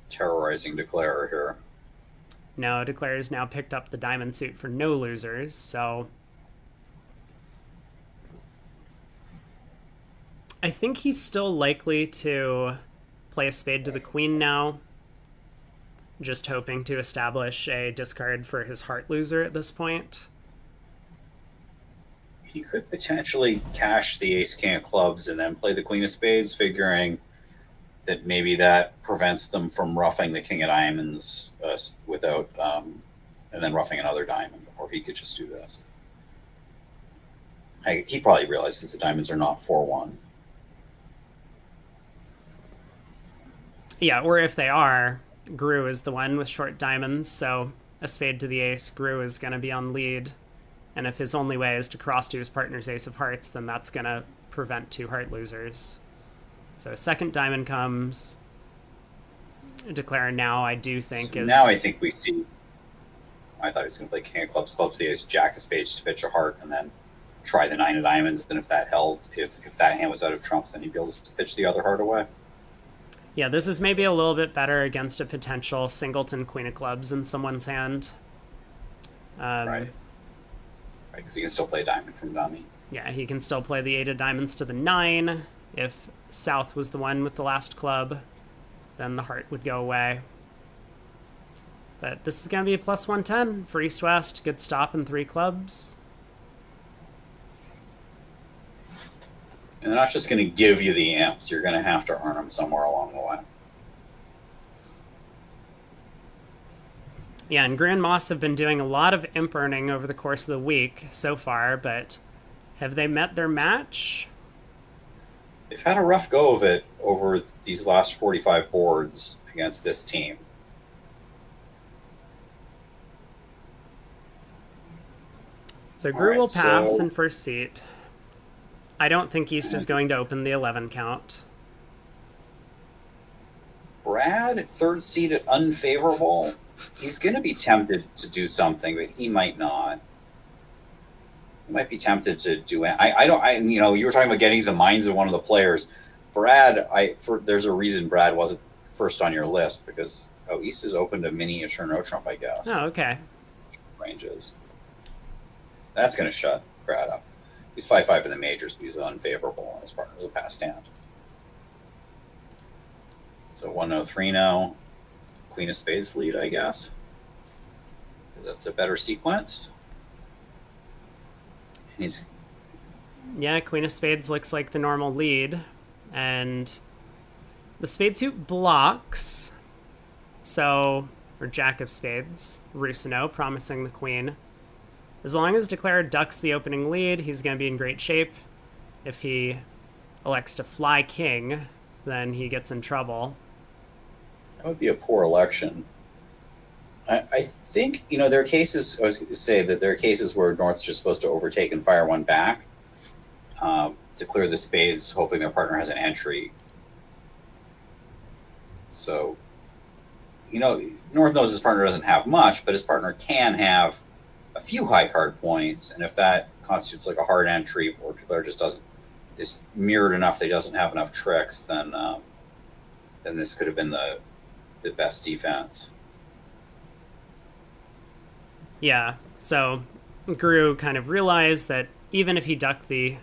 Terrorizing Declare here. No, Declare's now picked up the diamond suit for no losers, so... I think he's still likely to play a spade to the queen now, just hoping to establish a discard for his heart loser at this point. He could potentially cash the ace king of clubs and then play the queen of spades, figuring that maybe that prevents them from roughing the king of diamonds without, and then roughing another diamond, or he could just do this. He probably realizes the diamonds are not 4-1. Yeah, or if they are, Gru is the one with short diamonds, so a spade to the ace, Gru is going to be on lead. And if his only way is to cross to his partner's ace of hearts, then that's going to prevent 2 heart losers. So a second diamond comes. Declare now, I do think so is... Now I think we see... I thought he was going to play king of clubs, clubs to the ace, jack of spades to pitch a heart, and then try the 9 of diamonds. And if that held, if that hand was out of trumps, then he'd be able to pitch the other heart away. Yeah, this is maybe a little bit better against a potential singleton queen of clubs in someone's hand. Right, because he can still play diamond from dummy. Yeah, he can still play the 8 of diamonds to the 9. If South was the one with the last club, then the heart would go away. But this is going to be a plus 110 for East-West. Good stop in 3 clubs. And they're not just going to give you the amps. You're going to have to earn them somewhere along the way. Yeah, and Grand Moss have been doing a lot of imp earning over the course of the week so far, but have they met their match? They've had a rough go of it over these last 45 boards against this team. So All Gru right, will pass so in first seat. I don't think East is going to open the 11 count. Brad, third seed at unfavorable. He's going to be tempted to do something, but he might not. He might be tempted to do it. You were talking about getting to the minds of one of the players. Brad, there's a reason Brad wasn't first on your list because East is open to miniature no trump, I guess. Oh, okay. Ranges. That's going to shut Brad up. He's 5-5 in the majors, but he's unfavorable, and his partner's a passed hand. So 1-0, 3-0. Queen of Spades lead, I guess. That's a better sequence. Yeah, Queen of Spades looks like the normal lead. And the spade suit blocks. So, or Jack of Spades, Rusino, promising the queen. As long as Declare ducks the opening lead, he's going to be in great shape. If he elects to fly king, then he gets in trouble. That would be a poor election. I think, there are cases, I was going to say that there are cases where North's just supposed to overtake and fire one back to clear the spades, hoping their partner has an entry. So, North knows his partner doesn't have much, but his partner can have a few high card points, and if that constitutes like a hard entry, or Declare just is mirrored enough that he doesn't have enough tricks, then this could have been the best defense. Yeah, so Gru kind of realized that even if he ducked the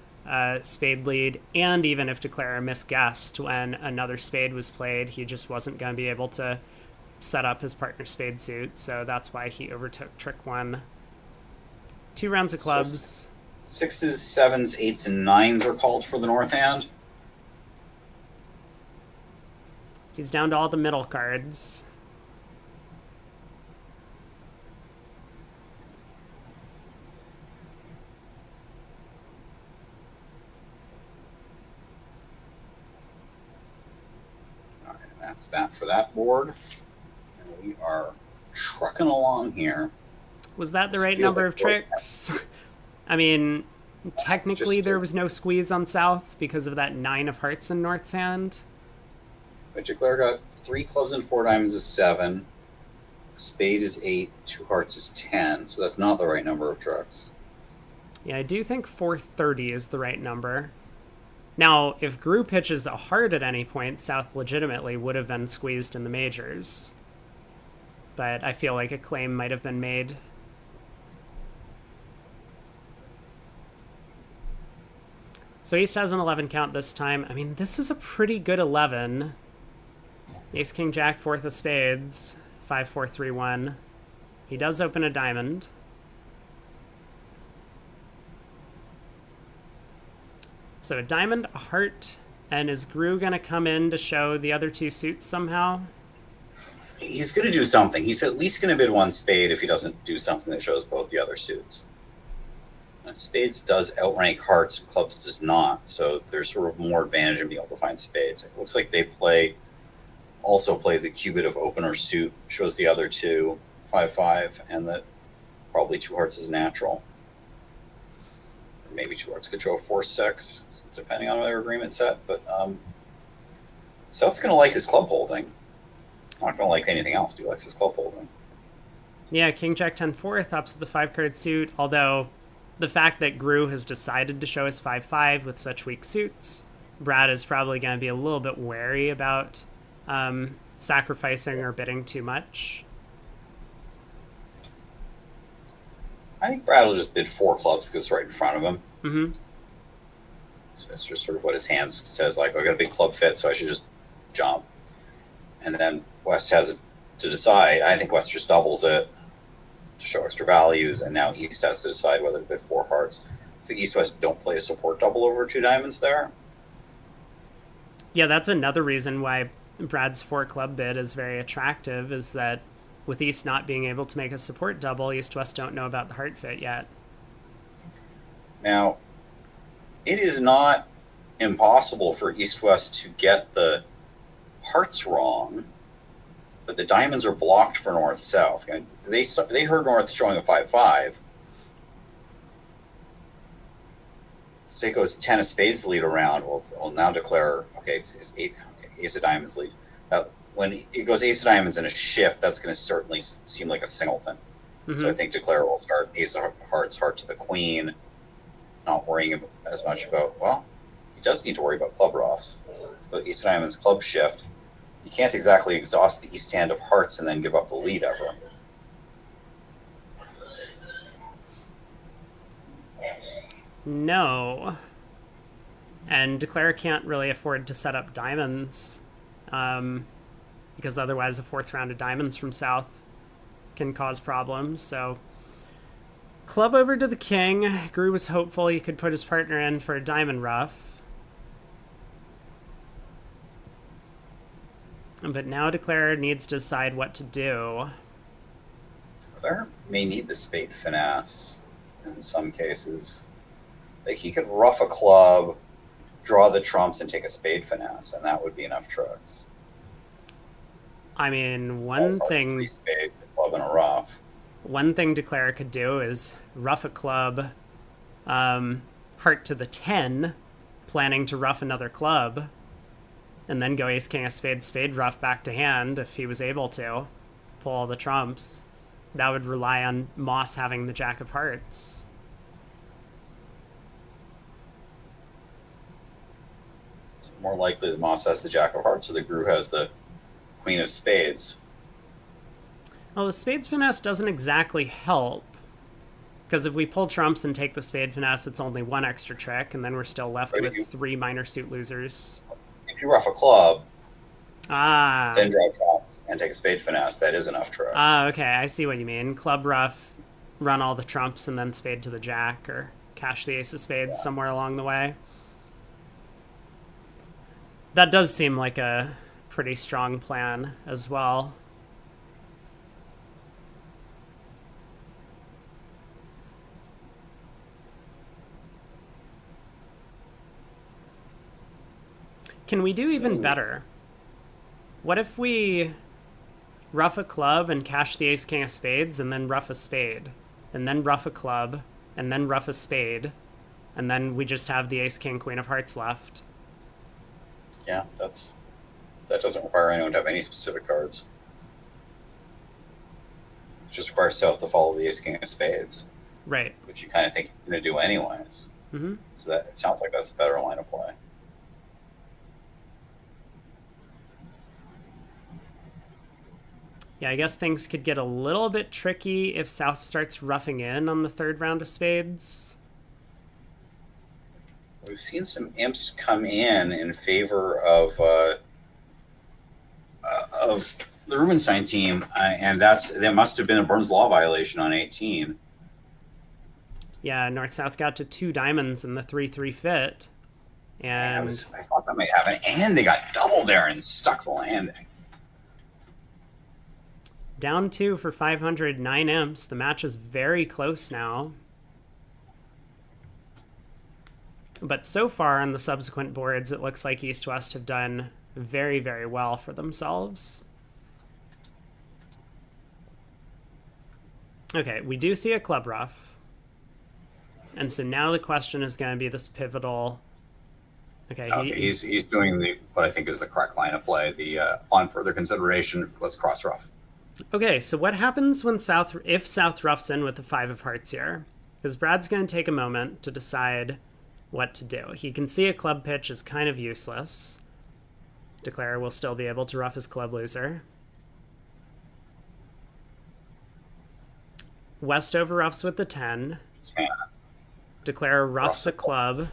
spade lead, and even if Declare misguessed when another spade was played, he just wasn't going to be able to set up his partner's spade suit, so that's why he overtook trick one. 2 rounds of clubs. So 6s, 7s, 8s, and 9s are called for the North hand. He's down to all the middle cards. All right, and that's that for that board. And we are trucking along here. Was that the right number of tricks? I mean, technically there was no squeeze on South because of that 9 of hearts in North's hand. But Declare got 3 clubs and 4 diamonds is 7. A spade is 8. 2 hearts is 10. So that's not the right number of tricks. Yeah, I do think 430 is the right number. Now, if Gru pitches a heart at any point, South legitimately would have been squeezed in the majors. But I feel like a claim might have been made. So East has an 11 count this time. I mean, this is a pretty good 11. Ace, King, Jack, 4th of spades. 5, 4, 3, 1. He does open a diamond. So a diamond, a heart, and is Gru going to come in to show the other 2 suits somehow? He's going to do something. He's at least going to bid 1 spade if he doesn't do something that shows both the other suits. Spades does outrank hearts, clubs does not. So there's sort of more advantage in being able to find spades. It looks like they also play the cubit of opener suit, shows the other 2, 5, 5, and that probably 2 hearts is natural. Or maybe 2 hearts could show a 4, 6, depending on their agreement set. But South's going to like his club holding. Not going to like anything else, but he likes his club holding. Yeah, King, Jack, 10, 4th, opposite the 5-card suit, although the fact that Gru has decided to show his 5-5 with such weak suits, Brad is probably going to be a little bit wary about sacrificing or bidding too much. I think Brad will just bid 4 clubs because it's right in front of him. Mm-hmm. So it's just sort of what his hand says, like, I got a big club fit, so I should just jump. And then West has to decide. I think West just doubles it to show extra values, and now East has to decide whether to bid 4 hearts. So East-West don't play a support double over 2 diamonds there. Yeah, that's another reason why Brad's 4 club bid is very attractive, is that with East not being able to make a support double, East-West don't know about the heart fit yet. Now, it is not impossible for East-West to get the hearts wrong, but the diamonds are blocked for North-South. They heard North showing a 5-5, say it goes 10 of spades lead around. We'll now declare, okay, ace of diamonds lead. When it goes ace of diamonds in a shift, that's going to certainly seem like a singleton. Mm-hmm. So I think declare will start ace of hearts, heart to the queen, not worrying as much about, well, he does need to worry about club ruffs. So ace of diamonds, club shift. You can't exactly exhaust the east hand of hearts and then give up the lead ever. No. And declare can't really afford to set up diamonds, because otherwise a fourth round of diamonds from south can cause problems. So club over to the king. Gru was hopeful he could put his partner in for a diamond ruff. But now declare needs to decide what to do. Declare may need the spade finesse in some cases. Like he could ruff a club, draw the trumps, and take a spade finesse, and that would be enough tricks. I mean, one thing... 3 spades, a club, and a ruff. One thing declare could do is ruff a club, heart to the 10, planning to ruff another club, and then go ace, king of spades, spade ruff back to hand if he was able to pull all the trumps. That would rely on Moss having the jack of hearts. It's more likely that Moss has the jack of hearts or the Gru has the queen of spades. Well, the spades finesse doesn't exactly help, because if we pull trumps and take the spade finesse, it's only one extra trick, and then we're still left with 3 minor suit losers. If you ruff a club, then draw trumps and take a spade finesse, that is enough tricks. Okay, I see what you mean. Club ruff, run all the trumps, and then spade to the jack, or cash the ace of spades somewhere along the way. That does seem like a pretty strong plan as well. Can we do even better? What if we ruff a club and cash the ace king of spades, and then ruff a spade, and then ruff a club, and then ruff a spade, and then we just have the ace king queen of hearts left? Yeah, that doesn't require anyone to have any specific cards. It just requires South to follow the ace king of spades. Right. Which you kind of think he's going to do anyways. Mm-hmm. So that it sounds like that's a better line of play. Yeah, I guess things could get a little bit tricky if South starts roughing in on the 3rd round of spades. We've seen some imps come in favor of the Rubenstein team, and that must have been a Burns Law violation on 18. Yeah, North-South got to 2 diamonds in the 3-3 fit. And I thought that might happen, and they got double there and stuck the landing. Down 2 for 509 imps. The match is very close now. But so far on the subsequent boards, it looks like East-West have done very, very well for themselves. Okay, we do see a club ruff. And so now the question is going to be this pivotal... Okay, he's doing what I think is the correct line of play. On further consideration, let's cross ruff. Okay, so what happens when if South roughs in with the 5 of hearts here? Because Brad's going to take a moment to decide what to do. He can see a club pitch is kind of useless. Declare will still be able to ruff his club loser. West over roughs with the 10. Declare roughs a club.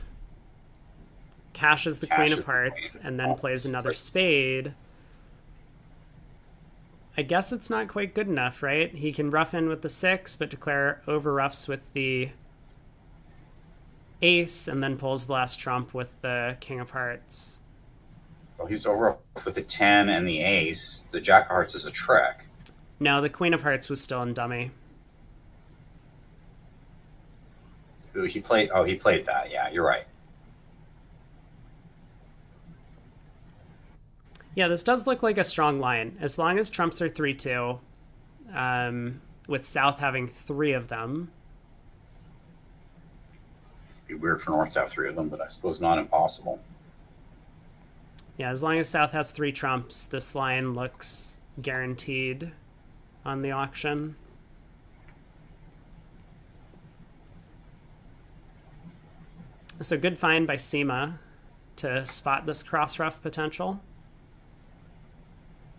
Cashes the queen of hearts, and then plays another spade. I guess it's not quite good enough, right? He can ruff in with the 6, but declare over roughs with the ace, and then pulls the last trump with the king of hearts. Well, he's over with the 10 and the ace. The jack of hearts is a trick. No, the queen of hearts was still in dummy. Ooh, he played that. Yeah, you're right. Yeah, this does look like a strong line. As long as trumps are 3-2, with South having 3 of them. It'd be weird for North to have 3 of them, but I suppose not impossible. Yeah, as long as South has 3 trumps, this line looks guaranteed on the auction. So good find by Sema to spot this cross ruff potential.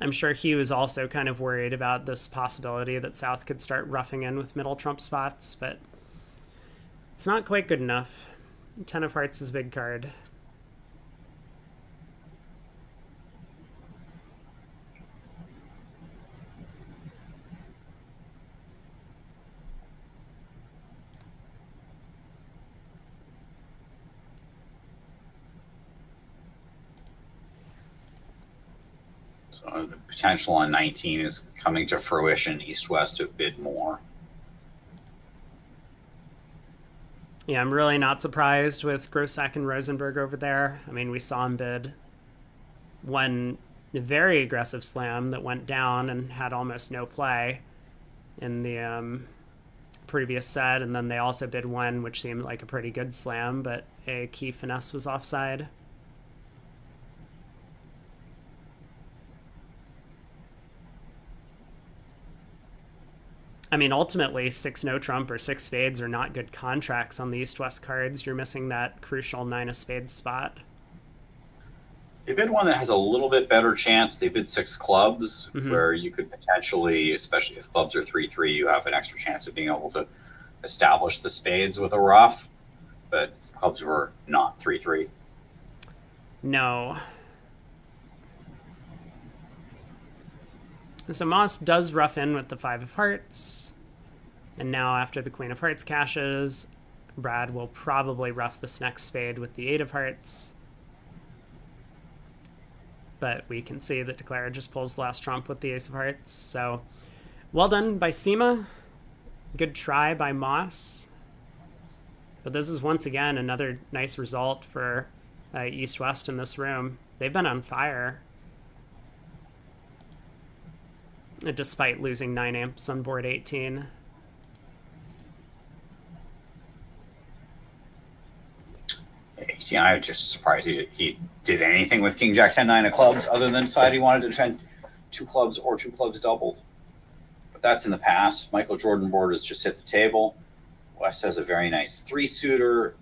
I'm sure he was also kind of worried about this possibility that South could start roughing in with middle trump spots, but it's not quite good enough. 10 of hearts is a big card. So the potential on 19 is coming to fruition. East-West have bid more. Yeah, I'm really not surprised with Grossack and Rosenberg over there. I mean, we saw him bid one very aggressive slam that went down and had almost no play in the previous set, and then they also bid one which seemed like a pretty good slam, but a key finesse was offside. I mean, ultimately, 6 no trump or 6 spades are not good contracts on the East-West cards. You're missing that crucial 9 of spades spot. They bid one that has a little bit better chance. They bid 6 clubs, where you could potentially, especially if clubs are 3-3, you have an extra chance of being able to establish the spades with a ruff. But clubs were not 3-3. No. So Moss does rough in with the 5 of hearts. And now after the Queen of Hearts cashes, Brad will probably rough this next spade with the 8 of hearts. But we can see that Declare just pulls the last trump with the Ace of Hearts. So well done by Sema. Good try by Moss. But this is once again another nice result for East-West in this room. They've been on fire. Despite losing 9 amps on board 18. Yeah, I was just surprised he did anything with King Jack 10 9 of clubs other than decide he wanted to defend 2 clubs or 2 clubs doubled. But that's in the past. Michael Jordan board has just hit the table. West has a very nice 3-suiter.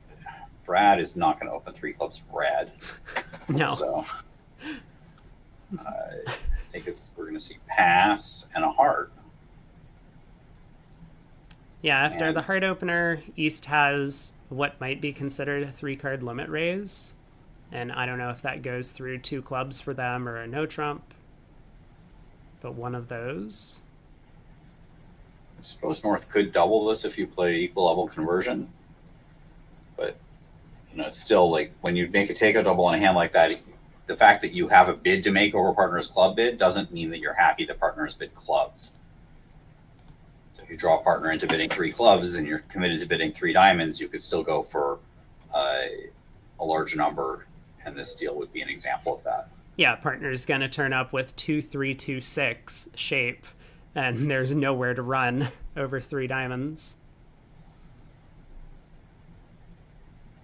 Brad is not going to open 3 clubs red. No. So I think we're going to see pass and a heart. Yeah, after the heart opener, East has what might be considered a 3-card limit raise. And I don't know if that goes through 2 clubs for them or a no trump. But one of those. I suppose North could double this if you play equal level conversion. But, it's still like when you make a takeout double on a hand like that, the fact that you have a bid to make over partner's club bid doesn't mean that you're happy the partner's bid clubs. So if you draw a partner into bidding 3 clubs and you're committed to bidding 3 diamonds, you could still go for a large number, and this deal would be an example of that. Yeah, partner's going to turn up with 2-3-2-6 shape, and there's nowhere to run over 3 diamonds.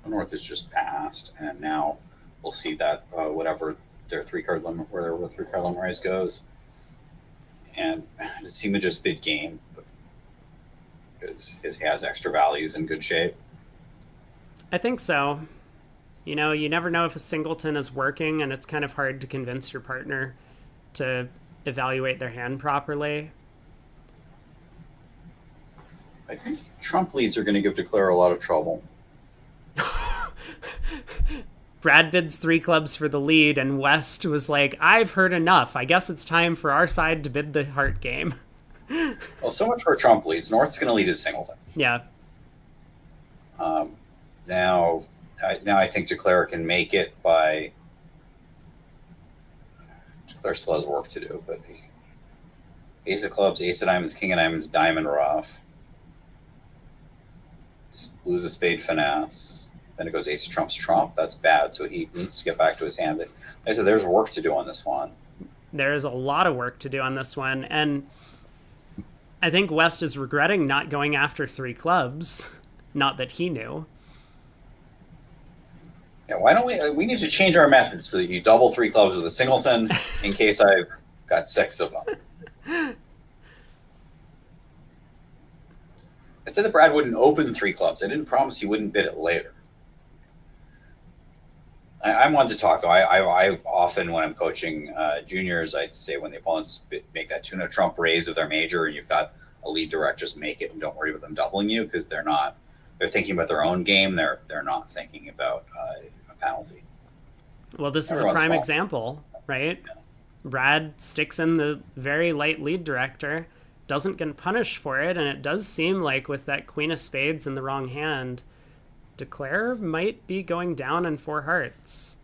North is just passed, and now we'll see that whatever their 3-card limit, where their 3-card limit raise goes. And the Sema just bid game because he has extra values in good shape. I think so. You never know if a singleton is working, and it's kind of hard to convince your partner to evaluate their hand properly. I think trump leads are going to give Declare a lot of trouble. Brad bids 3 clubs for the lead, and West was like, I've heard enough. I guess it's time for our side to bid the heart game. Well, so much for trump leads. North's going to lead his singleton. Yeah. Now I think Declare can make it by... Declare still has work to do, but Ace of clubs, Ace of diamonds, King of diamonds, diamond ruff. Lose a spade finesse. Then it goes ace of trumps trump. That's bad. So he needs to get back to his hand. Like I said, there's work to do on this one. There's a lot of work to do on this one. And I think West is regretting not going after 3 clubs. Not that he knew. Yeah, why don't we need to change our methods so that you double 3 clubs with a singleton in case I've got 6 of them. I said that Brad wouldn't open 3 clubs. I didn't promise he wouldn't bid it later. I'm one to talk, though. I often, when I'm coaching juniors, I say when the opponents make that tuna trump raise of their major and you've got a lead direct, just make it and don't worry about them doubling you, because they're thinking about their own game. They're not thinking about a penalty. Well, this is a prime example, right? Yeah. Brad sticks in the very light lead director, doesn't get punished for it, and it does seem like with that queen of spades in the wrong hand, Declare might be going down in 4 hearts.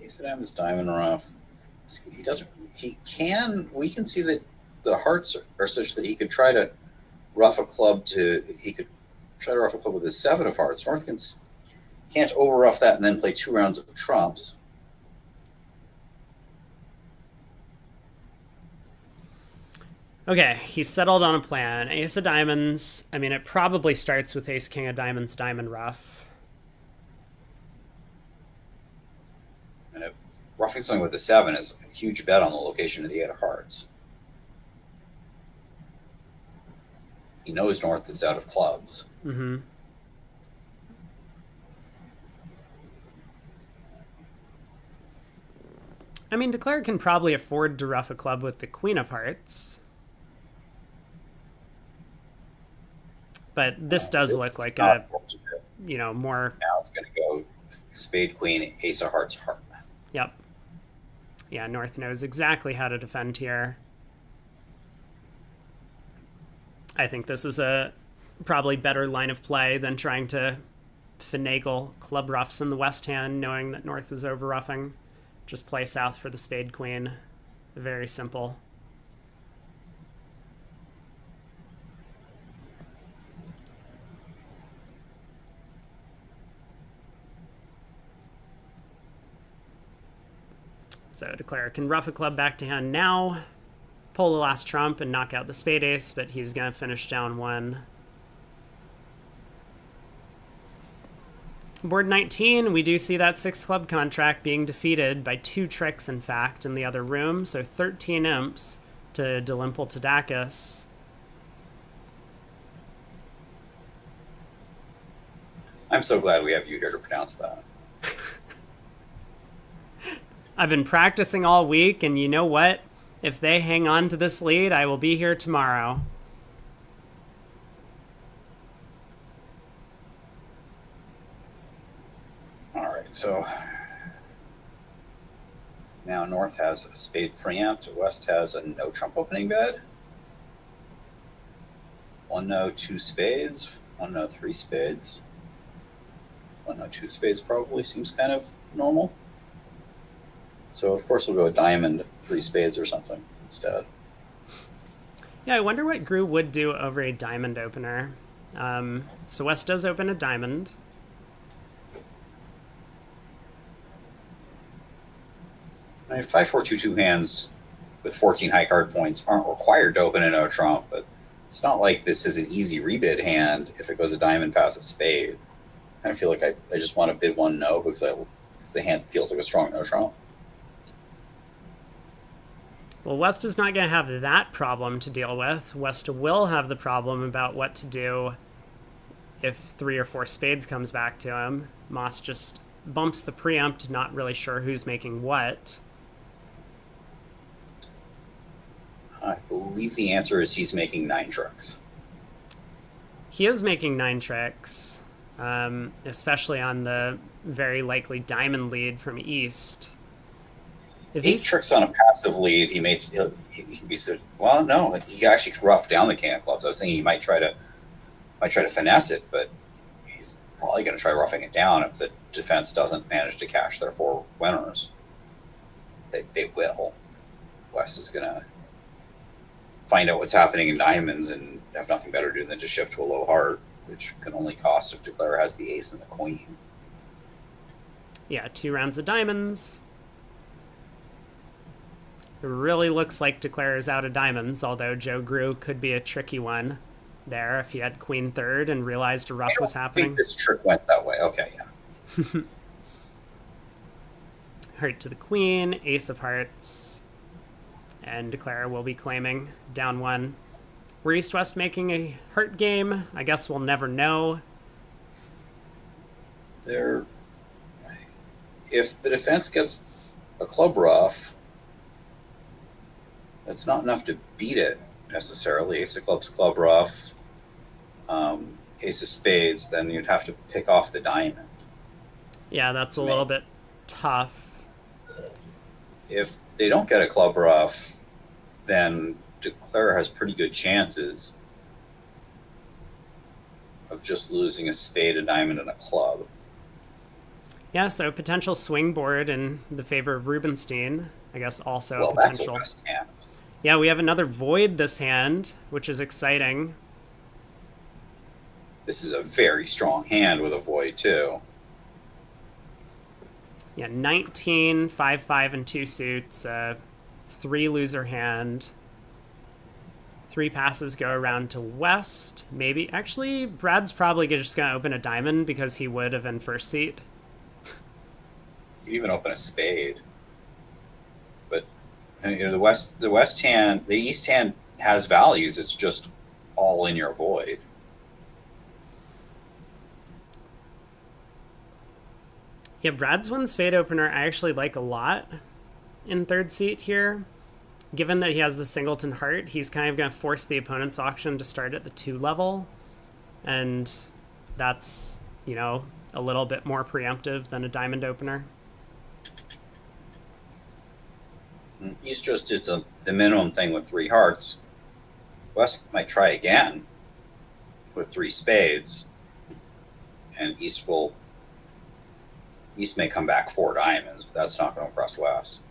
Ace of diamonds, diamond rough. He doesn't. He can. We can see that the hearts are such that he could try to rough a club to. He could try to rough a club with his 7 of hearts. North can't over rough that and then play 2 rounds of trumps. Okay, he settled on a plan. Ace of diamonds. I mean, it probably starts with ace king of diamonds, diamond rough. And if roughing something with the 7 is a huge bet on the location of the 8 of hearts. He knows North is out of clubs. Mm-hmm. I mean, Declare can probably afford to rough a club with the queen of hearts. But this does look like a, more... Now it's going to go spade, queen, ace of hearts, heart. Yep. Yeah, North knows exactly how to defend here. I think this is a probably better line of play than trying to finagle club roughs in the west hand, knowing that North is over roughing. Just play south for the spade queen. Very simple. So Declare can rough a club back to hand now, pull the last trump and knock out the spade ace, but he's going to finish down 1. Board 19, we do see that 6 club contract being defeated by 2 tricks, in fact, in the other room. So 13 imps to Delimple to tacus. I'm so glad we have you here to pronounce that. I've been practicing all week, and you know what? If they hang on to this lead, I will be here tomorrow. All right, so now North has a spade preempt. West has a no trump opening bed. 1 no, 2 spades. 1 no, 3 spades. 1 no, 2 spades probably seems kind of normal. So, of course, we'll go a diamond, 3 spades or something instead. Yeah, I wonder what Gru would do over a diamond opener. So West does open a diamond. I mean, 5-4-2-2 hands with 14 high card points aren't required to open a no trump, but it's not like this is an easy rebid hand if it goes a diamond past a spade. I kind of feel like I just want to bid 1 no because the hand feels like a strong no trump. Well, West is not going to have that problem to deal with. West will have the problem about what to do if 3 or 4 spades comes back to him. Moss just bumps the preempt, not really sure who's making what. I believe the answer is he's making 9 tricks. He is making 9 tricks, especially on the very likely diamond lead from East. If 8 tricks on a passive lead, he could be so. Well, no, he actually could rough down the king of clubs. I was thinking he might try to finesse it, but he's probably going to try roughing it down if the defense doesn't manage to cash their 4 winners. They will. West is going to find out what's happening in diamonds and have nothing better to do than to shift to a low heart, which can only cost if Declare has the ace and the queen. Yeah, 2 rounds of diamonds. It really looks like Declare is out of diamonds, although Joe Gru could be a tricky one. there if he had queen third and realized a ruff was I happening. think this trick went that way. Okay, yeah. Heart to the queen, ace of hearts, and Declare will be claiming down one. Were East-West making a heart game? I guess we'll never know. If the defense gets a club ruff, that's not enough to beat it necessarily. Ace of clubs, club ruff, ace of spades, then you'd have to pick off the diamond. Yeah, that's a little bit tough. If they don't get a club ruff, then Declare has pretty good chances of just losing a spade, a diamond, and a club. Yeah, so potential swing board in the favor of Rubenstein. I guess also potential. That's a West hand. Yeah, we have another void this hand, which is exciting. This is a very strong hand with a void too. Yeah, 19, 5, 5, and 2 suits. 3 loser hand. 3 passes go around to West. Maybe. Actually, Brad's probably just going to open a diamond because he would have in first seat. You could even open a spade. But the West hand, the East hand has values. It's just all in your void. Yeah, Brad's one spade opener I actually like a lot in third seat here. Given that he has the singleton heart, he's kind of going to force the opponent's auction to start at the 2 level. And that's, a little bit more preemptive than a diamond opener. East just did the minimum thing with 3 hearts. West might try again with 3 spades. And East may come back 4 diamonds, but that's not going to impress West.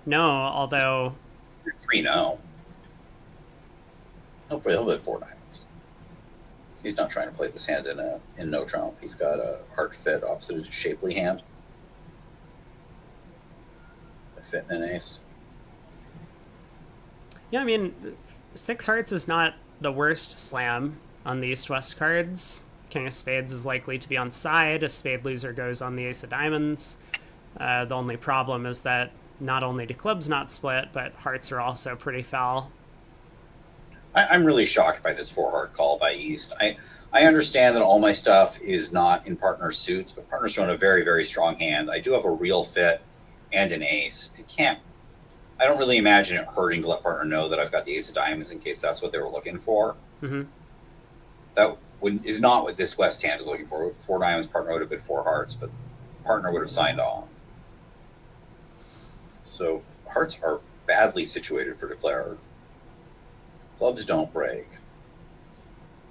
No, although 3 no. He'll play 4 diamonds. He's not trying to play this hand in no trump. He's got a heart fit opposite a shapely hand. A fit and an ace. Yeah, I mean, 6 hearts is not the worst slam on the East-West cards. King of spades is likely to be on side. A spade loser goes on the ace of diamonds. The only problem is that not only do clubs not split, but hearts are also pretty foul. I'm really shocked by this 4 heart call by East. I understand that all my stuff is not in partner suits, but partners run a very, very strong hand. I do have a real fit and an ace. I don't really imagine it hurting to let partner know that I've got the ace of diamonds in case that's what they were looking for. Mm-hmm. That is not what this West hand is looking for. With 4 diamonds, partner would have been 4 hearts, but partner would have signed off. So hearts are badly situated for Declare. Clubs don't break.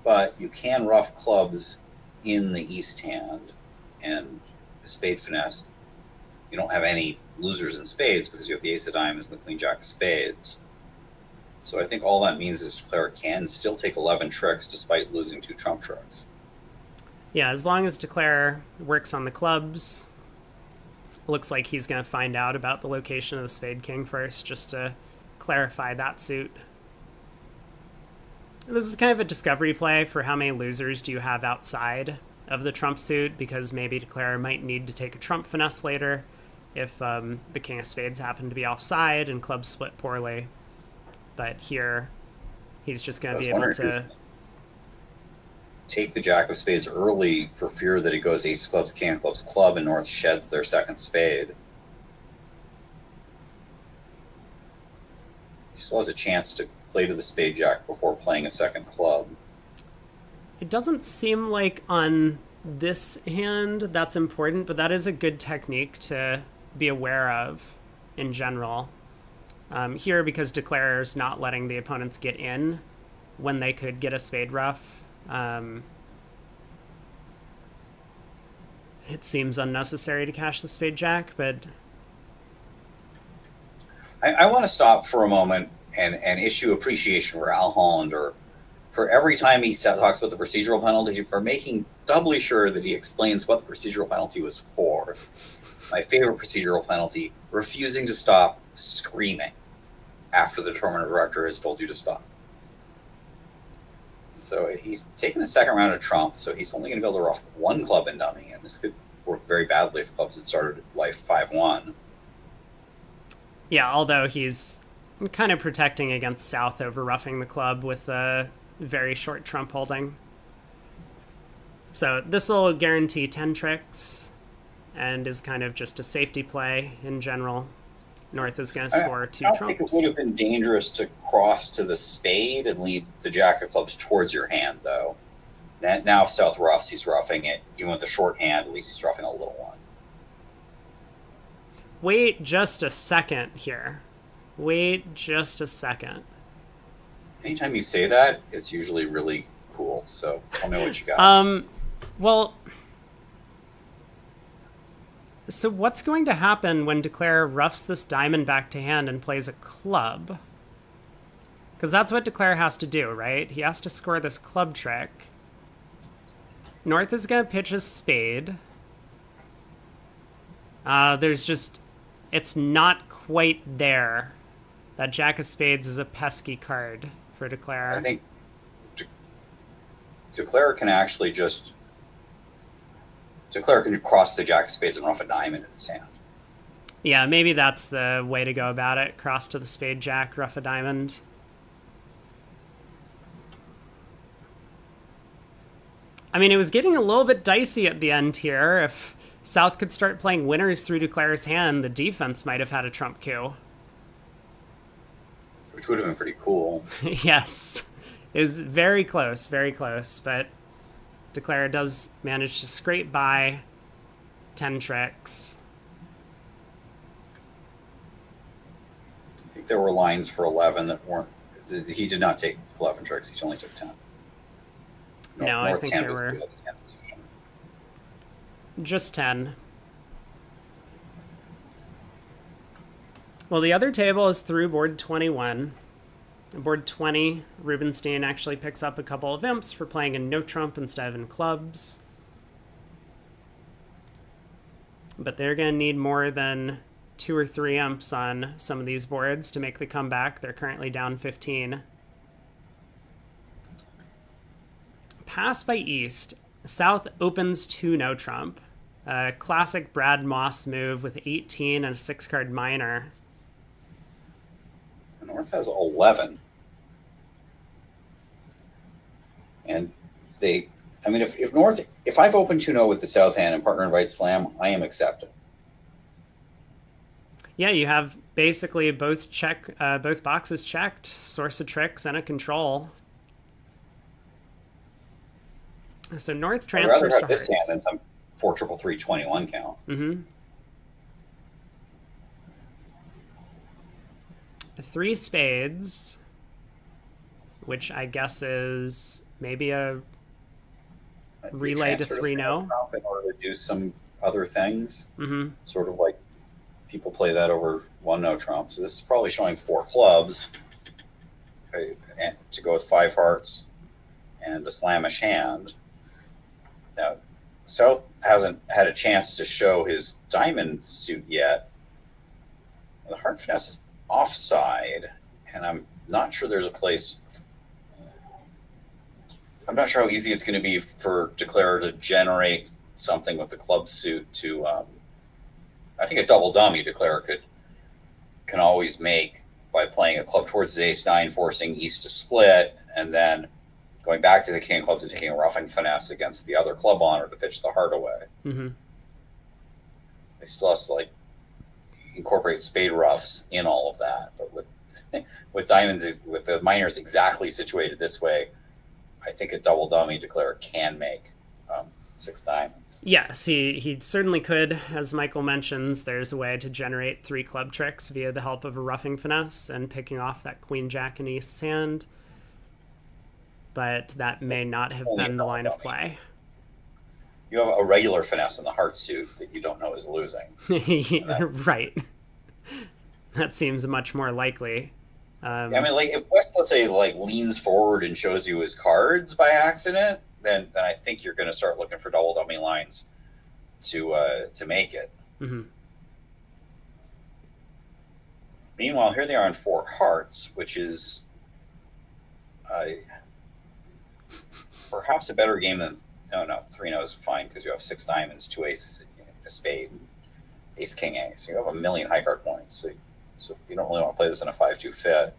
But you can ruff clubs in the East hand and the spade finesse. You don't have any losers in spades because you have the ace of diamonds and the queen jack of spades. So I think all that means is Declare can still take 11 tricks despite losing 2 trump tricks. Yeah, as long as Declare works on the clubs, looks like he's going to find out about the location of the spade king first just to clarify that suit. This is kind of a discovery play for how many losers do you have outside of the trump suit, because maybe Declare might need to take a trump finesse later if the king of spades happen to be offside and clubs split poorly. But here, he's just going to be able to take the jack of spades early for fear that he goes ace of clubs, king of clubs, club, and North sheds their second spade. He still has a chance to play to the spade jack before playing a second club. It doesn't seem like on this hand that's important, but that is a good technique to be aware of in general. Here, because Declare's not letting the opponents get in when they could get a spade ruff, it seems unnecessary to cash the spade jack, but I want to stop for a moment and issue appreciation for Al Hollander for every time he talks about the procedural penalty, for making doubly sure that he explains what the procedural penalty was for. My favorite procedural penalty, refusing to stop screaming. after the tournament director has told you to stop. So he's taken a second round of trump, so he's only going to be able to ruff one club in dummy, and this could work very badly if clubs had started life 5-1. Yeah, although he's kind of protecting against South over roughing the club with a very short trump holding. So this will guarantee 10 tricks and is kind of just a safety play in general. North is going to score 2 trumps. I think it would have been dangerous to cross to the spade and lead the jack of clubs towards your hand, though. Now if South roughs, he's roughing it. Even with the short hand, at least he's roughing a little one. Wait just a second here. Wait just a second. Anytime you say that, it's usually really cool. So tell me what you got. Well, so what's going to happen when Declare roughs this diamond back to hand and plays a club? Because that's what Declare has to do, right? He has to score this club trick. North is going to pitch a spade. There's just... It's not quite there. That Jack of Spades is a pesky card for Declare. I think Declare can actually just... Declare can cross the Jack of Spades and rough a diamond in his hand. Yeah, maybe that's the way to go about it. Cross to the spade jack, rough a diamond. I mean, it was getting a little bit dicey at the end here. If South could start playing winners through Declare's hand, the defense might have had a trump coup. Which would have been pretty cool. Yes. It was very close, but Declare does manage to scrape by 10 tricks. I think there were lines for 11 that weren't... He did not take 11 tricks. He only took 10. No, I think there were just 10. Well, the other table is through board 21. Board 20, Rubenstein actually picks up a couple of imps for playing in no trump instead of in clubs. But they're going to need more than 2 or 3 imps on some of these boards to make the comeback. They're currently down 15. Pass by East. South opens 2 no trump. A classic Brad Moss move with 18 and a 6-card minor. North has 11. And they, I mean, if North, if I've opened 2-0 with the South hand and partner invites slam, I am accepting. Yeah, you have basically both boxes checked, source of tricks and a control. So North transfers I'd rather have to this hearts. hand than some 4-3-3-21 count. Mm-hmm. 3 spades, which I guess is maybe a relay to 3-0. In order to do some other things. Mm-hmm. Sort of like people play that over 1-0 trump. So this is probably showing 4 clubs. Okay, and to go with 5 hearts and a slamish hand. Now, South hasn't had a chance to show his diamond suit yet. The heart finesse is offside, and I'm not sure there's a place. I'm not sure how easy it's going to be for Declare to generate something with the club suit to. I think a double dummy Declare can always make by playing a club towards his ace-9, forcing East to split, and then going back to the king of clubs and taking a roughing finesse against the other club honor to pitch the heart away. Mm-hmm. He still has to incorporate spade roughs in all of that, but with diamonds, with the minors exactly situated this way, I think a double dummy Declare can make 6 diamonds. Yes, he certainly could. As Michael mentions, there's a way to generate 3 club tricks via the help of a roughing finesse and picking off that queen jack in East's hand, but that may not have been the line of play. You have a regular finesse in the heart suit that you don't know is losing. Right. That seems much more likely. I mean, if West, let's say, leans forward and shows you his cards by accident, then I think you're going to start looking for double dummy lines to make it. Mm-hmm. Meanwhile, here they are on 4 hearts, which is perhaps a better game than. No, 3-0 is fine because you have 6 diamonds, 2 ace, a spade, ace king ace. So you have a million high card points. So you don't really want to play this in a 5-2 fit.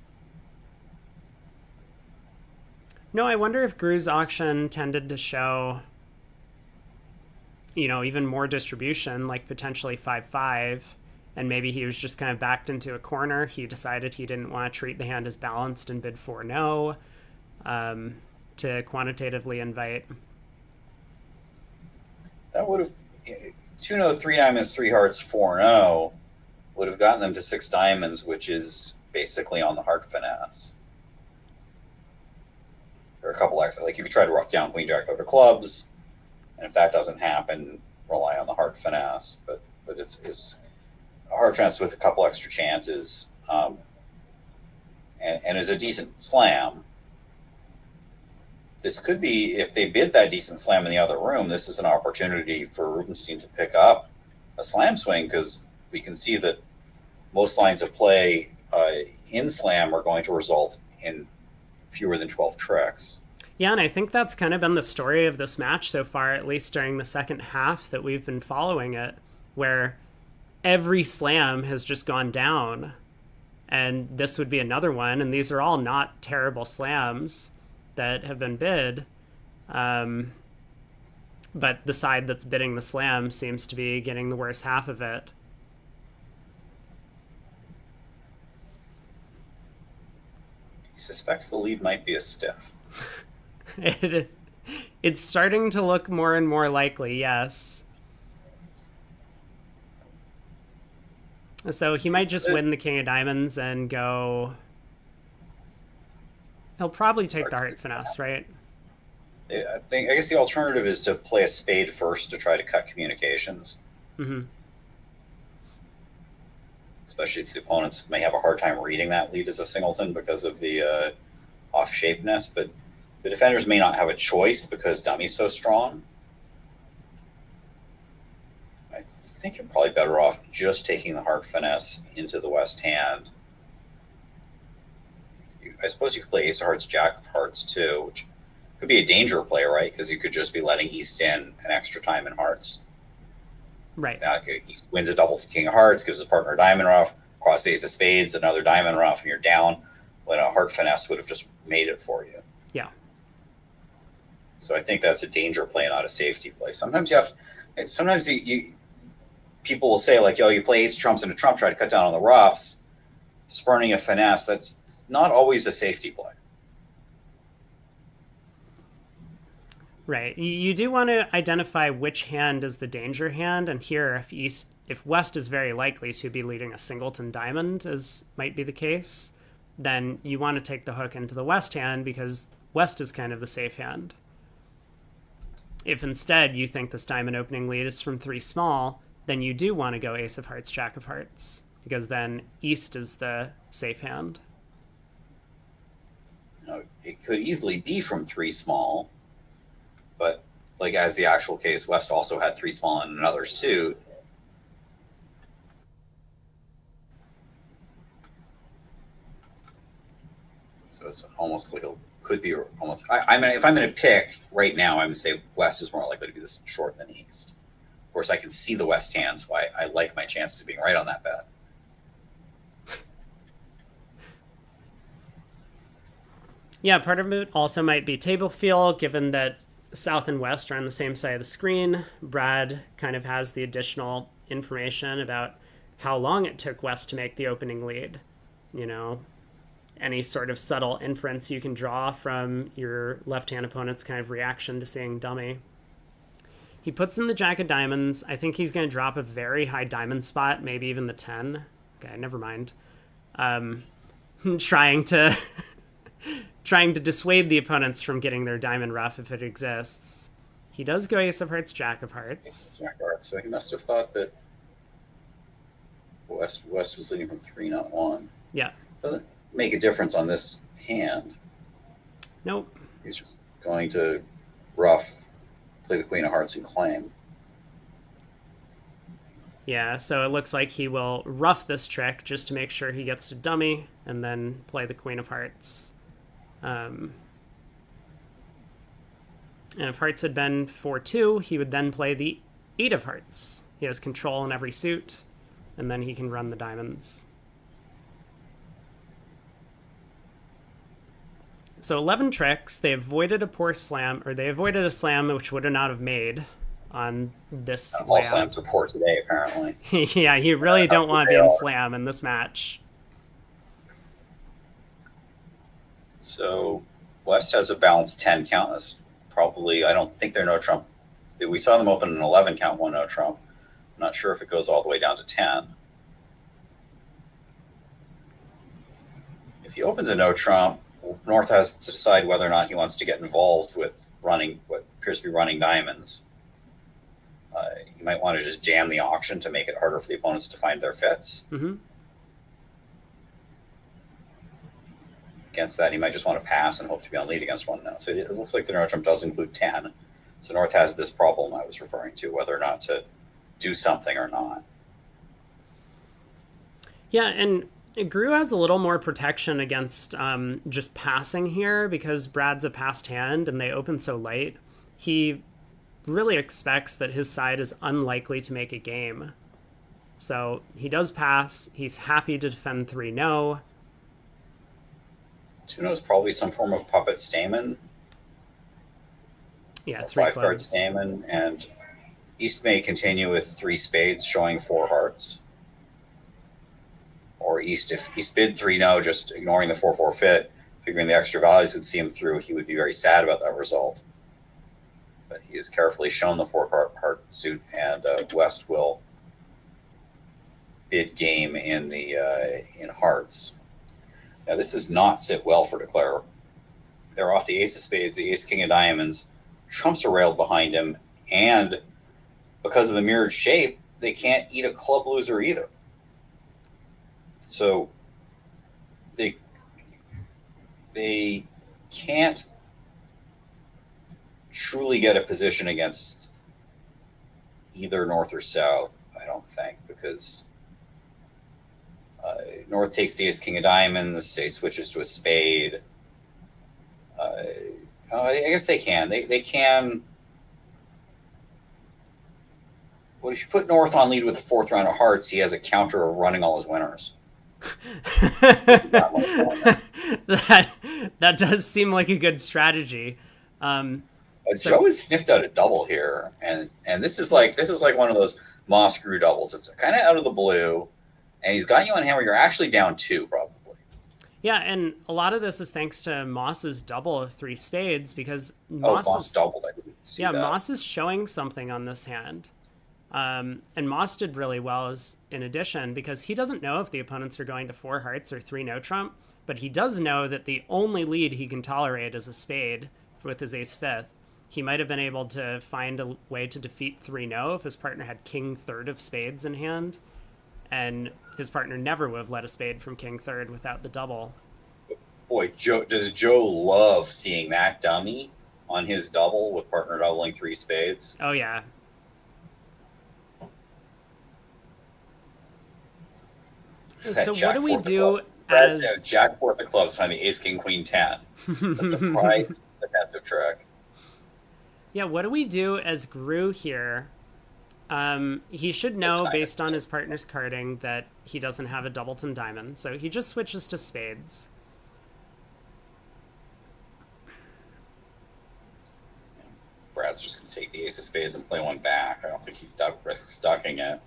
No, I wonder if Gru's auction tended to show, even more distribution, like potentially 5-5, and maybe he was just kind of backed into a corner. He decided he didn't want to treat the hand as balanced and bid 4-0 to quantitatively invite. That would have 2-0, 3 diamonds, 3 hearts, 4-0 would have gotten them to 6 diamonds, which is basically on the heart finesse. There are a couple extra, like you could try to rough down queen jack out of clubs, and if that doesn't happen, rely on the heart finesse. But it's a heart finesse with a couple extra chances, and is a decent slam. This could be, if they bid that decent slam in the other room, this is an opportunity for Rubenstein to pick up a slam swing, because we can see that most lines of play in slam are going to result in fewer than 12 tricks. Yeah, and I think that's kind of been the story of this match so far, at least during the second half that we've been following it, where every slam has just gone down, and this would be another one, and these are all not terrible slams that have been bid, but the side that's bidding the slam seems to be getting the worst half of it. He suspects the lead might be a stiff. It's starting to look more and more likely, yes. So he might just win the king of diamonds and go. He'll probably take the heart finesse, right? I guess the alternative is to play a spade first to try to cut communications. Mm-hmm. Especially if the opponents may have a hard time reading that lead as a singleton because of the off-shapeness. But the defenders may not have a choice because dummy's so strong. I think you're probably better off just taking the heart finesse into the west hand. I suppose you could play ace of hearts, jack of hearts too, which could be a danger play, right? Because you could just be letting East in an extra time in hearts. Right. Now, East wins a double to king of hearts, gives his partner a diamond ruff, cross ace of spades, another diamond ruff, and you're down. When a heart finesse would have just made it for you. Yeah. So I think that's a danger play, not a safety play. Sometimes you people will say, like, you play ace trumps and a trump, try to cut down on the ruffs, spurning a finesse. That's not always a safety play. Right. You do want to identify which hand is the danger hand, and here, if West is very likely to be leading a singleton diamond, as might be the case, then you want to take the hook into the West hand because West is kind of the safe hand. If instead you think this diamond opening lead is from 3 small, then you do want to go ace of hearts, jack of hearts, because then East is the safe hand. It could easily be from 3 small, but like as the actual case, West also had 3 small in another suit. So it's almost like could be almost. I mean, if I'm going to pick right now, I'm going to say West is more likely to be this short than East. Of course, I can see the West hand, so I like my chances of being right on that bet. Yeah, part of it also might be table feel, given that South and West are on the same side of the screen. Brad kind of has the additional information about how long it took West to make the opening lead. Any sort of subtle inference you can draw from your left-hand opponent's kind of reaction to seeing dummy. He puts in the jack of diamonds. I think he's going to drop a very high diamond spot, maybe even the 10. Okay, never mind. Trying to dissuade the opponents from getting their diamond ruff if it exists. He does go ace of hearts, jack of hearts. Jack of hearts. So he must have thought that West was leading from 3, not 1. Yeah. Doesn't make a difference on this hand. Nope. He's just going to ruff, play the queen of hearts, and claim. Yeah, so it looks like he will rough this trick just to make sure he gets to dummy and then play the Queen of Hearts. And if Hearts had been 4-2, he would then play the 8 of Hearts. He has control in every suit, and then he can run the diamonds. So 11 tricks. They avoided a poor slam, or they avoided a slam which would not have made on this All layout. slams are poor today, apparently. Yeah, you really don't want to be in slam in this match. So West has a balanced 10 count. That's probably, I don't think they're no trump. We saw them open an 11 count, one no trump. I'm not sure if it goes all the way down to 10. If he opens a no trump, North has to decide whether or not he wants to get involved with running what appears to be running diamonds. You might want to just jam the auction to make it harder for the opponents to find their fits. Mm-hmm. Against that, he might just want to pass and hope to be on lead against one now. So it looks like the no trump does include 10. So North has this problem I was referring to, whether or not to do something or not. Yeah, and Gru has a little more protection against just passing here because Brad's a passed hand and they open so late. He really expects that his side is unlikely to make a game. So he does pass. He's happy to defend 3 no. 2 no is probably some form of puppet stamen. Yeah, 3 5 clubs. card stamen, and East may continue with 3 spades showing 4 hearts. Or East, if East bid 3 no, just ignoring the 4-4 fit, figuring the extra values would see him through, he would be very sad about that result. But he has carefully shown the 4 heart suit, and West will bid game in the in hearts. Now this does not sit well for Declare. They're off the ace of spades, the ace king of diamonds. Trumps are railed behind him, and because of the mirrored shape, they can't eat a club loser either. So they can't truly get a position against either North or South, I don't think, because North takes the ace king of diamonds, say switches to a spade. I guess they can. They can. Well, if you put North on lead with the 4th round of hearts, he has a counter of running all his winners. that does seem like a good strategy. Joe has sniffed out a double here, and this is like one of those Moss screw doubles. It's kind of out of the blue, and he's got you on hand where you're actually down 2 probably. Yeah, and a lot of this is thanks to Moss's double of 3 spades because Moss doubled. I didn't see that. Moss is showing something on this hand. And Moss did really well in addition because he doesn't know if the opponents are going to 4 hearts or 3 no trump, but he does know that the only lead he can tolerate is a spade with his ace 5th. He might have been able to find a way to defeat 3 no if his partner had king 3rd of spades in hand, and his partner never would have let a spade from king 3rd without the double. Boy, does Joe love seeing that dummy on his double with partner doubling 3 spades? Oh yeah. So what do we do as Jack 4th of clubs behind the ace king queen 10? A surprise defensive trick. Yeah, what do we do as Gru here? He should know based on his partner's carding that he doesn't have a doubleton diamond, so he just switches to spades. Brad's just going to take the ace of spades and play one back. I don't think he risks ducking it.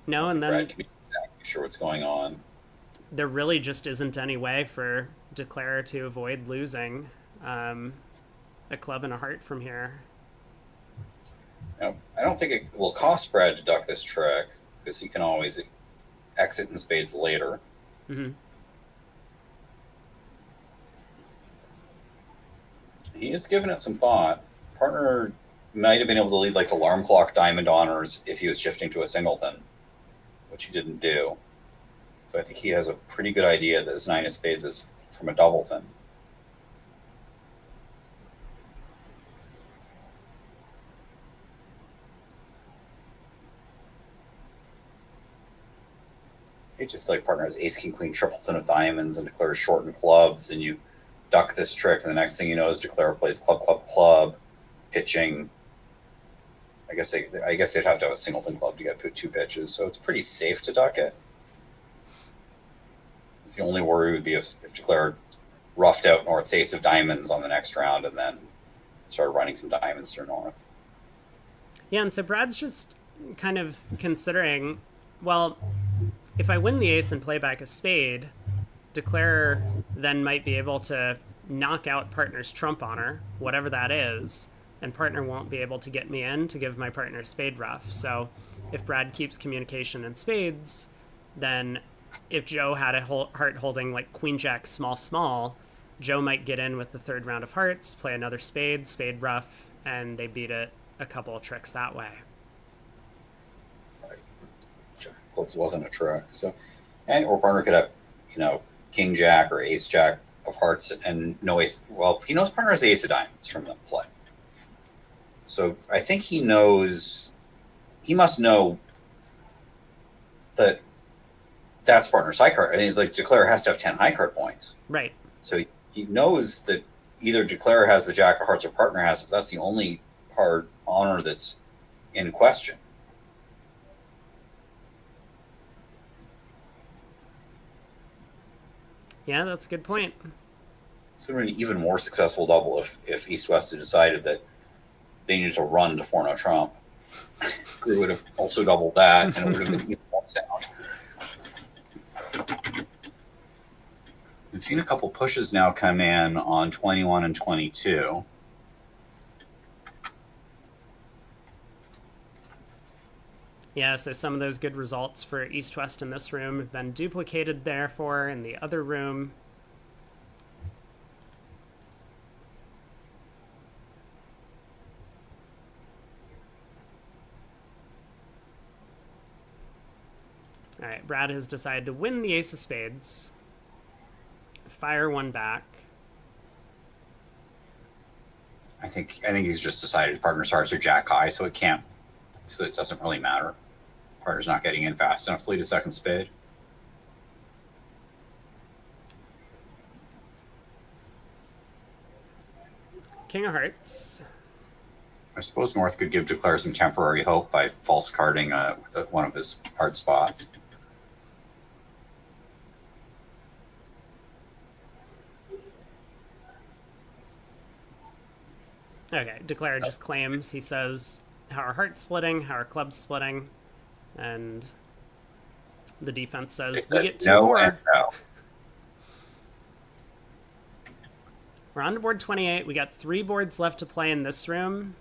No, and then Brad can be exactly sure what's going on. There really just isn't any way for Declare to avoid losing a club and a heart from here. Now, I don't think it will cost Brad to duck this trick because he can always exit in spades later. Mm-hmm. He has given it some thought. Partner might have been able to lead like alarm clock diamond honors if he was shifting to a singleton, which he didn't do. So I think he has a pretty good idea that his 9 of spades is from a doubleton. It just like partner has ace, king, queen, tripleton of diamonds and declares shortened clubs, and you duck this trick, and the next thing you know is declare plays club, club, club, pitching. I guess they'd have to have a singleton club to get 2 pitches, so it's pretty safe to duck it. It's the only worry would be if declare roughed out North's ace of diamonds on the next round, and then started running some diamonds through North. Yeah, and so Brad's just kind of considering, well, if I win the ace and play back a spade, declare then might be able to knock out partner's trump honor, whatever that is, and partner won't be able to get me in to give my partner spade rough. So if Brad keeps communication in spades, then if Joe had a heart holding like queen jack small small, Joe might get in with the 3rd round of hearts, play another spade rough, and they beat it a couple of tricks that way. It wasn't a trick. So, and or partner could have, king jack or ace jack of hearts and no ace. Well, he knows partner has ace of diamonds from the play. So I think he must know that that's partner's high card. I mean, like declare has to have 10 high card points. Right. So he knows that either declare has the jack of hearts or partner has it. That's the only hard honor that's in question. Yeah, that's a good point. It's going to be an even more successful double if East-West had decided that they needed to run to 4-0 Trump. Crew would have also doubled that, and it would have been even more sound. We've seen a couple pushes now come in on 21 and 22. Yeah, so some of those good results for East-West in this room have been duplicated, therefore, in the other room. All right, Brad has decided to win the ace of spades. Fire one back. I think he's just decided partner's hearts are jack high, so it doesn't really matter. Partner's not getting in fast enough to lead a second spade. King of hearts. I suppose North could give declare some temporary hope by false carding with one of his hard spots. Okay, declare just claims. He says how our heart's splitting, how our club's splitting, and the defense says we get 2 more. No. We're on to board 28. We got 3 boards left to play in this room.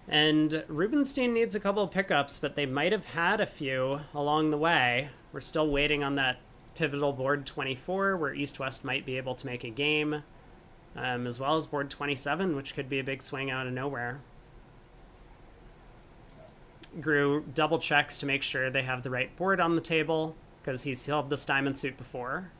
And Rubenstein needs a couple of pickups, but they might have had a few along the way. We're still waiting on that pivotal board 24 where East-West might be able to make a game. As well as board 27, which could be a big swing out of nowhere. Grew double checks to make sure they have the right board on the table, because he's held this diamond suit before.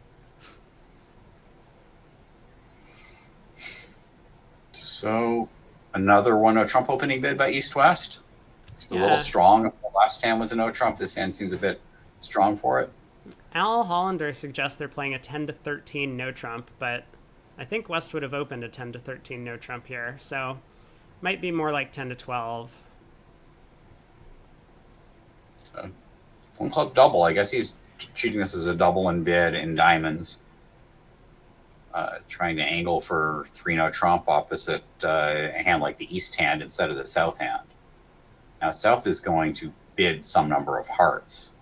So, another 1-0 Trump opening bid by East-West. It's a little strong. If the last hand was a no Trump, this hand seems a bit strong for it. Al Hollander suggests they're playing a 10-13 no Trump, but I think West would have opened a 10-13 no Trump here, so might be more like 10-12. So, 1 club double. I guess he's treating this as a double in bid in diamonds. Trying to angle for 3-0 Trump opposite a hand like the East hand instead of the South hand. Now, South is going to bid some number of hearts,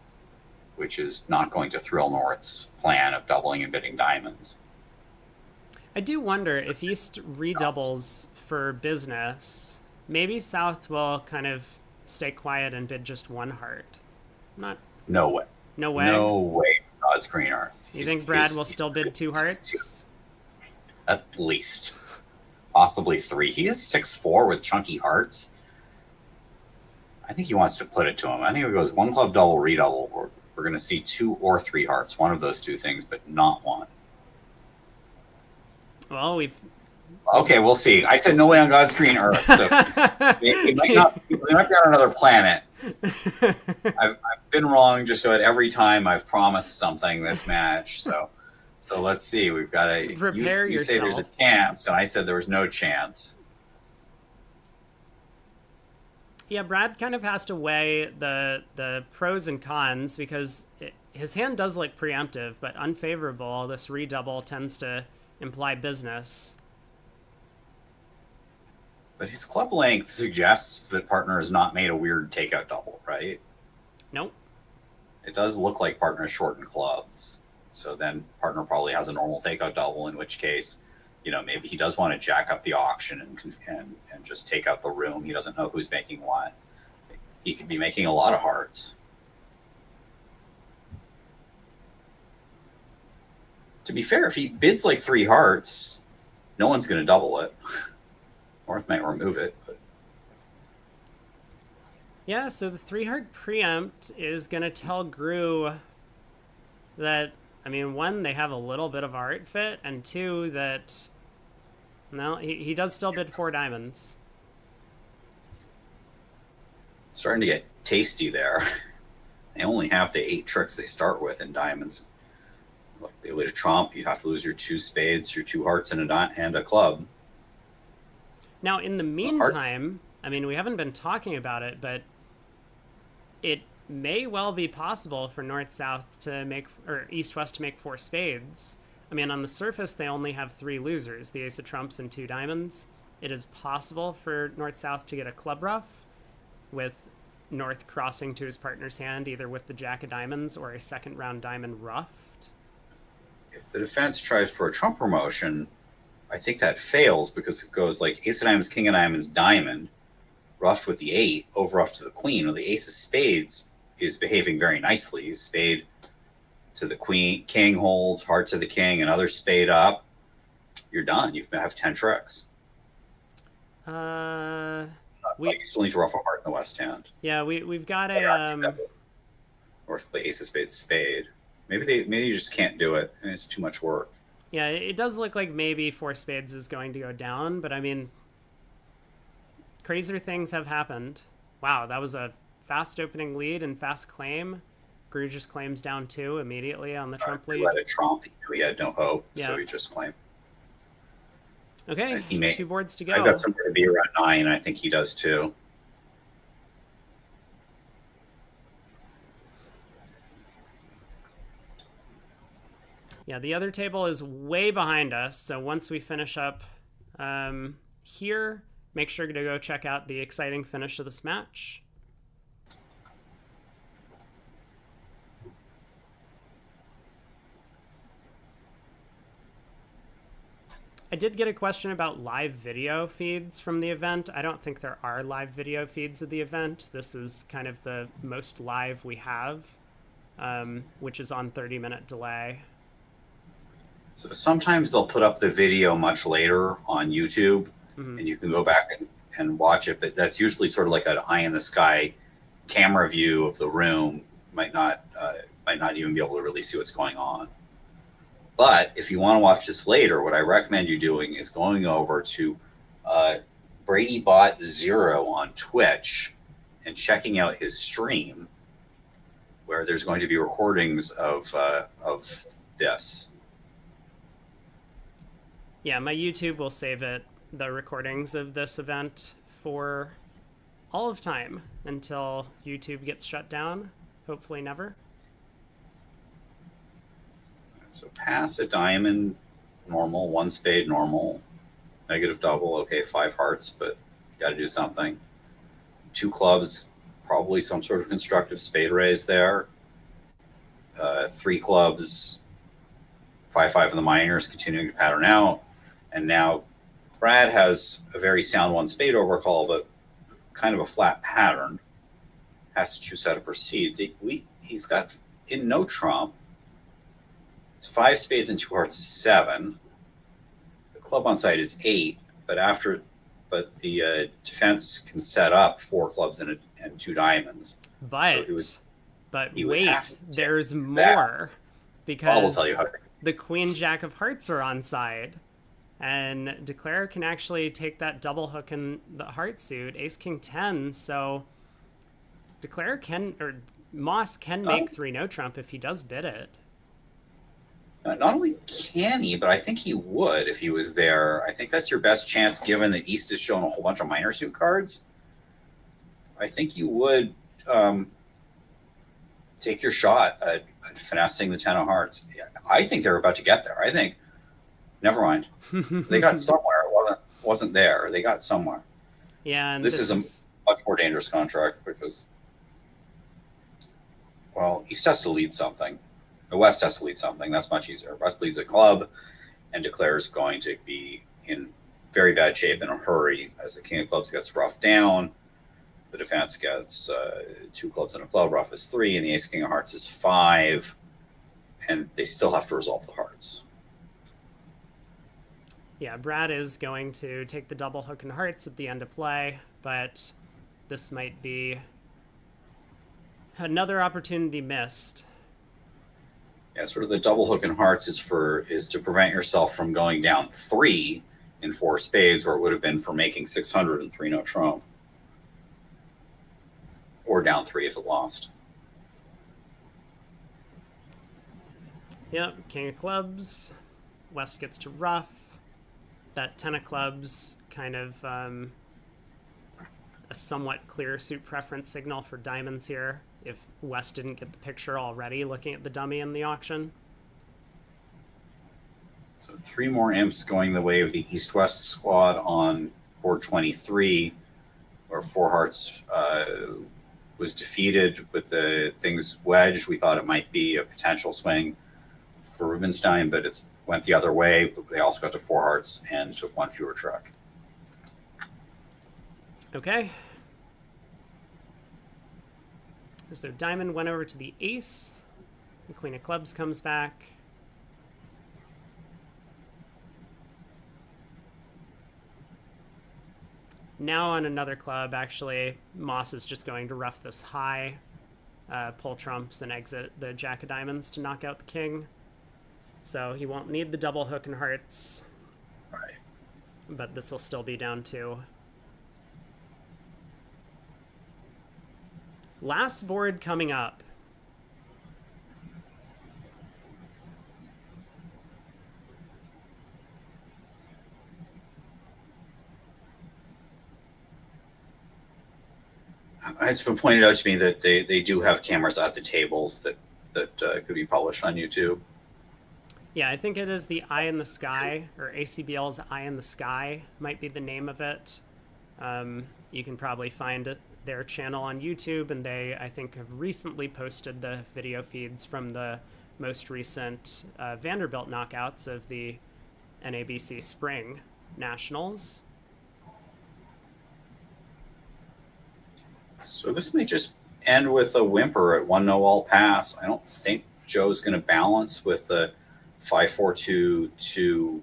which is not going to thrill North's plan of doubling and bidding diamonds. I do wonder if East redoubles for business, maybe South will kind of stay quiet and bid just 1 heart. No way. No way? No way, God's green earth. You think Brad will still bid 2 hearts? At least. Possibly 3. He is 6'4" with chunky hearts. I think he wants to put it to him. I think if it goes 1 club double, redouble, we're going to see 2 or 3 hearts. One of those 2 things, but not 1. Well, we've Okay, we'll see. I said no way on God's green earth, so we might be on another planet. I've been wrong just about every time I've promised something this match. So let's see. We've got a Prepare you say there's a chance, and I said there was no chance. Yeah, Brad kind of has to weigh the pros and cons because his hand does look preemptive, but unfavorable. This redouble tends to imply business. But his club length suggests that partner has not made a weird takeout double, right? Nope. It does look like partner shortened clubs. So then partner probably has a normal takeout double, in which case, maybe he does want to jack up the auction and just take out the room. He doesn't know who's making what. He could be making a lot of hearts. To be fair, if he bids like 3 hearts, no one's going to double it. North might remove it, but yeah. So the 3-heart preempt is gonna tell Gru that, I mean, 1, they have a little bit of art fit, and 2, that no, he does still bid 4 diamonds. Starting to get tasty there. They only have the 8 tricks they start with in diamonds. Like they lead a trump, you have to lose your 2 spades, your 2 hearts, and a club. Now, in the meantime, I mean, we haven't been talking about it, but it may well be possible for North-South to make, or East-West to make 4 spades. I mean, on the surface, they only have 3 losers, the ace of trumps and 2 diamonds. It is possible for North-South to get a club ruff, with North crossing to his partner's hand, either with the jack of diamonds or a second round diamond ruffed. If the defense tries for a trump promotion, I think that fails because it goes like ace of diamonds, king of diamonds, diamond, ruffed with the 8, over ruffed to the queen. Well, the ace of spades is behaving very nicely. Spade to the queen, king holds, heart to the king, another spade up. You're done. You have 10 tricks. You still need to ruff a heart in the west hand. Yeah, we've got a or play ace of spades, spade. Maybe you just can't do it, and it's too much work. Yeah, it does look like maybe 4 spades is going to go down, but I mean, crazier things have happened. Wow, that was a fast opening lead and fast claim. Gru just claims down 2 immediately on the trump lead. He let it trump. He had no hope, so he just claimed. Okay, 2 boards to go. I got somewhere to be around 9, and I think he does too. Yeah, the other table is way behind us, so once we finish up here, make sure to go check out the exciting finish of this match. I did get a question about live video feeds from the event. I don't think there are live video feeds of the event. This is kind of the most live we have, which is on 30-minute delay. So sometimes they'll put up the video much later on YouTube, and you can go back and watch it. But that's usually sort of like an eye in the sky camera view of the room. Might not even be able to really see what's going on. But if you want to watch this later, what I recommend you doing is going over to BradyBot0 on Twitch and checking out his stream, where there's going to be recordings of this. Yeah, my YouTube will save the recordings of this event for all of time until YouTube gets shut down. Hopefully never. So pass a diamond, normal, 1 spade, normal, negative double, okay, 5 hearts, but got to do something. 2 clubs, probably some sort of constructive spade raise there. 3 clubs, 5-5 in the minors, continuing to pattern out. And now Brad has a very sound 1 spade overcall, but kind of a flat pattern. Has to choose how to proceed. He's got in no trump. 5 spades and 2 hearts is 7. The club on side is 8, but the defense can set up 4 clubs and 2 diamonds. But wait, there's more, because I will tell you how the Queen Jack of Hearts are on side. And Declare can actually take that double hook in the heart suit, Ace King 10. So Declare can, or Moss can make 3 no trump if he does bid it. Not only can he, but I think he would if he was there. I think that's your best chance, given that East has shown a whole bunch of minor suit cards. I think you would take your shot at finessing the 10 of hearts. I think they're about to get there. I think, never mind. They got somewhere. It wasn't there. They got somewhere. Yeah, and this is a much more dangerous contract because, well, East has to lead something. The West has to lead something. That's much easier. West leads a club and declares going to be in very bad shape in a hurry as the King of Clubs gets roughed down. The defense gets 2 clubs in a club, rough is 3, and the Ace King of Hearts is 5, and they still have to resolve the hearts. Yeah, Brad is going to take the double hook and hearts at the end of play, but this might be another opportunity missed. Yeah, sort of the double hook and hearts is to prevent yourself from going down 3 in 4 spades, where it would have been for making 600 and 3 no trump. Or down 3 if it lost. Yep, King of Clubs. West gets to rough. That 10 of Clubs kind of a somewhat clear suit preference signal for diamonds here, if West didn't get the picture already looking at the dummy in the auction. So 3 more imps going the way of the East-West squad on board 23, where 4 hearts was defeated with the things wedged. We thought it might be a potential swing for Rubenstein, but it went the other way. They also got to 4 hearts and took 1 fewer truck. Okay. So diamond went over to the ace. The Queen of Clubs comes back. Now on another club, actually, Moss is just going to rough this high, pull trumps, and exit the Jack of Diamonds to knock out the king. So he won't need the double hook and hearts. Right. But this will still be down 2. Last board coming up. It's been pointed out to me that they do have cameras at the tables that could be published on YouTube. Yeah, I think it is the Eye in the Sky, or ACBL's Eye in the Sky might be the name of it. You can probably find their channel on YouTube, and they, I think, have recently posted the video feeds from the most recent Vanderbilt knockouts of the NABC Spring Nationals. So this may just end with a whimper at 1-0 pass. I don't think Joe's going to balance with the 5-4-2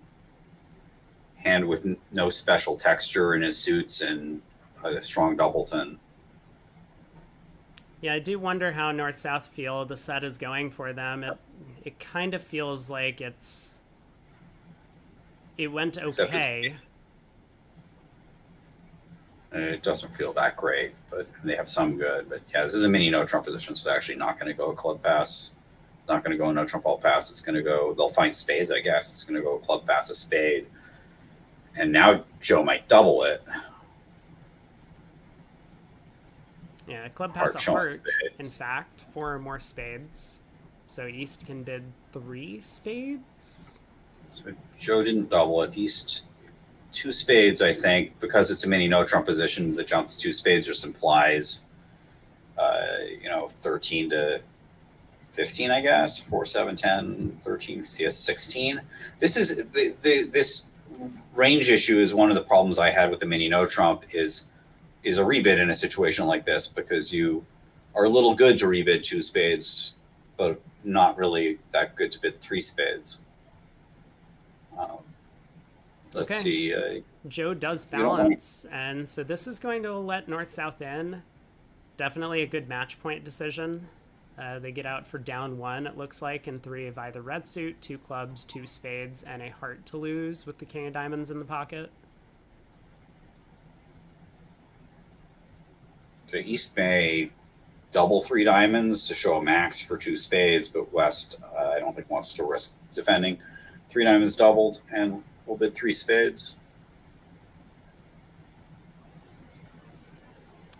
hand with no special texture in his suits and a strong doubleton. Yeah, I do wonder how North-South feel the set is going for them. It kind of feels like it went okay. It doesn't feel that great, but they have some good. But yeah, this is a mini no trump position, so they're actually not going to go a club pass. Not going to go a no trump all pass. It's going to go, they'll find spades, I guess. It's going to go club pass a spade. And now Joe might double it. Yeah, club pass a heart, in fact, 4 or more spades. So East can bid 3 spades. So Joe didn't double it. East 2 spades, I think, because it's a mini no trump position. The jump to 2 spades just implies, 13 to 15, I guess. 4, 7, 10, 13, CS 16. This is this range issue is one of the problems I had with the mini no trump is a rebid in a situation like this, because you are a little good to rebid 2 spades, but not really that good to bid 3 spades. Let's see. Joe does balance, and so this is going to let North-South in. Definitely a good match point decision. They get out for down 1, it looks like, in 3 of either red suit, 2 clubs, 2 spades, and a heart to lose with the king of diamonds in the pocket. So East may double 3 diamonds to show a max for 2 spades, but West, I don't think wants to risk defending. 3 diamonds doubled, and we'll bid 3 spades.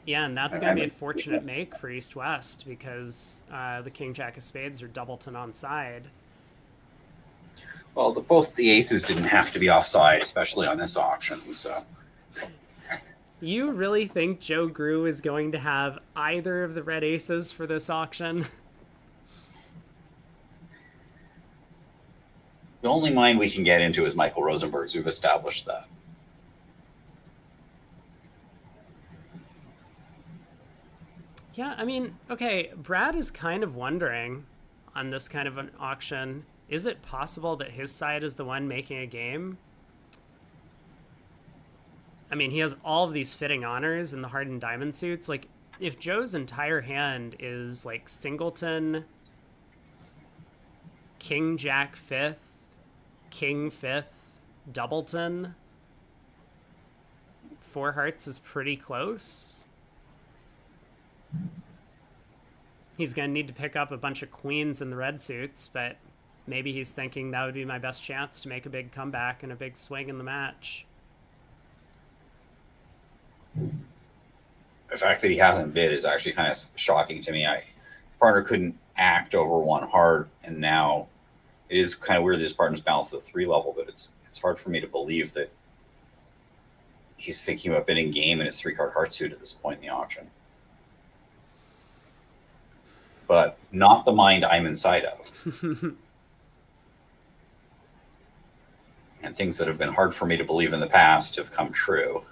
Yeah, and that's going to be a fortunate make for East-West because the king-jack of spades are doubleton onside. Well, both the aces didn't have to be offside, especially on this auction, so... You really think Joe Grew is going to have either of the red aces for this auction? The only mind we can get into is Michael Rosenberg's. We've established that. Yeah, I mean, okay, Brad is kind of wondering on this kind of an auction, is it possible that his side is the one making a game? I mean, he has all of these fitting honors in the heart and diamond suits. Like, if Joe's entire hand is like singleton, king jack 5th, king 5th, doubleton, 4 hearts is pretty close. He's going to need to pick up a bunch of queens in the red suits, but maybe he's thinking that would be my best chance to make a big comeback and a big swing in the match. The fact that he hasn't bid is actually kind of shocking to me. Partner couldn't act over 1 heart, and now it is kind of weird that his partner's balanced the 3 level, but it's hard for me to believe that he's thinking about bidding game in his 3-card heart suit at this point in the auction. But not the mind I'm inside of. And things that have been hard for me to believe in the past have come true.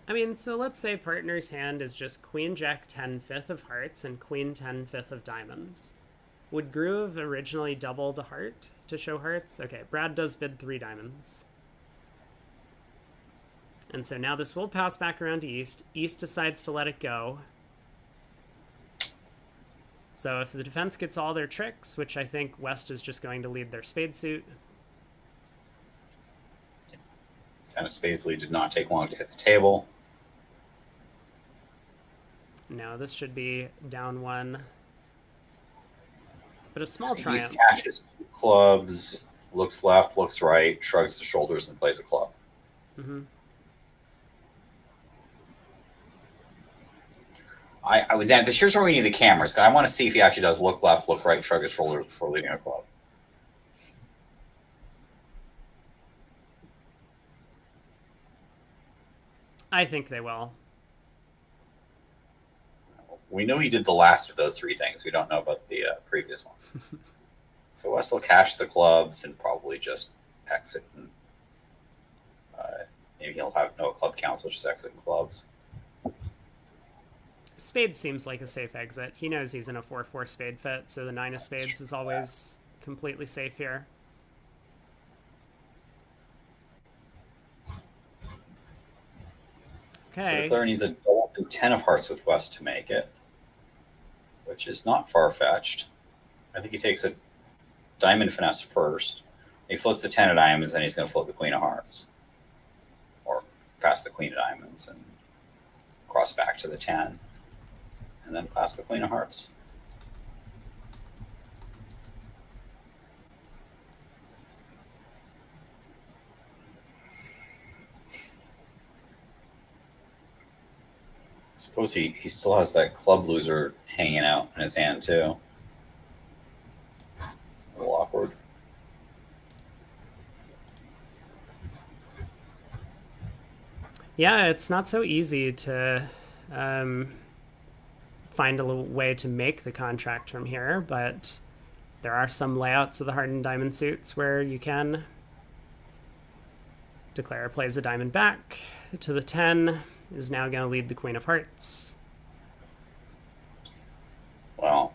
I mean, so let's say partner's hand is just queen jack 10 5th of hearts and queen 10 5th of diamonds. Would Grew have originally doubled a heart to show hearts? Okay, Brad does bid 3 diamonds. And so now this will pass back around to East. East decides to let it go. So if the defense gets all their tricks, which I think West is just going to lead their spade suit. 10 of spades lead did not take long to hit the table. No, this should be down 1. But a small triumph. He catches 2 clubs, looks left, looks right, shrugs the shoulders, and plays a club. Mm-hmm. I would. Here's where we need the cameras. I want to see if he actually does look left, look right, shrug his shoulders before leading a club. I think they will. We know he did the last of those 3 things. We don't know about the previous ones. So West will cash the clubs and probably just exit. And maybe he'll have no club counts, which is exiting clubs. Spade seems like a safe exit. He knows he's in a 4-4 spade fit, so the 9 of spades is always completely safe here. Okay. So the player needs a double and 10 of hearts with West to make it, which is not far-fetched. I think he takes a diamond finesse first. He floats the 10 of diamonds, then he's going to float the queen of hearts. Or pass the queen of diamonds and cross back to the 10. And then pass the queen of hearts. I suppose he still has that club loser hanging out in his hand too. It's a little awkward. Yeah, it's not so easy to find a little way to make the contract from here, but there are some layouts of the hardened diamond suits where you can declare plays a diamond back to the 10, is now going to lead the queen of hearts. Well,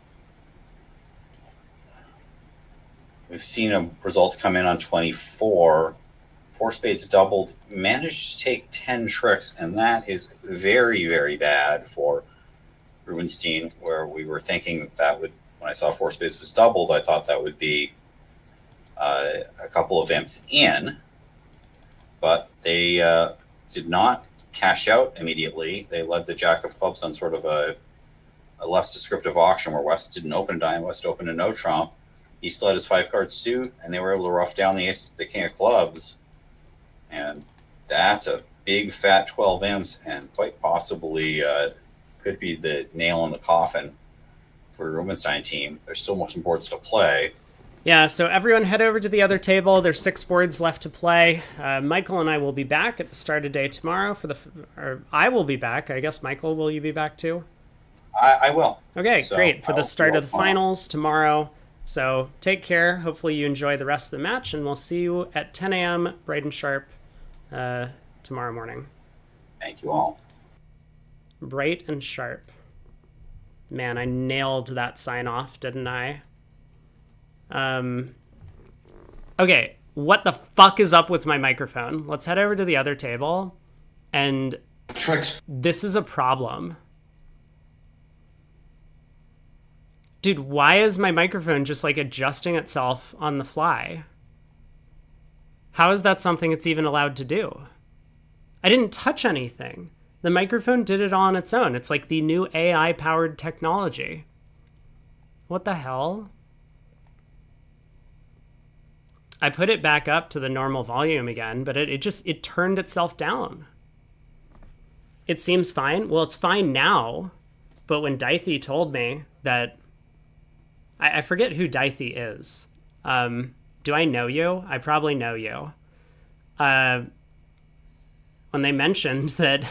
we've seen a result come in on 24. 4 spades doubled, managed to take 10 tricks, and that is very, very bad for Rubenstein, where we were thinking that would, when I saw four spades was doubled, I thought that would be a couple of imps in, but they did not cash out immediately. They led the jack of clubs on sort of a less descriptive auction where West didn't open a dime, West opened a no trump. He still had his 5-card suit, and they were able to rough down the king of clubs, and that's a big fat 12 imps, and quite possibly could be the nail in the coffin for the Rubenstein team. There's still more some boards to play. Yeah, so everyone head over to the other table. There's 6 boards left to play. Michael and I will be back at the start of day tomorrow or I will be back. I guess, Michael, will you be back too? I will. Okay, so great. For the start of the finals tomorrow. So take care. Hopefully you enjoy the rest of the match, and we'll see you at 10 a.m. bright and sharp tomorrow morning. Thank you all. Bright and sharp. Man, I nailed that sign off, didn't I? Okay, what the fuck is up with my microphone? Let's head over to the other table. And this is a problem. Dude, why is my microphone just like adjusting itself on the fly? How is that something it's even allowed to do? I didn't touch anything. The microphone did it all on its own. It's like the new AI-powered technology. What the hell? I put it back up to the normal volume again, but it turned itself down. It seems fine. Well, it's fine now, but when Dythy told me that... I forget who Dythy is. Do I know you? I probably know you. When they mentioned that,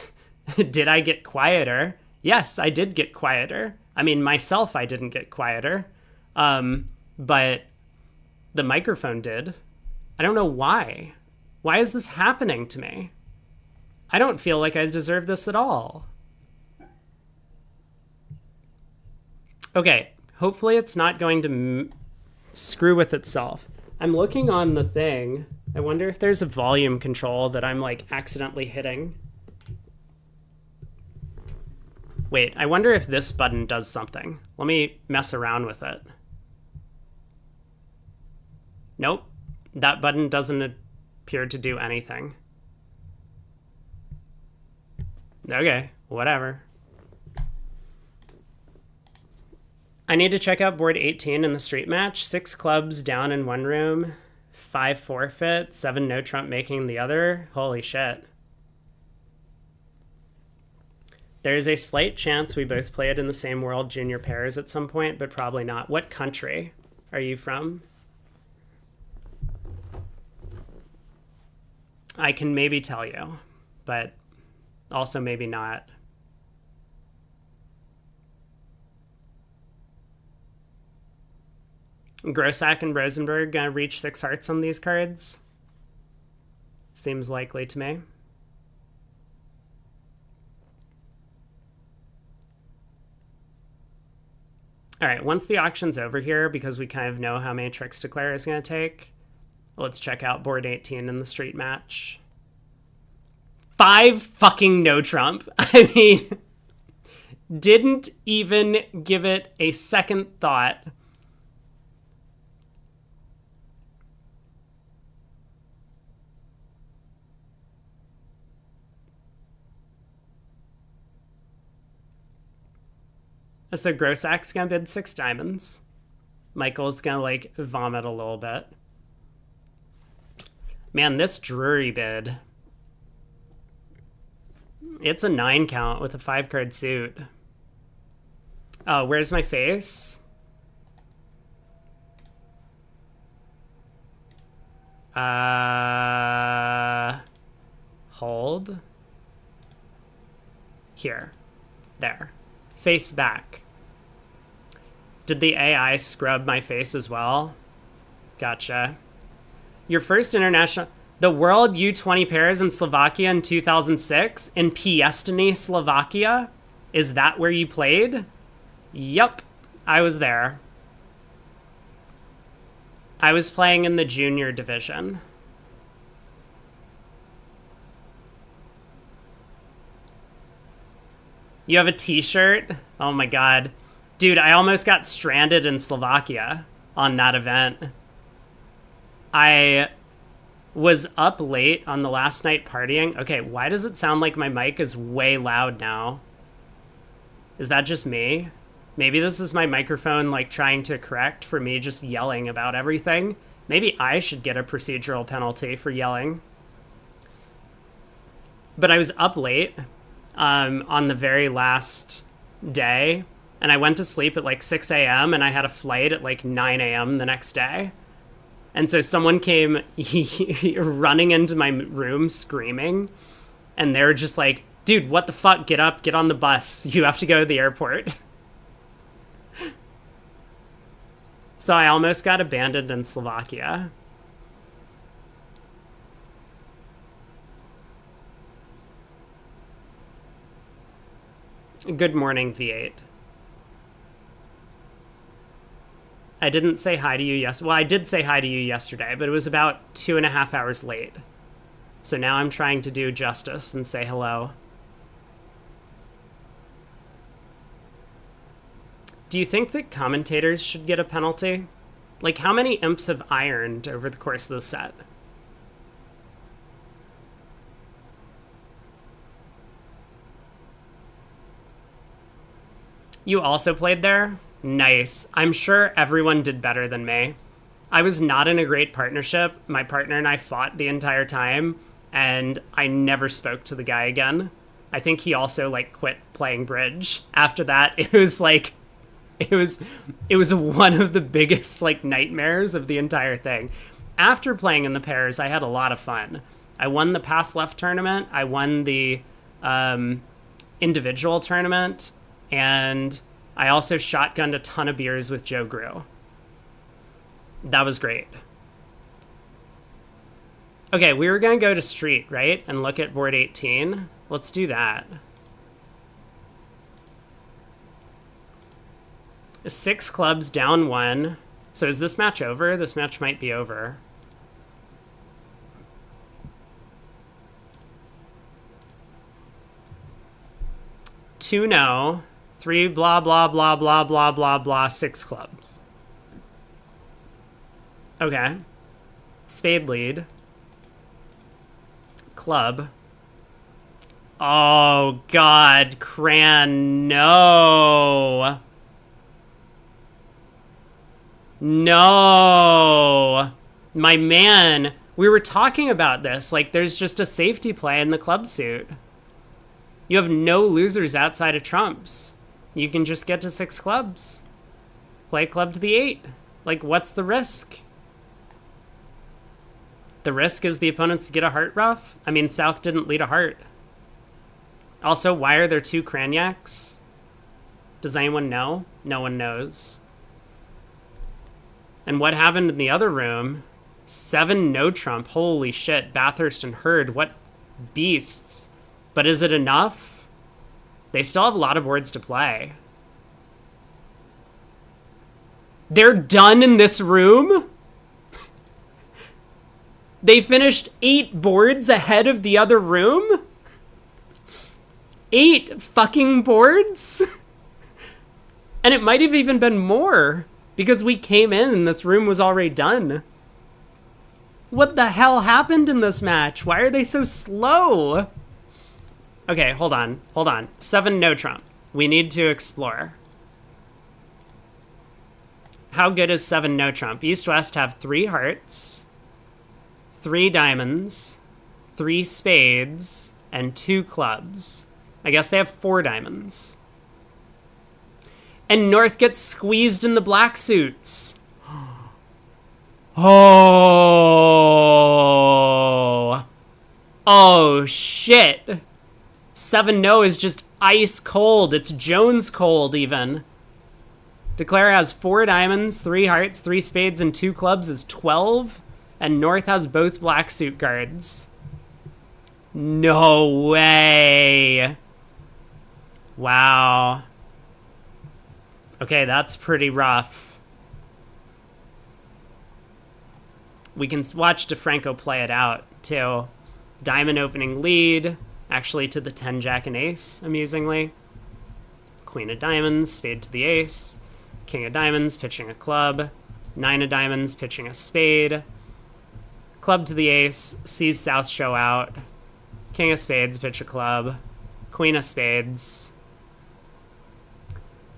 did I get quieter? Yes, I did get quieter. I mean, myself, I didn't get quieter. But the microphone did. I don't know why. Why is this happening to me? I don't feel like I deserve this at all. Okay, hopefully it's not going to screw with itself. I'm looking on the thing. I wonder if there's a volume control that I'm like accidentally hitting. Wait, I wonder if this button does something. Let me mess around with it. Nope, that button doesn't appear to do anything. Okay, whatever. I need to check out board 18 in the street match. 6 clubs down in one room, 5 forfeit, 7 no trump making the other. Holy shit. There's a slight chance we both play it in the same World Junior pairs at some point, but probably not. What country are you from? I can maybe tell you, but also maybe not. Grossack and Rosenberg gonna reach 6 hearts on these cards. Seems likely to me. All right, once the auction's over here, because we kind of know how many tricks Declare is going to take, let's check out board 18 in the street match. 5 fucking no trump. I mean, didn't even give it a second thought. So Grossack's gonna bid 6 diamonds. Michael's gonna like vomit a little bit. Man, this Drury bid. It's a 9 count with a 5-card suit. Oh, where's my face? Hold. Here. There. Face back. Did the AI scrub my face as well? Gotcha. Your first international... The World U20 pairs in Slovakia in 2006? In Piestany, Slovakia? Is that where you played? Yup. I was there. I was playing in the junior division. You have a t-shirt? Oh my god. Dude, I almost got stranded in Slovakia on that event. I was up late on the last night partying. Okay, why does it sound like my mic is way loud now? Is that just me? Maybe this is my microphone like trying to correct for me just yelling about everything. Maybe I should get a procedural penalty for yelling. But I was up late on the very last day, and I went to sleep at like 6 a.m. and I had a flight at like 9 a.m. the next day. And so someone came running into my room screaming, and they were just like, dude, what the fuck? Get up, get on the bus. You have to go to the airport. So I almost got abandoned in Slovakia. Good morning, V8. I didn't say hi to you yesterday. Well, I did say hi to you yesterday, but it was about 2.5 hours late. So now I'm trying to do justice and say hello. Do you think that commentators should get a penalty? Like, how many imps have ironed over the course of the set? You also played there? Nice. I'm sure everyone did better than me. I was not in a great partnership. My partner and I fought the entire time, and I never spoke to the guy again. I think he also, like, quit playing bridge. After that, it was, like... It was one of the biggest, like, nightmares of the entire thing. After playing in the pairs, I had a lot of fun. I won the pass left tournament. I won the individual tournament. And I also shotgunned a ton of beers with Joe Grew. That was great. Okay, we were going to go to street, right? And look at board 18. Let's do that. 6 clubs, down 1. So is this match over? This match might be over. Two no. 3 blah, blah, blah, blah, blah, blah, blah, 6 clubs. Okay. Spade lead. Club. Oh, God. Cran, no. No. My man. We were talking about this. Like, there's just a safety play in the club suit. You have no losers outside of trumps. You can just get to 6 clubs. Play club to the 8. Like, what's the risk? The risk is the opponents get a heart ruff. I mean, South didn't lead a heart. Also, why are there 2 Craniacs? Does anyone know? No one knows. And what happened in the other room? 7 no trump. Holy shit. Bathurst and Hurd. What beasts. But is it enough? They still have a lot of boards to play. They're done in this room? They finished 8 boards ahead of the other room? 8 fucking boards? And it might have even been more, because we came in and this room was already done. What the hell happened in this match? Why are they so slow? Okay, hold on. 7 no trump. We need to explore. How good is 7 no trump? East-West have 3 hearts, 3 diamonds, 3 spades, and 2 clubs. I guess they have 4 diamonds. And North gets squeezed in the black suits. Oh, shit. 7 no is just ice cold. It's Jones cold, even. Declare has 4 diamonds, 3 hearts, 3 spades, and 2 clubs is 12. And North has both black suit guards. No way. Wow. Okay, that's pretty rough. We can watch DeFranco play it out, too. Diamond opening lead, actually to the 10 jack and ace, amusingly. Queen of diamonds, spade to the ace. King of diamonds, pitching a club. 9 of diamonds, pitching a spade. Club to the ace, sees South show out. King of spades, pitch a club. Queen of spades.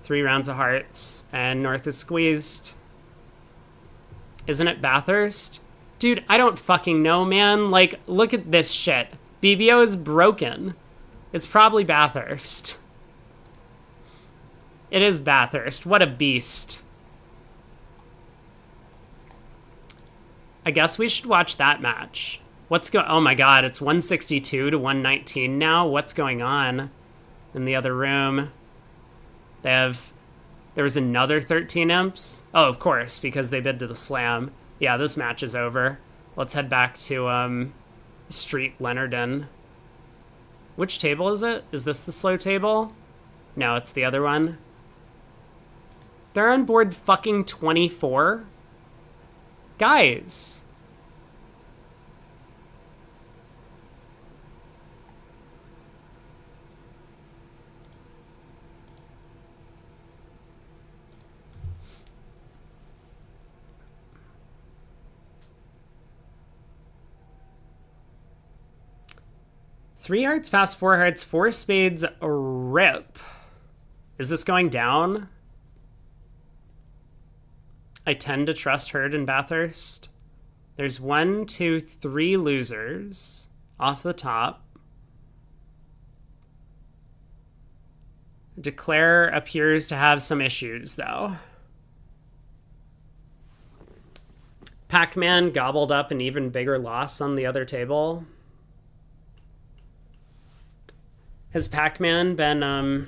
3 rounds of hearts, and North is squeezed. Isn't it Bathurst? Dude, I don't fucking know, man. Like, look at this shit. BBO is broken. It's probably Bathurst. It is Bathurst. What a beast. I guess we should watch that match. Oh my god, it's 162 to 119 now. What's going on in the other room? There was another 13 imps. Oh, of course, because they bid to the slam. Yeah, this match is over. Let's head back to Street Leonard. Which table is it? Is this the slow table? No, it's the other one. They're on board fucking 24? Guys. Three hearts past 4 hearts, 4 spades, a rip. Is this going down? I tend to trust Hurd and Bathurst. There's 1, 2, 3 losers off the top. Declare appears to have some issues, though. Pac-Man gobbled up an even bigger loss on the other table. Has Pac-Man been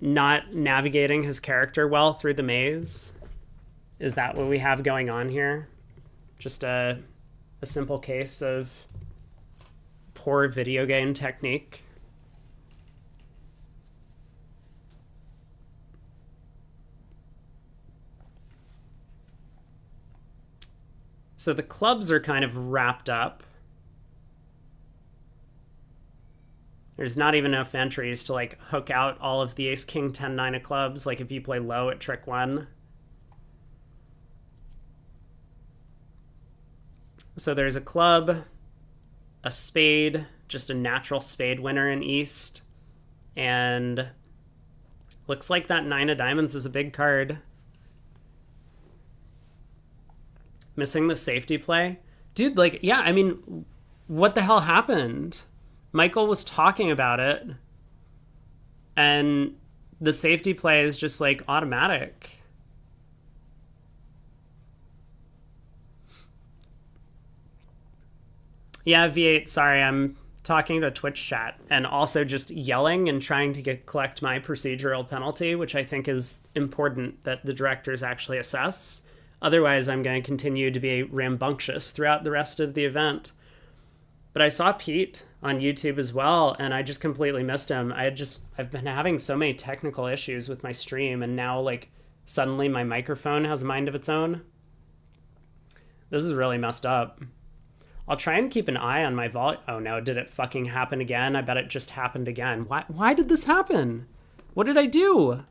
not navigating his character well through the maze? Is that what we have going on here? Just a simple case of poor video game technique? So the clubs are kind of wrapped up. There's not even enough entries to like hook out all of the ace, king, 10, 9 of clubs. Like if you play low at trick 1. So there's a club, a spade, just a natural spade winner in East. And looks like that 9 of diamonds is a big card. Missing the safety play. Dude, like, yeah, I mean, what the hell happened? Michael was talking about it, and the safety play is just, like, automatic. Yeah, V8, sorry, I'm talking to Twitch chat, and also just yelling and trying to collect my procedural penalty, which I think is important that the directors actually assess. Otherwise, I'm going to continue to be rambunctious throughout the rest of the event. But I saw Pete on YouTube as well, and I just completely missed him. I've been having so many technical issues with my stream, and now, like, suddenly my microphone has a mind of its own. This is really messed up. I'll try and keep an eye on my volume. Oh no, did it fucking happen again? I bet it just happened again. Why did this happen? What did I do?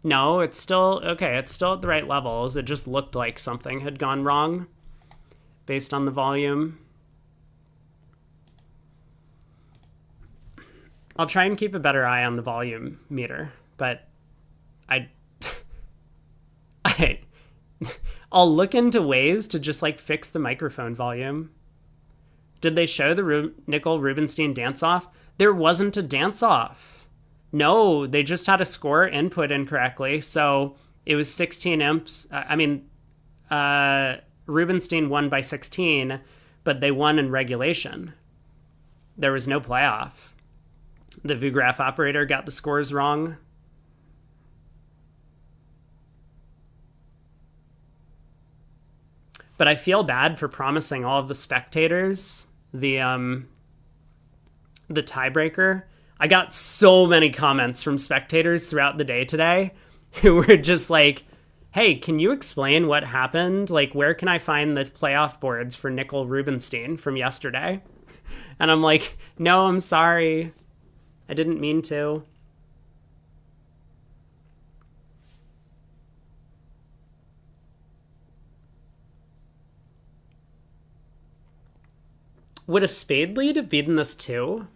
No, it's still, okay, it's still at the right levels. It just looked like something had gone wrong based on the volume. I'll try and keep a better eye on the volume meter, but I'll look into ways to just like fix the microphone volume. Did they show the Nickel Rubenstein dance-off? There wasn't a dance-off. No, they just had a score input incorrectly. So it was 16 imps. Rubenstein won by 16, but they won in regulation. There was no playoff. The VuGraph operator got the scores wrong. But I feel bad for promising all of the spectators the tiebreaker. I got so many comments from spectators throughout the day today who were just like, hey, can you explain what happened? Like, where can I find the playoff boards for Nickel Rubenstein from yesterday? And I'm like, no, I'm sorry. I didn't mean to. Would a spade lead have beaten this too?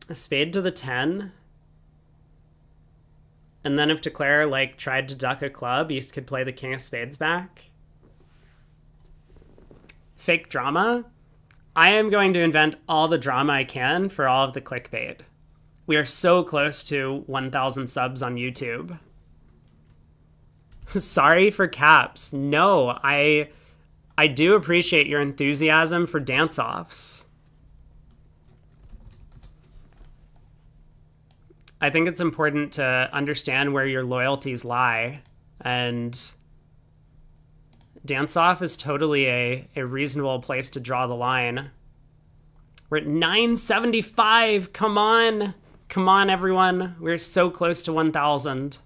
A spade to the 10? And then if Declare, like, tried to duck a club, East could play the king of spades back? Fake drama? I am going to invent all the drama I can for all of the clickbait. We are so close to 1,000 subs on YouTube. Sorry for caps. No, I do appreciate your enthusiasm for dance-offs. I think it's important to understand where your loyalties lie, and dance-off is totally a reasonable place to draw the line. We're at 975. Come on. Come on, everyone. We're so close to 1,000.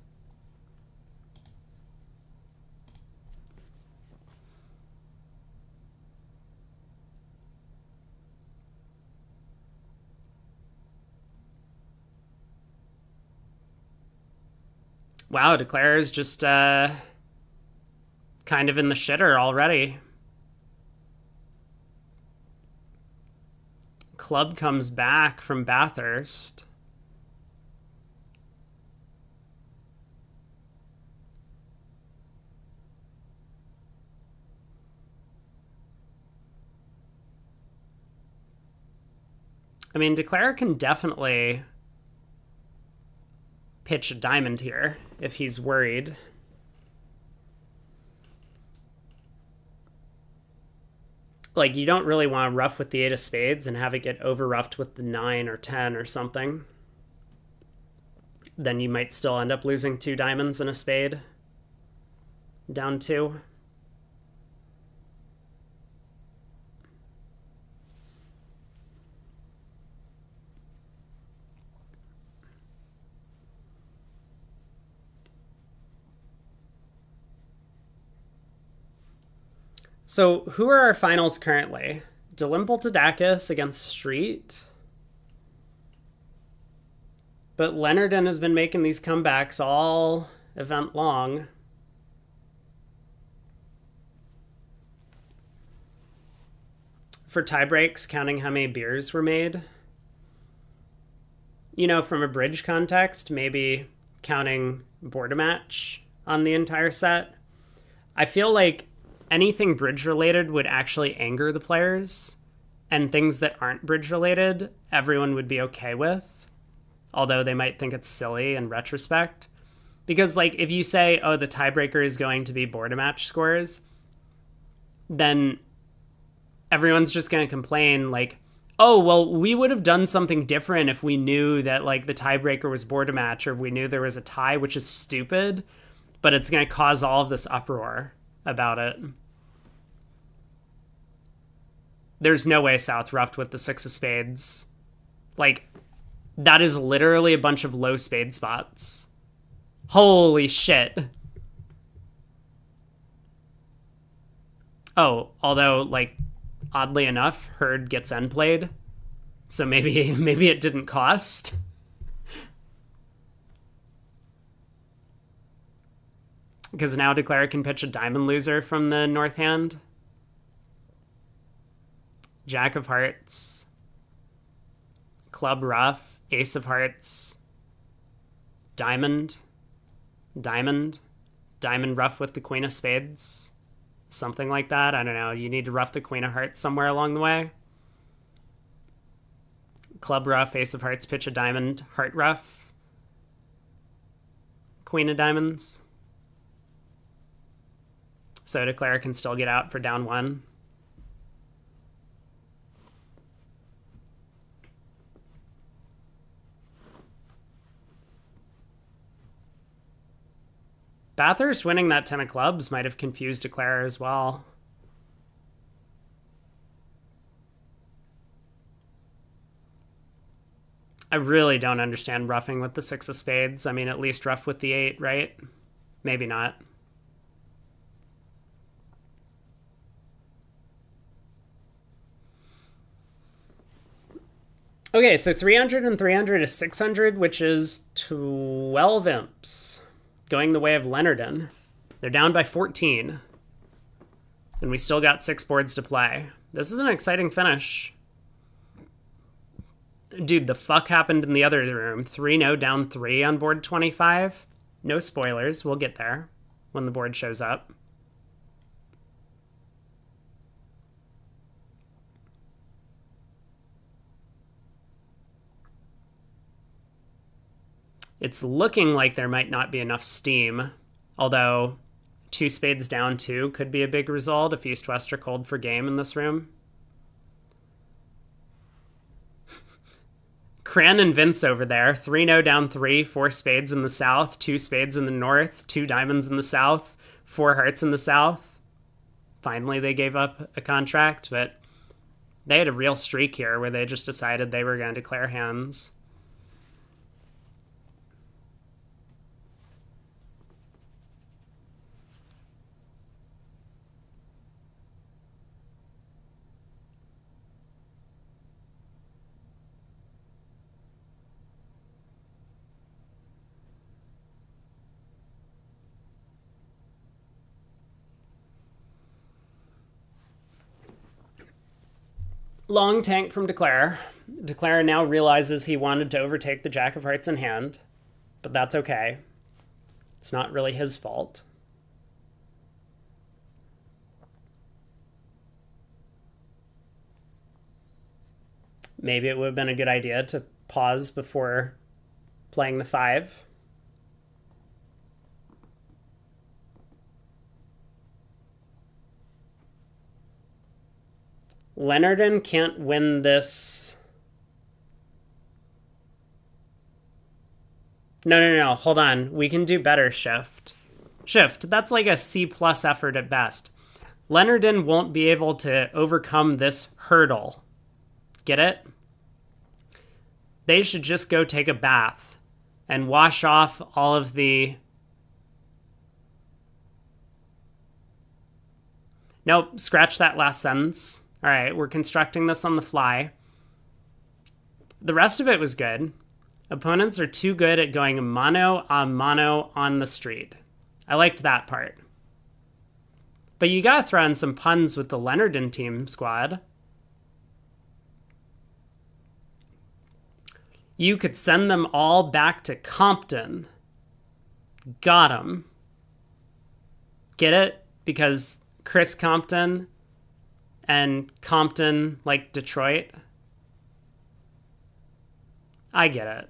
Wow, Declare is just kind of in the shitter already. Club comes back from Bathurst. I mean, Declare can definitely pitch a diamond here if he's worried. Like, you don't really want to rough with the 8 of spades and have it get over roughed with the 9 or 10 or something. Then you might still end up losing 2 diamonds and a spade. Down 2. So, who are our finals currently? Delimple to Tacus against Street. But Leonard has been making these comebacks all event long. For tiebreaks, counting how many beers were made. You know, from a bridge context, maybe counting board a match on the entire set. I feel like anything bridge related would actually anger the players, and things that aren't bridge related, everyone would be okay with, although they might think it's silly in retrospect. Because, like, if you say, oh, the tiebreaker is going to be board a match scores, then everyone's just going to complain, like, oh, well, we would have done something different if we knew that, like, the tiebreaker was board a match, or if we knew there was a tie, which is stupid, but it's going to cause all of this uproar about it. There's no way South roughed with the 6 of spades. Like, that is literally a bunch of low spade spots. Holy shit. Oh, although, like, oddly enough, Herd gets end played. So maybe it didn't cost. Because now Declare can pitch a diamond loser from the north hand. Jack of hearts. Club rough. Ace of hearts. Diamond. Diamond. Diamond rough with the queen of spades. Something like that. I don't know. You need to rough the queen of hearts somewhere along the way. Club rough. Ace of hearts. Pitch a diamond. Heart rough. Queen of diamonds. So Declare can still get out for down 1. Bathurst winning that 10 of clubs might have confused Declare as well. I really don't understand roughing with the 6 of spades. I mean, at least rough with the 8, right? Maybe not. Okay, so 300 and 300 is 600, which is 12 imps. Going the way of Leonard. They're down by 14. And we still got 6 boards to play. This is an exciting finish. Dude, the fuck happened in the other room? 3-0 down 3 on board 25. No spoilers. We'll get there when the board shows up. It's looking like there might not be enough steam, although 2 spades down 2 could be a big result if East-West are cold for game in this room. Cran and Vince over there. 3-0 down 3, 4 spades in the south, 2 spades in the north, 2 diamonds in the south, 4 hearts in the south. Finally, they gave up a contract, but they had a real streak here where they just decided they were going to declare hands. Long tank from Declare. Declare now realizes he wanted to overtake the Jack of Hearts in hand, but that's okay. It's not really his fault. Maybe it would have been a good idea to pause before playing the 5. Leonard can't win this. No. Hold on. We can do better, Shift. Shift, that's like a C+ effort at best. Leonard won't be able to overcome this hurdle. Get it? They should just go take a bath and wash off all of the... Nope, scratch that last sentence. All right, we're constructing this on the fly. The rest of it was good. Opponents are too good at going mano a mano on the street. I liked that part. But you gotta throw in some puns with the Leonard team squad. You could send them all back to Compton. Got 'em. Get it? Because Chris Compton and Compton like Detroit. I get it.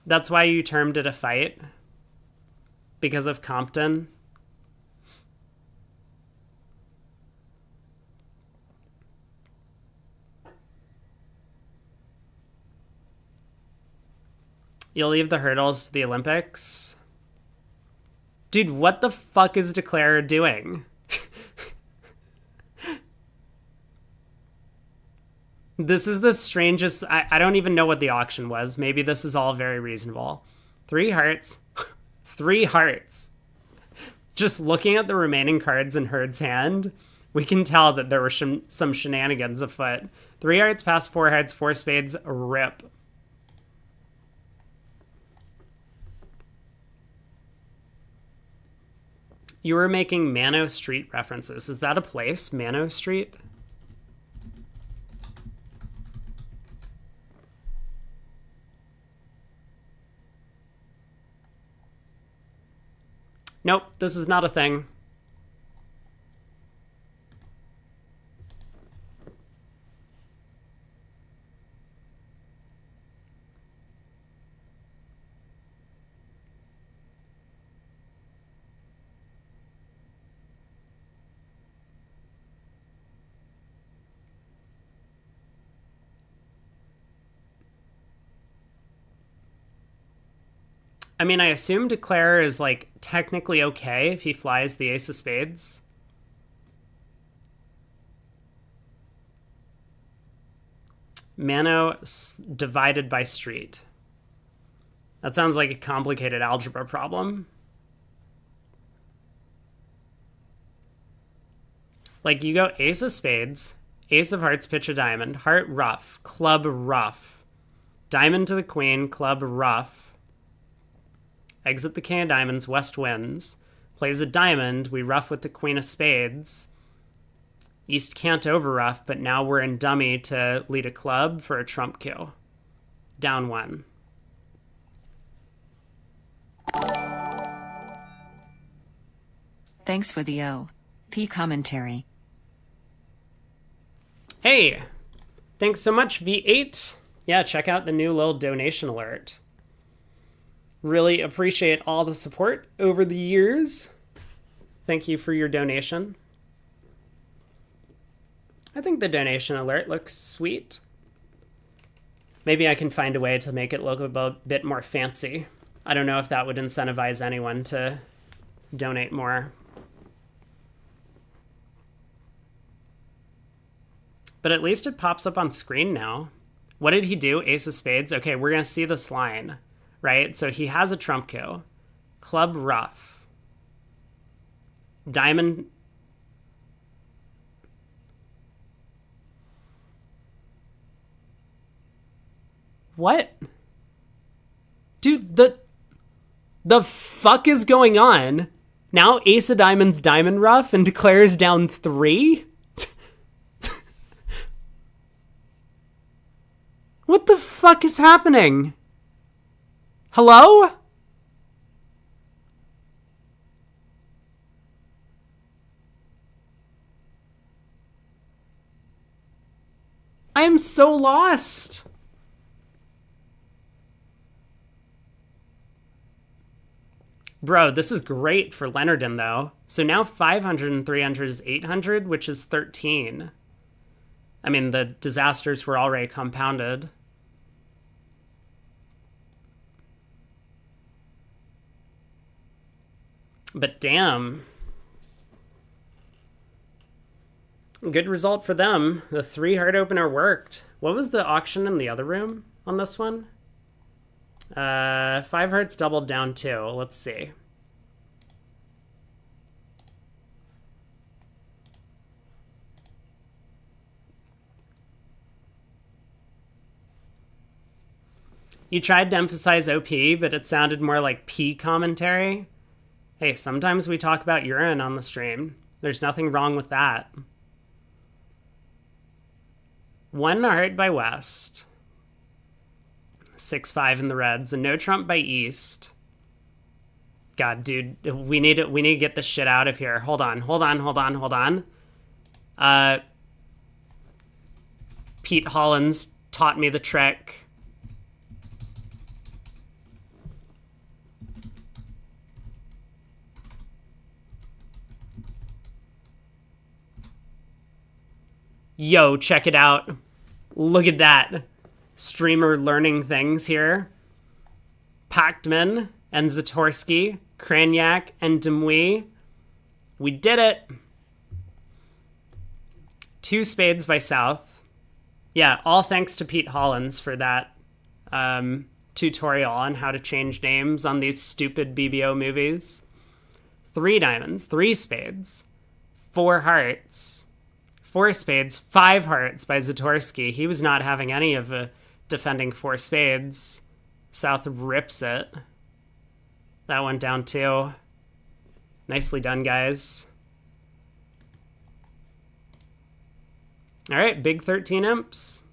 That's why you termed it a fight? Because of Compton? You'll leave the hurdles to the Olympics? Dude, what the fuck is Declare doing? This is the strangest... I don't even know what the auction was. Maybe this is all very reasonable. 3 hearts. 3 hearts. Just looking at the remaining cards in Herd's hand, we can tell that there were some shenanigans afoot. 3 hearts past 4 hearts, 4 spades, rip. You were making Mano Street references. Is that a place? Mano Street? Nope, this is not a thing. I mean, I assume Declare is, like, technically okay if he flies the Ace of Spades. Mano divided by street. That sounds like a complicated algebra problem. Like, you go ace of spades, ace of hearts, pitch a diamond, heart ruff, club ruff, diamond to the queen, club ruff, exit the king of diamonds, west wins, plays a diamond, we ruff with the queen of spades, east can't over ruff, but now we're in dummy to lead a club for a trump kill. Down one. Thanks for the OP commentary. Hey, thanks so much, V8. Yeah, check out the new little donation alert. Really appreciate all the support over the years. Thank you for your donation. I think the donation alert looks sweet. Maybe I can find a way to make it look a bit more fancy. I don't know if that would incentivize anyone to donate more. But at least it pops up on screen now. What did he do? Ace of spades? Okay, we're going to see this line, right? So he has a trump kill. Club ruff. Diamond. What? Dude, the fuck is going on? Now ace of diamonds, diamond ruff, and declares down 3? What the fuck is happening? Hello? I am so lost. Bro, this is great for Leonard, though. So now 500 and 300 is 800, which is 13. I mean, the disasters were already compounded. But damn. Good result for them. The 3 heart opener worked. What was the auction in the other room on this one? 5 hearts doubled down 2. Let's see. You tried to emphasize OP, but it sounded more like P commentary. Hey, sometimes we talk about urine on the stream. There's nothing wrong with that. 1 heart by West. 6-5 in the Reds, and no trump by East. God, dude, we need to get this shit out of here. Hold on. Pete Hollins taught me the trick. Yo, check it out. Look at that. Streamer learning things here. Pactman and Zatorsky, Kranyak and Demui. We did it. 2 spades by South. Yeah, all thanks to Pete Hollins for that tutorial on how to change names on these stupid BBO movies. 3 diamonds, 3 spades, 4 hearts, 4 spades, 5 hearts by Zatorsky. He was not having any of defending 4 spades. South rips it. That went down 2. Nicely done, guys. All right, big 13 imps.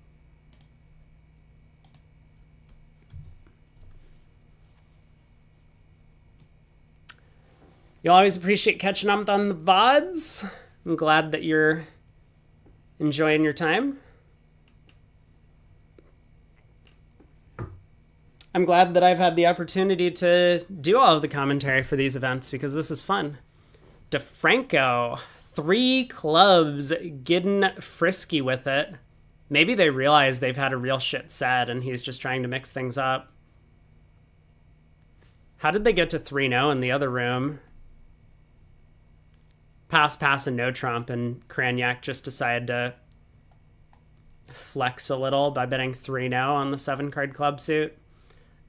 You always appreciate catching up on the VODs. I'm glad that you're enjoying your time. I'm glad that I've had the opportunity to do all of the commentary for these events because this is fun. DeFranco, 3 clubs, getting frisky with it. Maybe they realize they've had a real shit set and he's just trying to mix things up. How did they get to 3-0 in the other room? Pass, and no trump, and Kranyak just decided to flex a little by betting 3-0 on the 7-card club suit.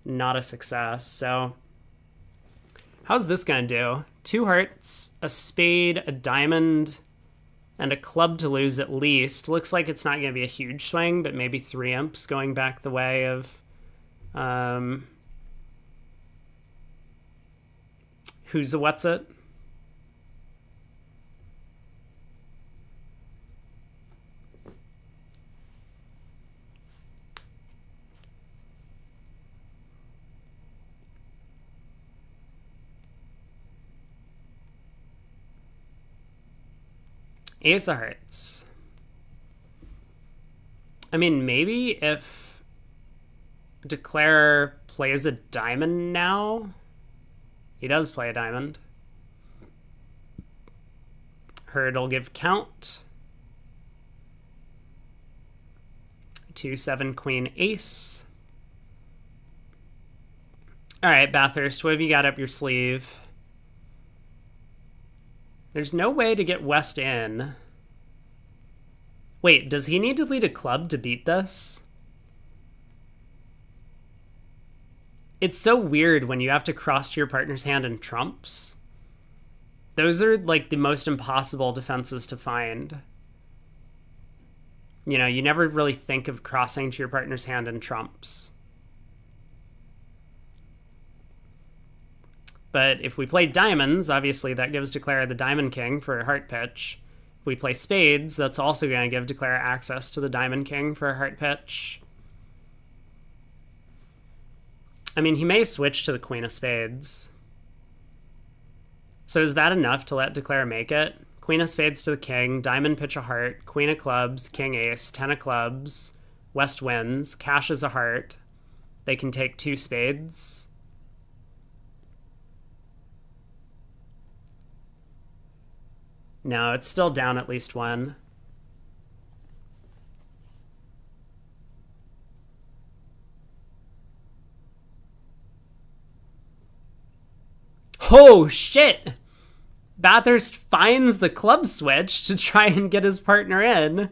Not a success. So how's this going to do? 2 hearts, a spade, a diamond, and a club to lose at least. Looks like it's not going to be a huge swing, but maybe 3 imps going back the way of who's a what's it? Ace of hearts. I mean, maybe if Declare plays a diamond now. He does play a diamond. Herd will give count. 2, 7, queen, ace. All right, Bathurst, what have you got up your sleeve? There's no way to get West in. Wait, does he need to lead a club to beat this? It's so weird when you have to cross to your partner's hand in trumps. Those are like the most impossible defenses to find. You know, you never really think of crossing to your partner's hand in trumps. But if we play diamonds, obviously that gives Declare the Diamond King for a heart pitch. If we play spades, that's also going to give Declare access to the Diamond King for a heart pitch. I mean, he may switch to the Queen of Spades. So is that enough to let Declare make it? Queen of Spades to the King, Diamond pitch a heart, Queen of Clubs, King Ace, 10 of Clubs, West wins, cashes a heart. They can take 2 spades. No, it's still down at least 1. Oh, shit! Bathurst finds the club switch to try and get his partner in.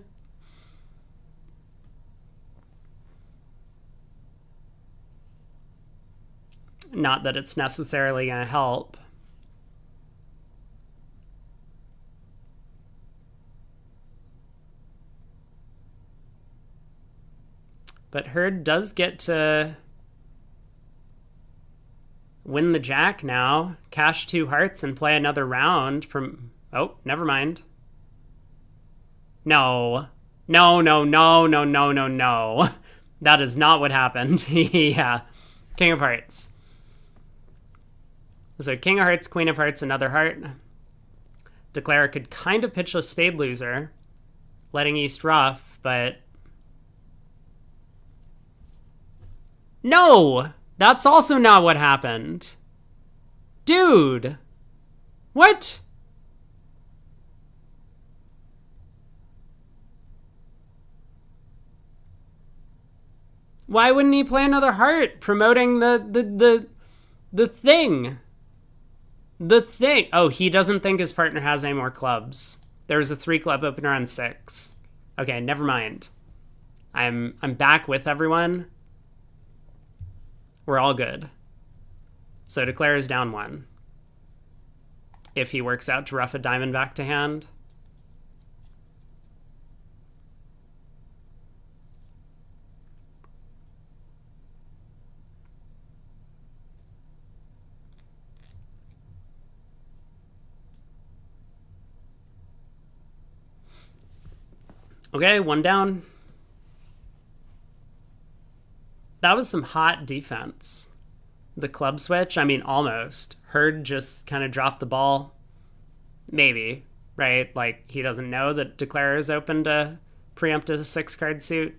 Not that it's necessarily going to help. But Herd does get to win the jack now, cash 2 hearts, and play another round. Oh, never mind. No. No, no, no, no, no, no, no. That is not what happened. Yeah. King of Hearts. So King of Hearts, Queen of Hearts, another heart. Declare could kind of pitch a spade loser, letting East rough, but... No! That's also not what happened. Dude! What? Why wouldn't he play another heart, promoting the thing? The thing. Oh, he doesn't think his partner has any more clubs. There was a 3-club opener on 6. Okay, never mind. I'm back with everyone. We're all good. So Declare is down 1. If he works out to rough a diamond back to hand. Okay, 1 down. That was some hot defense. The club switch, I mean, almost. Herd just kind of dropped the ball. Maybe, right? Like, he doesn't know that Declare is open to preempt a 6-card suit.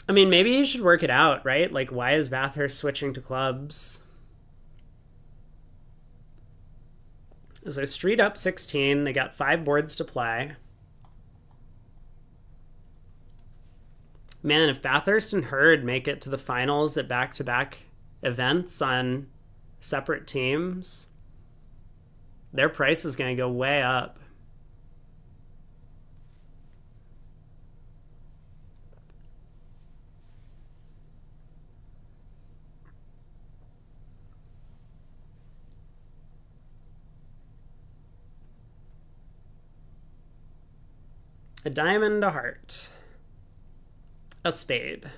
I mean, maybe he should work it out, right? Like, why is Bathurst switching to clubs? So street up 16. They got 5 boards to play. Man, if Bathurst and Herd make it to the finals at back-to-back events on separate teams, their price is going to go way up. A diamond, a heart. A spade.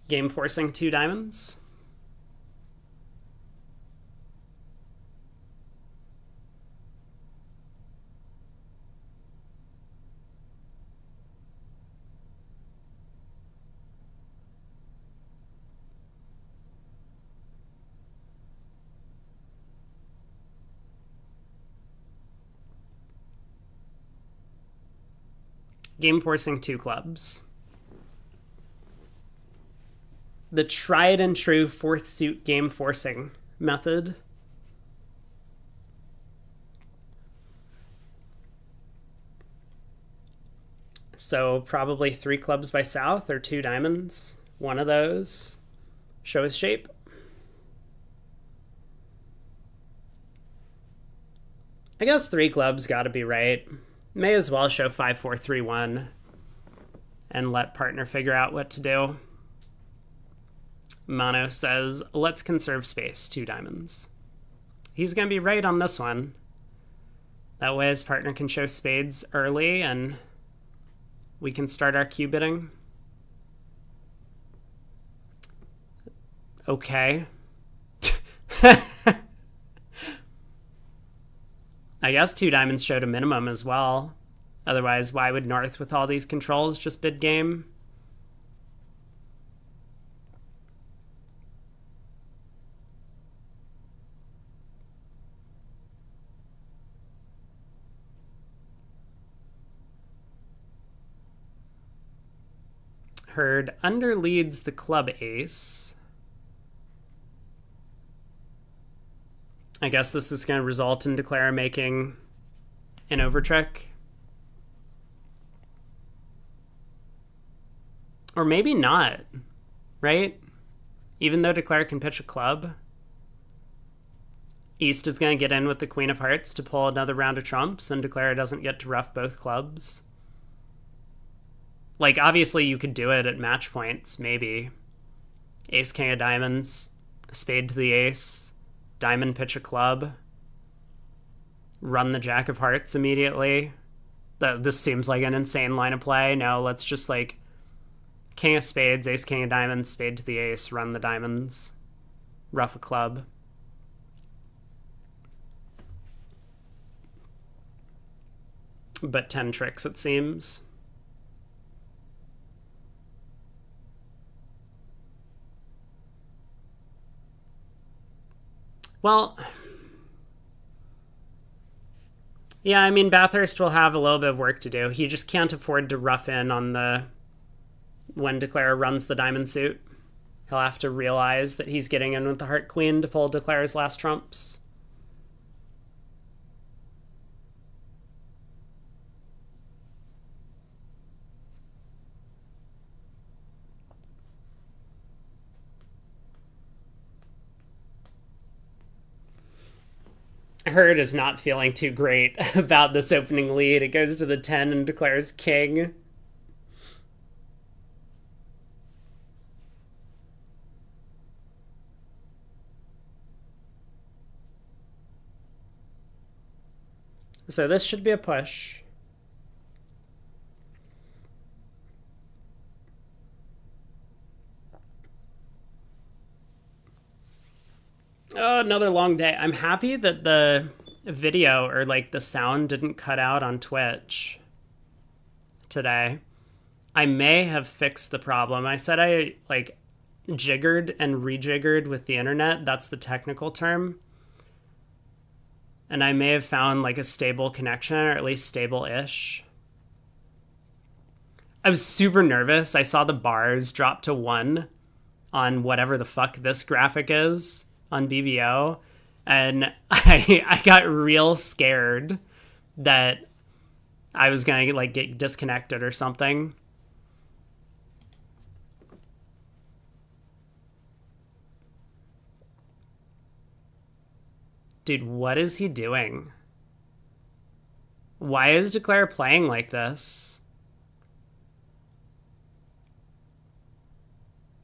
Game forcing 2 diamonds. Game forcing 2 clubs. The tried and true 4th suit game forcing method. So probably 3 clubs by south or 2 diamonds. One of those. Show his shape. I guess 3 clubs gotta be right. May as well show 5, 4, 3, 1 and let partner figure out what to do. Mono says, let's conserve space, 2 diamonds. He's going to be right on this one. That way his partner can show spades early and we can start our cue bidding. Okay. I guess 2 diamonds showed a minimum as well. Otherwise, why would North with all these controls just bid game? Herd under leads the club ace. I guess this is going to result in Declare making an overtrick. Or maybe not, right? Even though Declare can pitch a club, East is going to get in with the Queen of Hearts to pull another round of trumps, and Declare doesn't get to ruff both clubs. Like, obviously you could do it at match points, maybe. Ace, King of Diamonds, spade to the ace, diamond pitch a club, run the Jack of Hearts immediately. This seems like an insane line of play. No, let's just like King of Spades, Ace, King of Diamonds, spade to the ace, run the diamonds, ruff a club. But 10 tricks, it seems. Well, yeah, I mean, Bathurst will have a little bit of work to do. He just can't afford to rough in on the when Declare runs the diamond suit. He'll have to realize that he's getting in with the Heart Queen to pull Declare's last trumps. Herd is not feeling too great about this opening lead. It goes to the 10 and Declares king. So this should be a push. Oh, another long day. I'm happy that the video or like the sound didn't cut out on Twitch today. I may have fixed the problem. I said I like jiggered and rejiggered with the internet. That's the technical term. And I may have found like a stable connection, or at least stable-ish. I was super nervous. I saw the bars drop to 1 on whatever the fuck this graphic is on BBO, and I got real scared that I was gonna like get disconnected or something. Dude, what is he doing? Why is Declare playing like this?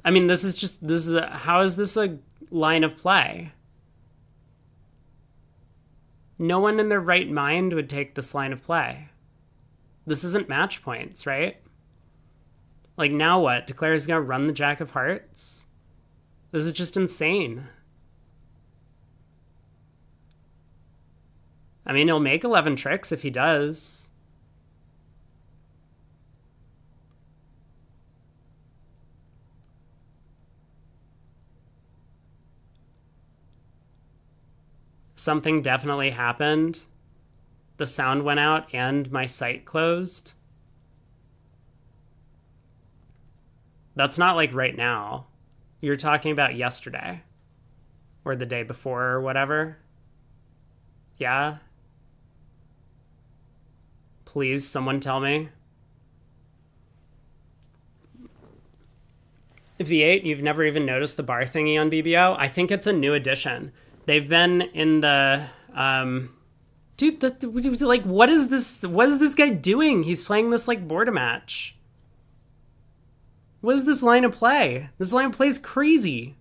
I mean, how is this a line of play? No one in their right mind would take this line of play. This isn't match points, right? Like, now what? Declare's gonna run the Jack of Hearts? This is just insane. I mean, he'll make 11 tricks if he does. Something definitely happened. The sound went out and my site closed. That's not like right now. You're talking about yesterday or the day before or whatever. Yeah? Please, someone tell me. V8, you've never even noticed the bar thingy on BBO? I think it's a new addition. They've been in the... Dude, like, what is this? What is this guy doing? He's playing this, like, border match. What is this line of play? This line of play is crazy.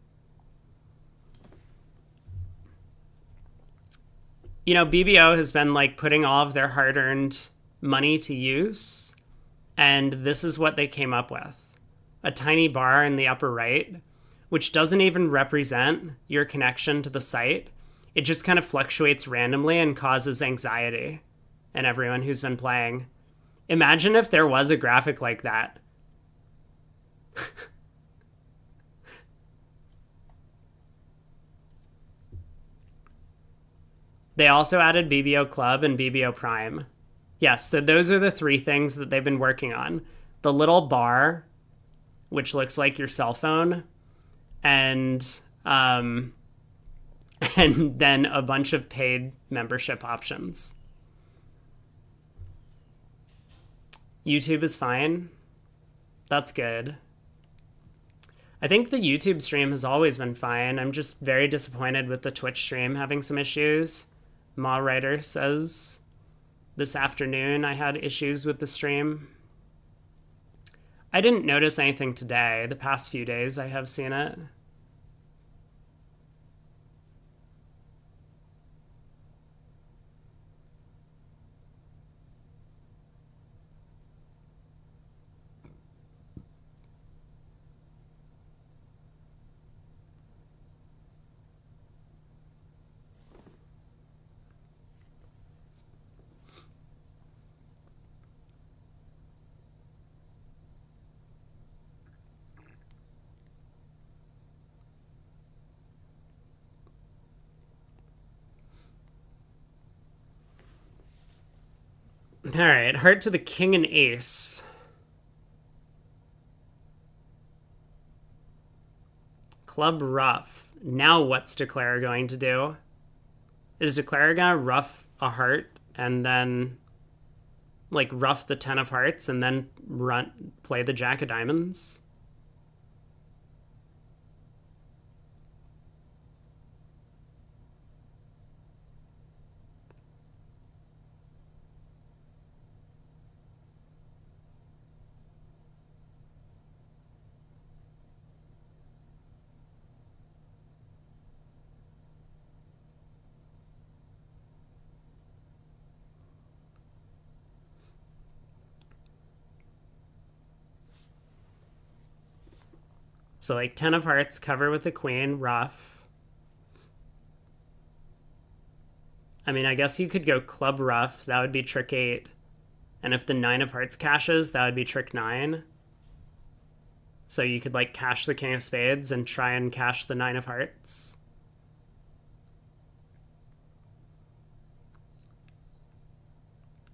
You know, BBO has been, like, putting all of their hard-earned money to use, and this is what they came up with. A tiny bar in the upper right, which doesn't even represent your connection to the site. It just kind of fluctuates randomly and causes anxiety in everyone who's been playing. Imagine if there was a graphic like that. They also added BBO Club and BBO Prime. Yes, so those are the three things that they've been working on. The little bar, which looks like your cell phone, and then a bunch of paid membership options. YouTube is fine. That's good. I think the YouTube stream has always been fine. I'm just very disappointed with the Twitch stream having some issues. Ma Writer says this afternoon I had issues with the stream. I didn't notice anything today. The past few days I have seen it. All right, heart to the king and ace. Club rough. Now what's Declare going to do? Is Declare gonna rough a heart and then like rough the 10 of hearts and then play the Jack of diamonds? So like 10 of hearts, cover with the queen, rough. I mean, I guess you could go club rough. That would be trick 8. And if the 9 of hearts cashes, that would be trick 9. So you could like cash the king of spades and try and cash the 9 of hearts.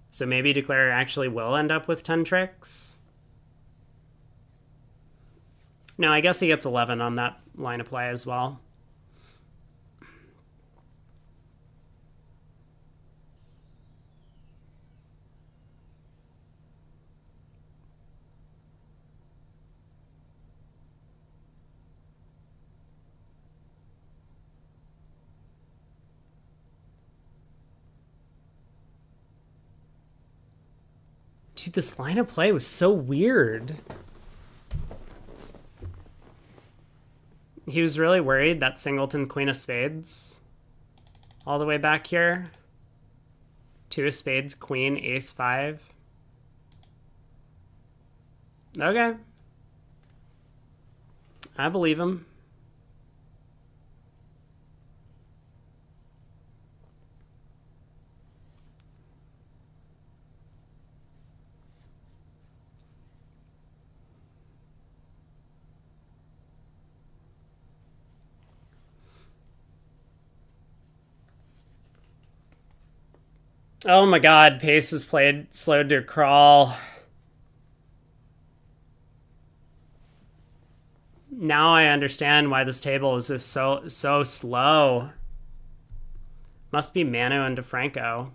So maybe Declare actually will end up with 10 tricks. No, I guess he gets 11 on that line of play as well. Dude, this line of play was so weird. He was really worried that singleton queen of spades all the way back here. 2 of spades, queen, ace 5. Okay. I believe him. Oh my god, pace is played slowed to crawl. Now I understand why this table was just so slow. Must be Manu and DeFranco.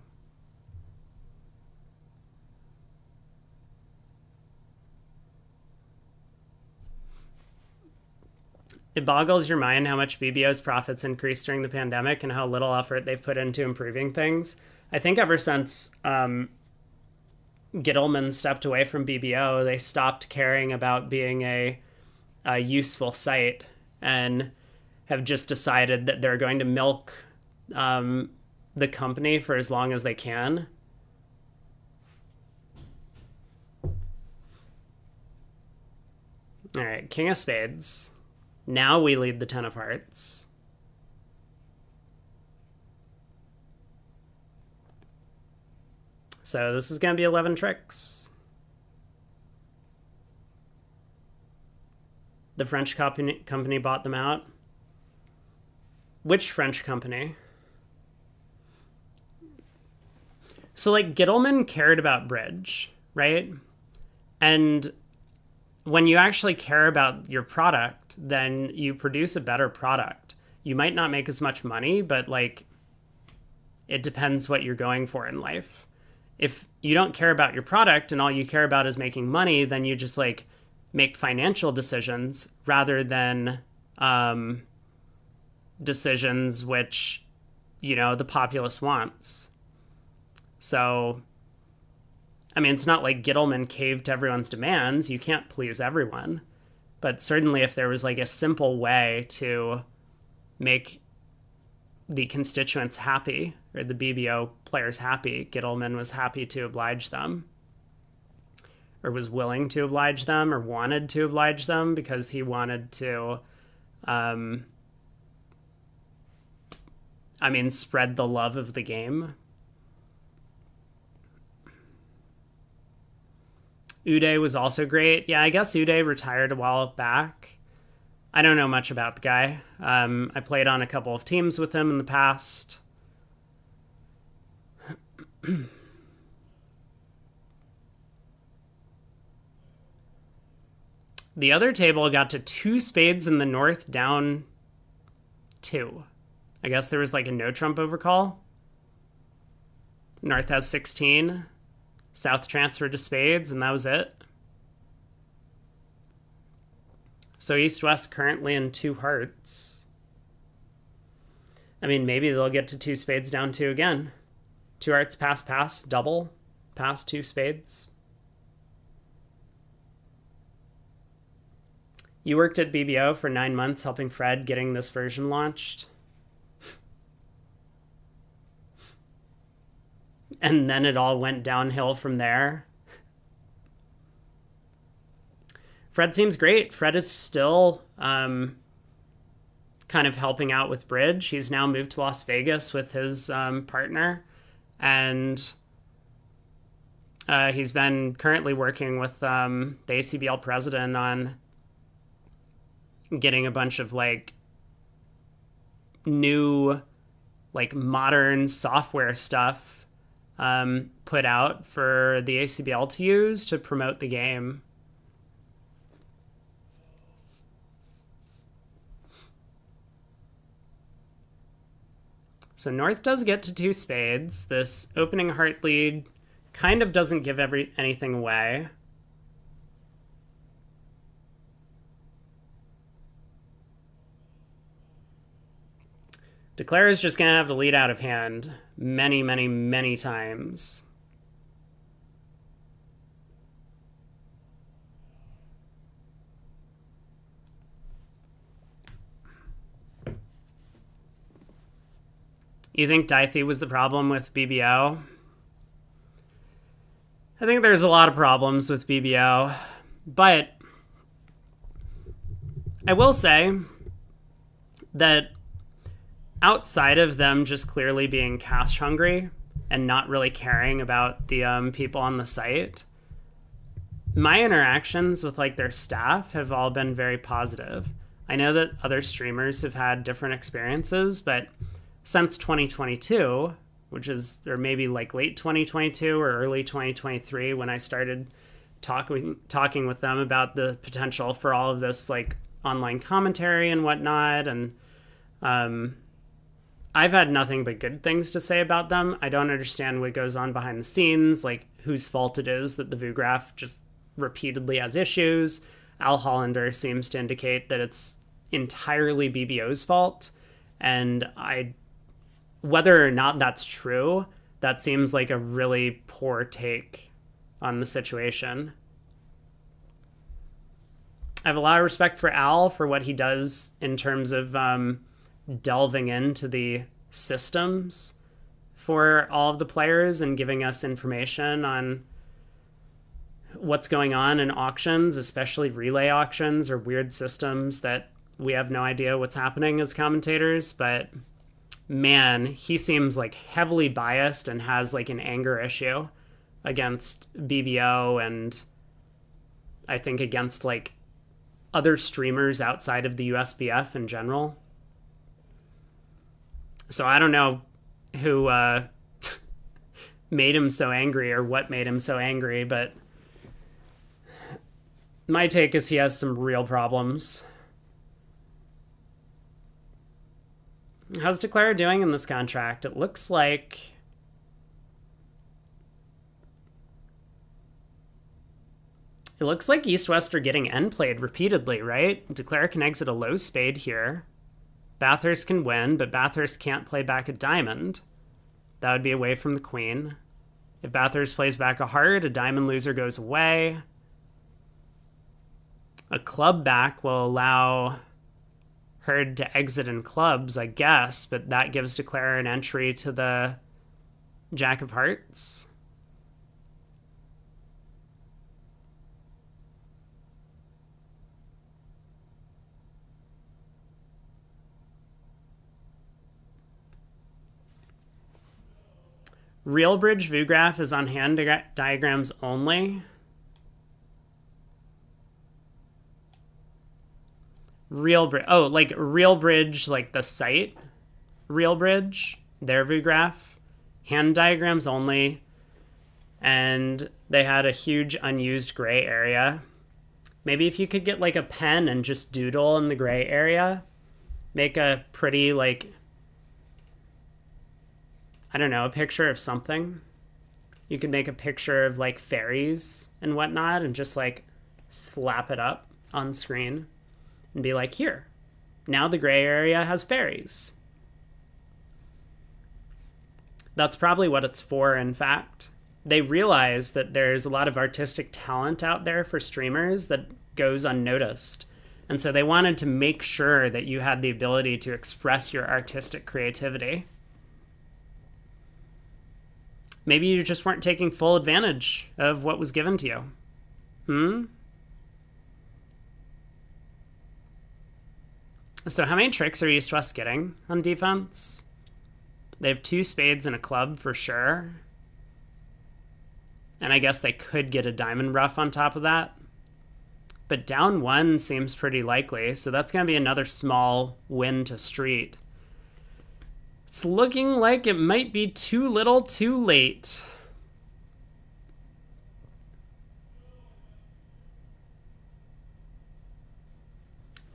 It boggles your mind how much BBO's profits increased during the pandemic and how little effort they've put into improving things. I think ever since Gittleman stepped away from BBO, they stopped caring about being a useful site and have just decided that they're going to milk the company for as long as they can. All right, King of Spades. Now we lead the 10 of Hearts. So this is going to be 11 tricks. The French company bought them out. Which French company? So, like, Gittleman cared about bridge, right? And when you actually care about your product, then you produce a better product. You might not make as much money, but, like, it depends what you're going for in life. If you don't care about your product and all you care about is making money, then you just, like, make financial decisions rather than decisions which, you know, the populace wants. So, I mean, it's not like Gittleman caved to everyone's demands. You can't please everyone. But certainly if there was, like, a simple way to make the constituents happy, or the BBO players happy, Gittleman was happy to oblige them, or was willing to oblige them, or wanted to oblige them because he wanted to, spread the love of the game. Uday was also great. Yeah, I guess Uday retired a while back. I don't know much about the guy. I played on a couple of teams with him in the past. The other table got to 2 spades in the north, down 2. I guess there was like a no trump overcall. North has 16. South transferred to spades, and that was it. So East-West currently in 2 hearts. I mean, maybe they'll get to 2 spades down 2 again. 2 hearts, pass, double, pass 2 spades. You worked at BBO for 9 months helping Fred getting this version launched. And then it all went downhill from there. Fred seems great. Fred is still kind of helping out with bridge. He's now moved to Las Vegas with his partner. And he's been currently working with the ACBL president on getting a bunch of like new, like modern software stuff put out for the ACBL to use to promote the game. So North does get to 2 spades. This opening heart lead kind of doesn't give anything away. Declare is just going to have the lead out of hand many, many, many times. You think Dythe was the problem with BBO? I think there's a lot of problems with BBO, but I will say that outside of them just clearly being cash hungry and not really caring about the people on the site, my interactions with like their staff have all been very positive. I know that other streamers have had different experiences, but since 2022, which is, or maybe like late 2022 or early 2023, when I started talking with them about the potential for all of this like online commentary and whatnot, and I've had nothing but good things to say about them. I don't understand what goes on behind the scenes, like whose fault it is that the VU graph just repeatedly has issues. Al Hollander seems to indicate that it's entirely BBO's fault, and whether or not that's true, that seems like a really poor take on the situation. I have a lot of respect for Al for what he does in terms of delving into the systems for all of the players and giving us information on what's going on in auctions, especially relay auctions or weird systems that we have no idea what's happening as commentators. But man, he seems like heavily biased and has like an anger issue against BBO, and I think against like other streamers outside of the USBF in general. So I don't know who made him so angry or what made him so angry, but my take is he has some real problems. How's Declare doing in this contract? It looks like East-West are getting end played repeatedly, right? Declare can exit a low spade here. Bathurst can win, but Bathurst can't play back a diamond. That would be away from the queen. If Bathurst plays back a heart, a diamond loser goes away. A club back will allow Herd to exit in clubs, I guess, but that gives Declare an entry to the Jack of Hearts. Real Bridge VU graph is on hand diagrams only. Real Bridge, oh, like Real Bridge, like the site. Real Bridge, their VU graph, hand diagrams only, and they had a huge unused gray area. Maybe if you could get like a pen and just doodle in the gray area, make a pretty like, I don't know, a picture of something. You could make a picture of like fairies and whatnot and just like slap it up on screen and be like, here, now the gray area has fairies. That's probably what it's for, in fact. They realize that there's a lot of artistic talent out there for streamers that goes unnoticed. And so they wanted to make sure that you had the ability to express your artistic creativity. Maybe you just weren't taking full advantage of what was given to you. So how many tricks are East-West getting on defense? They have 2 spades and a club for sure. And I guess they could get a diamond rough on top of that. But down 1 seems pretty likely, so that's going to be another small win to street. It's looking like it might be too little too late.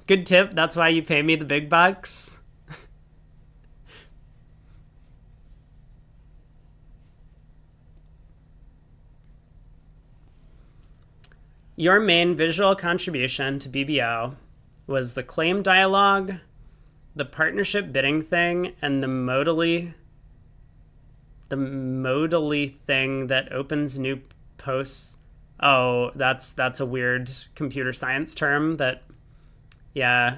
Good tip, that's why you pay me the big bucks. Your main visual contribution to BBO was the claim dialogue, the partnership bidding thing, and the modally thing that opens new posts. Oh, that's a weird computer science term that, yeah.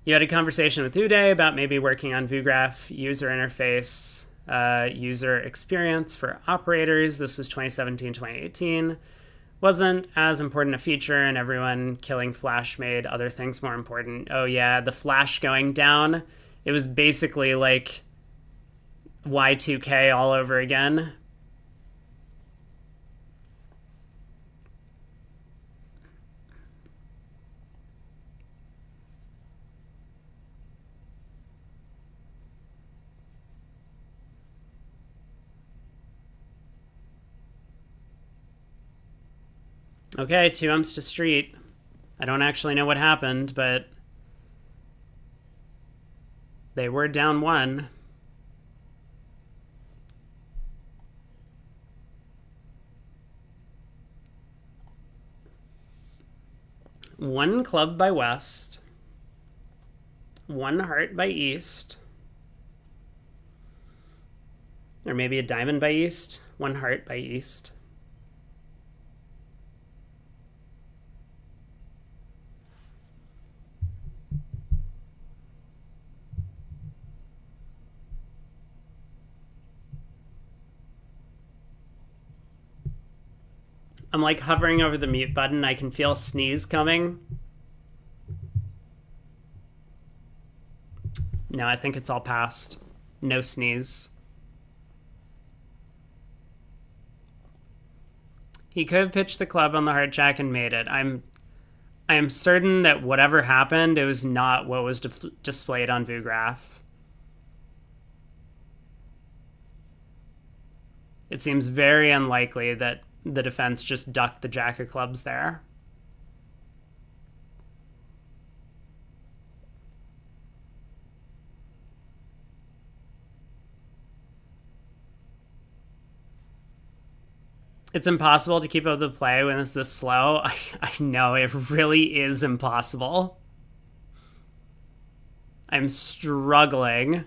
You had a conversation with Uday about maybe working on VuGraph user interface user experience for operators. This was 2017-2018. Wasn't as important a feature, and everyone killing Flash made other things more important. Oh yeah, the Flash going down. It was basically like Y2K all over again. Okay, 2 umps to street. I don't actually know what happened, but they were down 1. One club by West. 1 heart by East. Or maybe a diamond by East. 1 heart by East. I'm like hovering over the mute button. I can feel a sneeze coming. No, I think it's all passed. No sneeze. He could have pitched the club on the heart jack and made it. I am certain that whatever happened, it was not what was displayed on VuGraph. It seems very unlikely that the defense just ducked the jack of clubs there. It's impossible to keep up the play when it's this slow. I know, it really is impossible. I'm struggling.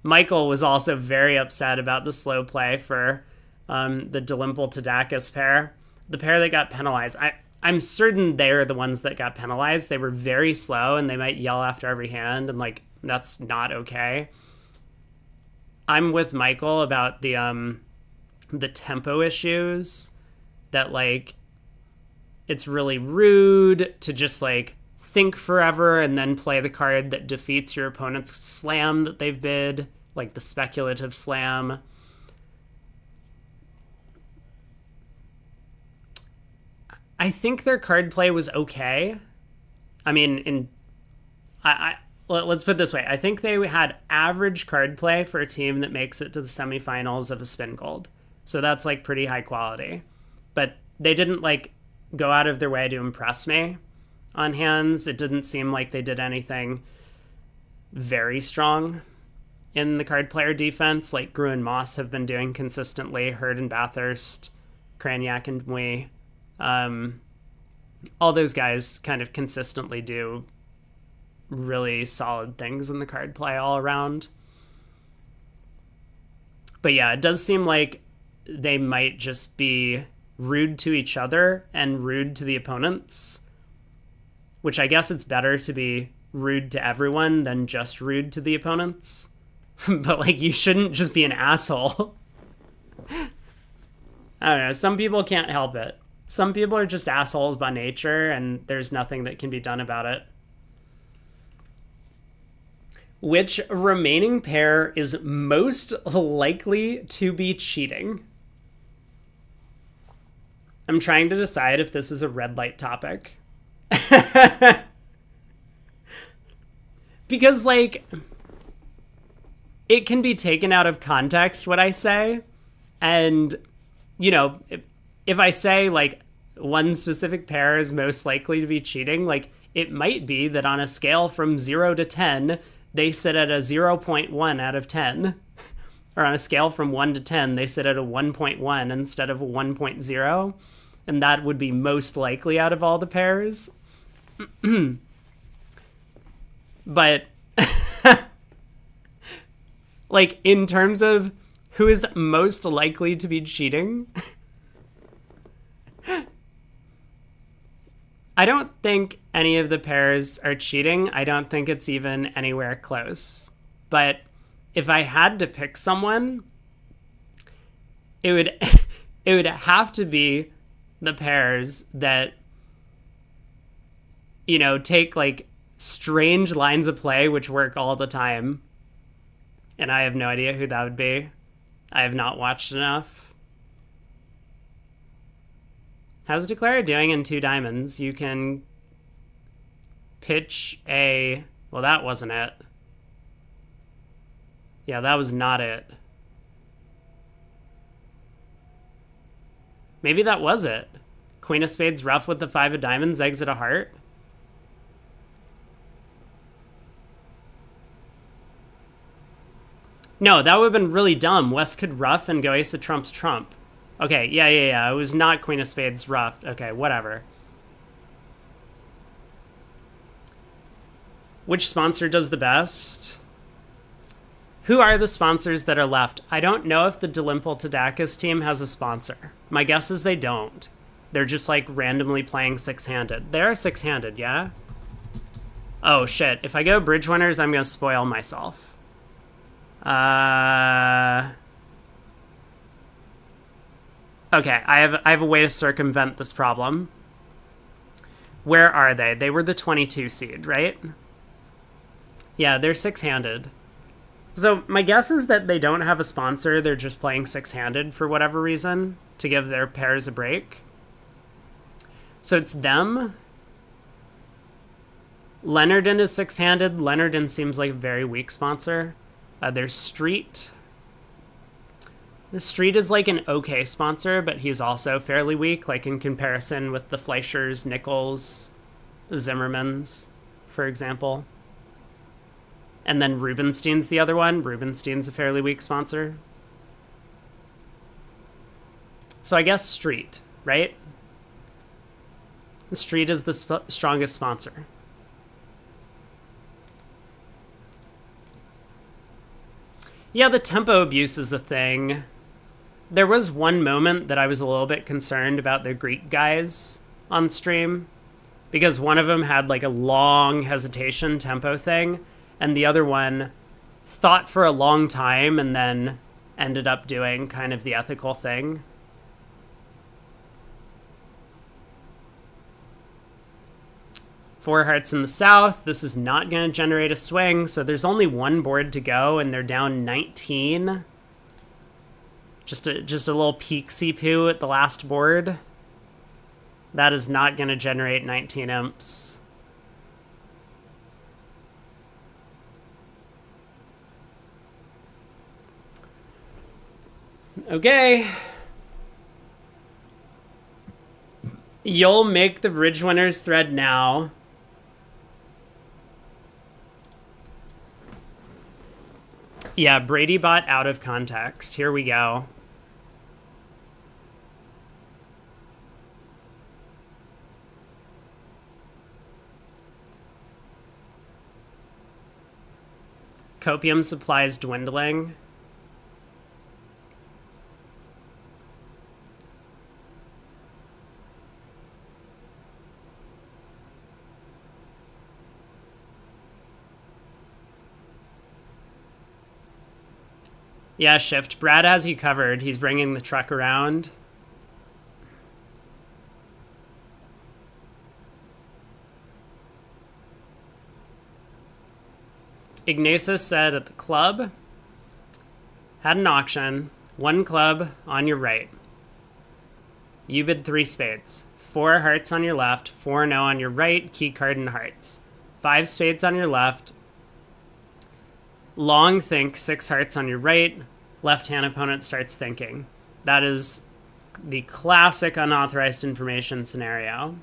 Michael was also very upset about the slow play for the Delimple to Tacus pair. The pair that got penalized. I'm certain they're the ones that got penalized. They were very slow, and they might yell after every hand, and like, that's not okay. I'm with Michael about the tempo issues, that like it's really rude to just like think forever and then play the card that defeats your opponent's slam that they've bid, like the speculative slam. I think their card play was okay. I mean, let's put it this way. I think they had average card play for a team that makes it to the semifinals of a Spingold. So that's like pretty high quality. But they didn't like go out of their way to impress me on hands. It didn't seem like they did anything very strong in the card player defense, like Gru and Moss have been doing consistently, Hurd and Bathurst, Kranyak and Mui. All those guys kind of consistently do really solid things in the card play all around. But yeah, it does seem like they might just be rude to each other and rude to the opponents, which I guess it's better to be rude to everyone than just rude to the opponents. But like, you shouldn't just be an asshole. I don't know. Some people can't help it. Some people are just assholes by nature, and there's nothing that can be done about it. Which remaining pair is most likely to be cheating? I'm trying to decide if this is a red light topic. Because, like, it can be taken out of context what I say. And, you know, if I say, like, one specific pair is most likely to be cheating, like, it might be that on a scale from 0 to 10, they sit at a 0.1 out of 10. Or on a scale from 1 to 10, they sit at a 1.1 instead of a 1.0. And that would be most likely out of all the pairs. But, like, in terms of who is most likely to be cheating, I don't think any of the pairs are cheating. I don't think it's even anywhere close. But if I had to pick someone, it would it would have to be the pairs that, you know, take like strange lines of play which work all the time. And I have no idea who that would be. I have not watched enough. How's Declara doing in 2 diamonds? You can pitch a... Well, that wasn't it. Yeah, that was not it. Maybe that was it. Queen of Spades rough with the 5 of diamonds, exit a heart. No, that would have been really dumb. West could rough and go ace of trumps trump. Okay, yeah. It was not Queen of Spades rough. Okay, whatever. Which sponsor does the best? Who are the sponsors that are left? I don't know if the dmle tacus team has a sponsor. My guess is they don't. They're just like randomly playing 6-handed. They are 6-handed, yeah? Oh shit, if I go bridge winners, I'm gonna spoil myself. Okay, I have a way to circumvent this problem. Where are they? They were the 22 seed, right? Yeah, they're 6-handed. So my guess is that they don't have a sponsor. They're just playing 6-handed for whatever reason to give their pairs a break. So it's them. Leonard is 6-handed. Leonard seems like a very weak sponsor. There's Street. The Street is like an okay sponsor, but he's also fairly weak, like in comparison with the Fleischers, Nichols, Zimmermans, for example. And then Rubenstein's the other one. Rubenstein's a fairly weak sponsor. So I guess Street, right? The Street is the strongest sponsor. Yeah, the tempo abuse is the thing. There was one moment that I was a little bit concerned about the Greek guys on stream, because one of them had like a long hesitation tempo thing, and the other one thought for a long time and then ended up doing kind of the ethical thing. Four hearts in the south. This is not going to generate a swing, so there's only one board to go, and they're down 19. Just a little peek-see poo at the last board. That is not going to generate 19 imps. Okay. You'll make the bridge winners thread now. Yeah, Brady bot out of context. Here we go. Copium supplies dwindling. Yeah, Shift. Brad has you covered. He's bringing the truck around. Ignatius said at the club, had an auction, 1 club on your right. You bid 3 spades. 4 hearts on your left, 4 no on your right, key card and hearts. 5 spades on your left. Long think, 6 hearts on your right. Left-hand opponent starts thinking. That is the classic unauthorized information scenario.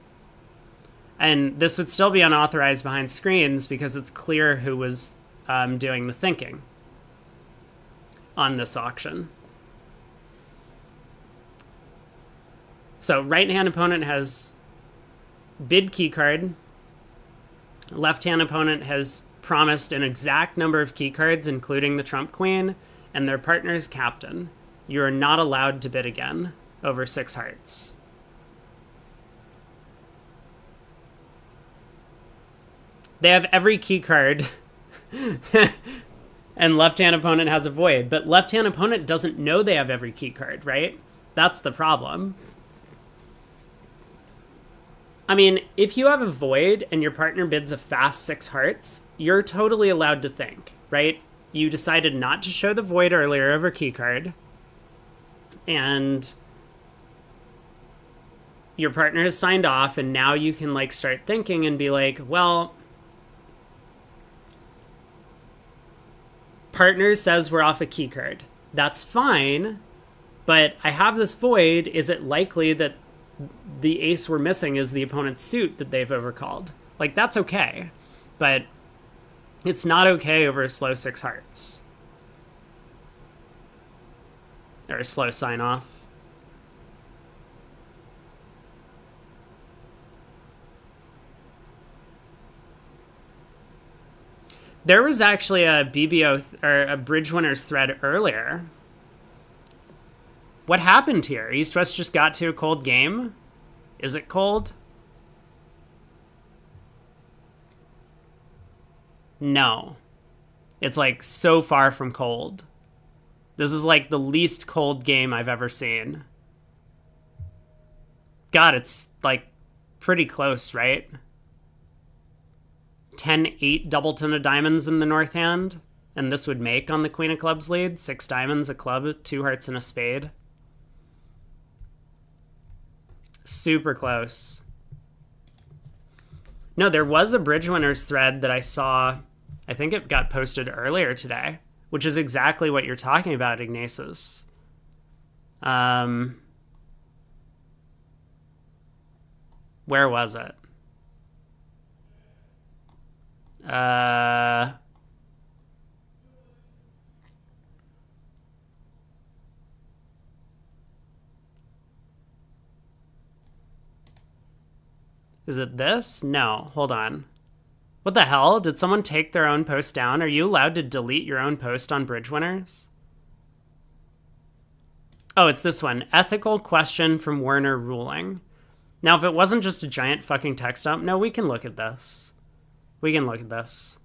And this would still be unauthorized behind screens because it's clear who was doing the thinking on this auction. So right-hand opponent has bid key card. Left-hand opponent has promised an exact number of key cards, including the trump queen, and their partner's captain. You are not allowed to bid again over 6 hearts. They have every key card. And left-hand opponent has a void, but left-hand opponent doesn't know they have every key card, right? That's the problem. I mean, if you have a void and your partner bids a fast 6 hearts, you're totally allowed to think, right? You decided not to show the void earlier over key card, and your partner has signed off, and now you can like start thinking and be like, well, partner says we're off a key card. That's fine, but I have this void. Is it likely that the ace we're missing is the opponent's suit that they've overcalled? Like, that's okay, but it's not okay over a slow 6 hearts. Or a slow sign off. There was actually a BBO or a Bridge Winners thread earlier. What happened here? East West just got to a cold game? Is it cold? No. It's like so far from cold. This is like the least cold game I've ever seen. God, it's like pretty close, right? 10-8 doubleton of diamonds in the north hand, and this would make on the Queen of Clubs lead. 6 diamonds, a club, 2 hearts, and a spade. Super close. No, there was a Bridge Winners thread that I saw. I think it got posted earlier today, which is exactly what you're talking about, Ignatius. Where was it? Is it this? No, hold on. What the hell? Did someone take their own post down? Are you allowed to delete your own post on Bridge Winners? Oh, it's this one. Ethical question from Werner ruling. Now, if it wasn't just a giant fucking text dump, no, we can look at this. We can look at this.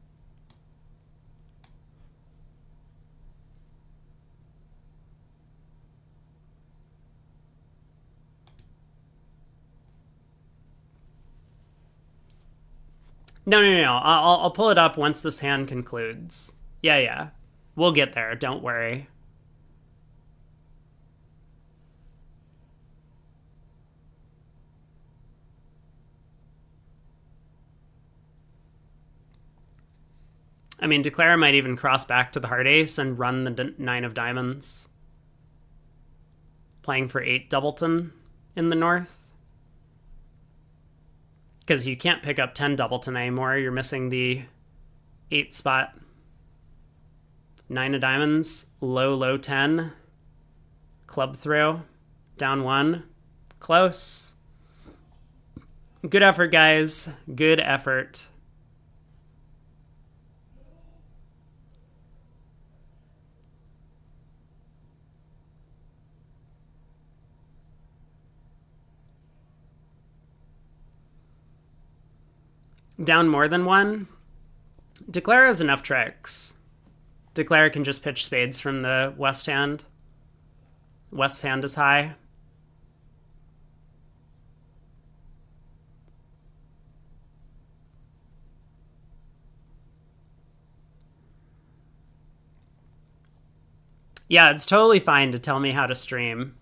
No. I'll pull it up once this hand concludes. Yeah. We'll get there. Don't worry. I mean, Declare might even cross back to the heart ace and run the 9 of diamonds. Playing for 8 doubleton in the north. Because you can't pick up 10 doubleton anymore. You're missing the 8 spot. 9 of diamonds. Low 10. Club throw. Down 1. Close. Good effort, guys. Good effort. Down more than 1? Declare has enough tricks. Declare can just pitch spades from the west hand. West hand is high. Yeah, it's totally fine to tell me how to stream.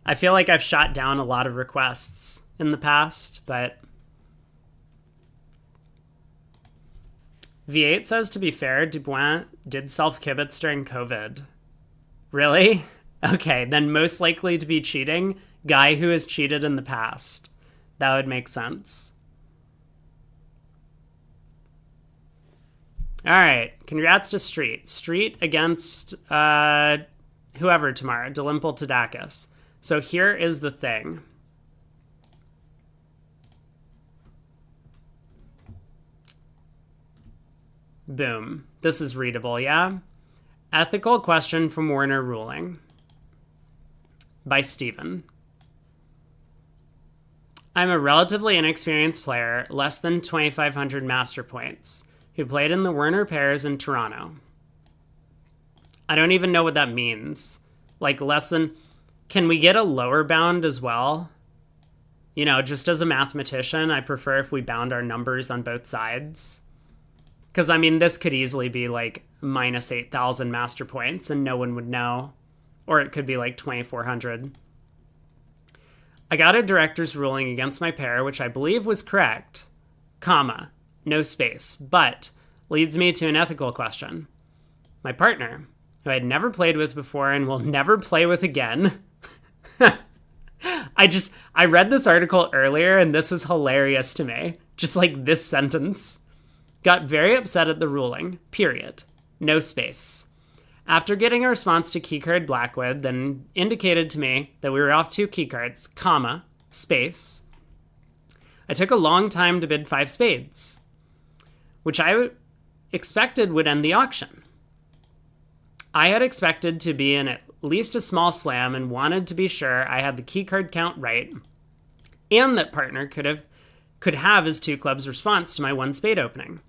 I feel like I've shot down a lot of requests in the past, but V8 says, to be fair, Dubois did self-kibitz during COVID. Really? Okay, then most likely to be cheating, guy who has cheated in the past. That would make sense. All right, congrats to Street. Street against whoever tomorrow, Delimple to Tacus. So here is the thing. Boom. This is readable, yeah? Ethical question from Werner ruling. By Steven. I'm a relatively inexperienced player, less than 2,500 master points, who played in the Werner pairs in Toronto. I don't even know what that means. Like less than... Can we get a lower bound as well? You know, just as a mathematician, I prefer if we bound our numbers on both sides. Because, I mean, this could easily be like minus 8,000 master points and no one would know. Or it could be like 2,400. I got a director's ruling against my pair, which I believe was correct, comma, no space, but leads me to an ethical question. My partner, who I had never played with before and will never play with again... I read this article earlier and this was hilarious to me. Just like this sentence. Got very upset at the ruling, period. No space. After getting a response to keycard Blackwood, then indicated to me that we were off 2 keycards, comma, space. I took a long time to bid 5 spades, which I expected would end the auction. I had expected to be in at least a small slam and wanted to be sure I had the keycard count right and that partner could have his 2 clubs response to my 1 spade opening.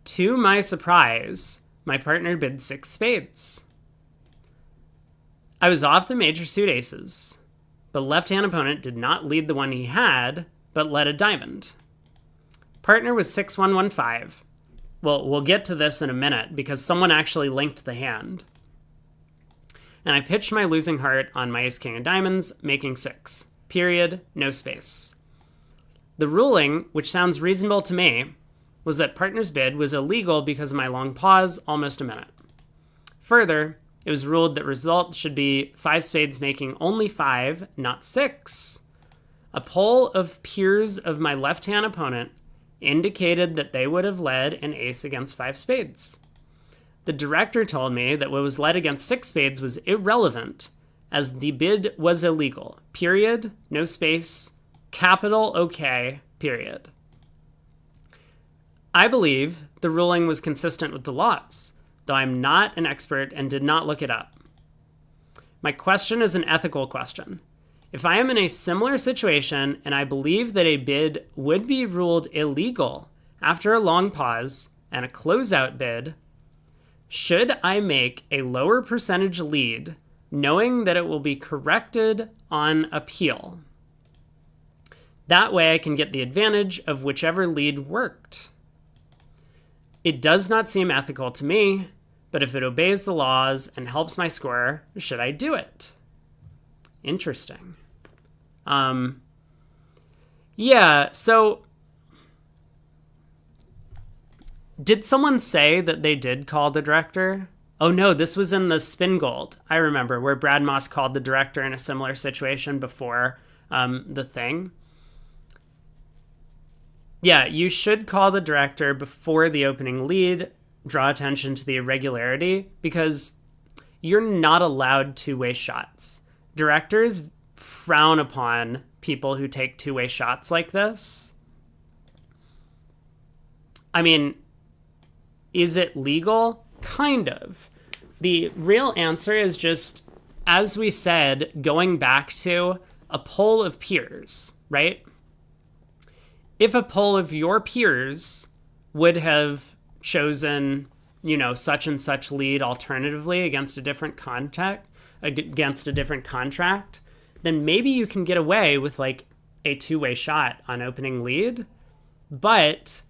To my surprise, my partner bid 6 spades. I was off the major suit aces, but left-hand opponent did not lead the one he had, but led a diamond. Partner was 6-1-1-5. Well, we'll get to this in a minute because someone actually linked the hand. And I pitched my losing heart on my ace-king of diamonds, making 6. Period. No space. The ruling, which sounds reasonable to me, was that partner's bid was illegal because of my long pause, almost a minute. Further, it was ruled that result should be 5 spades making only 5, not 6. A poll of peers of my left-hand opponent indicated that they would have led an ace against 5 spades. The director told me that what was led against 6 spades was irrelevant, as the bid was illegal. Period. No space. Capital OK. Period. I believe the ruling was consistent with the laws, though I'm not an expert and did not look it up. My question is an ethical question. If I am in a similar situation and I believe that a bid would be ruled illegal after a long pause and a closeout bid, should I make a lower percentage lead knowing that it will be corrected on appeal? That way I can get the advantage of whichever lead worked. It does not seem ethical to me, but if it obeys the laws and helps my score, should I do it? Interesting. Yeah, so did someone say that they did call the director? Oh no, this was in the Spingold. I remember where Brad Moss called the director in a similar situation before the thing. Yeah, you should call the director before the opening lead, draw attention to the irregularity, because you're not allowed two-way shots. Directors frown upon people who take two-way shots like this. I mean, is it legal? Kind of. The real answer is just, as we said, going back to a poll of peers, right? If a poll of your peers would have chosen, such and such lead alternatively against a different contract, then maybe you can get away with like a two-way shot on opening lead. But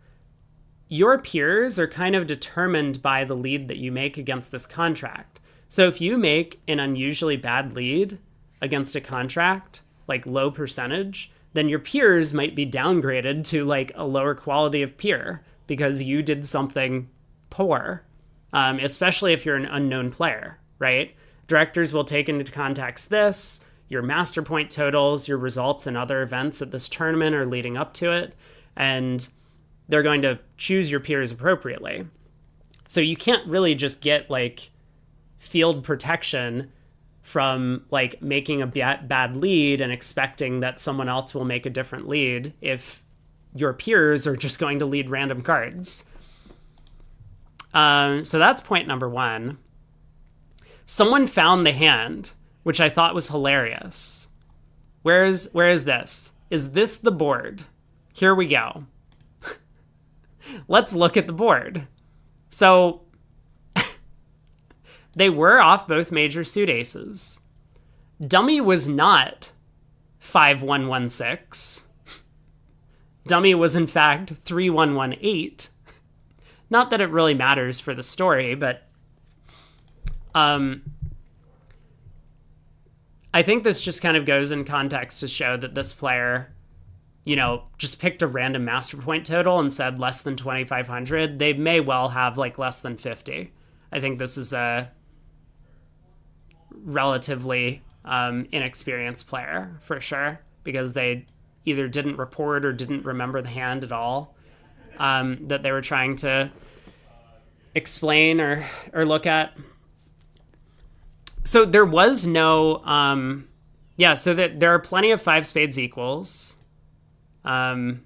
your peers are kind of determined by the lead that you make against this contract. So if you make an unusually bad lead against a contract, like low percentage, then your peers might be downgraded to like a lower quality of peer because you did something poor, especially if you're an unknown player, right? Directors will take into context this, your master point totals, your results and other events at this tournament or leading up to it, and they're going to choose your peers appropriately. So you can't really just get like field protection from like making a bad lead and expecting that someone else will make a different lead if your peers are just going to lead random cards. So that's point number one. Someone found the hand, which I thought was hilarious. Where is this? Is this the board? Here we go. let's look at the board. So they were off both major suit aces. Dummy was not 5-1-1-6. Dummy was in fact 3-1-1-8. Not that it really matters for the story, but I think this just kind of goes in context to show that this player, you know, just picked a random master point total and said less than 2,500. They may well have like less than 50. I think this is a relatively inexperienced player for sure, because they either didn't report or didn't remember the hand at all that they were trying to explain or look at. So there was no, so that there are plenty of 5 spades equals in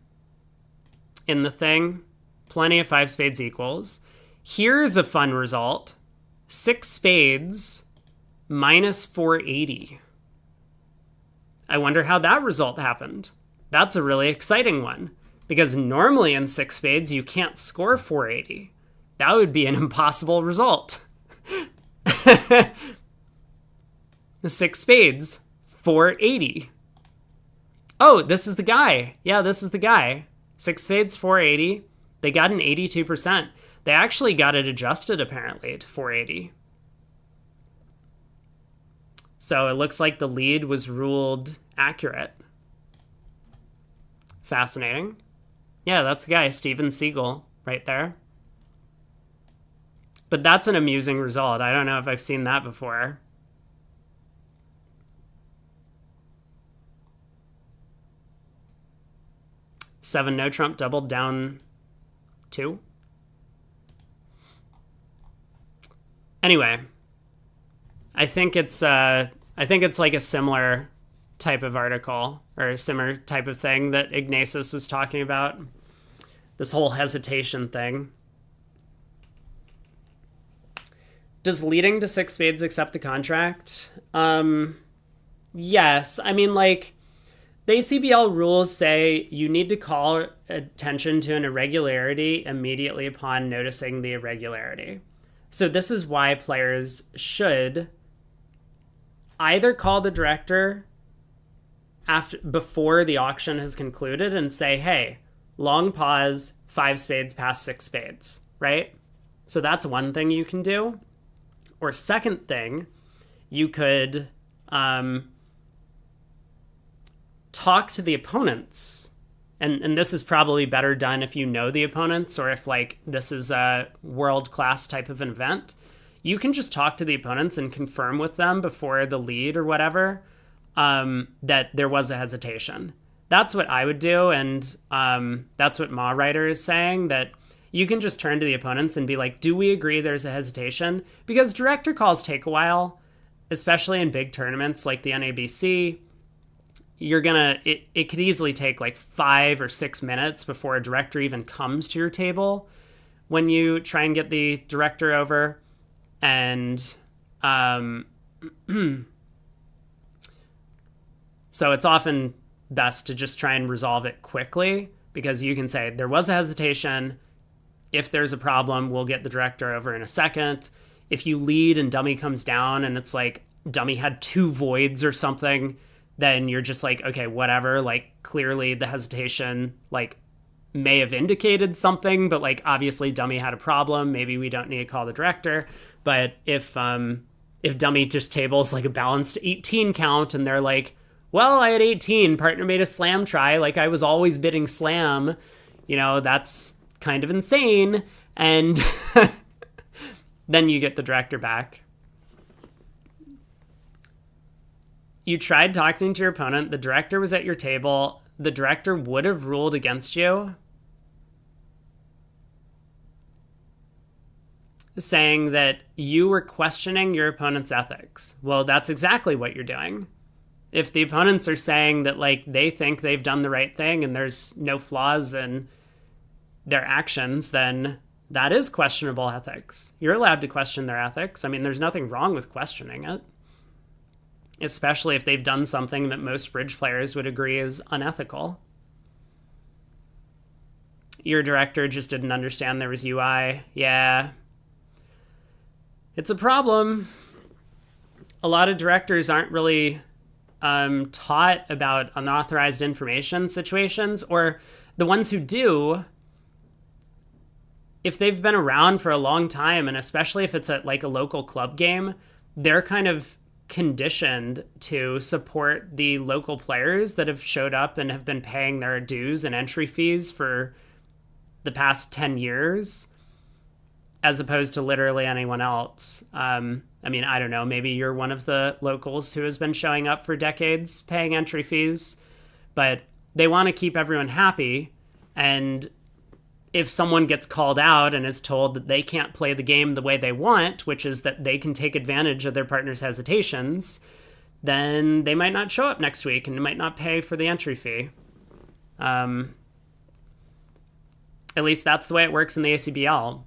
the thing. Plenty of 5 spades equals. Here's a fun result. 6 spades minus 480. I wonder how that result happened. That's a really exciting one, because normally in 6 spades you can't score 480. That would be an impossible result. The 6 spades, 480. Oh, this is the guy. Yeah, this is the guy. 6 spades, 480. They got an 82%. They actually got it adjusted, apparently, to 480. So it looks like the lead was ruled accurate. Fascinating. Yeah, that's the guy, Steven Siegel, right there. But that's an amusing result. I don't know if I've seen that before. Seven no trump doubled down 2. Anyway, I think it's like a similar type of article or a similar type of thing that Ignatius was talking about. This whole hesitation thing. Does leading to 6 spades accept the contract? Yes. I mean, like, the ACBL rules say you need to call attention to an irregularity immediately upon noticing the irregularity. So this is why players should either call the director before the auction has concluded and say, hey, long pause, 5 spades past 6 spades, right? So that's one thing you can do. Or second thing, you could talk to the opponents. And this is probably better done if you know the opponents, or if like this is a world-class type of an event. You can just talk to the opponents and confirm with them before the lead or whatever that there was a hesitation. That's what I would do, and that's what Ma Writer is saying, that you can just turn to the opponents and be like, do we agree there's a hesitation? Because director calls take a while, especially in big tournaments like the NABC. It could easily take like 5 or 6 minutes before a director even comes to your table when you try and get the director over. And so it's often best to just try and resolve it quickly, because you can say there was a hesitation. If there's a problem, we'll get the director over in a second. If you lead and dummy comes down and it's like dummy had 2 voids or something, then you're just like, okay, whatever. Like, clearly the hesitation like may have indicated something, but like obviously dummy had a problem. Maybe we don't need to call the director. But if dummy just tables like a balanced 18 count and they're like, well, I had 18, partner made a slam try, like I was always bidding slam, you know, that's kind of insane. And then you get the director back. You tried talking to your opponent, the director was at your table, the director would have ruled against you, saying that you were questioning your opponent's ethics. Well, that's exactly what you're doing. If the opponents are saying that like they think they've done the right thing and there's no flaws in their actions, then that is questionable ethics. You're allowed to question their ethics. I mean, there's nothing wrong with questioning it, especially if they've done something that most bridge players would agree is unethical. Your director just didn't understand there was UI. Yeah. It's a problem. A lot of directors aren't really taught about unauthorized information situations, or the ones who do, if they've been around for a long time, and especially if it's at like a local club game, they're kind of conditioned to support the local players that have showed up and have been paying their dues and entry fees for the past 10 years, as opposed to literally anyone else. I mean, I don't know, maybe you're one of the locals who has been showing up for decades paying entry fees, but they want to keep everyone happy. And if someone gets called out and is told that they can't play the game the way they want, which is that they can take advantage of their partner's hesitations, then they might not show up next week and might not pay for the entry fee. At least that's the way it works in the ACBL.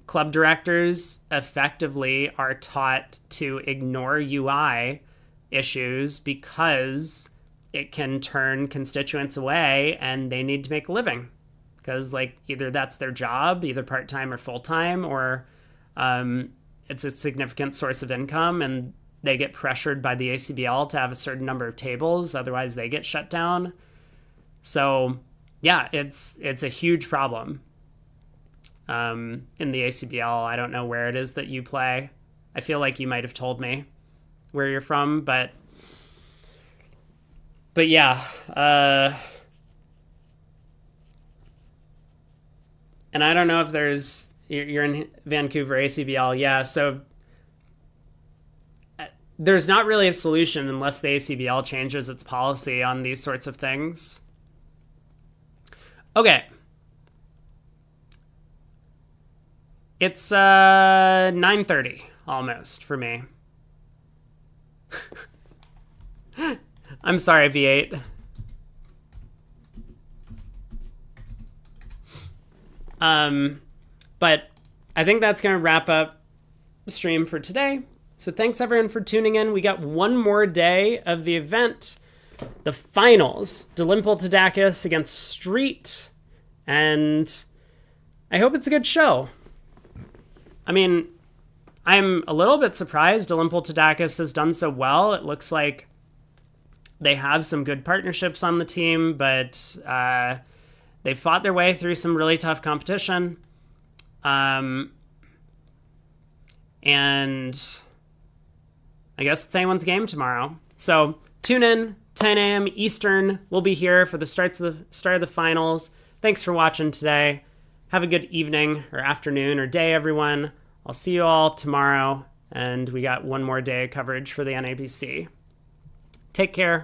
Club directors effectively are taught to ignore UI issues because it can turn constituents away and they need to make a living. Because like either that's their job, either part-time or full-time, or it's a significant source of income and they get pressured by the ACBL to have a certain number of tables, otherwise they get shut down. So yeah, it's a huge problem in the ACBL. I don't know where it is that you play. I feel like you might have told me where you're from, but yeah. And I don't know if you're in Vancouver ACBL. Yeah, so there's not really a solution unless the ACBL changes its policy on these sorts of things. Okay. It's 9:30 almost for me. I'm sorry, V8. But I think that's going to wrap up the stream for today. So thanks everyone for tuning in. We got one more day of the event, the finals, dmle to tacus against Street. And I hope it's a good show. I mean, I'm a little bit surprised dmle to tacus has done so well. It looks like they have some good partnerships on the team, but they fought their way through some really tough competition. And I guess it's anyone's game tomorrow. So tune in, 10 a.m. Eastern. We'll be here for the start of the finals. Thanks for watching today. Have a good evening or afternoon or day, everyone. I'll see you all tomorrow. And we got one more day of coverage for the NABC. Take care.